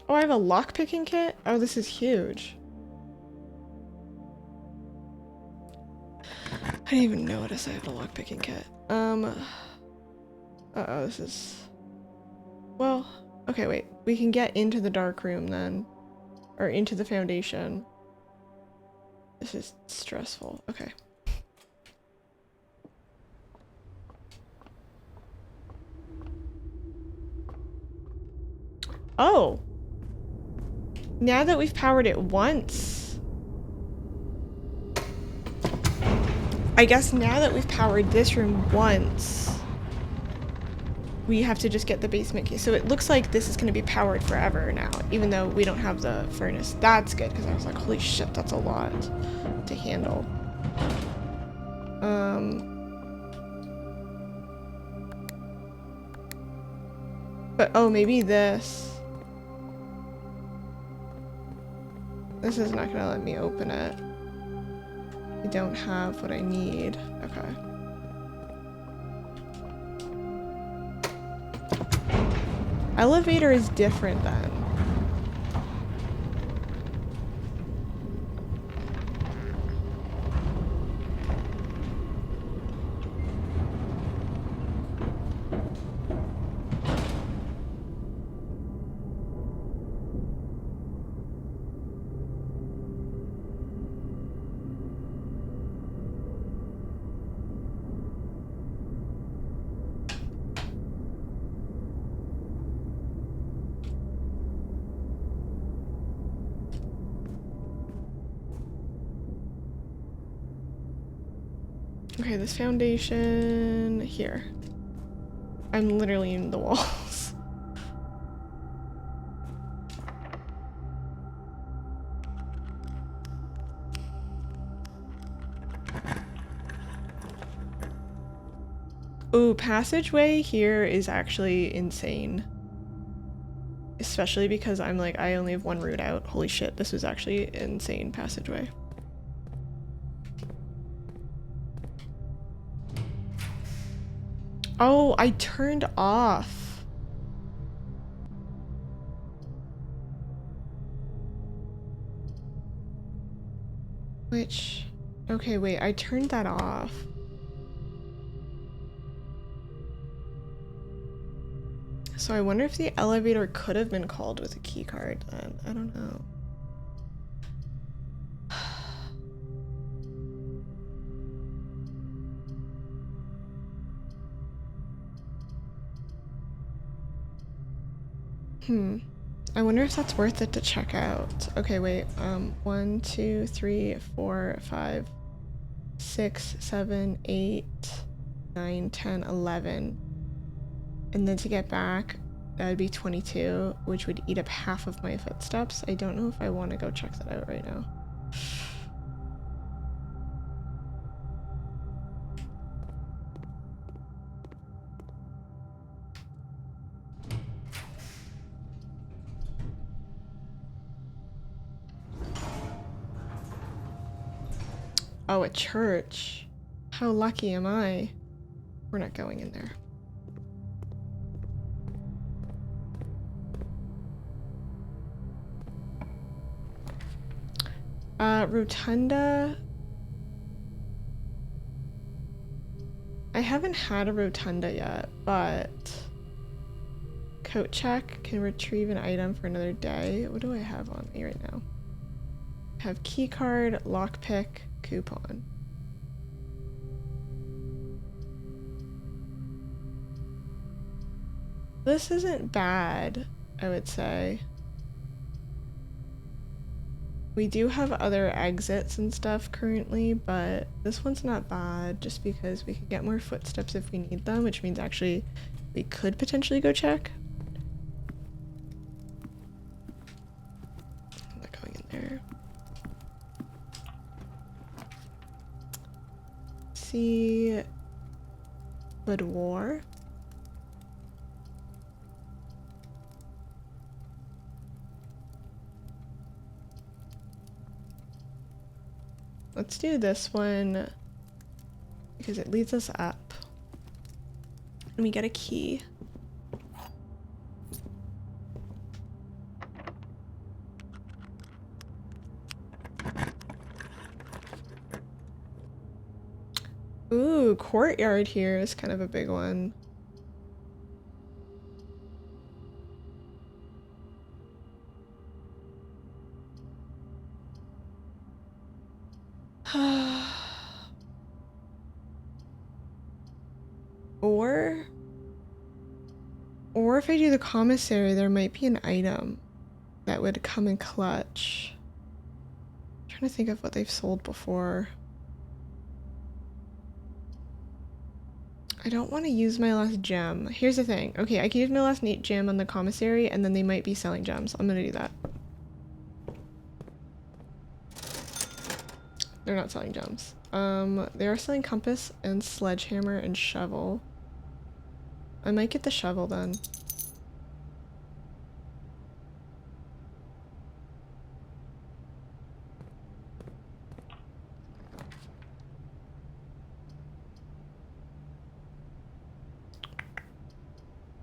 Oh, I have a lockpicking kit? Oh, this is huge. I didn't even notice I have a lockpicking kit. Uh-oh, this is... Well, okay, wait. We can get into the dark room then. Or into the foundation. This is stressful. Okay. Oh! Now that we've powered it once... I guess now that we've powered this room once... we have to just get the basement key. So it looks like this is going to be powered forever now, even though we don't have the furnace. That's good, because I was like, holy shit, that's a lot to handle. But, oh, maybe this. This is not going to let me open it. I don't have what I need. Okay. Elevator is different then. Okay, this foundation here. I'm literally in the walls. Ooh, passageway here is actually insane. Especially because I'm like, I only have one route out. Holy shit, this was actually insane passageway. Oh, I turned off. Which, okay, wait, I turned that off. So I wonder if the elevator could have been called with a key card then. I don't know. I wonder if that's worth it to check out. Okay, wait. 1, 2, 3, 4, 5, 6, 7, 8, 9, 10, 11. And then to get back, that would be 22, which would eat up half of my footsteps. I don't know if I want to go check that out right now. Oh, a church. How lucky am I? We're not going in there. Rotunda. I haven't had a rotunda yet, but coat check can retrieve an item for another day. What do I have on me right now? I have key card, lockpick, coupon. This isn't bad, I would say. We do have other exits and stuff currently, but this one's not bad just because we could get more footsteps if we need them, which means actually we could potentially go check. I'm not going in there. See, boudoir. Let's do this one because it leads us up. And we get a key. Ooh, courtyard here is kind of a big one. Or if I do the commissary, there might be an item that would come in clutch. I'm trying to think of what they've sold before. I don't want to use my last gem. Here's the thing. Okay, I can use my last gem on the commissary, and then they might be selling gems. I'm gonna do that. They're not selling gems. They are selling compass and sledgehammer and shovel. I might get the shovel then.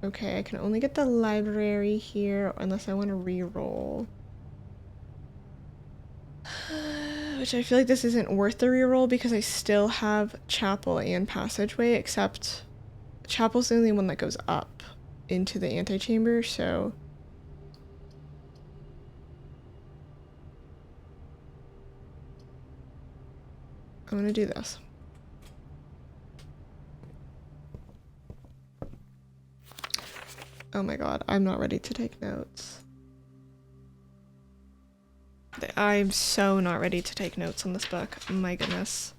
Okay, I can only get the library here unless I want to re-roll. Which I feel like this isn't worth the reroll because I still have chapel and passageway, except chapel's the only one that goes up into the antechamber, so I'm gonna do this. Oh my god, I'm not ready to take notes. I'm so not ready to take notes on this book. My goodness.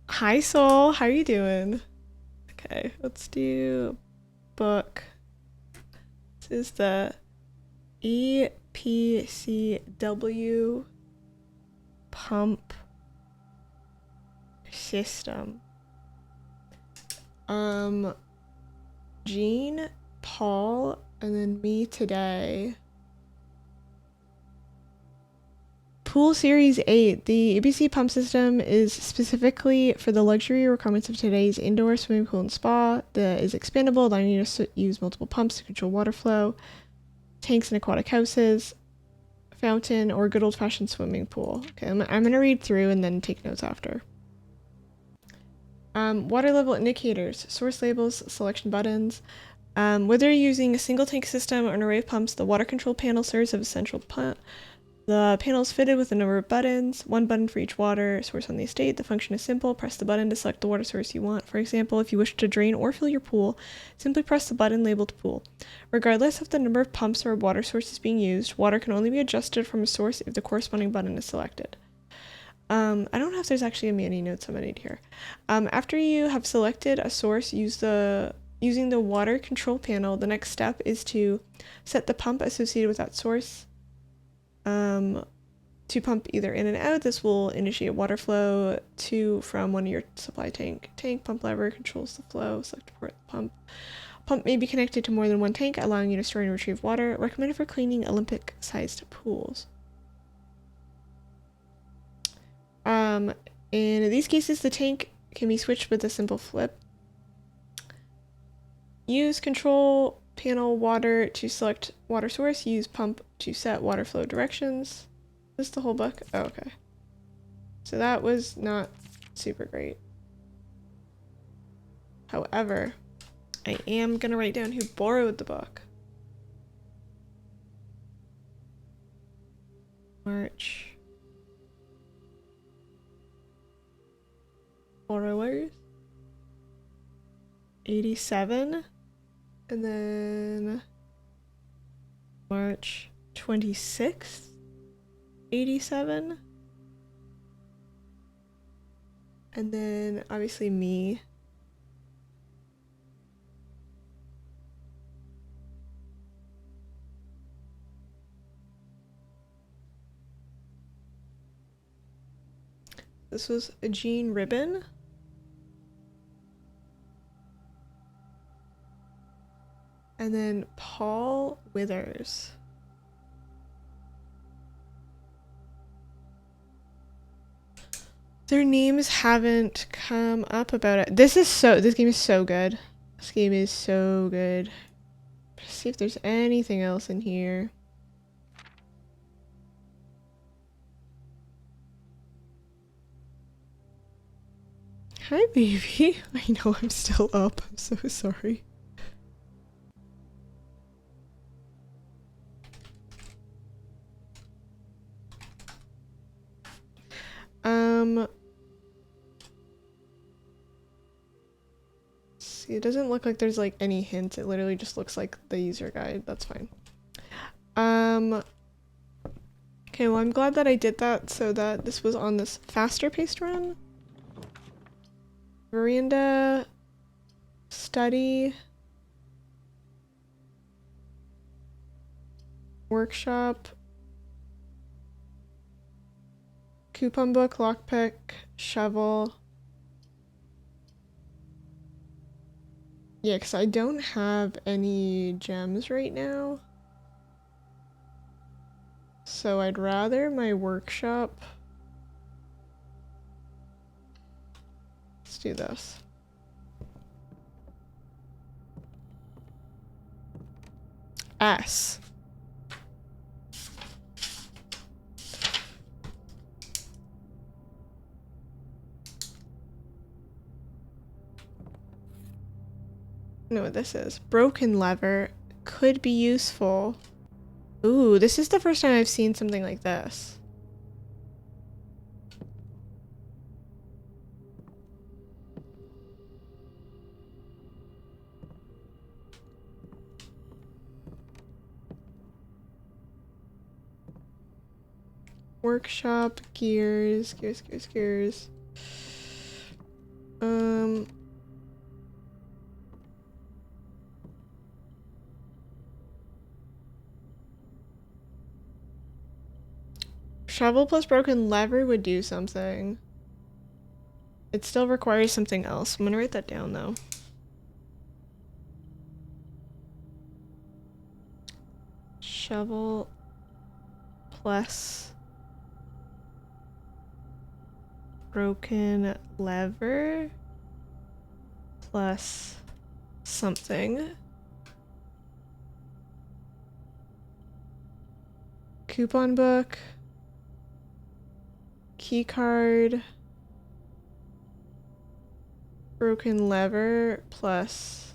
Hi Soul, how are you doing? Okay, let's do book. This is the EPCW pump system. Jean, Paul, and then me today. Pool Series 8. The ABC pump system is specifically for the luxury requirements of today's indoor swimming pool and spa that is expandable, allowing you to use multiple pumps to control water flow, tanks and aquatic houses, fountain, or good old-fashioned swimming pool. Okay, I'm going to read through and then take notes after. Water level indicators, source labels, selection buttons. Whether you're using a single tank system or an array of pumps, the water control panel serves as a central The panel is fitted with a number of buttons, one button for each water source on the estate. The function is simple. Press the button to select the water source you want. For example, if you wish to drain or fill your pool, simply press the button labeled pool. Regardless of the number of pumps or water sources being used, water can only be adjusted from a source if the corresponding button is selected. I don't know if there's actually a menu notes I'm gonna need here. After you have selected a source, using the water control panel, the next step is to set the pump associated with that source. To pump either in and out. This will initiate water flow from one of your supply tank. Tank pump lever controls the flow. Select port pump. Pump may be connected to more than one tank, allowing you to store and retrieve water. Recommended for cleaning Olympic-sized pools. In these cases, the tank can be switched with a simple flip. Use control panel water to select water source. Use pump to set water flow directions. Is this the whole book? Oh, okay. So that was not super great. However, I am gonna write down who borrowed the book. March. Borrowers. 87. And then March 26th. 87. And then obviously me. This was a Jean Ribbon. And then Paul Withers. Their names haven't come up about it. This game is so good. This game is so good. Let's see if there's anything else in here. Hi, baby. I know I'm still up. I'm so sorry. See, it doesn't look like there's like any hints. It literally just looks like the user guide. That's fine. Okay, well, I'm glad that I did that so that this was on this faster paced run. Veranda, study, workshop, coupon book, lockpick, shovel. Yeah, because I don't have any gems right now. So I'd rather my workshop. Let's do this. S. Know what this is. Broken lever could be useful. Ooh, this is the first time I've seen something like this. Workshop, gears. Shovel plus broken lever would do something. It still requires something else. I'm gonna write that down though. Shovel plus broken lever plus something. Coupon book. Key card. Broken lever plus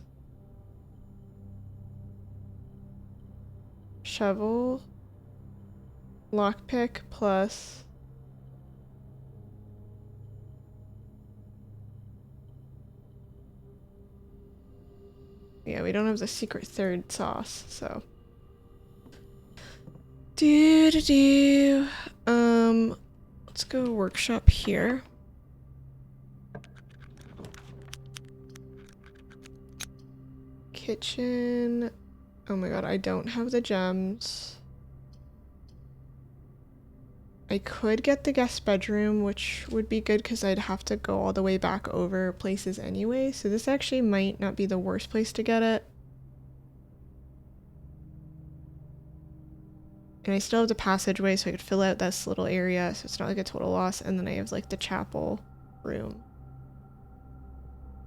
shovel lockpick plus... Yeah, we don't have the secret third sauce, so... Let's go workshop here. Kitchen. Oh my god, I don't have the gems. I could get the guest bedroom, which would be good because I'd have to go all the way back over places anyway, so this actually might not be the worst place to get it. And I still have the passageway, so I could fill out this little area, so it's not like a total loss. And then I have like the chapel room.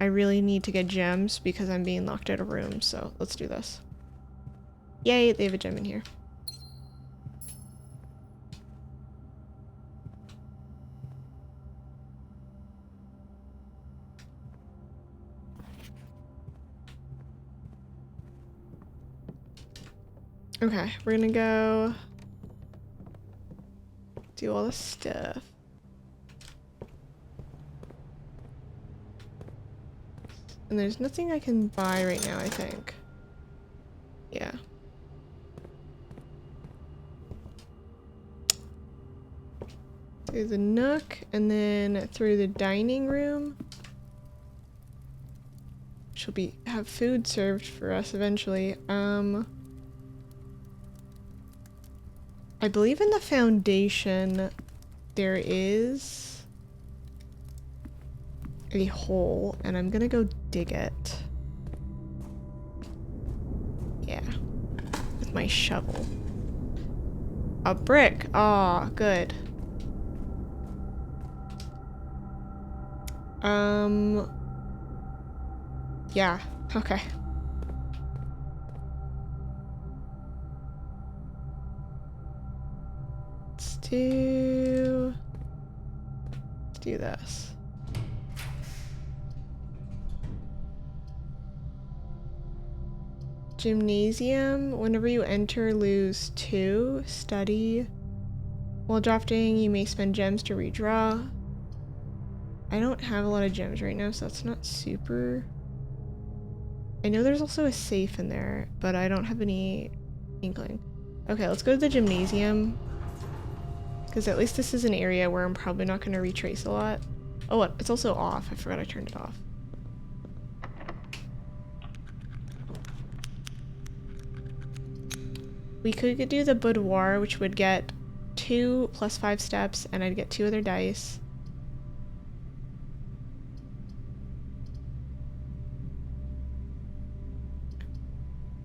I really need to get gems because I'm being locked out of rooms, so let's do this. Yay, they have a gem in here. Okay, we're gonna go do all this stuff. And there's nothing I can buy right now, I think. Yeah. Through the nook, and then through the dining room. Which will have food served for us eventually. I believe in the foundation there is a hole, and I'm gonna go dig it. Yeah. With my shovel. A brick! Aw, good. Yeah, okay. Let's do this. Gymnasium. Whenever you enter, lose 2. Study. While drafting, you may spend gems to redraw. I don't have a lot of gems right now, so that's not super... I know there's also a safe in there, but I don't have any inkling. Okay, let's go to the gymnasium. Because at least this is an area where I'm probably not going to retrace a lot. Oh, what? It's also off. I forgot I turned it off. We could do the boudoir, which would get 2 plus 5 steps, and I'd get 2 other dice.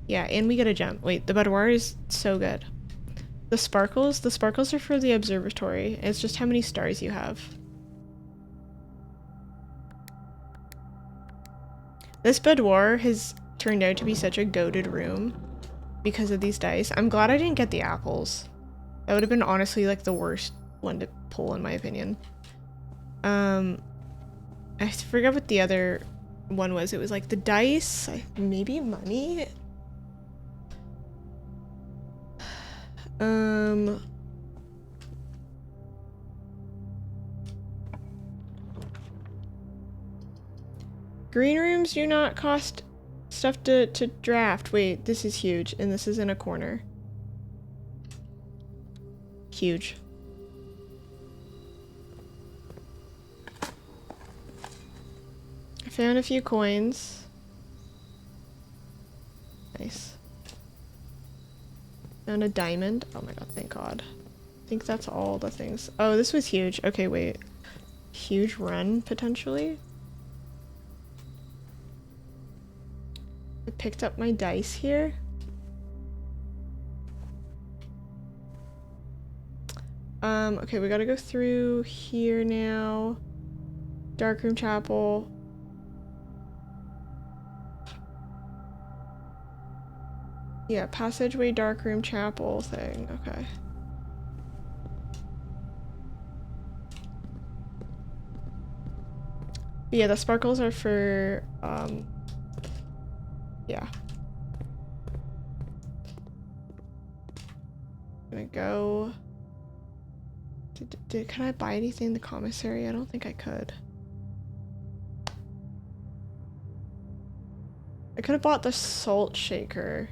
Yeah, and we get a gem. Wait, the boudoir is so good. The sparkles are for the observatory. It's just how many stars you have. This boudoir has turned out to be such a goated room because of these dice. I'm glad I didn't get the apples. That would have been honestly like the worst one to pull in my opinion. I forgot what the other one was. It was like the dice, maybe money? Green rooms do not cost stuff to draft. Wait, this is huge, and this is in a corner. Huge. I found a few coins. Nice. Found a diamond. Oh my god, thank god. I think that's all the things. Oh, this was huge. Okay, wait. Huge run, potentially? I picked up my dice here. Okay, we gotta go through here now. Darkroom chapel. Yeah, passageway, darkroom, chapel thing. Okay. But yeah, the sparkles are for, yeah. I'm gonna go Can I buy anything in the commissary? I don't think I could. I could have bought the salt shaker.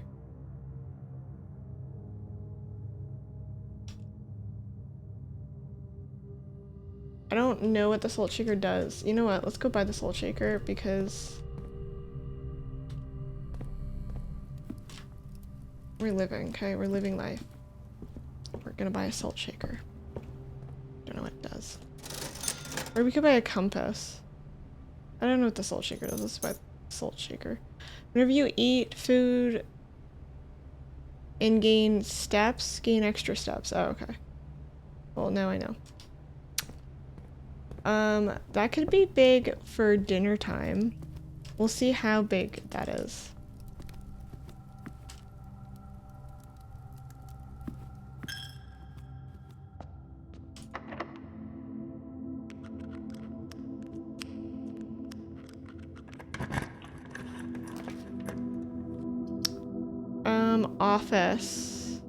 I don't know what the salt shaker does. You know what? Let's go buy the salt shaker because we're living, okay? We're living life. We're gonna buy a salt shaker. Don't know what it does. Or we could buy a compass. I don't know what the salt shaker does. Let's buy the salt shaker. Whenever you eat food and gain steps, gain extra steps. Oh, okay. Well, now I know. That could be big for dinner time. We'll see how big that is. Office.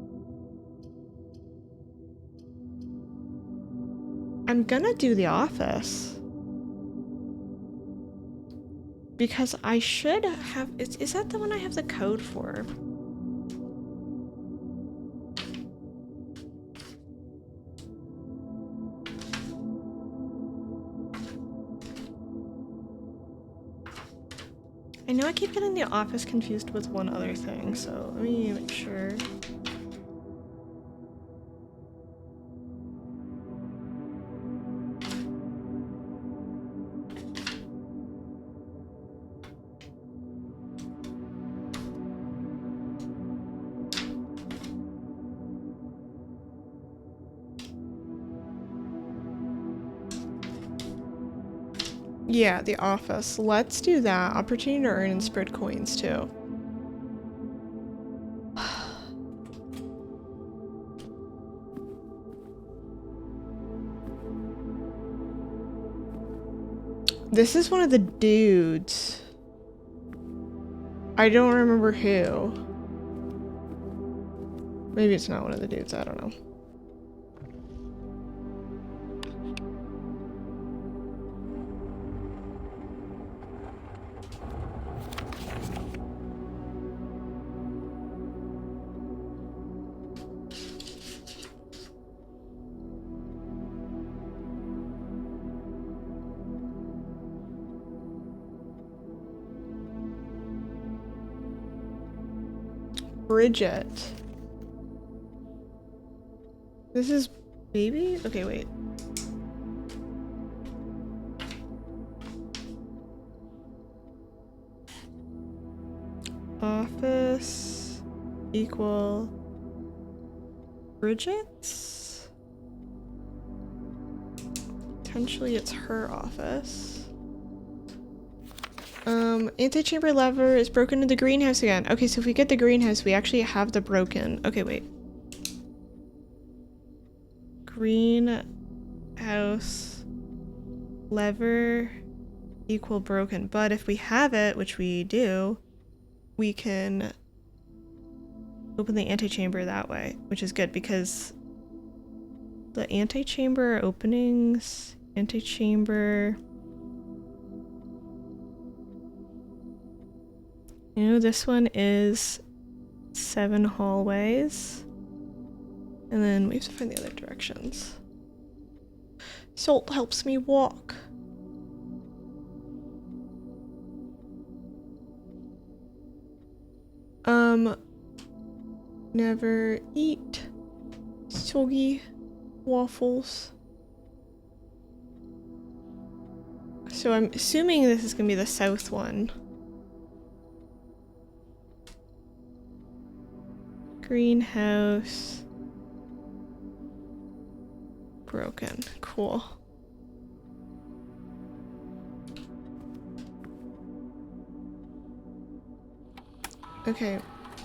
I'm gonna do the office. Because I should have, is that the one I have the code for? I know I keep getting the office confused with one other thing, so let me make sure. Yeah, the office. Let's do that. Opportunity to earn and spread coins too. This is one of the dudes. I don't remember who. Maybe it's not one of the dudes, I don't know. Bridget. This is baby? Okay, wait. Office equal Bridget's? Potentially it's her office. Antechamber lever is broken in the greenhouse again. Okay, so if we get the greenhouse, we actually have the broken. Okay, wait. Greenhouse lever equal broken. But if we have it, which we do, we can open the antechamber that way, which is good because the antechamber openings, antechamber. You know, this one is 7 hallways. And then we have to find the other directions. Salt helps me walk. Never eat soggy waffles. So I'm assuming this is gonna be the south one. Greenhouse. Broken. Cool. Okay.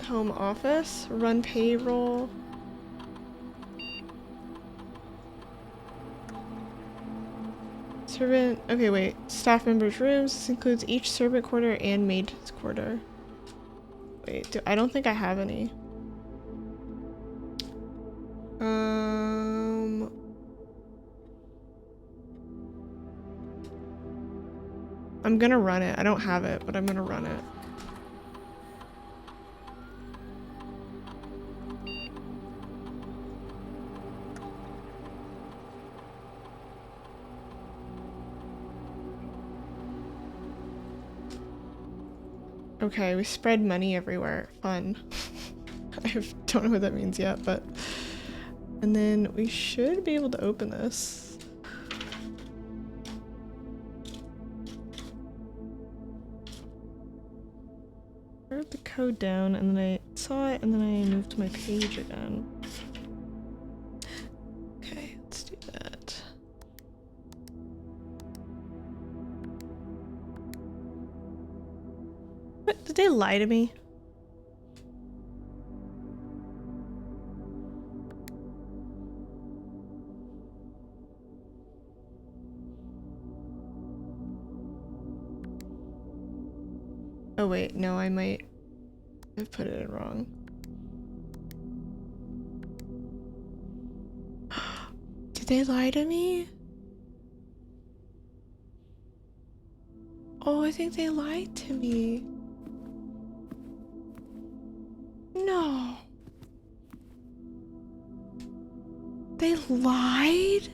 Home office. Run payroll. Servant. Okay, wait. Staff members' rooms. This includes each servant quarter and maid's quarter. Wait, I don't think I have any. I'm gonna run it. I don't have it, but I'm gonna run it. Okay, we spread money everywhere. Fun. I don't know what that means yet, but... And then we should be able to open this. I wrote the code down and then I saw it and then I moved to my page again. Okay, let's do that. What? Did they lie to me? Oh wait, no, I might have put it in wrong. Did they lie to me? Oh, I think they lied to me. No. They lied?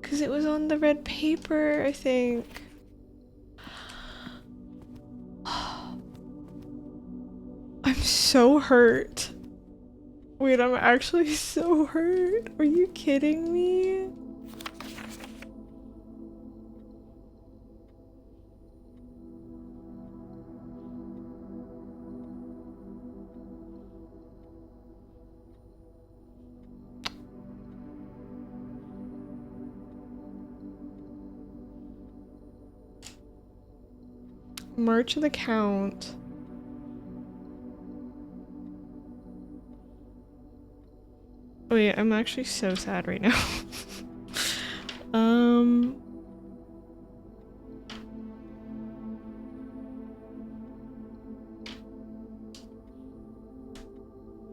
Because it was on the red paper, I think. I'm so hurt. Wait, I'm actually so hurt. Are you kidding me? March of the Count. Oh yeah, I'm actually so sad right now.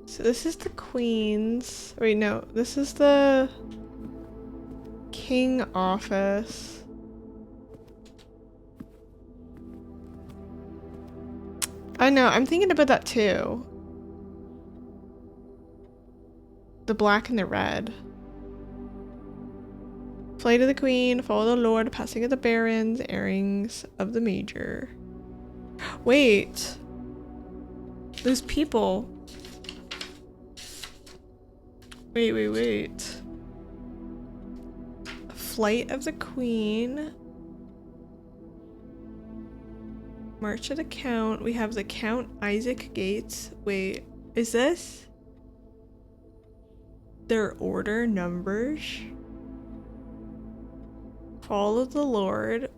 So this is the Queen's. Wait, no, this is the King office. I know, I'm thinking about that too. The black and the red. Flight of the Queen, Fall of the Lord, Passing of the Barons, Airings of the Major. Wait. Those people. Wait. Flight of the Queen. March of the Count. We have the Count Isaac Gates. Wait, is this their order numbers? Fall of the Lord.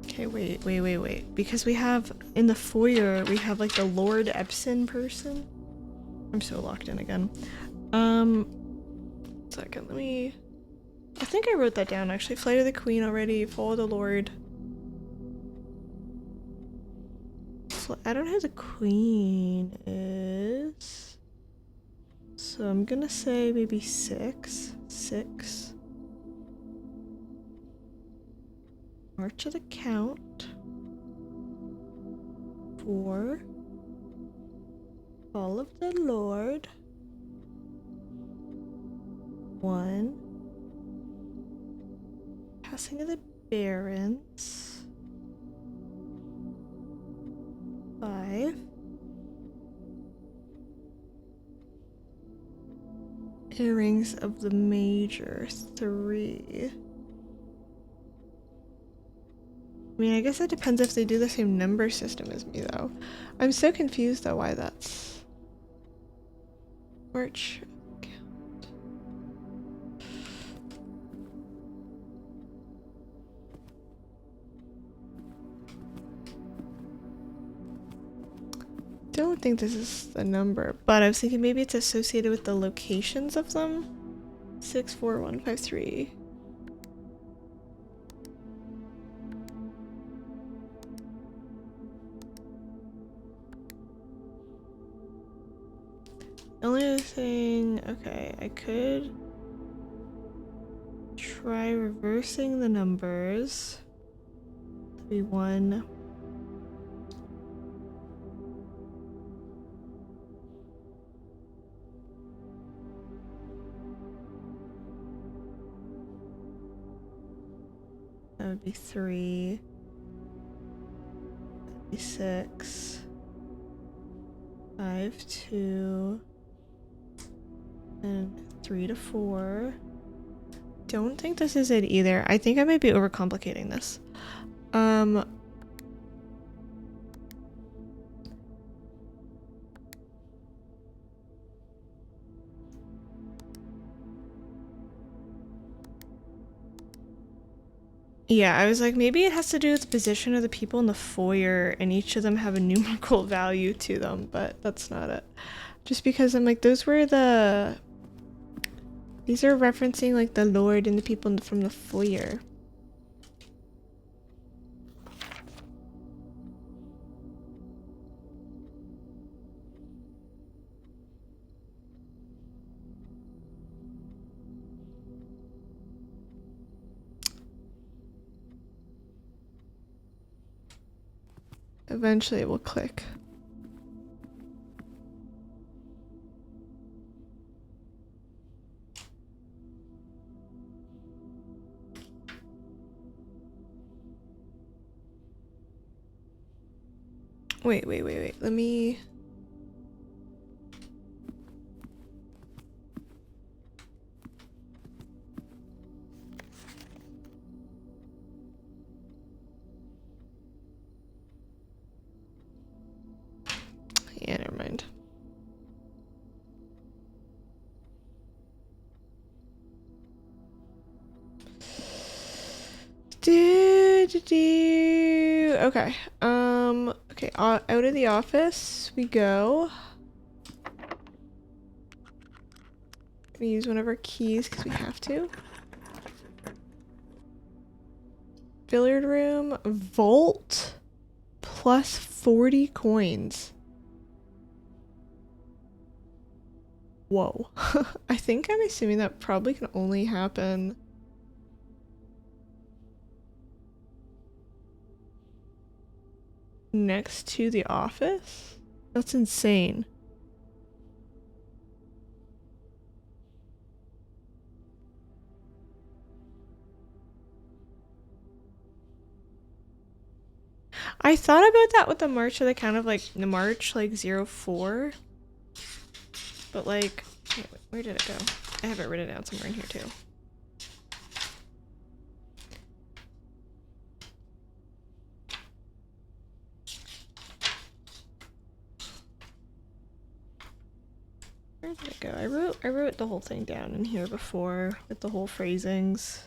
Okay, wait. Because we have, in the foyer, we have like the Lord Epson person. I'm so locked in again. Second, let me... I think I wrote that down actually. Flight of the Queen already, Fall of the Lord. I don't know who the Queen is. So I'm gonna say maybe 6. March of the Count. 4. Fall of the Lord. 1. Passing of the Barons. 5. Earrings of the Major. 3. I mean, I guess it depends if they do the same number system as me, though. I'm so confused, though, why that's... March count. Don't think this is the number, but I was thinking maybe it's associated with the locations of them. 64153. only other thing, okay, I could try reversing the numbers. 3, 1. That would be 3. That'd be 6. 5, 2. And 3 to 4. Don't think this is it either. I think I might be overcomplicating this. Yeah, I was like, maybe it has to do with the position of the people in the foyer and each of them have a numerical value to them, but that's not it. Just because I'm like, these are referencing like the Lord and the people from the foyer. Eventually it will click. Wait. Let me... Yeah, never mind. Okay. Okay, out of the office we go. We use one of our keys because we have to. Billiard room, vault, plus 40 coins. Whoa. I think I'm assuming that probably can only happen next to the office? That's insane. I thought about that with the March of the Count of like the March like 04. But like, wait, where did it go? I have it written down somewhere in here too. Where did it go? I wrote the whole thing down in here before with the whole phrasings.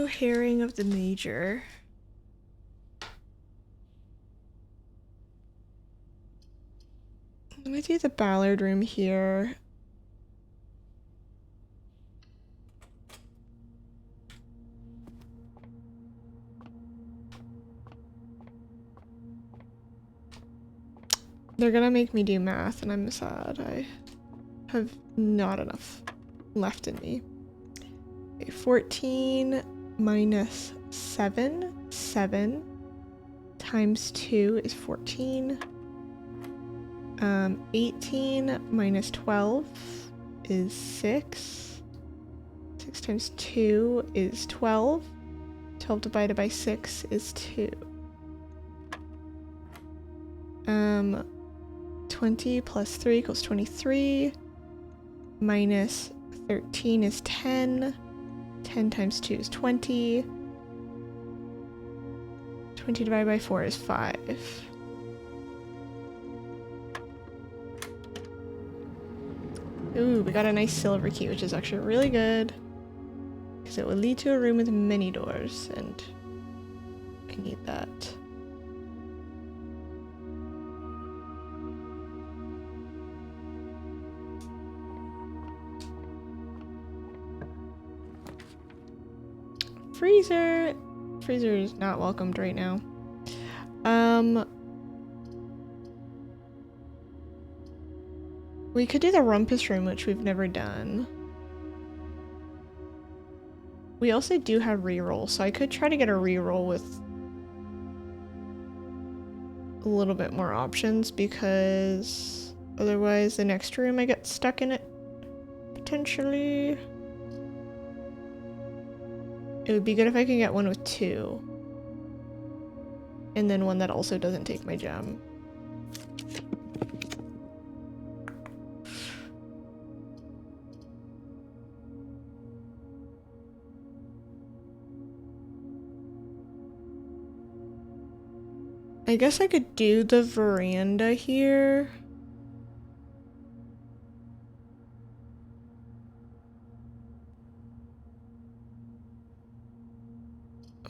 Hearing of the major. Let me do the Ballard room here. They're gonna make me do math and I'm sad. I have not enough left in me. Okay, 14 minus 7. 7 times 2 is 14. 18 minus 12 is 6. 6 times 2 is 12. 12 divided by 6 is 2. 20 plus 3 equals 23. Minus 13 is 10. 10 times 2 is 20. 20 divided by 4 is 5. Ooh, we got a nice silver key, which is actually really good. Because it will lead to a room with many doors, and I need that. freezer. Freezer is not welcomed right now. We could do the rumpus room, which we've never done. We also do have reroll, so I could try to get a reroll with a little bit more options, because otherwise the next room I get stuck in it, potentially. It would be good if I could get one with 2. And then one that also doesn't take my gem. I guess I could do the veranda here.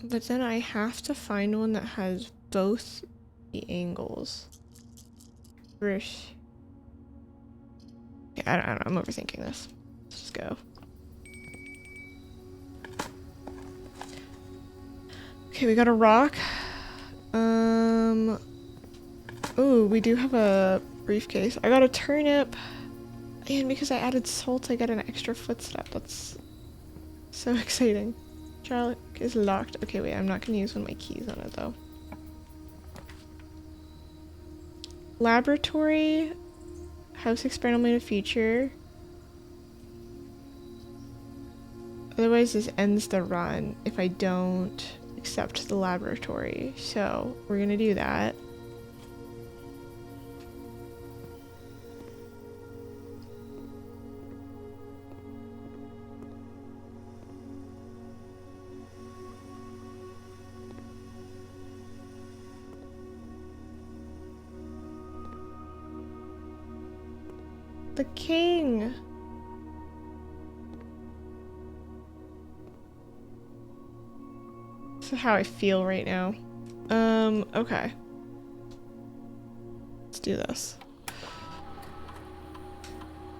But then I have to find one that has both the angles. Yeah, I don't know, I'm overthinking this. Let's just go. Okay, we got a rock. Oh, we do have a briefcase. I got a turnip. And because I added salt, I got an extra footstep. That's so exciting. Trunk is locked. Okay, wait, I'm not gonna use one of my keys on it though. Laboratory. House experimental feature. Otherwise, this ends the run if I don't accept the laboratory. So, we're gonna do that. The king! This is how I feel right now. Okay. Let's do this.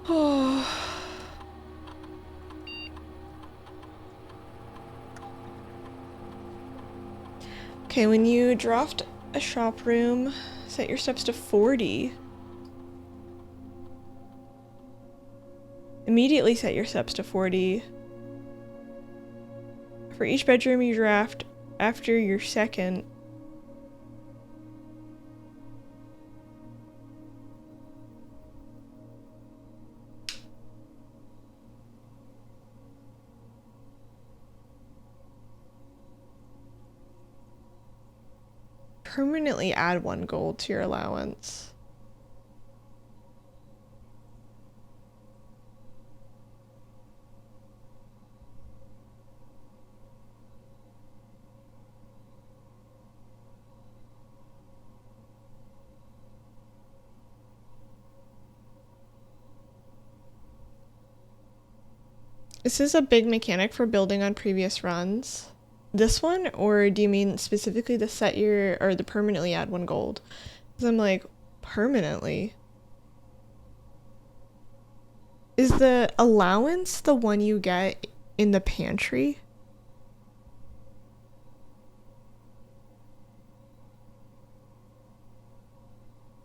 Oh. Okay, when you draft a shop room, set your steps to 40. Immediately set your steps to 40. For each bedroom you draft after your second. Permanently add 1 gold to your allowance. This is a big mechanic for building on previous runs. This one, or do you mean specifically the set your, or the permanently add 1 gold? Because I'm like, permanently? Is the allowance the one you get in the pantry?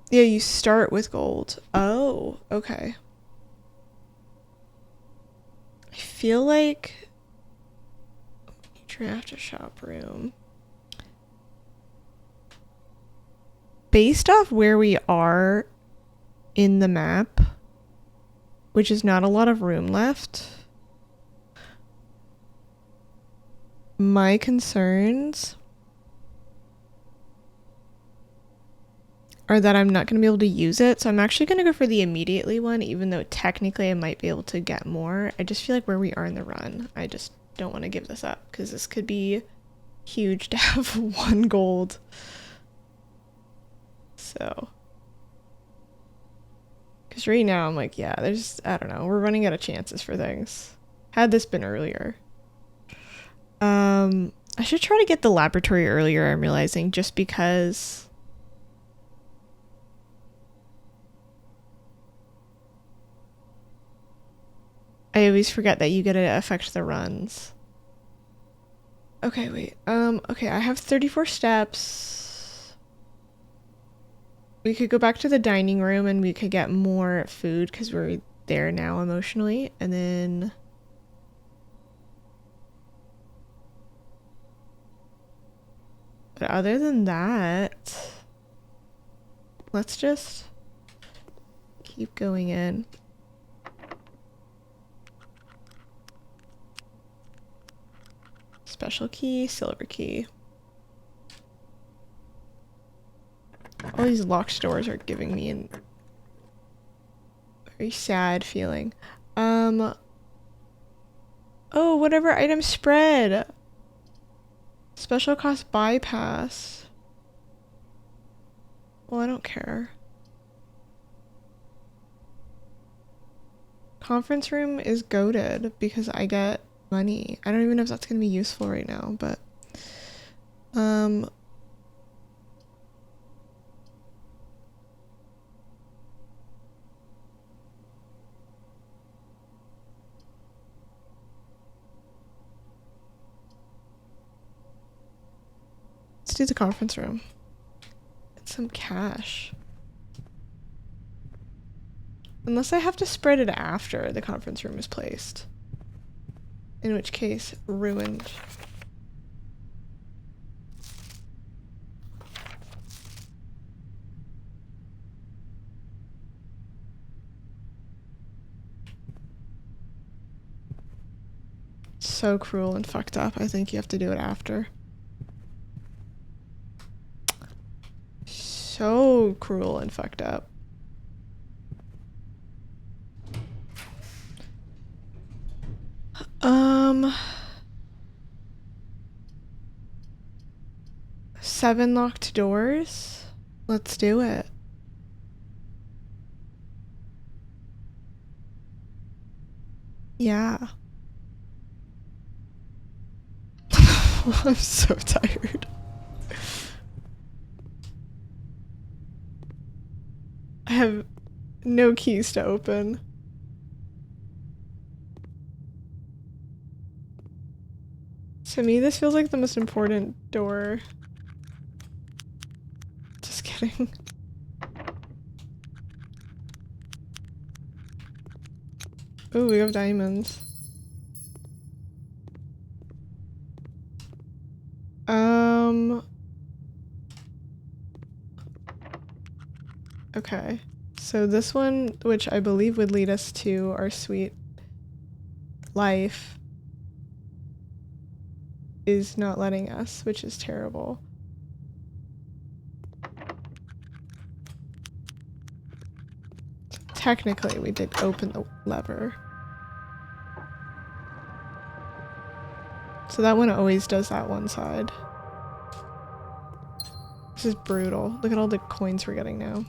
Yeah, you start with gold. Oh, okay. I feel like draft a shop room. Based off where we are in the map, which is not a lot of room left, my concerns are that I'm not going to be able to use it. So I'm actually going to go for the immediately one, even though technically I might be able to get more. I just feel like where we are in the run, I just don't want to give this up because this could be huge to have 1 gold. So, because right now I'm like, yeah, there's, I don't know, we're running out of chances for things. Had this been earlier. I should try to get the laboratory earlier, I'm realizing, just because I always forget that you get to affect the runs. Okay, wait. Okay, I have 34 steps. We could go back to the dining room and we could get more food because we're there now emotionally. And then... But other than that... Let's just keep going in. Special key, silver key. All these locked doors are giving me a very sad feeling. Oh, whatever item spread. Special cost bypass. Well, I don't care. Conference room is goated because I get money. I don't even know if that's gonna be useful right now, but let's do the conference room. Get some cash. Unless I have to spread it after the conference room is placed. In which case, ruined. So cruel and fucked up. I think you have to do it after. So cruel and fucked up. Seven locked doors? Let's do it. Yeah. I'm so tired. I have no keys to open. To me, this feels like the most important door. Just kidding. Ooh, we have diamonds. Okay. So this one, which I believe would lead us to our sweet life, is not letting us, which is terrible. Technically, we did open the lever. So that one always does that one side. This is brutal. Look at all the coins we're getting now.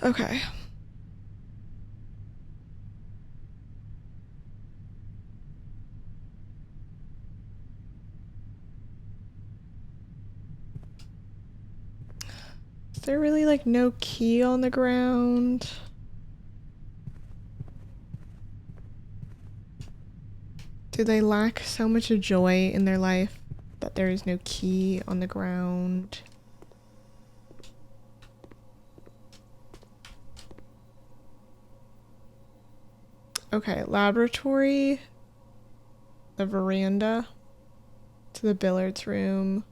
Okay. Is there really like no key on the ground? Do they lack so much joy in their life that there is no key on the ground? Okay, laboratory, the veranda, to the billiards room.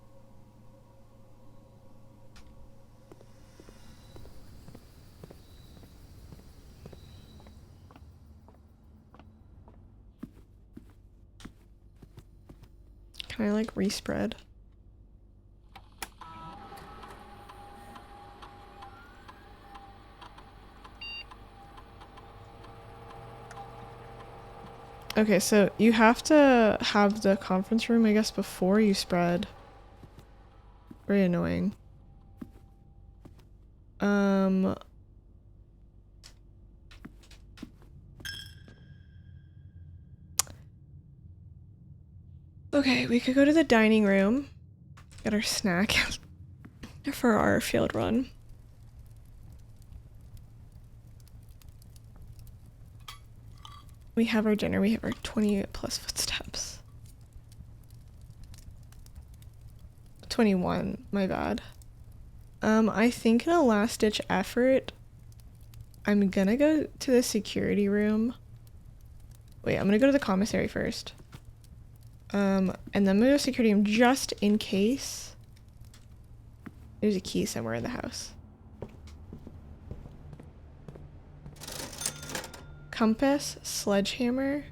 Can I like respread? Okay, so you have to have the conference room, I guess, before you spread. Very annoying. Okay, we could go to the dining room. Get our snack for our field run. We have our dinner. We have our 28 plus footsteps. 21, my bad. I think in a last ditch effort, I'm gonna go to the security room. Wait, I'm gonna go to the commissary first. And then I'm gonna go to the security room just in case there's a key somewhere in the house. Compass, sledgehammer.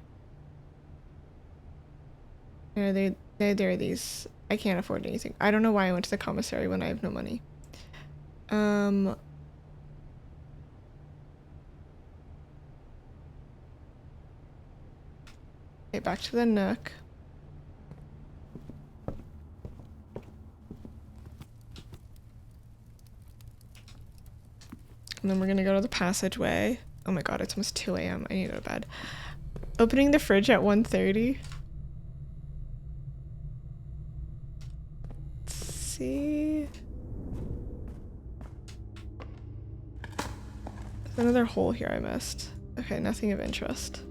Yeah, there are these. I can't afford anything. I don't know why I went to the commissary when I have no money. Okay, back to the Nook. And then we're gonna go to the passageway. Oh my god, it's almost 2 a.m. I need to go to bed. Opening the fridge at 1:30. Let's see. There's another hole here I missed. Okay, nothing of interest.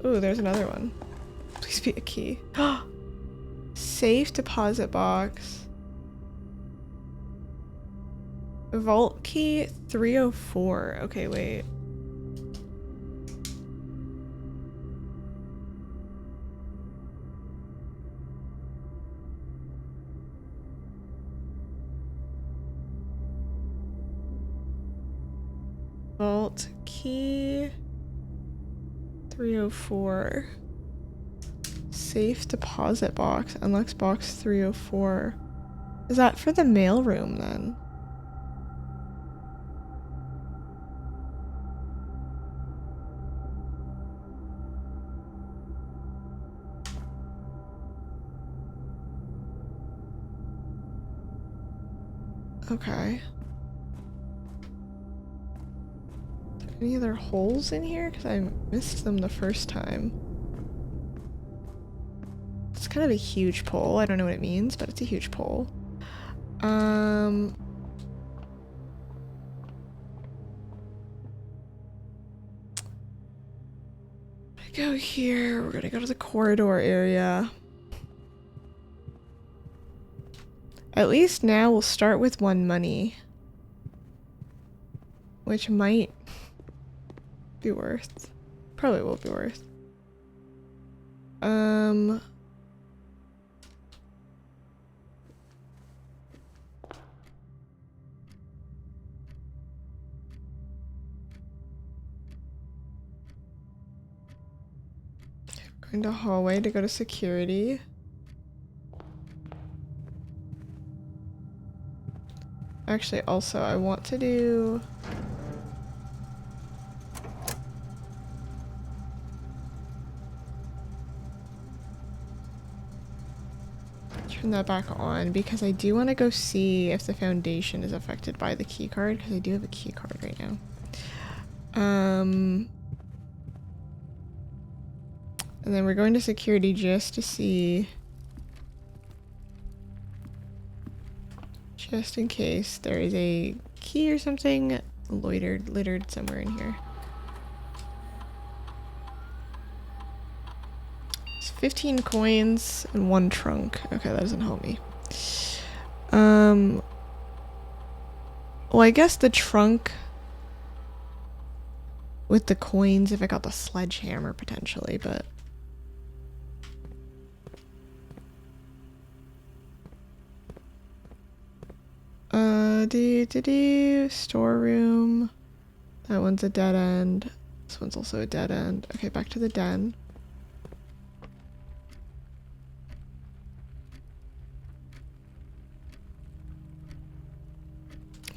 Ooh, there's another one. Please be a key. Safe deposit box. Vault key 304. Okay, wait. Vault key 304. Safe deposit box. Unlocks box 304. Is that for the mail room then? Okay. Any other holes in here? Because I missed them the first time. It's kind of a huge pole. I don't know what it means, but it's a huge pole. Go here. We're gonna go to the corridor area. At least now we'll start with 1 money. Which might be worth. Probably will be worth. Going to hallway to go to security. Actually, also, I want to do... turn that back on because I do want to go see if the foundation is affected by the key card because I do have a key card right now. And then we're going to security just to see, just in case there is a key or something littered somewhere in here. It's 15 coins and 1 trunk. Okay, that doesn't help me. Well, I guess the trunk with the coins if I got the sledgehammer potentially, but storeroom. That one's a dead end. This one's also a dead end. Okay, back to the den.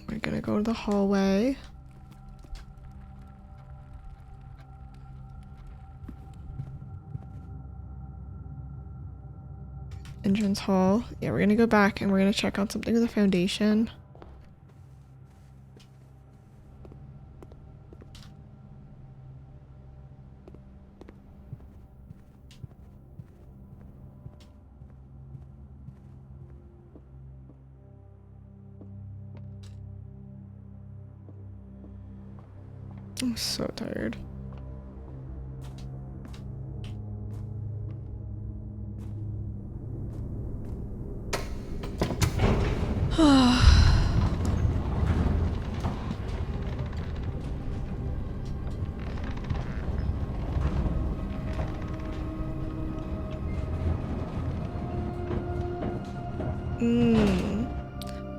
We're gonna go to the hallway. Entrance hall. Yeah, we're gonna go back and we're gonna check on something with the foundation. I'm so tired.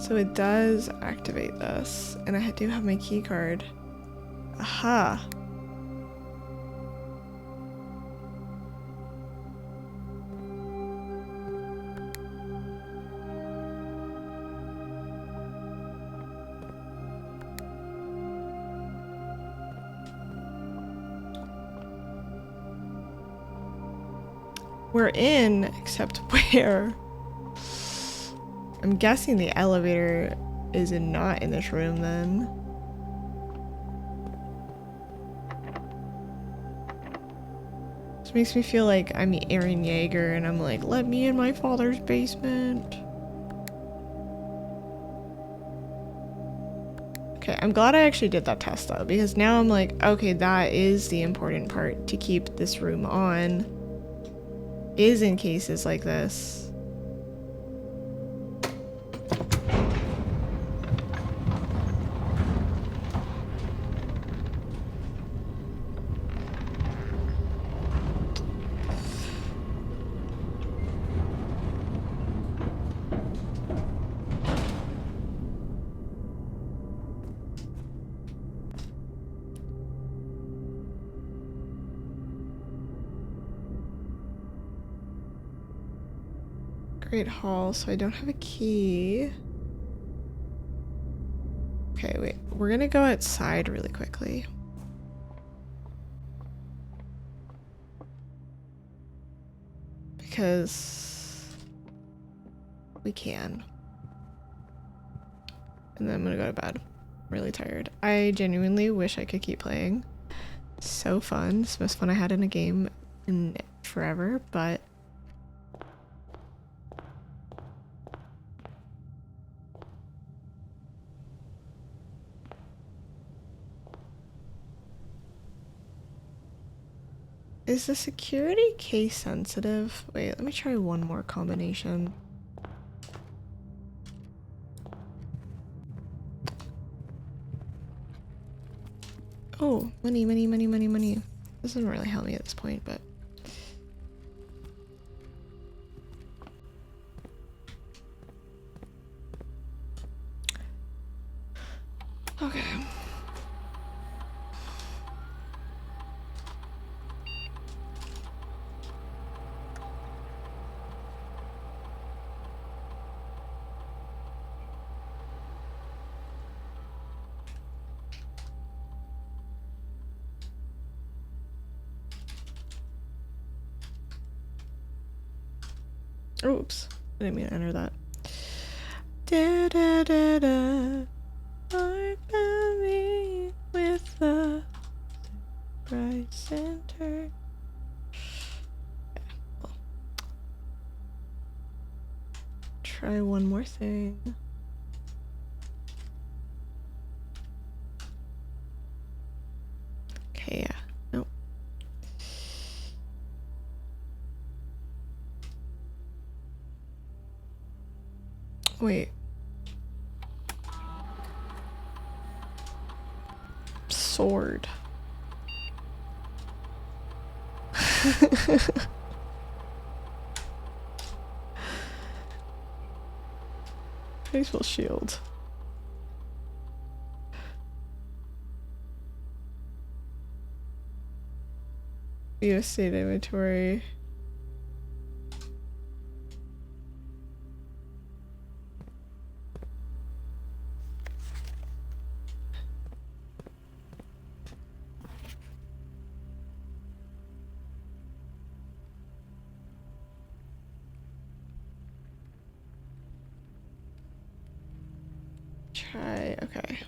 So it does activate this, and I do have my key card. Aha. We're in, except where? I'm guessing the elevator is not in this room then. This makes me feel like I'm Eren Yeager and I'm like, let me in my father's basement. Okay, I'm glad I actually did that test though, because now I'm like, okay, that is the important part to keep this room on, is in cases like this. Great Hall, so I don't have a key. Okay, wait. We're gonna go outside really quickly. Because we can. And then I'm gonna go to bed. I'm really tired. I genuinely wish I could keep playing. So fun. It's the most fun I had in a game in forever, but is the security case sensitive? Wait, let me try one more combination. Oh, money, money, money, money, money. This doesn't really help me at this point, but... Okay. Oops, I didn't mean to enter that. Da da da da. I found me with the bright center. Okay, well. Try one more thing. Okay, yeah. Nope. Wait. Sword. Graceful shield. View state inventory. Try, okay.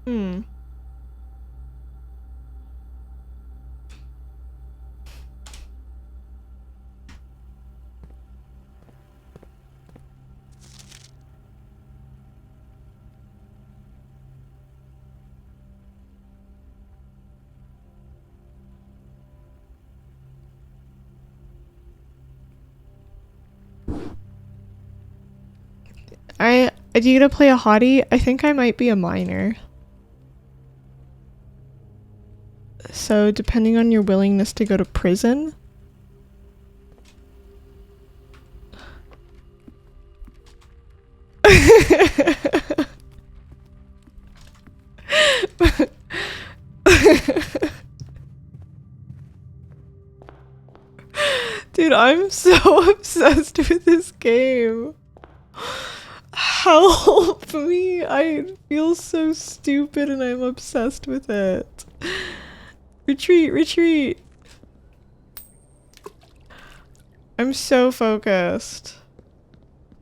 Hmm. Do you gonna play a hottie? I think I might be a minor. So depending on your willingness to go to prison. Dude, I'm so obsessed with this game. Help me. I feel so stupid and I'm obsessed with it. Retreat, retreat. I'm so focused.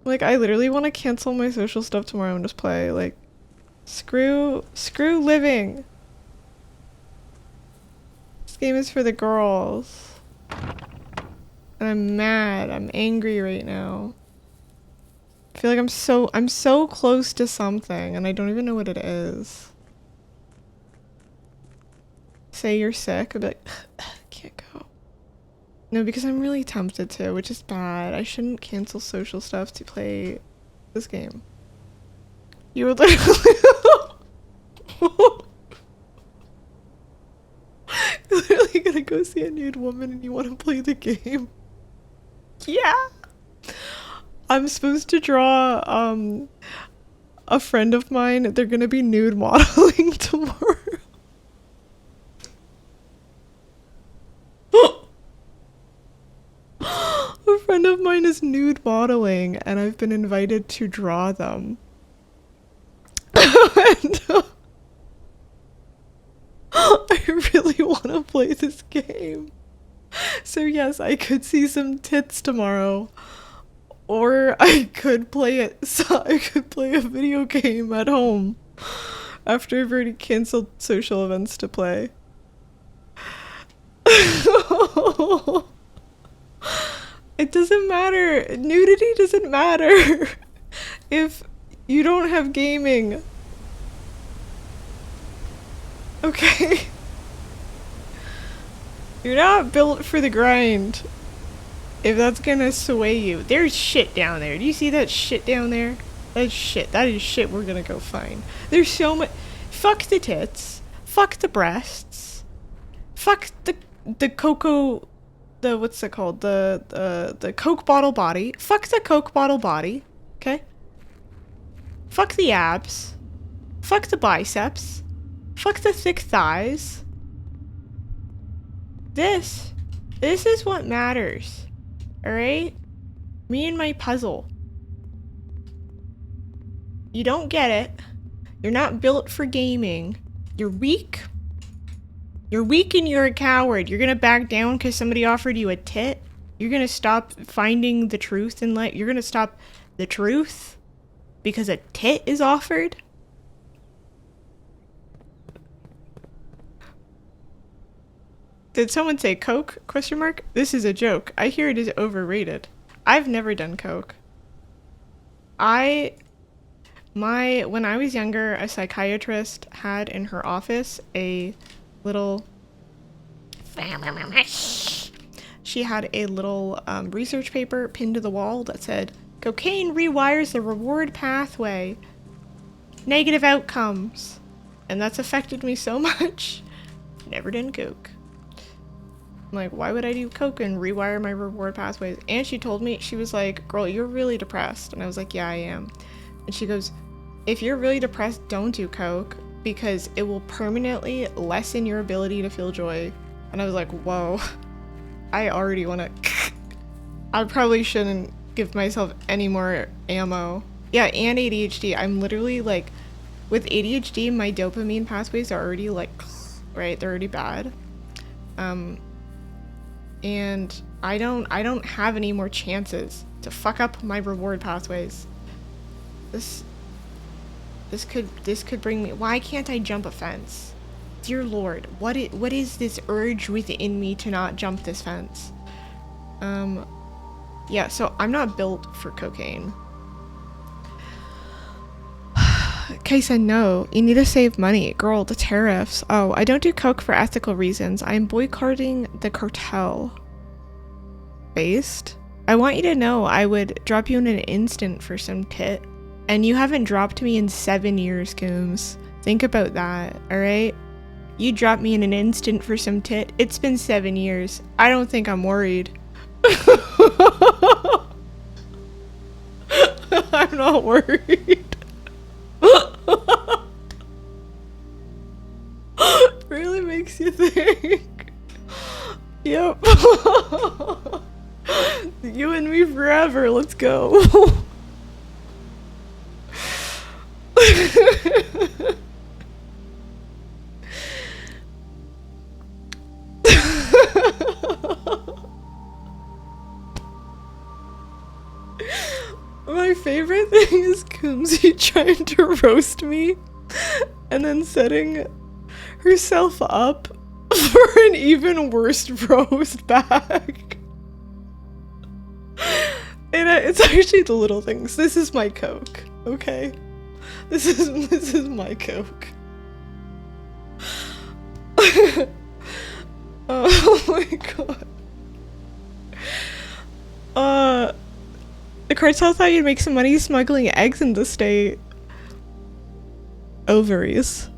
Like, I literally want to cancel my social stuff tomorrow and just play. Like, screw living. This game is for the girls. And I'm mad. I'm angry right now. I feel like I'm so close to something and I don't even know what it is. Say you're sick, I'd be like, can't go. No, because I'm really tempted to, which is bad. I shouldn't cancel social stuff to play this game. You would literally you're literally gonna go see a nude woman and you want to play the game. Yeah. I'm supposed to draw a friend of mine. They're gonna be nude modeling tomorrow. A friend of mine is nude modeling and I've been invited to draw them. And, I really want to play this game. So yes, I could see some tits tomorrow. Or I could play it. So I could play a video game at home after I've already canceled social events to play. It doesn't matter. Nudity doesn't matter if you don't have gaming. Okay? You're not built for the grind. If that's gonna sway you. There's shit down there. Do you see that shit down there? That's shit. That is shit we're gonna go find. There's so much. Fuck the tits. Fuck the breasts. Fuck the cocoa. The what's it called? The Coke bottle body. Fuck the Coke bottle body. Okay? Fuck the abs. Fuck the biceps. Fuck the thick thighs. This is what matters. Alright? Me and my puzzle. You don't get it. You're not built for gaming. You're weak. You're weak and you're a coward. You're gonna back down because somebody offered you a tit. You're gonna stop finding the truth in life. You're gonna stop the truth because a tit is offered. Did someone say Coke? Question mark? This is a joke. I hear it is overrated. I've never done Coke. When I was younger, a psychiatrist had in her office a little she had a little research paper pinned to the wall that said, "Cocaine rewires the reward pathway. Negative outcomes." And that's affected me so much. Never done Coke. I'm like, why would I do Coke and rewire my reward pathways? And she told me, she was like, girl, you're really depressed. And I was like, yeah, I am. And she goes, if you're really depressed, don't do Coke because it will permanently lessen your ability to feel joy. And I was like, whoa, I already want to. I probably shouldn't give myself any more ammo. Yeah, and ADHD. I'm literally like, with ADHD, my dopamine pathways are already like, right? They're already bad. And I don't have any more chances to fuck up my reward pathways. This could bring me. Why can't I jump a fence? Dear Lord, what is this urge within me to not jump this fence? Yeah, so I'm not built for cocaine. Kay said no, you need to save money. Girl, the tariffs. Oh, I don't do coke for ethical reasons. I'm boycotting the cartel. Based? I want you to know I would drop you in an instant for some tit. And you haven't dropped me in 7 years, Coombs. Think about that, alright? You dropped me in an instant for some tit. It's been 7 years. I don't think I'm worried. I'm not worried. Really makes you think. Yep. You and me forever. Let's go. My favorite thing is Coombsy trying to roast me and then setting herself up for an even worse roast back. And it's actually the little things. This is my coke, okay? This is my coke. Oh my god. The cartel thought you'd make some money smuggling eggs in the state. Ovaries.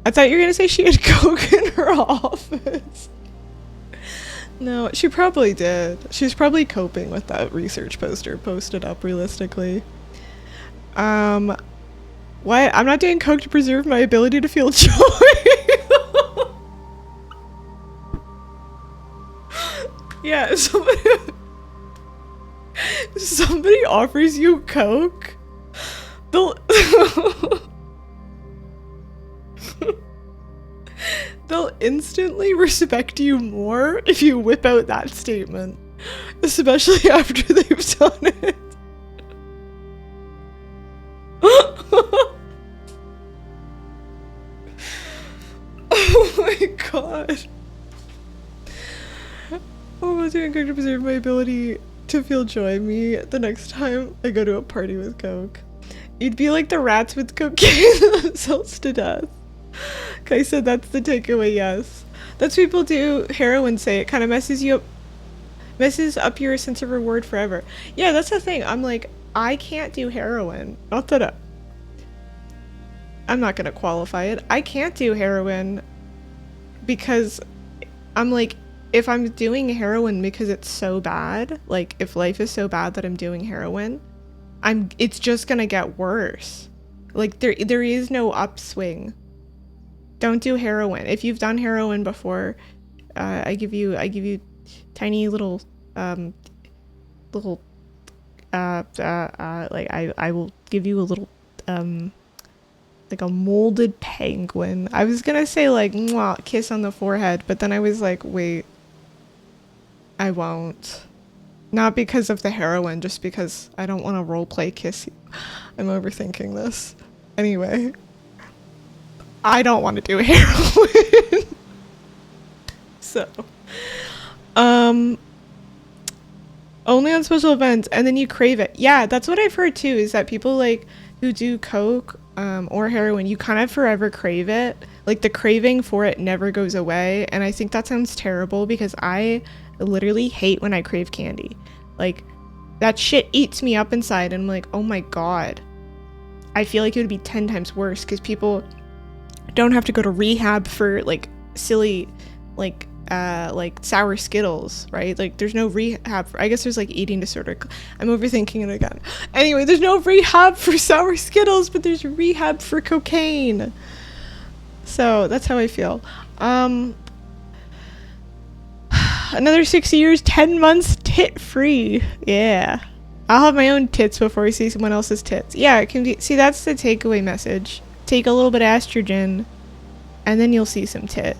I thought you were gonna say she had coke in her office. No, she probably did. She's probably coping with that research poster posted up realistically. What? I'm not doing coke to preserve my ability to feel joy. Yeah, if somebody offers you coke, they'll instantly respect you more if you whip out that statement, especially after they've done it. Oh my god. Oh, I'm doing coke to preserve my ability to feel joy. Me, the next time I go to a party with coke. You'd be like the rats with cocaine themselves to death. Kai said that's the takeaway, yes. That's what people do heroin say. It kind of messes up your sense of reward forever. Yeah, that's the thing. I'm like, I can't do heroin. Not that I'm not gonna qualify it. I can't do heroin because I'm like, if I'm doing heroin because it's so bad, like if life is so bad that I'm doing heroin, it's just gonna get worse. Like there is no upswing. Don't do heroin. If you've done heroin before, I give you tiny little like I will give you a little like a molded penguin. I was gonna say like mwah, kiss on the forehead, but then I was like, wait, I won't. Not because of the heroin, just because I don't want to roleplay kiss you. I'm overthinking this. Anyway, I don't want to do heroin. So, only on special events, and then you crave it. Yeah, that's what I've heard too, is that people like who do coke or heroin, you kind of forever crave it. Like the craving for it never goes away, and I think that sounds terrible because I literally hate when I crave candy. Like that shit eats me up inside, and I'm like, oh my god. I feel like it would be 10 times worse because people don't have to go to rehab for like silly like sour Skittles, right? Like there's no rehab for, I guess there's like eating disorder. I'm overthinking it again. Anyway, there's no rehab for sour Skittles, but there's rehab for cocaine. So that's how I feel. Another 6 years, 10 months tit free. Yeah. I'll have my own tits before I see someone else's tits. Yeah, it can be. See, that's the takeaway message. Take a little bit of estrogen, and then you'll see some tit.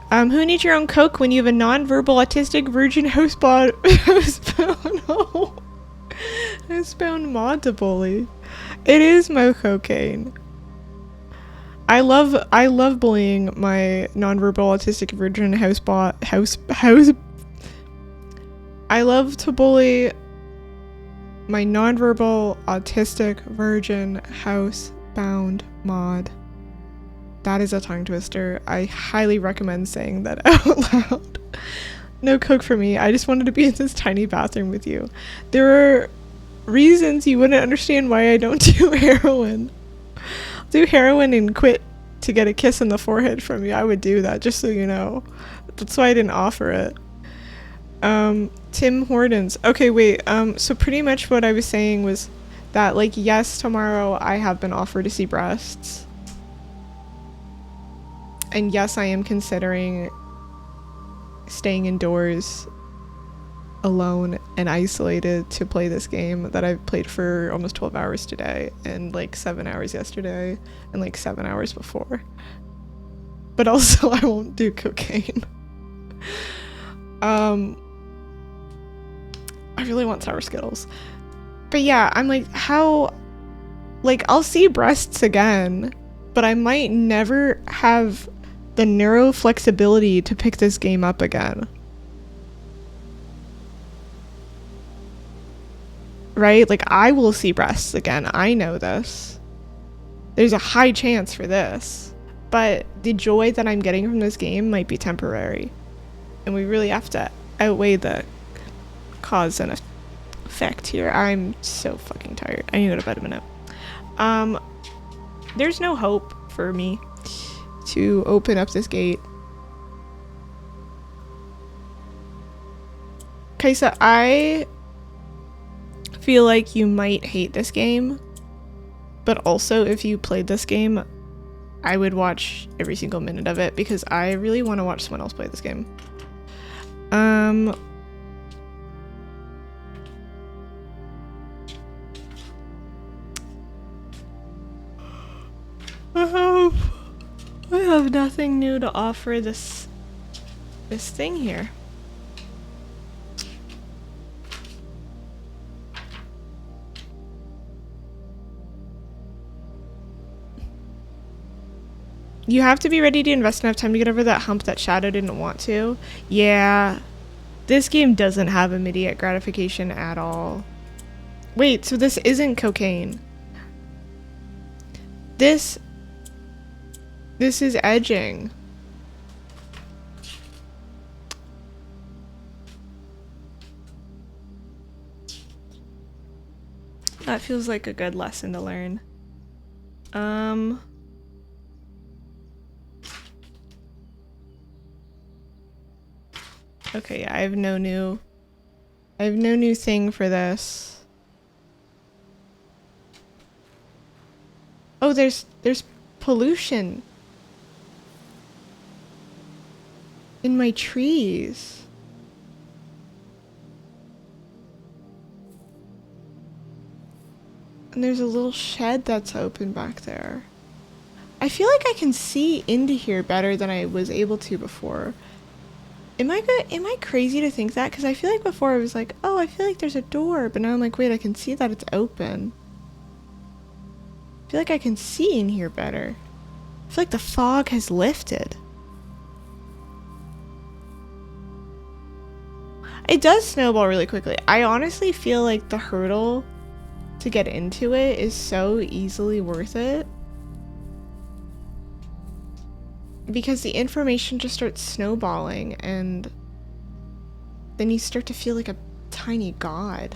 Who needs your own coke when you have a non-verbal autistic virgin housebound mod to bully? It is mo cocaine. I love bullying my nonverbal autistic virgin house. I love to bully my nonverbal autistic virgin housebound mod. That is a tongue twister. I highly recommend saying that out loud. No coke for me. I just wanted to be in this tiny bathroom with you. There are reasons you wouldn't understand why I don't do heroin. I'll do heroin and quit to get a kiss on the forehead from you. I would do that, just so you know. That's why I didn't offer it. Tim Hortons. Okay, wait. So pretty much what I was saying was that, like, yes, tomorrow I have been offered to see breasts. And yes, I am considering staying indoors alone and isolated to play this game that I've played for almost 12 hours today, and like 7 hours yesterday, and like 7 hours before. But also I won't do cocaine. I really want sour Skittles. But yeah, I'm like, how, like, I'll see breasts again, but I might never have the neuro flexibility to pick this game up again. Right? Like, I will see breasts again. I know this. There's a high chance for this. But the joy that I'm getting from this game might be temporary. And we really have to outweigh the cause and effect here. I'm so fucking tired. I need to go to bed in a minute. There's no hope for me to open up this gate. Okay, so I feel like you might hate this game, but also if you played this game, I would watch every single minute of it because I really want to watch someone else play this game. I have nothing new to offer this thing here. You have to be ready to invest enough time to get over that hump that Shadow didn't want to. Yeah, this game doesn't have immediate gratification at all. Wait, so this isn't cocaine. This is edging. That feels like a good lesson to learn. Okay, yeah, I have no new thing for this. Oh, there's pollution in my trees. And there's a little shed that's open back there. I feel like I can see into here better than I was able to before. Am I crazy to think that? Because I feel like before I was like, oh, I feel like there's a door, but now I'm like, wait, I can see that it's open. I feel like I can see in here better. I feel like the fog has lifted. It does snowball really quickly. I honestly feel like the hurdle to get into it is so easily worth it. Because the information just starts snowballing, and then you start to feel like a tiny god.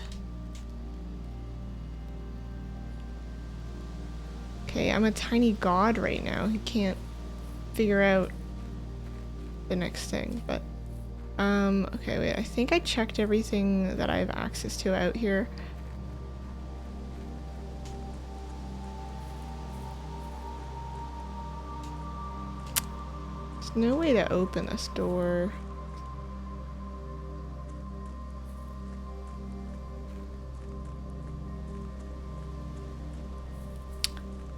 Okay, I'm a tiny god right now. He can't figure out the next thing, but okay, wait, I think I checked everything that I have access to out here. There's no way to open this door.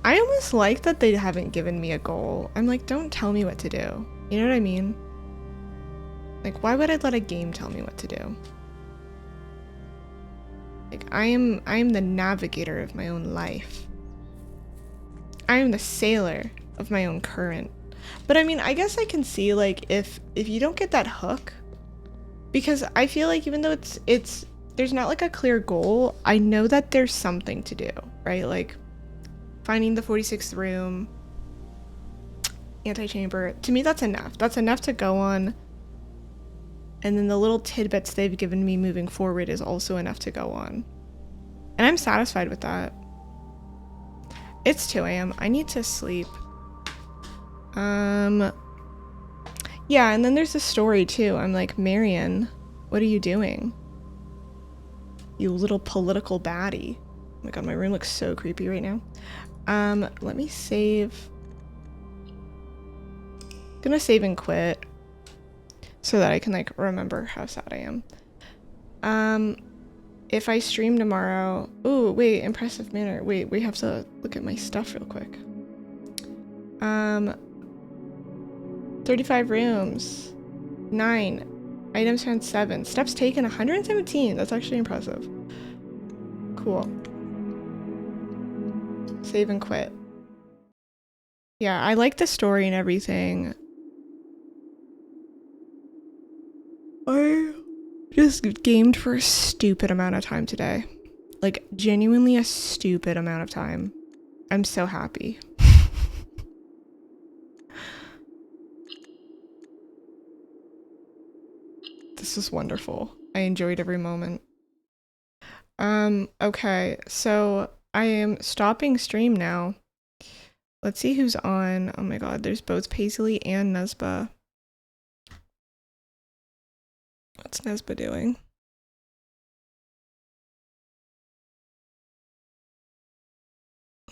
I almost like that they haven't given me a goal. I'm like, don't tell me what to do. You know what I mean? Like, why would I let a game tell me what to do? Like, I am the navigator of my own life. I am the sailor of my own current. But I mean, I guess I can see like if you don't get that hook, because I feel like even though it's there's not like a clear goal, I know that there's something to do, right? Like finding the 46th room, antechamber. To me, that's enough. That's enough to go on. And then the little tidbits they've given me moving forward is also enough to go on. And I'm satisfied with that. It's 2 a.m. I need to sleep. Yeah, and then there's a story too. I'm like, Marion, what are you doing? You little political baddie. Oh my god, my room looks so creepy right now. Let me save. I'm gonna save and quit so that I can like remember how sad I am. If I stream tomorrow, ooh, wait, impressive manor. Wait, we have to look at my stuff real quick. 35 rooms, 9 items found, 7 steps taken, 117. That's actually impressive. Cool. Save and quit. Yeah, I like the story and everything. I just gamed for a stupid amount of time today. Like, genuinely a stupid amount of time. I'm so happy. This is wonderful. I enjoyed every moment. Okay, so I am stopping stream now. Let's see who's on. Oh my god, there's both Paisley and Nesba. What's Nesba doing?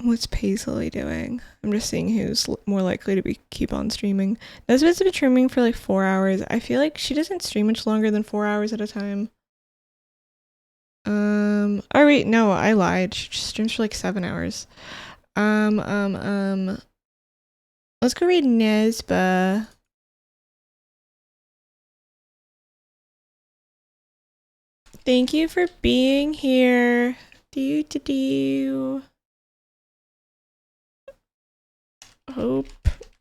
What's Paisley doing? I'm just seeing who's more likely to keep on streaming. Nesba's been streaming for like 4 hours. I feel like she doesn't stream much longer than 4 hours at a time. Oh wait, no, I lied. She streams for like 7 hours. Let's go read Nesba. Thank you for being here. Hope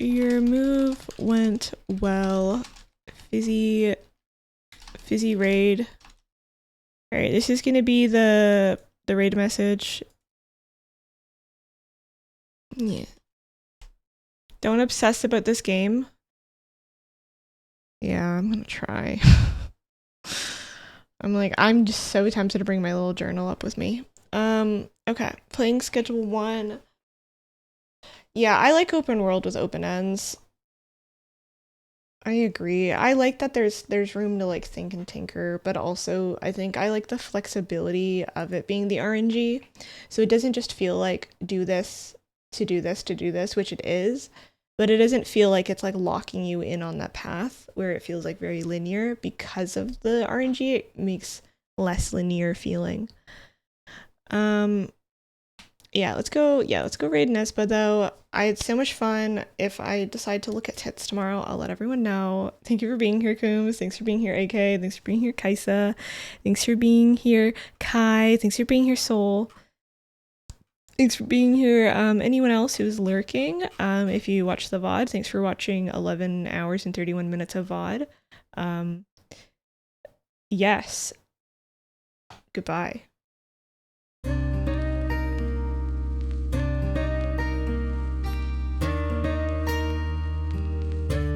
your move went well. Fizzy raid. Alright, this is gonna be the raid message. Yeah. Don't obsess about this game. Yeah, I'm gonna try. I'm just so tempted to bring my little journal up with me. Okay, playing schedule 1. Yeah, I like open world with open ends. I agree. I like that there's room to like think and tinker, but also I think I like the flexibility of it being the RNG. So it doesn't just feel like do this to do this to do this, which it is, but it doesn't feel like it's like locking you in on that path where it feels like very linear because of the RNG. It makes less linear feeling. Yeah, let's go raid Nespa though. I had so much fun. If I decide to look at tits tomorrow, I'll let everyone know. Thank you for being here, Coombs. Thanks for being here, AK. Thanks for being here, Kaisa. Thanks for being here, Kai. Thanks for being here, Soul. Thanks for being here, anyone else who's lurking. If you watch the VOD, thanks for watching 11 hours and 31 minutes of VOD. Yes. Goodbye.